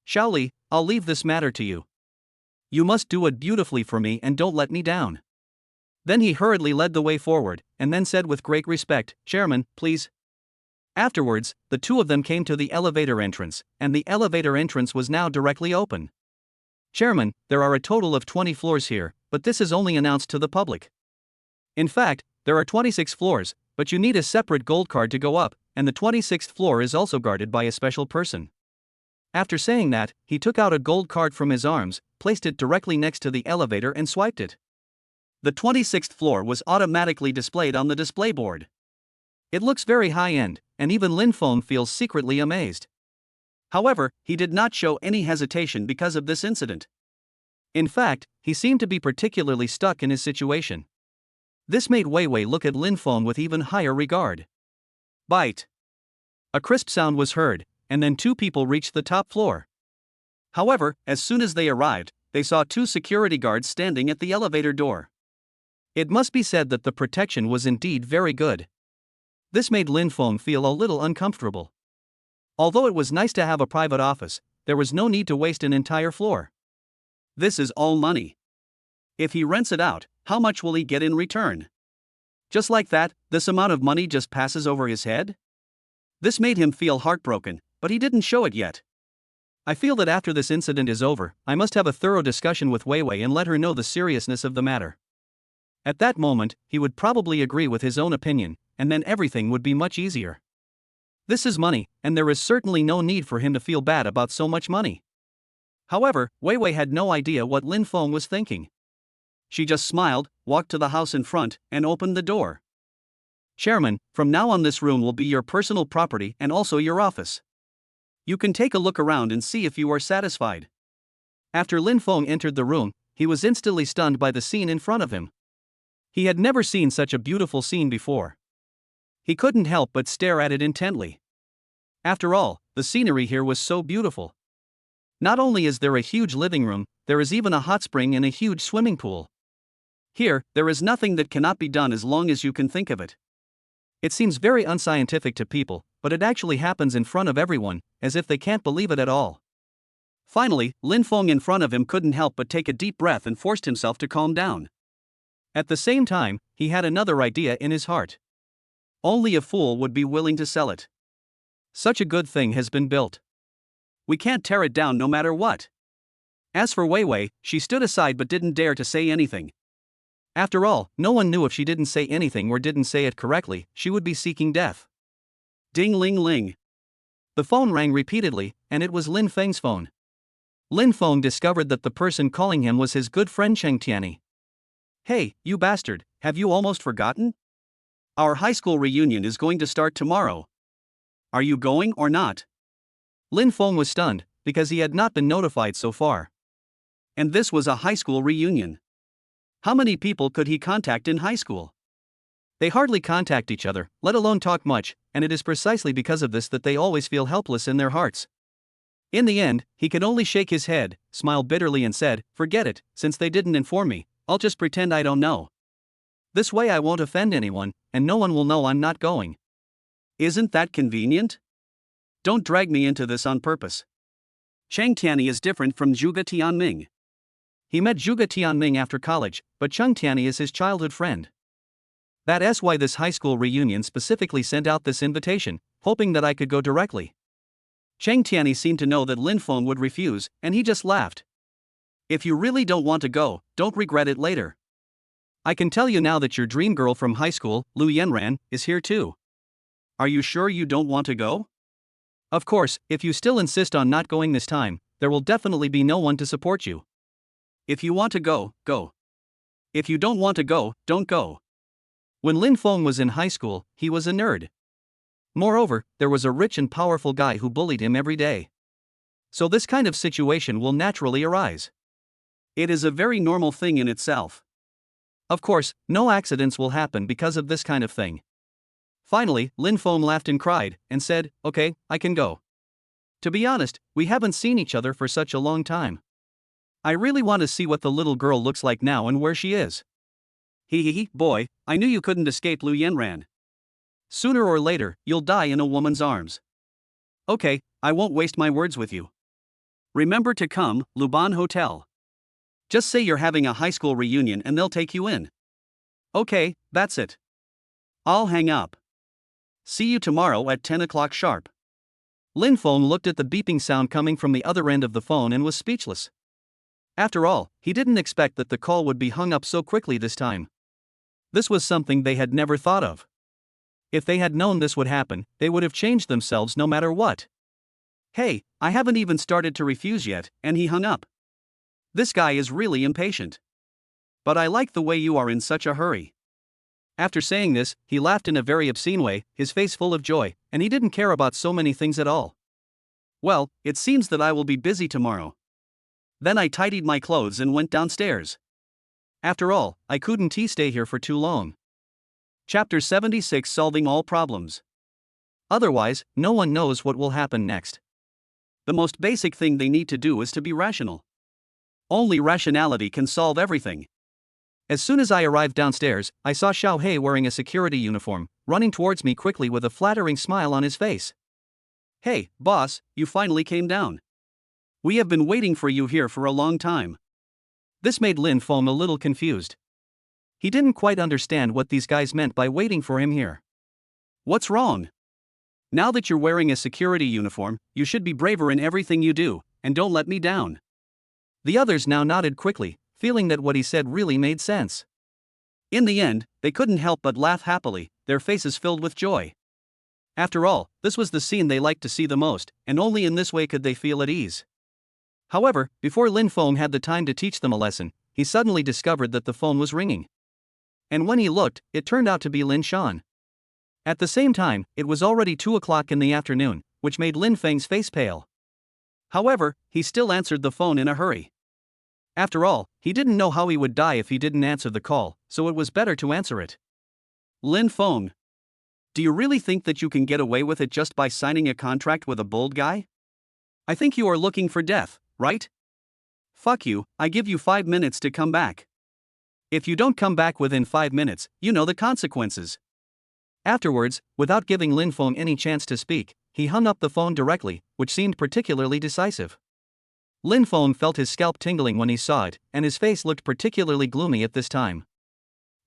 Xiaoli, I'll leave this matter to you. You must do it beautifully for me and don't let me down. Then he hurriedly led the way forward, and then said with great respect, Chairman, please. Afterwards, the two of them came to the elevator entrance, and the elevator entrance was now directly open. Chairman, there are a total of 20 floors here, but this is only announced to the public. In fact, there are 26 floors, but you need a separate gold card to go up, and the 26th floor is also guarded by a special person. After saying that, he took out a gold card from his arms, placed it directly next to the elevator and swiped it. The 26th floor was automatically displayed on the display board. It looks very high-end, and even Lin Feng feels secretly amazed. However, he did not show any hesitation because of this incident. In fact, he seemed to be particularly stuck in his situation. This made Wei Wei look at Lin Feng with even higher regard. Bite. A crisp sound was heard, and then two people reached the top floor. However, as soon as they arrived, they saw two security guards standing at the elevator door. It must be said that the protection was indeed very good. This made Lin Feng feel a little uncomfortable. Although it was nice to have a private office, there was no need to waste an entire floor. This is all money. If he rents it out, how much will he get in return? Just like that, this amount of money just passes over his head? This made him feel heartbroken, but he didn't show it yet. I feel that after this incident is over, I must have a thorough discussion with Wei Wei and let her know the seriousness of the matter. At that moment, he would probably agree with his own opinion, and then everything would be much easier. This is money, and there is certainly no need for him to feel bad about so much money. However, Wei Wei had no idea what Lin Feng was thinking. She just smiled, walked to the house in front, and opened the door. Chairman, from now on this room will be your personal property and also your office. You can take a look around and see if you are satisfied. After Lin Feng entered the room, he was instantly stunned by the scene in front of him. He had never seen such a beautiful scene before. He couldn't help but stare at it intently. After all, the scenery here was so beautiful. Not only is there a huge living room, there is even a hot spring and a huge swimming pool. Here, there is nothing that cannot be done as long as you can think of it. It seems very unscientific to people, but it actually happens in front of everyone, as if they can't believe it at all. Finally, Lin Feng in front of him couldn't help but take a deep breath and forced himself to calm down. At the same time, he had another idea in his heart. Only a fool would be willing to sell it. Such a good thing has been built. We can't tear it down no matter what. As for Wei Wei, she stood aside but didn't dare to say anything. After all, no one knew if she didn't say anything or didn't say it correctly, she would be seeking death. Ding ling ling. The phone rang repeatedly, and it was Lin Feng's phone. Lin Feng discovered that the person calling him was his good friend Cheng Tianyi. Hey, you bastard, have you almost forgotten? Our high school reunion is going to start tomorrow. Are you going or not? Lin Feng was stunned, because he had not been notified so far. And this was a high school reunion. How many people could he contact in high school? They hardly contact each other, let alone talk much, and it is precisely because of this that they always feel helpless in their hearts. In the end, he could only shake his head, smile bitterly and said, "Forget it, since they didn't inform me, I'll just pretend I don't know. This way I won't offend anyone, and no one will know I'm not going." Isn't that convenient? Don't drag me into this on purpose. Cheng Tianyi is different from Zhuge Tianming. He met Zhuge Tianming after college, but Cheng Tianyi is his childhood friend. That's why this high school reunion specifically sent out this invitation, hoping that I could go directly. Cheng Tianyi seemed to know that Lin Feng would refuse, and he just laughed. If you really don't want to go, don't regret it later. I can tell you now that your dream girl from high school, Lu Yanran, is here too. Are you sure you don't want to go? Of course, if you still insist on not going this time, there will definitely be no one to support you. If you want to go, go. If you don't want to go, don't go. When Lin Feng was in high school, he was a nerd. Moreover, there was a rich and powerful guy who bullied him every day. So this kind of situation will naturally arise. It is a very normal thing in itself. Of course, no accidents will happen because of this kind of thing. Finally, Lin Feng laughed and cried, and said, "Okay, I can go. To be honest, we haven't seen each other for such a long time. I really want to see what the little girl looks like now and where she is." Boy, I knew you couldn't escape Lu Yanran. Sooner or later, you'll die in a woman's arms. Okay, I won't waste my words with you. Remember to come, Luban Hotel. Just say you're having a high school reunion and they'll take you in. Okay, that's it. I'll hang up. See you tomorrow at 10 o'clock sharp. Lin Feng looked at the beeping sound coming from the other end of the phone and was speechless. After all, he didn't expect that the call would be hung up so quickly this time. This was something they had never thought of. If they had known this would happen, they would have changed themselves no matter what. Hey, I haven't even started to refuse yet, and he hung up. This guy is really impatient. But I like the way you are in such a hurry. After saying this, he laughed in a very obscene way, his face full of joy, and he didn't care about so many things at all. Well, it seems that I will be busy tomorrow. Then I tidied my clothes and went downstairs. After all, I couldn't stay here for too long. Chapter 76, Solving All Problems. Otherwise, no one knows what will happen next. The most basic thing they need to do is to be rational. Only rationality can solve everything. As soon as I arrived downstairs, I saw Xiaohei wearing a security uniform, running towards me quickly with a flattering smile on his face. Hey, boss, you finally came down. We have been waiting for you here for a long time. This made Lin Feng a little confused. He didn't quite understand what these guys meant by waiting for him here. What's wrong? Now that you're wearing a security uniform, you should be braver in everything you do, and don't let me down. The others now nodded quickly, feeling that what he said really made sense. In the end, they couldn't help but laugh happily, their faces filled with joy. After all, this was the scene they liked to see the most, and only in this way could they feel at ease. However, before Lin Feng had the time to teach them a lesson, he suddenly discovered that the phone was ringing. And when he looked, it turned out to be Lin Shan. At the same time, it was already 2 o'clock in the afternoon, which made Lin Feng's face pale. However, he still answered the phone in a hurry. After all, he didn't know how he would die if he didn't answer the call, so it was better to answer it. Lin Feng. Do you really think that you can get away with it just by signing a contract with a bold guy? I think you are looking for death, right? Fuck you, I give you 5 minutes to come back. If you don't come back within 5 minutes, you know the consequences. Afterwards, without giving Lin Feng any chance to speak, he hung up the phone directly, which seemed particularly decisive. Lin Feng felt his scalp tingling when he saw it, and his face looked particularly gloomy at this time.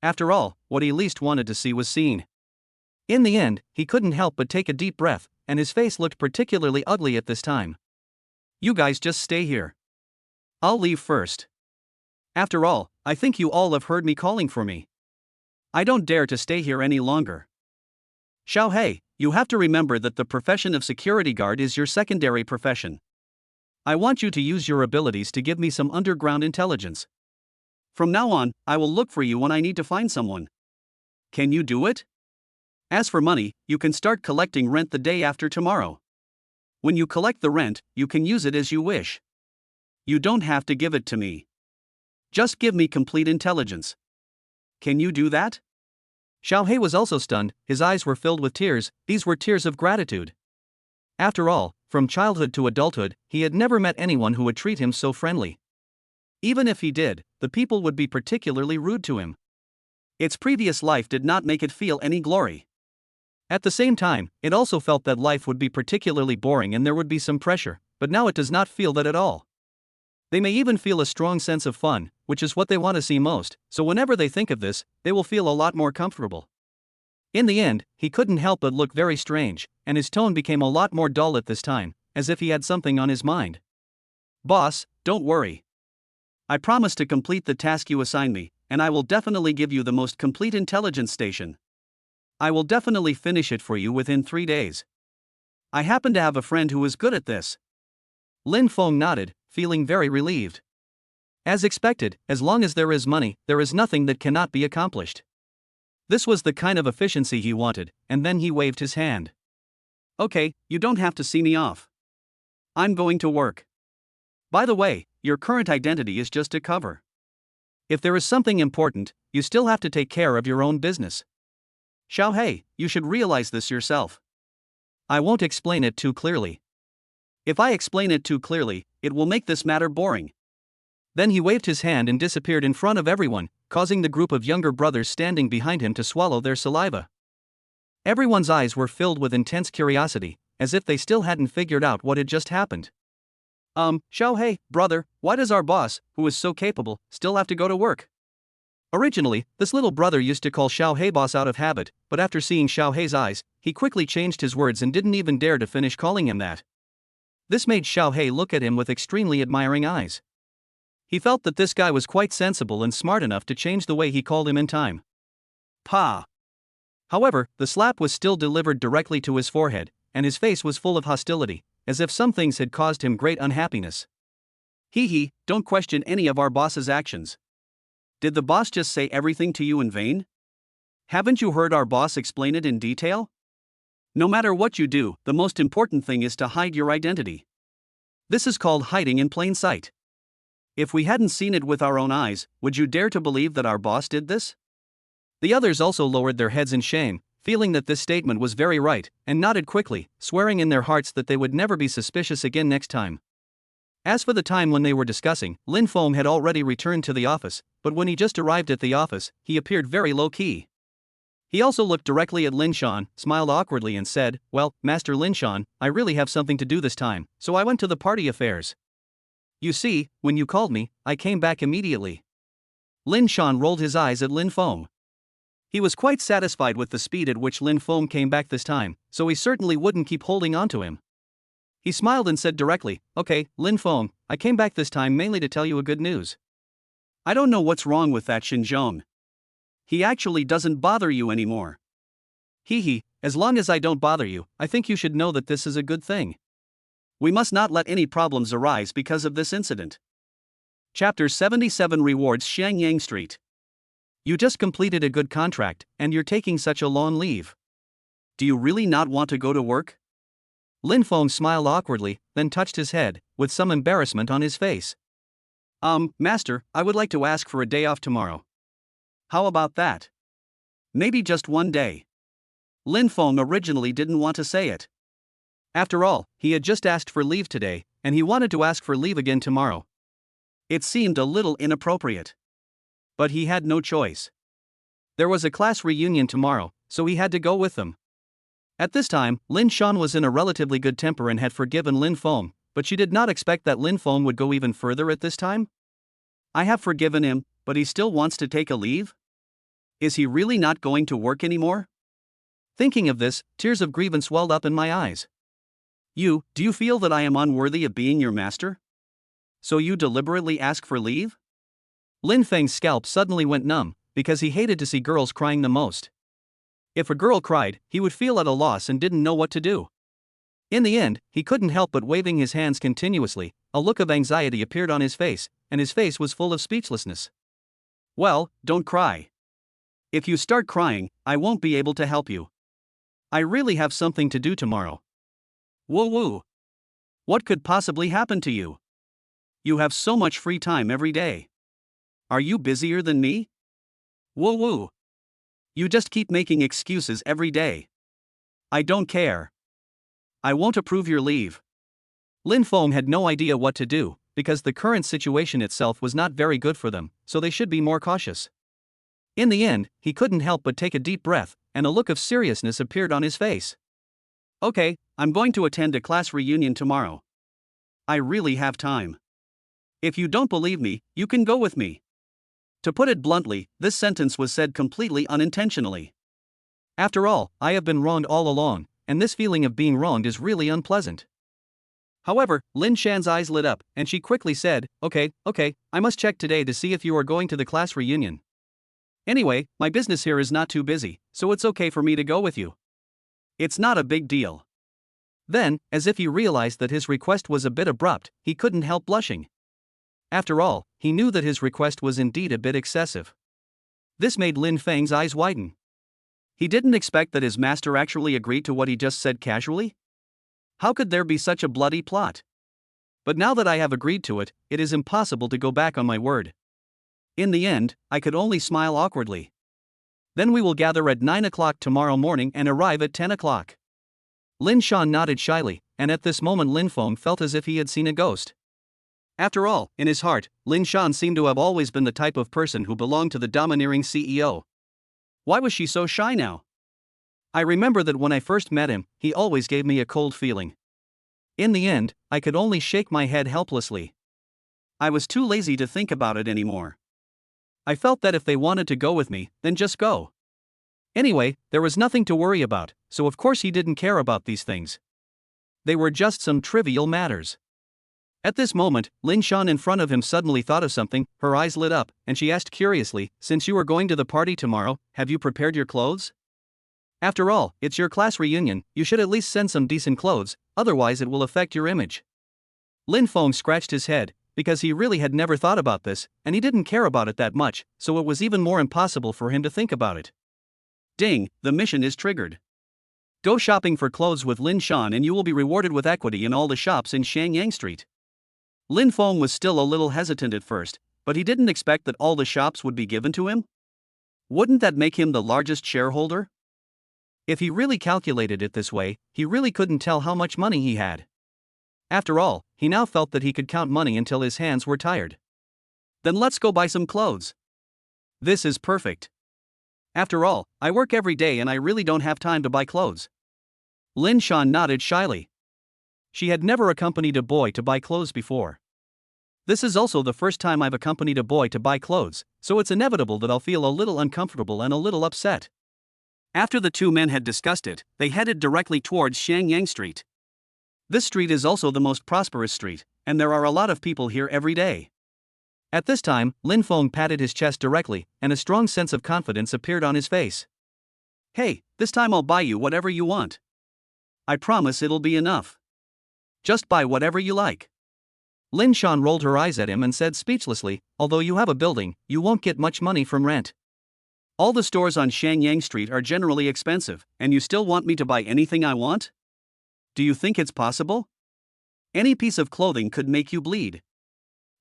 After all, what he least wanted to see was seen. In the end, he couldn't help but take a deep breath, and his face looked particularly ugly at this time. You guys just stay here. I'll leave first. After all, I think you all have heard me calling for me. I don't dare to stay here any longer. Xiaohei, you have to remember that the profession of security guard is your secondary profession. I want you to use your abilities to give me some underground intelligence. From now on, I will look for you when I need to find someone. Can you do it? As for money, you can start collecting rent the day after tomorrow. When you collect the rent, you can use it as you wish. You don't have to give it to me. Just give me complete intelligence. Can you do that? Xiaohei was also stunned, his eyes were filled with tears, these were tears of gratitude. After all, from childhood to adulthood, he had never met anyone who would treat him so friendly. Even if he did, the people would be particularly rude to him. Its previous life did not make it feel any glory. At the same time, it also felt that life would be particularly boring and there would be some pressure, but now it does not feel that at all. They may even feel a strong sense of fun, which is what they want to see most, so whenever they think of this, they will feel a lot more comfortable. In the end, he couldn't help but look very strange, and his tone became a lot more dull at this time, as if he had something on his mind. Boss, don't worry. I promise to complete the task you assign me, and I will definitely give you the most complete intelligence station. I will definitely finish it for you within 3 days. I happen to have a friend who is good at this. Lin Feng nodded, feeling very relieved. As expected, as long as there is money, there is nothing that cannot be accomplished. This was the kind of efficiency he wanted, and then he waved his hand. Okay, you don't have to see me off. I'm going to work. By the way, your current identity is just a cover. If there is something important, you still have to take care of your own business. Xiaohei, you should realize this yourself. I won't explain it too clearly. If I explain it too clearly, it will make this matter boring. Then he waved his hand and disappeared in front of everyone, causing the group of younger brothers standing behind him to swallow their saliva. Everyone's eyes were filled with intense curiosity, as if they still hadn't figured out what had just happened. Xiaohei, brother, why does our boss, who is so capable, still have to go to work? Originally, this little brother used to call Xiaohei boss out of habit, but after seeing Xiaohei's eyes, he quickly changed his words and didn't even dare to finish calling him that. This made Xiaohei look at him with extremely admiring eyes. He felt that this guy was quite sensible and smart enough to change the way he called him in time. Pa! However, the slap was still delivered directly to his forehead, and his face was full of hostility, as if some things had caused him great unhappiness. Hee, don't question any of our boss's actions. Did the boss just say everything to you in vain? Haven't you heard our boss explain it in detail? No matter what you do, the most important thing is to hide your identity. This is called hiding in plain sight. If we hadn't seen it with our own eyes, would you dare to believe that our boss did this? The others also lowered their heads in shame, feeling that this statement was very right, and nodded quickly, swearing in their hearts that they would never be suspicious again next time. As for the time when they were discussing, Lin Feng had already returned to the office, but when he just arrived at the office, he appeared very low-key. He also looked directly at Lin Shan, smiled awkwardly and said, "Well, Master Lin Shan, I really have something to do this time, so I went to the party affairs. You see, when you called me, I came back immediately." Lin Shan rolled his eyes at Lin Feng. He was quite satisfied with the speed at which Lin Feng came back this time, so he certainly wouldn't keep holding on to him. He smiled and said directly, "Okay, Lin Feng, I came back this time mainly to tell you a good news." "I don't know what's wrong with that Xinzhong. He actually doesn't bother you anymore." "Hee, as long as I don't bother you, I think you should know that this is a good thing. We must not let any problems arise because of this incident." Chapter 77 Rewards Xiangyang Street. You just completed a good contract, and you're taking such a long leave. Do you really not want to go to work? Lin Feng smiled awkwardly, then touched his head, with some embarrassment on his face. Master, I would like to ask for a day off tomorrow. How about that? Maybe just one day. Lin Feng originally didn't want to say it. After all, he had just asked for leave today, and he wanted to ask for leave again tomorrow. It seemed a little inappropriate. But he had no choice. There was a class reunion tomorrow, so he had to go with them. At this time, Lin Shan was in a relatively good temper and had forgiven Lin Feng, but she did not expect that Lin Feng would go even further at this time. I have forgiven him, but he still wants to take a leave? Is he really not going to work anymore? Thinking of this, tears of grievance welled up in my eyes. Do you feel that I am unworthy of being your master? So you deliberately ask for leave? Lin Feng's scalp suddenly went numb, because he hated to see girls crying the most. If a girl cried, he would feel at a loss and didn't know what to do. In the end, he couldn't help but waving his hands continuously. A look of anxiety appeared on his face, and his face was full of speechlessness. Well, don't cry. If you start crying, I won't be able to help you. I really have something to do tomorrow. Woo. What could possibly happen to you? You have so much free time every day. Are you busier than me? Woo. You just keep making excuses every day. I don't care. I won't approve your leave. Lin Feng had no idea what to do, because the current situation itself was not very good for them, so they should be more cautious. In the end, he couldn't help but take a deep breath, and a look of seriousness appeared on his face. Okay, I'm going to attend a class reunion tomorrow. I really have time. If you don't believe me, you can go with me. To put it bluntly, this sentence was said completely unintentionally. After all, I have been wronged all along, and this feeling of being wronged is really unpleasant. However, Lin Shan's eyes lit up, and she quickly said, Okay, I must check today to see if you are going to the class reunion. Anyway, my business here is not too busy, so it's okay for me to go with you. It's not a big deal. Then, as if he realized that his request was a bit abrupt, he couldn't help blushing. After all, he knew that his request was indeed a bit excessive. This made Lin Feng's eyes widen. He didn't expect that his master actually agreed to what he just said casually. How could there be such a bloody plot? But now that I have agreed to it, it is impossible to go back on my word. In the end, I could only smile awkwardly. Then we will gather at 9 o'clock tomorrow morning and arrive at 10 o'clock. Lin Shan nodded shyly, and at this moment Lin Feng felt as if he had seen a ghost. After all, in his heart, Lin Shan seemed to have always been the type of person who belonged to the domineering CEO. Why was she so shy now? I remember that when I first met him, he always gave me a cold feeling. In the end, I could only shake my head helplessly. I was too lazy to think about it anymore. I felt that if they wanted to go with me, then just go. Anyway, there was nothing to worry about, so of course he didn't care about these things. They were just some trivial matters. At this moment, Lin Shan in front of him suddenly thought of something, her eyes lit up, and she asked curiously, Since you are going to the party tomorrow, have you prepared your clothes? After all, it's your class reunion, you should at least send some decent clothes, otherwise it will affect your image. Lin Feng scratched his head, because he really had never thought about this, and he didn't care about it that much, so it was even more impossible for him to think about it. Ding, the mission is triggered. Go shopping for clothes with Lin Shan and you will be rewarded with equity in all the shops in Shenyang Street. Lin Feng was still a little hesitant at first, but he didn't expect that all the shops would be given to him. Wouldn't that make him the largest shareholder? If he really calculated it this way, he really couldn't tell how much money he had. After all, he now felt that he could count money until his hands were tired. Then let's go buy some clothes. This is perfect. After all, I work every day and I really don't have time to buy clothes. Lin Shan nodded shyly. She had never accompanied a boy to buy clothes before. This is also the first time I've accompanied a boy to buy clothes, so it's inevitable that I'll feel a little uncomfortable and a little upset. After the two men had discussed it, they headed directly towards Shenyang Street. This street is also the most prosperous street, and there are a lot of people here every day. At this time, Lin Feng patted his chest directly, and a strong sense of confidence appeared on his face. Hey, this time I'll buy you whatever you want. I promise it'll be enough. Just buy whatever you like. Lin Shan rolled her eyes at him and said speechlessly, although you have a building, you won't get much money from rent. All the stores on Shenyang Street are generally expensive, and you still want me to buy anything I want? Do you think it's possible? Any piece of clothing could make you bleed.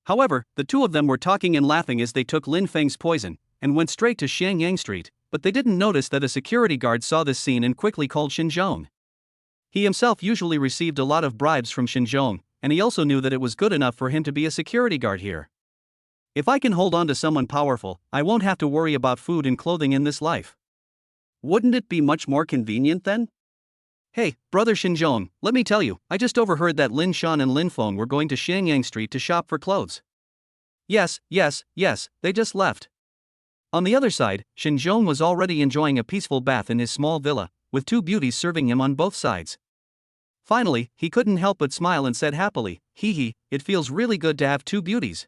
However, the two of them were talking and laughing as they took Lin Feng's poison, and went straight to Shenyang Street, but they didn't notice that a security guard saw this scene and quickly called Xinzhong. He himself usually received a lot of bribes from Xinzhong, and he also knew that it was good enough for him to be a security guard here. If I can hold on to someone powerful, I won't have to worry about food and clothing in this life. Wouldn't it be much more convenient then? Hey, brother Xinzhong, let me tell you, I just overheard that Lin Shan and Lin Feng were going to Shenyang Street to shop for clothes. Yes, they just left. On the other side, Xinzhong was already enjoying a peaceful bath in his small villa, with two beauties serving him on both sides. Finally, he couldn't help but smile and said happily, hee, it feels really good to have two beauties.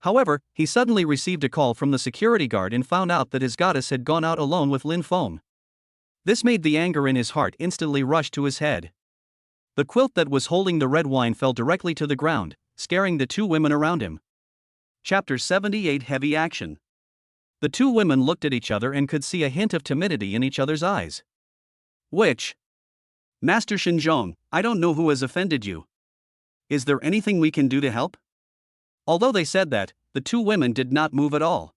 However, he suddenly received a call from the security guard and found out that his goddess had gone out alone with Lin Feng. This made the anger in his heart instantly rush to his head. The quilt that was holding the red wine fell directly to the ground, scaring the two women around him. Chapter 78 Heavy Action. The two women looked at each other and could see a hint of timidity in each other's eyes. Which? Master Xinzhong, I don't know who has offended you. Is there anything we can do to help? Although they said that, the two women did not move at all.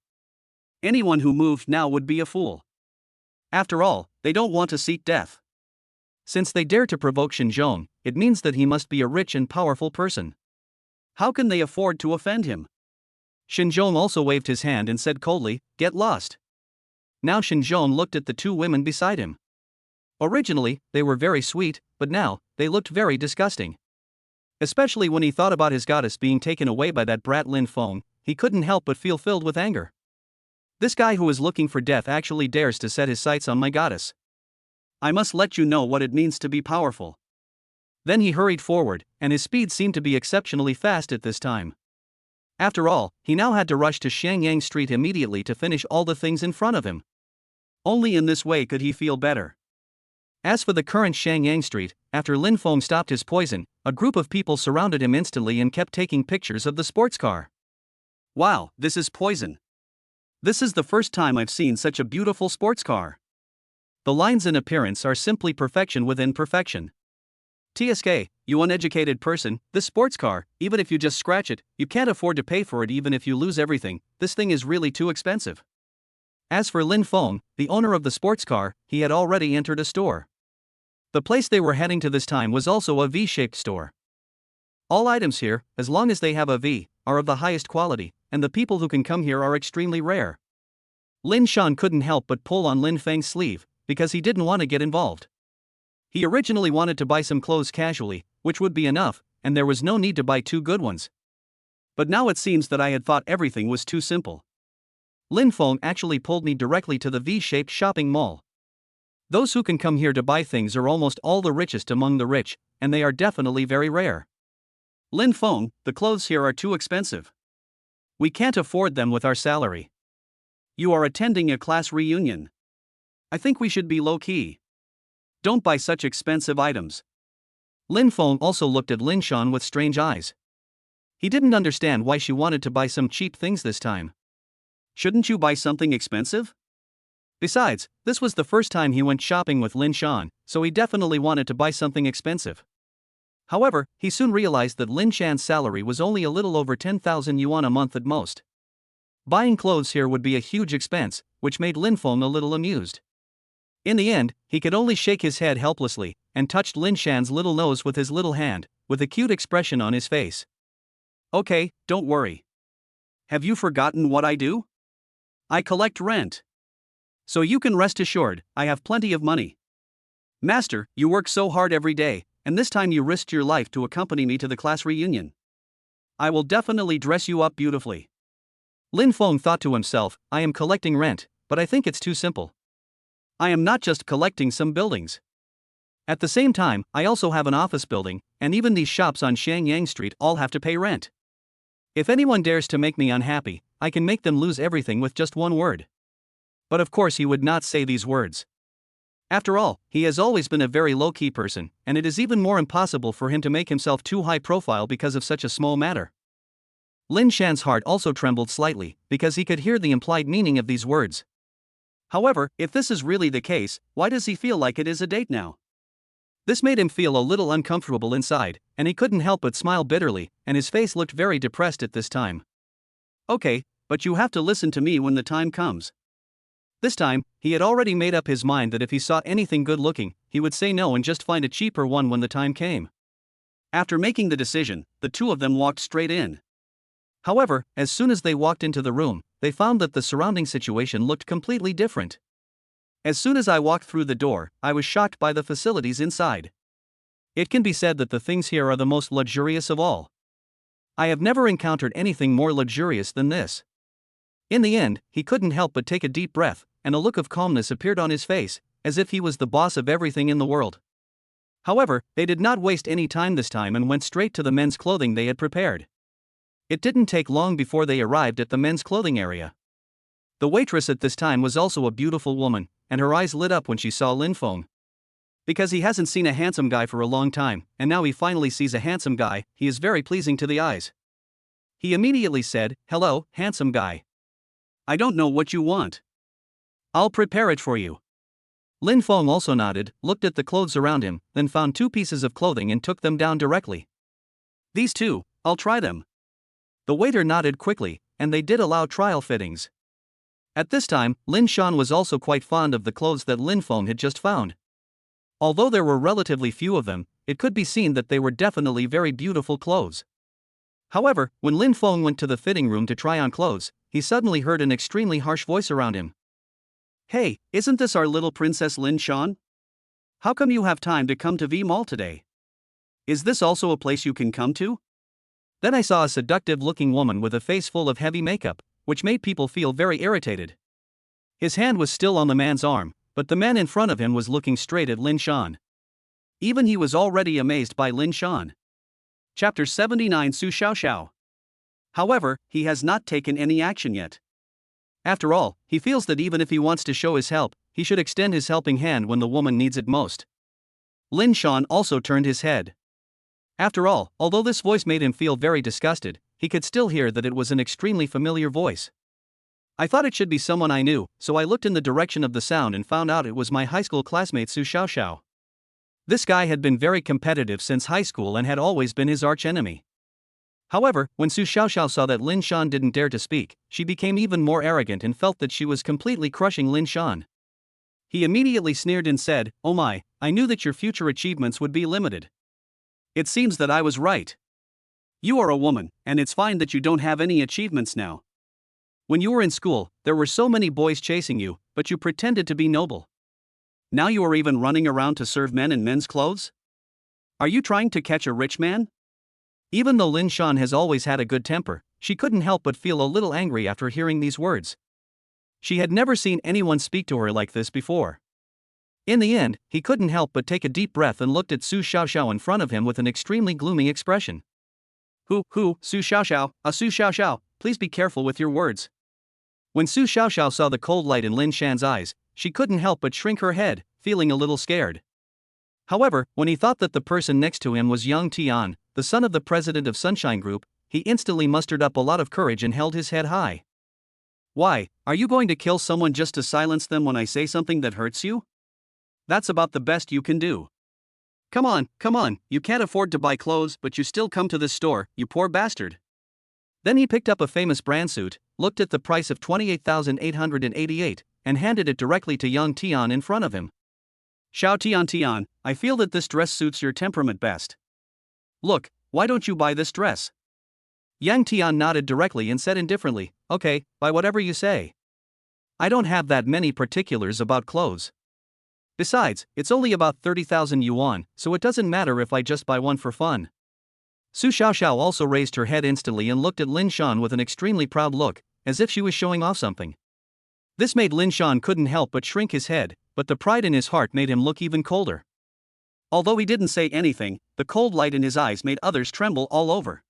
Anyone who moved now would be a fool. After all, they don't want to seek death. Since they dare to provoke Xinzhong, it means that he must be a rich and powerful person. How can they afford to offend him? Xinzhong also waved his hand and said coldly, "Get lost." Now Xinzhong looked at the two women beside him. Originally, they were very sweet, but now, they looked very disgusting. Especially when he thought about his goddess being taken away by that brat Lin Feng, he couldn't help but feel filled with anger. This guy who is looking for death actually dares to set his sights on my goddess. I must let you know what it means to be powerful. Then he hurried forward, and his speed seemed to be exceptionally fast at this time. After all, he now had to rush to Shenyang Street immediately to finish all the things in front of him. Only in this way could he feel better. As for the current Shenyang Street, after Lin Feng stopped his poison, a group of people surrounded him instantly and kept taking pictures of the sports car. Wow, this is poison. This is the first time I've seen such a beautiful sports car. The lines and appearance are simply perfection within perfection. TSK, you uneducated person, this sports car, even if you just scratch it, you can't afford to pay for it even if you lose everything, this thing is really too expensive. As for Lin Feng, the owner of the sports car, he had already entered a store. The place they were heading to this time was also a V-shaped store. All items here, as long as they have a V, are of the highest quality, and the people who can come here are extremely rare. Lin Shan couldn't help but pull on Lin Feng's sleeve, because he didn't want to get involved. He originally wanted to buy some clothes casually, which would be enough, and there was no need to buy two good ones. But now it seems that I had thought everything was too simple. Lin Feng actually pulled me directly to the V-shaped shopping mall. Those who can come here to buy things are almost all the richest among the rich, and they are definitely very rare. Lin Feng, the clothes here are too expensive. We can't afford them with our salary. You are attending a class reunion. I think we should be low-key. Don't buy such expensive items. Lin Feng also looked at Lin Shan with strange eyes. He didn't understand why she wanted to buy some cheap things this time. Shouldn't you buy something expensive? Besides, this was the first time he went shopping with Lin Shan, so he definitely wanted to buy something expensive. However, he soon realized that Lin Shan's salary was only a little over 10,000 yuan a month at most. Buying clothes here would be a huge expense, which made Lin Feng a little amused. In the end, he could only shake his head helplessly, and touched Lin Shan's little nose with his little hand, with a cute expression on his face. Okay, don't worry. Have you forgotten what I do? I collect rent. So you can rest assured, I have plenty of money. Master, you work so hard every day, and this time you risked your life to accompany me to the class reunion. I will definitely dress you up beautifully. Lin Feng thought to himself, I am collecting rent, but I think it's too simple. I am not just collecting some buildings. At the same time, I also have an office building, and even these shops on Shangyang Street all have to pay rent. If anyone dares to make me unhappy, I can make them lose everything with just one word. But of course he would not say these words. After all, he has always been a very low-key person, and it is even more impossible for him to make himself too high profile because of such a small matter. Lin Shan's heart also trembled slightly, because he could hear the implied meaning of these words. However, if this is really the case, why does he feel like it is a date now? This made him feel a little uncomfortable inside, and he couldn't help but smile bitterly, and his face looked very depressed at this time. Okay, but you have to listen to me when the time comes. This time, he had already made up his mind that if he saw anything good-looking, he would say no and just find a cheaper one when the time came. After making the decision, the two of them walked straight in. However, as soon as they walked into the room, they found that the surrounding situation looked completely different. As soon as I walked through the door, I was shocked by the facilities inside. It can be said that the things here are the most luxurious of all. I have never encountered anything more luxurious than this. In the end, he couldn't help but take a deep breath, and a look of calmness appeared on his face, as if he was the boss of everything in the world. However, they did not waste any time this time and went straight to the men's clothing they had prepared. It didn't take long before they arrived at the men's clothing area. The waitress at this time was also a beautiful woman, and her eyes lit up when she saw Lin Feng. Because he hasn't seen a handsome guy for a long time, and now he finally sees a handsome guy, he is very pleasing to the eyes. He immediately said, "Hello, handsome guy. I don't know what you want. I'll prepare it for you." Lin Feng also nodded, looked at the clothes around him, then found 2 pieces of clothing and took them down directly. "These 2, I'll try them." The waiter nodded quickly, and they did allow trial fittings. At this time, Lin Shan was also quite fond of the clothes that Lin Feng had just found. Although there were relatively few of them, it could be seen that they were definitely very beautiful clothes. However, when Lin Feng went to the fitting room to try on clothes, he suddenly heard an extremely harsh voice around him. "Hey, isn't this our little princess Lin Shan? How come you have time to come to V Mall today? Is this also a place you can come to?" Then I saw a seductive-looking woman with a face full of heavy makeup, which made people feel very irritated. His hand was still on the man's arm, but the man in front of him was looking straight at Lin Shan. Even he was already amazed by Lin Shan. Chapter 79 Su Xiaoxiao. However, he has not taken any action yet. After all, he feels that even if he wants to show his help, he should extend his helping hand when the woman needs it most. Lin Shan also turned his head. After all, although this voice made him feel very disgusted, he could still hear that it was an extremely familiar voice. I thought it should be someone I knew, so I looked in the direction of the sound and found out it was my high school classmate Su Xiaoxiao. This guy had been very competitive since high school and had always been his arch-enemy. However, when Su Xiaoxiao saw that Lin Shan didn't dare to speak, she became even more arrogant and felt that she was completely crushing Lin Shan. He immediately sneered and said, "Oh my, I knew that your future achievements would be limited. It seems that I was right. You are a woman, and it's fine that you don't have any achievements now. When you were in school, there were so many boys chasing you, but you pretended to be noble. Now you are even running around to serve men in men's clothes? Are you trying to catch a rich man?" Even though Lin Shan has always had a good temper, she couldn't help but feel a little angry after hearing these words. She had never seen anyone speak to her like this before. In the end, he couldn't help but take a deep breath and looked at Su Xiaoxiao in front of him with an extremely gloomy expression. Su Xiaoxiao, Su Xiaoxiao, please be careful with your words." When Su Xiaoxiao saw the cold light in Lin Shan's eyes, she couldn't help but shrink her head, feeling a little scared. However, when he thought that the person next to him was Yang Tian, the son of the president of Sunshine Group, he instantly mustered up a lot of courage and held his head high. "Why, are you going to kill someone just to silence them when I say something that hurts you?" That's about the best you can do. Come on, you can't afford to buy clothes, but you still come to this store, you poor bastard. Then he picked up a famous brand suit, looked at the price of $28,888, and handed it directly to young Tian in front of him. Tian, I feel that this dress suits your temperament best. Look, why don't you buy this dress? Yang Tian nodded directly and said indifferently, okay, buy whatever you say. I don't have that many particulars about clothes. Besides, it's only about 30,000 yuan, so it doesn't matter if I just buy one for fun. Su Xiaoxiao also raised her head instantly and looked at Lin Shan with an extremely proud look, as if she was showing off something. This made Lin Shan couldn't help but shrink his head, but the pride in his heart made him look even colder. Although he didn't say anything, the cold light in his eyes made others tremble all over.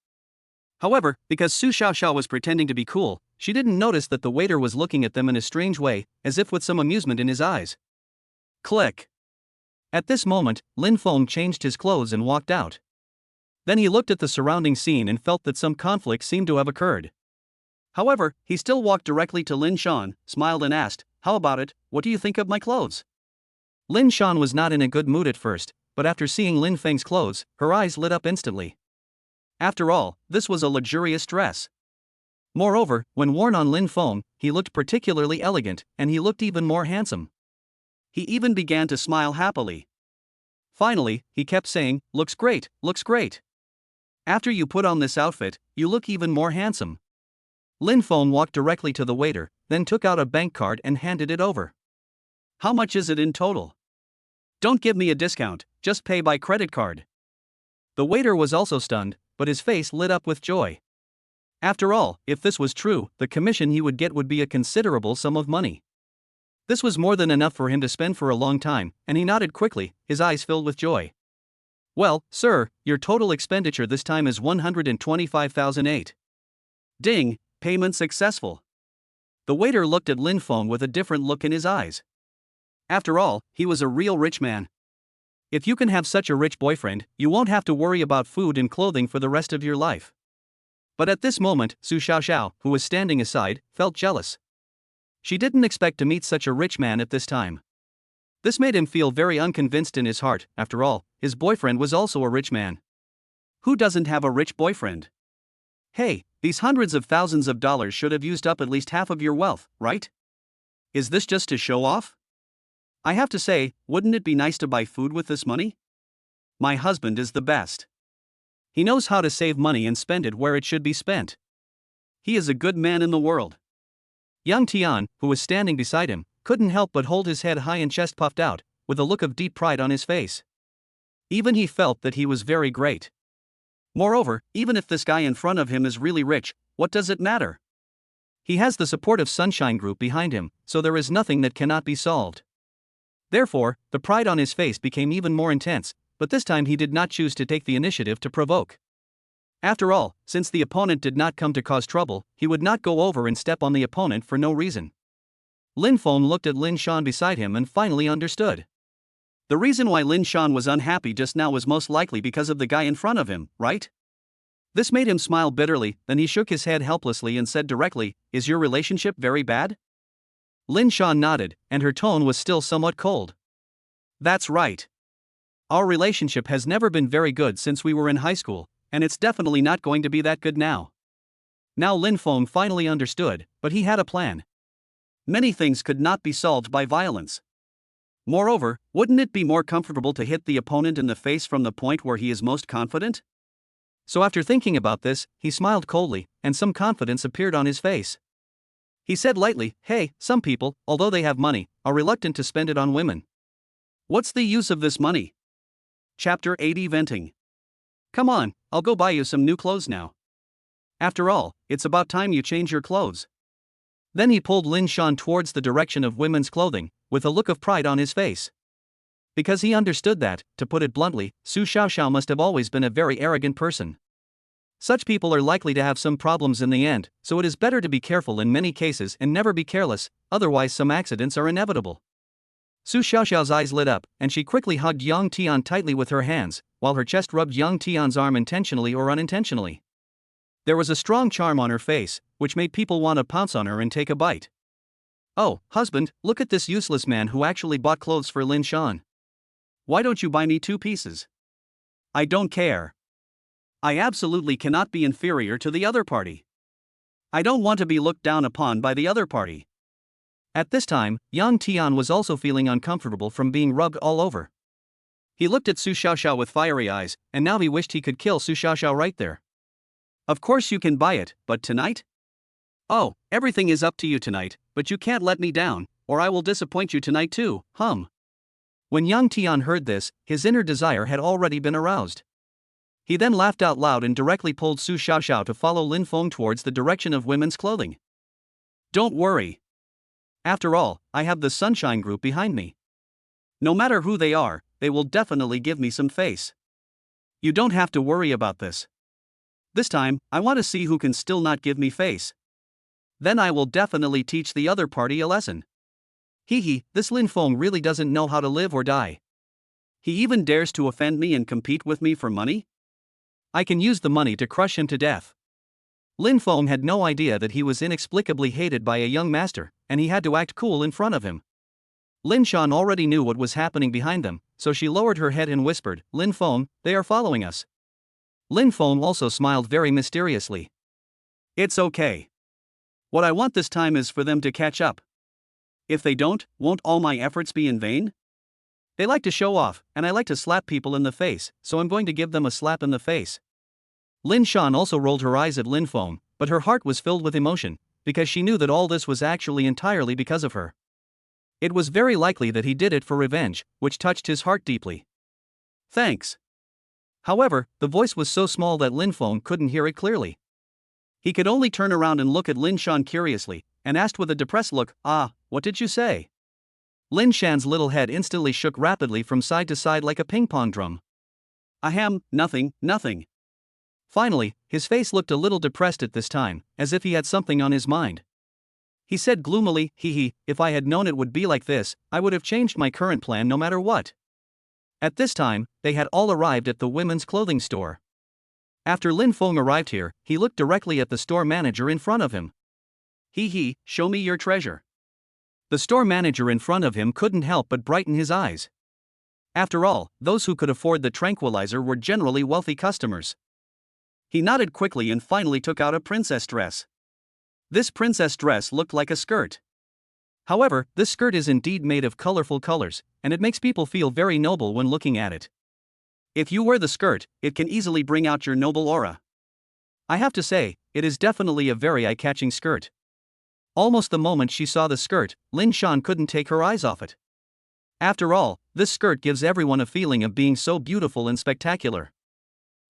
However, because Su Xiaoxiao was pretending to be cool, she didn't notice that the waiter was looking at them in a strange way, as if with some amusement in his eyes. Click. At this moment, Lin Feng changed his clothes and walked out. Then he looked at the surrounding scene and felt that some conflict seemed to have occurred. However, he still walked directly to Lin Shan, smiled and asked, "How about it, what do you think of my clothes?" Lin Shan was not in a good mood at first, but after seeing Lin Feng's clothes, her eyes lit up instantly. After all, this was a luxurious dress. Moreover, when worn on Lin Feng, he looked particularly elegant, and he looked even more handsome. He even began to smile happily. Finally, he kept saying, looks great, looks great. After you put on this outfit, you look even more handsome." Lin Feng walked directly to the waiter, then took out a bank card and handed it over. "How much is it in total? Don't give me a discount, just pay by credit card." The waiter was also stunned, but his face lit up with joy. After all, if this was true, the commission he would get would be a considerable sum of money. This was more than enough for him to spend for a long time, and he nodded quickly, his eyes filled with joy. "Well, sir, your total expenditure this time is 125,008. Ding, payment successful." The waiter looked at Lin Feng with a different look in his eyes. After all, he was a real rich man. If you can have such a rich boyfriend, you won't have to worry about food and clothing for the rest of your life. But at this moment, Su Xiaoxiao, who was standing aside, felt jealous. She didn't expect to meet such a rich man at this time. This made him feel very unconvinced in his heart. After all, his boyfriend was also a rich man. Who doesn't have a rich boyfriend? Hey, these hundreds of thousands of dollars should have used up at least half of your wealth, right? Is this just to show off? I have to say, wouldn't it be nice to buy food with this money? My husband is the best. He knows how to save money and spend it where it should be spent. He is a good man in the world." Young Tian, who was standing beside him, couldn't help but hold his head high and chest puffed out, with a look of deep pride on his face. Even he felt that he was very great. Moreover, even if this guy in front of him is really rich, what does it matter? He has the support of Sunshine Group behind him, so there is nothing that cannot be solved. Therefore, the pride on his face became even more intense, but this time he did not choose to take the initiative to provoke. After all, since the opponent did not come to cause trouble, he would not go over and step on the opponent for no reason. Lin Feng looked at Lin Shan beside him and finally understood. The reason why Lin Shan was unhappy just now was most likely because of the guy in front of him, right? This made him smile bitterly, then he shook his head helplessly and said directly, "Is your relationship very bad?" Lin Shan nodded, and her tone was still somewhat cold. "That's right. Our relationship has never been very good since we were in high school, and it's definitely not going to be that good now." Now Lin Feng finally understood, but he had a plan. Many things could not be solved by violence. Moreover, wouldn't it be more comfortable to hit the opponent in the face from the point where he is most confident? So after thinking about this, he smiled coldly, and some confidence appeared on his face. He said lightly, "Hey, some people, although they have money, are reluctant to spend it on women. What's the use of this money?" Chapter 80 Venting. "Come on, I'll go buy you some new clothes now. After all, it's about time you change your clothes." Then he pulled Lin Shan towards the direction of women's clothing, with a look of pride on his face. Because he understood that, to put it bluntly, Su Xiaoxiao must have always been a very arrogant person. Such people are likely to have some problems in the end, so it is better to be careful in many cases and never be careless, otherwise some accidents are inevitable. Su Xiaoxiao's eyes lit up, and she quickly hugged Yang Tian tightly with her hands, while her chest rubbed Yang Tian's arm intentionally or unintentionally. There was a strong charm on her face, which made people want to pounce on her and take a bite. "Oh, husband, look at this useless man who actually bought clothes for Lin Shan. Why don't you buy me 2 pieces? I don't care. I absolutely cannot be inferior to the other party. I don't want to be looked down upon by the other party. At this time, Yang Tian was also feeling uncomfortable from being rubbed all over. He looked at Su Xiaoxiao with fiery eyes, and now he wished he could kill Su Xiaoxiao right there. Of course you can buy it, but tonight? Oh, everything is up to you tonight, but you can't let me down, or I will disappoint you tonight too, When Yang Tian heard this, his inner desire had already been aroused. He then laughed out loud and directly pulled Su Xiaoxiao to follow Lin Feng towards the direction of women's clothing. Don't worry. After all, I have the Sunshine Group behind me. No matter who they are, they will definitely give me some face. You don't have to worry about this. This time, I want to see who can still not give me face. Then I will definitely teach the other party a lesson. This Lin Feng really doesn't know how to live or die. He even dares to offend me and compete with me for money? I can use the money to crush him to death. Lin Feng had no idea that he was inexplicably hated by a young master, and he had to act cool in front of him. Lin Shan already knew what was happening behind them, so she lowered her head and whispered, "Lin Feng, they are following us." Lin Feng also smiled very mysteriously. It's okay. What I want this time is for them to catch up. If they don't, won't all my efforts be in vain? They like to show off, and I like to slap people in the face, so I'm going to give them a slap in the face. Lin Shan also rolled her eyes at Lin Feng, but her heart was filled with emotion, because she knew that all this was actually entirely because of her. It was very likely that he did it for revenge, which touched his heart deeply. Thanks. However, the voice was so small that Lin Feng couldn't hear it clearly. He could only turn around and look at Lin Shan curiously, and asked with a depressed look, what did you say? Lin Shan's little head instantly shook rapidly from side to side like a ping-pong drum. Nothing. Finally, his face looked a little depressed at this time, as if he had something on his mind. He said gloomily, if I had known it would be like this, I would have changed my current plan no matter what. At this time, they had all arrived at the women's clothing store. After Lin Feng arrived here, he looked directly at the store manager in front of him. Show me your treasure. The store manager in front of him couldn't help but brighten his eyes. After all, those who could afford the tranquilizer were generally wealthy customers. He nodded quickly and finally took out a princess dress. This princess dress looked like a skirt. However, this skirt is indeed made of colorful colors, and it makes people feel very noble when looking at it. If you wear the skirt, it can easily bring out your noble aura. I have to say, it is definitely a very eye-catching skirt. Almost the moment she saw the skirt, Lin Shan couldn't take her eyes off it. After all, this skirt gives everyone a feeling of being so beautiful and spectacular.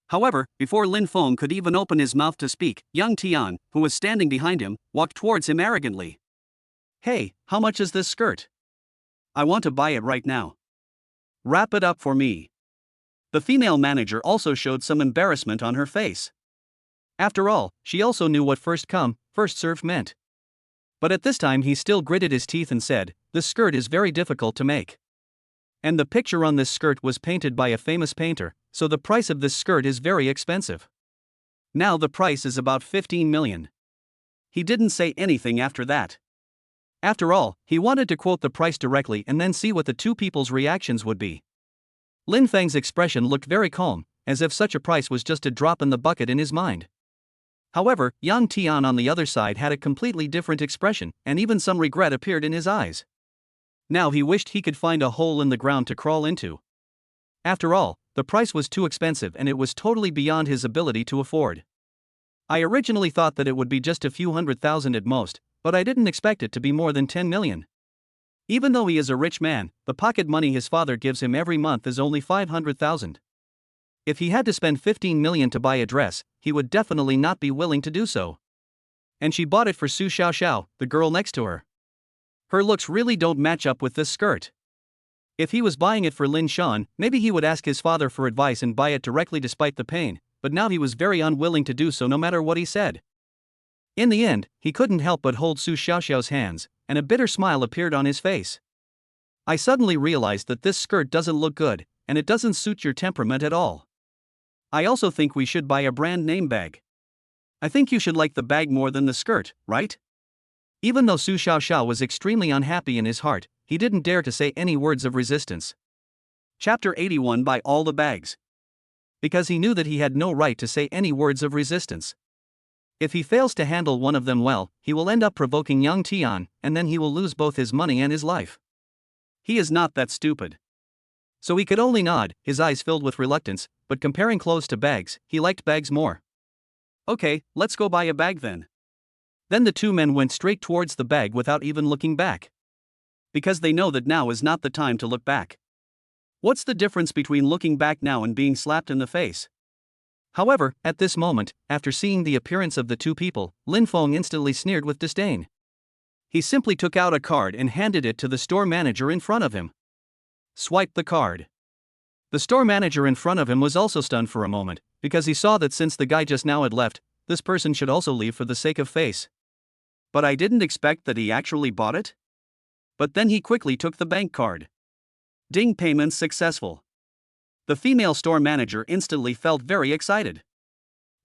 However, before Lin Feng could even open his mouth to speak, Yang Tian, who was standing behind him, walked towards him arrogantly. Hey, how much is this skirt? I want to buy it right now. Wrap it up for me. The female manager also showed some embarrassment on her face. After all, she also knew what first come, first served meant. But at this time he still gritted his teeth and said, "This skirt is very difficult to make. And the picture on this skirt was painted by a famous painter, so the price of this skirt is very expensive. Now the price is about 15 million. He didn't say anything after that. After all, he wanted to quote the price directly and then see what the two people's reactions would be. Lin Feng's expression looked very calm, as if such a price was just a drop in the bucket in his mind. However, Yang Tian on the other side had a completely different expression, and even some regret appeared in his eyes. Now he wished he could find a hole in the ground to crawl into. After all, the price was too expensive and it was totally beyond his ability to afford. I originally thought that it would be just a few 100,000 at most, but I didn't expect it to be more than 10 million. Even though he is a rich man, the pocket money his father gives him every month is only 500,000. If he had to spend 15 million to buy a dress, he would definitely not be willing to do so. And she bought it for Su Xiaoxiao, the girl next to her. Her looks really don't match up with this skirt. If he was buying it for Lin Shan, maybe he would ask his father for advice and buy it directly despite the pain, but now he was very unwilling to do so no matter what he said. In the end, he couldn't help but hold Su Xiaoxiao's hands, and a bitter smile appeared on his face. I suddenly realized that this skirt doesn't look good, and it doesn't suit your temperament at all. I also think we should buy a brand name bag. I think you should like the bag more than the skirt, right? Even though Su Xiaoxiao was extremely unhappy in his heart, he didn't dare to say any words of resistance. Chapter 81 Buy all the bags. Because he knew that he had no right to say any words of resistance. If he fails to handle one of them well, he will end up provoking young Tian, and then he will lose both his money and his life. He is not that stupid. So he could only nod, his eyes filled with reluctance, but comparing clothes to bags, he liked bags more. Okay, let's go buy a bag then. Then the two men went straight towards the bag without even looking back. Because they know that now is not the time to look back. What's the difference between looking back now and being slapped in the face? However, at this moment, after seeing the appearance of the two people, Lin Feng instantly sneered with disdain. He simply took out a card and handed it to the store manager in front of him. Swipe the card. The store manager in front of him was also stunned for a moment, because he saw that since the guy just now had left, this person should also leave for the sake of face. But I didn't expect that he actually bought it. But then he quickly took the bank card. Ding, payments successful. The female store manager instantly felt very excited.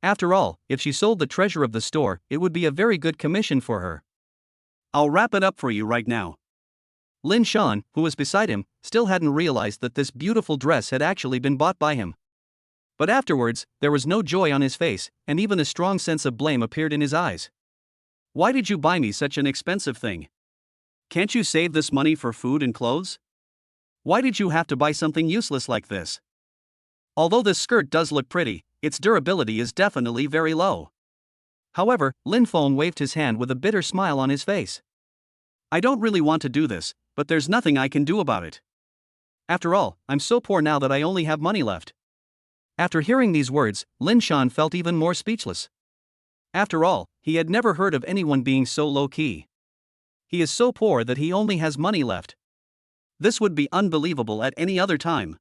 After all, if she sold the treasure of the store, it would be a very good commission for her. I'll wrap it up for you right now. Lin Shan, who was beside him, still hadn't realized that this beautiful dress had actually been bought by him. But afterwards, there was no joy on his face, and even a strong sense of blame appeared in his eyes. Why did you buy me such an expensive thing? Can't you save this money for food and clothes? Why did you have to buy something useless like this? Although this skirt does look pretty, its durability is definitely very low. However, Lin Feng waved his hand with a bitter smile on his face. I don't really want to do this, but there's nothing I can do about it. After all, I'm so poor now that I only have money left. After hearing these words, Lin Shan felt even more speechless. After all, he had never heard of anyone being so low-key. He is so poor that he only has money left. This would be unbelievable at any other time.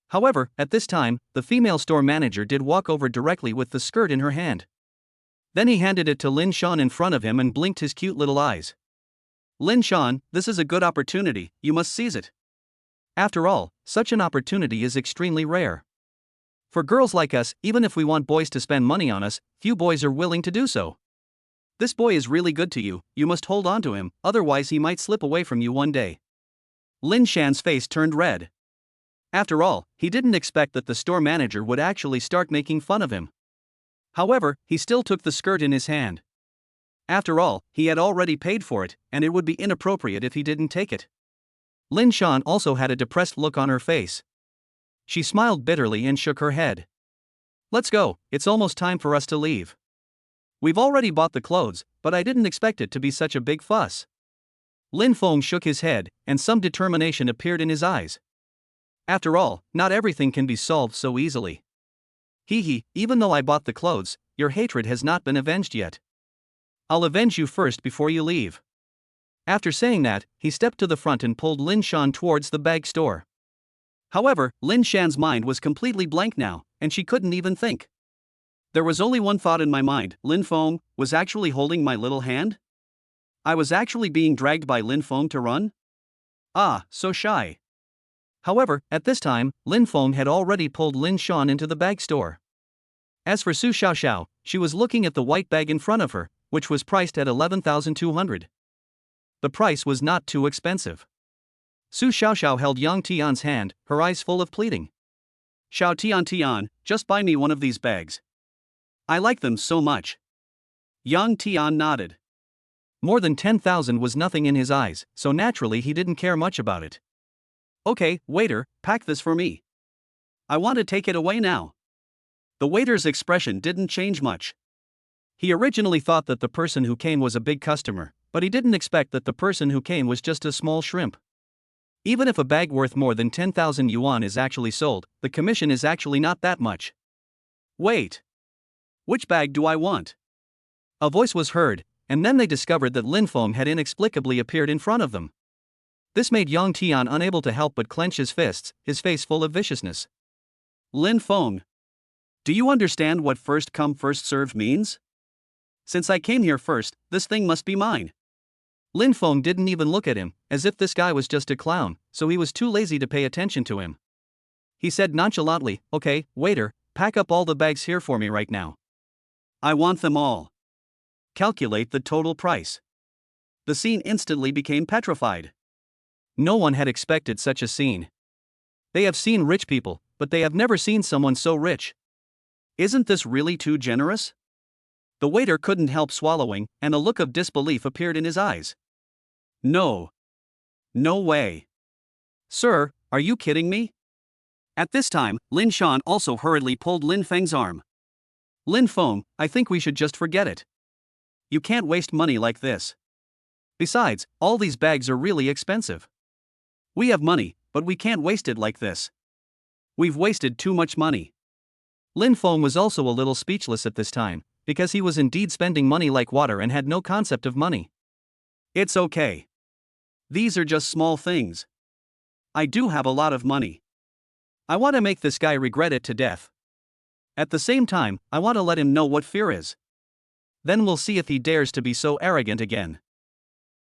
However, at this time, the female store manager did walk over directly with the skirt in her hand. Then he handed it to Lin Shan in front of him and blinked his cute little eyes. Lin Shan, this is a good opportunity, you must seize it. After all, such an opportunity is extremely rare. For girls like us, even if we want boys to spend money on us, few boys are willing to do so. This boy is really good to you, you must hold on to him, otherwise he might slip away from you one day. Lin Shan's face turned red. After all, he didn't expect that the store manager would actually start making fun of him. However, he still took the skirt in his hand. After all, he had already paid for it, and it would be inappropriate if he didn't take it. Lin Shan also had a depressed look on her face. She smiled bitterly and shook her head. Let's go, it's almost time for us to leave. We've already bought the clothes, but I didn't expect it to be such a big fuss. Lin Feng shook his head, and some determination appeared in his eyes. After all, not everything can be solved so easily. Even though I bought the clothes, your hatred has not been avenged yet. I'll avenge you first before you leave. After saying that, he stepped to the front and pulled Lin Shan towards the bag store. However, Lin Shan's mind was completely blank now, and she couldn't even think. There was only one thought in my mind, Lin Feng was actually holding my little hand? I was actually being dragged by Lin Feng to run? Ah, so shy. However, at this time, Lin Feng had already pulled Lin Shan into the bag store. As for Su Xiaoxiao, she was looking at the white bag in front of her, which was priced at 11,200. The price was not too expensive. Su Xiaoxiao held Yang Tian's hand, her eyes full of pleading. Xiao Tian, just buy me one of these bags. I like them so much. Yang Tian nodded. More than 10,000 was nothing in his eyes, so naturally he didn't care much about it. Okay, waiter, pack this for me. I want to take it away now. The waiter's expression didn't change much. He originally thought that the person who came was a big customer, but he didn't expect that the person who came was just a small shrimp. Even if a bag worth more than 10,000 yuan is actually sold, the commission is actually not that much. Wait. Which bag do I want? A voice was heard, and then they discovered that Lin Feng had inexplicably appeared in front of them. This made Yang Tian unable to help but clench his fists, his face full of viciousness. Lin Feng. Do you understand what first come first served means? Since I came here first, this thing must be mine. Lin Feng didn't even look at him, as if this guy was just a clown, so he was too lazy to pay attention to him. He said nonchalantly, okay, waiter, pack up all the bags here for me right now. I want them all. Calculate the total price. The scene instantly became petrified. No one had expected such a scene. They have seen rich people, but they have never seen someone so rich. Isn't this really too generous? The waiter couldn't help swallowing, and a look of disbelief appeared in his eyes. No. No way. Sir, are you kidding me? At this time, Lin Shan also hurriedly pulled Lin Feng's arm. Lin Feng, I think we should just forget it. You can't waste money like this. Besides, all these bags are really expensive. We have money, but we can't waste it like this. We've wasted too much money. Lin Feng was also a little speechless at this time, because he was indeed spending money like water and had no concept of money. It's okay. These are just small things. I do have a lot of money. I want to make this guy regret it to death. At the same time, I want to let him know what fear is. Then we'll see if he dares to be so arrogant again.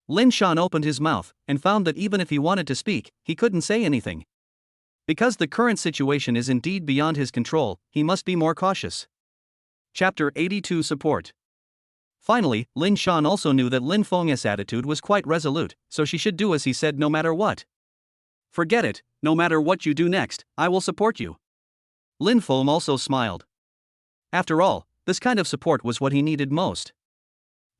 Lin Shan opened his mouth and found that even if he wanted to speak, he couldn't say anything. Because the current situation is indeed beyond his control, he must be more cautious. Chapter 82 Support. Finally, Lin Shan also knew that Lin Feng's attitude was quite resolute, so she should do as he said no matter what. Forget it, no matter what you do next, I will support you. Lin Feng also smiled. After all, this kind of support was what he needed most.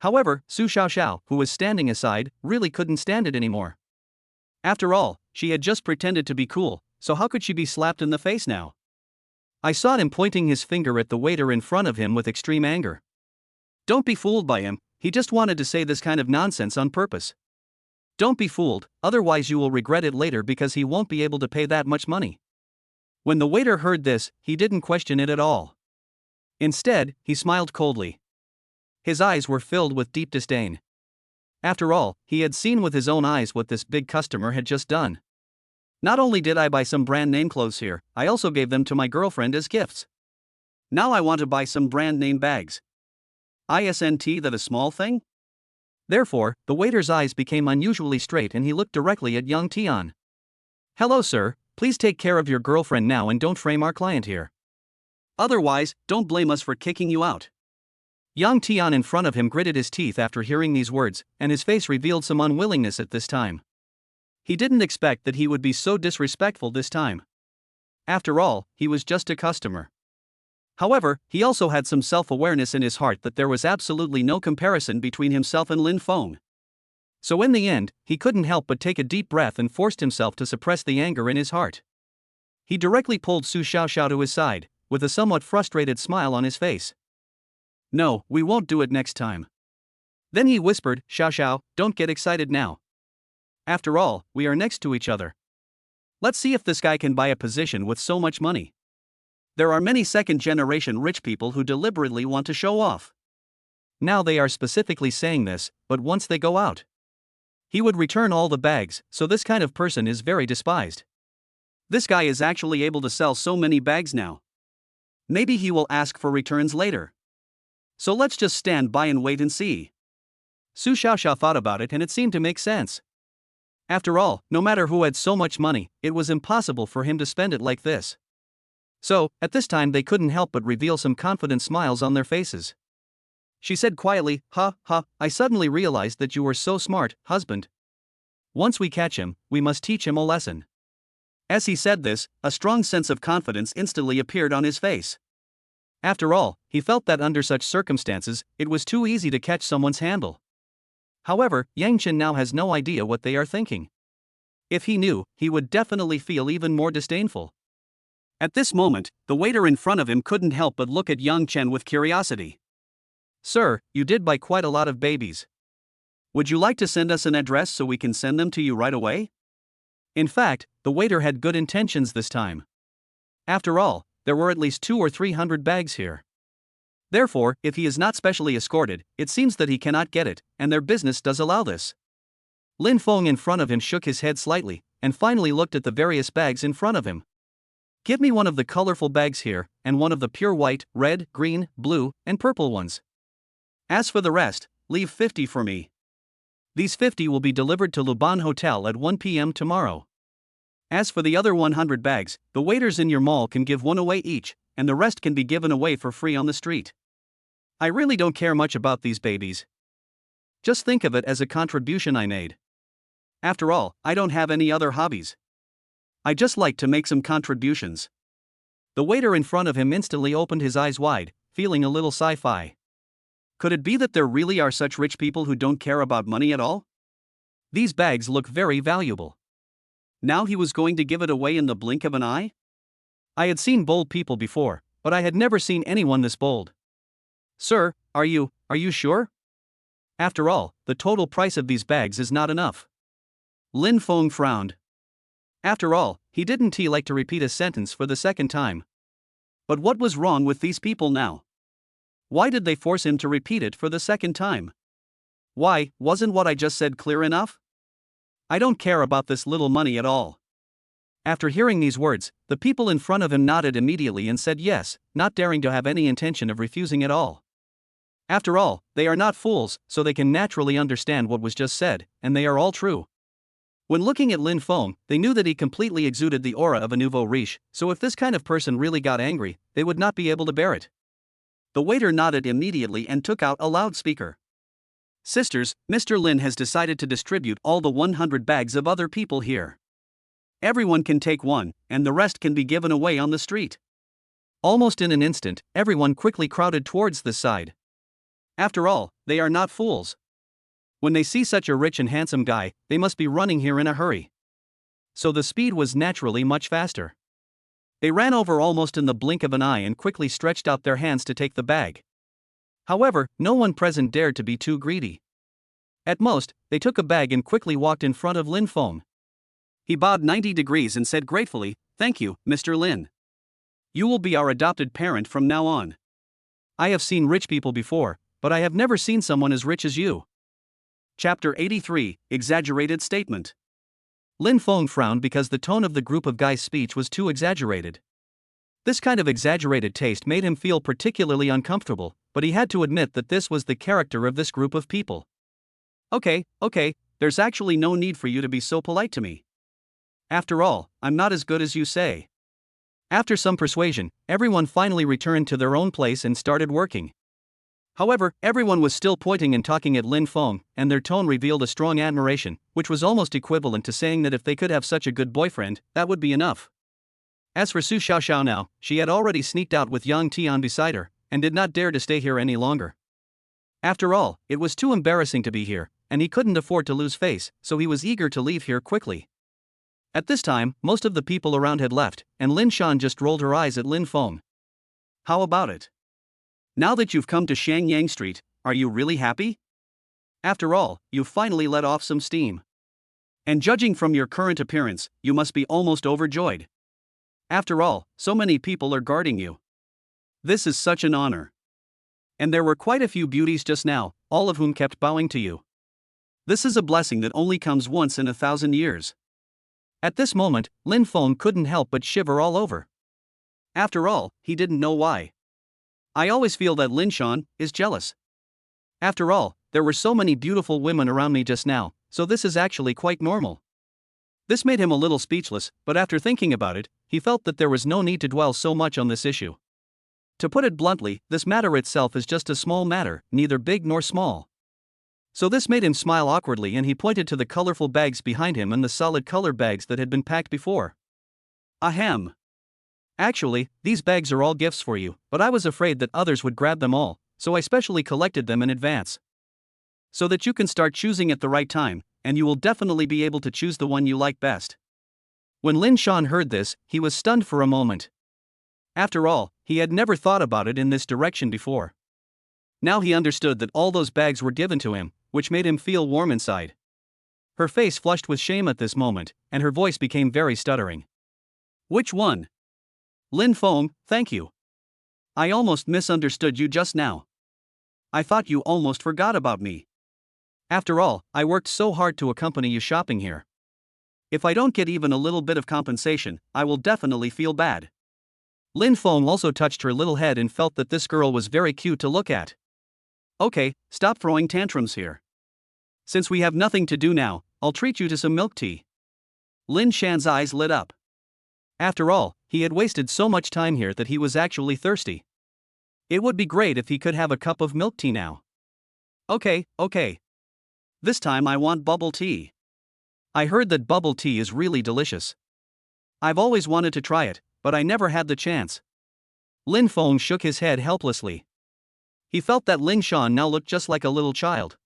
However, Su Xiaoxiao, who was standing aside, really couldn't stand it anymore. After all, she had just pretended to be cool, so how could she be slapped in the face now? I saw him pointing his finger at the waiter in front of him with extreme anger. Don't be fooled by him, he just wanted to say this kind of nonsense on purpose. Don't be fooled, otherwise you will regret it later because he won't be able to pay that much money. When the waiter heard this, he didn't question it at all. Instead, he smiled coldly. His eyes were filled with deep disdain. After all, he had seen with his own eyes what this big customer had just done. Not only did I buy some brand name clothes here, I also gave them to my girlfriend as gifts. Now I want to buy some brand name bags. Isn't that a small thing? Therefore, the waiter's eyes became unusually straight and he looked directly at young Tian. Hello sir, please take care of your girlfriend now and don't frame our client here. Otherwise, don't blame us for kicking you out. Young Tian in front of him gritted his teeth after hearing these words, and his face revealed some unwillingness at this time. He didn't expect that he would be so disrespectful this time. After all, he was just a customer. However, he also had some self-awareness in his heart that there was absolutely no comparison between himself and Lin Feng. So in the end, he couldn't help but take a deep breath and forced himself to suppress the anger in his heart. He directly pulled Su Xiaoxiao to his side, with a somewhat frustrated smile on his face. No, we won't do it next time. Then he whispered, Xiaoxiao, don't get excited now. After all, we are next to each other. Let's see if this guy can buy a position with so much money. There are many second-generation rich people who deliberately want to show off. Now they are specifically saying this, but once they go out, he would return all the bags, so this kind of person is very despised. This guy is actually able to sell so many bags now. Maybe he will ask for returns later. So let's just stand by and wait and see. Su Xiaoxiao thought about it and it seemed to make sense. After all, no matter who had so much money, it was impossible for him to spend it like this. So, at this time they couldn't help but reveal some confident smiles on their faces. She said quietly, Ha, ha, I suddenly realized that you were so smart, husband. Once we catch him, we must teach him a lesson. As he said this, a strong sense of confidence instantly appeared on his face. After all, he felt that under such circumstances, it was too easy to catch someone's handle. However, Yang Chen now has no idea what they are thinking. If he knew, he would definitely feel even more disdainful. At this moment, the waiter in front of him couldn't help but look at Yang Chen with curiosity. Sir, you did buy quite a lot of babies. Would you like to send us an address so we can send them to you right away? In fact, the waiter had good intentions this time. After all, there were at least 200 or 300 bags here. Therefore, if he is not specially escorted, it seems that he cannot get it, and their business does allow this. Lin Feng in front of him shook his head slightly, and finally looked at the various bags in front of him. Give me one of the colorful bags here, and one of the pure white, red, green, blue, and purple ones. As for the rest, leave 50 for me. These 50 will be delivered to Luban Hotel at 1 p.m. tomorrow. As for the other 100 bags, the waiters in your mall can give one away each, and the rest can be given away for free on the street. I really don't care much about these babies. Just think of it as a contribution I made. After all, I don't have any other hobbies. I just like to make some contributions. The waiter in front of him instantly opened his eyes wide, feeling a little sci-fi. Could it be that there really are such rich people who don't care about money at all? These bags look very valuable. Now he was going to give it away in the blink of an eye? I had seen bold people before, but I had never seen anyone this bold. Sir, are you sure? After all, the total price of these bags is not enough. Lin Feng frowned. After all, he didn't like to repeat a sentence for the second time. But what was wrong with these people now? Why did they force him to repeat it for the second time? Why, wasn't what I just said clear enough? I don't care about this little money at all. After hearing these words, the people in front of him nodded immediately and said yes, not daring to have any intention of refusing at all. After all, they are not fools, so they can naturally understand what was just said, and they are all true. When looking at Lin Feng, they knew that he completely exuded the aura of a nouveau riche, so if this kind of person really got angry, they would not be able to bear it. The waiter nodded immediately and took out a loudspeaker. Sisters, Mr. Lin has decided to distribute all the 100 bags of other people here. Everyone can take one, and the rest can be given away on the street. Almost in an instant, everyone quickly crowded towards this side. After all, they are not fools. When they see such a rich and handsome guy, they must be running here in a hurry. So the speed was naturally much faster. They ran over almost in the blink of an eye and quickly stretched out their hands to take the bag. However, no one present dared to be too greedy. At most, they took a bag and quickly walked in front of Lin Feng. He bowed 90 degrees and said gratefully, "Thank you, Mr. Lin. You will be our adopted parent from now on. I have seen rich people before, but I have never seen someone as rich as you." Chapter 83, Exaggerated Statement. Lin Feng frowned because the tone of the group of guys' speech was too exaggerated. This kind of exaggerated taste made him feel particularly uncomfortable, but he had to admit that this was the character of this group of people. Okay, there's actually no need for you to be so polite to me. After all, I'm not as good as you say. After some persuasion, everyone finally returned to their own place and started working. However, everyone was still pointing and talking at Lin Feng, and their tone revealed a strong admiration, which was almost equivalent to saying that if they could have such a good boyfriend, that would be enough. As for Su Xiaoxiao now, she had already sneaked out with Yang Tian beside her, and did not dare to stay here any longer. After all, it was too embarrassing to be here, and he couldn't afford to lose face, so he was eager to leave here quickly. At this time, most of the people around had left, and Lin Shan just rolled her eyes at Lin Feng. How about it? Now that you've come to Shangyang Street, are you really happy? After all, you've finally let off some steam. And judging from your current appearance, you must be almost overjoyed. After all, so many people are guarding you. This is such an honor. And there were quite a few beauties just now, all of whom kept bowing to you. This is a blessing that only comes once in 1,000 years. At this moment, Lin Feng couldn't help but shiver all over. After all, he didn't know why. I always feel that Lin Shan is jealous. After all, there were so many beautiful women around me just now, so this is actually quite normal. This made him a little speechless, but after thinking about it, he felt that there was no need to dwell so much on this issue. To put it bluntly, this matter itself is just a small matter, neither big nor small. So this made him smile awkwardly, and he pointed to the colorful bags behind him and the solid color bags that had been packed before. Ahem. Actually, these bags are all gifts for you, but I was afraid that others would grab them all, so I specially collected them in advance. So that you can start choosing at the right time, and you will definitely be able to choose the one you like best. When Lin Shan heard this, he was stunned for a moment. After all, he had never thought about it in this direction before. Now he understood that all those bags were given to him, which made him feel warm inside. Her face flushed with shame at this moment, and her voice became very stuttering. Which one? Lin Feng, thank you. I almost misunderstood you just now. I thought you almost forgot about me. After all, I worked so hard to accompany you shopping here. If I don't get even a little bit of compensation, I will definitely feel bad. Lin Feng also touched her little head and felt that this girl was very cute to look at. Okay, stop throwing tantrums here. Since we have nothing to do now, I'll treat you to some milk tea. Lin Shan's eyes lit up. After all, he had wasted so much time here that he was actually thirsty. It would be great if he could have a cup of milk tea now. Okay. This time I want bubble tea. I heard that bubble tea is really delicious. I've always wanted to try it, but I never had the chance. Lin Feng shook his head helplessly. He felt that Lin Shan now looked just like a little child.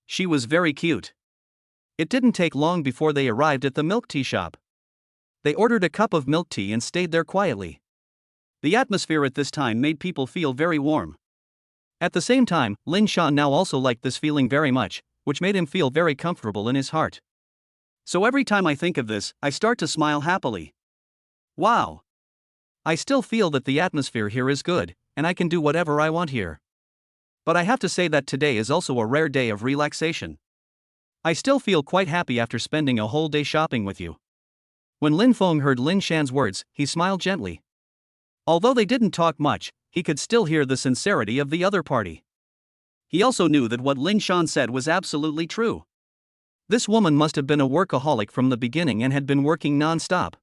She was very cute. It didn't take long before they arrived at the milk tea shop. They ordered a cup of milk tea and stayed there quietly. The atmosphere at this time made people feel very warm. At the same time, Lin Shan now also liked this feeling very much, which made him feel very comfortable in his heart. So every time I think of this, I start to smile happily. Wow! I still feel that the atmosphere here is good, and I can do whatever I want here. But I have to say that today is also a rare day of relaxation. I still feel quite happy after spending a whole day shopping with you. When Lin Feng heard Lin Shan's words, he smiled gently. Although they didn't talk much, he could still hear the sincerity of the other party. He also knew that what Lin Shan said was absolutely true. This woman must have been a workaholic from the beginning and had been working non-stop.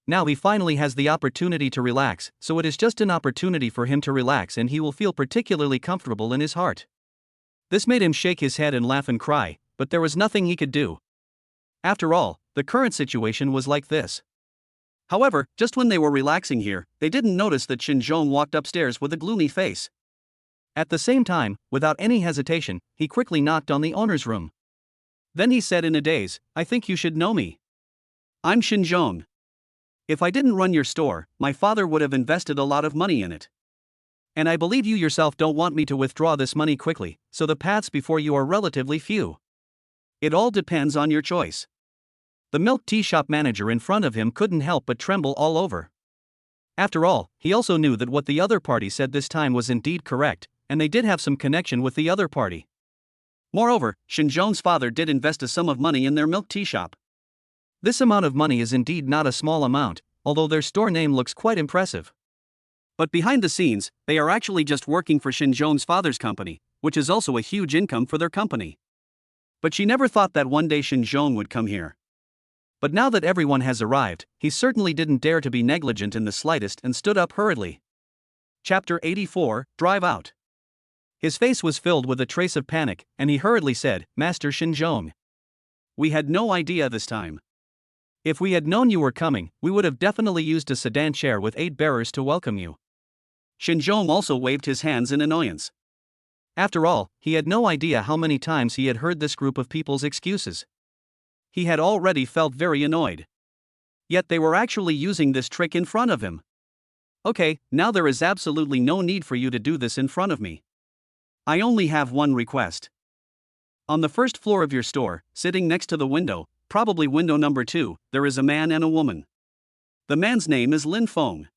Now he finally has the opportunity to relax, so it is just an opportunity for him to relax and he will feel particularly comfortable in his heart. This made him shake his head and laugh and cry, but there was nothing he could do. After all, the current situation was like this. However, just when they were relaxing here, they didn't notice that Xinzhong walked upstairs with a gloomy face. At the same time, without any hesitation, he quickly knocked on the owner's room. Then he said in a daze, "I think you should know me. I'm Xinzhong. If I didn't run your store, my father would have invested a lot of money in it. And I believe you yourself don't want me to withdraw this money quickly, so the paths before you are relatively few. It all depends on your choice." The milk tea shop manager in front of him couldn't help but tremble all over. After all, he also knew that what the other party said this time was indeed correct, and they did have some connection with the other party. Moreover, Xinzhong's father did invest a sum of money in their milk tea shop. This amount of money is indeed not a small amount, although their store name looks quite impressive. But behind the scenes, they are actually just working for Xinzhong's father's company, which is also a huge income for their company. But she never thought that one day Xinzhong would come here. But now that everyone has arrived, he certainly didn't dare to be negligent in the slightest and stood up hurriedly. Chapter 84, Drive Out. His face was filled with a trace of panic, and he hurriedly said, "Master Xinzhong. We had no idea this time. If we had known you were coming, we would have definitely used a sedan chair with 8 bearers to welcome you." Xinzhong also waved his hands in annoyance. After all, he had no idea how many times he had heard this group of people's excuses. He had already felt very annoyed. Yet they were actually using this trick in front of him. "Okay, now there is absolutely no need for you to do this in front of me. I only have one request. On the first floor of your store, sitting next to the window, probably window number 2, there is a man and a woman. The man's name is Lin Feng.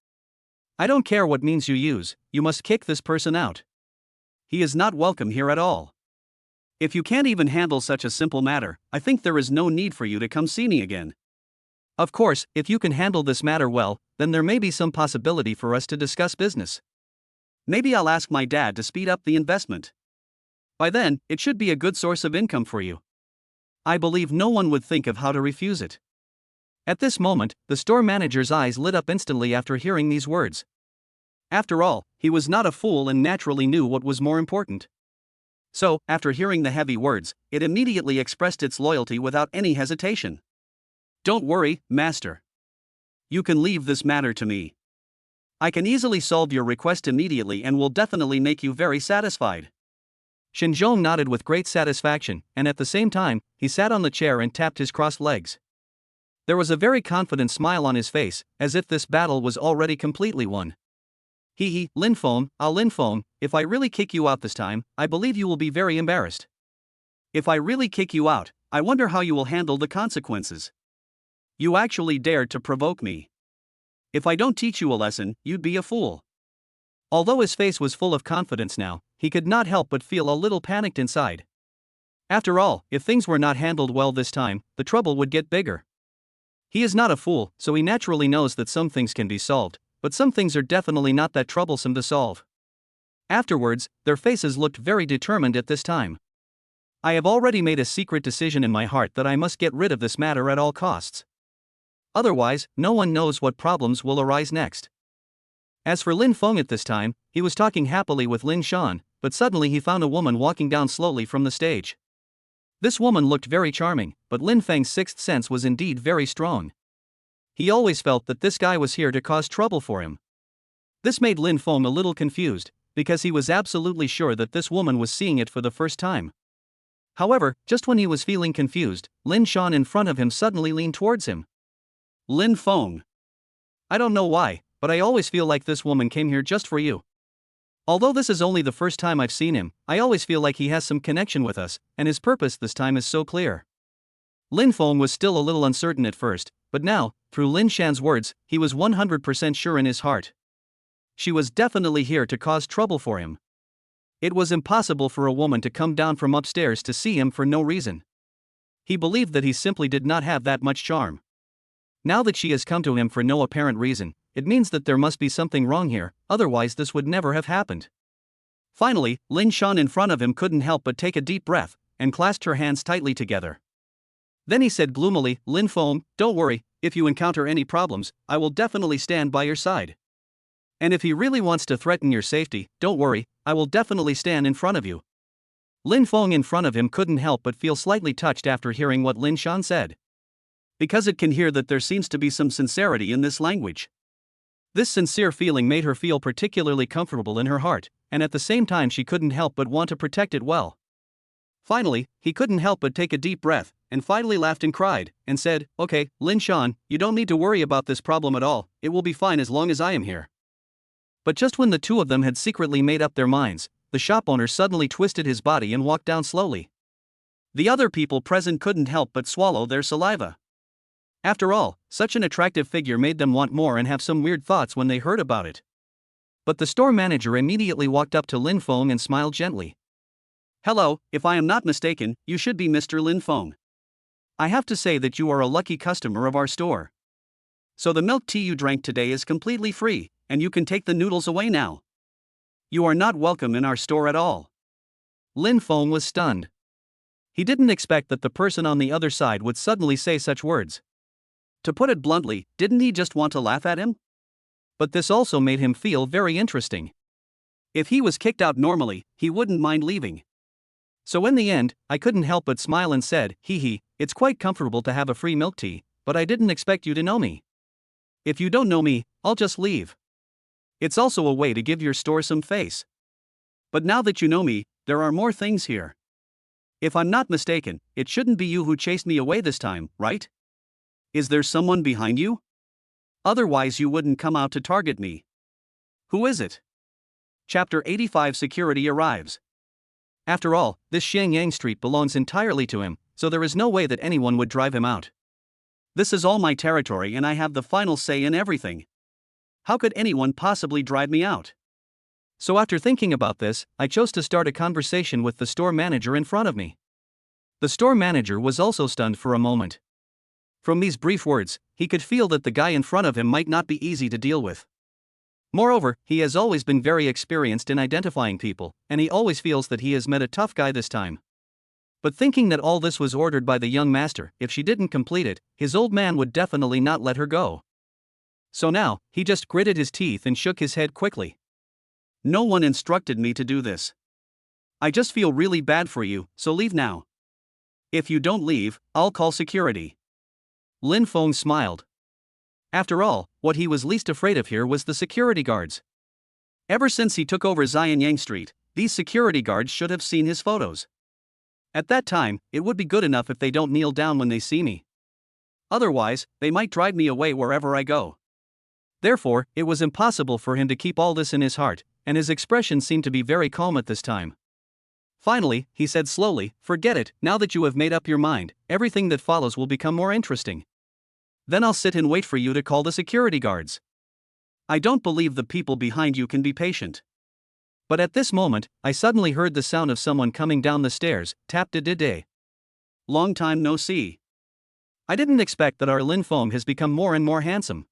I don't care what means you use, you must kick this person out. He is not welcome here at all. If you can't even handle such a simple matter, I think there is no need for you to come see me again. Of course, if you can handle this matter well, then there may be some possibility for us to discuss business. Maybe I'll ask my dad to speed up the investment. By then, it should be a good source of income for you. I believe no one would think of how to refuse it." At this moment, the store manager's eyes lit up instantly after hearing these words. After all, he was not a fool and naturally knew what was more important. So, after hearing the heavy words, it immediately expressed its loyalty without any hesitation. "Don't worry, master. You can leave this matter to me. I can easily solve your request immediately and will definitely make you very satisfied." Xinzhong nodded with great satisfaction, and at the same time, he sat on the chair and tapped his crossed legs. There was a very confident smile on his face, as if this battle was already completely won. "Hee, Lin Feng, Lin Feng, if I really kick you out this time, I believe you will be very embarrassed. If I really kick you out, I wonder how you will handle the consequences. You actually dared to provoke me. If I don't teach you a lesson, you'd be a fool." Although his face was full of confidence now, he could not help but feel a little panicked inside. After all, if things were not handled well this time, the trouble would get bigger. He is not a fool, so he naturally knows that some things can be solved, but some things are definitely not that troublesome to solve. Afterwards, their faces looked very determined at this time. "I have already made a secret decision in my heart that I must get rid of this matter at all costs. Otherwise, no one knows what problems will arise next." As for Lin Feng at this time, he was talking happily with Lin Shan, but suddenly he found a woman walking down slowly from the stage. This woman looked very charming, but Lin Feng's sixth sense was indeed very strong. he always felt that this guy was here to cause trouble for him. This made Lin Feng a little confused, because he was absolutely sure that this woman was seeing it for the first time. However, just when he was feeling confused, Lin Shan in front of him suddenly leaned towards him. Lin Feng. I don't know why, but I always feel like this woman came here just for you. Although this is only the first time I've seen him, I always feel like he has some connection with us, and his purpose this time is so clear. Lin Feng was still a little uncertain at first, but now, through Lin Shan's words, he was 100% sure in his heart. She was definitely here to cause trouble for him. It was impossible for a woman to come down from upstairs to see him for no reason. He believed that he simply did not have that much charm. Now that she has come to him for no apparent reason, it means that there must be something wrong here, otherwise this would never have happened. Finally, Lin Shan in front of him couldn't help but take a deep breath, and clasped her hands tightly together. Then he said gloomily, Lin Feng, don't worry, if you encounter any problems, I will definitely stand by your side. And if he really wants to threaten your safety, don't worry, I will definitely stand in front of you. Lin Feng in front of him couldn't help but feel slightly touched after hearing what Lin Shan said. Because it can hear that there seems to be some sincerity in this language. This sincere feeling made her feel particularly comfortable in her heart, and at the same time she couldn't help but want to protect it well. Finally, he couldn't help but take a deep breath, and finally laughed and cried, and said, okay, Lin Shan, you don't need to worry about this problem at all, it will be fine as long as I am here. But just when the two of them had secretly made up their minds, the shop owner suddenly twisted his body and walked down slowly. The other people present couldn't help but swallow their saliva. After all, such an attractive figure made them want more and have some weird thoughts when they heard about it. But the store manager immediately walked up to Lin Feng and smiled gently. Hello, if I am not mistaken, you should be Mr. Lin Feng. I have to say that you are a lucky customer of our store. So the milk tea you drank today is completely free, and you can take the noodles away now. You are not welcome in our store at all. Lin Feng was stunned. He didn't expect that the person on the other side would suddenly say such words. To put it bluntly, didn't he just want to laugh at him? But this also made him feel very interesting. If he was kicked out normally, he wouldn't mind leaving. So in the end, I couldn't help but smile and said, hee, it's quite comfortable to have a free milk tea, but I didn't expect you to know me. If you don't know me, I'll just leave. It's also a way to give your store some face. But now that you know me, there are more things here. If I'm not mistaken, it shouldn't be you who chased me away this time, right? Is there someone behind you? Otherwise you wouldn't come out to target me. Who is it? Chapter 85 Security arrives. After all, this Xiangyang Street belongs entirely to him, so there is no way that anyone would drive him out. This is all my territory and I have the final say in everything. How could anyone possibly drive me out? So after thinking about this, I chose to start a conversation with the store manager in front of me. The store manager was also stunned for a moment. From these brief words, he could feel that the guy in front of him might not be easy to deal with. Moreover, he has always been very experienced in identifying people, and he always feels that he has met a tough guy this time. But thinking that all this was ordered by the young master, if she didn't complete it, his old man would definitely not let her go. So now, he just gritted his teeth and shook his head quickly. No one instructed me to do this. I just feel really bad for you, so leave now. If you don't leave, I'll call security. Lin Feng smiled. After all, what he was least afraid of here was the security guards. Ever since he took over Xianyang Street, these security guards should have seen his photos. At that time, it would be good enough if they don't kneel down when they see me. Otherwise, they might drive me away wherever I go. Therefore, it was impossible for him to keep all this in his heart, and his expression seemed to be very calm at this time. Finally, he said slowly, forget it, now that you have made up your mind, everything that follows will become more interesting. Then I'll sit and wait for you to call the security guards. I don't believe the people behind you can be patient. But at this moment, I suddenly heard the sound of someone coming down the stairs, tap-de-de-de. Long time no see. I didn't expect that our Lin Feng has become more and more handsome.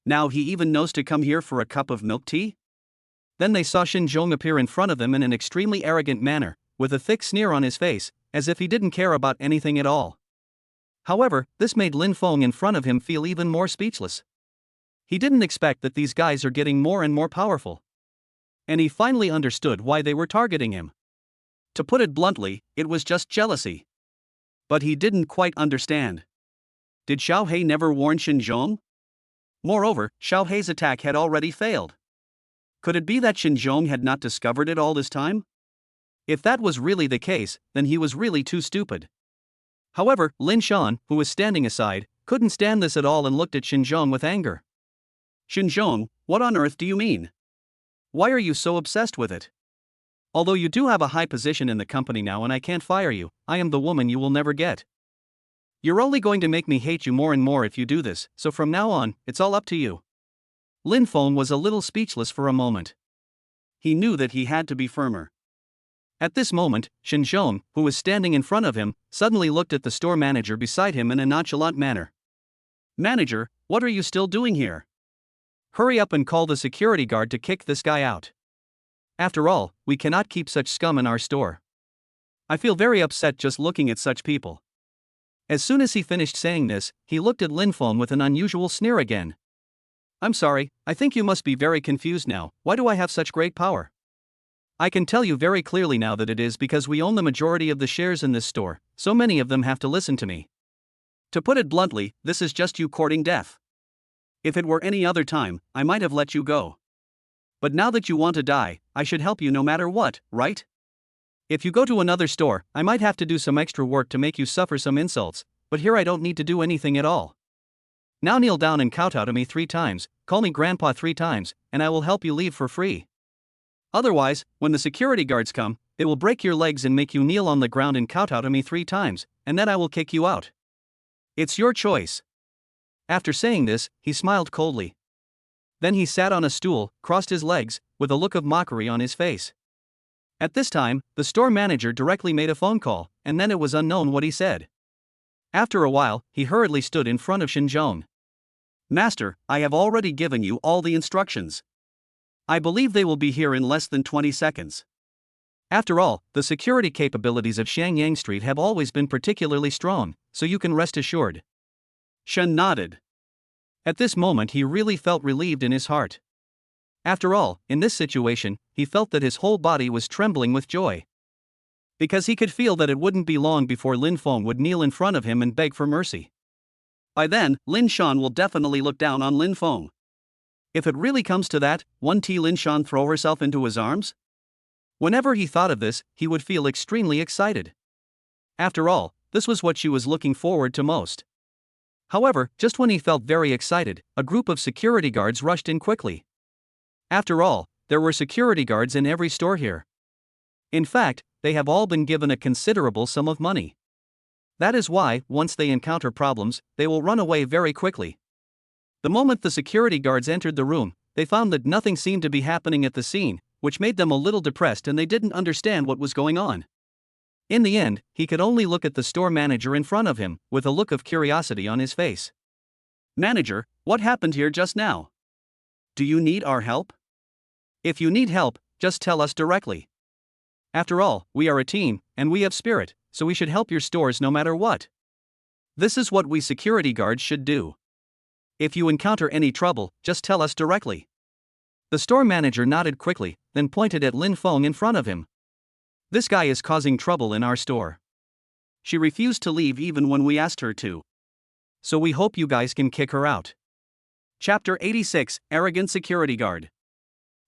Now he even knows to come here for a cup of milk tea? Then they saw Shin Zhong appear in front of them in an extremely arrogant manner, with a thick sneer on his face, as if he didn't care about anything at all. However, this made Lin Feng in front of him feel even more speechless. He didn't expect that these guys are getting more and more powerful. And he finally understood why they were targeting him. To put it bluntly, it was just jealousy. But he didn't quite understand. Did Xiao He never warn Xinzhong? Moreover, Xiao He's attack had already failed. Could it be that Xinzhong had not discovered it all this time? If that was really the case, then he was really too stupid. However, Lin Shan, who was standing aside, couldn't stand this at all and looked at Xinzhong with anger. Xinzhong, what on earth do you mean? Why are you so obsessed with it? Although you do have a high position in the company now and I can't fire you, I am the woman you will never get. You're only going to make me hate you more and more if you do this, so from now on, it's all up to you. Lin Feng was a little speechless for a moment. He knew that he had to be firmer. At this moment, Xinzhong, who was standing in front of him, suddenly looked at the store manager beside him in a nonchalant manner. Manager, what are you still doing here? Hurry up and call the security guard to kick this guy out. After all, we cannot keep such scum in our store. I feel very upset just looking at such people. As soon as he finished saying this, he looked at Lin Feng with an unusual sneer again. I'm sorry, I think you must be very confused now. Why do I have such great power? I can tell you very clearly now that it is because we own the majority of the shares in this store, so many of them have to listen to me. To put it bluntly, this is just you courting death. If it were any other time, I might have let you go. But now that you want to die, I should help you no matter what, right? If you go to another store, I might have to do some extra work to make you suffer some insults, but here I don't need to do anything at all. Now kneel down and kowtow to me 3 times, call me grandpa 3 times, and I will help you leave for free. Otherwise, when the security guards come, they will break your legs and make you kneel on the ground and kowtow to me 3 times, and then I will kick you out. It's your choice. After saying this, he smiled coldly. Then he sat on a stool, crossed his legs, with a look of mockery on his face. At this time, the store manager directly made a phone call, and then it was unknown what he said. After a while, he hurriedly stood in front of Xinzhong. Master, I have already given you all the instructions. I believe they will be here in less than 20 seconds. After all, the security capabilities of Xiangyang Street have always been particularly strong, so you can rest assured. Shen nodded. At this moment he really felt relieved in his heart. After all, in this situation, he felt that his whole body was trembling with joy. Because he could feel that it wouldn't be long before Lin Feng would kneel in front of him and beg for mercy. By then, Lin Shan will definitely look down on Lin Feng. If it really comes to that, won't Lin Shan throw herself into his arms? Whenever he thought of this, he would feel extremely excited. After all, this was what she was looking forward to most. However, just when he felt very excited, a group of security guards rushed in quickly. After all, there were security guards in every store here. In fact, they have all been given a considerable sum of money. That is why, once they encounter problems, they will run away very quickly. The moment the security guards entered the room, they found that nothing seemed to be happening at the scene, which made them a little depressed and they didn't understand what was going on. In the end, he could only look at the store manager in front of him, with a look of curiosity on his face. Manager, what happened here just now? Do you need our help? If you need help, just tell us directly. After all, we are a team, and we have spirit, so we should help your stores no matter what. This is what we security guards should do. If you encounter any trouble, just tell us directly. The store manager nodded quickly, then pointed at Lin Feng in front of him. This guy is causing trouble in our store. She refused to leave even when we asked her to. So we hope you guys can kick her out. Chapter 86, Arrogant Security Guard.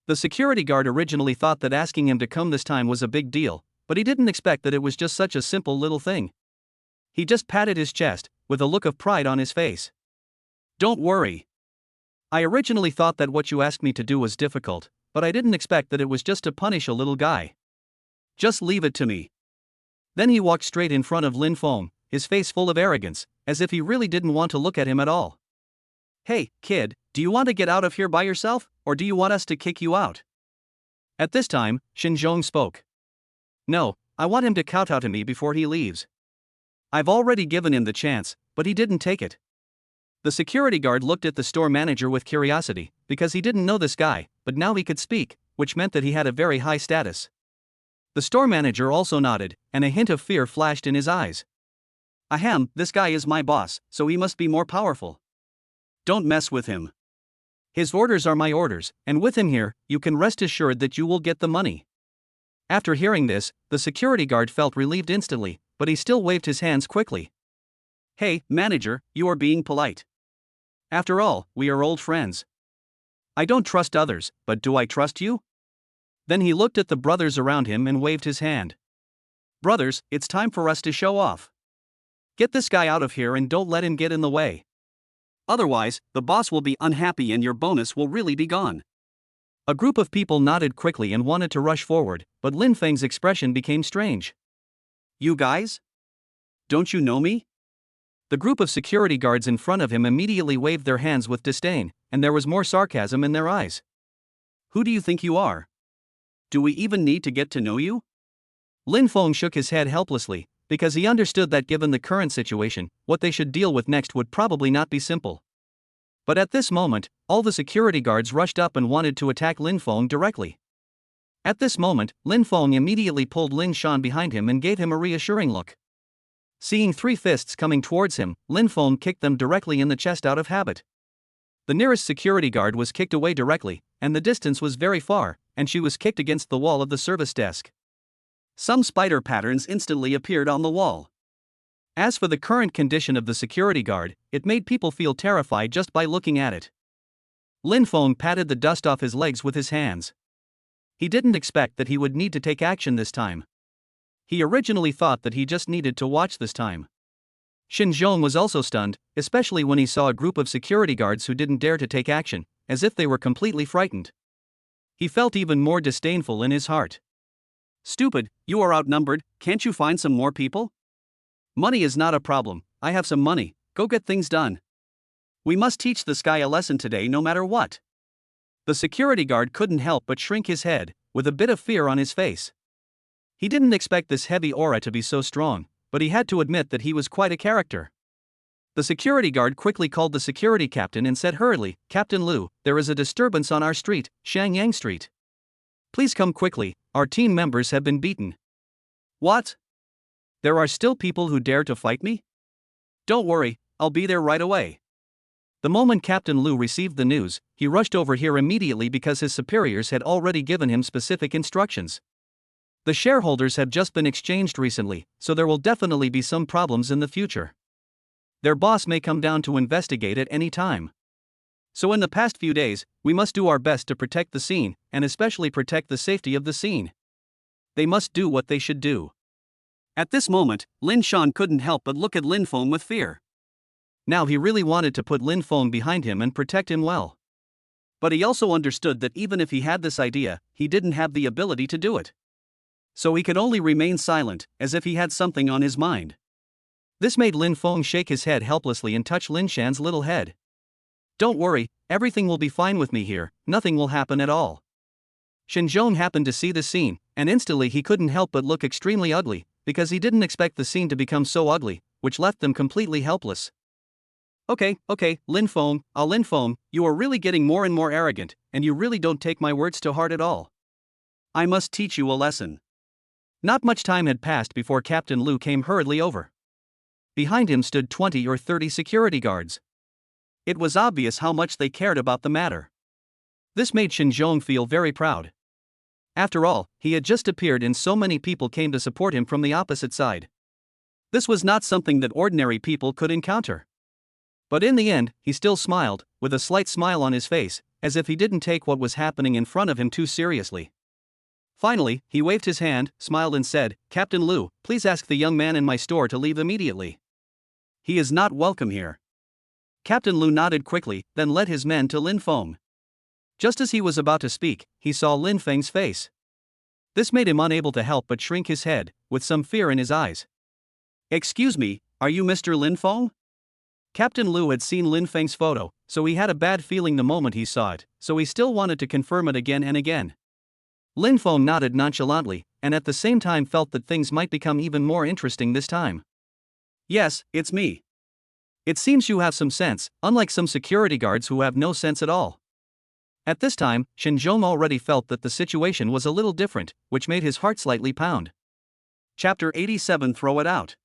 The security guard originally thought that asking him to come this time was a big deal, but he didn't expect that it was just such a simple little thing. He just patted his chest, with a look of pride on his face. Don't worry. I originally thought that what you asked me to do was difficult, but I didn't expect that it was just to punish a little guy. Just leave it to me. Then he walked straight in front of Lin Feng, his face full of arrogance, as if he really didn't want to look at him at all. Hey, kid, do you want to get out of here by yourself, or do you want us to kick you out? At this time, Xinzhong spoke. No, I want him to kowtow to me before he leaves. I've already given him the chance, but he didn't take it. The security guard looked at the store manager with curiosity, because he didn't know this guy, but now he could speak, which meant that he had a very high status. The store manager also nodded, and a hint of fear flashed in his eyes. Ahem, this guy is my boss, so he must be more powerful. Don't mess with him. His orders are my orders, and with him here, you can rest assured that you will get the money. After hearing this, the security guard felt relieved instantly, but he still waved his hands quickly. Hey, manager, you are being polite. After all, we are old friends. I don't trust others, but do I trust you? Then he looked at the brothers around him and waved his hand. Brothers, it's time for us to show off. Get this guy out of here and don't let him get in the way. Otherwise, the boss will be unhappy and your bonus will really be gone. A group of people nodded quickly and wanted to rush forward, but Lin Feng's expression became strange. You guys? Don't you know me? The group of security guards in front of him immediately waved their hands with disdain, and there was more sarcasm in their eyes. Who do you think you are? Do we even need to get to know you? Lin Feng shook his head helplessly, because he understood that given the current situation, what they should deal with next would probably not be simple. But at this moment, all the security guards rushed up and wanted to attack Lin Feng directly. At this moment, Lin Feng immediately pulled Lin Shan behind him and gave him a reassuring look. Seeing three fists coming towards him, Lin Feng kicked them directly in the chest out of habit. The nearest security guard was kicked away directly, and the distance was very far, and she was kicked against the wall of the service desk. Some spider patterns instantly appeared on the wall. As for the current condition of the security guard, it made people feel terrified just by looking at it. Lin Feng patted the dust off his legs with his hands. He didn't expect that he would need to take action this time. He originally thought that he just needed to watch this time. Xin Zhong was also stunned, especially when he saw a group of security guards who didn't dare to take action, as if they were completely frightened. He felt even more disdainful in his heart. Stupid, you are outnumbered, can't you find some more people? Money is not a problem, I have some money, go get things done. We must teach this guy a lesson today no matter what. The security guard couldn't help but shrink his head, with a bit of fear on his face. He didn't expect this heavy aura to be so strong, but he had to admit that he was quite a character. The security guard quickly called the security captain and said hurriedly, Captain Liu, there is a disturbance on our street, Shangyang Street. Please come quickly, our team members have been beaten. What? There are still people who dare to fight me? Don't worry, I'll be there right away. The moment Captain Liu received the news, he rushed over here immediately because his superiors had already given him specific instructions. The shareholders have just been exchanged recently, so there will definitely be some problems in the future. Their boss may come down to investigate at any time. So in the past few days, we must do our best to protect the scene, and especially protect the safety of the scene. They must do what they should do. At this moment, Lin Shan couldn't help but look at Lin Feng with fear. Now he really wanted to put Lin Feng behind him and protect him well. But he also understood that even if he had this idea, he didn't have the ability to do it. So he could only remain silent, as if he had something on his mind. This made Lin Feng shake his head helplessly and touch Lin Shan's little head. Don't worry, everything will be fine with me here, nothing will happen at all. Xinzhong happened to see the scene, and instantly he couldn't help but look extremely ugly, because he didn't expect the scene to become so ugly, which left them completely helpless. Okay, Lin Feng, you are really getting more and more arrogant, and you really don't take my words to heart at all. I must teach you a lesson. Not much time had passed before Captain Liu came hurriedly over. Behind him stood 20 or 30 security guards. It was obvious how much they cared about the matter. This made Xinzhong feel very proud. After all, he had just appeared and so many people came to support him from the opposite side. This was not something that ordinary people could encounter. But in the end, he still smiled, with a slight smile on his face, as if he didn't take what was happening in front of him too seriously. Finally, he waved his hand, smiled and said, Captain Liu, please ask the young man in my store to leave immediately. He is not welcome here. Captain Liu nodded quickly, then led his men to Lin Feng. Just as he was about to speak, he saw Lin Feng's face. This made him unable to help but shrink his head, with some fear in his eyes. Excuse me, are you Mr. Lin Feng? Captain Liu had seen Lin Feng's photo, so he had a bad feeling the moment he saw it, so he still wanted to confirm it again and again. Lin Feng nodded nonchalantly, and at the same time felt that things might become even more interesting this time. Yes, it's me. It seems you have some sense, unlike some security guards who have no sense at all. At this time, Xinzhong already felt that the situation was a little different, which made his heart slightly pound. Chapter 87 Throw It Out.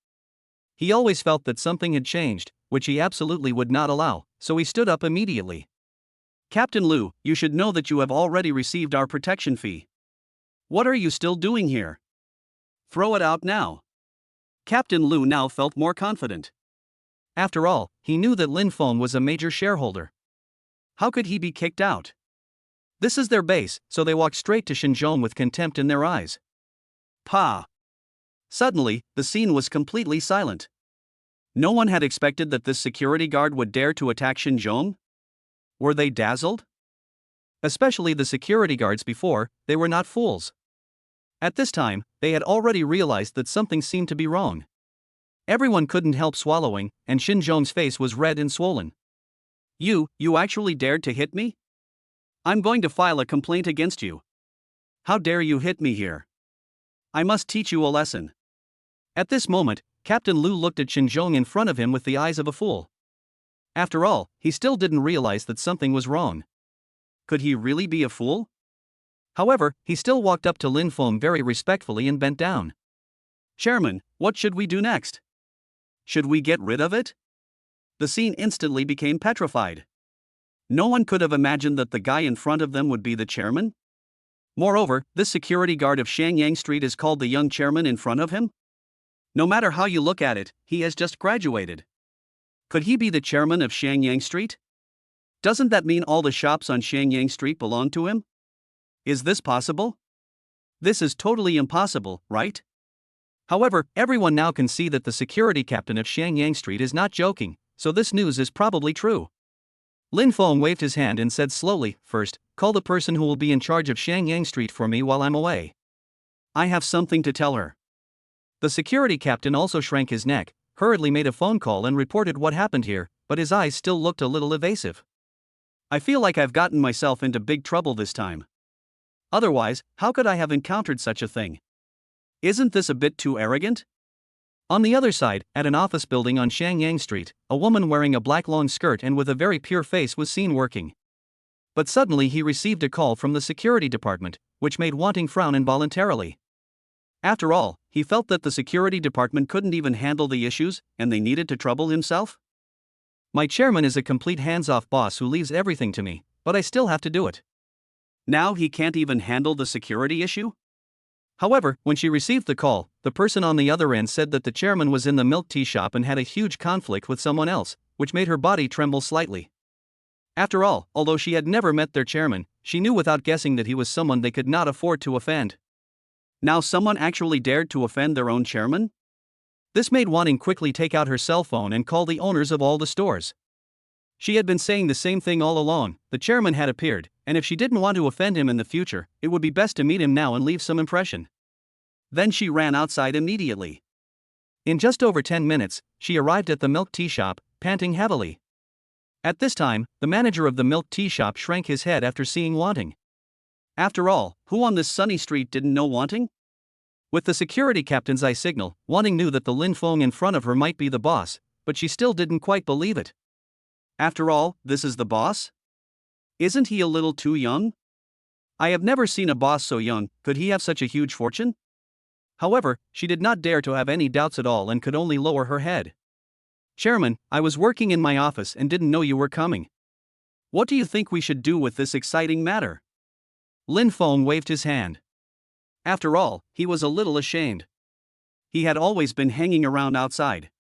He always felt that something had changed, which he absolutely would not allow, so he stood up immediately. Captain Liu, you should know that you have already received our protection fee. What are you still doing here? Throw it out now. Captain Liu now felt more confident. After all, he knew that Lin Feng was a major shareholder. How could he be kicked out? This is their base, so they walked straight to Xinzhong with contempt in their eyes. Pa! Suddenly, the scene was completely silent. No one had expected that this security guard would dare to attack Xinzhong. Were they dazzled? Especially the security guards before, they were not fools. At this time, they had already realized that something seemed to be wrong. Everyone couldn't help swallowing, and Xinzhong's face was red and swollen. You actually dared to hit me? I'm going to file a complaint against you. How dare you hit me here? I must teach you a lesson. At this moment, Captain Lu looked at Xinzhong in front of him with the eyes of a fool. After all, he still didn't realize that something was wrong. Could he really be a fool? However, he still walked up to Lin Feng very respectfully and bent down. Chairman, what should we do next? Should we get rid of it? The scene instantly became petrified. No one could have imagined that the guy in front of them would be the chairman. Moreover, this security guard of Shangyang Street is called the young chairman in front of him. No matter how you look at it, he has just graduated. Could he be the chairman of Shangyang Street? Doesn't that mean all the shops on Shangyang Street belong to him? Is this possible? This is totally impossible, right? However, everyone now can see that the security captain of Shangyang Street is not joking, so this news is probably true. Lin Feng waved his hand and said slowly, "First, call the person who will be in charge of Shangyang Street for me while I'm away. I have something to tell her." The security captain also shrank his neck, hurriedly made a phone call and reported what happened here, but his eyes still looked a little evasive. I feel like I've gotten myself into big trouble this time. Otherwise, how could I have encountered such a thing? Isn't this a bit too arrogant? On the other side, at an office building on Shangyang Street, a woman wearing a black long skirt and with a very pure face was seen working. But suddenly he received a call from the security department, which made Wanting frown involuntarily. After all, he felt that the security department couldn't even handle the issues, and they needed to trouble himself. My chairman is a complete hands-off boss who leaves everything to me, but I still have to do it. Now he can't even handle the security issue? However, when she received the call, the person on the other end said that the chairman was in the milk tea shop and had a huge conflict with someone else, which made her body tremble slightly. After all, although she had never met their chairman, she knew without guessing that he was someone they could not afford to offend. Now someone actually dared to offend their own chairman? This made Wanting quickly take out her cell phone and call the owners of all the stores. She had been saying the same thing all along. The chairman had appeared, and if she didn't want to offend him in the future, it would be best to meet him now and leave some impression. Then she ran outside immediately. In just over 10 minutes, she arrived at the milk tea shop, panting heavily. At this time, the manager of the milk tea shop shrank his head after seeing Wanting. After all, who on this sunny street didn't know Wanting? With the security captain's eye signal, Wanting knew that the Lin Feng in front of her might be the boss, but she still didn't quite believe it. After all, this is the boss? Isn't he a little too young? I have never seen a boss so young. Could he have such a huge fortune? However, she did not dare to have any doubts at all and could only lower her head. "Chairman, I was working in my office and didn't know you were coming. What do you think we should do with this exciting matter?" Lin Feng waved his hand. After all, he was a little ashamed. He had always been hanging around outside.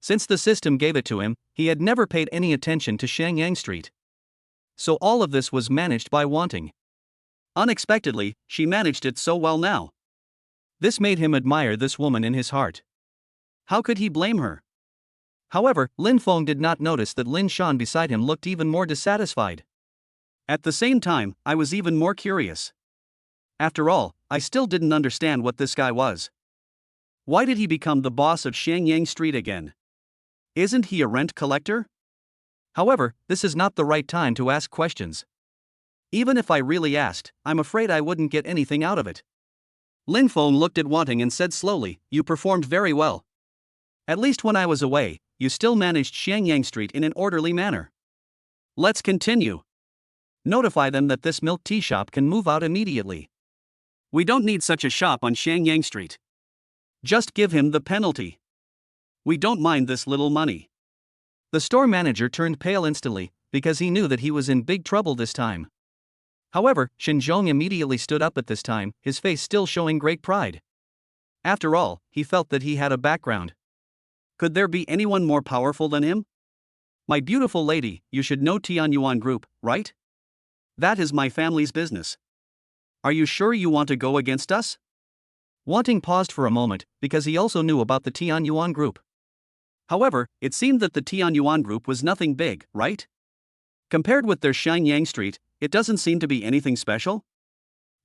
Since the system gave it to him, he had never paid any attention to Shangyang Street. So all of this was managed by Wanting. Unexpectedly, she managed it so well now. This made him admire this woman in his heart. How could he blame her? However, Lin Feng did not notice that Lin Shan beside him looked even more dissatisfied. At the same time, I was even more curious. After all, I still didn't understand what this guy was. Why did he become the boss of Shangyang Street again? Isn't he a rent collector? However, this is not the right time to ask questions. Even if I really asked, I'm afraid I wouldn't get anything out of it. Lin Feng looked at Wanting and said slowly, "You performed very well. At least when I was away, you still managed Shangyang Street in an orderly manner. Let's continue. Notify them that this milk tea shop can move out immediately. We don't need such a shop on Shangyang Street. Just give him the penalty. We don't mind this little money." The store manager turned pale instantly, because he knew that he was in big trouble this time. However, Xinzhong immediately stood up at this time, his face still showing great pride. After all, he felt that he had a background. Could there be anyone more powerful than him? My beautiful lady, you should know Tianyuan Group, right? That is my family's business. Are you sure you want to go against us? Wanting paused for a moment, because he also knew about the Tianyuan Group. However, it seemed that the Tianyuan Group was nothing big, right? Compared with their Shenyang Street, it doesn't seem to be anything special.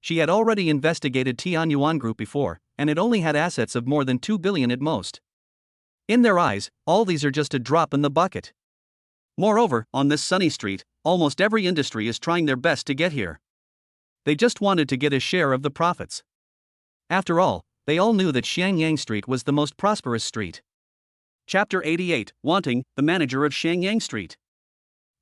She had already investigated Tianyuan Group before, and it only had assets of more than 2 billion at most. In their eyes, all these are just a drop in the bucket. Moreover, on this sunny street, almost every industry is trying their best to get here. They just wanted to get a share of the profits. After all, they all knew that Shenyang Street was the most prosperous street. Chapter 88, Wanting, the manager of Shenyang Street.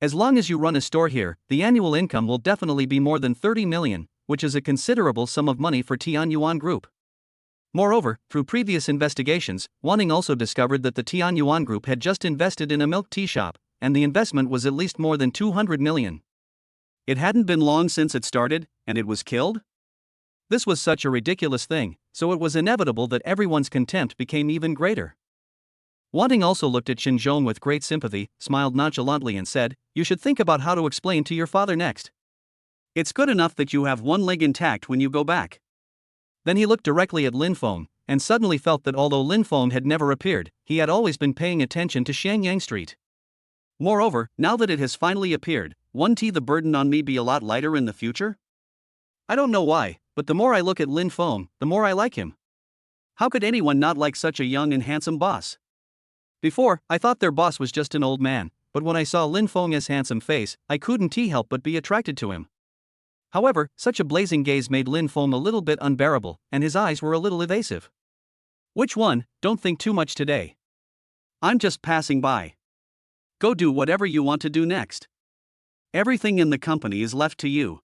As long as you run a store here, the annual income will definitely be more than 30 million, which is a considerable sum of money for Tianyuan Group. Moreover, through previous investigations, Wanting also discovered that the Tianyuan Group had just invested in a milk tea shop, and the investment was at least more than 200 million. It hadn't been long since it started, and it was killed? This was such a ridiculous thing, so it was inevitable that everyone's contempt became even greater. Wanting also looked at Xinzhong with great sympathy, smiled nonchalantly and said, "You should think about how to explain to your father next. It's good enough that you have one leg intact when you go back." Then he looked directly at Lin Feng, and suddenly felt that although Lin Feng had never appeared, he had always been paying attention to Shenyang Street. Moreover, now that it has finally appeared, won't the burden on me be a lot lighter in the future? I don't know why, but the more I look at Lin Feng, the more I like him. How could anyone not like such a young and handsome boss? Before, I thought their boss was just an old man, but when I saw Lin Feng's handsome face, I couldn't help but be attracted to him. However, such a blazing gaze made Lin Feng a little bit unbearable, and his eyes were a little evasive. Which one? Don't think too much today. I'm just passing by. Go do whatever you want to do next. Everything in the company is left to you.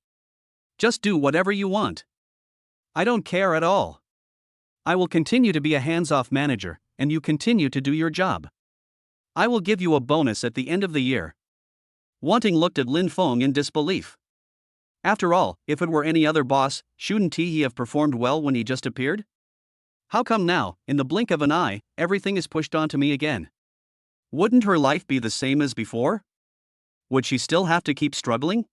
Just do whatever you want. I don't care at all. I will continue to be a hands-off manager, and you continue to do your job. I will give you a bonus at the end of the year. Wanting looked at Lin Feng in disbelief. After all, if it were any other boss, shouldn't he have performed well when he just appeared? How come now, in the blink of an eye, everything is pushed onto me again? Wouldn't her life be the same as before? Would she still have to keep struggling?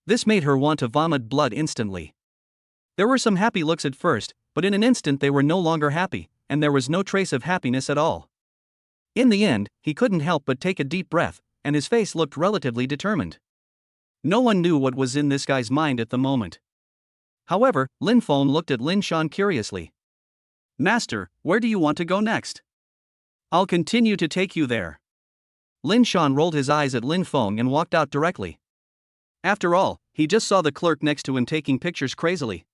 This made her want to vomit blood instantly. There were some happy looks at first, but in an instant they were no longer happy, and there was no trace of happiness at all. In the end, he couldn't help but take a deep breath, and his face looked relatively determined. No one knew what was in this guy's mind at the moment. However, Lin Feng looked at Lin Shan curiously. "Master, where do you want to go next? I'll continue to take you there." Lin Shan rolled his eyes at Lin Feng and walked out directly. After all, he just saw the clerk next to him taking pictures crazily.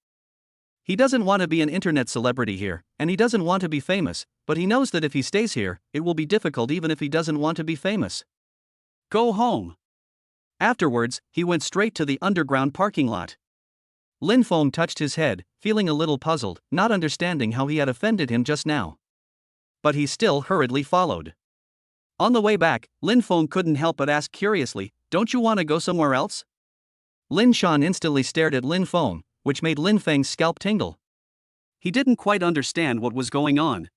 He doesn't want to be an internet celebrity here, and he doesn't want to be famous, but he knows that if he stays here, it will be difficult even if he doesn't want to be famous. Go home. Afterwards, he went straight to the underground parking lot. Lin Feng touched his head, feeling a little puzzled, not understanding how he had offended him just now. But he still hurriedly followed. On the way back, Lin Feng couldn't help but ask curiously, "Don't you want to go somewhere else?" Lin Shan instantly stared at Lin Feng, which made Lin Feng's scalp tingle. He didn't quite understand what was going on.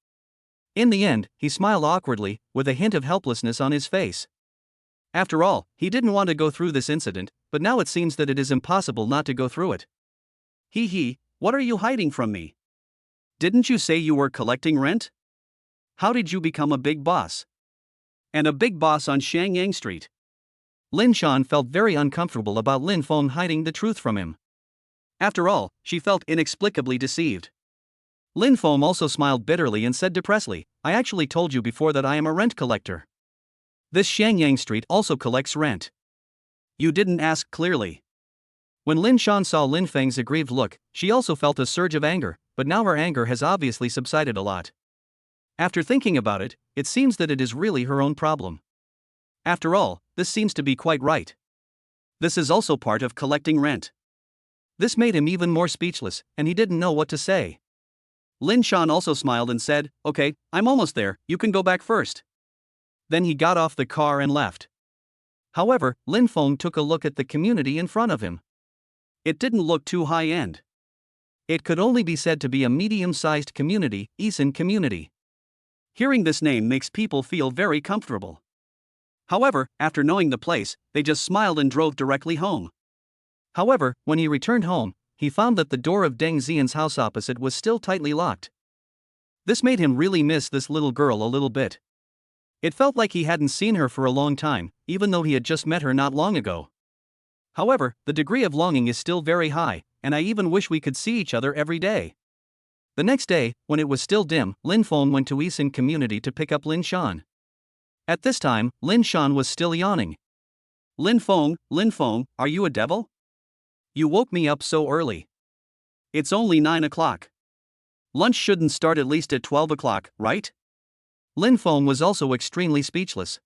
In the end, he smiled awkwardly, with a hint of helplessness on his face. After all, he didn't want to go through this incident, but now it seems that it is impossible not to go through it. What are you hiding from me? Didn't you say you were collecting rent? How did you become a big boss? And a big boss on Shenyang Street. Lin Shan felt very uncomfortable about Lin Feng hiding the truth from him. After all, she felt inexplicably deceived. Lin Feng also smiled bitterly and said depressedly, "I actually told you before that I am a rent collector. This Shenyang Street also collects rent." You didn't ask clearly. When Lin Shan saw Lin Feng's aggrieved look, she also felt a surge of anger, but now her anger has obviously subsided a lot. After thinking about it, it seems that it is really her own problem. After all, this seems to be quite right. This is also part of collecting rent. This made him even more speechless, and he didn't know what to say. Lin Shan also smiled and said, "Okay, I'm almost there, you can go back first." Then he got off the car and left. However, Lin Feng took a look at the community in front of him. It didn't look too high-end. It could only be said to be a medium-sized community, Eason community. Hearing this name makes people feel very comfortable. However, after knowing the place, they just smiled and drove directly home. However, when he returned home, he found that the door of Deng Yuyan's house opposite was still tightly locked. This made him really miss this little girl a little bit. It felt like he hadn't seen her for a long time, even though he had just met her not long ago. However, the degree of longing is still very high, and I even wish we could see each other every day. The next day, when it was still dim, Lin Feng went to Yisan Community to pick up Lin Shan. At this time, Lin Shan was still yawning. Lin Feng, are you a devil? You woke me up so early. It's only 9 o'clock. Lunch shouldn't start at least at 12 o'clock, right? Lin Feng was also extremely speechless.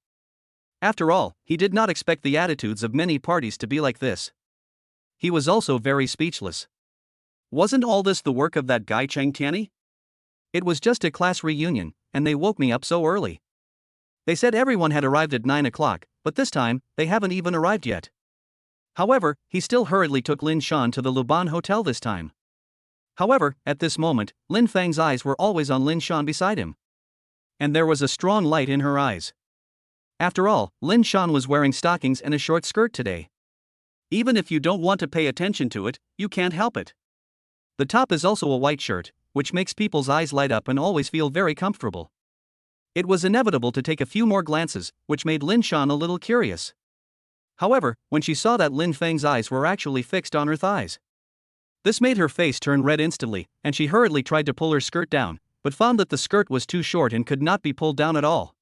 After all, he did not expect the attitudes of many parties to be like this. He was also very speechless. Wasn't all this the work of that guy Cheng Tianyi? It was just a class reunion, and they woke me up so early. They said everyone had arrived at 9 o'clock, but this time, they haven't even arrived yet. However, he still hurriedly took Lin Shan to the Luban Hotel this time. However, at this moment, Lin Feng's eyes were always on Lin Shan beside him. And there was a strong light in her eyes. After all, Lin Shan was wearing stockings and a short skirt today. Even if you don't want to pay attention to it, you can't help it. The top is also a white shirt, which makes people's eyes light up and always feel very comfortable. It was inevitable to take a few more glances, which made Lin Shan a little curious. However, when she saw that Lin Feng's eyes were actually fixed on her thighs, this made her face turn red instantly, and she hurriedly tried to pull her skirt down, but found that the skirt was too short and could not be pulled down at all.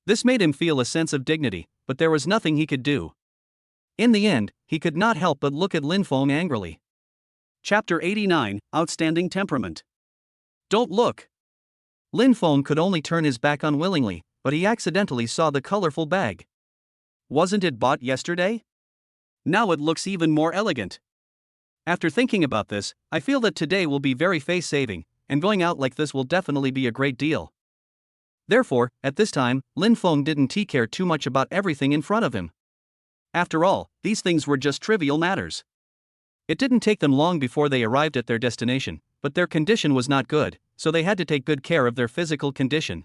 This made him feel a sense of dignity, but there was nothing he could do. In the end, he could not help but look at Lin Feng angrily. Chapter 89, Outstanding Temperament. Don't look. Lin Feng could only turn his back unwillingly, but he accidentally saw the colorful bag. Wasn't it bought yesterday? Now it looks even more elegant. After thinking about this, I feel that today will be very face-saving, and going out like this will definitely be a great deal. Therefore, at this time, Lin Feng didn't care too much about everything in front of him. After all, these things were just trivial matters. It didn't take them long before they arrived at their destination, but their condition was not good, so they had to take good care of their physical condition.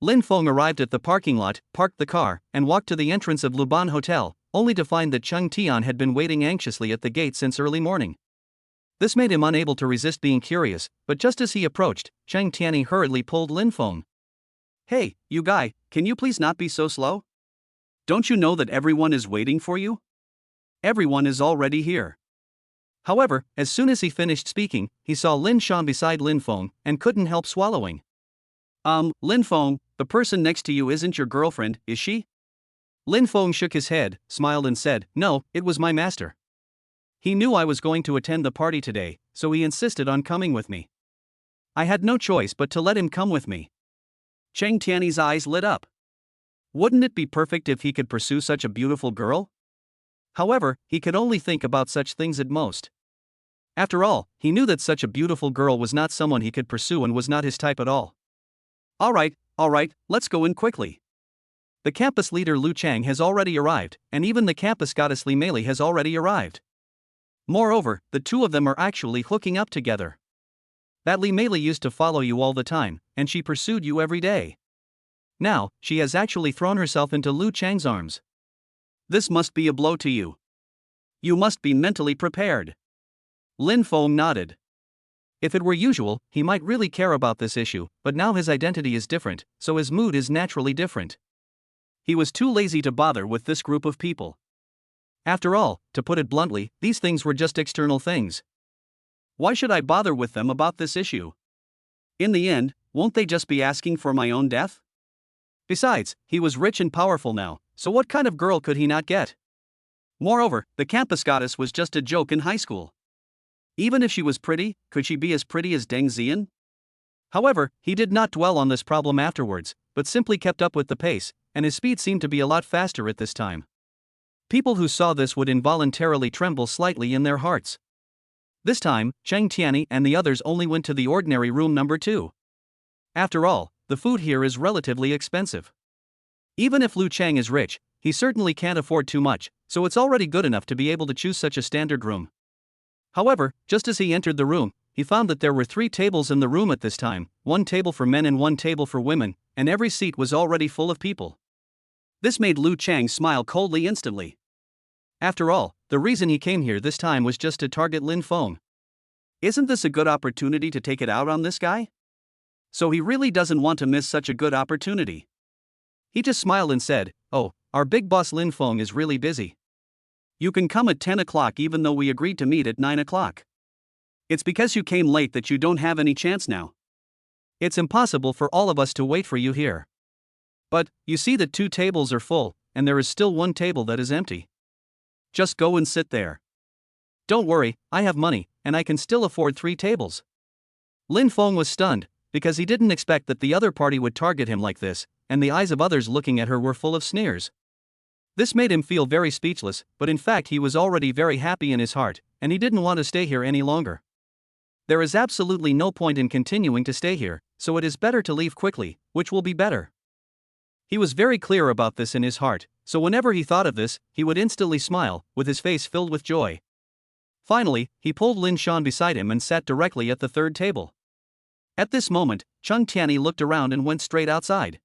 Lin Feng arrived at the parking lot, parked the car, and walked to the entrance of Luban Hotel, only to find that Cheng Tian had been waiting anxiously at the gate since early morning. This made him unable to resist being curious, but just as he approached, Cheng Tianyi hurriedly pulled Lin Feng. Hey, you guy, can you please not be so slow? Don't you know that everyone is waiting for you? Everyone is already here. However, as soon as he finished speaking, he saw Lin Shan beside Lin Feng, and couldn't help swallowing. Lin Feng, the person next to you isn't your girlfriend, is she? Lin Feng shook his head, smiled and said, "No, it was my master. He knew I was going to attend the party today, so he insisted on coming with me. I had no choice but to let him come with me." Cheng Tianyi's eyes lit up. Wouldn't it be perfect if he could pursue such a beautiful girl? However, he could only think about such things at most. After all, he knew that such a beautiful girl was not someone he could pursue and was not his type at all. All right, let's go in quickly. The campus leader Lu Chang has already arrived, and even the campus goddess Li Meili has already arrived. Moreover, the two of them are actually hooking up together. That Li Meili used to follow you all the time, and she pursued you every day. Now, she has actually thrown herself into Lu Chang's arms. This must be a blow to you. You must be mentally prepared. Lin Feng nodded. If it were usual, he might really care about this issue, but now his identity is different, so his mood is naturally different. He was too lazy to bother with this group of people. After all, to put it bluntly, these things were just external things. Why should I bother with them about this issue? In the end, won't they just be asking for my own death? Besides, he was rich and powerful now, so what kind of girl could he not get? Moreover, the campus goddess was just a joke in high school. Even if she was pretty, could she be as pretty as Deng Yuyan? However, he did not dwell on this problem afterwards, but simply kept up with the pace, and his speed seemed to be a lot faster at this time. People who saw this would involuntarily tremble slightly in their hearts. This time, Cheng Tianyi and the others only went to the ordinary room number 2. After all, the food here is relatively expensive. Even if Lu Chang is rich, he certainly can't afford too much, so it's already good enough to be able to choose such a standard room. However, just as he entered the room, he found that there were 3 tables in the room at this time, 1 table for men and 1 table for women, and every seat was already full of people. This made Lu Chang smile coldly instantly. After all, the reason he came here this time was just to target Lin Feng. Isn't this a good opportunity to take it out on this guy? So he really doesn't want to miss such a good opportunity. He just smiled and said, "Oh, our big boss Lin Feng is really busy. You can come at 10 o'clock even though we agreed to meet at 9 o'clock. It's because you came late that you don't have any chance now. It's impossible for all of us to wait for you here. But, you see that 2 tables are full, and there is still 1 table that is empty. Just go and sit there. Don't worry, I have money, and I can still afford 3 tables." Lin Feng was stunned, because he didn't expect that the other party would target him like this, and the eyes of others looking at her were full of sneers. This made him feel very speechless, but in fact he was already very happy in his heart, and he didn't want to stay here any longer. There is absolutely no point in continuing to stay here, so it is better to leave quickly, which will be better. He was very clear about this in his heart, so whenever he thought of this, he would instantly smile, with his face filled with joy. Finally, he pulled Lin Shan beside him and sat directly at the 3rd table. At this moment, Chung Tianyi looked around and went straight outside.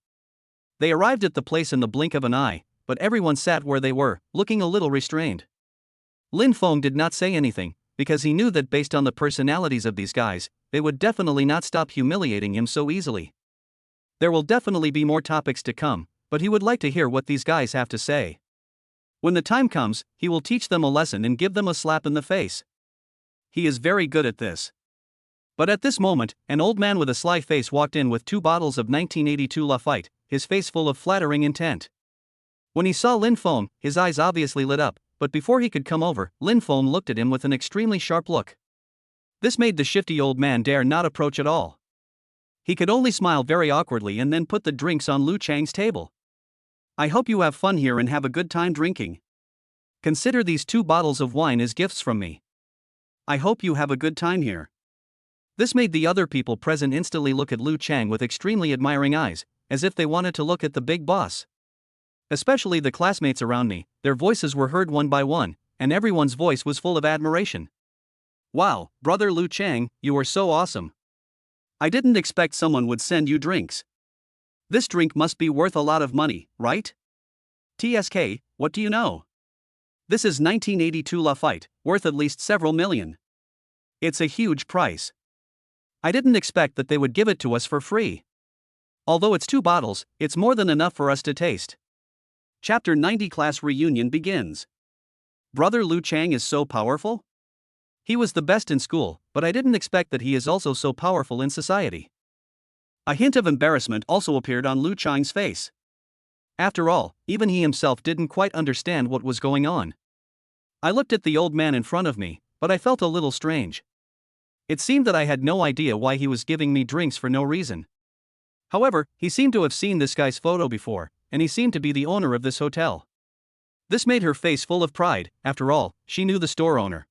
They arrived at the place in the blink of an eye, but everyone sat where they were, looking a little restrained. Lin Feng did not say anything, because he knew that based on the personalities of these guys, they would definitely not stop humiliating him so easily. There will definitely be more topics to come, but he would like to hear what these guys have to say. When the time comes, he will teach them a lesson and give them a slap in the face. He is very good at this. But at this moment, an old man with a sly face walked in with 2 bottles of 1982 Lafite, his face full of flattering intent. When he saw Lin Feng, his eyes obviously lit up, but before he could come over, Lin Feng looked at him with an extremely sharp look. This made the shifty old man dare not approach at all. He could only smile very awkwardly and then put the drinks on Lu Chang's table. "I hope you have fun here and have a good time drinking. Consider these 2 bottles of wine as gifts from me. I hope you have a good time here." This made the other people present instantly look at Lu Chang with extremely admiring eyes, as if they wanted to look at the big boss. Especially the classmates around me, their voices were heard one by one, and everyone's voice was full of admiration. "Wow, brother Lu Chang, you are so awesome. I didn't expect someone would send you drinks. This drink must be worth a lot of money, right? TSK, what do you know? This is 1982 Lafite, worth at least several million. It's a huge price. I didn't expect that they would give it to us for free. Although it's 2 bottles, it's more than enough for us to taste." Chapter 90 Class Reunion begins. Brother Lu Chang is so powerful? He was the best in school, but I didn't expect that he is also so powerful in society. A hint of embarrassment also appeared on Lu Chang's face. After all, even he himself didn't quite understand what was going on. I looked at the old man in front of me, but I felt a little strange. It seemed that I had no idea why he was giving me drinks for no reason. However, he seemed to have seen this guy's photo before, and he seemed to be the owner of this hotel. This made her face full of pride. After all, she knew the store owner.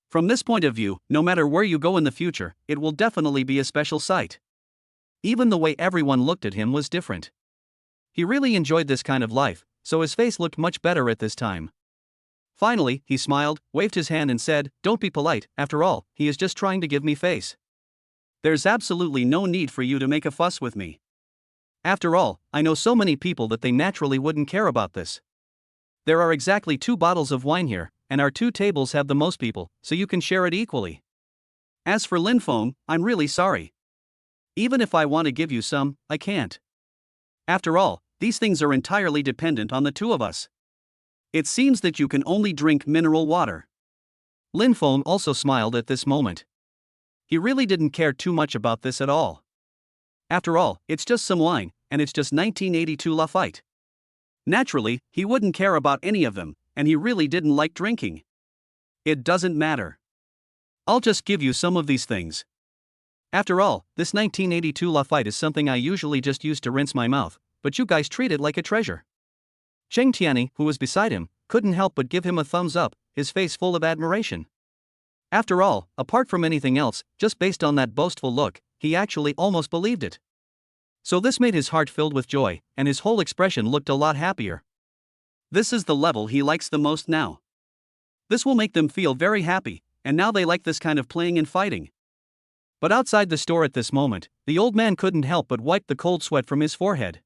From this point of view, no matter where you go in the future, it will definitely be a special sight. Even the way everyone looked at him was different. He really enjoyed this kind of life, so his face looked much better at this time. Finally, he smiled, waved his hand and said, "Don't be polite, after all, he is just trying to give me face. There's absolutely no need for you to make a fuss with me. After all, I know so many people that they naturally wouldn't care about this. There are exactly 2 bottles of wine here, and our 2 tables have the most people, so you can share it equally. As for Lin Feng, I'm really sorry. Even if I want to give you some, I can't. After all, these things are entirely dependent on the 2 of us. It seems that you can only drink mineral water." Lin Feng also smiled at this moment. He really didn't care too much about this at all. After all, it's just some wine, and it's just 1982 Lafite. Naturally, he wouldn't care about any of them, and he really didn't like drinking. "It doesn't matter. I'll just give you some of these things. After all, this 1982 Lafite is something I usually just use to rinse my mouth, but you guys treat it like a treasure." Cheng Tianyi, who was beside him, couldn't help but give him a thumbs up, his face full of admiration. After all, apart from anything else, just based on that boastful look, he actually almost believed it. So this made his heart filled with joy, and his whole expression looked a lot happier. This is the level he likes the most now. This will make them feel very happy, and now they like this kind of playing and fighting. But outside the store at this moment, the old man couldn't help but wipe the cold sweat from his forehead.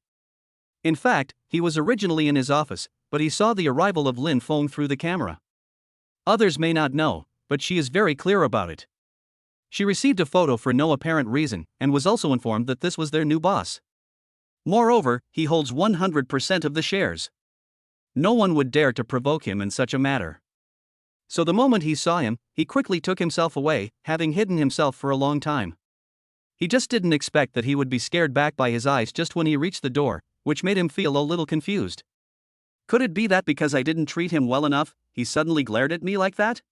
In fact, he was originally in his office, but he saw the arrival of Lin Feng through the camera. Others may not know, but she is very clear about it. She received a photo for no apparent reason, and was also informed that this was their new boss. Moreover, he holds 100% of the shares. No one would dare to provoke him in such a matter. So the moment he saw him, he quickly took himself away, having hidden himself for a long time. He just didn't expect that he would be scared back by his eyes just when he reached the door, which made him feel a little confused. Could it be that because I didn't treat him well enough, he suddenly glared at me like that?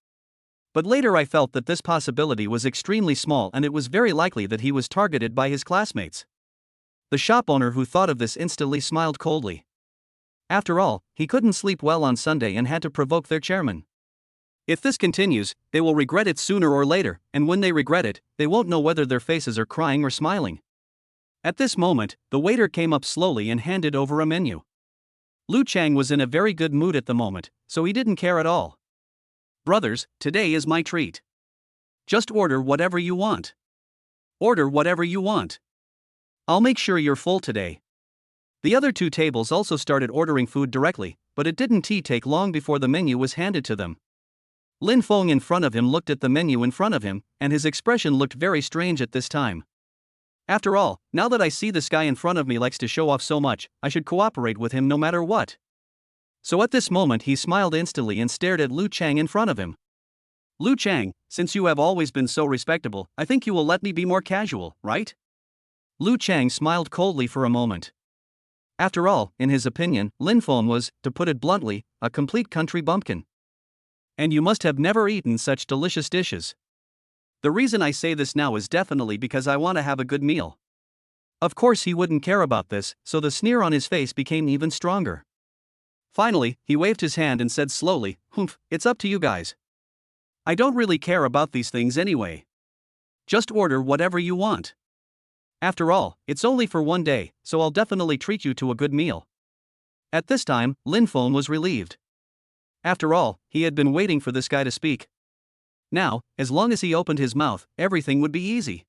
But later I felt that this possibility was extremely small, and it was very likely that he was targeted by his classmates. The shop owner who thought of this instantly smiled coldly. After all, he couldn't sleep well on Sunday and had to provoke their chairman. If this continues, they will regret it sooner or later, and when they regret it, they won't know whether their faces are crying or smiling. At this moment, the waiter came up slowly and handed over a menu. Lu Chang was in a very good mood at the moment, so he didn't care at all. Brothers, today is my treat. Just order whatever you want. Order whatever you want. I'll make sure you're full today. The other two tables also started ordering food directly, but it didn't take long before the menu was handed to them. Lin Feng in front of him looked at the menu in front of him, and his expression looked very strange at this time. After all, now that I see this guy in front of me likes to show off so much, I should cooperate with him no matter what. So at this moment he smiled instantly and stared at Lu Chang in front of him. Lu Chang, since you have always been so respectable, I think you will let me be more casual, right? Lu Chang smiled coldly for a moment. After all, in his opinion, Lin Feng was, to put it bluntly, a complete country bumpkin. And you must have never eaten such delicious dishes. The reason I say this now is definitely because I want to have a good meal. Of course he wouldn't care about this, so the sneer on his face became even stronger. Finally, he waved his hand and said slowly, "Humph, it's up to you guys. I don't really care about these things anyway. Just order whatever you want. After all, it's only for one day, so I'll definitely treat you to a good meal." At this time, Lin Feng was relieved. After all, he had been waiting for this guy to speak. Now, as long as he opened his mouth, everything would be easy.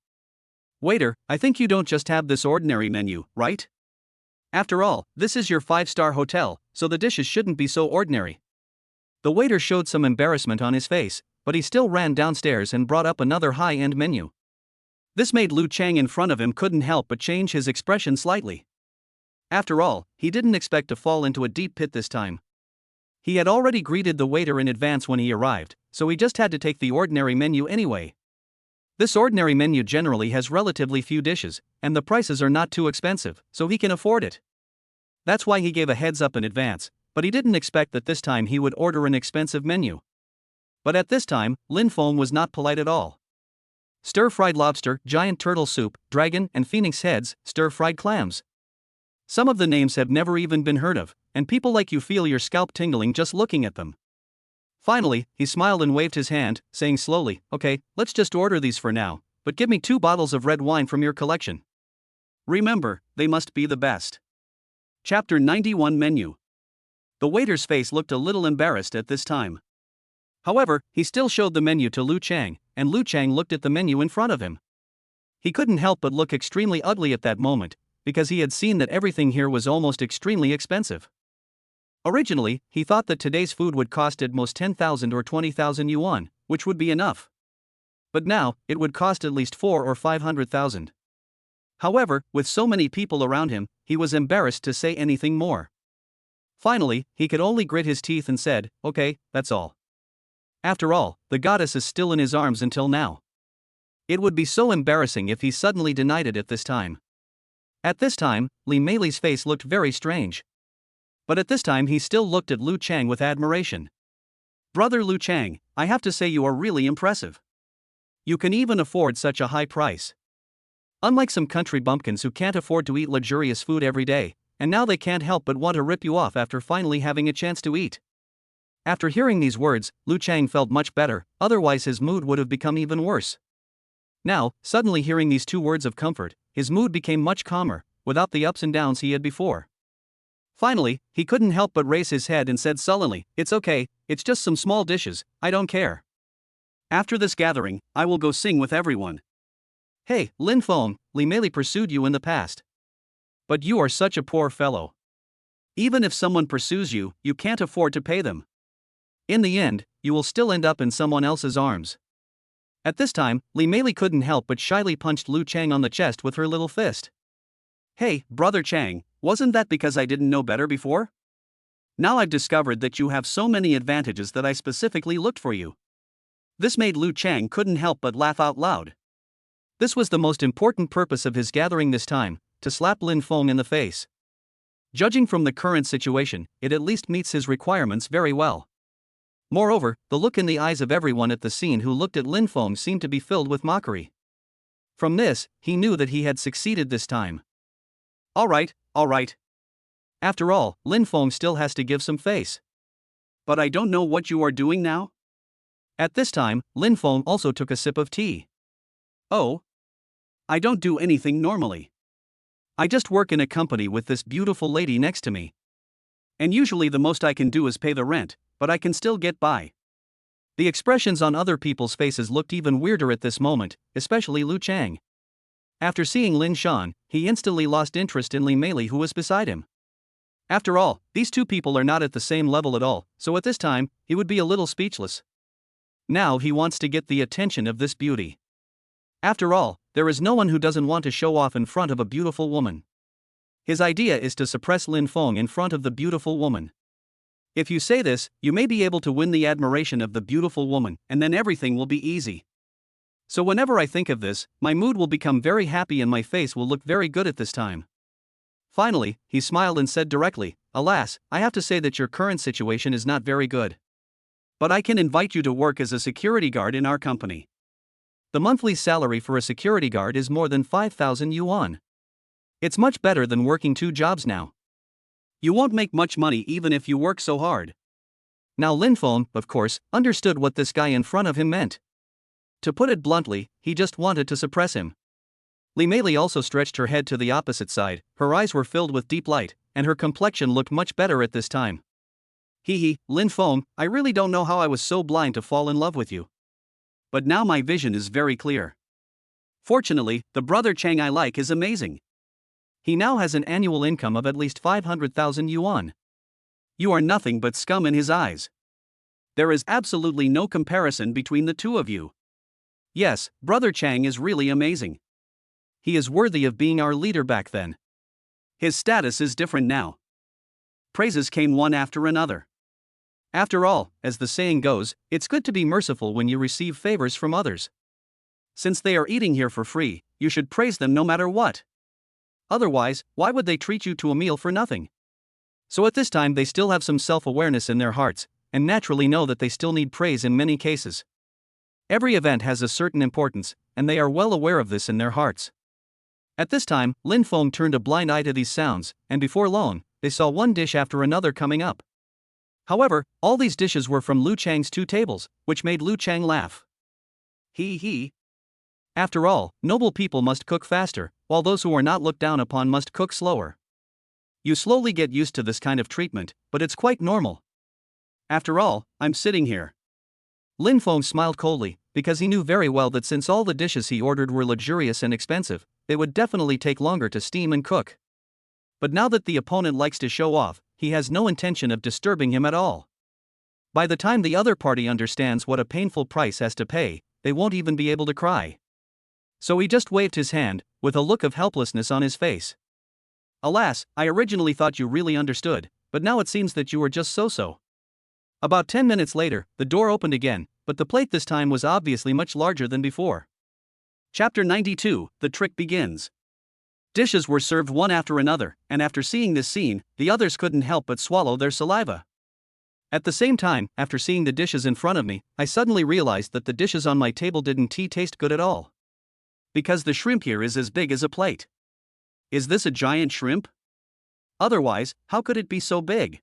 Waiter, I think you don't just have this ordinary menu, right? After all, this is your 5-star hotel, so the dishes shouldn't be so ordinary. The waiter showed some embarrassment on his face, but he still ran downstairs and brought up another high-end menu. This made Lu Chang in front of him couldn't help but change his expression slightly. After all, he didn't expect to fall into a deep pit this time. He had already greeted the waiter in advance when he arrived, so he just had to take the ordinary menu anyway. This ordinary menu generally has relatively few dishes, and the prices are not too expensive, so he can afford it. That's why he gave a heads up in advance, but he didn't expect that this time he would order an expensive menu. But at this time, Lin Feng was not polite at all. Stir-fried lobster, giant turtle soup, dragon and phoenix heads, stir-fried clams. Some of the names have never even been heard of, and people like you feel your scalp tingling just looking at them. Finally, he smiled and waved his hand, saying slowly, "Okay, let's just order these for now, but give me 2 bottles of red wine from your collection. Remember, they must be the best." Chapter 91 Menu. The waiter's face looked a little embarrassed at this time. However, he still showed the menu to Lu Chang, and Lu Chang looked at the menu in front of him. He couldn't help but look extremely ugly at that moment, because he had seen that everything here was almost extremely expensive. Originally, he thought that today's food would cost at most 10,000 or 20,000 yuan, which would be enough. But now, it would cost at least 4 or 500,000. However, with so many people around him, he was embarrassed to say anything more. Finally, he could only grit his teeth and said, "Okay, that's all." After all, the goddess is still in his arms until now. It would be so embarrassing if he suddenly denied it at this time. At this time, Li Meili's face looked very strange. But at this time he still looked at Lu Chang with admiration. "Brother Lu Chang, I have to say you are really impressive. You can even afford such a high price. Unlike some country bumpkins who can't afford to eat luxurious food every day, and now they can't help but want to rip you off after finally having a chance to eat." After hearing these words, Lu Chang felt much better, otherwise his mood would have become even worse. Now, suddenly hearing these 2 words of comfort, his mood became much calmer, without the ups and downs he had before. Finally, he couldn't help but raise his head and said sullenly, "It's okay, it's just some small dishes, I don't care. After this gathering, I will go sing with everyone." Hey, Lin Feng, Li Mei pursued you in the past. But you are such a poor fellow. Even if someone pursues you, you can't afford to pay them. In the end, you will still end up in someone else's arms. At this time, Li Mei couldn't help but shyly punched Lu Chang on the chest with her little fist. Hey, Brother Chang, wasn't that because I didn't know better before? Now I've discovered that you have so many advantages that I specifically looked for you. This made Lu Chang couldn't help but laugh out loud. This was the most important purpose of his gathering this time, to slap Lin Feng in the face. Judging from the current situation, it at least meets his requirements very well. Moreover, the look in the eyes of everyone at the scene who looked at Lin Feng seemed to be filled with mockery. From this, he knew that he had succeeded this time. Alright. After all, Lin Feng still has to give some face. But I don't know what you are doing now? At this time, Lin Feng also took a sip of tea. Oh. I don't do anything normally. I just work in a company with this beautiful lady next to me. And usually the most I can do is pay the rent, but I can still get by. The expressions on other people's faces looked even weirder at this moment, especially Lu Chang. After seeing Lin Shan, he instantly lost interest in Li Mei who was beside him. After all, these two people are not at the same level at all, so at this time, he would be a little speechless. Now he wants to get the attention of this beauty. After all, there is no one who doesn't want to show off in front of a beautiful woman. His idea is to suppress Lin Feng in front of the beautiful woman. If you say this, you may be able to win the admiration of the beautiful woman, and then everything will be easy. So whenever I think of this, my mood will become very happy and my face will look very good at this time. Finally, he smiled and said directly, Alas, I have to say that your current situation is not very good. But I can invite you to work as a security guard in our company. The monthly salary for a security guard is more than 5,000 yuan. It's much better than working 2 jobs now. You won't make much money even if you work so hard. Now Lin Feng, of course, understood what this guy in front of him meant. To put it bluntly, he just wanted to suppress him. Li Mei also stretched her head to the opposite side, her eyes were filled with deep light, and her complexion looked much better at this time. Lin Feng, I really don't know how I was so blind to fall in love with you. But now my vision is very clear. Fortunately, the Brother Chang I like is amazing. He now has an annual income of at least 500,000 yuan. You are nothing but scum in his eyes. There is absolutely no comparison between the two of you. Yes, Brother Chang is really amazing. He is worthy of being our leader back then. His status is different now. Praises came one after another. After all, as the saying goes, it's good to be merciful when you receive favors from others. Since they are eating here for free, you should praise them no matter what. Otherwise, why would they treat you to a meal for nothing? So at this time they still have some self-awareness in their hearts, and naturally know that they still need praise in many cases. Every event has a certain importance, and they are well aware of this in their hearts. At this time, Lin Feng turned a blind eye to these sounds, and before long, they saw one dish after another coming up. However, all these dishes were from Lu Chang's 2 tables, which made Lu Chang laugh. After all, noble people must cook faster, while those who are not looked down upon must cook slower. You slowly get used to this kind of treatment, but it's quite normal. After all, I'm sitting here. Lin Feng smiled coldly, because he knew very well that since all the dishes he ordered were luxurious and expensive, they would definitely take longer to steam and cook. But now that the opponent likes to show off, he has no intention of disturbing him at all. By the time the other party understands what a painful price has to pay, they won't even be able to cry. So he just waved his hand, with a look of helplessness on his face. Alas, I originally thought you really understood, but now it seems that you were just so-so. About 10 minutes later, the door opened again, but the plate this time was obviously much larger than before. Chapter 92, The Trick Begins. Dishes were served one after another, and after seeing this scene, the others couldn't help but swallow their saliva. At the same time, after seeing the dishes in front of me, I suddenly realized that the dishes on my table didn't taste good at all. Because the shrimp here is as big as a plate. Is this a giant shrimp? Otherwise, how could it be so big?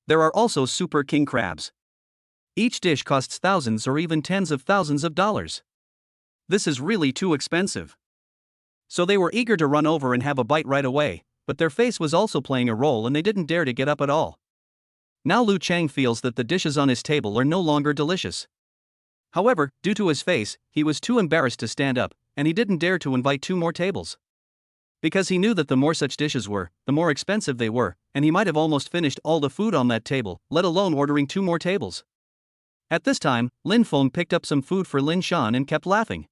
There are also super king crabs. Each dish costs thousands or even tens of thousands of dollars. This is really too expensive. So they were eager to run over and have a bite right away, but their face was also playing a role and they didn't dare to get up at all. Now Lu Chang feels that the dishes on his table are no longer delicious. However, due to his face, he was too embarrassed to stand up, and he didn't dare to invite 2 more tables. Because he knew that the more such dishes were, the more expensive they were, and he might have almost finished all the food on that table, let alone ordering 2 more tables. At this time, Lin Feng picked up some food for Lin Shan and kept laughing.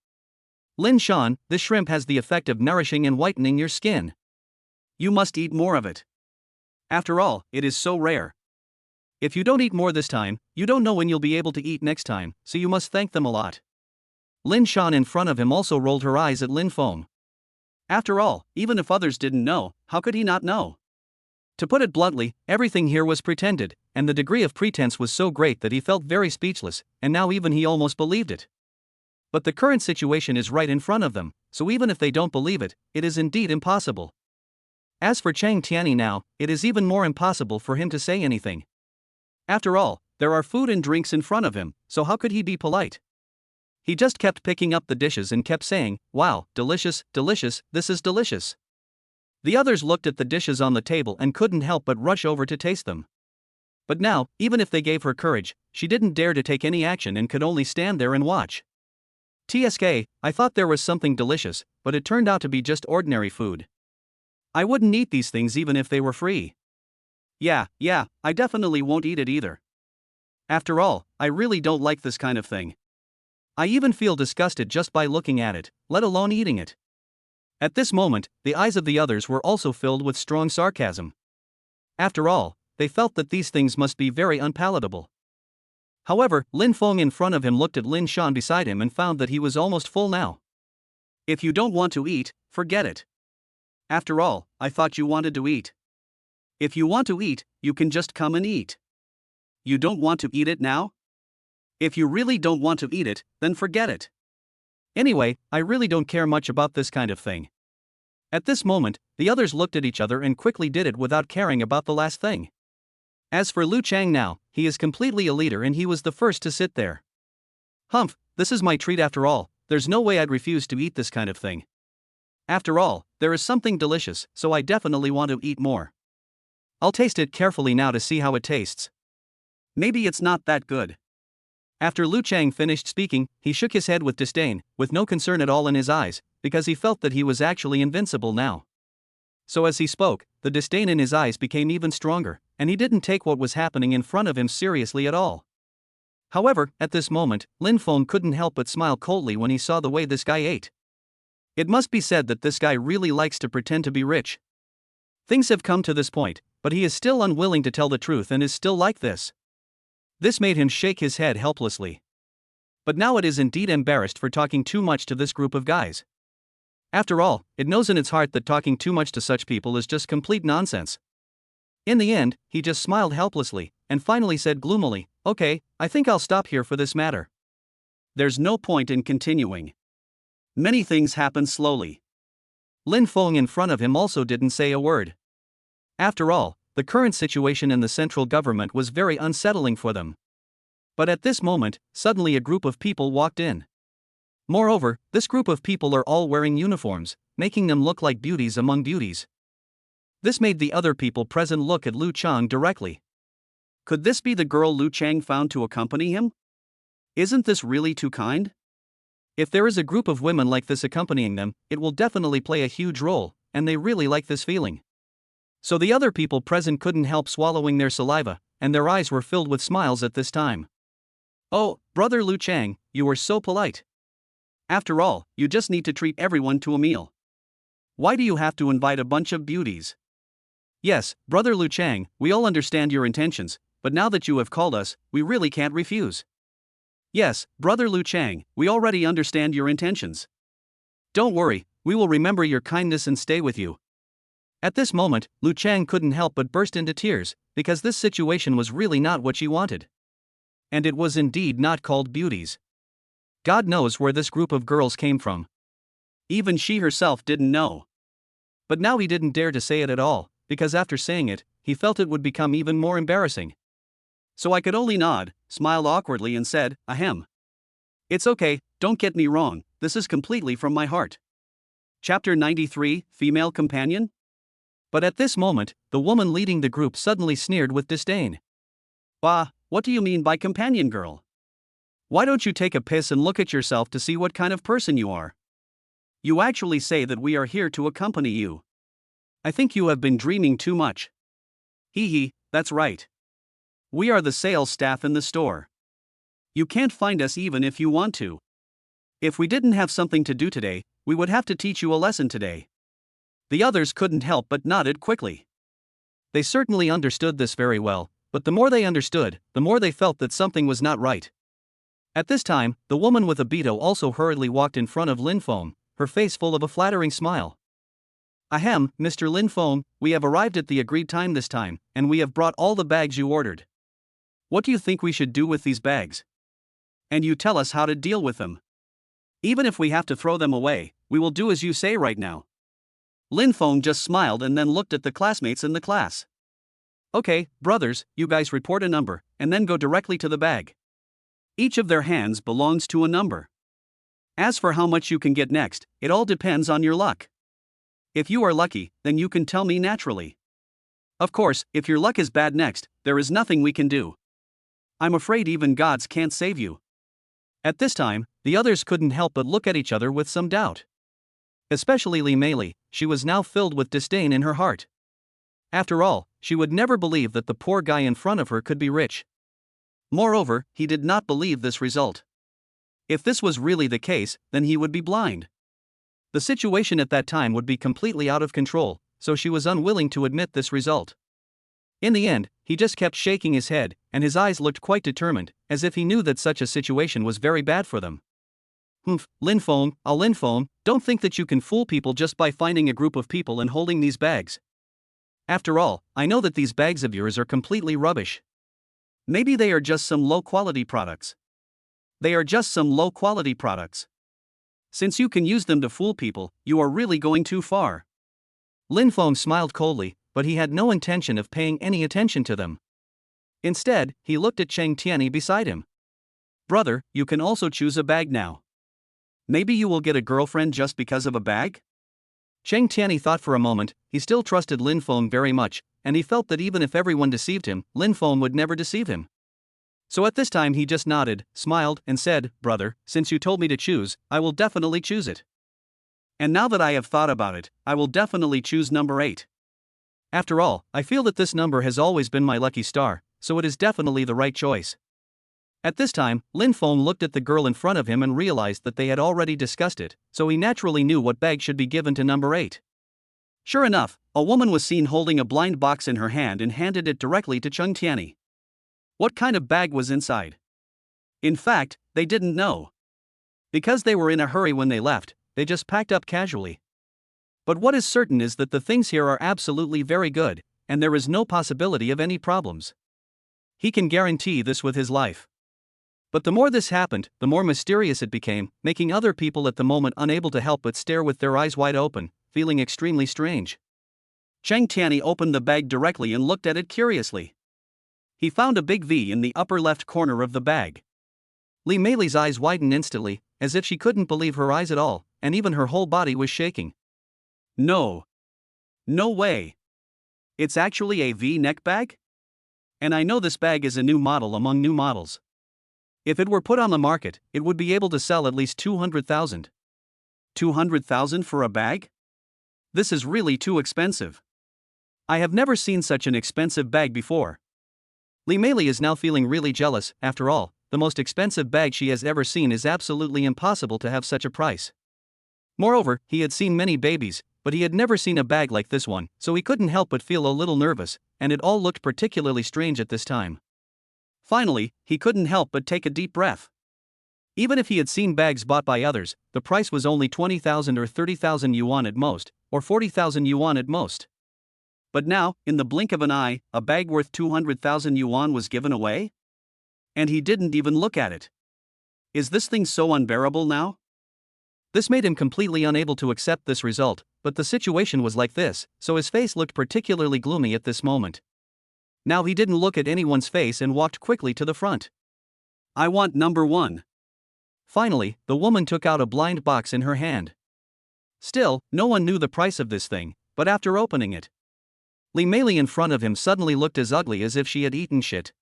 Lin Shan, this shrimp has the effect of nourishing and whitening your skin. You must eat more of it. After all, it is so rare. If you don't eat more this time, you don't know when you'll be able to eat next time, so you must thank them a lot. Lin Shan in front of him also rolled her eyes at Lin Feng. After all, even if others didn't know, how could he not know? To put it bluntly, everything here was pretended, and the degree of pretense was so great that he felt very speechless, and now even he almost believed it. But the current situation is right in front of them, so even if they don't believe it, it is indeed impossible. As for Chang Tianyi now, it is even more impossible for him to say anything. After all, there are food and drinks in front of him, so how could he be polite? He just kept picking up the dishes and kept saying, "Wow, delicious, delicious, this is delicious." The others looked at the dishes on the table and couldn't help but rush over to taste them. But now, even if they gave her courage, she didn't dare to take any action and could only stand there and watch. "TSK, I thought there was something delicious, but it turned out to be just ordinary food. I wouldn't eat these things even if they were free." Yeah, I definitely won't eat it either. After all, I really don't like this kind of thing. I even feel disgusted just by looking at it, let alone eating it. At this moment, the eyes of the others were also filled with strong sarcasm. After all, they felt that these things must be very unpalatable. However, Lin Feng in front of him looked at Lin Shan beside him and found that he was almost full now. If you don't want to eat, forget it. After all, I thought you wanted to eat. If you want to eat, you can just come and eat. You don't want to eat it now? If you really don't want to eat it, then forget it. Anyway, I really don't care much about this kind of thing. At this moment, the others looked at each other and quickly did it without caring about the last thing. As for Lu Chang now, he is completely a leader and he was the first to sit there. Humph, this is my treat after all, there's no way I'd refuse to eat this kind of thing. After all, there is something delicious, so I definitely want to eat more. I'll taste it carefully now to see how it tastes. Maybe it's not that good. After Lu Chang finished speaking, he shook his head with disdain, with no concern at all in his eyes, because he felt that he was actually invincible now. So as he spoke, the disdain in his eyes became even stronger, and he didn't take what was happening in front of him seriously at all. However, at this moment, Lin Feng couldn't help but smile coldly when he saw the way this guy ate. It must be said that this guy really likes to pretend to be rich. Things have come to this point, but he is still unwilling to tell the truth and is still like this. This made him shake his head helplessly. But now it is indeed embarrassed for talking too much to this group of guys. After all, it knows in its heart that talking too much to such people is just complete nonsense. In the end, he just smiled helplessly, and finally said gloomily, "Okay, I think I'll stop here for this matter. There's no point in continuing. Many things happen slowly." Lin Feng in front of him also didn't say a word. After all, the current situation in the central government was very unsettling for them. But at this moment, suddenly a group of people walked in. Moreover, this group of people are all wearing uniforms, making them look like beauties among beauties. This made the other people present look at Lu Chang directly. Could this be the girl Lu Chang found to accompany him? Isn't this really too kind? If there is a group of women like this accompanying them, it will definitely play a huge role, and they really like this feeling. So the other people present couldn't help swallowing their saliva, and their eyes were filled with smiles at this time. "Oh, brother Lu Chang, you are so polite. After all, you just need to treat everyone to a meal. Why do you have to invite a bunch of beauties?" "Yes, brother Lu Chang, we all understand your intentions, but now that you have called us, we really can't refuse." "Yes, brother Lu Chang, we already understand your intentions. Don't worry, we will remember your kindness and stay with you." At this moment, Lu Chang couldn't help but burst into tears, because this situation was really not what she wanted. And it was indeed not called beauties. God knows where this group of girls came from. Even she herself didn't know. But now he didn't dare to say it at all, because after saying it, he felt it would become even more embarrassing. So I could only nod, smile awkwardly and said, "Ahem. It's okay, don't get me wrong, this is completely from my heart." Chapter 93, Female Companion? But at this moment, the woman leading the group suddenly sneered with disdain. "Bah, what do you mean by companion girl? Why don't you take a piss and look at yourself to see what kind of person you are? You actually say that we are here to accompany you. I think you have been dreaming too much. Hee hee, that's right. We are the sales staff in the store. You can't find us even if you want to. If we didn't have something to do today, we would have to teach you a lesson today. The others couldn't help but nodded quickly. They certainly understood this very well, but the more they understood, the more they felt that something was not right. At this time, the woman with a beetle also hurriedly walked in front of Lin Feng, her face full of a flattering smile. Ahem, Mr. Lin Feng, we have arrived at the agreed time this time, and we have brought all the bags you ordered. What do you think we should do with these bags? And you tell us how to deal with them. Even if we have to throw them away, we will do as you say right now. Lin Feng just smiled and then looked at the classmates in the class. Okay, brothers, you guys report a number, and then go directly to the bag. Each of their hands belongs to a number. As for how much you can get next, it all depends on your luck. If you are lucky, then you can tell me naturally. Of course, if your luck is bad next, there is nothing we can do. I'm afraid even gods can't save you. At this time, the others couldn't help but look at each other with some doubt. Especially Li Meili, she was now filled with disdain in her heart. After all, she would never believe that the poor guy in front of her could be rich. Moreover, he did not believe this result. If this was really the case, then he would be blind. The situation at that time would be completely out of control, so she was unwilling to admit this result. In the end, he just kept shaking his head, and his eyes looked quite determined, as if he knew that such a situation was very bad for them. Lin Feng, don't think that you can fool people just by finding a group of people and holding these bags. After all, I know that these bags of yours are completely rubbish. Maybe they are just some low-quality products. They are just some low-quality products. Since you can use them to fool people, you are really going too far. Lin Feng smiled coldly, but he had no intention of paying any attention to them. Instead, he looked at Cheng Tianyi beside him. Brother, you can also choose a bag now. Maybe you will get a girlfriend just because of a bag? Cheng Tianyi thought for a moment. He still trusted Lin Feng very much, and he felt that even if everyone deceived him, Lin Feng would never deceive him. So at this time he just nodded, smiled, and said, Brother, since you told me to choose, I will definitely choose it. And now that I have thought about it, I will definitely choose number 8. After all, I feel that this number has always been my lucky star, so it is definitely the right choice. At this time, Lin Feng looked at the girl in front of him and realized that they had already discussed it, so he naturally knew what bag should be given to number 8. Sure enough, a woman was seen holding a blind box in her hand and handed it directly to Cheng Tianyi. What kind of bag was inside? In fact, they didn't know. Because they were in a hurry when they left, they just packed up casually. But what is certain is that the things here are absolutely very good, and there is no possibility of any problems. He can guarantee this with his life. But the more this happened, the more mysterious it became, making other people at the moment unable to help but stare with their eyes wide open, feeling extremely strange. Cheng Tianyi opened the bag directly and looked at it curiously. He found a big V in the upper left corner of the bag. Li Meili's eyes widened instantly, as if she couldn't believe her eyes at all, and even her whole body was shaking. No. No way. It's actually a V-neck bag? And I know this bag is a new model among new models. If it were put on the market, it would be able to sell at least 200,000. 200,000 for a bag? This is really too expensive. I have never seen such an expensive bag before. Li Meili is now feeling really jealous. After all, the most expensive bag she has ever seen is absolutely impossible to have such a price. Moreover, he had seen many babies, but he had never seen a bag like this one, so he couldn't help but feel a little nervous, and it all looked particularly strange at this time. Finally, he couldn't help but take a deep breath. Even if he had seen bags bought by others, the price was only 20,000 or 30,000 yuan at most, or 40,000 yuan at most. But now, in the blink of an eye, a bag worth 200,000 yuan was given away? And he didn't even look at it. Is this thing so unbearable now? This made him completely unable to accept this result, but the situation was like this, so his face looked particularly gloomy at this moment. Now he didn't look at anyone's face and walked quickly to the front. I want number 1. Finally, the woman took out a blind box in her hand. Still, no one knew the price of this thing, but after opening it, Li Meili in front of him suddenly looked as ugly as if she had eaten shit.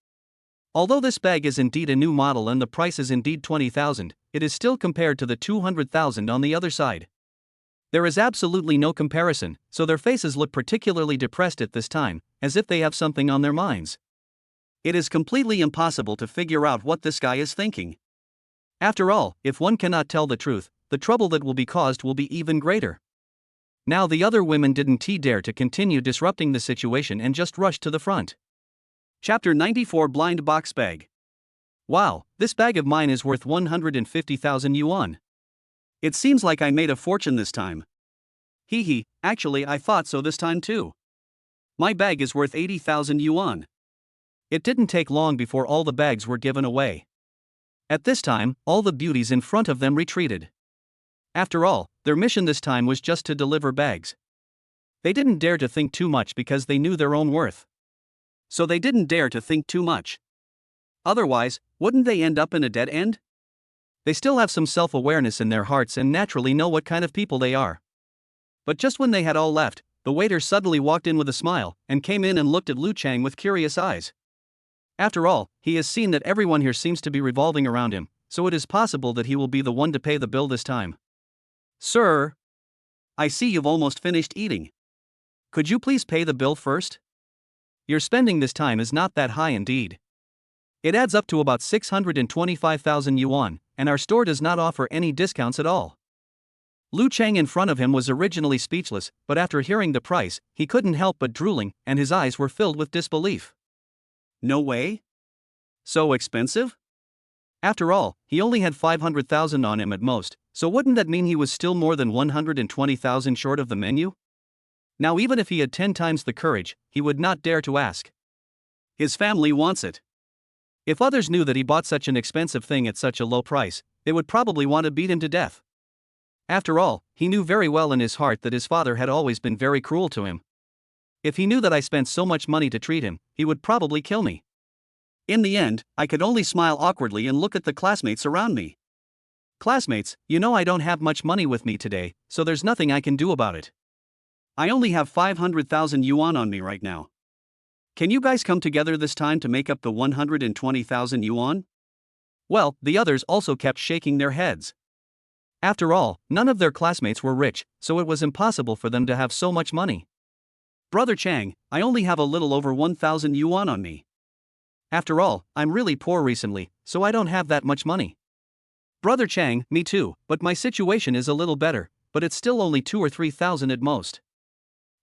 Although this bag is indeed a new model and the price is indeed 20,000, it is still compared to the 200,000 on the other side. There is absolutely no comparison, so their faces look particularly depressed at this time, as if they have something on their minds. It is completely impossible to figure out what this guy is thinking. After all, if one cannot tell the truth, the trouble that will be caused will be even greater. Now the other women didn't dare to continue disrupting the situation and just rushed to the front. Chapter 94 Blind Box Bag. Wow, this bag of mine is worth 150,000 yuan. It seems like I made a fortune this time. Hee, actually I thought so this time too. My bag is worth 80,000 yuan. It didn't take long before all the bags were given away. At this time, all the beauties in front of them retreated. After all, their mission this time was just to deliver bags. They didn't dare to think too much because they knew their own worth. So they didn't dare to think too much. Otherwise, wouldn't they end up in a dead end? They still have some self-awareness in their hearts and naturally know what kind of people they are. But just when they had all left, the waiter suddenly walked in with a smile and came in and looked at Lu Chang with curious eyes. After all, he has seen that everyone here seems to be revolving around him, so it is possible that he will be the one to pay the bill this time. Sir, I see you've almost finished eating. Could you please pay the bill first? Your spending this time is not that high indeed. It adds up to about 625,000 yuan, and our store does not offer any discounts at all. Lu Chang in front of him was originally speechless, but after hearing the price, he couldn't help but drooling, and his eyes were filled with disbelief. No way? So expensive? After all, he only had 500,000 on him at most, so wouldn't that mean he was still more than 120,000 short of the menu? Now even if he had 10 times the courage, he would not dare to ask. His family wants it. If others knew that he bought such an expensive thing at such a low price, they would probably want to beat him to death. After all, he knew very well in his heart that his father had always been very cruel to him. If he knew that I spent so much money to treat him, he would probably kill me. In the end, I could only smile awkwardly and look at the classmates around me. Classmates, you know I don't have much money with me today, so there's nothing I can do about it. I only have 500,000 yuan on me right now. Can you guys come together this time to make up the 120,000 yuan? Well, the others also kept shaking their heads. After all, none of their classmates were rich, so it was impossible for them to have so much money. Brother Chang, I only have a little over 1,000 yuan on me. After all, I'm really poor recently, so I don't have that much money. Brother Chang, me too, but my situation is a little better, but it's still only 2,000 or 3,000 at most.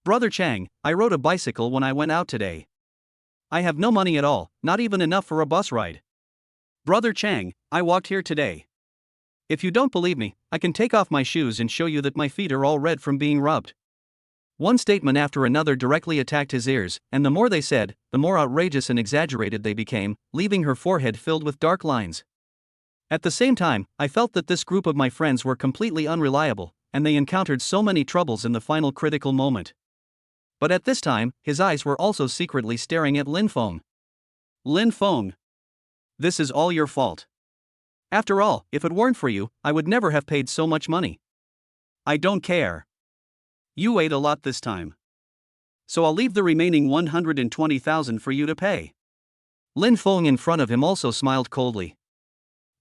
Brother Chang, I rode a bicycle when I went out today. I have no money at all, not even enough for a bus ride. Brother Chang, I walked here today. If you don't believe me, I can take off my shoes and show you that my feet are all red from being rubbed. One statement after another directly attacked his ears, and the more they said, the more outrageous and exaggerated they became, leaving her forehead filled with dark lines. At the same time, I felt that this group of my friends were completely unreliable, and they encountered so many troubles in the final critical moment. But at this time, his eyes were also secretly staring at Lin Feng. Lin Feng, this is all your fault. After all, if it weren't for you, I would never have paid so much money. I don't care. You ate a lot this time. So I'll leave the remaining 120,000 for you to pay. Lin Feng in front of him also smiled coldly.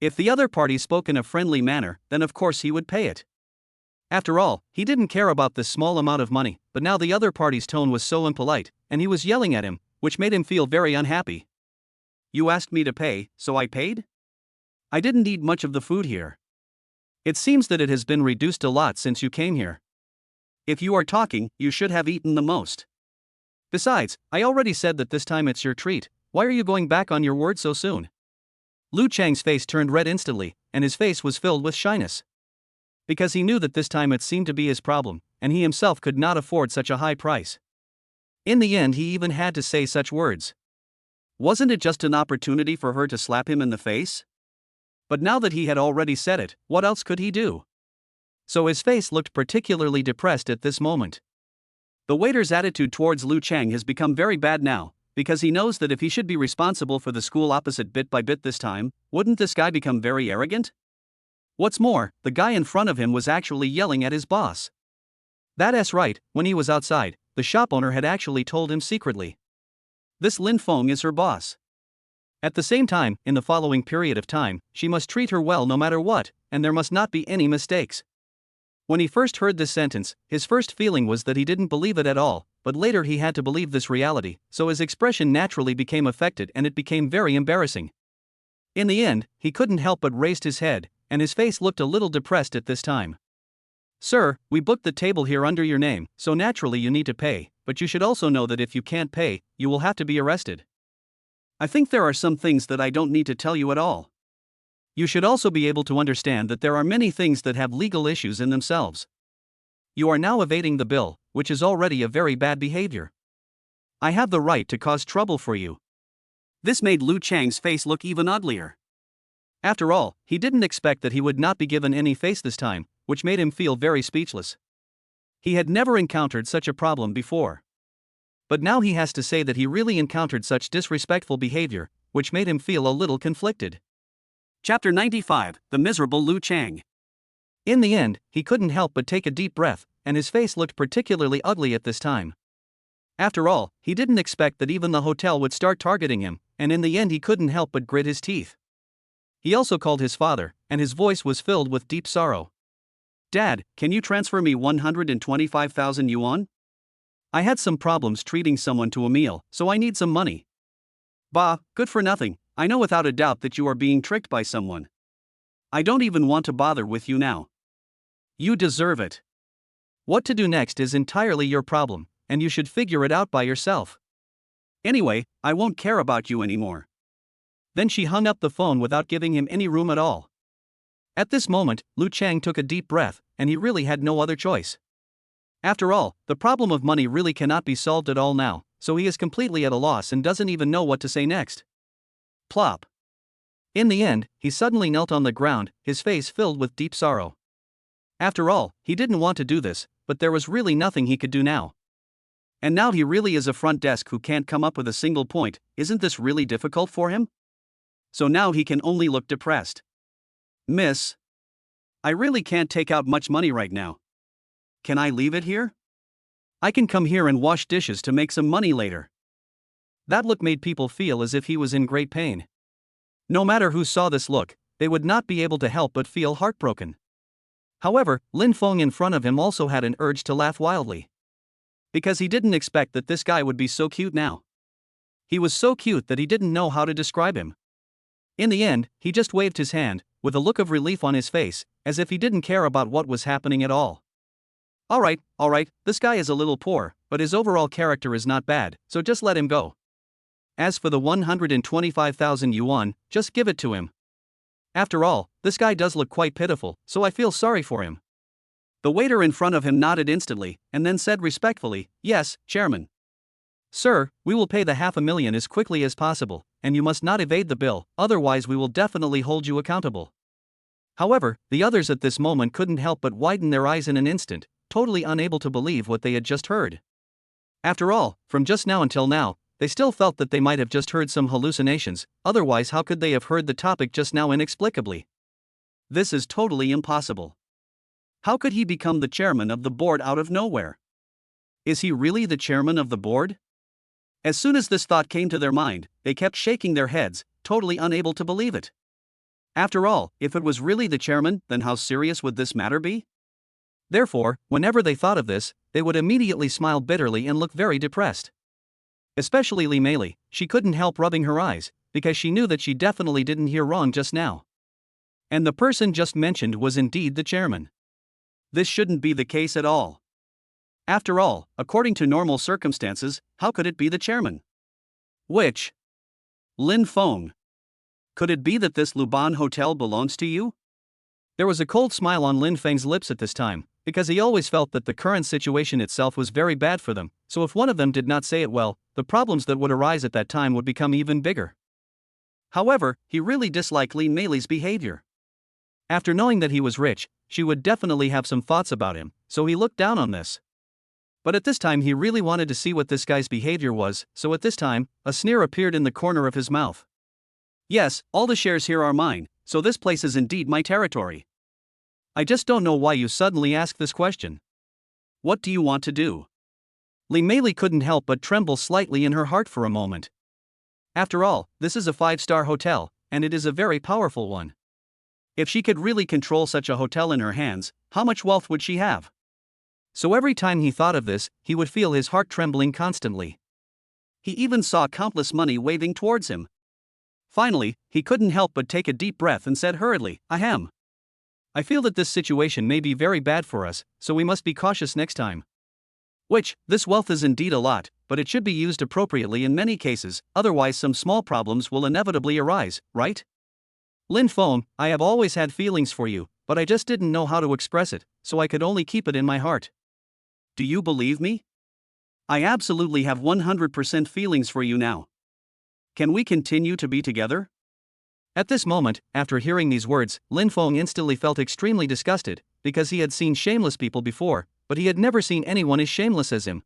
If the other party spoke in a friendly manner, then of course he would pay it. After all, he didn't care about this small amount of money, but now the other party's tone was so impolite, and he was yelling at him, which made him feel very unhappy. You asked me to pay, so I paid? I didn't eat much of the food here. It seems that it has been reduced a lot since you came here. If you are talking, you should have eaten the most. Besides, I already said that this time it's your treat. Why are you going back on your word so soon? Lu Chang's face turned red instantly, and his face was filled with shyness. Because he knew that this time it seemed to be his problem, and he himself could not afford such a high price. In the end, he even had to say such words. Wasn't it just an opportunity for her to slap him in the face? But now that he had already said it, what else could he do? So his face looked particularly depressed at this moment. The waiter's attitude towards Lu Chang has become very bad now, because he knows that if he should be responsible for the school opposite bit by bit this time, wouldn't this guy become very arrogant? What's more, the guy in front of him was actually yelling at his boss. That's right, when he was outside, the shop owner had actually told him secretly. This Lin Feng is her boss. At the same time, in the following period of time, she must treat her well no matter what, and there must not be any mistakes. When he first heard this sentence, his first feeling was that he didn't believe it at all, but later he had to believe this reality, so his expression naturally became affected and it became very embarrassing. In the end, he couldn't help but raised his head, and his face looked a little depressed at this time. Sir, we booked the table here under your name, so naturally you need to pay, but you should also know that if you can't pay, you will have to be arrested. I think there are some things that I don't need to tell you at all. You should also be able to understand that there are many things that have legal issues in themselves. You are now evading the bill, which is already a very bad behavior. I have the right to cause trouble for you. This made Lu Chang's face look even uglier. After all, he didn't expect that he would not be given any face this time, which made him feel very speechless. He had never encountered such a problem before. But now he has to say that he really encountered such disrespectful behavior, which made him feel a little conflicted. Chapter 95, The Miserable Lu Chang. In the end, he couldn't help but take a deep breath, and his face looked particularly ugly at this time. After all, he didn't expect that even the hotel would start targeting him, and in the end he couldn't help but grit his teeth. He also called his father, and his voice was filled with deep sorrow. Dad, can you transfer me 125,000 yuan? I had some problems treating someone to a meal, so I need some money. Bah, good for nothing. I know without a doubt that you are being tricked by someone. I don't even want to bother with you now. You deserve it. What to do next is entirely your problem, and you should figure it out by yourself. Anyway, I won't care about you anymore. Then she hung up the phone without giving him any room at all. At this moment, Lu Chang took a deep breath, and he really had no other choice. After all, the problem of money really cannot be solved at all now, so he is completely at a loss and doesn't even know what to say next. Plop. In the end, he suddenly knelt on the ground, his face filled with deep sorrow. After all, he didn't want to do this, but there was really nothing he could do now. And now he really is a front desk who can't come up with a single point. Isn't this really difficult for him? So now he can only look depressed. Miss, I really can't take out much money right now. Can I leave it here? I can come here and wash dishes to make some money later. That look made people feel as if he was in great pain. No matter who saw this look, they would not be able to help but feel heartbroken. However, Lin Feng in front of him also had an urge to laugh wildly. Because he didn't expect that this guy would be so cute now. He was so cute that he didn't know how to describe him. In the end, he just waved his hand, with a look of relief on his face, as if he didn't care about what was happening at all. Alright, this guy is a little poor, but his overall character is not bad, so just let him go. As for the 125,000 yuan, just give it to him. After all, this guy does look quite pitiful, so I feel sorry for him. The waiter in front of him nodded instantly, and then said respectfully, "Yes, Chairman." Sir, we will pay the 500,000 as quickly as possible, and you must not evade the bill, otherwise we will definitely hold you accountable. However, the others at this moment couldn't help but widen their eyes in an instant, totally unable to believe what they had just heard. After all, from just now until now, they still felt that they might have just heard some hallucinations, otherwise how could they have heard the topic just now inexplicably? This is totally impossible. How could he become the chairman of the board out of nowhere? Is he really the chairman of the board? As soon as this thought came to their mind, they kept shaking their heads, totally unable to believe it. After all, if it was really the chairman, then how serious would this matter be? Therefore, whenever they thought of this, they would immediately smile bitterly and look very depressed. Especially Li Meili, she couldn't help rubbing her eyes, because she knew that she definitely didn't hear wrong just now. And the person just mentioned was indeed the chairman. This shouldn't be the case at all. After all, according to normal circumstances, how could it be the chairman? Which? Lin Feng. Could it be that this Luban hotel belongs to you? There was a cold smile on Lin Feng's lips at this time, because he always felt that the current situation itself was very bad for them, so if one of them did not say it well, the problems that would arise at that time would become even bigger. However, he really disliked Li Meili's behavior. After knowing that he was rich, she would definitely have some thoughts about him, so he looked down on this. But at this time he really wanted to see what this guy's behavior was, so at this time, a sneer appeared in the corner of his mouth. Yes, all the shares here are mine, so this place is indeed my territory. I just don't know why you suddenly ask this question. What do you want to do? Li Meili couldn't help but tremble slightly in her heart for a moment. After all, this is a 5-star hotel, and it is a very powerful one. If she could really control such a hotel in her hands, how much wealth would she have? So every time he thought of this, he would feel his heart trembling constantly. He even saw countless money waving towards him. Finally, he couldn't help but take a deep breath and said hurriedly, Ahem. I feel that this situation may be very bad for us, so we must be cautious next time. This wealth is indeed a lot, but it should be used appropriately in many cases, otherwise some small problems will inevitably arise, right? Lin Feng, I have always had feelings for you, but I just didn't know how to express it, so I could only keep it in my heart. Do you believe me? I absolutely have 100% feelings for you now. Can we continue to be together? At this moment, after hearing these words, Lin Feng instantly felt extremely disgusted, because he had seen shameless people before, but he had never seen anyone as shameless as him.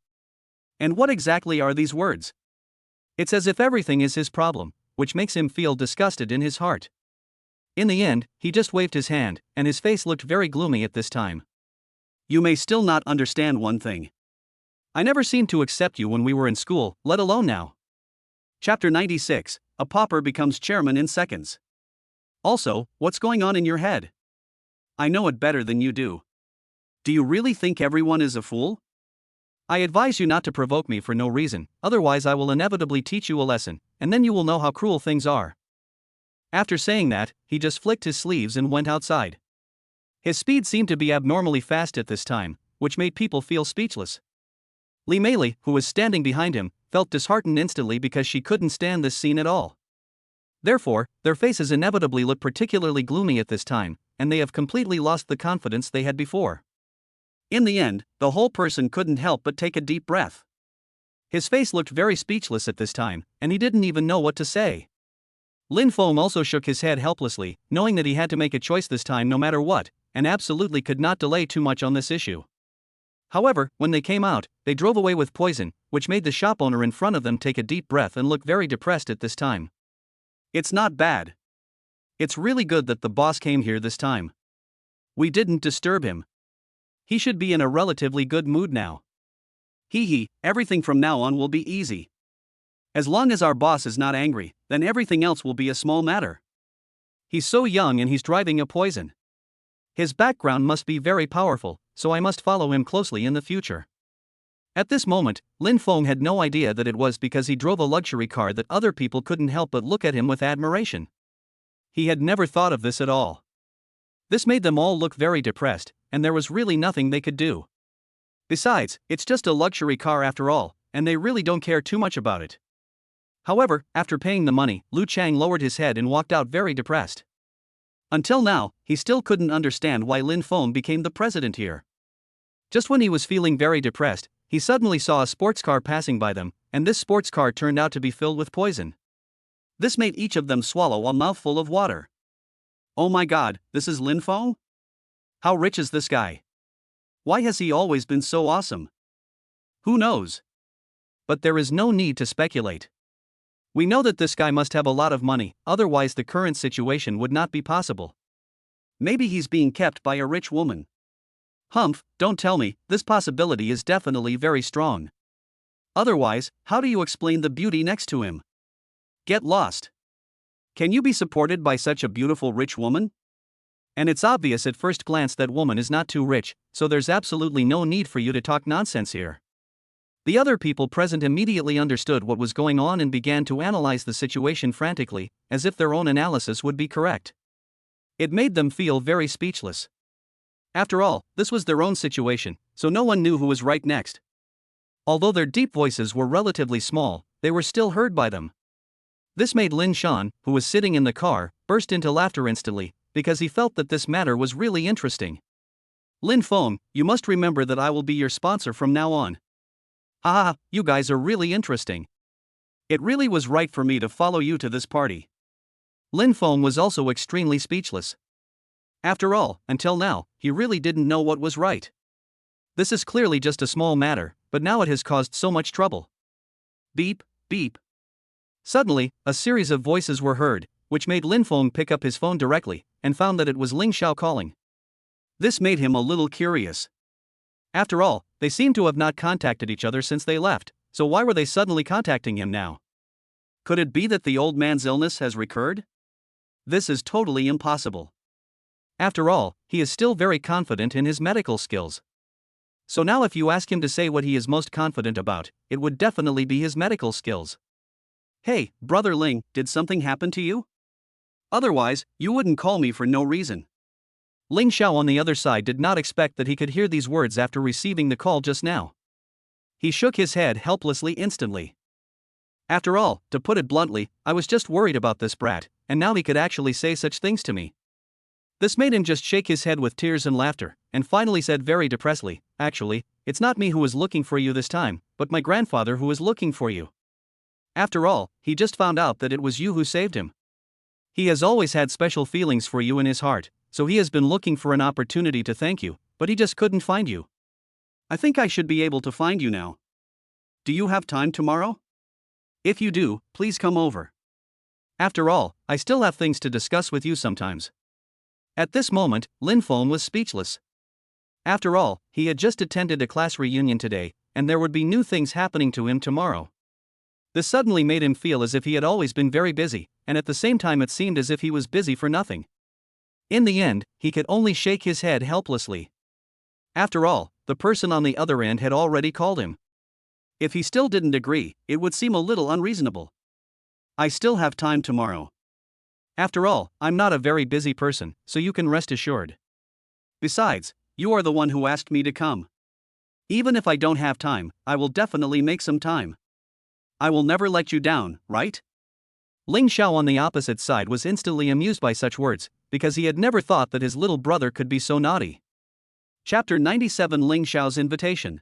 And what exactly are these words? It's as if everything is his problem, which makes him feel disgusted in his heart. In the end, he just waved his hand, and his face looked very gloomy at this time. You may still not understand one thing. I never seemed to accept you when we were in school, let alone now. Chapter 96, A Pauper Becomes Chairman in Seconds. Also, what's going on in your head? I know it better than you do. Do you really think everyone is a fool? I advise you not to provoke me for no reason, otherwise I will inevitably teach you a lesson, and then you will know how cruel things are. After saying that, he just flicked his sleeves and went outside. His speed seemed to be abnormally fast at this time, which made people feel speechless. Li Meili, who was standing behind him, felt disheartened instantly because she couldn't stand this scene at all. Therefore, their faces inevitably look particularly gloomy at this time, and they have completely lost the confidence they had before. In the end, the whole person couldn't help but take a deep breath. His face looked very speechless at this time, and he didn't even know what to say. Lin Feng also shook his head helplessly, knowing that he had to make a choice this time no matter what, and absolutely could not delay too much on this issue. However, when they came out, they drove away with poison, which made the shop owner in front of them take a deep breath and look very depressed at this time. It's not bad. It's really good that the boss came here this time. We didn't disturb him. He should be in a relatively good mood now. Everything from now on will be easy. As long as our boss is not angry, then everything else will be a small matter. He's so young and he's driving a poison. His background must be very powerful, so I must follow him closely in the future. At this moment, Lin Feng had no idea that it was because he drove a luxury car that other people couldn't help but look at him with admiration. He had never thought of this at all. This made them all look very depressed, and there was really nothing they could do. Besides, it's just a luxury car after all, and they really don't care too much about it. However, after paying the money, Lu Chang lowered his head and walked out very depressed. Until now, he still couldn't understand why Lin Feng became the president here. Just when he was feeling very depressed, he suddenly saw a sports car passing by them, and this sports car turned out to be filled with poison. This made each of them swallow a mouthful of water. Oh my god, this is Lin Feng? How rich is this guy? Why has he always been so awesome? Who knows? But there is no need to speculate. We know that this guy must have a lot of money, otherwise the current situation would not be possible. Maybe he's being kept by a rich woman. Humph, don't tell me, this possibility is definitely very strong. Otherwise, how do you explain the beauty next to him? Get lost. Can you be supported by such a beautiful rich woman? And it's obvious at first glance that woman is not too rich, so there's absolutely no need for you to talk nonsense here. The other people present immediately understood what was going on and began to analyze the situation frantically, as if their own analysis would be correct. It made them feel very speechless. After all, this was their own situation, so no one knew who was right next. Although their deep voices were relatively small, they were still heard by them. This made Lin Shan, who was sitting in the car, burst into laughter instantly, because he felt that this matter was really interesting. Lin Feng, you must remember that I will be your sponsor from now on. Haha, you guys are really interesting. It really was right for me to follow you to this party. Lin Feng was also extremely speechless. After all, until now, he really didn't know what was right. This is clearly just a small matter, but now it has caused so much trouble. Beep, beep. Suddenly, a series of voices were heard, which made Lin Feng pick up his phone directly, and found that it was Ling Xiao calling. This made him a little curious. After all, they seemed to have not contacted each other since they left, so why were they suddenly contacting him now? Could it be that the old man's illness has recurred? This is totally impossible. After all, he is still very confident in his medical skills. So now if you ask him to say what he is most confident about, it would definitely be his medical skills. Hey, Brother Ling, did something happen to you? Otherwise, you wouldn't call me for no reason. Ling Xiao on the other side did not expect that he could hear these words after receiving the call just now. He shook his head helplessly instantly. After all, to put it bluntly, I was just worried about this brat, and now he could actually say such things to me. This made him just shake his head with tears and laughter, and finally said very depressedly, "Actually, it's not me who was looking for you this time, but my grandfather who was looking for you. After all, he just found out that it was you who saved him. He has always had special feelings for you in his heart, so he has been looking for an opportunity to thank you, but he just couldn't find you. I think I should be able to find you now. Do you have time tomorrow? If you do, please come over. After all, I still have things to discuss with you sometimes." At this moment, Lin Feng was speechless. After all, he had just attended a class reunion today, and there would be new things happening to him tomorrow. This suddenly made him feel as if he had always been very busy, and at the same time it seemed as if he was busy for nothing. In the end, he could only shake his head helplessly. After all, the person on the other end had already called him. If he still didn't agree, it would seem a little unreasonable. I still have time tomorrow. After all, I'm not a very busy person, so you can rest assured. Besides, you are the one who asked me to come. Even if I don't have time, I will definitely make some time. I will never let you down, right? Ling Xiao on the opposite side was instantly amused by such words, because he had never thought that his little brother could be so naughty. Chapter 97 Ling Xiao's Invitation.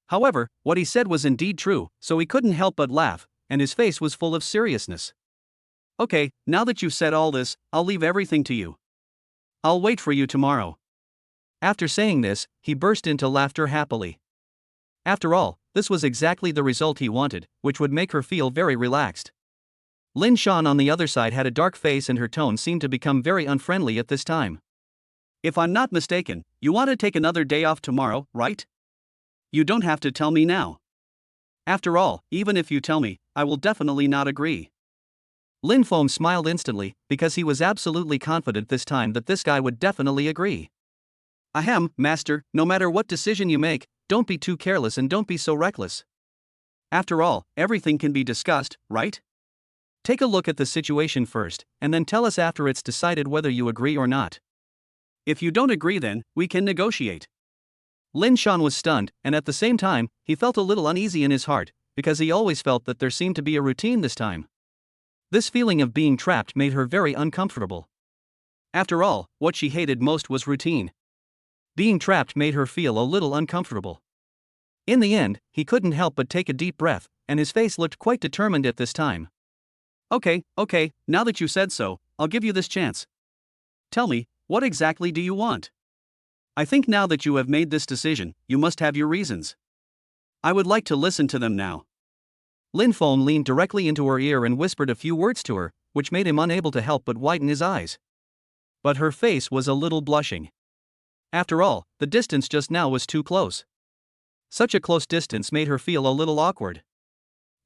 However, what he said was indeed true, so he couldn't help but laugh, and his face was full of seriousness. Okay, now that you've said all this, I'll leave everything to you. I'll wait for you tomorrow. After saying this, he burst into laughter happily. After all, this was exactly the result he wanted, which would make her feel very relaxed. Lin Shan on the other side had a dark face and her tone seemed to become very unfriendly at this time. If I'm not mistaken, you want to take another day off tomorrow, right? You don't have to tell me now. After all, even if you tell me, I will definitely not agree. Lin Feng smiled instantly, because he was absolutely confident this time that this guy would definitely agree. Ahem, master, no matter what decision you make, don't be too careless and don't be so reckless. After all, everything can be discussed, right? Take a look at the situation first, and then tell us after it's decided whether you agree or not. If you don't agree then, we can negotiate. Lin Shan was stunned, and at the same time, he felt a little uneasy in his heart, because he always felt that there seemed to be a routine this time. This feeling of being trapped made her very uncomfortable. After all, what she hated most was routine. Being trapped made her feel a little uncomfortable. In the end, he couldn't help but take a deep breath, and his face looked quite determined at this time. Okay, now that you said so, I'll give you this chance. Tell me, what exactly do you want? I think now that you have made this decision, you must have your reasons. I would like to listen to them now. Lin Feng leaned directly into her ear and whispered a few words to her, which made him unable to help but widen his eyes. But her face was a little blushing. After all, the distance just now was too close. Such a close distance made her feel a little awkward.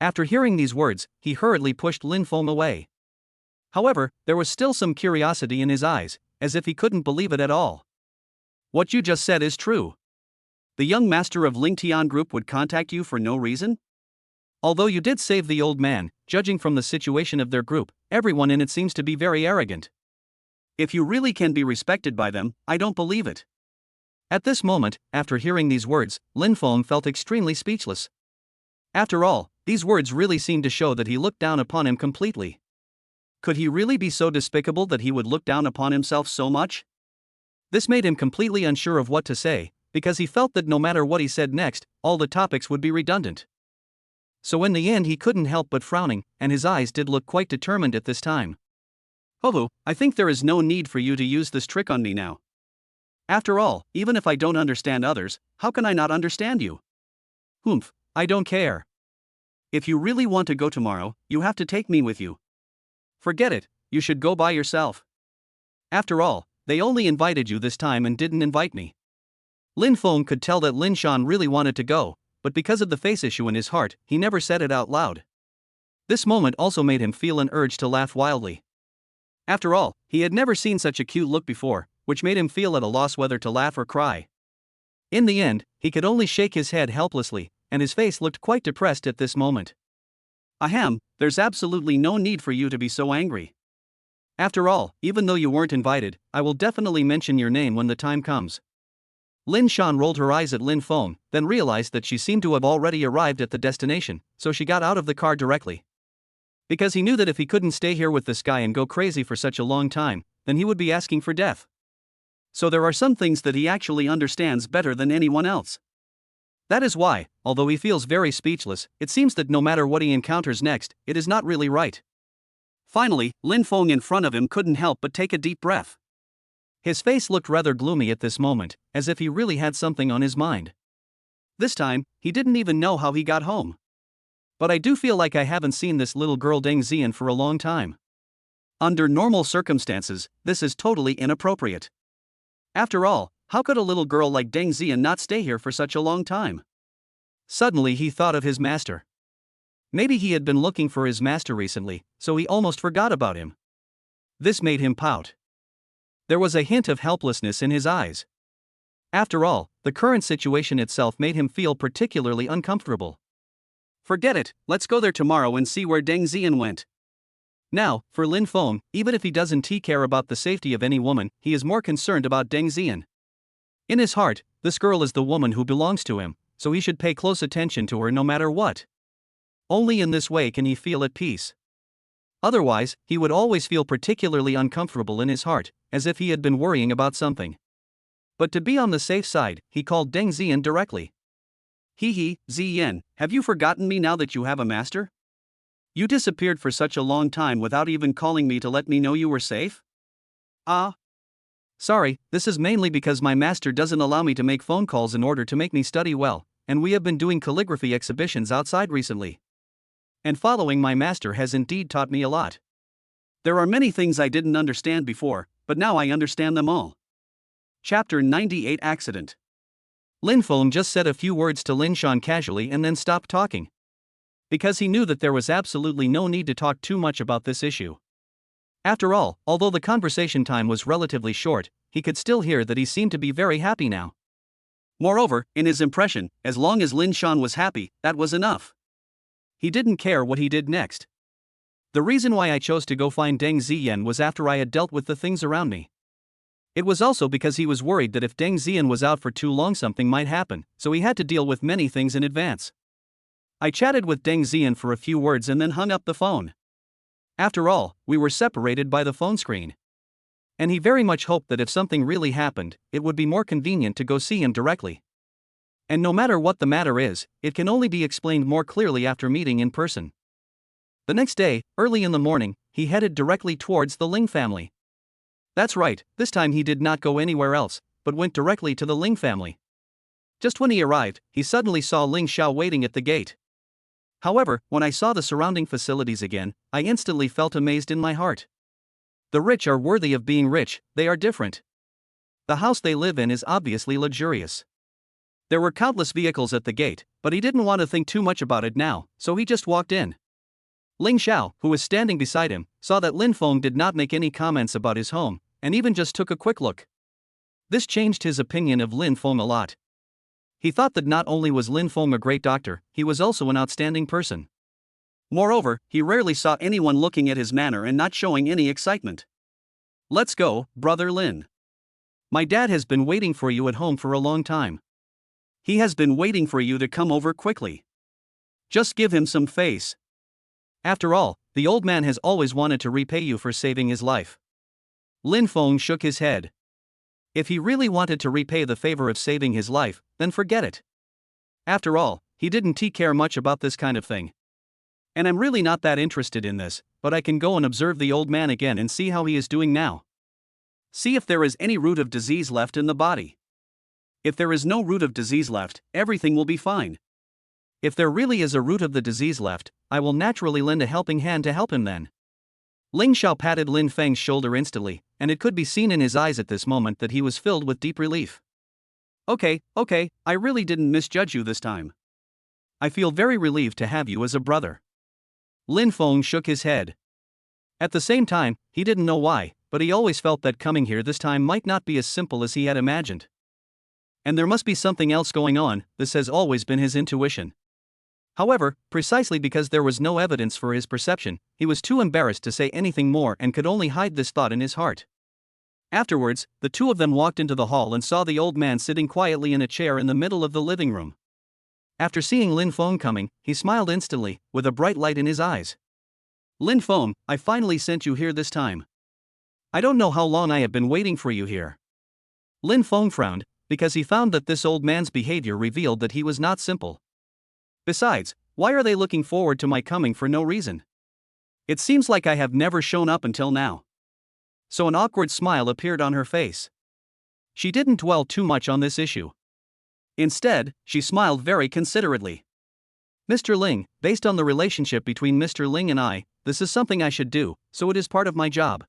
After hearing these words, he hurriedly pushed Lin Feng away. However, there was still some curiosity in his eyes, as if he couldn't believe it at all. What you just said is true. The young master of Ling Tian Group would contact you for no reason? Although you did save the old man, judging from the situation of their group, everyone in it seems to be very arrogant. If you really can be respected by them, I don't believe it. At this moment, after hearing these words, Lin Feng felt extremely speechless. After all, these words really seemed to show that he looked down upon him completely. Could he really be so despicable that he would look down upon himself so much? This made him completely unsure of what to say, because he felt that no matter what he said next, all the topics would be redundant. So in the end he couldn't help but frowning, and his eyes did look quite determined at this time. Hoho, I think there is no need for you to use this trick on me now. After all, even if I don't understand others, how can I not understand you? Humph, I don't care. If you really want to go tomorrow, you have to take me with you. Forget it, you should go by yourself. After all, they only invited you this time and didn't invite me. Lin Feng could tell that Lin Shan really wanted to go, but because of the face issue in his heart, he never said it out loud. This moment also made him feel an urge to laugh wildly. After all, he had never seen such a cute look before, which made him feel at a loss whether to laugh or cry. In the end, he could only shake his head helplessly, and his face looked quite depressed at this moment. Ahem, there's absolutely no need for you to be so angry. After all, even though you weren't invited, I will definitely mention your name when the time comes. Lin Shan rolled her eyes at Lin Feng, then realized that she seemed to have already arrived at the destination, so she got out of the car directly. Because he knew that if he couldn't stay here with this guy and go crazy for such a long time, then he would be asking for death. So there are some things that he actually understands better than anyone else. That is why, although he feels very speechless, it seems that no matter what he encounters next, it is not really right. Finally, Lin Feng in front of him couldn't help but take a deep breath. His face looked rather gloomy at this moment, as if he really had something on his mind. This time, he didn't even know how he got home. But I do feel like I haven't seen this little girl Deng Yuyan for a long time. Under normal circumstances, this is totally inappropriate. After all, how could a little girl like Deng Yuyan not stay here for such a long time? Suddenly he thought of his master. Maybe he had been looking for his master recently, so he almost forgot about him. This made him pout. There was a hint of helplessness in his eyes. After all, the current situation itself made him feel particularly uncomfortable. Forget it, let's go there tomorrow and see where Deng Yuyan went. Now, for Lin Feng, even if he doesn't care about the safety of any woman, he is more concerned about Deng Yuyan. In his heart, this girl is the woman who belongs to him, so he should pay close attention to her no matter what. Only in this way can he feel at peace. Otherwise, he would always feel particularly uncomfortable in his heart, as if he had been worrying about something. But to be on the safe side, he called Deng Yuyan directly. Ziyan, have you forgotten me now that you have a master? You disappeared for such a long time without even calling me to let me know you were safe? Sorry, this is mainly because my master doesn't allow me to make phone calls in order to make me study well, and we have been doing calligraphy exhibitions outside recently. And following my master has indeed taught me a lot. There are many things I didn't understand before, but now I understand them all. Chapter 98 Accident. Lin Feng just said a few words to Lin Shan casually and then stopped talking. Because he knew that there was absolutely no need to talk too much about this issue. After all, although the conversation time was relatively short, he could still hear that he seemed to be very happy now. Moreover, in his impression, as long as Lin Shan was happy, that was enough. He didn't care what he did next. The reason why I chose to go find Deng Yuyan was after I had dealt with the things around me. It was also because he was worried that if Deng Yuyan was out for too long something might happen, so he had to deal with many things in advance. I chatted with Deng Yuyan for a few words and then hung up the phone. After all, we were separated by the phone screen. And he very much hoped that if something really happened, it would be more convenient to go see him directly. And no matter what the matter is, it can only be explained more clearly after meeting in person. The next day, early in the morning, he headed directly towards the Ling family. That's right, this time he did not go anywhere else, but went directly to the Ling family. Just when he arrived, he suddenly saw Ling Xiao waiting at the gate. However, when I saw the surrounding facilities again, I instantly felt amazed in my heart. The rich are worthy of being rich, they are different. The house they live in is obviously luxurious. There were countless vehicles at the gate, but he didn't want to think too much about it now, so he just walked in. Ling Xiao, who was standing beside him, saw that Lin Feng did not make any comments about his home, and even just took a quick look. This changed his opinion of Lin Feng a lot. He thought that not only was Lin Feng a great doctor, he was also an outstanding person. Moreover, he rarely saw anyone looking at his manner and not showing any excitement. Let's go, brother Lin. My dad has been waiting for you at home for a long time. He has been waiting for you to come over quickly. Just give him some face. After all, the old man has always wanted to repay you for saving his life. Lin Feng shook his head. If he really wanted to repay the favor of saving his life, then forget it. After all, he didn't care much about this kind of thing. And I'm really not that interested in this, but I can go and observe the old man again and see how he is doing now. See if there is any root of disease left in the body. If there is no root of disease left, everything will be fine. If there really is a root of the disease left, I will naturally lend a helping hand to help him then. Ling Xiao patted Lin Feng's shoulder instantly, and it could be seen in his eyes at this moment that he was filled with deep relief. Okay, I really didn't misjudge you this time. I feel very relieved to have you as a brother. Lin Feng shook his head. At the same time, he didn't know why, but he always felt that coming here this time might not be as simple as he had imagined. And there must be something else going on. This has always been his intuition. However, precisely because there was no evidence for his perception, he was too embarrassed to say anything more and could only hide this thought in his heart. Afterwards, the two of them walked into the hall and saw the old man sitting quietly in a chair in the middle of the living room. After seeing Lin Feng coming, he smiled instantly, with a bright light in his eyes. "Lin Feng, I finally sent you here this time. I don't know how long I have been waiting for you here." Lin Feng frowned, because he found that this old man's behavior revealed that he was not simple. Besides, why are they looking forward to my coming for no reason? It seems like I have never shown up until now. So an awkward smile appeared on her face. She didn't dwell too much on this issue. Instead, she smiled very considerately. "Mr. Ling, based on the relationship between Mr. Ling and I, this is something I should do, so it is part of my job.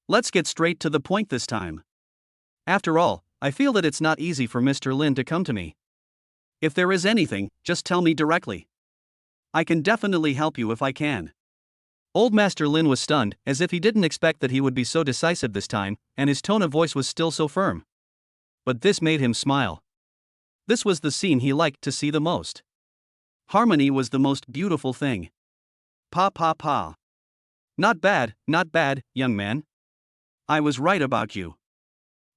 Let's get straight to the point this time. After all, I feel that it's not easy for Mr. Lin to come to me. If there is anything, just tell me directly. I can definitely help you if I can." Old Master Lin was stunned, as if he didn't expect that he would be so decisive this time, and his tone of voice was still so firm. But this made him smile. This was the scene he liked to see the most. Harmony was the most beautiful thing. Pa pa pa. Not bad, young man. I was right about you.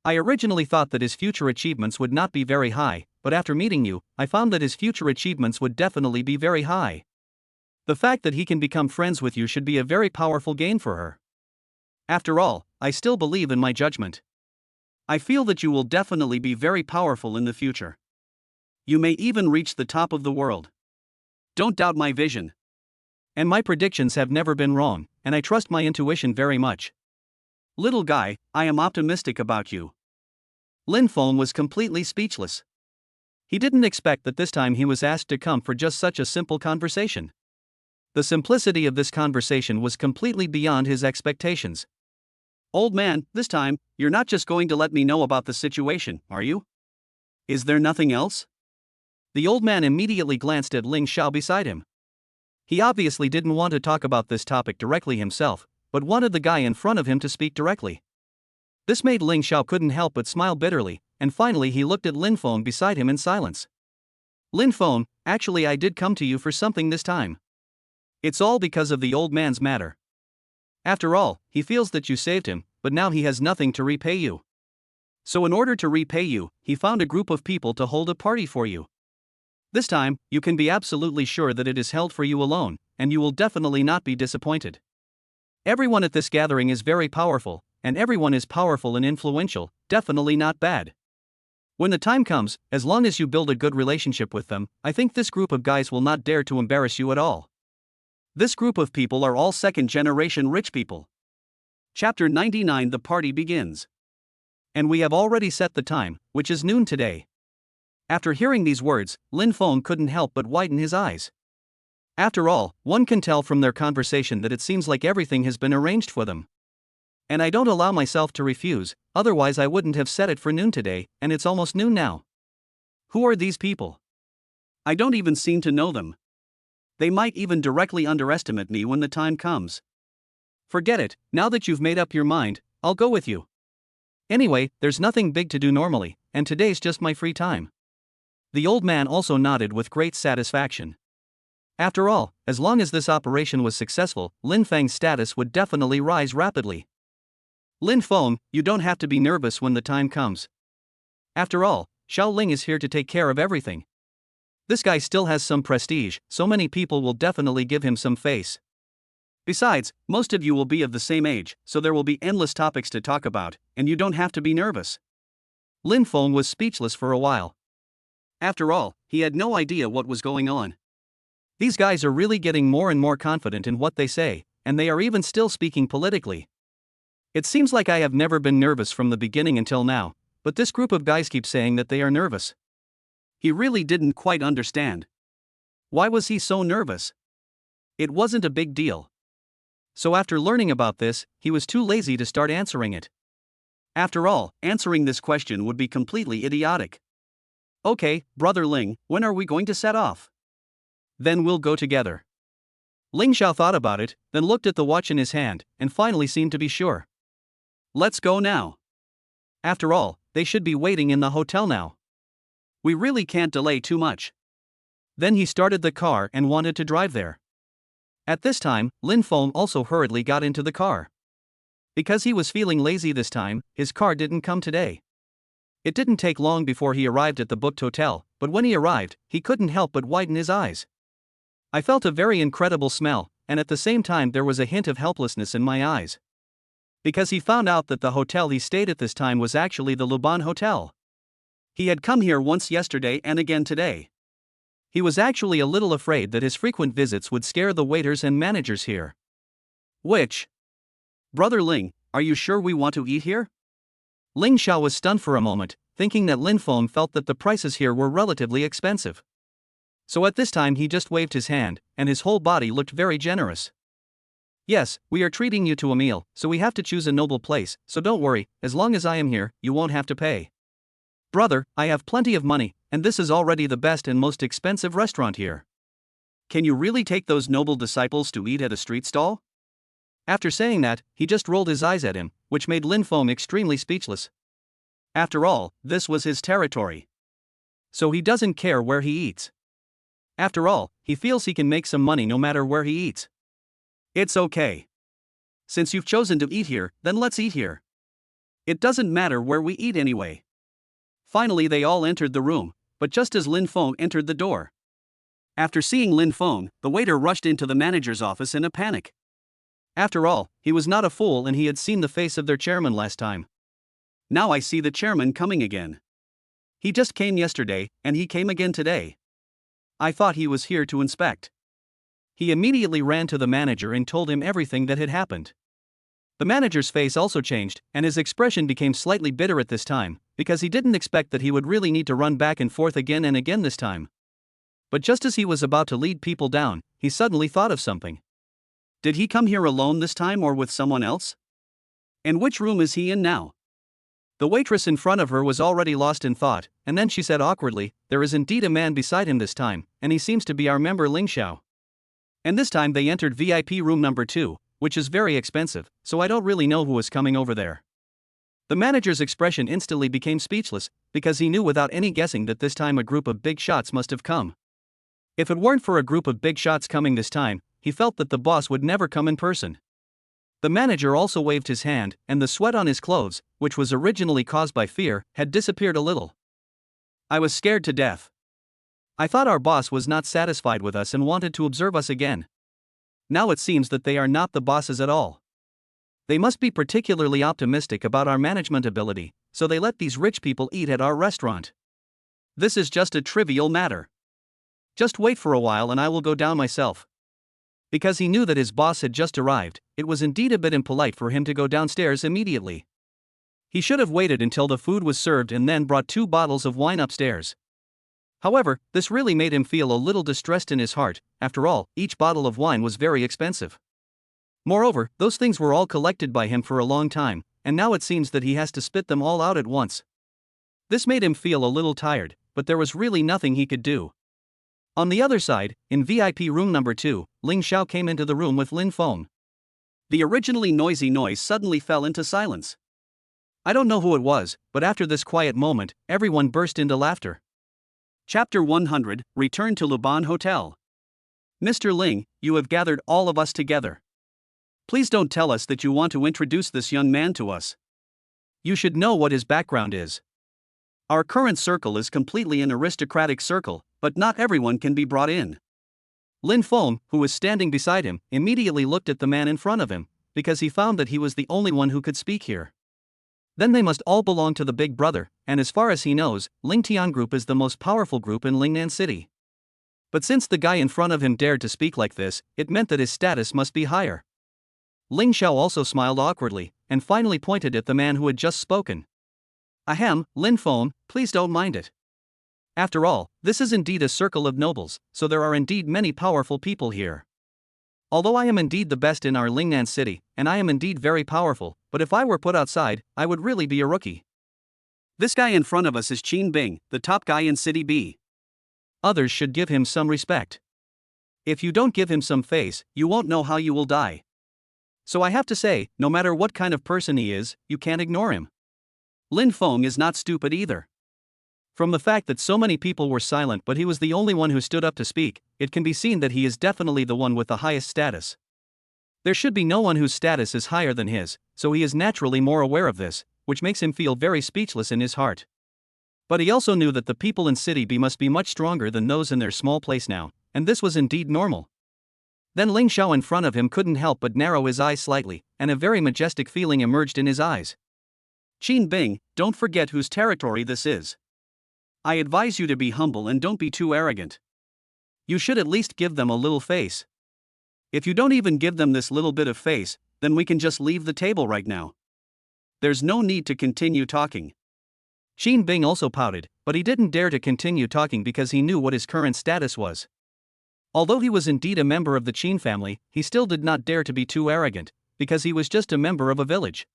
I originally thought that his future achievements would not be very high, but after meeting you, I found that his future achievements would definitely be very high. The fact that he can become friends with you should be a very powerful gain for her. After all, I still believe in my judgment. I feel that you will definitely be very powerful in the future. You may even reach the top of the world. Don't doubt my vision. And my predictions have never been wrong, and I trust my intuition very much. Little guy, I am optimistic about you." Lin Feng was completely speechless. He didn't expect that this time he was asked to come for just such a simple conversation. The simplicity of this conversation was completely beyond his expectations. "Old man, this time, you're not just going to let me know about the situation, are you? Is there nothing else?" The old man immediately glanced at Ling Xiao beside him. He obviously didn't want to talk about this topic directly himself, but wanted the guy in front of him to speak directly. This made Ling Xiao couldn't help but smile bitterly, and finally he looked at Lin Feng beside him in silence. "Lin Feng, actually I did come to you for something this time. It's all because of the old man's matter. After all, he feels that you saved him, but now he has nothing to repay you. So in order to repay you, he found a group of people to hold a party for you. This time, you can be absolutely sure that it is held for you alone, and you will definitely not be disappointed. Everyone at this gathering is very powerful, and everyone is powerful and influential, definitely not bad. When the time comes, as long as you build a good relationship with them, I think this group of guys will not dare to embarrass you at all. This group of people are all second-generation rich people." Chapter 99. The party begins. And we have already set the time, which is noon today. After hearing these words, Lin Feng couldn't help but widen his eyes. After all, one can tell from their conversation that it seems like everything has been arranged for them. And I don't allow myself to refuse, otherwise I wouldn't have set it for noon today, and it's almost noon now. Who are these people? I don't even seem to know them. They might even directly underestimate me when the time comes. Forget it, now that you've made up your mind, I'll go with you. Anyway, there's nothing big to do normally, and today's just my free time." The old man also nodded with great satisfaction. After all, as long as this operation was successful, Lin Feng's status would definitely rise rapidly. "Lin Feng, you don't have to be nervous when the time comes. After all, Xiao Ling is here to take care of everything. This guy still has some prestige, so many people will definitely give him some face. Besides, most of you will be of the same age, so there will be endless topics to talk about, and you don't have to be nervous." Lin Feng was speechless for a while. After all, he had no idea what was going on. These guys are really getting more and more confident in what they say, and they are even still speaking politically. It seems like I have never been nervous from the beginning until now, but this group of guys keep saying that they are nervous. He really didn't quite understand. Why was he so nervous? It wasn't a big deal. So after learning about this, he was too lazy to start answering it. After all, answering this question would be completely idiotic. "Okay, Brother Ling, when are we going to set off? Then we'll go together." Ling Xiao thought about it, then looked at the watch in his hand, and finally seemed to be sure. Let's go now. After all, they should be waiting in the hotel now. We really can't delay too much. Then he started the car and wanted to drive there. At this time, Lin Feng also hurriedly got into the car. Because he was feeling lazy this time, his car didn't come today. It didn't take long before he arrived at the booked hotel, but when he arrived, he couldn't help but widen his eyes. I felt a very incredible smell, and at the same time there was a hint of helplessness in my eyes. Because he found out that the hotel he stayed at this time was actually the Luban Hotel. He had come here once yesterday and again today. He was actually a little afraid that his frequent visits would scare the waiters and managers here. Which? Brother Ling, are you sure we want to eat here? Ling Xiao was stunned for a moment, thinking that Lin Feng felt that the prices here were relatively expensive. So at this time he just waved his hand, and his whole body looked very generous. Yes, we are treating you to a meal, so we have to choose a noble place, so don't worry, as long as I am here, you won't have to pay. Brother, I have plenty of money, and this is already the best and most expensive restaurant here. Can you really take those noble disciples to eat at a street stall? After saying that, he just rolled his eyes at him, which made Lin Feng extremely speechless. After all, this was his territory. So he doesn't care where he eats. After all, he feels he can make some money no matter where he eats. It's okay. Since you've chosen to eat here, then let's eat here. It doesn't matter where we eat anyway. Finally they all entered the room, but just as Lin Feng entered the door. After seeing Lin Feng, the waiter rushed into the manager's office in a panic. After all, he was not a fool and he had seen the face of their chairman last time. Now I see the chairman coming again. He just came yesterday, and he came again today. I thought he was here to inspect. He immediately ran to the manager and told him everything that had happened. The manager's face also changed, and his expression became slightly bitter at this time, because he didn't expect that he would really need to run back and forth again and again this time. But just as he was about to lead people down, he suddenly thought of something. Did he come here alone this time or with someone else? And which room is he in now? The waitress in front of her was already lost in thought, and then she said awkwardly, "There is indeed a man beside him this time, and he seems to be our member Ling Xiao." And this time they entered VIP room number 2, which is very expensive, so I don't really know who is coming over there. The manager's expression instantly became speechless, because he knew without any guessing that this time a group of big shots must have come. If it weren't for a group of big shots coming this time, he felt that the boss would never come in person. The manager also waved his hand, and the sweat on his clothes, which was originally caused by fear, had disappeared a little. I was scared to death. I thought our boss was not satisfied with us and wanted to observe us again. Now it seems that they are not the bosses at all. They must be particularly optimistic about our management ability, so they let these rich people eat at our restaurant. This is just a trivial matter. Just wait for a while and I will go down myself. Because he knew that his boss had just arrived, it was indeed a bit impolite for him to go downstairs immediately. He should have waited until the food was served and then brought 2 bottles of wine upstairs. However, this really made him feel a little distressed in his heart. After all, each bottle of wine was very expensive. Moreover, those things were all collected by him for a long time, and now it seems that he has to spit them all out at once. This made him feel a little tired, but there was really nothing he could do. On the other side, in VIP room number 2, Ling Xiao came into the room with Lin Feng. The originally noisy noise suddenly fell into silence. I don't know who it was, but after this quiet moment, everyone burst into laughter. Chapter 100, Return to Luban Hotel. Mr. Ling, you have gathered all of us together. Please don't tell us that you want to introduce this young man to us. You should know what his background is. Our current circle is completely an aristocratic circle, but not everyone can be brought in. Lin Feng, who was standing beside him, immediately looked at the man in front of him, because he found that he was the only one who could speak here. Then they must all belong to the big brother, and as far as he knows, Ling Tian Group is the most powerful group in Lingnan City. But since the guy in front of him dared to speak like this, it meant that his status must be higher. Ling Xiao also smiled awkwardly, and finally pointed at the man who had just spoken. Ahem, Lin Feng, please don't mind it. After all, this is indeed a circle of nobles, so there are indeed many powerful people here. Although I am indeed the best in our Lingnan city, and I am indeed very powerful, but if I were put outside, I would really be a rookie. This guy in front of us is Qin Bing, the top guy in City B. Others should give him some respect. If you don't give him some face, you won't know how you will die. So I have to say, no matter what kind of person he is, you can't ignore him. Lin Feng is not stupid either. From the fact that so many people were silent but he was the only one who stood up to speak, it can be seen that he is definitely the one with the highest status. There should be no one whose status is higher than his, so he is naturally more aware of this, which makes him feel very speechless in his heart. But he also knew that the people in City B must be much stronger than those in their small place now, and this was indeed normal. Then Ling Xiao in front of him couldn't help but narrow his eyes slightly, and a very majestic feeling emerged in his eyes. Qin Bing, don't forget whose territory this is. I advise you to be humble and don't be too arrogant. You should at least give them a little face. If you don't even give them this little bit of face, then we can just leave the table right now. There's no need to continue talking. Qin Bing also pouted, but he didn't dare to continue talking because he knew what his current status was. Although he was indeed a member of the Qin family, he still did not dare to be too arrogant, because he was just a member of a village.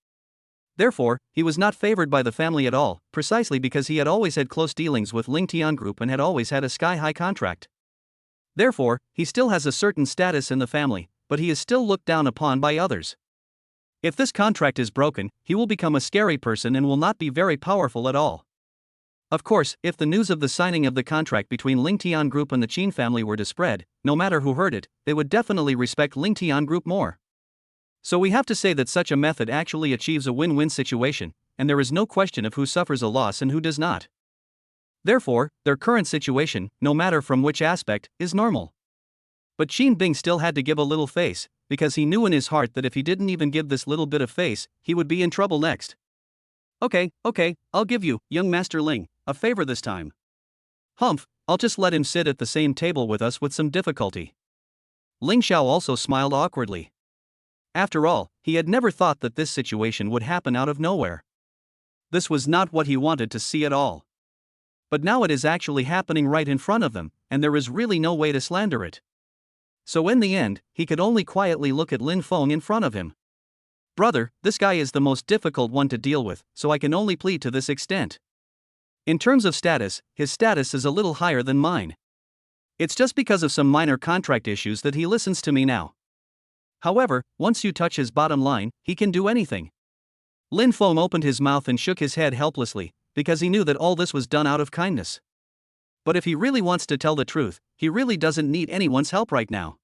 Therefore, he was not favored by the family at all, precisely because he had always had close dealings with Ling Tian Group and had always had a sky-high contract. Therefore, he still has a certain status in the family, but he is still looked down upon by others. If this contract is broken, he will become a scary person and will not be very powerful at all. Of course, if the news of the signing of the contract between Ling Tian Group and the Qin family were to spread, no matter who heard it, they would definitely respect Ling Tian Group more. So we have to say that such a method actually achieves a win-win situation, and there is no question of who suffers a loss and who does not. Therefore, their current situation, no matter from which aspect, is normal. But Qin Bing still had to give a little face, because he knew in his heart that if he didn't even give this little bit of face, he would be in trouble next. Okay, I'll give you, young Master Ling, a favor this time. Humph, I'll just let him sit at the same table with us with some difficulty. Ling Xiao also smiled awkwardly. After all, he had never thought that this situation would happen out of nowhere. This was not what he wanted to see at all. But now it is actually happening right in front of them, and there is really no way to slander it. So in the end, he could only quietly look at Lin Feng in front of him. Brother, this guy is the most difficult one to deal with, so I can only plead to this extent. In terms of status, his status is a little higher than mine. It's just because of some minor contract issues that he listens to me now. However, once you touch his bottom line, he can do anything. Lin Feng opened his mouth and shook his head helplessly, because he knew that all this was done out of kindness. But if he really wants to tell the truth, he really doesn't need anyone's help right now.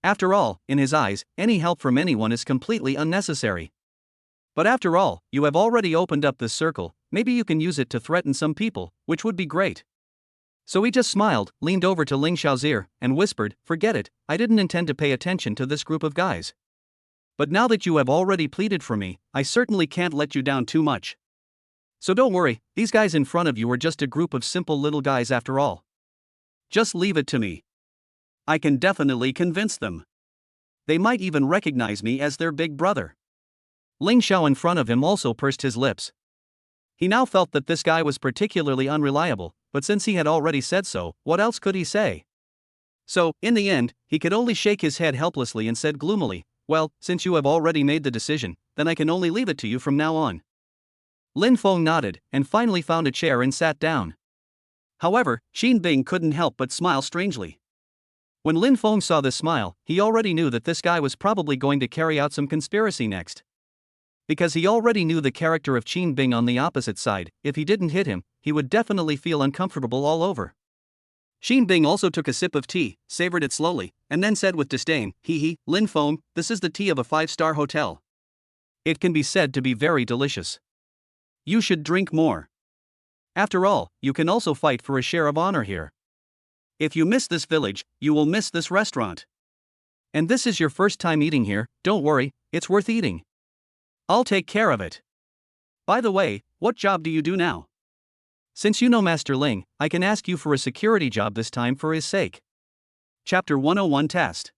After all, in his eyes, any help from anyone is completely unnecessary. But after all, you have already opened up this circle, maybe you can use it to threaten some people, which would be great. So he just smiled, leaned over to Ling Xiao's ear, and whispered, "Forget it, I didn't intend to pay attention to this group of guys. But now that you have already pleaded for me, I certainly can't let you down too much. So don't worry, these guys in front of you are just a group of simple little guys after all. Just leave it to me. I can definitely convince them. They might even recognize me as their big brother." Ling Xiao in front of him also pursed his lips. He now felt that this guy was particularly unreliable, but since he had already said so, what else could he say? So, in the end, he could only shake his head helplessly and said gloomily, "Well, since you have already made the decision, then I can only leave it to you from now on." Lin Feng nodded, and finally found a chair and sat down. However, Qin Bing couldn't help but smile strangely. When Lin Feng saw this smile, he already knew that this guy was probably going to carry out some conspiracy next. Because he already knew the character of Qin Bing on the opposite side, if he didn't hit him, he would definitely feel uncomfortable all over. Qin Bing also took a sip of tea, savored it slowly, and then said with disdain, "Hee, Lin Feng, this is the tea of a 5-star hotel. It can be said to be very delicious. You should drink more. After all, you can also fight for a share of honor here. If you miss this village, you will miss this restaurant. And this is your first time eating here, don't worry, it's worth eating. I'll take care of it. By the way, what job do you do now? Since you know Master Ling, I can ask you for a security job this time for his sake." Chapter 101 Test.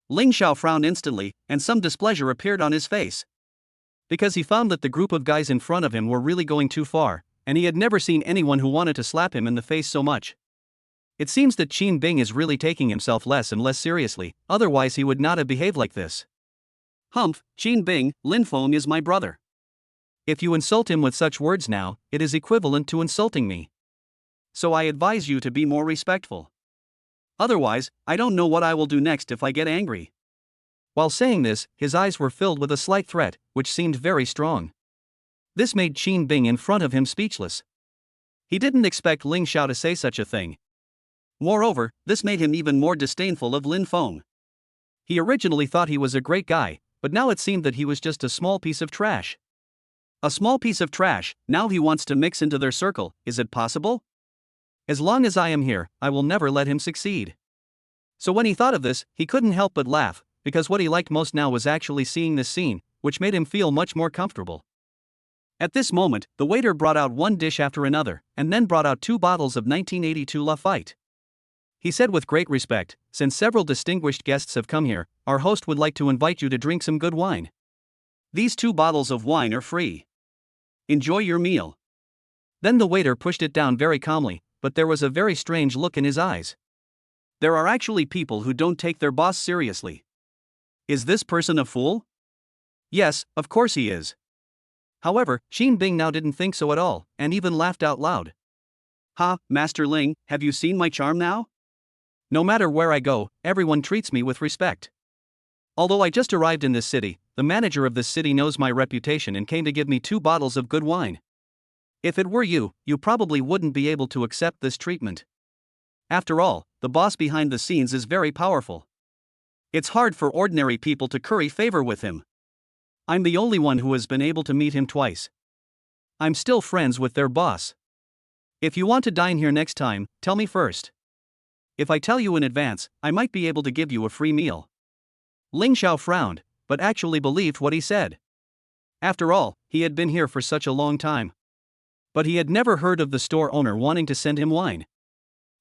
Ling Xiao frowned instantly, and some displeasure appeared on his face. Because he found that the group of guys in front of him were really going too far, and he had never seen anyone who wanted to slap him in the face so much. It seems that Qin Bing is really taking himself less and less seriously, otherwise he would not have behaved like this. "Humph, Qin Bing, Lin Feng is my brother. If you insult him with such words now, it is equivalent to insulting me. So I advise you to be more respectful." Otherwise, I don't know what I will do next if I get angry. While saying this, his eyes were filled with a slight threat, which seemed very strong. This made Qin Bing in front of him speechless. He didn't expect Ling Xiao to say such a thing. Moreover, this made him even more disdainful of Lin Feng. He originally thought he was a great guy, but now it seemed that he was just a small piece of trash. A small piece of trash, now he wants to mix into their circle, is it possible? As long as I am here, I will never let him succeed. So when he thought of this, he couldn't help but laugh, because what he liked most now was actually seeing this scene, which made him feel much more comfortable. At this moment, the waiter brought out one dish after another, and then brought out 2 bottles of 1982 Lafite. He said with great respect, "Since several distinguished guests have come here, our host would like to invite you to drink some good wine. These 2 bottles of wine are free. Enjoy your meal." Then the waiter pushed it down very calmly, but there was a very strange look in his eyes. There are actually people who don't take their boss seriously. Is this person a fool? Yes, of course he is. However, Qin Bing now didn't think so at all, and even laughed out loud. "Ha, Master Ling, have you seen my charm now? No matter where I go, everyone treats me with respect. Although I just arrived in this city, the manager of this city knows my reputation and came to give me 2 bottles of good wine. If it were you, you probably wouldn't be able to accept this treatment. After all, the boss behind the scenes is very powerful. It's hard for ordinary people to curry favor with him. I'm the only one who has been able to meet him twice. I'm still friends with their boss. If you want to dine here next time, tell me first. If I tell you in advance, I might be able to give you a free meal." Ling Xiao frowned, but actually believed what he said. After all, he had been here for such a long time. But he had never heard of the store owner wanting to send him wine.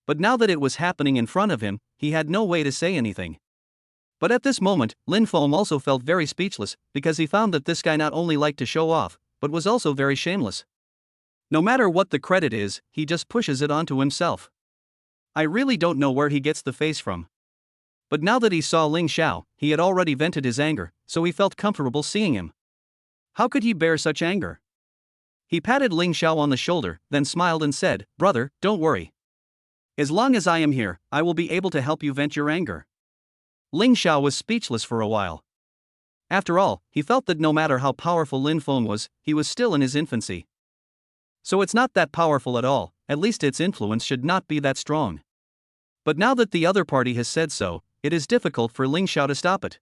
But now that it was happening in front of him, he had no way to say anything. But at this moment, Lin Feng also felt very speechless, because he found that this guy not only liked to show off, but was also very shameless. No matter what the credit is, he just pushes it onto himself. I really don't know where he gets the face from. But now that he saw Ling Xiao, he had already vented his anger, so he felt comfortable seeing him. How could he bear such anger? He patted Ling Xiao on the shoulder, then smiled and said, "Brother, don't worry. As long as I am here, I will be able to help you vent your anger." Ling Xiao was speechless for a while. After all, he felt that no matter how powerful Lin Feng was, he was still in his infancy. So it's not that powerful at all, at least its influence should not be that strong. But now that the other party has said so, it is difficult for Ling Xiao to stop it.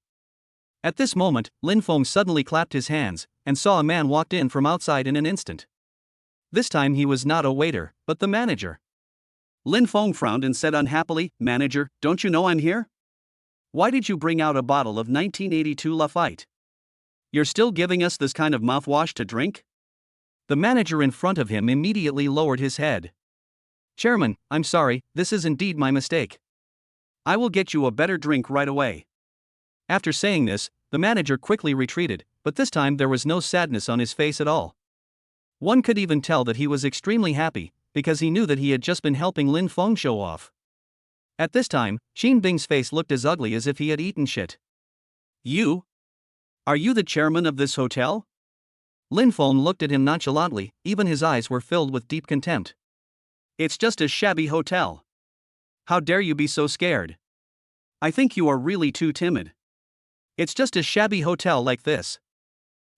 At this moment, Lin Feng suddenly clapped his hands, and saw a man walked in from outside in an instant. This time he was not a waiter, but the manager. Lin Feng frowned and said unhappily, "Manager, don't you know I'm here? Why did you bring out a bottle of 1982 Lafite? You're still giving us this kind of mouthwash to drink?" The manager in front of him immediately lowered his head. "Chairman, I'm sorry, this is indeed my mistake. I will get you a better drink right away." After saying this, the manager quickly retreated, but this time there was no sadness on his face at all. One could even tell that he was extremely happy, because he knew that he had just been helping Lin Feng show off. At this time, Qin Bing's face looked as ugly as if he had eaten shit. "You? Are you the chairman of this hotel?" Lin Feng looked at him nonchalantly, even his eyes were filled with deep contempt. "It's just a shabby hotel. How dare you be so scared? I think you are really too timid. It's just a shabby hotel like this.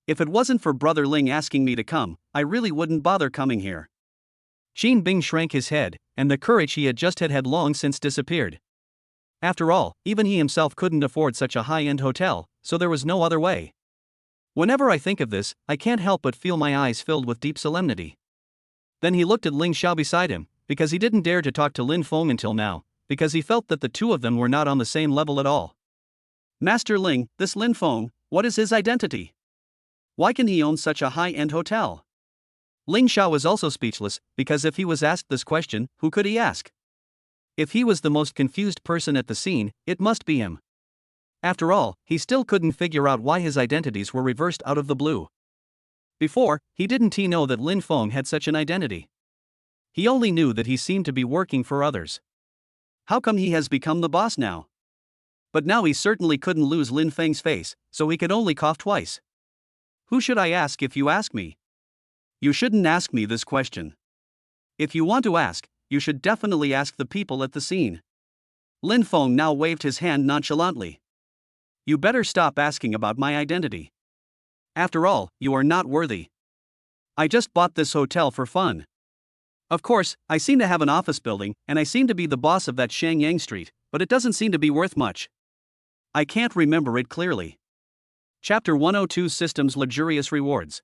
If it wasn't for Brother Ling asking me to come, I really wouldn't bother coming here." Qin Bing shrank his head, and the courage he had just had long since disappeared. After all, even he himself couldn't afford such a high-end hotel, so there was no other way. Whenever I think of this, I can't help but feel my eyes filled with deep solemnity. Then he looked at Ling Xiao beside him, because he didn't dare to talk to Lin Feng until now, because he felt that the two of them were not on the same level at all. "Master Ling, this Lin Feng, what is his identity? Why can he own such a high-end hotel?" Ling Xiao was also speechless, because if he was asked this question, who could he ask? If he was the most confused person at the scene, it must be him. After all, he still couldn't figure out why his identities were reversed out of the blue. Before, he didn't know that Lin Feng had such an identity. He only knew that he seemed to be working for others. How come he has become the boss now? But now he certainly couldn't lose Lin Feng's face, so he could only cough twice. "Who should I ask if you ask me?" "You shouldn't ask me this question. If you want to ask, you should definitely ask the people at the scene. Lin Feng now waved his hand nonchalantly. You better stop asking about my identity. After all, you are not worthy. I just bought this hotel for fun. Of course, I seem to have an office building, and I seem to be the boss of that Shangyang Street, but it doesn't seem to be worth much. I can't remember it clearly. Chapter 102 Systems Luxurious Rewards.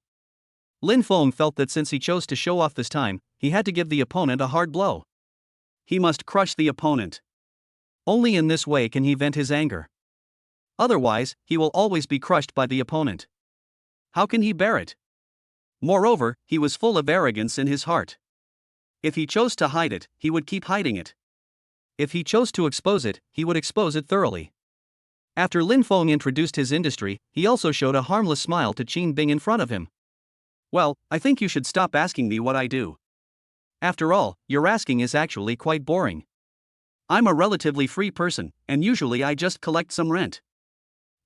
Lin Feng felt that since he chose to show off this time, he had to give the opponent a hard blow. He must crush the opponent. Only in this way can he vent his anger. Otherwise, he will always be crushed by the opponent. How can he bear it? Moreover, he was full of arrogance in his heart. If he chose to hide it, he would keep hiding it. If he chose to expose it, he would expose it thoroughly. After Lin Feng introduced his industry, he also showed a harmless smile to Qin Bing in front of him. Well, I think you should stop asking me what I do. After all, your asking is actually quite boring. I'm a relatively free person, and usually I just collect some rent.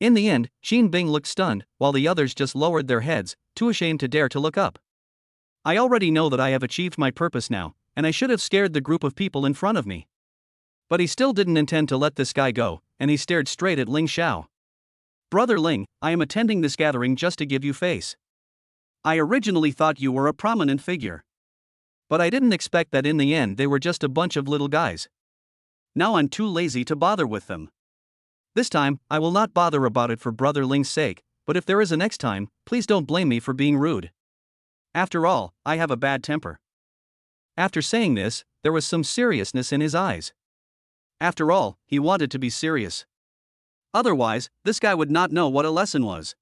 In the end, Qin Bing looked stunned, while the others just lowered their heads, too ashamed to dare to look up. I already know that I have achieved my purpose now, and I should have scared the group of people in front of me. But he still didn't intend to let this guy go, and he stared straight at Ling Xiao. Brother Ling, I am attending this gathering just to give you face. I originally thought you were a prominent figure. But I didn't expect that in the end they were just a bunch of little guys. Now I'm too lazy to bother with them. This time, I will not bother about it for Brother Ling's sake, but if there is a next time, please don't blame me for being rude. After all, I have a bad temper. After saying this, there was some seriousness in his eyes. After all, he wanted to be serious. Otherwise, this guy would not know what a lesson was.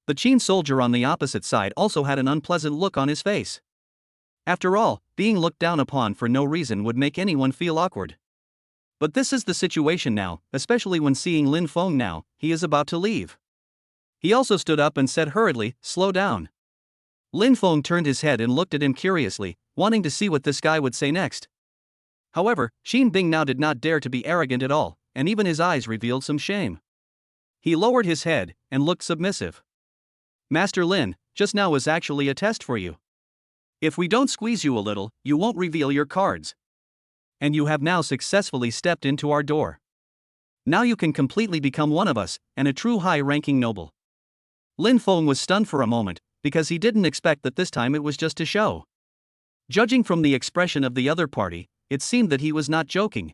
The Qin soldier on the opposite side also had an unpleasant look on his face. After all, being looked down upon for no reason would make anyone feel awkward. But this is the situation now, especially when seeing Lin Feng now, he is about to leave. He also stood up and said hurriedly, "Slow down." Lin Feng turned his head and looked at him curiously, wanting to see what this guy would say next. However, Qin Bing now did not dare to be arrogant at all, and even his eyes revealed some shame. He lowered his head and looked submissive. Master Lin, just now was actually a test for you. If we don't squeeze you a little, you won't reveal your cards. And you have now successfully stepped into our door. Now you can completely become one of us, and a true high-ranking noble. Lin Feng was stunned for a moment, because he didn't expect that this time it was just a show. Judging from the expression of the other party, it seemed that he was not joking.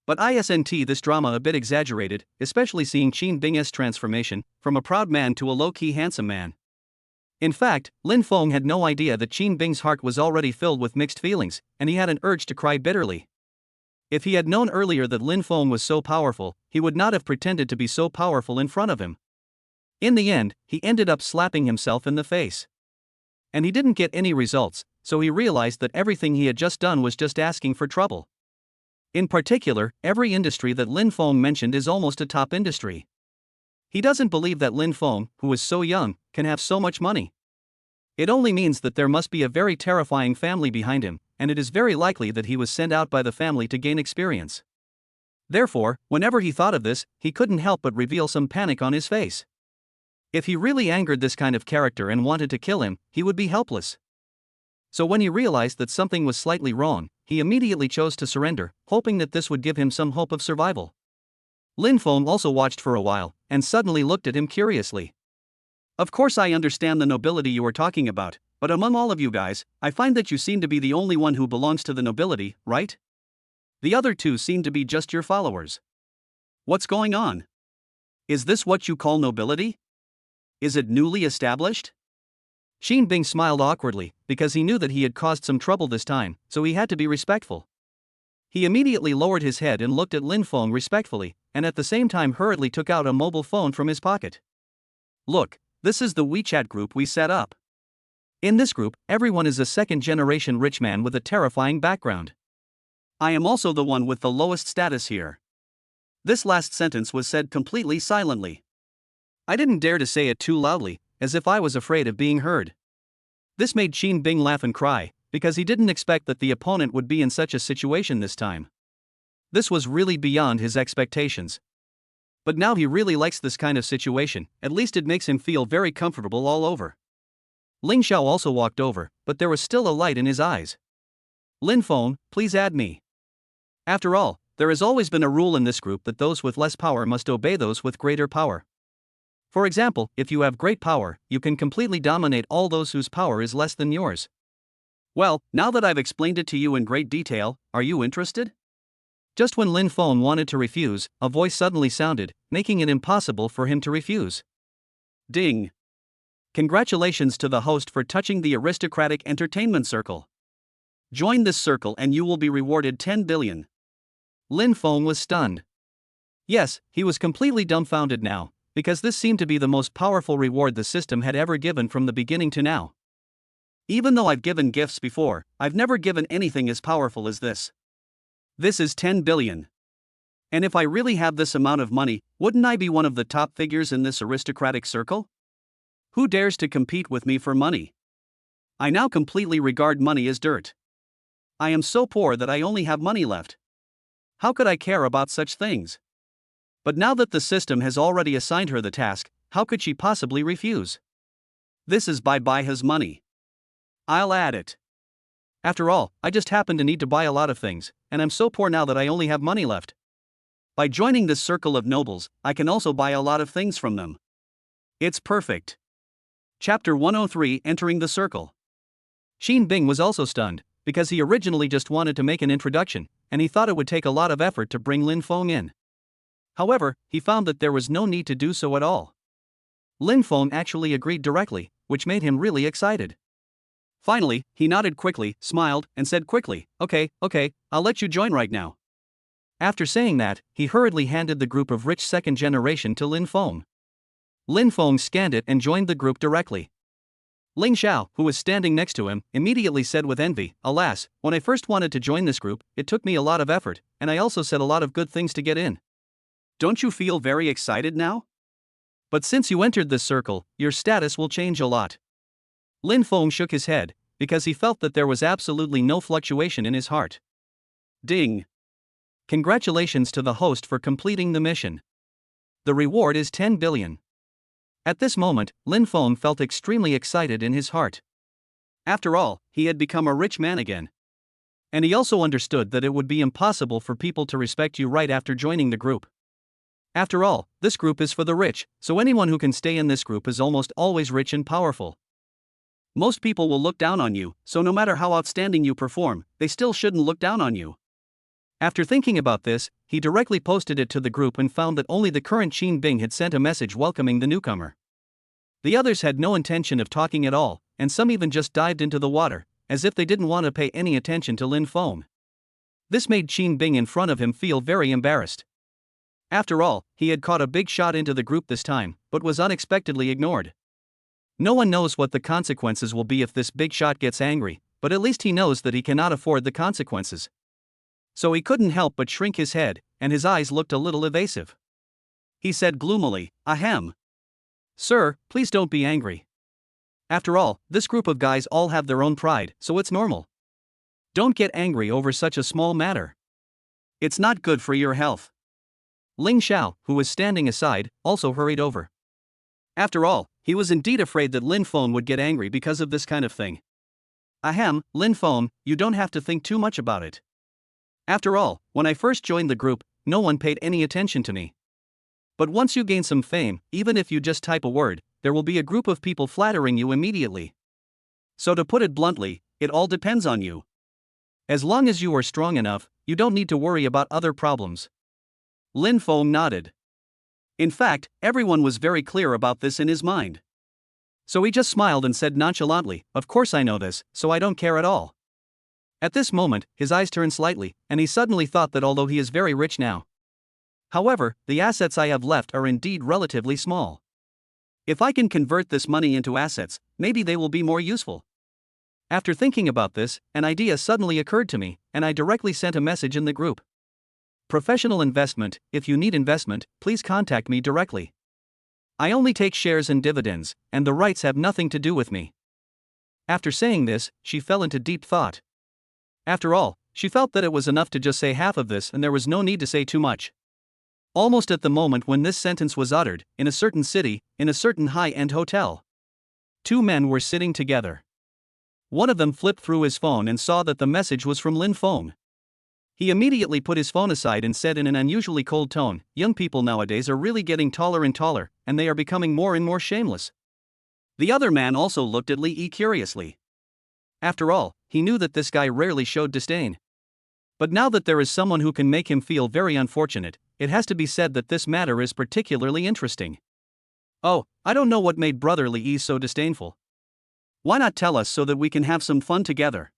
But isn't this drama a bit exaggerated, especially seeing Qin Bing's transformation from a proud man to a low-key handsome man? In fact, Lin Feng had no idea that Qin Bing's heart was already filled with mixed feelings, and he had an urge to cry bitterly. If he had known earlier that Lin Feng was so powerful, he would not have pretended to be so powerful in front of him. In the end, he ended up slapping himself in the face. And he didn't get any results, so he realized that everything he had just done was just asking for trouble. In particular, every industry that Lin Feng mentioned is almost a top industry. He doesn't believe that Lin Feng, who is so young, can have so much money. It only means that there must be a very terrifying family behind him, and it is very likely that he was sent out by the family to gain experience. Therefore, whenever he thought of this, he couldn't help but reveal some panic on his face. If he really angered this kind of character and wanted to kill him, he would be helpless. So when he realized that something was slightly wrong, he immediately chose to surrender, hoping that this would give him some hope of survival. Lin Feng also watched for a while, and suddenly looked at him curiously. Of course I understand the nobility you are talking about, but among all of you guys, I find that you seem to be the only one who belongs to the nobility, right? The other two seem to be just your followers. What's going on? Is this what you call nobility? Is it newly established? Qin Bing smiled awkwardly, because he knew that he had caused some trouble this time, so he had to be respectful. He immediately lowered his head and looked at Lin Feng respectfully, and at the same time hurriedly took out a mobile phone from his pocket. Look, this is the WeChat group we set up. In this group, everyone is a second-generation rich man with a terrifying background. I am also the one with the lowest status here. This last sentence was said completely silently. I didn't dare to say it too loudly, as if I was afraid of being heard. This made Qin Bing laugh and cry, because he didn't expect that the opponent would be in such a situation this time. This was really beyond his expectations. But now he really likes this kind of situation, at least it makes him feel very comfortable all over. Ling Xiao also walked over, but there was still a light in his eyes. Lin Feng, please add me. After all, there has always been a rule in this group that those with less power must obey those with greater power. For example, if you have great power, you can completely dominate all those whose power is less than yours. Well, now that I've explained it to you in great detail, are you interested? Just when Lin Feng wanted to refuse, a voice suddenly sounded, making it impossible for him to refuse. Ding! Congratulations to the host for touching the aristocratic entertainment circle. Join this circle and you will be rewarded 10 billion. Lin Feng was stunned. Yes, he was completely dumbfounded now, because this seemed to be the most powerful reward the system had ever given from the beginning to now. Even though I've given gifts before, I've never given anything as powerful as this. This is 10 billion. And if I really have this amount of money, wouldn't I be one of the top figures in this aristocratic circle? Who dares to compete with me for money? I now completely regard money as dirt. I am so poor that I only have money left. How could I care about such things? But now that the system has already assigned her the task, how could she possibly refuse? This is bye-bye his money. I'll add it. After all, I just happen to need to buy a lot of things, and I'm so poor now that I only have money left. By joining this circle of nobles, I can also buy a lot of things from them. It's perfect. Chapter 103, Entering the Circle. Xin Bing was also stunned, because he originally just wanted to make an introduction, and he thought it would take a lot of effort to bring Lin Feng in. However, he found that there was no need to do so at all. Lin Feng actually agreed directly, which made him really excited. Finally, he nodded quickly, smiled, and said quickly, okay, I'll let you join right now. After saying that, he hurriedly handed the group of rich second generation to Lin Feng. Lin Feng scanned it and joined the group directly. Ling Xiao, who was standing next to him, immediately said with envy, alas, when I first wanted to join this group, it took me a lot of effort, and I also said a lot of good things to get in. Don't you feel very excited now? But since you entered this circle, your status will change a lot. Lin Feng shook his head, because he felt that there was absolutely no fluctuation in his heart. Ding! Congratulations to the host for completing the mission. The reward is 10 billion. At this moment, Lin Feng felt extremely excited in his heart. After all, he had become a rich man again. And he also understood that it would be impossible for people to respect you right after joining the group. After all, this group is for the rich, so anyone who can stay in this group is almost always rich and powerful. Most people will look down on you, so no matter how outstanding you perform, they still shouldn't look down on you. After thinking about this, he directly posted it to the group and found that only the current Xin Bing had sent a message welcoming the newcomer. The others had no intention of talking at all, and some even just dived into the water, as if they didn't want to pay any attention to Lin Feng. This made Xin Bing in front of him feel very embarrassed. After all, he had caught a big shot into the group this time, but was unexpectedly ignored. No one knows what the consequences will be if this big shot gets angry, but at least he knows that he cannot afford the consequences. So he couldn't help but shrink his head, and his eyes looked a little evasive. He said gloomily, ahem. Sir, please don't be angry. After all, this group of guys all have their own pride, so it's normal. Don't get angry over such a small matter. It's not good for your health. Ling Xiao, who was standing aside, also hurried over. After all, he was indeed afraid that Lin Feng would get angry because of this kind of thing. Ahem, Lin Feng, you don't have to think too much about it. After all, when I first joined the group, no one paid any attention to me. But once you gain some fame, even if you just type a word, there will be a group of people flattering you immediately. So to put it bluntly, it all depends on you. As long as you are strong enough, you don't need to worry about other problems. Lin Feng nodded. In fact, everyone was very clear about this in his mind. So he just smiled and said nonchalantly, of course I know this, so I don't care at all. At this moment, his eyes turned slightly, and he suddenly thought that although he is very rich now, however, the assets I have left are indeed relatively small. If I can convert this money into assets, maybe they will be more useful. After thinking about this, an idea suddenly occurred to me, and I directly sent a message in the group. Professional investment, if you need investment, please contact me directly. I only take shares and dividends, and the rights have nothing to do with me. After saying this, she fell into deep thought. After all, she felt that it was enough to just say half of this and there was no need to say too much. Almost at the moment when this sentence was uttered, in a certain city, in a certain high-end hotel, two men were sitting together. One of them flipped through his phone and saw that the message was from Lin Feng. He immediately put his phone aside and said in an unusually cold tone, "Young people nowadays are really getting taller and taller, and they are becoming more and more shameless." The other man also looked at Li curiously. After all, he knew that this guy rarely showed disdain. But now that there is someone who can make him feel very unfortunate, it has to be said that this matter is particularly interesting. "Oh, I don't know what made Brother Li so disdainful. Why not tell us so that we can have some fun together?"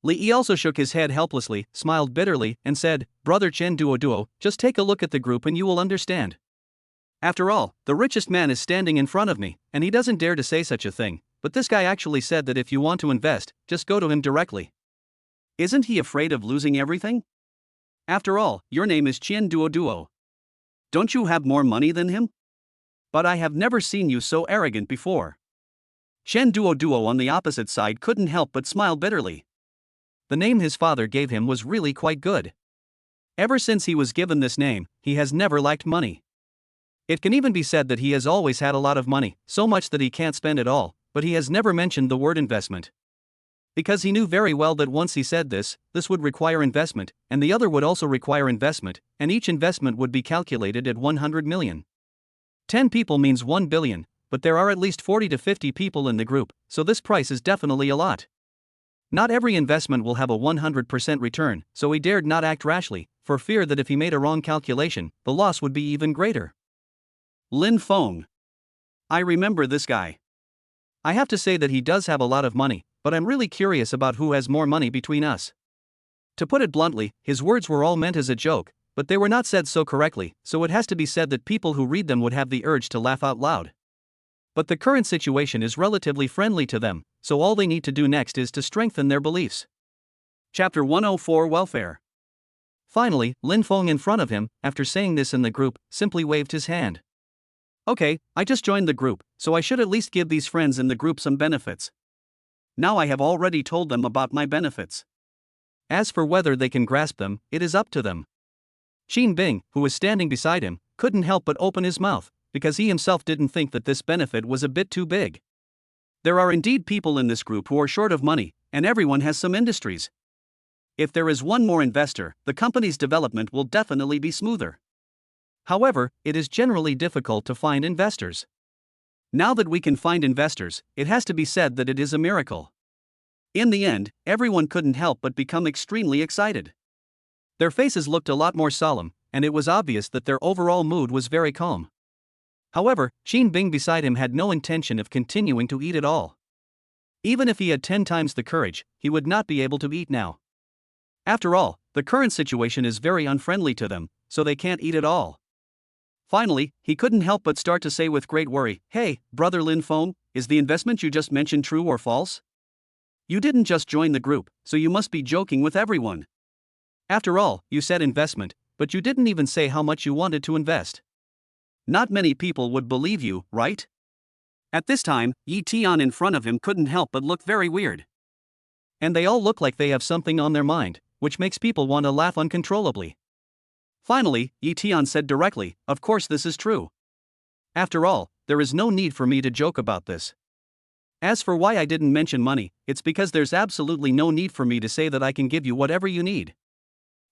Li also shook his head helplessly, smiled bitterly, and said, "Brother Chen Duo, just take a look at the group and you will understand. After all, the richest man is standing in front of me, and he doesn't dare to say such a thing, but this guy actually said that if you want to invest, just go to him directly. Isn't he afraid of losing everything? After all, your name is Chen Duo. Don't you have more money than him? But I have never seen you so arrogant before." Chen Duo on the opposite side couldn't help but smile bitterly. The name his father gave him was really quite good. Ever since he was given this name, he has never lacked money. It can even be said that he has always had a lot of money, so much that he can't spend it all, but he has never mentioned the word investment. Because he knew very well that once he said this would require investment, and the other would also require investment, and each investment would be calculated at 100 million. 10 people means 1 billion, but there are at least 40 to 50 people in the group, so this price is definitely a lot. Not every investment will have a 100% return, so he dared not act rashly, for fear that if he made a wrong calculation, the loss would be even greater. Lin Feng. I remember this guy. I have to say that he does have a lot of money, but I'm really curious about who has more money between us. To put it bluntly, his words were all meant as a joke, but they were not said so correctly, so it has to be said that people who read them would have the urge to laugh out loud. But the current situation is relatively friendly to them, so all they need to do next is to strengthen their beliefs. Chapter 104 Welfare. Finally, Lin Feng in front of him, after saying this in the group, simply waved his hand. "Okay, I just joined the group, so I should at least give these friends in the group some benefits. Now I have already told them about my benefits. As for whether they can grasp them, it is up to them." Xin Bing, who was standing beside him, couldn't help but open his mouth, because he himself didn't think that this benefit was a bit too big. There are indeed people in this group who are short of money, and everyone has some industries. If there is one more investor, the company's development will definitely be smoother. However, it is generally difficult to find investors. Now that we can find investors, it has to be said that it is a miracle. In the end, everyone couldn't help but become extremely excited. Their faces looked a lot more solemn, and it was obvious that their overall mood was very calm. However, Xin Bing beside him had no intention of continuing to eat at all. Even if he had 10 times the courage, he would not be able to eat now. After all, the current situation is very unfriendly to them, so they can't eat at all. Finally, he couldn't help but start to say with great worry, "Hey, Brother Lin Feng, is the investment you just mentioned true or false? You didn't just join the group, so you must be joking with everyone. After all, you said investment, but you didn't even say how much you wanted to invest. Not many people would believe you, right?" At this time, Yi Tian in front of him couldn't help but look very weird. And they all look like they have something on their mind, which makes people want to laugh uncontrollably. Finally, Yi Tian said directly, "Of course this is true. After all, there is no need for me to joke about this. As for why I didn't mention money, it's because there's absolutely no need for me to say that I can give you whatever you need.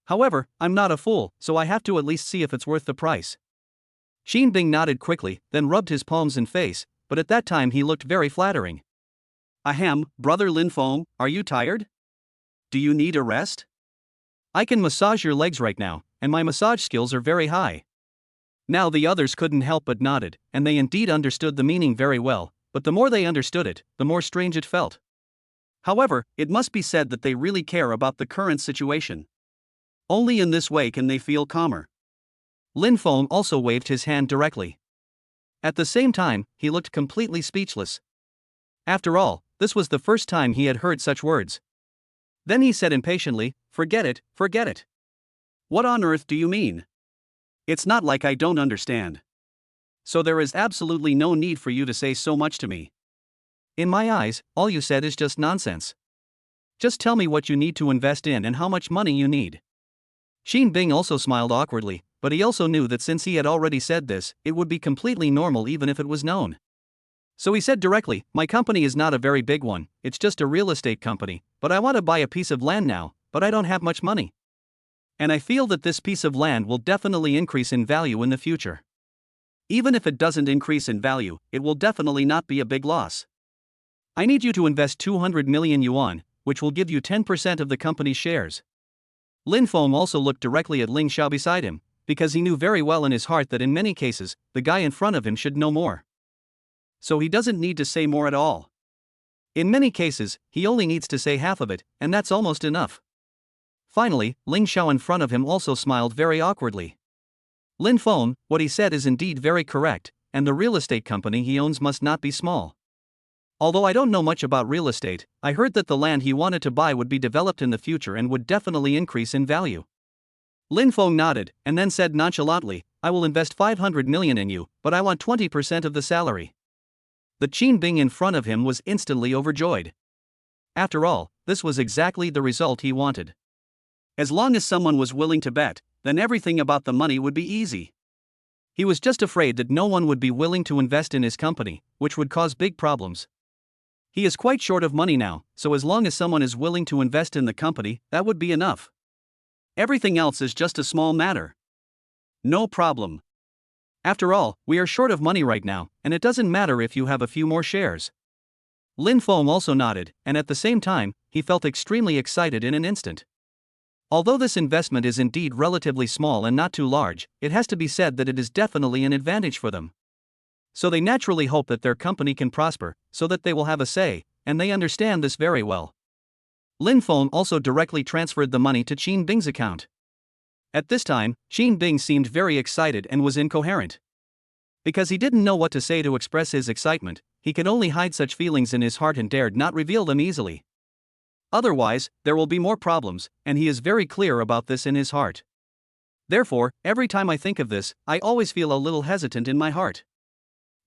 However, I'm not a fool, so I have to at least see if it's worth the price." Xin Bing nodded quickly, then rubbed his palms and face, but at that time he looked very flattering. "Ahem, Brother Lin Feng, are you tired? Do you need a rest?" "I can massage your legs right now, and my massage skills are very high." Now the others couldn't help but nodded, and they indeed understood the meaning very well, but the more they understood it, the more strange it felt. However, it must be said that they really care about the current situation. Only in this way can they feel calmer. Lin Feng also waved his hand directly. At the same time, he looked completely speechless. After all, this was the first time he had heard such words. Then he said impatiently, "Forget it, forget it." "What on earth do you mean? It's not like I don't understand. So there is absolutely no need for you to say so much to me." "In my eyes, all you said is just nonsense. Just tell me what you need to invest in and how much money you need." Xin Bing also smiled awkwardly, but he also knew that since he had already said this, it would be completely normal even if it was known. So he said directly, "My company is not a very big one, it's just a real estate company, but I want to buy a piece of land now, but I don't have much money." And I feel that this piece of land will definitely increase in value in the future. Even if it doesn't increase in value, it will definitely not be a big loss. I need you to invest 200 million yuan, which will give you 10% of the company's shares. Lin Feng also looked directly at Ling Xiao beside him, because he knew very well in his heart that in many cases, the guy in front of him should know more. So he doesn't need to say more at all. In many cases, he only needs to say half of it, and that's almost enough. Finally, Ling Xiao in front of him also smiled very awkwardly. Lin Feng, what he said is indeed very correct, and the real estate company he owns must not be small. Although I don't know much about real estate, I heard that the land he wanted to buy would be developed in the future and would definitely increase in value. Lin Feng nodded, and then said nonchalantly, I will invest 500 million in you, but I want 20% of the salary. The Qin Bing in front of him was instantly overjoyed. After all, this was exactly the result he wanted. As long as someone was willing to bet, then everything about the money would be easy. He was just afraid that no one would be willing to invest in his company, which would cause big problems. He is quite short of money now, so as long as someone is willing to invest in the company, that would be enough. Everything else is just a small matter. No problem. After all, we are short of money right now, and it doesn't matter if you have a few more shares. Lin Feng also nodded, and at the same time, he felt extremely excited in an instant. Although this investment is indeed relatively small and not too large, it has to be said that it is definitely an advantage for them. So they naturally hope that their company can prosper, so that they will have a say, and they understand this very well. Lin Feng also directly transferred the money to Qin Bing's account. At this time, Qin Bing seemed very excited and was incoherent. Because he didn't know what to say to express his excitement, he could only hide such feelings in his heart and dared not reveal them easily. Otherwise, there will be more problems, and he is very clear about this in his heart. Therefore, every time I think of this, I always feel a little hesitant in my heart.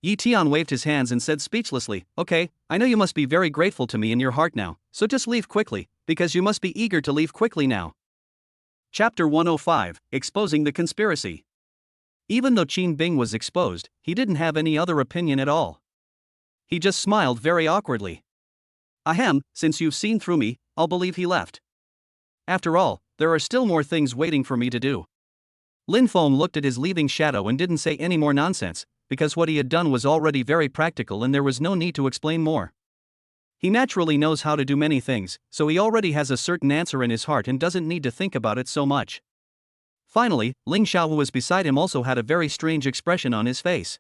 Yi Tian waved his hands and said speechlessly, Okay, I know you must be very grateful to me in your heart now, so just leave quickly, because you must be eager to leave quickly now. Chapter 105, Exposing the Conspiracy. Even though Qin Bing was exposed, he didn't have any other opinion at all. He just smiled very awkwardly. Ahem, since you've seen through me, I'll believe he left. After all, there are still more things waiting for me to do. Lin Feng looked at his leaving shadow and didn't say any more nonsense, because what he had done was already very practical and there was no need to explain more. He naturally knows how to do many things, so he already has a certain answer in his heart and doesn't need to think about it so much. Finally, Ling Xiao, who was beside him, also had a very strange expression on his face.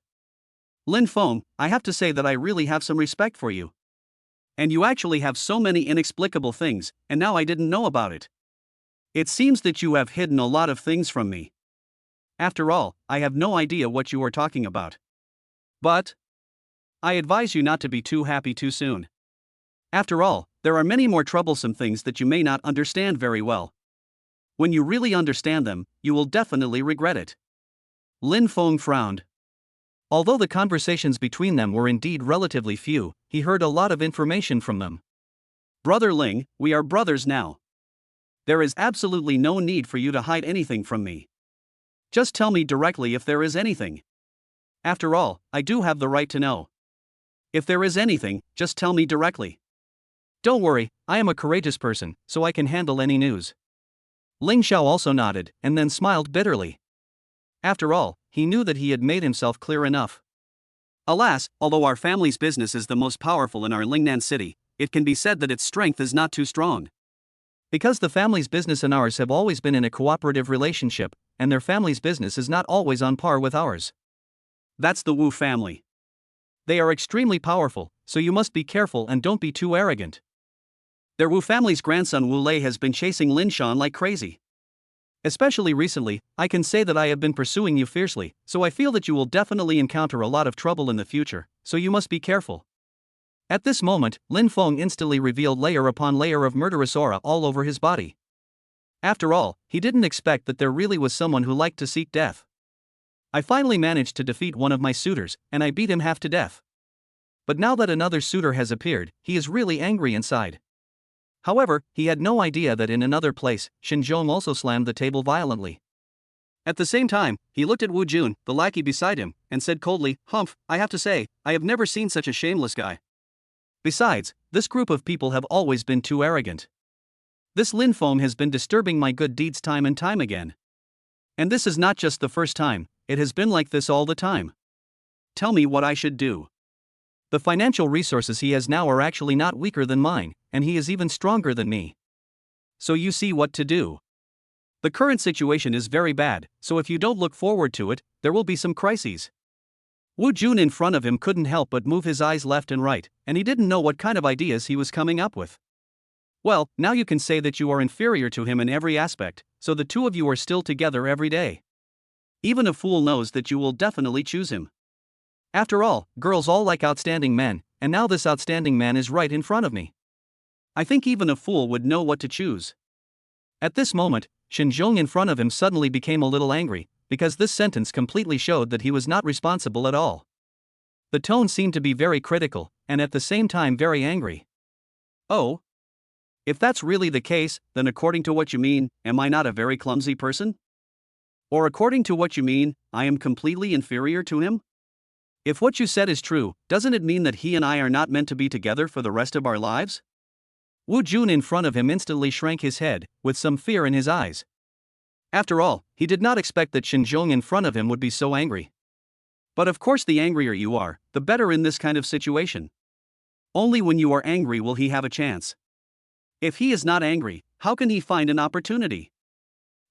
Lin Feng, I have to say that I really have some respect for you. And you actually have so many inexplicable things, and now I didn't know about it. It seems that you have hidden a lot of things from me. After all, I have no idea what you are talking about. But I advise you not to be too happy too soon. After all, there are many more troublesome things that you may not understand very well. When you really understand them, you will definitely regret it. Lin Feng frowned. Although the conversations between them were indeed relatively few, he heard a lot of information from them. Brother Ling, we are brothers now. There is absolutely no need for you to hide anything from me. Just tell me directly if there is anything. After all, I do have the right to know. If there is anything, just tell me directly. Don't worry, I am a courageous person, so I can handle any news. Ling Xiao also nodded, and then smiled bitterly. After all, he knew that he had made himself clear enough. Alas, although our family's business is the most powerful in our Lingnan city, it can be said that its strength is not too strong. Because the family's business and ours have always been in a cooperative relationship, and their family's business is not always on par with ours. That's the Wu family. They are extremely powerful, so you must be careful and don't be too arrogant. Their Wu family's grandson Wu Lei has been chasing Lin Shan like crazy. Especially recently, I can say that I have been pursuing you fiercely, so I feel that you will definitely encounter a lot of trouble in the future, so you must be careful. At this moment, Lin Feng instantly revealed layer upon layer of murderous aura all over his body. After all, he didn't expect that there really was someone who liked to seek death. I finally managed to defeat one of my suitors, and I beat him half to death. But now that another suitor has appeared, he is really angry inside. However, he had no idea that in another place, Xinzhong also slammed the table violently. At the same time, he looked at Wu Jun, the lackey beside him, and said coldly, Humph, I have to say, I have never seen such a shameless guy. Besides, this group of people have always been too arrogant. This Lin Feng has been disturbing my good deeds time and time again. And this is not just the first time, it has been like this all the time. Tell me what I should do. The financial resources he has now are actually not weaker than mine, and he is even stronger than me. So you see what to do. The current situation is very bad, so if you don't look forward to it, there will be some crises. Wu Jun in front of him couldn't help but move his eyes left and right, and he didn't know what kind of ideas he was coming up with. Well, now you can say that you are inferior to him in every aspect, so the two of you are still together every day. Even a fool knows that you will definitely choose him. After all, girls all like outstanding men, and now this outstanding man is right in front of me. I think even a fool would know what to choose. At this moment, Shen Zhong in front of him suddenly became a little angry, because this sentence completely showed that he was not responsible at all. The tone seemed to be very critical, and at the same time very angry. Oh? If that's really the case, then according to what you mean, am I not a very clumsy person? Or according to what you mean, I am completely inferior to him? If what you said is true, doesn't it mean that he and I are not meant to be together for the rest of our lives? Wu Jun in front of him instantly shrank his head, with some fear in his eyes. After all, he did not expect that Shen Zhong in front of him would be so angry. But of course the angrier you are, the better in this kind of situation. Only when you are angry will he have a chance. If he is not angry, how can he find an opportunity?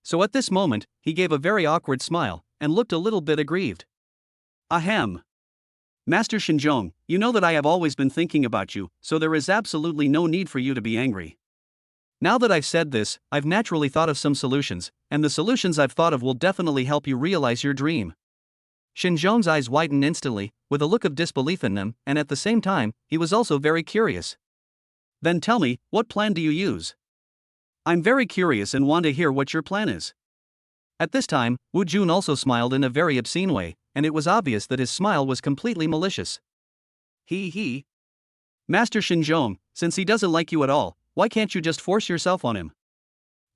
So at this moment, he gave a very awkward smile, and looked a little bit aggrieved. Ahem. Master Shen Zhong, you know that I have always been thinking about you, so there is absolutely no need for you to be angry. Now that I've said this, I've naturally thought of some solutions, and the solutions I've thought of will definitely help you realize your dream. Shen Zhong's eyes widened instantly, with a look of disbelief in them, and at the same time, he was also very curious. Then tell me, what plan do you use? I'm very curious and want to hear what your plan is. At this time, Wu Jun also smiled in a very obscene way, and it was obvious that his smile was completely malicious. He. Master Shen Zhong, since he doesn't like you at all, why can't you just force yourself on him?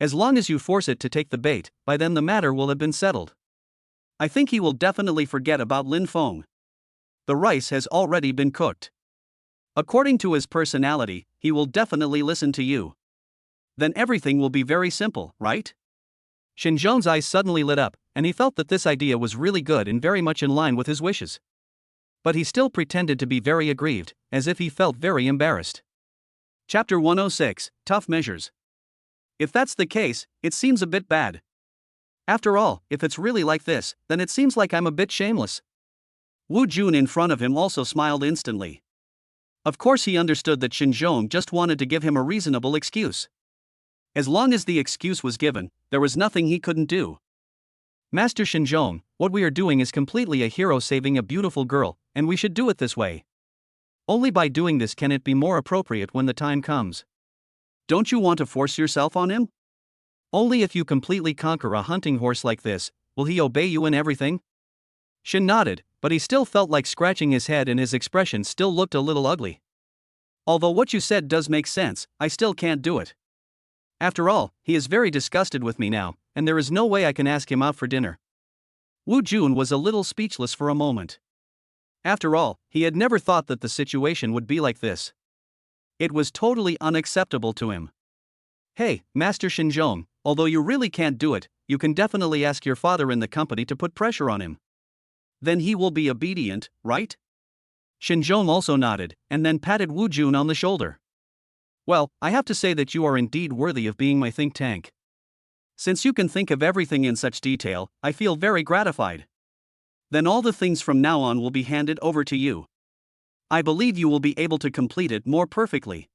As long as you force it to take the bait, by then the matter will have been settled. I think he will definitely forget about Lin Feng. The rice has already been cooked. According to his personality, he will definitely listen to you. Then everything will be very simple, right? Shen Zhong's eyes suddenly lit up, and he felt that this idea was really good and very much in line with his wishes. But he still pretended to be very aggrieved, as if he felt very embarrassed. Chapter 106, Tough Measures. If that's the case, it seems a bit bad. After all, if it's really like this, then it seems like I'm a bit shameless. Wu Jun in front of him also smiled instantly. Of course he understood that Shen Zhong just wanted to give him a reasonable excuse. As long as the excuse was given, there was nothing he couldn't do. Master Shen Zhong, what we are doing is completely a hero saving a beautiful girl, and we should do it this way. Only by doing this can it be more appropriate when the time comes. Don't you want to force yourself on him? Only if you completely conquer a hunting horse like this, will he obey you in everything? Shen nodded, but he still felt like scratching his head and his expression still looked a little ugly. Although what you said does make sense, I still can't do it. After all, he is very disgusted with me now, and there is no way I can ask him out for dinner. Wu Jun was a little speechless for a moment. After all, he had never thought that the situation would be like this. It was totally unacceptable to him. Hey, Master Shen Zhong, although you really can't do it, you can definitely ask your father in the company to put pressure on him. Then he will be obedient, right? Shen Zhong also nodded, and then patted Wu Jun on the shoulder. Well, I have to say that you are indeed worthy of being my think tank. Since you can think of everything in such detail, I feel very gratified. Then all the things from now on will be handed over to you. I believe you will be able to complete it more perfectly.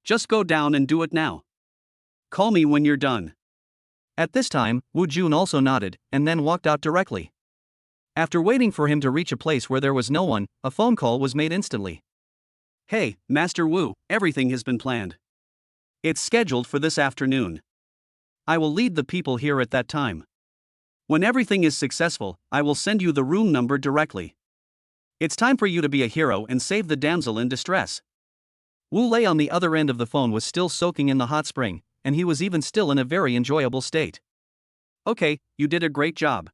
Just go down and do it now. Call me when you're done. At this time, Wu Jun also nodded, and then walked out directly. After waiting for him to reach a place where there was no one, a phone call was made instantly. Hey, Master Wu, everything has been planned. It's scheduled for this afternoon. I will lead the people here at that time. When everything is successful, I will send you the room number directly. It's time for you to be a hero and save the damsel in distress. Wu Lei on the other end of the phone was still soaking in the hot spring, and he was even still in a very enjoyable state. Okay, you did a great job.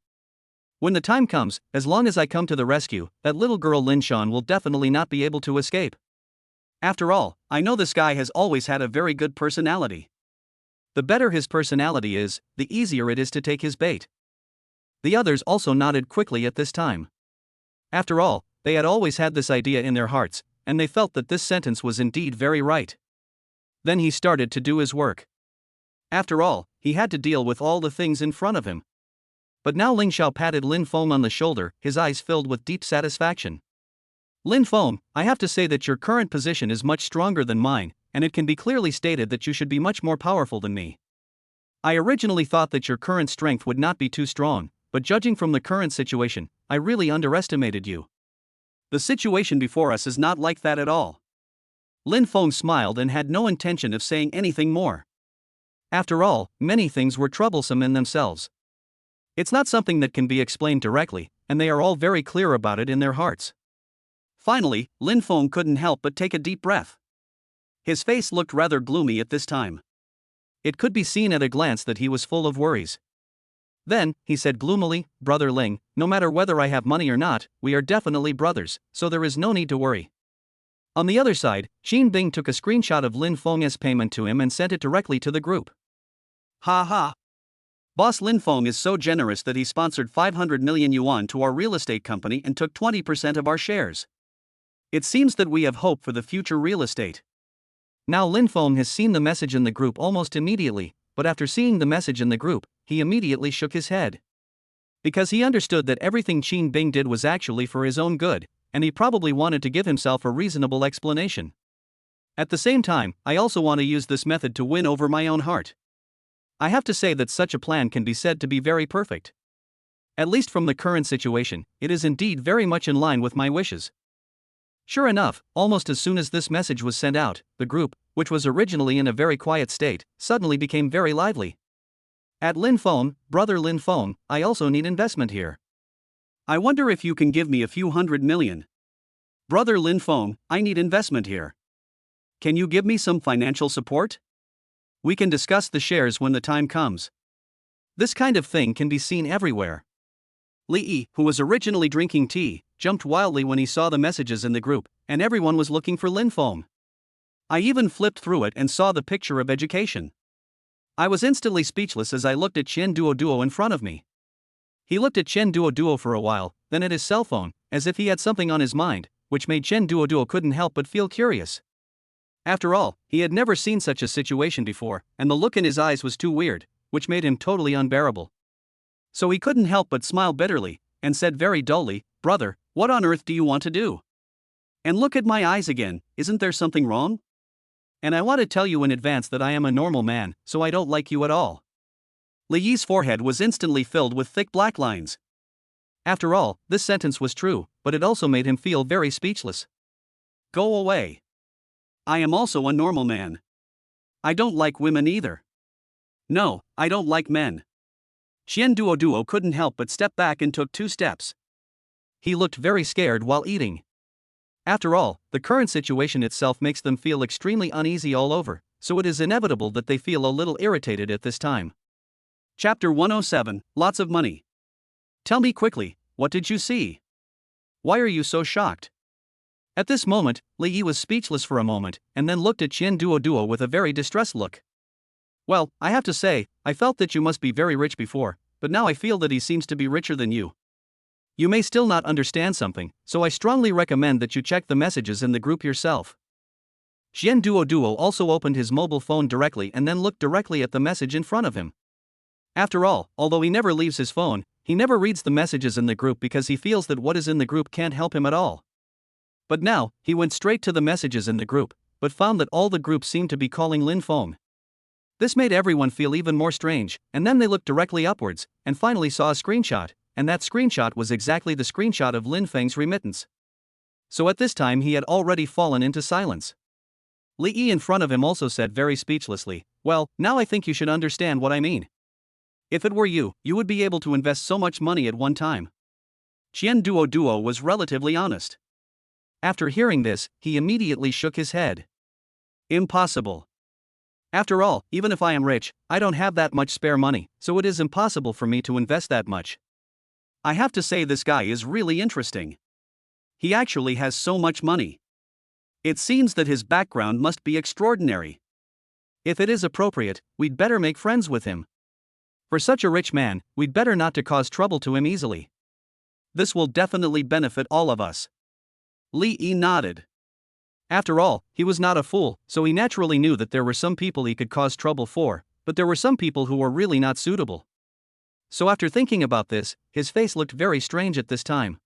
When the time comes, as long as I come to the rescue, that little girl Lin Shan will definitely not be able to escape. After all, I know this guy has always had a very good personality. The better his personality is, the easier it is to take his bait. The others also nodded quickly at this time. After all, they had always had this idea in their hearts, and they felt that this sentence was indeed very right. Then he started to do his work. After all, he had to deal with all the things in front of him. But now Ling Xiao patted Lin Feng on the shoulder, his eyes filled with deep satisfaction. Lin Feng, I have to say that your current position is much stronger than mine, and it can be clearly stated that you should be much more powerful than me. I originally thought that your current strength would not be too strong, but judging from the current situation, I really underestimated you. The situation before us is not like that at all. Lin Feng smiled and had no intention of saying anything more. After all, many things were troublesome in themselves. It's not something that can be explained directly, and they are all very clear about it in their hearts. Finally, Lin Feng couldn't help but take a deep breath. His face looked rather gloomy at this time. It could be seen at a glance that he was full of worries. Then, he said gloomily, Brother Ling, no matter whether I have money or not, we are definitely brothers, so there is no need to worry. On the other side, Qin Bing took a screenshot of Lin Feng's payment to him and sent it directly to the group. Ha ha! Boss Lin Feng is so generous that he sponsored 500 million yuan to our real estate company and took 20% of our shares. It seems that we have hope for the future real estate. Now Lin Feng has seen the message in the group almost immediately, but after seeing the message in the group, he immediately shook his head. Because he understood that everything Qin Bing did was actually for his own good, and he probably wanted to give himself a reasonable explanation. At the same time, I also want to use this method to win over my own heart. I have to say that such a plan can be said to be very perfect. At least from the current situation, it is indeed very much in line with my wishes. Sure enough, almost as soon as this message was sent out, the group, which was originally in a very quiet state, suddenly became very lively. At Lin Feng, Brother Lin Feng, I also need investment here. I wonder if you can give me a few 100 million. Brother Lin Feng, I need investment here. Can you give me some financial support? We can discuss the shares when the time comes. This kind of thing can be seen everywhere. Li Yi, who was originally drinking tea, jumped wildly when he saw the messages in the group, and everyone was looking for Lin Feng. I even flipped through it and saw the picture of education. I was instantly speechless as I looked at Chen Duo in front of me. He looked at Chen Duo for a while, then at his cell phone, as if he had something on his mind, which made Chen Duo couldn't help but feel curious. After all, he had never seen such a situation before, and the look in his eyes was too weird, which made him totally unbearable. So he couldn't help but smile bitterly, and said very dully, Brother, what on earth do you want to do? And look at my eyes again, isn't there something wrong? And I want to tell you in advance that I am a normal man, so I don't like you at all. Li Yi's forehead was instantly filled with thick black lines. After all, this sentence was true, but it also made him feel very speechless. Go away. I am also a normal man. I don't like women either. No, I don't like men. Chen Duo couldn't help but step back and took 2 steps. He looked very scared while eating. After all, the current situation itself makes them feel extremely uneasy all over, so it is inevitable that they feel a little irritated at this time. Chapter 107, Lots of Money. Tell me quickly, what did you see? Why are you so shocked? At this moment, Li Yi was speechless for a moment, and then looked at Chen Duo with a very distressed look. Well, I have to say, I felt that you must be very rich before, but now I feel that he seems to be richer than you. You may still not understand something, so I strongly recommend that you check the messages in the group yourself. Chen Duo also opened his mobile phone directly and then looked directly at the message in front of him. After all, although he never leaves his phone, he never reads the messages in the group because he feels that what is in the group can't help him at all. But now, he went straight to the messages in the group, but found that all the group seemed to be calling Lin Feng. This made everyone feel even more strange, and then they looked directly upwards, and finally saw a screenshot, and that screenshot was exactly the screenshot of Lin Feng's remittance. So at this time he had already fallen into silence. Li Yi in front of him also said very speechlessly, Well, now I think you should understand what I mean. If it were you, you would be able to invest so much money at one time. Chen Duo was relatively honest. After hearing this, he immediately shook his head. Impossible. After all, even if I am rich, I don't have that much spare money, so it is impossible for me to invest that much. I have to say this guy is really interesting. He actually has so much money. It seems that his background must be extraordinary. If it is appropriate, we'd better make friends with him. For such a rich man, we'd better not to cause trouble to him easily. This will definitely benefit all of us. Li Yi nodded. After all, he was not a fool, so he naturally knew that there were some people he could cause trouble for, but there were some people who were really not suitable. So after thinking about this, his face looked very strange at this time.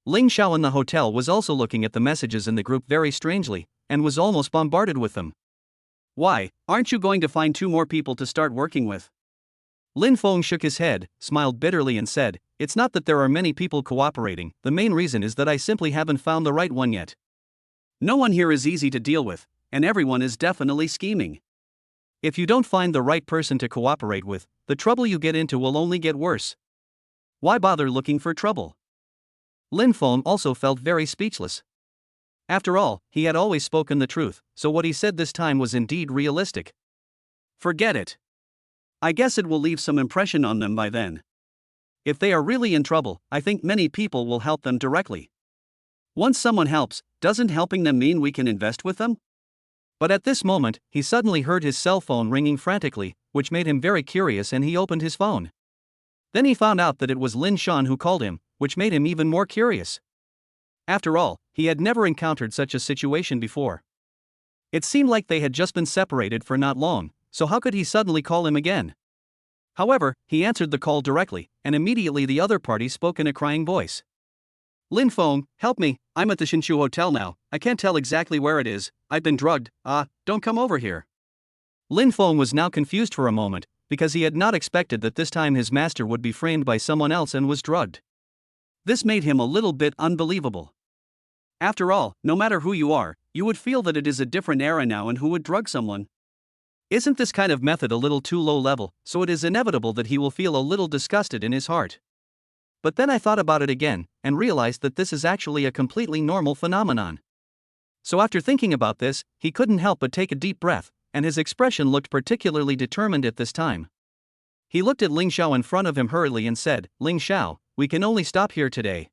Ling Xiao in the hotel was also looking at the messages in the group very strangely, and was almost bombarded with them. Why, aren't you going to find 2 more people to start working with? Lin Feng shook his head, smiled bitterly and said, "It's not that there are many people cooperating, the main reason is that I simply haven't found the right one yet." No one here is easy to deal with, and everyone is definitely scheming. If you don't find the right person to cooperate with, the trouble you get into will only get worse. Why bother looking for trouble? Lin Feng also felt very speechless. After all, he had always spoken the truth, so what he said this time was indeed realistic. Forget it. I guess it will leave some impression on them by then. If they are really in trouble, I think many people will help them directly. Once someone helps, doesn't helping them mean we can invest with them? But at this moment, he suddenly heard his cell phone ringing frantically, which made him very curious and he opened his phone. Then he found out that it was Lin Shan who called him, which made him even more curious. After all, he had never encountered such a situation before. It seemed like they had just been separated for not long, so how could he suddenly call him again? However, he answered the call directly, and immediately the other party spoke in a crying voice. Lin Feng, help me, I'm at the Shinshu Hotel now, I can't tell exactly where it is, I've been drugged, don't come over here. Lin Feng was now confused for a moment, because he had not expected that this time his master would be framed by someone else and was drugged. This made him a little bit unbelievable. After all, no matter who you are, you would feel that it is a different era now and who would drug someone. Isn't this kind of method a little too low level, so it is inevitable that he will feel a little disgusted in his heart. But then I thought about it again, and realized that this is actually a completely normal phenomenon. So after thinking about this, he couldn't help but take a deep breath, and his expression looked particularly determined at this time. He looked at Ling Xiao in front of him hurriedly and said, "Ling Xiao, we can only stop here today.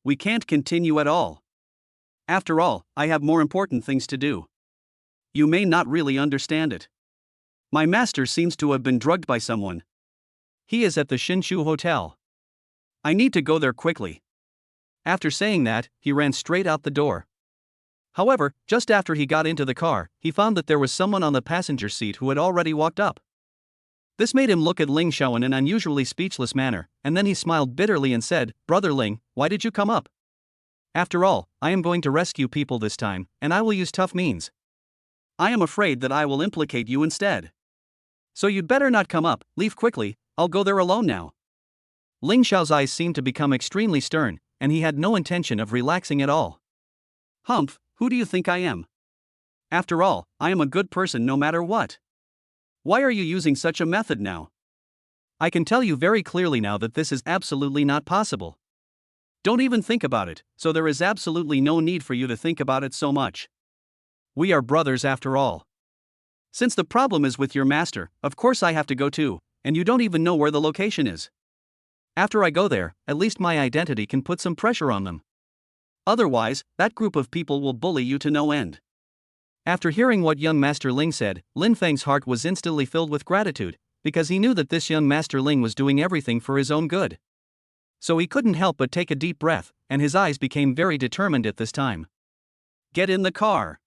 We can't continue at all. After all, I have more important things to do. You may not really understand it. My master seems to have been drugged by someone. He is at the Shinshu Hotel. I need to go there quickly." After saying that, he ran straight out the door. However, just after he got into the car, he found that there was someone on the passenger seat who had already walked up. This made him look at Ling Xiao in an unusually speechless manner, and then he smiled bitterly and said, "Brother Ling, why did you come up? After all, I am going to rescue people this time, and I will use tough means." "I am afraid that I will implicate you instead. So you'd better not come up, leave quickly, I'll go there alone now." Ling Xiao's eyes seemed to become extremely stern, and he had no intention of relaxing at all. "Humph, who do you think I am? After all, I am a good person no matter what. Why are you using such a method now? I can tell you very clearly now that this is absolutely not possible." "Don't even think about it, so there is absolutely no need for you to think about it so much. We are brothers after all. Since the problem is with your master, of course I have to go too, and you don't even know where the location is. After I go there, at least my identity can put some pressure on them. Otherwise, that group of people will bully you to no end." After hearing what young Master Ling said, Lin Feng's heart was instantly filled with gratitude, because he knew that this young Master Ling was doing everything for his own good. So he couldn't help but take a deep breath, and his eyes became very determined at this time. "Get in the car."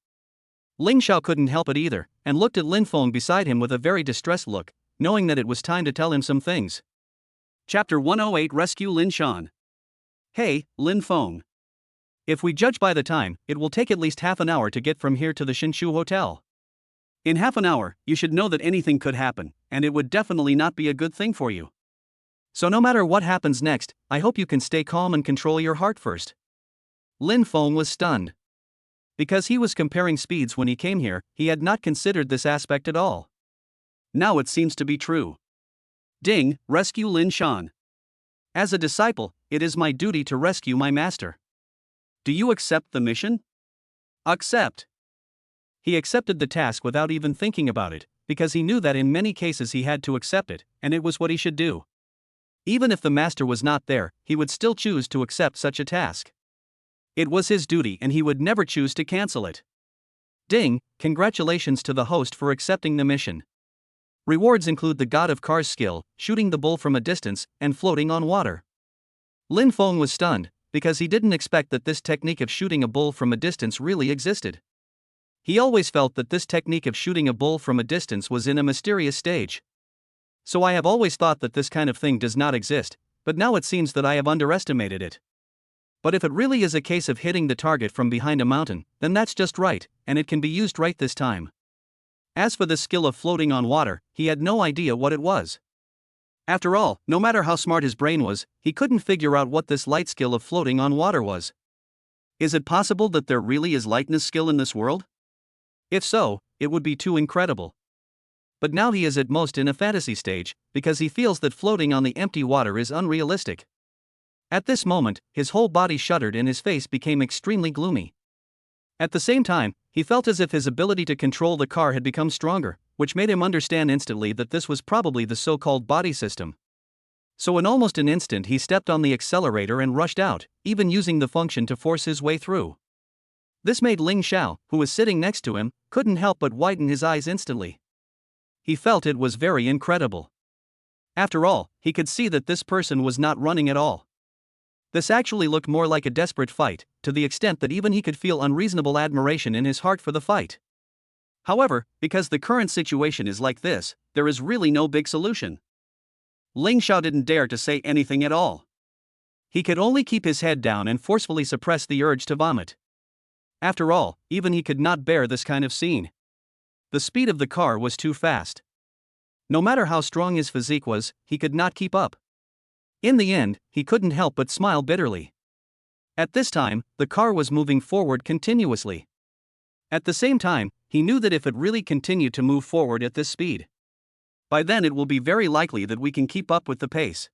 Ling Xiao couldn't help it either, and looked at Lin Feng beside him with a very distressed look, knowing that it was time to tell him some things. Chapter 108 Rescue Lin Shan. "Hey, Lin Feng. If we judge by the time, it will take at least half an hour to get from here to the Shinshu Hotel. In half an hour, you should know that anything could happen, and it would definitely not be a good thing for you. So no matter what happens next, I hope you can stay calm and control your heart first." Lin Feng was stunned. Because he was comparing speeds when he came here, he had not considered this aspect at all. Now it seems to be true. Ding, rescue Lin Shan. As a disciple, it is my duty to rescue my master. Do you accept the mission? Accept. He accepted the task without even thinking about it, because he knew that in many cases he had to accept it, and it was what he should do. Even if the master was not there, he would still choose to accept such a task. It was his duty and he would never choose to cancel it. Ding, congratulations to the host for accepting the mission. Rewards include the God of Cars skill, shooting the bull from a distance, and floating on water. Lin Feng was stunned, because he didn't expect that this technique of shooting a bull from a distance really existed. He always felt that this technique of shooting a bull from a distance was in a mysterious stage. So I have always thought that this kind of thing does not exist, but now it seems that I have underestimated it. But if it really is a case of hitting the target from behind a mountain, then that's just right, and it can be used right this time. As for the skill of floating on water, he had no idea what it was. After all, no matter how smart his brain was, he couldn't figure out what this light skill of floating on water was. Is it possible that there really is lightness skill in this world? If so, it would be too incredible. But now he is at most in a fantasy stage, because he feels that floating on the empty water is unrealistic. At this moment, his whole body shuddered and his face became extremely gloomy. At the same time, he felt as if his ability to control the car had become stronger, which made him understand instantly that this was probably the so-called body system. So in almost an instant he stepped on the accelerator and rushed out, even using the function to force his way through. This made Ling Xiao, who was sitting next to him, couldn't help but widen his eyes instantly. He felt it was very incredible. After all, he could see that this person was not running at all. This actually looked more like a desperate fight, to the extent that even he could feel unreasonable admiration in his heart for the fight. However, because the current situation is like this, there is really no big solution. Ling Xiao didn't dare to say anything at all. He could only keep his head down and forcefully suppress the urge to vomit. After all, even he could not bear this kind of scene. The speed of the car was too fast. No matter how strong his physique was, he could not keep up. In the end, he couldn't help but smile bitterly. At this time, the car was moving forward continuously. At the same time, he knew that if it really continued to move forward at this speed, by then it will be very likely that we can keep up with the pace.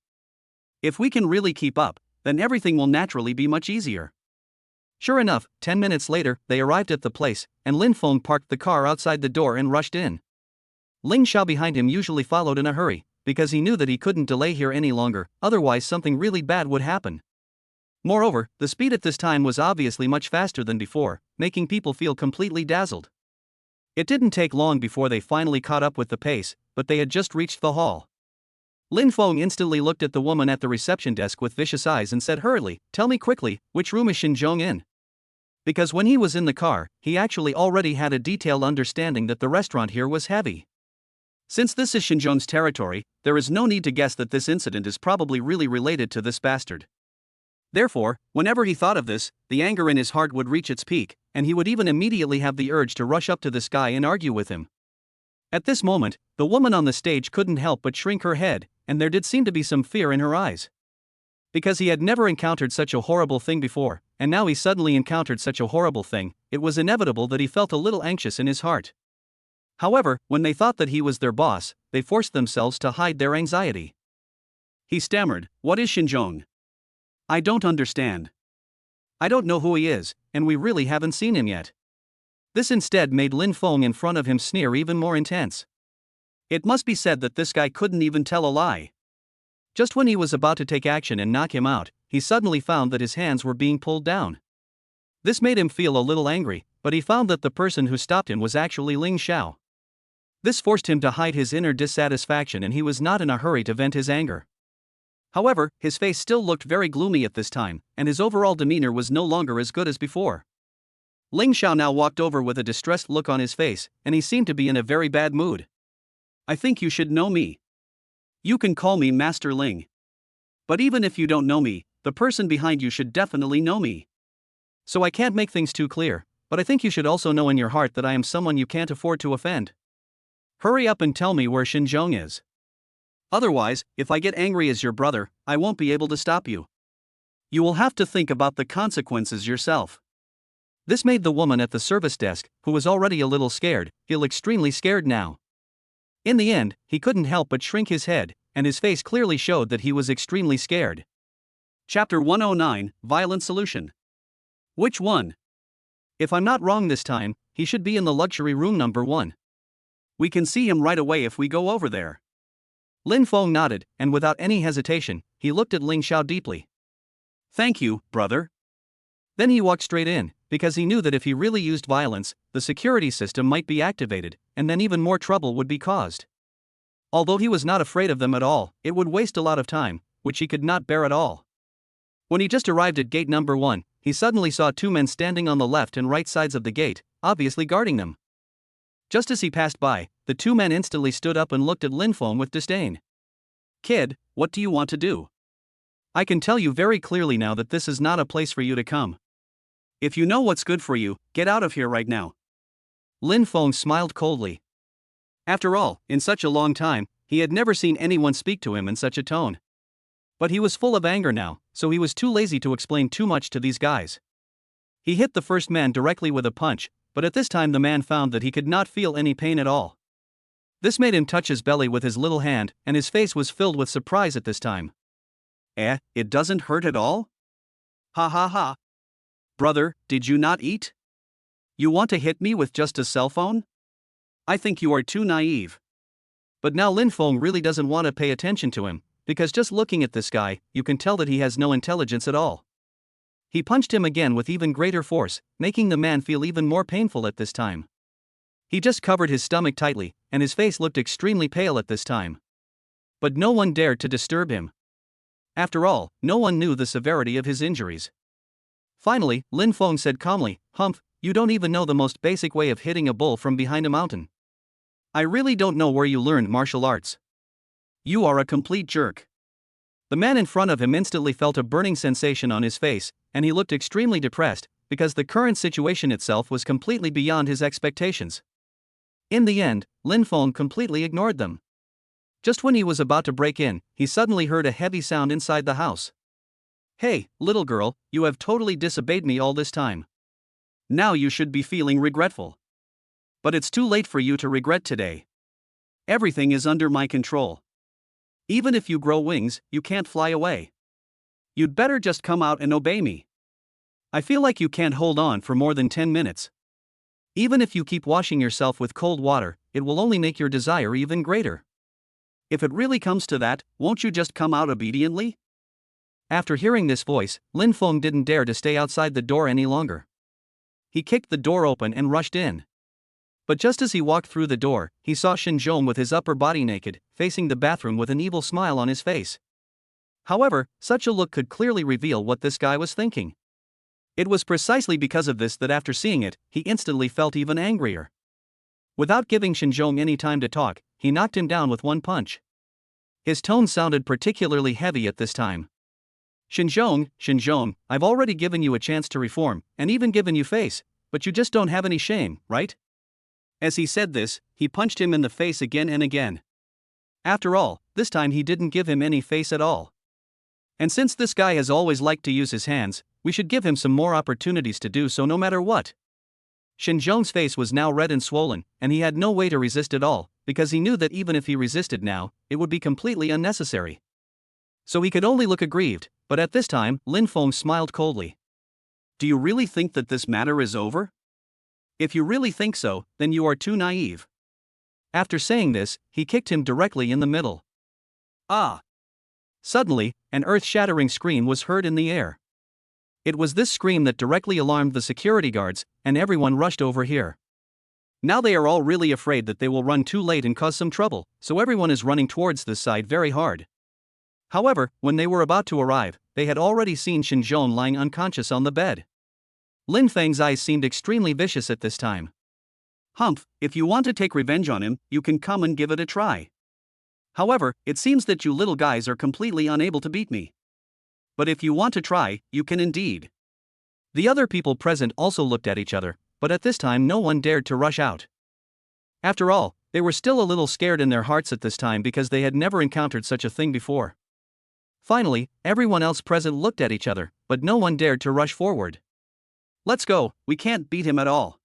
If we can really keep up, then everything will naturally be much easier. Sure enough, 10 minutes later, they arrived at the place, and Lin Feng parked the car outside the door and rushed in. Ling Xiao behind him usually followed in a hurry, because he knew that he couldn't delay here any longer, otherwise something really bad would happen. Moreover, the speed at this time was obviously much faster than before, making people feel completely dazzled. It didn't take long before they finally caught up with the pace, but they had just reached the hall. Lin Feng instantly looked at the woman at the reception desk with vicious eyes and said hurriedly, "Tell me quickly, which room is Xinzhong in?" Because when he was in the car, he actually already had a detailed understanding that the restaurant here was heavy. Since this is Xinzhong's territory, there is no need to guess that this incident is probably really related to this bastard. Therefore, whenever he thought of this, the anger in his heart would reach its peak, and he would even immediately have the urge to rush up to this guy and argue with him. At this moment, the woman on the stage couldn't help but shrink her head, and there did seem to be some fear in her eyes. Because he had never encountered such a horrible thing before, and now he suddenly encountered such a horrible thing, it was inevitable that he felt a little anxious in his heart. However, when they thought that he was their boss, they forced themselves to hide their anxiety. He stammered, "What is Xinzhong? I don't understand. I don't know who he is, and we really haven't seen him yet." This instead made Lin Feng in front of him sneer even more intense. It must be said that this guy couldn't even tell a lie. Just when he was about to take action and knock him out, he suddenly found that his hands were being pulled down. This made him feel a little angry, but he found that the person who stopped him was actually Ling Xiao. This forced him to hide his inner dissatisfaction, and he was not in a hurry to vent his anger. However, his face still looked very gloomy at this time, and his overall demeanor was no longer as good as before. Ling Xiao now walked over with a distressed look on his face, and he seemed to be in a very bad mood. "I think you should know me. You can call me Master Ling. But even if you don't know me, the person behind you should definitely know me. So I can't make things too clear, but I think you should also know in your heart that I am someone you can't afford to offend. Hurry up and tell me where Xinzhong is. Otherwise, if I get angry as your brother, I won't be able to stop you. You will have to think about the consequences yourself." This made the woman at the service desk, who was already a little scared, feel extremely scared now. In the end, he couldn't help but shrink his head, and his face clearly showed that he was extremely scared. Chapter 109, Violent Solution. Which one? If I'm not wrong this time, he should be in the luxury room number 1. We can see him right away if we go over there. Lin Feng nodded, and without any hesitation, he looked at Ling Xiao deeply. "Thank you, brother." Then he walked straight in, because he knew that if he really used violence, the security system might be activated, and then even more trouble would be caused. Although he was not afraid of them at all, it would waste a lot of time, which he could not bear at all. When he just arrived at gate number 1, he suddenly saw 2 men standing on the left and right sides of the gate, obviously guarding them. Just as he passed by, the 2 men instantly stood up and looked at Lin Feng with disdain. Kid, what do you want to do? I can tell you very clearly now that this is not a place for you to come. If you know what's good for you, get out of here right now. Lin Feng smiled coldly. After all, in such a long time, he had never seen anyone speak to him in such a tone. But he was full of anger now, so he was too lazy to explain too much to these guys. He hit the first man directly with a punch, but at this time the man found that he could not feel any pain at all. This made him touch his belly with his little hand, and his face was filled with surprise at this time. It doesn't hurt at all? Ha ha ha. Brother, did you not eat? You want to hit me with just a cell phone? I think you are too naive. But now Lin Feng really doesn't want to pay attention to him, because just looking at this guy, you can tell that he has no intelligence at all. He punched him again with even greater force, making the man feel even more painful at this time. He just covered his stomach tightly, and his face looked extremely pale at this time. But no one dared to disturb him. After all, no one knew the severity of his injuries. Finally, Lin Feng said calmly, "Humph, you don't even know the most basic way of hitting a bull from behind a mountain. I really don't know where you learned martial arts. You are a complete jerk." The man in front of him instantly felt a burning sensation on his face, and he looked extremely depressed, because the current situation itself was completely beyond his expectations. In the end, Lin Feng completely ignored them. Just when he was about to break in, he suddenly heard a heavy sound inside the house. "Hey, little girl, you have totally disobeyed me all this time. Now you should be feeling regretful. But it's too late for you to regret today. Everything is under my control. Even if you grow wings, you can't fly away. You'd better just come out and obey me. I feel like you can't hold on for more than 10 minutes. Even if you keep washing yourself with cold water, it will only make your desire even greater. If it really comes to that, won't you just come out obediently?" After hearing this voice, Lin Feng didn't dare to stay outside the door any longer. He kicked the door open and rushed in. But just as he walked through the door, he saw Xinzhong with his upper body naked, facing the bathroom with an evil smile on his face. However, such a look could clearly reveal what this guy was thinking. It was precisely because of this that after seeing it, he instantly felt even angrier. Without giving Xinzhong any time to talk, he knocked him down with one punch. His tone sounded particularly heavy at this time. Xinzhong, I've already given you a chance to reform, and even given you face, but you just don't have any shame, right?" As he said this, he punched him in the face again and again. After all, this time he didn't give him any face at all. And since this guy has always liked to use his hands, we should give him some more opportunities to do so no matter what. Xinzhong's face was now red and swollen, and he had no way to resist at all, because he knew that even if he resisted now, it would be completely unnecessary. So he could only look aggrieved, but at this time, Lin Feng smiled coldly. "Do you really think that this matter is over? If you really think so, then you are too naive." After saying this, he kicked him directly in the middle. Ah! Suddenly, an earth-shattering scream was heard in the air. It was this scream that directly alarmed the security guards, and everyone rushed over here. Now they are all really afraid that they will run too late and cause some trouble, so everyone is running towards this side very hard. However, when they were about to arrive, they had already seen Xinzhong lying unconscious on the bed. Lin Feng's eyes seemed extremely vicious at this time. "Humph, if you want to take revenge on him, you can come and give it a try. However, it seems that you little guys are completely unable to beat me. But if you want to try, you can indeed." The other people present also looked at each other, but at this time no one dared to rush out. After all, they were still a little scared in their hearts at this time because they had never encountered such a thing before. Finally, everyone else present looked at each other, but no one dared to rush forward. "Let's go, we can't beat him at all.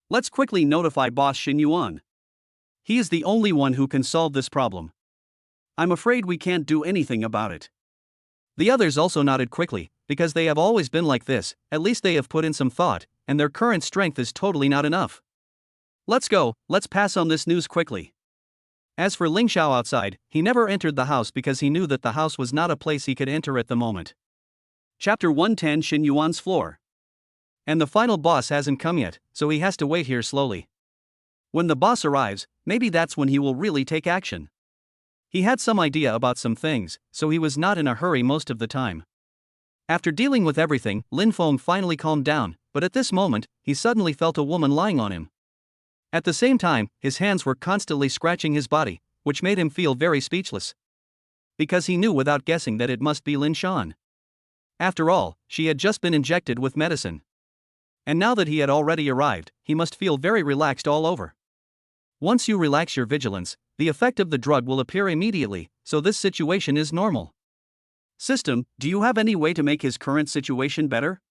Let's quickly notify Boss Xin Yuan. He is the only one who can solve this problem. I'm afraid we can't do anything about it." The others also nodded quickly, because they have always been like this, at least they have put in some thought, and their current strength is totally not enough. "Let's go, let's pass on this news quickly." As for Ling Xiao outside, he never entered the house because he knew that the house was not a place he could enter at the moment. Chapter 110 Xin Yuan's Floor. And the final boss hasn't come yet, so he has to wait here slowly. When the boss arrives, maybe that's when he will really take action. He had some idea about some things, so he was not in a hurry most of the time. After dealing with everything, Lin Feng finally calmed down, but at this moment, he suddenly felt a woman lying on him. At the same time, his hands were constantly scratching his body, which made him feel very speechless. Because he knew without guessing that it must be Lin Shan. After all, she had just been injected with medicine. And now that he had already arrived, he must feel very relaxed all over. Once you relax your vigilance, the effect of the drug will appear immediately, so this situation is normal. System, do you have any way to make his current situation better?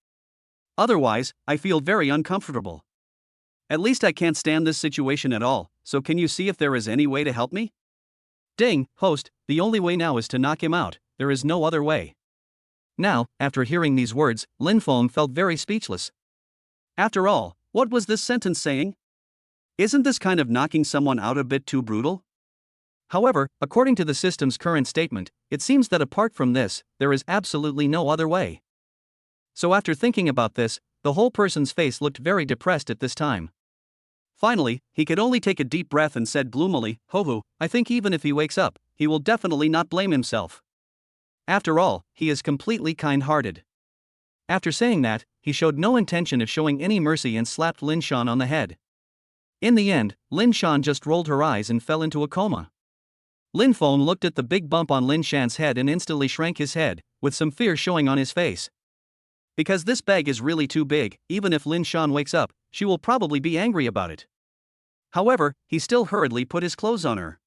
Otherwise, I feel very uncomfortable. At least I can't stand this situation at all, so can you see if there is any way to help me? Deng, host, the only way now is to knock him out, there is no other way. Now, after hearing these words, Lin Feng felt very speechless. After all, what was this sentence saying? Isn't this kind of knocking someone out a bit too brutal? However, according to the system's current statement, it seems that apart from this, there is absolutely no other way. So after thinking about this, the whole person's face looked very depressed at this time. Finally, he could only take a deep breath and said gloomily, "Hohu, I think even if he wakes up, he will definitely not blame himself. After all, he is completely kind-hearted." After saying that, he showed no intention of showing any mercy and slapped Lin Shan on the head. In the end, Lin Shan just rolled her eyes and fell into a coma. Lin Feng looked at the big bump on Lin Shan's head and instantly shrank his head, with some fear showing on his face. Because this bag is really too big, even if Lin Shan wakes up, she will probably be angry about it. However, he still hurriedly put his clothes on her.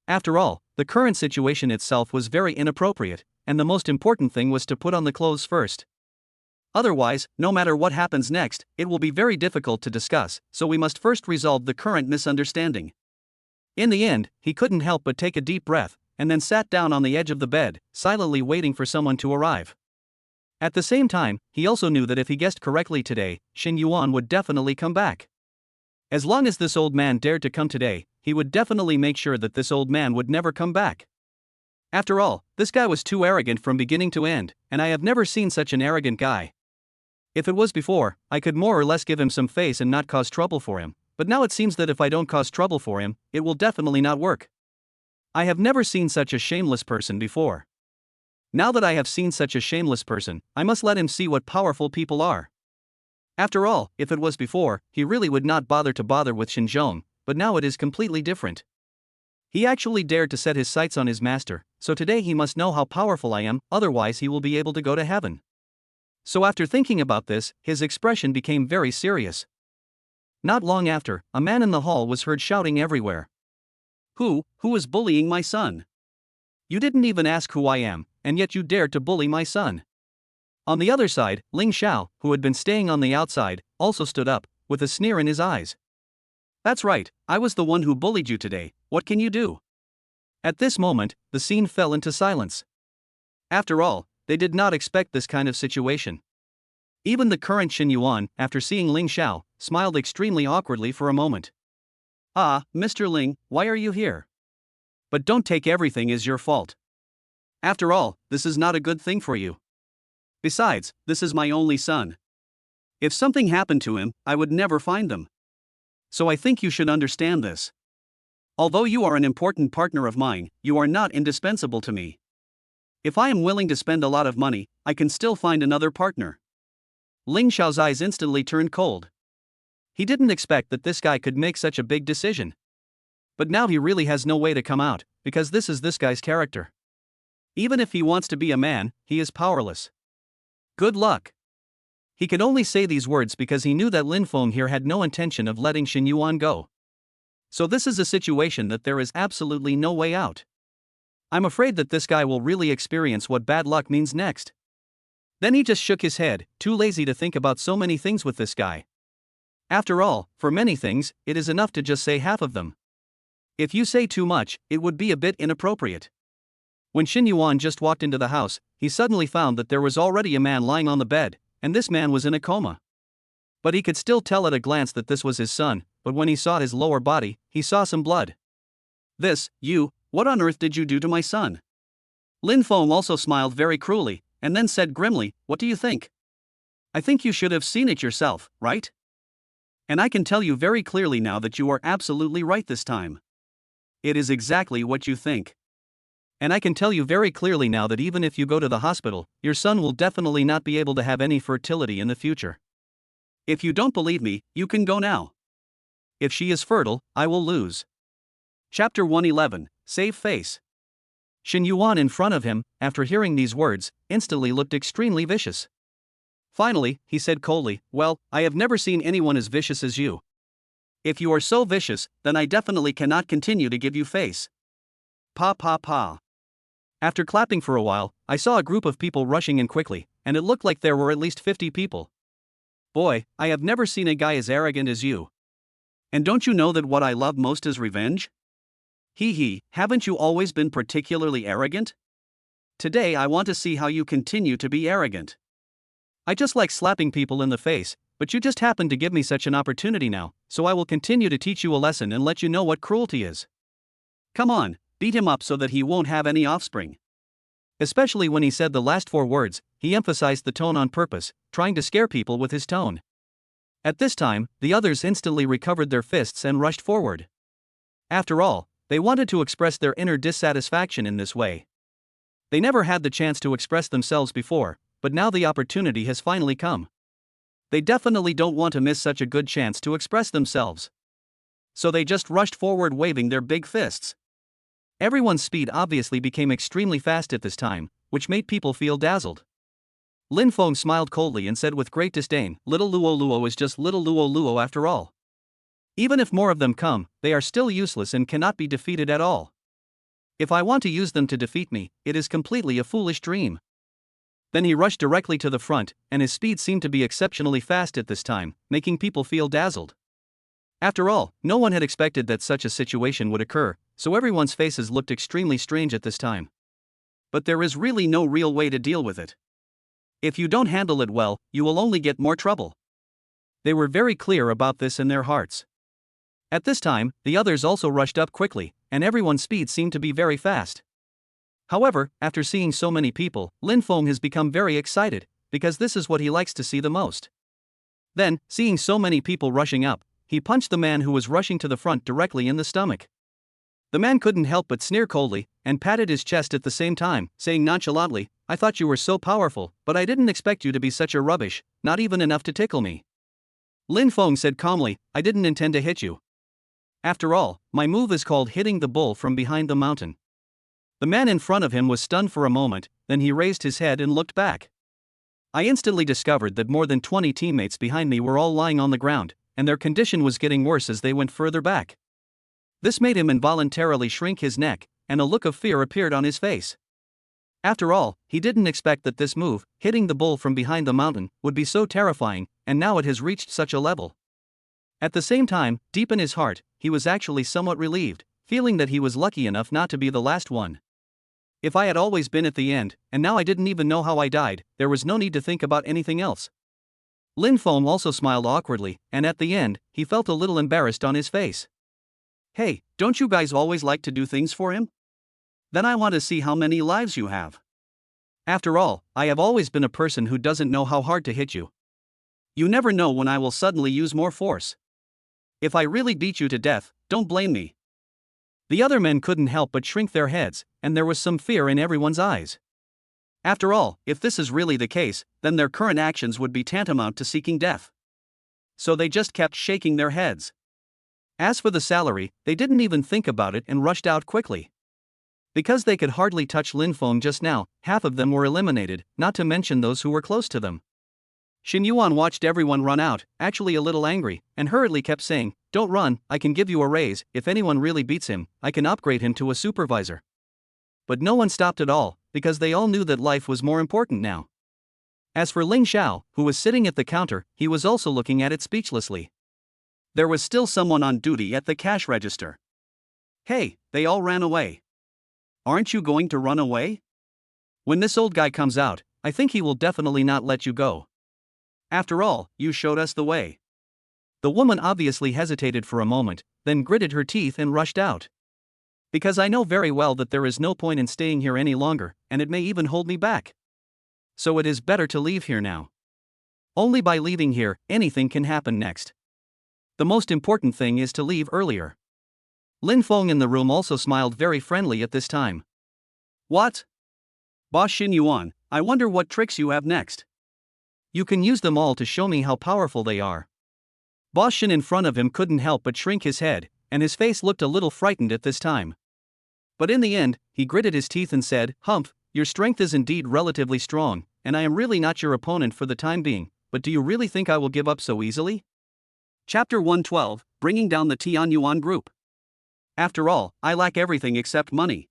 After all, the current situation itself was very inappropriate, and the most important thing was to put on the clothes first. Otherwise, no matter what happens next, it will be very difficult to discuss, so we must first resolve the current misunderstanding. In the end, he couldn't help but take a deep breath, and then sat down on the edge of the bed, silently waiting for someone to arrive. At the same time, he also knew that if he guessed correctly today, Xin Yuan would definitely come back. As long as this old man dared to come today, he would definitely make sure that this old man would never come back. After all, this guy was too arrogant from beginning to end, and I have never seen such an arrogant guy. If it was before, I could more or less give him some face and not cause trouble for him, but now it seems that if I don't cause trouble for him, it will definitely not work. I have never seen such a shameless person before. Now that I have seen such a shameless person, I must let him see what powerful people are. After all, if it was before, he really would not bother with Xinzhong, but now it is completely different. He actually dared to set his sights on his master, so today he must know how powerful I am, otherwise he will be able to go to heaven. So after thinking about this, his expression became very serious. Not long after, a man in the hall was heard shouting everywhere. Who is bullying my son? You didn't even ask who I am, and yet you dared to bully my son. On the other side, Ling Xiao, who had been staying on the outside, also stood up, with a sneer in his eyes. That's right, I was the one who bullied you today, what can you do? At this moment, the scene fell into silence. After all, they did not expect this kind of situation. Even the current Xin Yuan, after seeing Ling Xiao, smiled extremely awkwardly for a moment. Ah, Mr. Ling, why are you here? But don't take everything as your fault. After all, this is not a good thing for you. Besides, this is my only son. If something happened to him, I would never find them. So I think you should understand this. Although you are an important partner of mine, you are not indispensable to me. If I am willing to spend a lot of money, I can still find another partner. Ling Xiao's eyes instantly turned cold. He didn't expect that this guy could make such a big decision. But now he really has no way to come out, because this is this guy's character. Even if he wants to be a man, he is powerless. Good luck. He could only say these words because he knew that Lin Feng here had no intention of letting Xin Yuan go. So this is a situation that there is absolutely no way out. I'm afraid that this guy will really experience what bad luck means next. Then he just shook his head, too lazy to think about so many things with this guy. After all, for many things, it is enough to just say half of them. If you say too much, it would be a bit inappropriate. When Xin Yuan just walked into the house, he suddenly found that there was already a man lying on the bed, and this man was in a coma. But he could still tell at a glance that this was his son, but when he saw his lower body, he saw some blood. What on earth did you do to my son? Lin Feng also smiled very cruelly, and then said grimly, what do you think? I think you should have seen it yourself, right? And I can tell you very clearly now that you are absolutely right this time. It is exactly what you think. And I can tell you very clearly now that even if you go to the hospital, your son will definitely not be able to have any fertility in the future. If you don't believe me, you can go now. If she is fertile, I will lose. Chapter 111, Save Face. Shen Yuan in front of him, after hearing these words, instantly looked extremely vicious. Finally, he said coldly, well, I have never seen anyone as vicious as you. If you are so vicious, then I definitely cannot continue to give you face. Pa pa pa. After clapping for a while, I saw a group of people rushing in quickly, and it looked like there were at least 50 people. Boy, I have never seen a guy as arrogant as you. And don't you know that what I love most is revenge? Hee, haven't you always been particularly arrogant? Today I want to see how you continue to be arrogant. I just like slapping people in the face, but you just happened to give me such an opportunity now, so I will continue to teach you a lesson and let you know what cruelty is. Come on, beat him up so that he won't have any offspring. Especially when he said the last 4 words, he emphasized the tone on purpose, trying to scare people with his tone. At this time, the others instantly recovered their fists and rushed forward. After all, they wanted to express their inner dissatisfaction in this way. They never had the chance to express themselves before, but now the opportunity has finally come. They definitely don't want to miss such a good chance to express themselves. So they just rushed forward waving their big fists. Everyone's speed obviously became extremely fast at this time, which made people feel dazzled. Lin Feng smiled coldly and said with great disdain, little Luo is just little Luo after all. Even if more of them come, they are still useless and cannot be defeated at all. If I want to use them to defeat me, it is completely a foolish dream. Then he rushed directly to the front, and his speed seemed to be exceptionally fast at this time, making people feel dazzled. After all, no one had expected that such a situation would occur, so everyone's faces looked extremely strange at this time. But there is really no real way to deal with it. If you don't handle it well, you will only get more trouble. They were very clear about this in their hearts. At this time, the others also rushed up quickly, and everyone's speed seemed to be very fast. However, after seeing so many people, Lin Feng has become very excited, because this is what he likes to see the most. Then, seeing so many people rushing up, he punched the man who was rushing to the front directly in the stomach. The man couldn't help but sneer coldly, and patted his chest at the same time, saying nonchalantly, I thought you were so powerful, but I didn't expect you to be such a rubbish, not even enough to tickle me. Lin Feng said calmly, I didn't intend to hit you. After all, my move is called hitting the bull from behind the mountain. The man in front of him was stunned for a moment, then he raised his head and looked back. I instantly discovered that more than 20 teammates behind me were all lying on the ground, and their condition was getting worse as they went further back. This made him involuntarily shrink his neck, and a look of fear appeared on his face. After all, he didn't expect that this move, hitting the bull from behind the mountain, would be so terrifying, and now it has reached such a level. At the same time, deep in his heart, he was actually somewhat relieved, feeling that he was lucky enough not to be the last one. If I had always been at the end, and now I didn't even know how I died, there was no need to think about anything else. Lin Feng also smiled awkwardly, and at the end, he felt a little embarrassed on his face. Hey, don't you guys always like to do things for him? Then I want to see how many lives you have. After all, I have always been a person who doesn't know how hard to hit you. You never know when I will suddenly use more force. If I really beat you to death, don't blame me. The other men couldn't help but shrink their heads, and there was some fear in everyone's eyes. After all, if this is really the case, then their current actions would be tantamount to seeking death. So they just kept shaking their heads. As for the salary, they didn't even think about it and rushed out quickly. Because they could hardly touch Lin Feng just now, half of them were eliminated, not to mention those who were close to them. Shen Yuan watched everyone run out, actually a little angry, and hurriedly kept saying, Don't run, I can give you a raise, if anyone really beats him, I can upgrade him to a supervisor. But no one stopped at all, because they all knew that life was more important now. As for Ling Xiao, who was sitting at the counter, he was also looking at it speechlessly. There was still someone on duty at the cash register. Hey, they all ran away. Aren't you going to run away? When this old guy comes out, I think he will definitely not let you go. After all, you showed us the way. The woman obviously hesitated for a moment, then gritted her teeth and rushed out. Because I know very well that there is no point in staying here any longer, and it may even hold me back. So it is better to leave here now. Only by leaving here, anything can happen next. The most important thing is to leave earlier. Lin Feng in the room also smiled very friendly at this time. What? Boss Xin Yuan, I wonder what tricks you have next. You can use them all to show me how powerful they are. Boss Xin in front of him couldn't help but shrink his head, and his face looked a little frightened at this time. But in the end, he gritted his teeth and said, "Humph, your strength is indeed relatively strong, and I am really not your opponent for the time being, but do you really think I will give up so easily?" Chapter 112, Bringing Down the Tian Yuan Group. After all, I lack everything except money.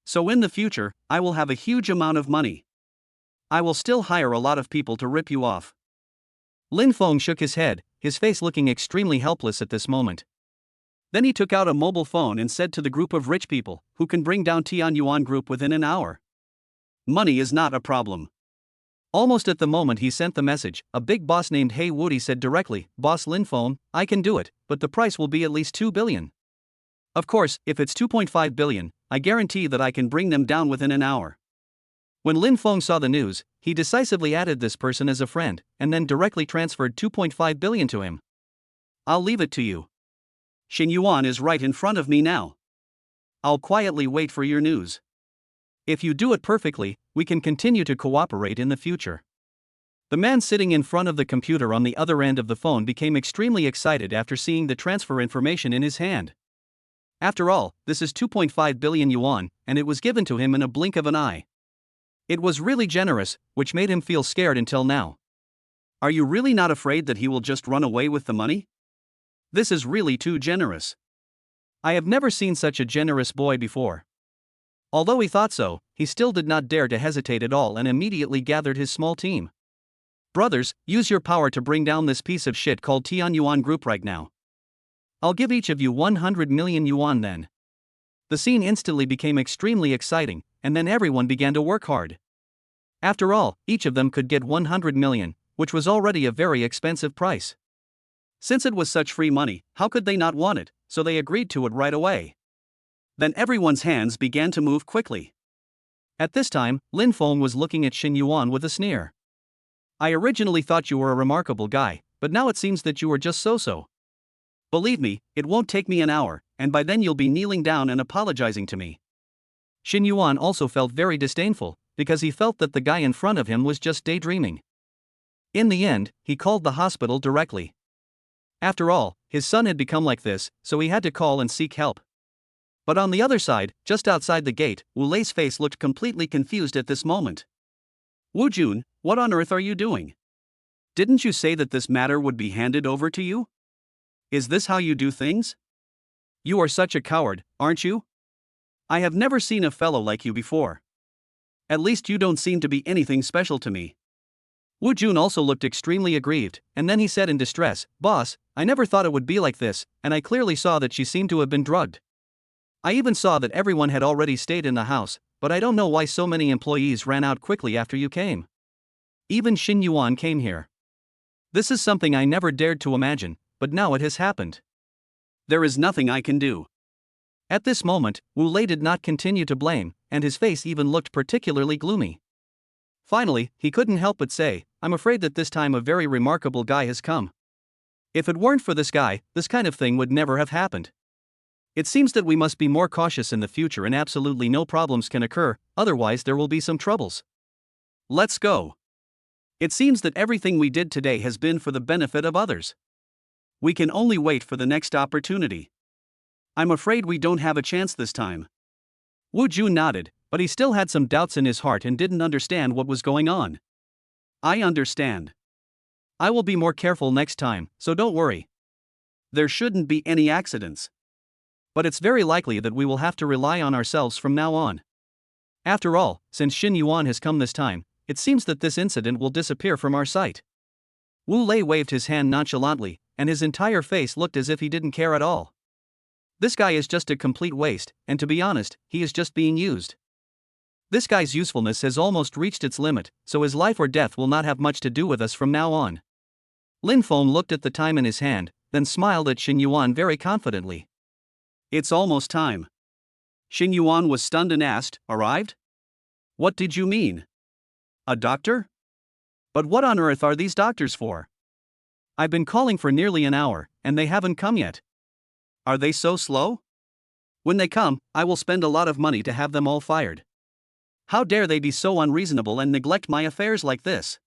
So in the future, I will have a huge amount of money. I will still hire a lot of people to rip you off. Lin Feng shook his head, his face looking extremely helpless at this moment. Then he took out a mobile phone and said to the group of rich people, who can bring down Tian Yuan Group within an hour. Money is not a problem. Almost at the moment he sent the message, a big boss named Hey Woody said directly, "Boss Lin Feng, I can do it, but the price will be at least 2 billion. Of course, if it's 2.5 billion, I guarantee that I can bring them down within an hour." When Lin Feng saw the news, he decisively added this person as a friend, and then directly transferred 2.5 billion to him. "I'll leave it to you. Xin Yuan is right in front of me now. I'll quietly wait for your news. If you do it perfectly, we can continue to cooperate in the future." The man sitting in front of the computer on the other end of the phone became extremely excited after seeing the transfer information in his hand. After all, this is 2.5 billion yuan, and it was given to him in a blink of an eye. It was really generous, which made him feel scared until now. Are you really not afraid that he will just run away with the money? This is really too generous. I have never seen such a generous boy before. Although he thought so, he still did not dare to hesitate at all and immediately gathered his small team. "Brothers, use your power to bring down this piece of shit called Tian Yuan Group right now. I'll give each of you 100 million yuan then." The scene instantly became extremely exciting, and then everyone began to work hard. After all, each of them could get 100 million, which was already a very expensive price. Since it was such free money, how could they not want it, so they agreed to it right away. Then everyone's hands began to move quickly. At this time, Lin Feng was looking at Xin Yuan with a sneer. "I originally thought you were a remarkable guy, but now it seems that you are just so-so. Believe me, it won't take me an hour, and by then you'll be kneeling down and apologizing to me." Xin Yuan also felt very disdainful, because he felt that the guy in front of him was just daydreaming. In the end, he called the hospital directly. After all, his son had become like this, so he had to call and seek help. But on the other side, just outside the gate, Wu Lei's face looked completely confused at this moment. "Wu Jun, what on earth are you doing? Didn't you say that this matter would be handed over to you? Is this how you do things? You are such a coward, aren't you? I have never seen a fellow like you before. At least you don't seem to be anything special to me." Wu Jun also looked extremely aggrieved, and then he said in distress, "Boss, I never thought it would be like this, and I clearly saw that she seemed to have been drugged. I even saw that everyone had already stayed in the house, but I don't know why so many employees ran out quickly after you came. Even Xin Yuan came here. This is something I never dared to imagine, but now it has happened. There is nothing I can do." At this moment, Wu Lei did not continue to blame, and his face even looked particularly gloomy. Finally, he couldn't help but say, "I'm afraid that this time a very remarkable guy has come. If it weren't for this guy, this kind of thing would never have happened. It seems that we must be more cautious in the future and absolutely no problems can occur, otherwise there will be some troubles. Let's go. It seems that everything we did today has been for the benefit of others. We can only wait for the next opportunity. I'm afraid we don't have a chance this time." Wu Jun nodded, but he still had some doubts in his heart and didn't understand what was going on. "I understand. I will be more careful next time, so don't worry. There shouldn't be any accidents. But it's very likely that we will have to rely on ourselves from now on. After all, since Xin Yuan has come this time, it seems that this incident will disappear from our sight." Wu Lei waved his hand nonchalantly, and his entire face looked as if he didn't care at all. This guy is just a complete waste, and to be honest, he is just being used. This guy's usefulness has almost reached its limit, so his life or death will not have much to do with us from now on. Lin Feng looked at the time in his hand, then smiled at Xin Yuan very confidently. "It's almost time." Xin Yuan was stunned and asked, "Arrived? What did you mean? A doctor?" But what on earth are these doctors for? I've been calling for nearly an hour, and they haven't come yet. Are they so slow? When they come, I will spend a lot of money to have them all fired. How dare they be so unreasonable and neglect my affairs like this?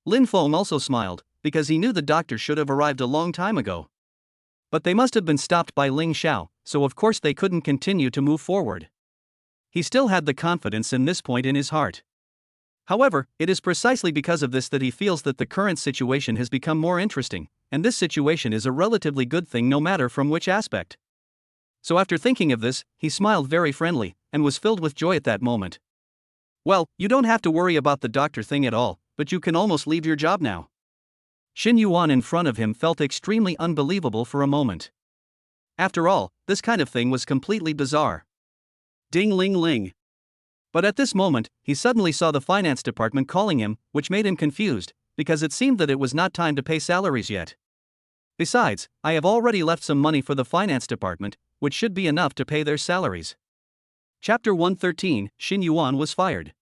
Lin Feng also smiled, because he knew the doctor should have arrived a long time ago. But they must have been stopped by Ling Xiao, so of course they couldn't continue to move forward. He still had the confidence in this point in his heart. However, it is precisely because of this that he feels that the current situation has become more interesting, and this situation is a relatively good thing no matter from which aspect. So after thinking of this, he smiled very friendly, and was filled with joy at that moment. Well, you don't have to worry about the doctor thing at all, but you can almost leave your job now. Xin Yuan in front of him felt extremely unbelievable for a moment. After all, this kind of thing was completely bizarre. Ding ling ling. But at this moment, he suddenly saw the finance department calling him, which made him confused, because it seemed that it was not time to pay salaries yet. Besides, I have already left some money for the finance department, which should be enough to pay their salaries. Chapter 113, Xin Yuan was fired.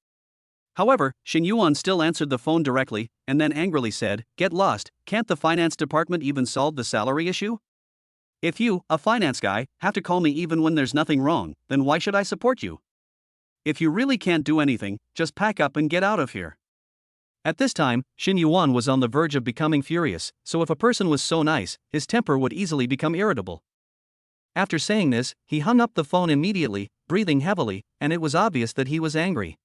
However, Xin Yuan still answered the phone directly, and then angrily said, "Get lost, can't the finance department even solve the salary issue? If you, a finance guy, have to call me even when there's nothing wrong, then why should I support you? If you really can't do anything, just pack up and get out of here." At this time, Xin Yuan was on the verge of becoming furious, so if a person was so nice, his temper would easily become irritable. After saying this, he hung up the phone immediately, breathing heavily, and it was obvious that he was angry.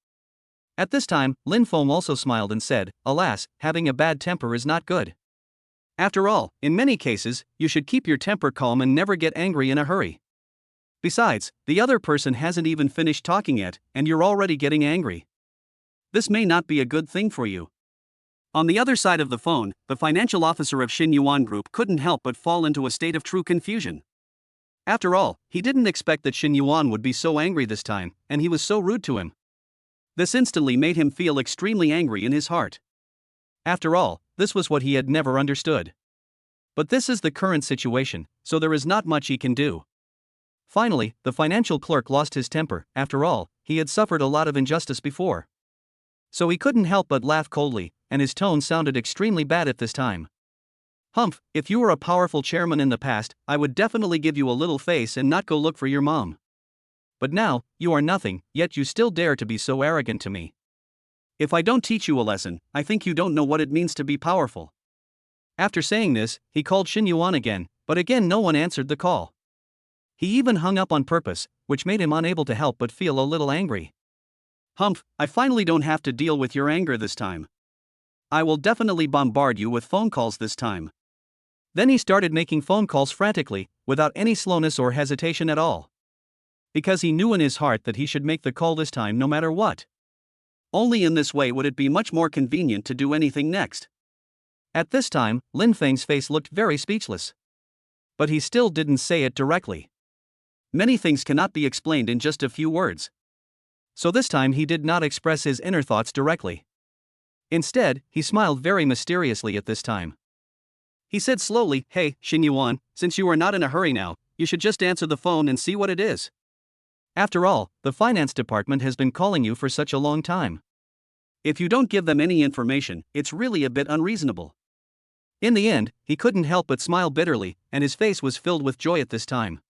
At this time, Lin Feng also smiled and said, "Alas, having a bad temper is not good. After all, in many cases, you should keep your temper calm and never get angry in a hurry. Besides, the other person hasn't even finished talking yet, and you're already getting angry. This may not be a good thing for you." On the other side of the phone, the financial officer of Xin Yuan Group couldn't help but fall into a state of true confusion. After all, he didn't expect that Xin Yuan would be so angry this time, and he was so rude to him. This instantly made him feel extremely angry in his heart. After all, this was what he had never understood. But this is the current situation, so there is not much he can do. Finally, the financial clerk lost his temper. After all, he had suffered a lot of injustice before. So he couldn't help but laugh coldly, and his tone sounded extremely bad at this time. "Humph, if you were a powerful chairman in the past, I would definitely give you a little face and not go look for your mom. But now, you are nothing, yet you still dare to be so arrogant to me. If I don't teach you a lesson, I think you don't know what it means to be powerful." After saying this, he called Xin Yuan again, but again no one answered the call. He even hung up on purpose, which made him unable to help but feel a little angry. "Humph, I finally don't have to deal with your anger this time. I will definitely bombard you with phone calls this time." Then he started making phone calls frantically, without any slowness or hesitation at all. Because he knew in his heart that he should make the call this time no matter what. Only in this way would it be much more convenient to do anything next. At this time, Lin Feng's face looked very speechless. But he still didn't say it directly. Many things cannot be explained in just a few words. So this time he did not express his inner thoughts directly. Instead, he smiled very mysteriously at this time. He said slowly, "Hey, Xin Yuan, since you are not in a hurry now, you should just answer the phone and see what it is. After all, the finance department has been calling you for such a long time. If you don't give them any information, it's really a bit unreasonable." In the end, he couldn't help but smile bitterly, and his face was filled with joy at this time.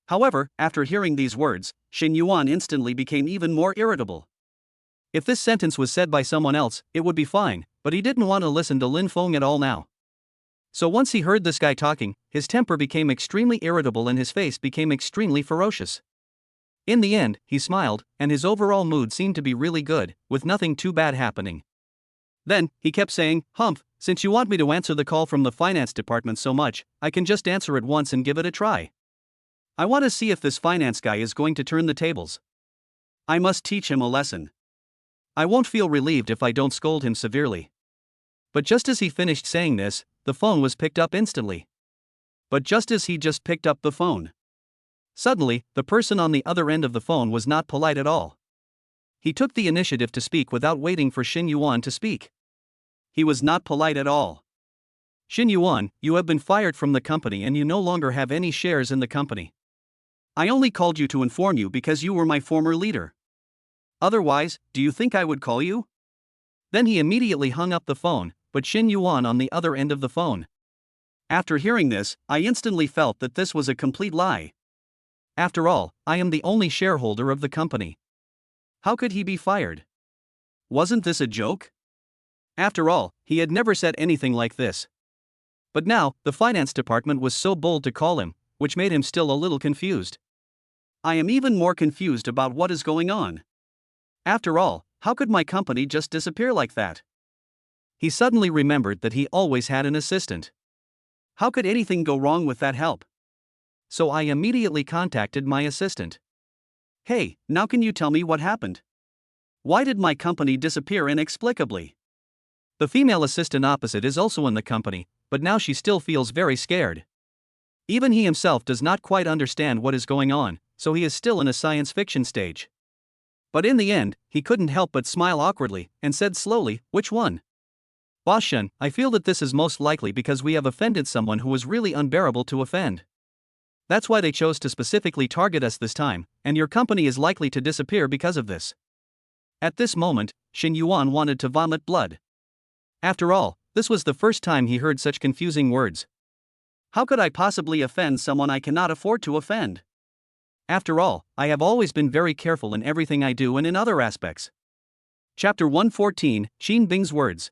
However, after hearing these words, Xin Yuan instantly became even more irritable. If this sentence was said by someone else, it would be fine, but he didn't want to listen to Lin Feng at all now. So once he heard this guy talking, his temper became extremely irritable and his face became extremely ferocious. In the end, he smiled, and his overall mood seemed to be really good, with nothing too bad happening. Then, he kept saying, "Humph, since you want me to answer the call from the finance department so much, I can just answer it once and give it a try. I want to see if this finance guy is going to turn the tables. I must teach him a lesson. I won't feel relieved if I don't scold him severely." But just as he finished saying this, the phone was picked up instantly. But just as he just picked up the phone, suddenly, the person on the other end of the phone was not polite at all. He took the initiative to speak without waiting for Xin Yuan to speak. He was not polite at all. "Xin Yuan, you have been fired from the company and you no longer have any shares in the company. I only called you to inform you because you were my former leader. Otherwise, do you think I would call you?" Then he immediately hung up the phone, but Shin Yuan on the other end of the phone. After hearing this, I instantly felt that this was a complete lie. After all, I am the only shareholder of the company. How could he be fired? Wasn't this a joke? After all, he had never said anything like this. But now, the finance department was so bold to call him, which made him still a little confused. I am even more confused about what is going on. After all, how could my company just disappear like that? He suddenly remembered that he always had an assistant. How could anything go wrong with that help? So I immediately contacted my assistant. Hey, now can you tell me what happened? Why did my company disappear inexplicably? The female assistant opposite is also in the company, but now she still feels very scared. Even he himself does not quite understand what is going on, so he is still in a science fiction stage. But in the end, he couldn't help but smile awkwardly, and said slowly, "Which one?" "Boss Shen, I feel that this is most likely because we have offended someone who was really unbearable to offend. That's why they chose to specifically target us this time, and your company is likely to disappear because of this." At this moment, Shin Yuan wanted to vomit blood. After all, this was the first time he heard such confusing words. How could I possibly offend someone I cannot afford to offend? After all, I have always been very careful in everything I do and in other aspects. Chapter 114, Qin Bing's words.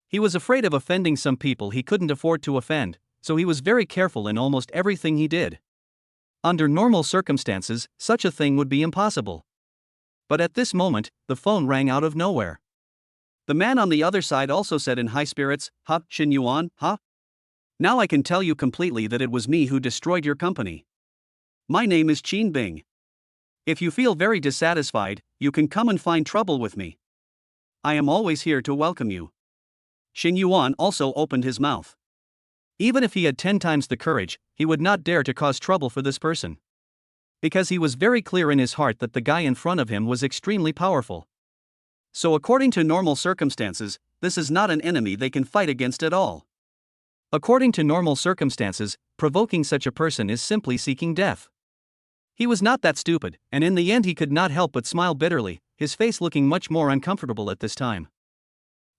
He was afraid of offending some people he couldn't afford to offend, so he was very careful in almost everything he did. Under normal circumstances, such a thing would be impossible. But at this moment, the phone rang out of nowhere. The man on the other side also said in high spirits, "Huh, Shin Yuan, huh? Now I can tell you completely that it was me who destroyed your company. My name is Qin Bing. If you feel very dissatisfied, you can come and find trouble with me. I am always here to welcome you." Shin Yuan also opened his mouth. Even if he had 10 times the courage, he would not dare to cause trouble for this person. Because he was very clear in his heart that the guy in front of him was extremely powerful. So according to normal circumstances, this is not an enemy they can fight against at all. According to normal circumstances, provoking such a person is simply seeking death. He was not that stupid, and in the end he could not help but smile bitterly, his face looking much more uncomfortable at this time.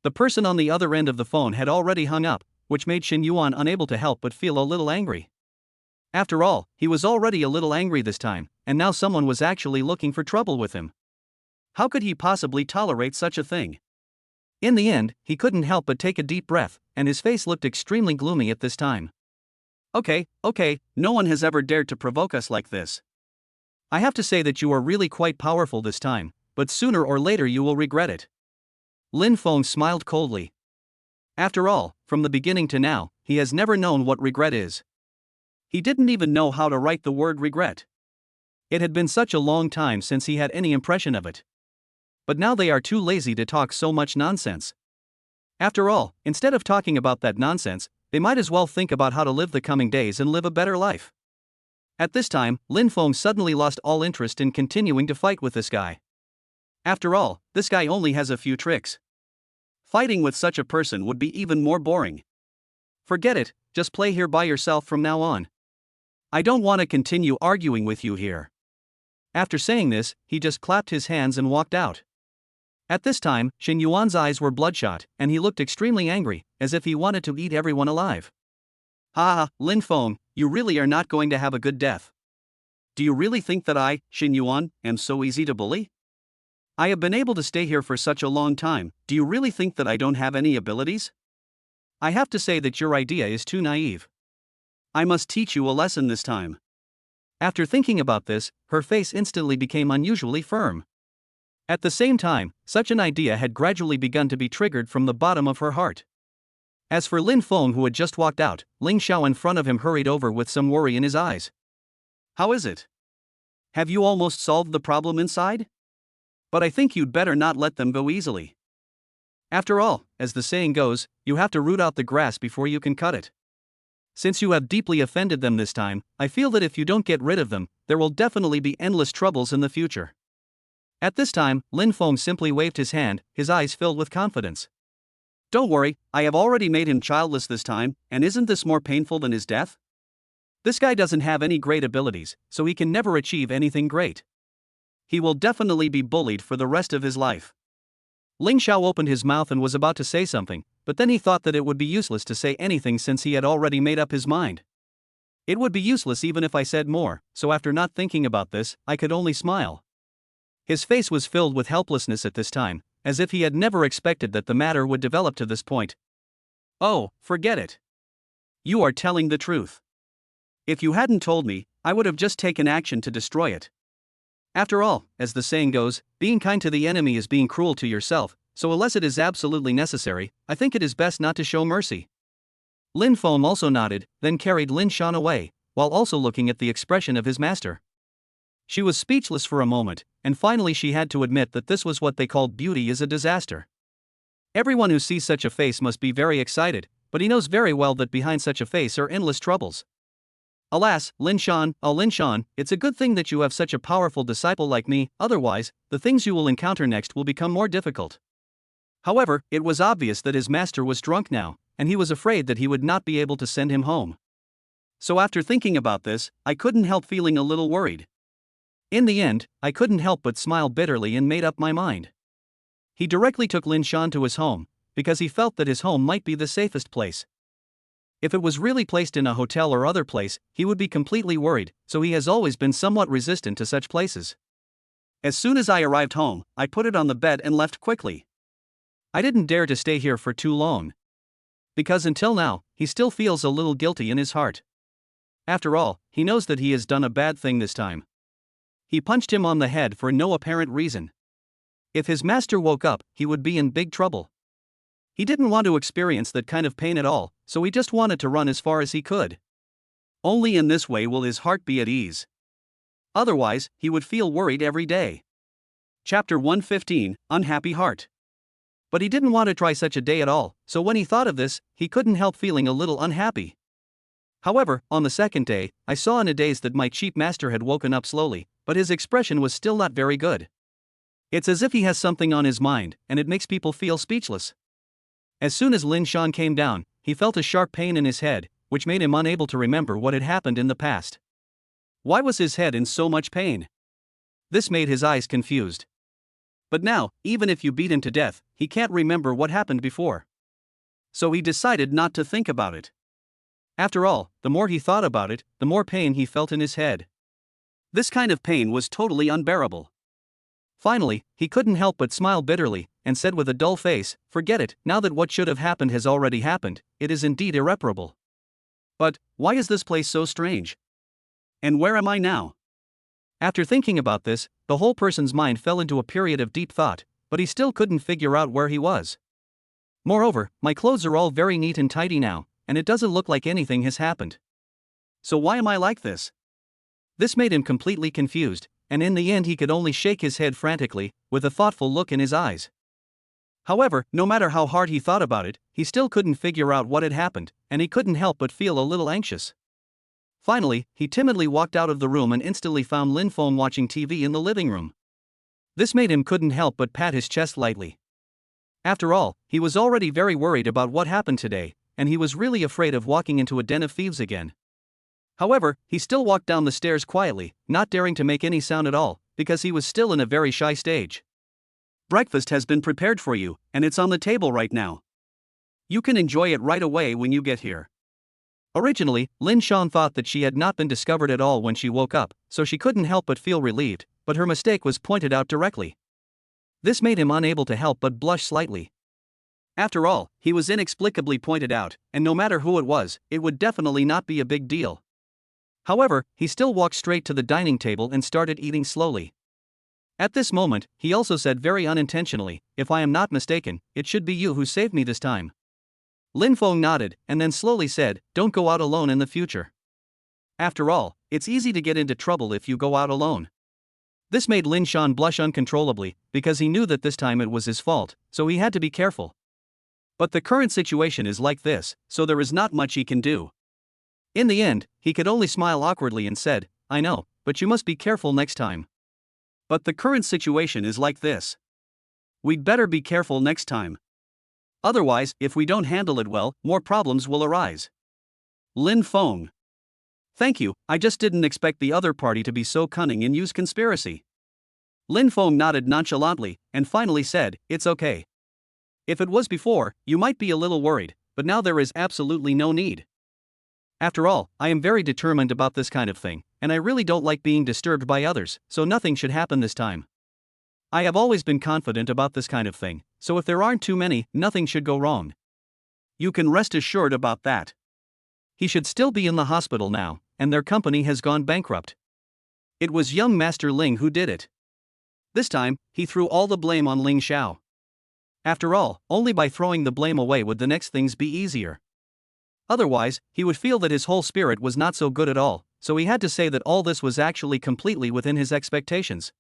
The person on the other end of the phone had already hung up, which made Shin Yuan unable to help but feel a little angry. After all, he was already a little angry this time, and now someone was actually looking for trouble with him. How could he possibly tolerate such a thing? In the end, he couldn't help but take a deep breath, and his face looked extremely gloomy at this time. Okay, no one has ever dared to provoke us like this. I have to say that you are really quite powerful this time, but sooner or later you will regret it. Lin Feng smiled coldly. After all, from the beginning to now, he has never known what regret is. He didn't even know how to write the word regret. It had been such a long time since he had any impression of it. But now they are too lazy to talk so much nonsense. After all, instead of talking about that nonsense, they might as well think about how to live the coming days and live a better life. At this time, Lin Feng suddenly lost all interest in continuing to fight with this guy. After all, this guy only has a few tricks. Fighting with such a person would be even more boring. Forget it, just play here by yourself from now on. I don't want to continue arguing with you here. After saying this, he just clapped his hands and walked out. At this time, Shin Yuan's eyes were bloodshot, and he looked extremely angry, as if he wanted to eat everyone alive. Ha, Lin Feng, you really are not going to have a good death. Do you really think that I, Shin Yuan, am so easy to bully? I have been able to stay here for such a long time, do you really think that I don't have any abilities? I have to say that your idea is too naive. I must teach you a lesson this time. After thinking about this, her face instantly became unusually firm. At the same time, such an idea had gradually begun to be triggered from the bottom of her heart. As for Lin Feng, who had just walked out, Ling Xiao in front of him hurried over with some worry in his eyes. How is it? Have you almost solved the problem inside? But I think you'd better not let them go easily. After all, as the saying goes, you have to root out the grass before you can cut it. Since you have deeply offended them this time, I feel that if you don't get rid of them, there will definitely be endless troubles in the future. At this time, Lin Feng simply waved his hand, his eyes filled with confidence. Don't worry, I have already made him childless this time, and isn't this more painful than his death? This guy doesn't have any great abilities, so he can never achieve anything great. He will definitely be bullied for the rest of his life. Ling Xiao opened his mouth and was about to say something, but then he thought that it would be useless to say anything since he had already made up his mind. It would be useless even if I said more, so after not thinking about this, I could only smile. His face was filled with helplessness at this time, as if he had never expected that the matter would develop to this point. Oh, forget it. You are telling the truth. If you hadn't told me, I would have just taken action to destroy it. After all, as the saying goes, being kind to the enemy is being cruel to yourself, so unless it is absolutely necessary, I think it is best not to show mercy. Lin Feng also nodded, then carried Lin Shan away, while also looking at the expression of his master. She was speechless for a moment, and finally she had to admit that this was what they called beauty is a disaster. Everyone who sees such a face must be very excited, but he knows very well that behind such a face are endless troubles. Alas, Lin Shan, it's a good thing that you have such a powerful disciple like me, otherwise, the things you will encounter next will become more difficult. However, it was obvious that his master was drunk now, and he was afraid that he would not be able to send him home. So after thinking about this, I couldn't help feeling a little worried. In the end, I couldn't help but smile bitterly and made up my mind. He directly took Lin Shan to his home, because he felt that his home might be the safest place. If it was really placed in a hotel or other place, he would be completely worried, so he has always been somewhat resistant to such places. As soon as I arrived home, I put it on the bed and left quickly. I didn't dare to stay here for too long. Because until now, he still feels a little guilty in his heart. After all, he knows that he has done a bad thing this time. He punched him on the head for no apparent reason. If his master woke up, he would be in big trouble. He didn't want to experience that kind of pain at all, so he just wanted to run as far as he could. Only in this way will his heart be at ease. Otherwise, he would feel worried every day. Chapter 115, Unhappy Heart. But he didn't want to try such a day at all, so when he thought of this, he couldn't help feeling a little unhappy. However, on the second day, I saw in a daze that my cheap master had woken up slowly, but his expression was still not very good. It's as if he has something on his mind, and it makes people feel speechless. As soon as Lin Shan came down, he felt a sharp pain in his head, which made him unable to remember what had happened in the past. Why was his head in so much pain? This made his eyes confused. But now, even if you beat him to death, he can't remember what happened before. So he decided not to think about it. After all, the more he thought about it, the more pain he felt in his head. This kind of pain was totally unbearable. Finally, he couldn't help but smile bitterly, and said with a dull face, "Forget it, now that what should have happened has already happened, it is indeed irreparable." But, why is this place so strange? And where am I now? After thinking about this, the whole person's mind fell into a period of deep thought, but he still couldn't figure out where he was. Moreover, my clothes are all very neat and tidy now, and it doesn't look like anything has happened. So why am I like this? This made him completely confused, and in the end he could only shake his head frantically, with a thoughtful look in his eyes. However, no matter how hard he thought about it, he still couldn't figure out what had happened, and he couldn't help but feel a little anxious. Finally, he timidly walked out of the room and instantly found Lin Feng watching TV in the living room. This made him couldn't help but pat his chest lightly. After all, he was already very worried about what happened today, and he was really afraid of walking into a den of thieves again. However, he still walked down the stairs quietly, not daring to make any sound at all, because he was still in a very shy stage. Breakfast has been prepared for you, and it's on the table right now. You can enjoy it right away when you get here. Originally, Lin Shan thought that she had not been discovered at all when she woke up, so she couldn't help but feel relieved, but her mistake was pointed out directly. This made him unable to help but blush slightly. After all, he was inexplicably pointed out, and no matter who it was, it would definitely not be a big deal. However, he still walked straight to the dining table and started eating slowly. At this moment, he also said very unintentionally, "If I am not mistaken, it should be you who saved me this time." Lin Feng nodded, and then slowly said, "Don't go out alone in the future. After all, it's easy to get into trouble if you go out alone." This made Lin Shan blush uncontrollably, because he knew that this time it was his fault, so he had to be careful. But the current situation is like this, so there is not much he can do. In the end, he could only smile awkwardly and said, "I know, but you must be careful next time." But the current situation is like this. We'd better be careful next time. Otherwise, if we don't handle it well, more problems will arise. Lin Feng. Thank you, I just didn't expect the other party to be so cunning and use conspiracy. Lin Feng nodded nonchalantly and finally said, "It's okay. If it was before, you might be a little worried, but now there is absolutely no need. After all, I am very determined about this kind of thing, and I really don't like being disturbed by others, so nothing should happen this time. I have always been confident about this kind of thing, so if there aren't too many, nothing should go wrong. You can rest assured about that." He should still be in the hospital now, and their company has gone bankrupt. It was young Master Ling who did it. This time, he threw all the blame on Ling Xiao. After all, only by throwing the blame away would the next things be easier. Otherwise, he would feel that his whole spirit was not so good at all, so he had to say that all this was actually completely within his expectations.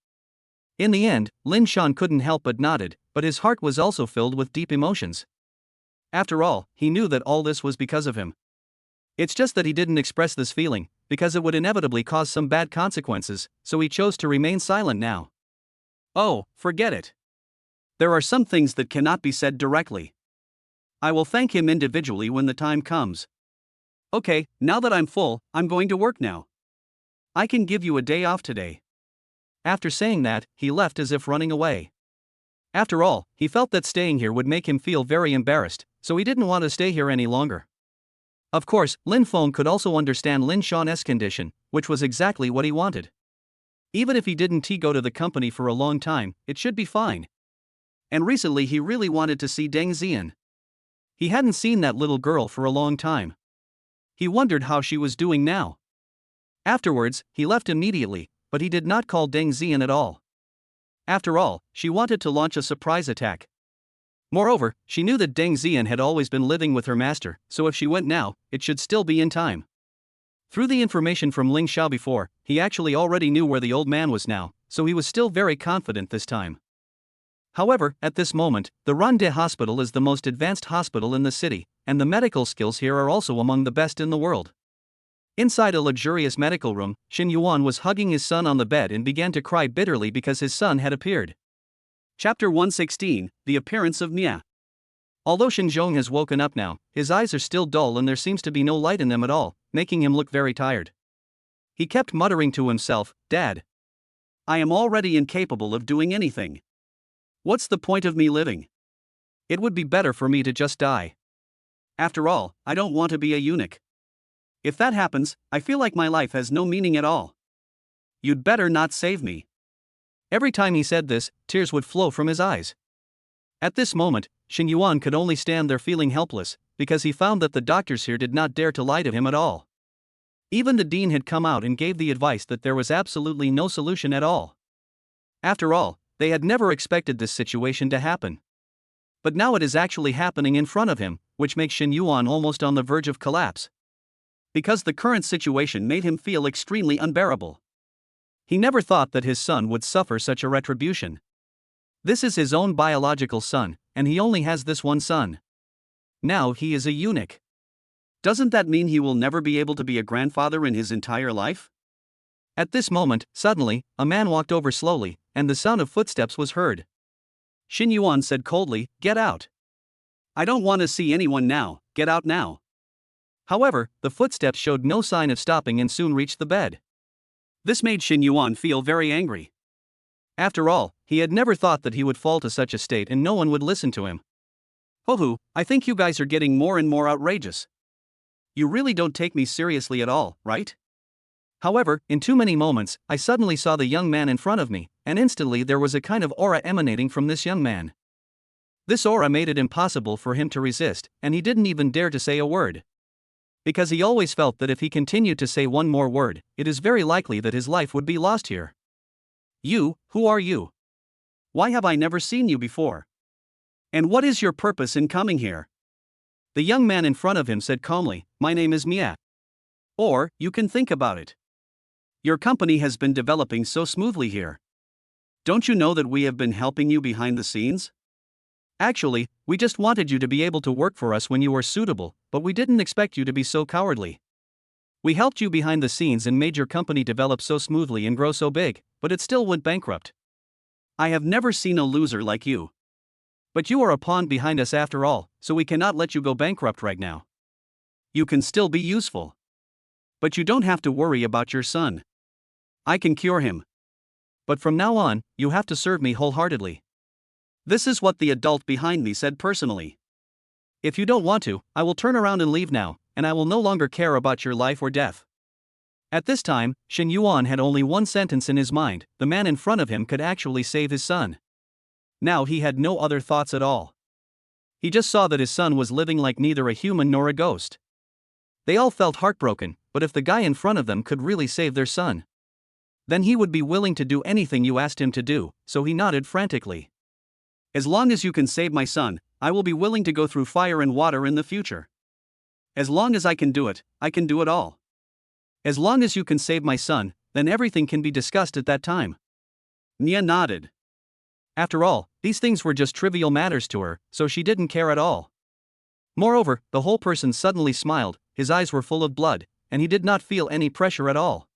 In the end, Lin Shan couldn't help but nodded, but his heart was also filled with deep emotions. After all, he knew that all this was because of him. It's just that he didn't express this feeling, because it would inevitably cause some bad consequences, so he chose to remain silent now. Oh, forget it. There are some things that cannot be said directly. I will thank him individually when the time comes. Okay, now that I'm full, I'm going to work now. I can give you a day off today. After saying that, he left as if running away. After all, he felt that staying here would make him feel very embarrassed, so he didn't want to stay here any longer. Of course, Lin Feng could also understand Lin Shan's condition, which was exactly what he wanted. Even if he didn't go to the company for a long time, it should be fine. And recently he really wanted to see Deng Yuyan. He hadn't seen that little girl for a long time. He wondered how she was doing now. Afterwards, he left immediately, but he did not call Deng Yuyan at all. After all, she wanted to launch a surprise attack. Moreover, she knew that Deng Yuyan had always been living with her master, so if she went now, it should still be in time. Through the information from Ling Xiao before, he actually already knew where the old man was now, so he was still very confident this time. However, at this moment, the Rande Hospital is the most advanced hospital in the city, and the medical skills here are also among the best in the world. Inside a luxurious medical room, Xin Yuan was hugging his son on the bed and began to cry bitterly because his son had appeared. Chapter 116, The Appearance of Mia. Although Xinzhong has woken up now, his eyes are still dull and there seems to be no light in them at all, making him look very tired. He kept muttering to himself, "Dad, I am already incapable of doing anything. What's the point of me living? It would be better for me to just die. After all, I don't want to be a eunuch. If that happens, I feel like my life has no meaning at all. You'd better not save me." Every time he said this, tears would flow from his eyes. At this moment, Xin Yuan could only stand there feeling helpless, because he found that the doctors here did not dare to lie to him at all. Even the dean had come out and gave the advice that there was absolutely no solution at all. After all, they had never expected this situation to happen. But now it is actually happening in front of him, which makes Xin Yuan almost on the verge of collapse. Because the current situation made him feel extremely unbearable. He never thought that his son would suffer such a retribution. This is his own biological son, and he only has this one son. Now he is a eunuch. Doesn't that mean he will never be able to be a grandfather in his entire life? At this moment, suddenly, a man walked over slowly, and the sound of footsteps was heard. Xin Yuan said coldly, "Get out. I don't want to see anyone now, get out now." However, the footsteps showed no sign of stopping and soon reached the bed. This made Xin Yuan feel very angry. After all, he had never thought that he would fall to such a state and no one would listen to him. "Hohu, I think you guys are getting more and more outrageous. You really don't take me seriously at all, right?" However, in too many moments, I suddenly saw the young man in front of me, and instantly there was a kind of aura emanating from this young man. This aura made it impossible for him to resist, and he didn't even dare to say a word. Because he always felt that if he continued to say one more word, it is very likely that his life would be lost here. "You, who are you? Why have I never seen you before? And what is your purpose in coming here?" The young man in front of him said calmly, "My name is Mia. Or, you can think about it. Your company has been developing so smoothly here. Don't you know that we have been helping you behind the scenes? Actually, we just wanted you to be able to work for us when you were suitable, but we didn't expect you to be so cowardly. We helped you behind the scenes and made your company develop so smoothly and grow so big, but it still went bankrupt. I have never seen a loser like you. But you are a pawn behind us after all, so we cannot let you go bankrupt right now. You can still be useful. But you don't have to worry about your son. I can cure him. But from now on, you have to serve me wholeheartedly. This is what the adult behind me said personally. If you don't want to, I will turn around and leave now, and I will no longer care about your life or death. At this time, Shen Yuan had only one sentence in his mind: the man in front of him could actually save his son. Now he had no other thoughts at all. He just saw that his son was living like neither a human nor a ghost. They all felt heartbroken, but if the guy in front of them could really save their son, then he would be willing to do anything you asked him to do, so he nodded frantically. As long as you can save my son, I will be willing to go through fire and water in the future. As long as I can do it all. As long as you can save my son, then everything can be discussed at that time. Nia nodded. After all, these things were just trivial matters to her, so she didn't care at all. Moreover, the whole person suddenly smiled, his eyes were full of blood, and he did not feel any pressure at all.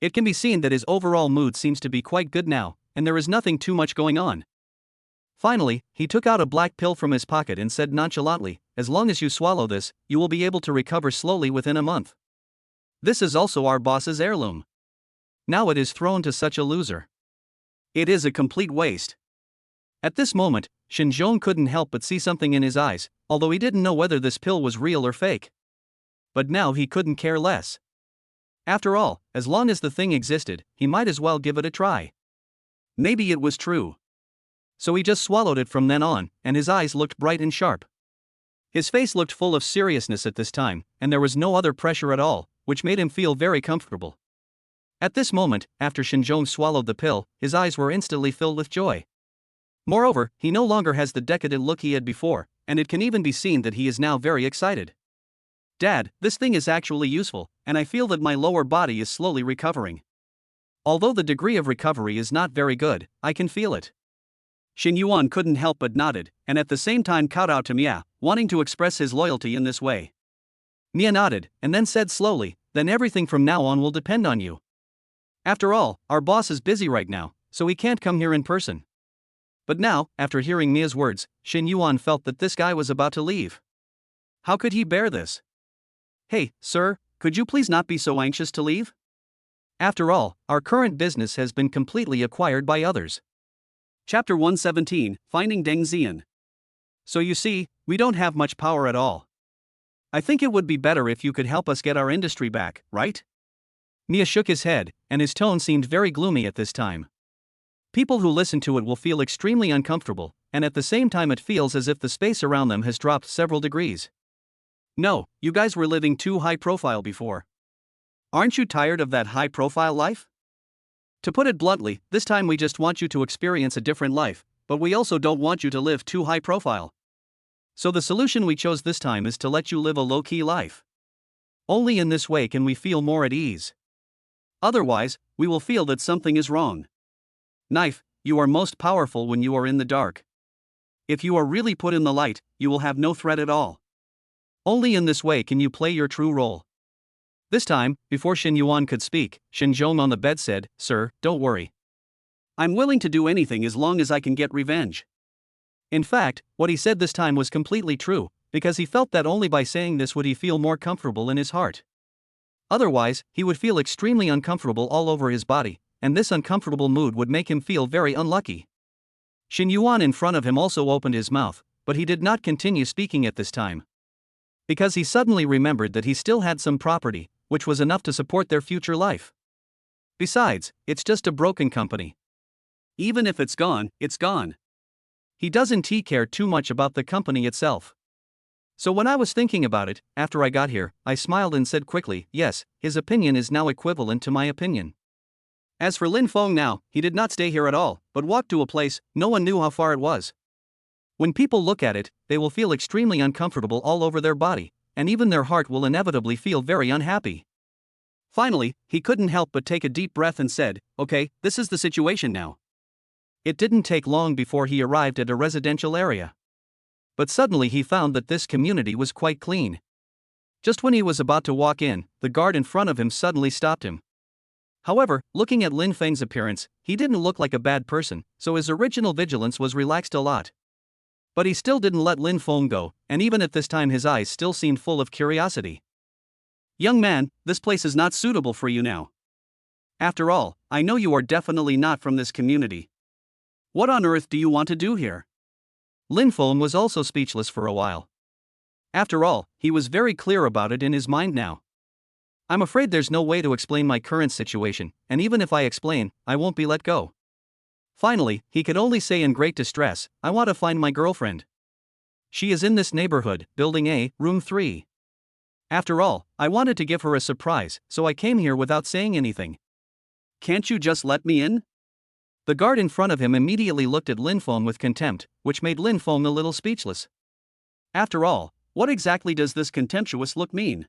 It can be seen that his overall mood seems to be quite good now, and there is nothing too much going on. Finally, he took out a black pill from his pocket and said nonchalantly, "As long as you swallow this, you will be able to recover slowly within a month. This is also our boss's heirloom. Now it is thrown to such a loser. It is a complete waste." At this moment, Shen Zhong couldn't help but see something in his eyes, although he didn't know whether this pill was real or fake. But now he couldn't care less. After all, as long as the thing existed, he might as well give it a try. Maybe it was true. So he just swallowed it from then on, and his eyes looked bright and sharp. His face looked full of seriousness at this time, and there was no other pressure at all, which made him feel very comfortable. At this moment, after Shen Zhong swallowed the pill, his eyes were instantly filled with joy. Moreover, he no longer has the decadent look he had before, and it can even be seen that he is now very excited. "Dad, this thing is actually useful, and I feel that my lower body is slowly recovering. Although the degree of recovery is not very good, I can feel it." Shen Yuan couldn't help but nodded, and at the same time kowtowed to Mia, wanting to express his loyalty in this way. Mia nodded, and then said slowly, "Then everything from now on will depend on you. After all, our boss is busy right now, so he can't come here in person." But now, after hearing Mia's words, Shen Yuan felt that this guy was about to leave. How could he bear this? "Hey, sir, could you please not be so anxious to leave? After all, our current business has been completely acquired by others." Chapter 117, Finding Deng Yuyan. So you see, we don't have much power at all. I think it would be better if you could help us get our industry back, right? Mia shook his head, and his tone seemed very gloomy at this time. People who listen to it will feel extremely uncomfortable, and at the same time it feels as if the space around them has dropped several degrees. No, you guys were living too high profile before. Aren't you tired of that high profile life? To put it bluntly, this time we just want you to experience a different life, but we also don't want you to live too high profile. So the solution we chose this time is to let you live a low-key life. Only in this way can we feel more at ease. Otherwise, we will feel that something is wrong. Knife, you are most powerful when you are in the dark. If you are really put in the light, you will have no threat at all. Only in this way can you play your true role. This time, before Shen Yuan could speak, Shen Zhong on the bed said, "Sir, don't worry. I'm willing to do anything as long as I can get revenge." In fact, what he said this time was completely true, because he felt that only by saying this would he feel more comfortable in his heart. Otherwise, he would feel extremely uncomfortable all over his body, and this uncomfortable mood would make him feel very unlucky. Shen Yuan in front of him also opened his mouth, but he did not continue speaking at this time. Because he suddenly remembered that he still had some property, which was enough to support their future life. Besides, it's just a broken company. Even if it's gone, it's gone. He doesn't care too much about the company itself. So when I was thinking about it, after I got here, I smiled and said quickly, "Yes, his opinion is now equivalent to my opinion." As for Lin Feng now, he did not stay here at all, but walked to a place, no one knew how far it was. When people look at it, they will feel extremely uncomfortable all over their body, and even their heart will inevitably feel very unhappy. Finally, he couldn't help but take a deep breath and said, "Okay, this is the situation now." It didn't take long before he arrived at a residential area. But suddenly he found that this community was quite clean. Just when he was about to walk in, the guard in front of him suddenly stopped him. However, looking at Lin Feng's appearance, he didn't look like a bad person, so his original vigilance was relaxed a lot. But he still didn't let Lin Feng go, and even at this time his eyes still seemed full of curiosity. "Young man, this place is not suitable for you now. After all, I know you are definitely not from this community. What on earth do you want to do here? Lin Feng was also speechless for a while. After all, he was very clear about it in his mind now. I'm afraid there's no way to explain my current situation, and even if I explain, I won't be let go. Finally, he could only say in great distress, I want to find my girlfriend. She is in this neighborhood, Building A, Room 3. After all, I wanted to give her a surprise, so I came here without saying anything. Can't you just let me in? The guard in front of him immediately looked at Lin Feng with contempt, which made Lin Feng a little speechless. After all, what exactly does this contemptuous look mean?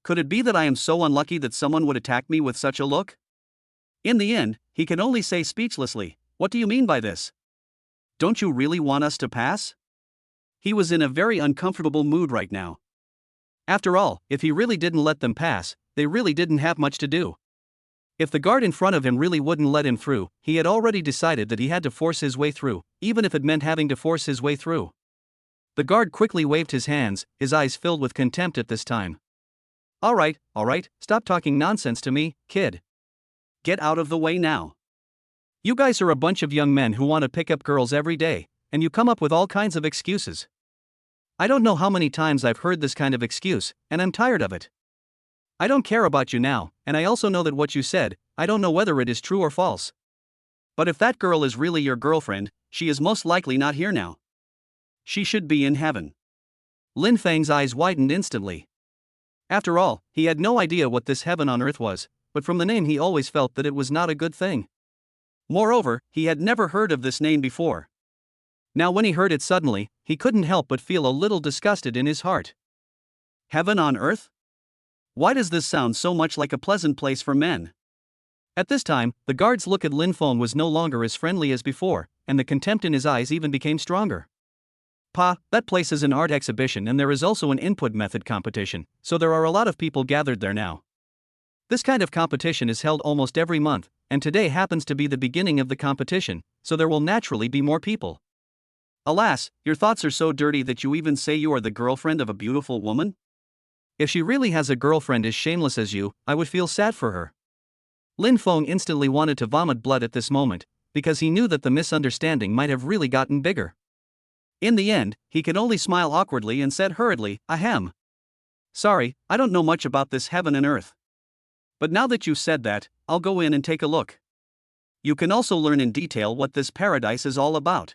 Could it be that I am so unlucky that someone would attack me with such a look? In the end, he can only say speechlessly, what do you mean by this? Don't you really want us to pass? He was in a very uncomfortable mood right now. After all, if he really didn't let them pass, they really didn't have much to do. If the guard in front of him really wouldn't let him through, he had already decided that he had to force his way through, even if it meant having to force his way through. The guard quickly waved his hands, his eyes filled with contempt at this time. All right, stop talking nonsense to me, kid. Get out of the way now. You guys are a bunch of young men who want to pick up girls every day, and you come up with all kinds of excuses. I don't know how many times I've heard this kind of excuse, and I'm tired of it. I don't care about you now, and I also know that what you said, I don't know whether it is true or false. But if that girl is really your girlfriend, she is most likely not here now. She should be in heaven. Lin Feng's eyes widened instantly. After all, he had no idea what this heaven on earth was, but from the name he always felt that it was not a good thing. Moreover, he had never heard of this name before. Now when he heard it suddenly, he couldn't help but feel a little disgusted in his heart. Heaven on earth? Why does this sound so much like a pleasant place for men? At this time, the guard's look at Lin Feng was no longer as friendly as before, and the contempt in his eyes even became stronger. Pa, that place is an art exhibition and there is also an input method competition, so there are a lot of people gathered there now. This kind of competition is held almost every month, and today happens to be the beginning of the competition, so there will naturally be more people. Alas, your thoughts are so dirty that you even say you are the girlfriend of a beautiful woman? If she really has a girlfriend as shameless as you, I would feel sad for her. Lin Feng instantly wanted to vomit blood at this moment, because he knew that the misunderstanding might have really gotten bigger. In the end, he could only smile awkwardly and said hurriedly, Ahem. Sorry, I don't know much about this heaven and earth. But now that you said that, I'll go in and take a look. You can also learn in detail what this paradise is all about.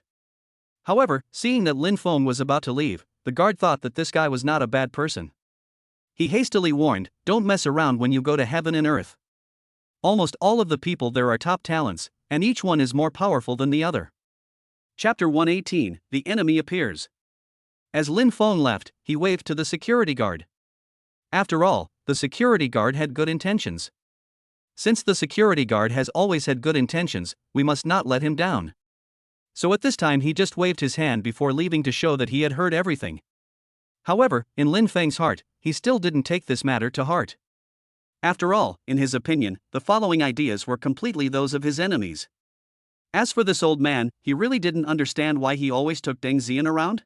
However, seeing that Lin Feng was about to leave, the guard thought that this guy was not a bad person. He hastily warned, don't mess around when you go to heaven and earth. Almost all of the people there are top talents, and each one is more powerful than the other. Chapter 118, The Enemy Appears. As Lin Feng left, he waved to the security guard. After all, the security guard had good intentions. Since the security guard has always had good intentions, we must not let him down. So at this time he just waved his hand before leaving to show that he had heard everything. However, in Lin Feng's heart, he still didn't take this matter to heart. After all, in his opinion, the following ideas were completely those of his enemies. As for this old man, he really didn't understand why he always took Deng Yuyan around.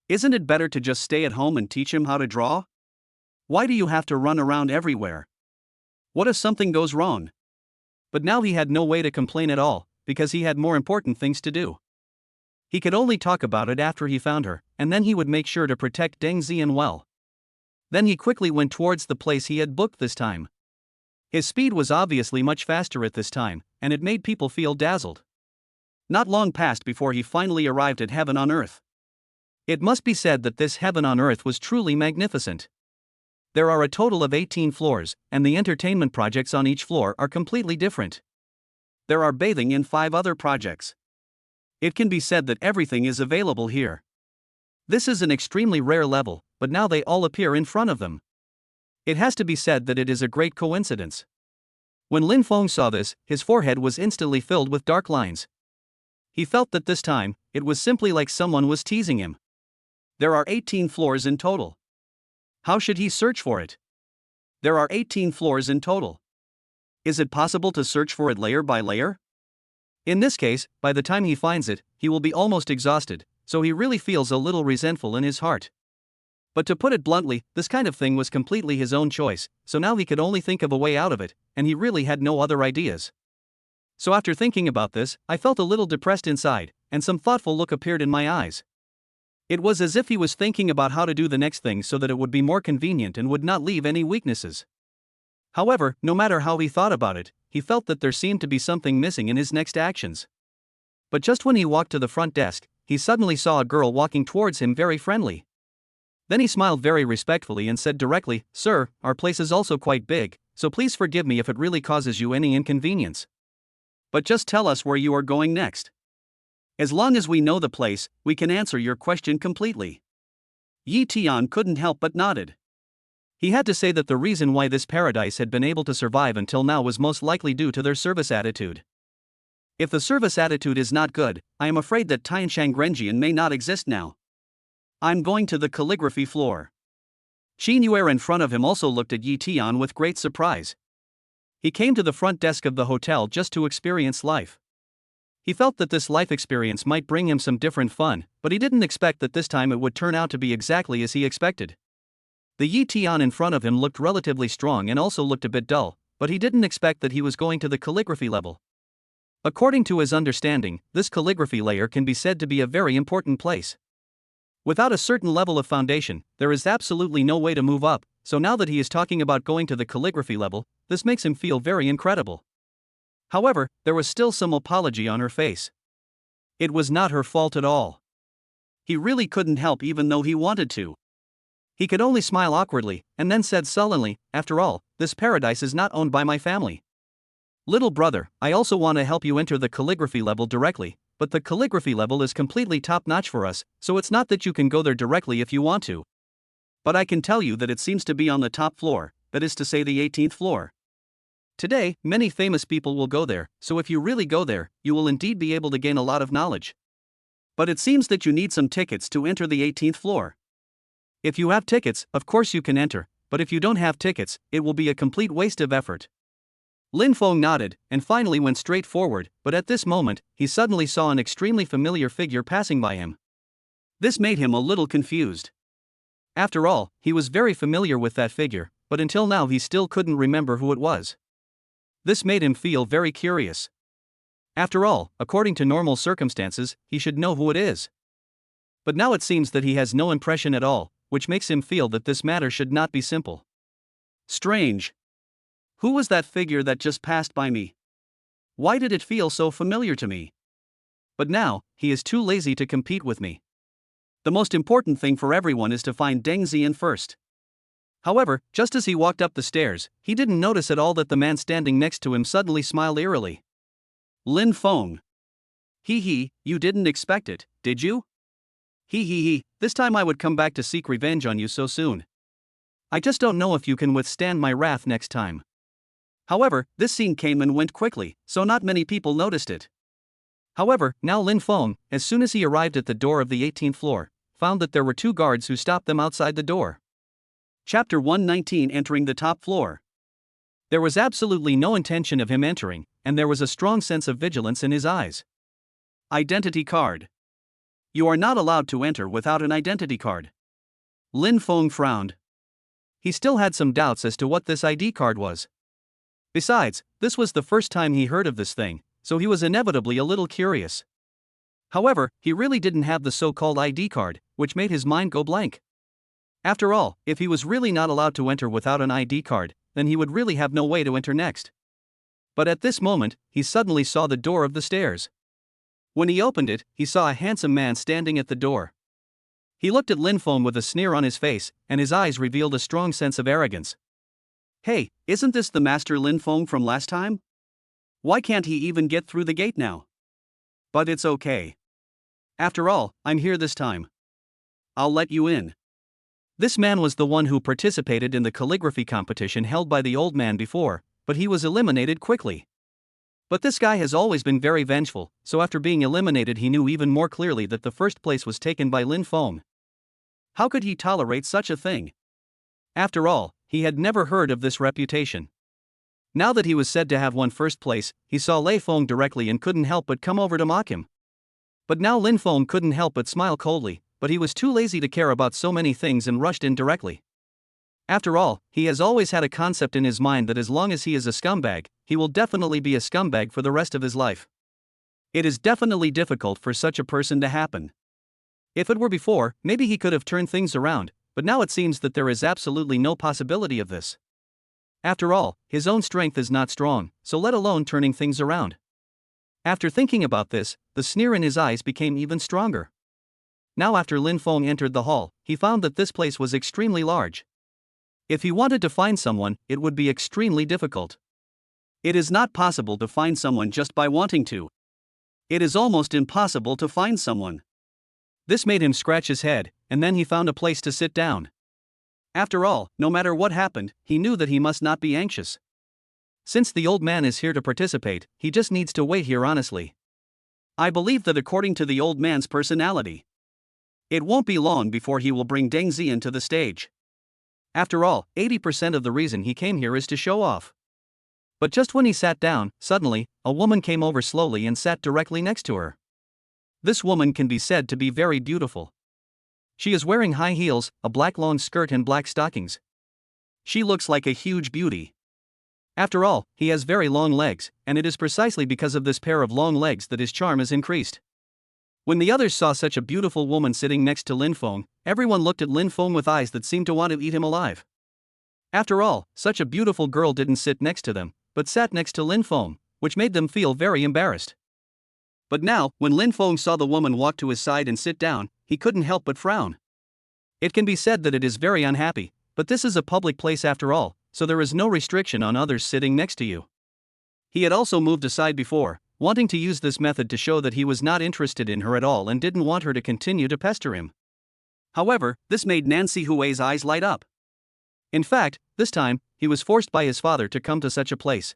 Isn't it better to just stay at home and teach him how to draw? Why do you have to run around everywhere? What if something goes wrong? But now he had no way to complain at all, because he had more important things to do. He could only talk about it after he found her, and then he would make sure to protect Deng Yuyan well. Then he quickly went towards the place he had booked this time. His speed was obviously much faster at this time, and it made people feel dazzled. Not long passed before he finally arrived at heaven on earth. It must be said that this heaven on earth was truly magnificent. There are a total of 18 floors, and the entertainment projects on each floor are completely different. There are bathing in 5 other projects. It can be said that everything is available here. This is an extremely rare level, but now they all appear in front of them. It has to be said that it is a great coincidence. When Lin Feng saw this, his forehead was instantly filled with dark lines. He felt that this time, it was simply like someone was teasing him. There are 18 floors in total. How should he search for it? There are 18 floors in total. Is it possible to search for it layer by layer? In this case, by the time he finds it, he will be almost exhausted, so he really feels a little resentful in his heart. But to put it bluntly, this kind of thing was completely his own choice, so now he could only think of a way out of it, and he really had no other ideas. So after thinking about this, I felt a little depressed inside, and some thoughtful look appeared in my eyes. It was as if he was thinking about how to do the next thing so that it would be more convenient and would not leave any weaknesses. However, no matter how he thought about it, he felt that there seemed to be something missing in his next actions. But just when he walked to the front desk, he suddenly saw a girl walking towards him very friendly. Then he smiled very respectfully and said directly, "Sir, our place is also quite big, so please forgive me if it really causes you any inconvenience. But just tell us where you are going next. As long as we know the place, we can answer your question completely." Yi Tian couldn't help but nodded. He had to say that the reason why this paradise had been able to survive until now was most likely due to their service attitude. If the service attitude is not good, I am afraid that Tianshang Renjian may not exist now. I'm going to the calligraphy floor. Qin Yuer in front of him also looked at Yi Tian with great surprise. He came to the front desk of the hotel just to experience life. He felt that this life experience might bring him some different fun, but he didn't expect that this time it would turn out to be exactly as he expected. The Yi Tian in front of him looked relatively strong and also looked a bit dull, but he didn't expect that he was going to the calligraphy level. According to his understanding, this calligraphy layer can be said to be a very important place. Without a certain level of foundation, there is absolutely no way to move up, so now that he is talking about going to the calligraphy level, this makes him feel very incredible. However, there was still some apology on her face. It was not her fault at all. He really couldn't help even though he wanted to. He could only smile awkwardly, and then said sullenly, "After all, this paradise is not owned by my family. Little brother, I also want to help you enter the calligraphy level directly, but the calligraphy level is completely top-notch for us, so it's not that you can go there directly if you want to. But I can tell you that it seems to be on the top floor, that is to say the 18th floor. Today, many famous people will go there, so if you really go there, you will indeed be able to gain a lot of knowledge. But it seems that you need some tickets to enter the 18th floor. If you have tickets, of course you can enter, but if you don't have tickets, it will be a complete waste of effort." Lin Feng nodded, and finally went straight forward, but at this moment, he suddenly saw an extremely familiar figure passing by him. This made him a little confused. After all, he was very familiar with that figure, but until now he still couldn't remember who it was. This made him feel very curious. After all, according to normal circumstances, he should know who it is. But now it seems that he has no impression at all, which makes him feel that this matter should not be simple. Strange. Who was that figure that just passed by me? Why did it feel so familiar to me? But now, he is too lazy to compete with me. The most important thing for everyone is to find Deng Yuyan first. However, just as he walked up the stairs, he didn't notice at all that the man standing next to him suddenly smiled eerily. Lin Feng. Hee, you didn't expect it, did you? Hee, this time I would come back to seek revenge on you so soon. I just don't know if you can withstand my wrath next time. However, this scene came and went quickly, so not many people noticed it. However, now Lin Feng, as soon as he arrived at the door of the 18th floor, found that there were two guards who stopped them outside the door. Chapter 119 Entering the Top Floor. There was absolutely no intention of him entering, and there was a strong sense of vigilance in his eyes. Identity card. You are not allowed to enter without an identity card. Lin Feng frowned. He still had some doubts as to what this ID card was. Besides, this was the first time he heard of this thing, so he was inevitably a little curious. However, he really didn't have the so-called ID card, which made his mind go blank. After all, if he was really not allowed to enter without an ID card, then he would really have no way to enter next. But at this moment, he suddenly saw the door of the stairs. When he opened it, he saw a handsome man standing at the door. He looked at Lin Feng with a sneer on his face, and his eyes revealed a strong sense of arrogance. Hey, isn't this the Master Lin Feng from last time? Why can't he even get through the gate now? But it's okay. After all, I'm here this time. I'll let you in. This man was the one who participated in the calligraphy competition held by the old man before, but he was eliminated quickly. But this guy has always been very vengeful, so after being eliminated he knew even more clearly that the first place was taken by Lin Feng. How could he tolerate such a thing? After all, he had never heard of this reputation. Now that he was said to have won first place, he saw Lei Feng directly and couldn't help but come over to mock him. But now Lin Feng couldn't help but smile coldly, but he was too lazy to care about so many things and rushed in directly. After all, he has always had a concept in his mind that as long as he is a scumbag, he will definitely be a scumbag for the rest of his life. It is definitely difficult for such a person to happen. If it were before, maybe he could have turned things around, but now it seems that there is absolutely no possibility of this. After all, his own strength is not strong, so let alone turning things around. After thinking about this, the sneer in his eyes became even stronger. Now after Lin Feng entered the hall, he found that this place was extremely large. If he wanted to find someone, it would be extremely difficult. It is not possible to find someone just by wanting to. It is almost impossible to find someone. This made him scratch his head, and then he found a place to sit down. After all, no matter what happened, he knew that he must not be anxious. Since the old man is here to participate, he just needs to wait here honestly. I believe that according to the old man's personality, it won't be long before he will bring Deng Yuyan to the stage. After all, 80% of the reason he came here is to show off. But just when he sat down, suddenly, a woman came over slowly and sat directly next to her. This woman can be said to be very beautiful. She is wearing high heels, a black long skirt and black stockings. She looks like a huge beauty. After all, he has very long legs, and it is precisely because of this pair of long legs that his charm is increased. When the others saw such a beautiful woman sitting next to Lin Feng, everyone looked at Lin Feng with eyes that seemed to want to eat him alive. After all, such a beautiful girl didn't sit next to them, but sat next to Lin Feng, which made them feel very embarrassed. But now, when Lin Feng saw the woman walk to his side and sit down, he couldn't help but frown. It can be said that it is very unhappy, but this is a public place after all, so there is no restriction on others sitting next to you. He had also moved aside before, wanting to use this method to show that he was not interested in her at all and didn't want her to continue to pester him. However, this made Nancy Hui's eyes light up. In fact, this time, he was forced by his father to come to such a place.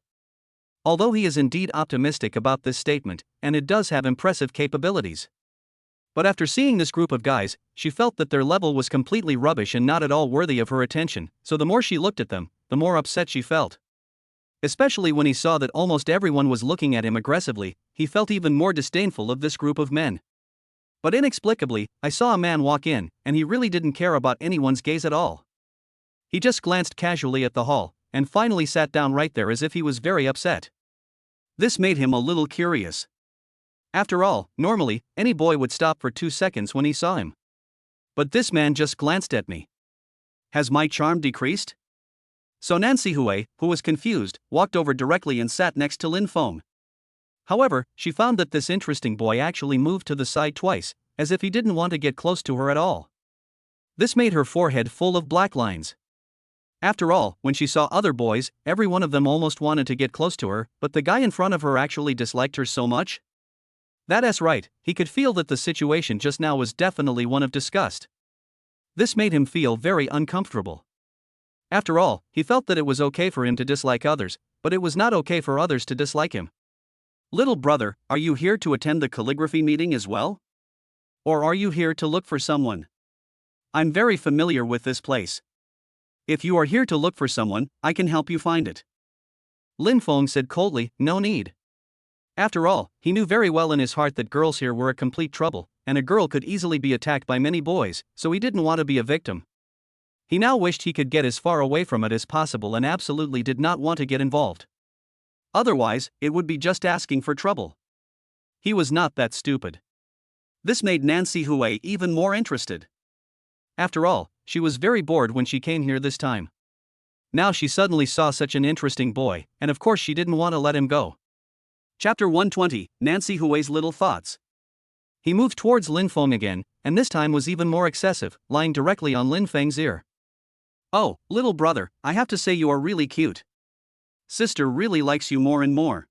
Although he is indeed optimistic about this statement, and it does have impressive capabilities. But after seeing this group of guys, she felt that their level was completely rubbish and not at all worthy of her attention, so the more she looked at them, the more upset she felt. Especially when he saw that almost everyone was looking at him aggressively, he felt even more disdainful of this group of men. But inexplicably, I saw a man walk in, and he really didn't care about anyone's gaze at all. He just glanced casually at the hall, and finally sat down right there as if he was very upset. This made him a little curious. After all, normally, any boy would stop for 2 seconds when he saw him. But this man just glanced at me. Has my charm decreased? So Nancy Hui, who was confused, walked over directly and sat next to Lin Feng. However, she found that this interesting boy actually moved to the side twice, as if he didn't want to get close to her at all. This made her forehead full of black lines. After all, when she saw other boys, every one of them almost wanted to get close to her, but the guy in front of her actually disliked her so much. That's right, he could feel that the situation just now was definitely one of disgust. This made him feel very uncomfortable. After all, he felt that it was okay for him to dislike others, but it was not okay for others to dislike him. Little brother, are you here to attend the calligraphy meeting as well? Or are you here to look for someone? I'm very familiar with this place. If you are here to look for someone, I can help you find it. Lin Feng said coldly, no need. After all, he knew very well in his heart that girls here were a complete trouble, and a girl could easily be attacked by many boys, so he didn't want to be a victim. He now wished he could get as far away from it as possible and absolutely did not want to get involved. Otherwise, it would be just asking for trouble. He was not that stupid. This made Nancy Hui even more interested. After all, she was very bored when she came here this time. Now she suddenly saw such an interesting boy, and of course she didn't want to let him go. Chapter 120, Nancy Hui's Little Thoughts. He moved towards Lin Feng again, and this time was even more excessive, lying directly on Lin Feng's ear. Oh, little brother, I have to say you are really cute. Sister really likes you more and more.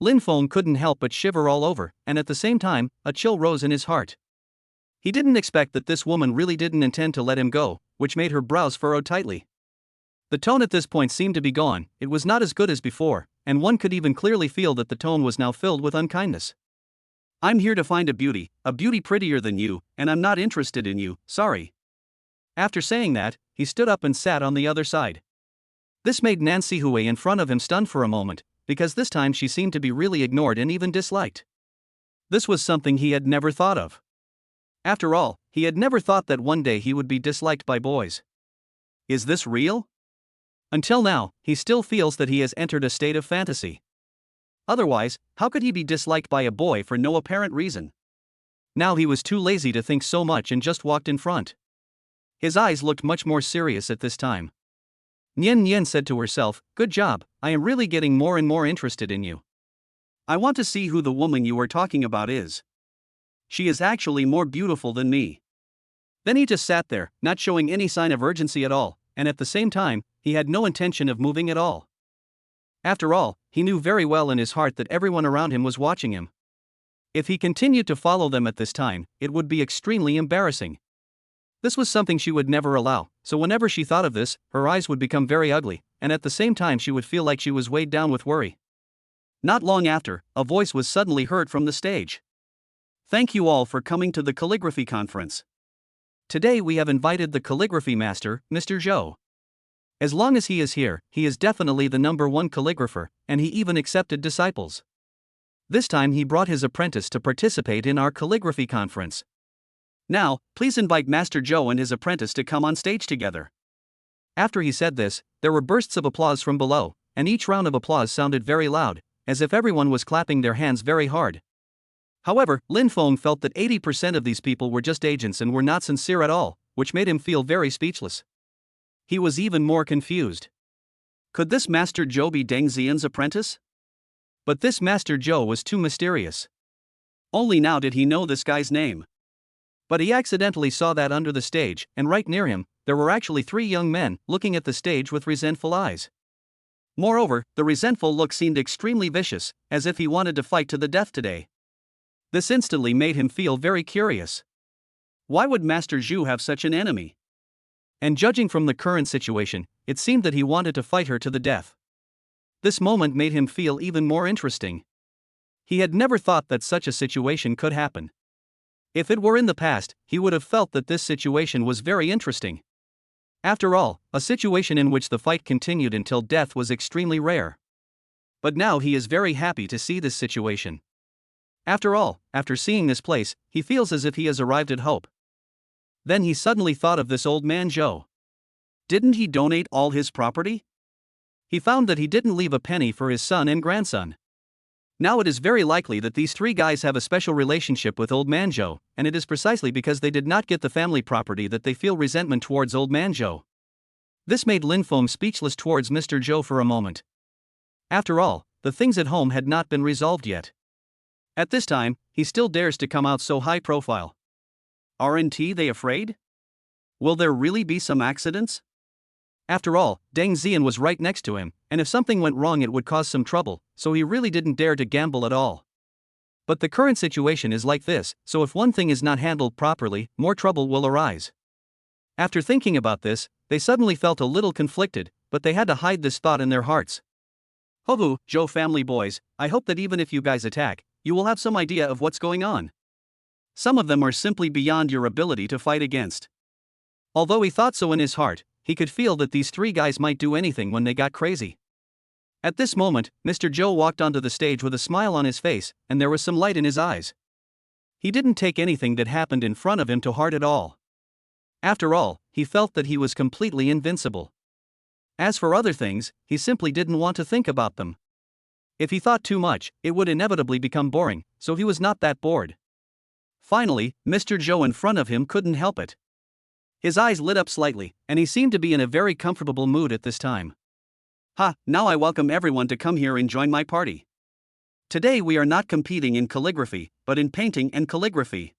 Lin Feng couldn't help but shiver all over, and at the same time, a chill rose in his heart. He didn't expect that this woman really didn't intend to let him go, which made her brows furrowed tightly. The tone at this point seemed to be gone, it was not as good as before, and one could even clearly feel that the tone was now filled with unkindness. I'm here to find a beauty prettier than you, and I'm not interested in you, sorry. After saying that, he stood up and sat on the other side. This made Nancy Hui in front of him stunned for a moment, because this time she seemed to be really ignored and even disliked. This was something he had never thought of. After all, he had never thought that one day he would be disliked by boys. Is this real? Until now, he still feels that he has entered a state of fantasy. Otherwise, how could he be disliked by a boy for no apparent reason? Now he was too lazy to think so much and just walked in front. His eyes looked much more serious at this time. Nian Nian said to herself, "Good job, I am really getting more and more interested in you. I want to see who the woman you were talking about is. She is actually more beautiful than me." Then he just sat there, not showing any sign of urgency at all, and at the same time, he had no intention of moving at all. After all, he knew very well in his heart that everyone around him was watching him. If he continued to follow them at this time, it would be extremely embarrassing. This was something she would never allow, so whenever she thought of this, her eyes would become very ugly, and at the same time she would feel like she was weighed down with worry. Not long after, a voice was suddenly heard from the stage. "Thank you all for coming to the calligraphy conference. Today we have invited the calligraphy master, Mr. Zhou. As long as he is here, he is definitely the #1 calligrapher, and he even accepted disciples. This time he brought his apprentice to participate in our calligraphy conference. Now, please invite Master Zhou and his apprentice to come on stage together." After he said this, there were bursts of applause from below, and each round of applause sounded very loud, as if everyone was clapping their hands very hard. However, Lin Feng felt that 80% of these people were just agents and were not sincere at all, which made him feel very speechless. He was even more confused. Could this Master Zhou be Deng Yuyan's apprentice? But this Master Zhou was too mysterious. Only now did he know this guy's name. But he accidentally saw that under the stage, and right near him, there were actually 3 young men looking at the stage with resentful eyes. Moreover, the resentful look seemed extremely vicious, as if he wanted to fight to the death today. This instantly made him feel very curious. Why would Master Zhu have such an enemy? And judging from the current situation, it seemed that he wanted to fight her to the death. This moment made him feel even more interesting. He had never thought that such a situation could happen. If it were in the past, he would have felt that this situation was very interesting. After all, a situation in which the fight continued until death was extremely rare. But now he is very happy to see this situation. After all, after seeing this place, he feels as if he has arrived at hope. Then he suddenly thought of this old man Zhou. Didn't he donate all his property? He found that he didn't leave a penny for his son and grandson. Now it is very likely that these 3 guys have a special relationship with Old Man Zhou, and it is precisely because they did not get the family property that they feel resentment towards Old Man Zhou. This made Lin Feng speechless towards Mr. Zhou for a moment. After all, the things at home had not been resolved yet. At this time, he still dares to come out so high profile. Aren't they afraid? Will there really be some accidents? After all, Deng Yuyan was right next to him, and if something went wrong it would cause some trouble, so he really didn't dare to gamble at all. But the current situation is like this, so if one thing is not handled properly, more trouble will arise. After thinking about this, they suddenly felt a little conflicted, but they had to hide this thought in their hearts. "Hohu, Zhou family boys, I hope that even if you guys attack, you will have some idea of what's going on. Some of them are simply beyond your ability to fight against." Although he thought so in his heart, he could feel that these 3 guys might do anything when they got crazy. At this moment, Mr. Zhou walked onto the stage with a smile on his face, and there was some light in his eyes. He didn't take anything that happened in front of him to heart at all. After all, he felt that he was completely invincible. As for other things, he simply didn't want to think about them. If he thought too much, it would inevitably become boring, so he was not that bored. Finally, Mr. Zhou in front of him couldn't help it. His eyes lit up slightly, and he seemed to be in a very comfortable mood at this time. "Ha, now I welcome everyone to come here and join my party. Today we are not competing in calligraphy, but in painting and calligraphy.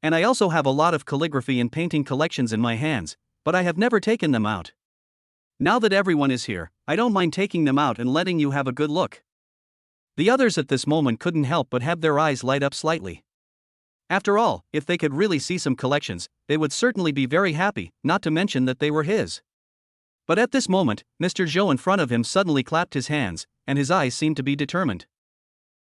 And I also have a lot of calligraphy and painting collections in my hands, but I have never taken them out. Now that everyone is here, I don't mind taking them out and letting you have a good look." The others at this moment couldn't help but have their eyes light up slightly. After all, if they could really see some collections, they would certainly be very happy, not to mention that they were his. But at this moment, Mr. Zhou in front of him suddenly clapped his hands, and his eyes seemed to be determined.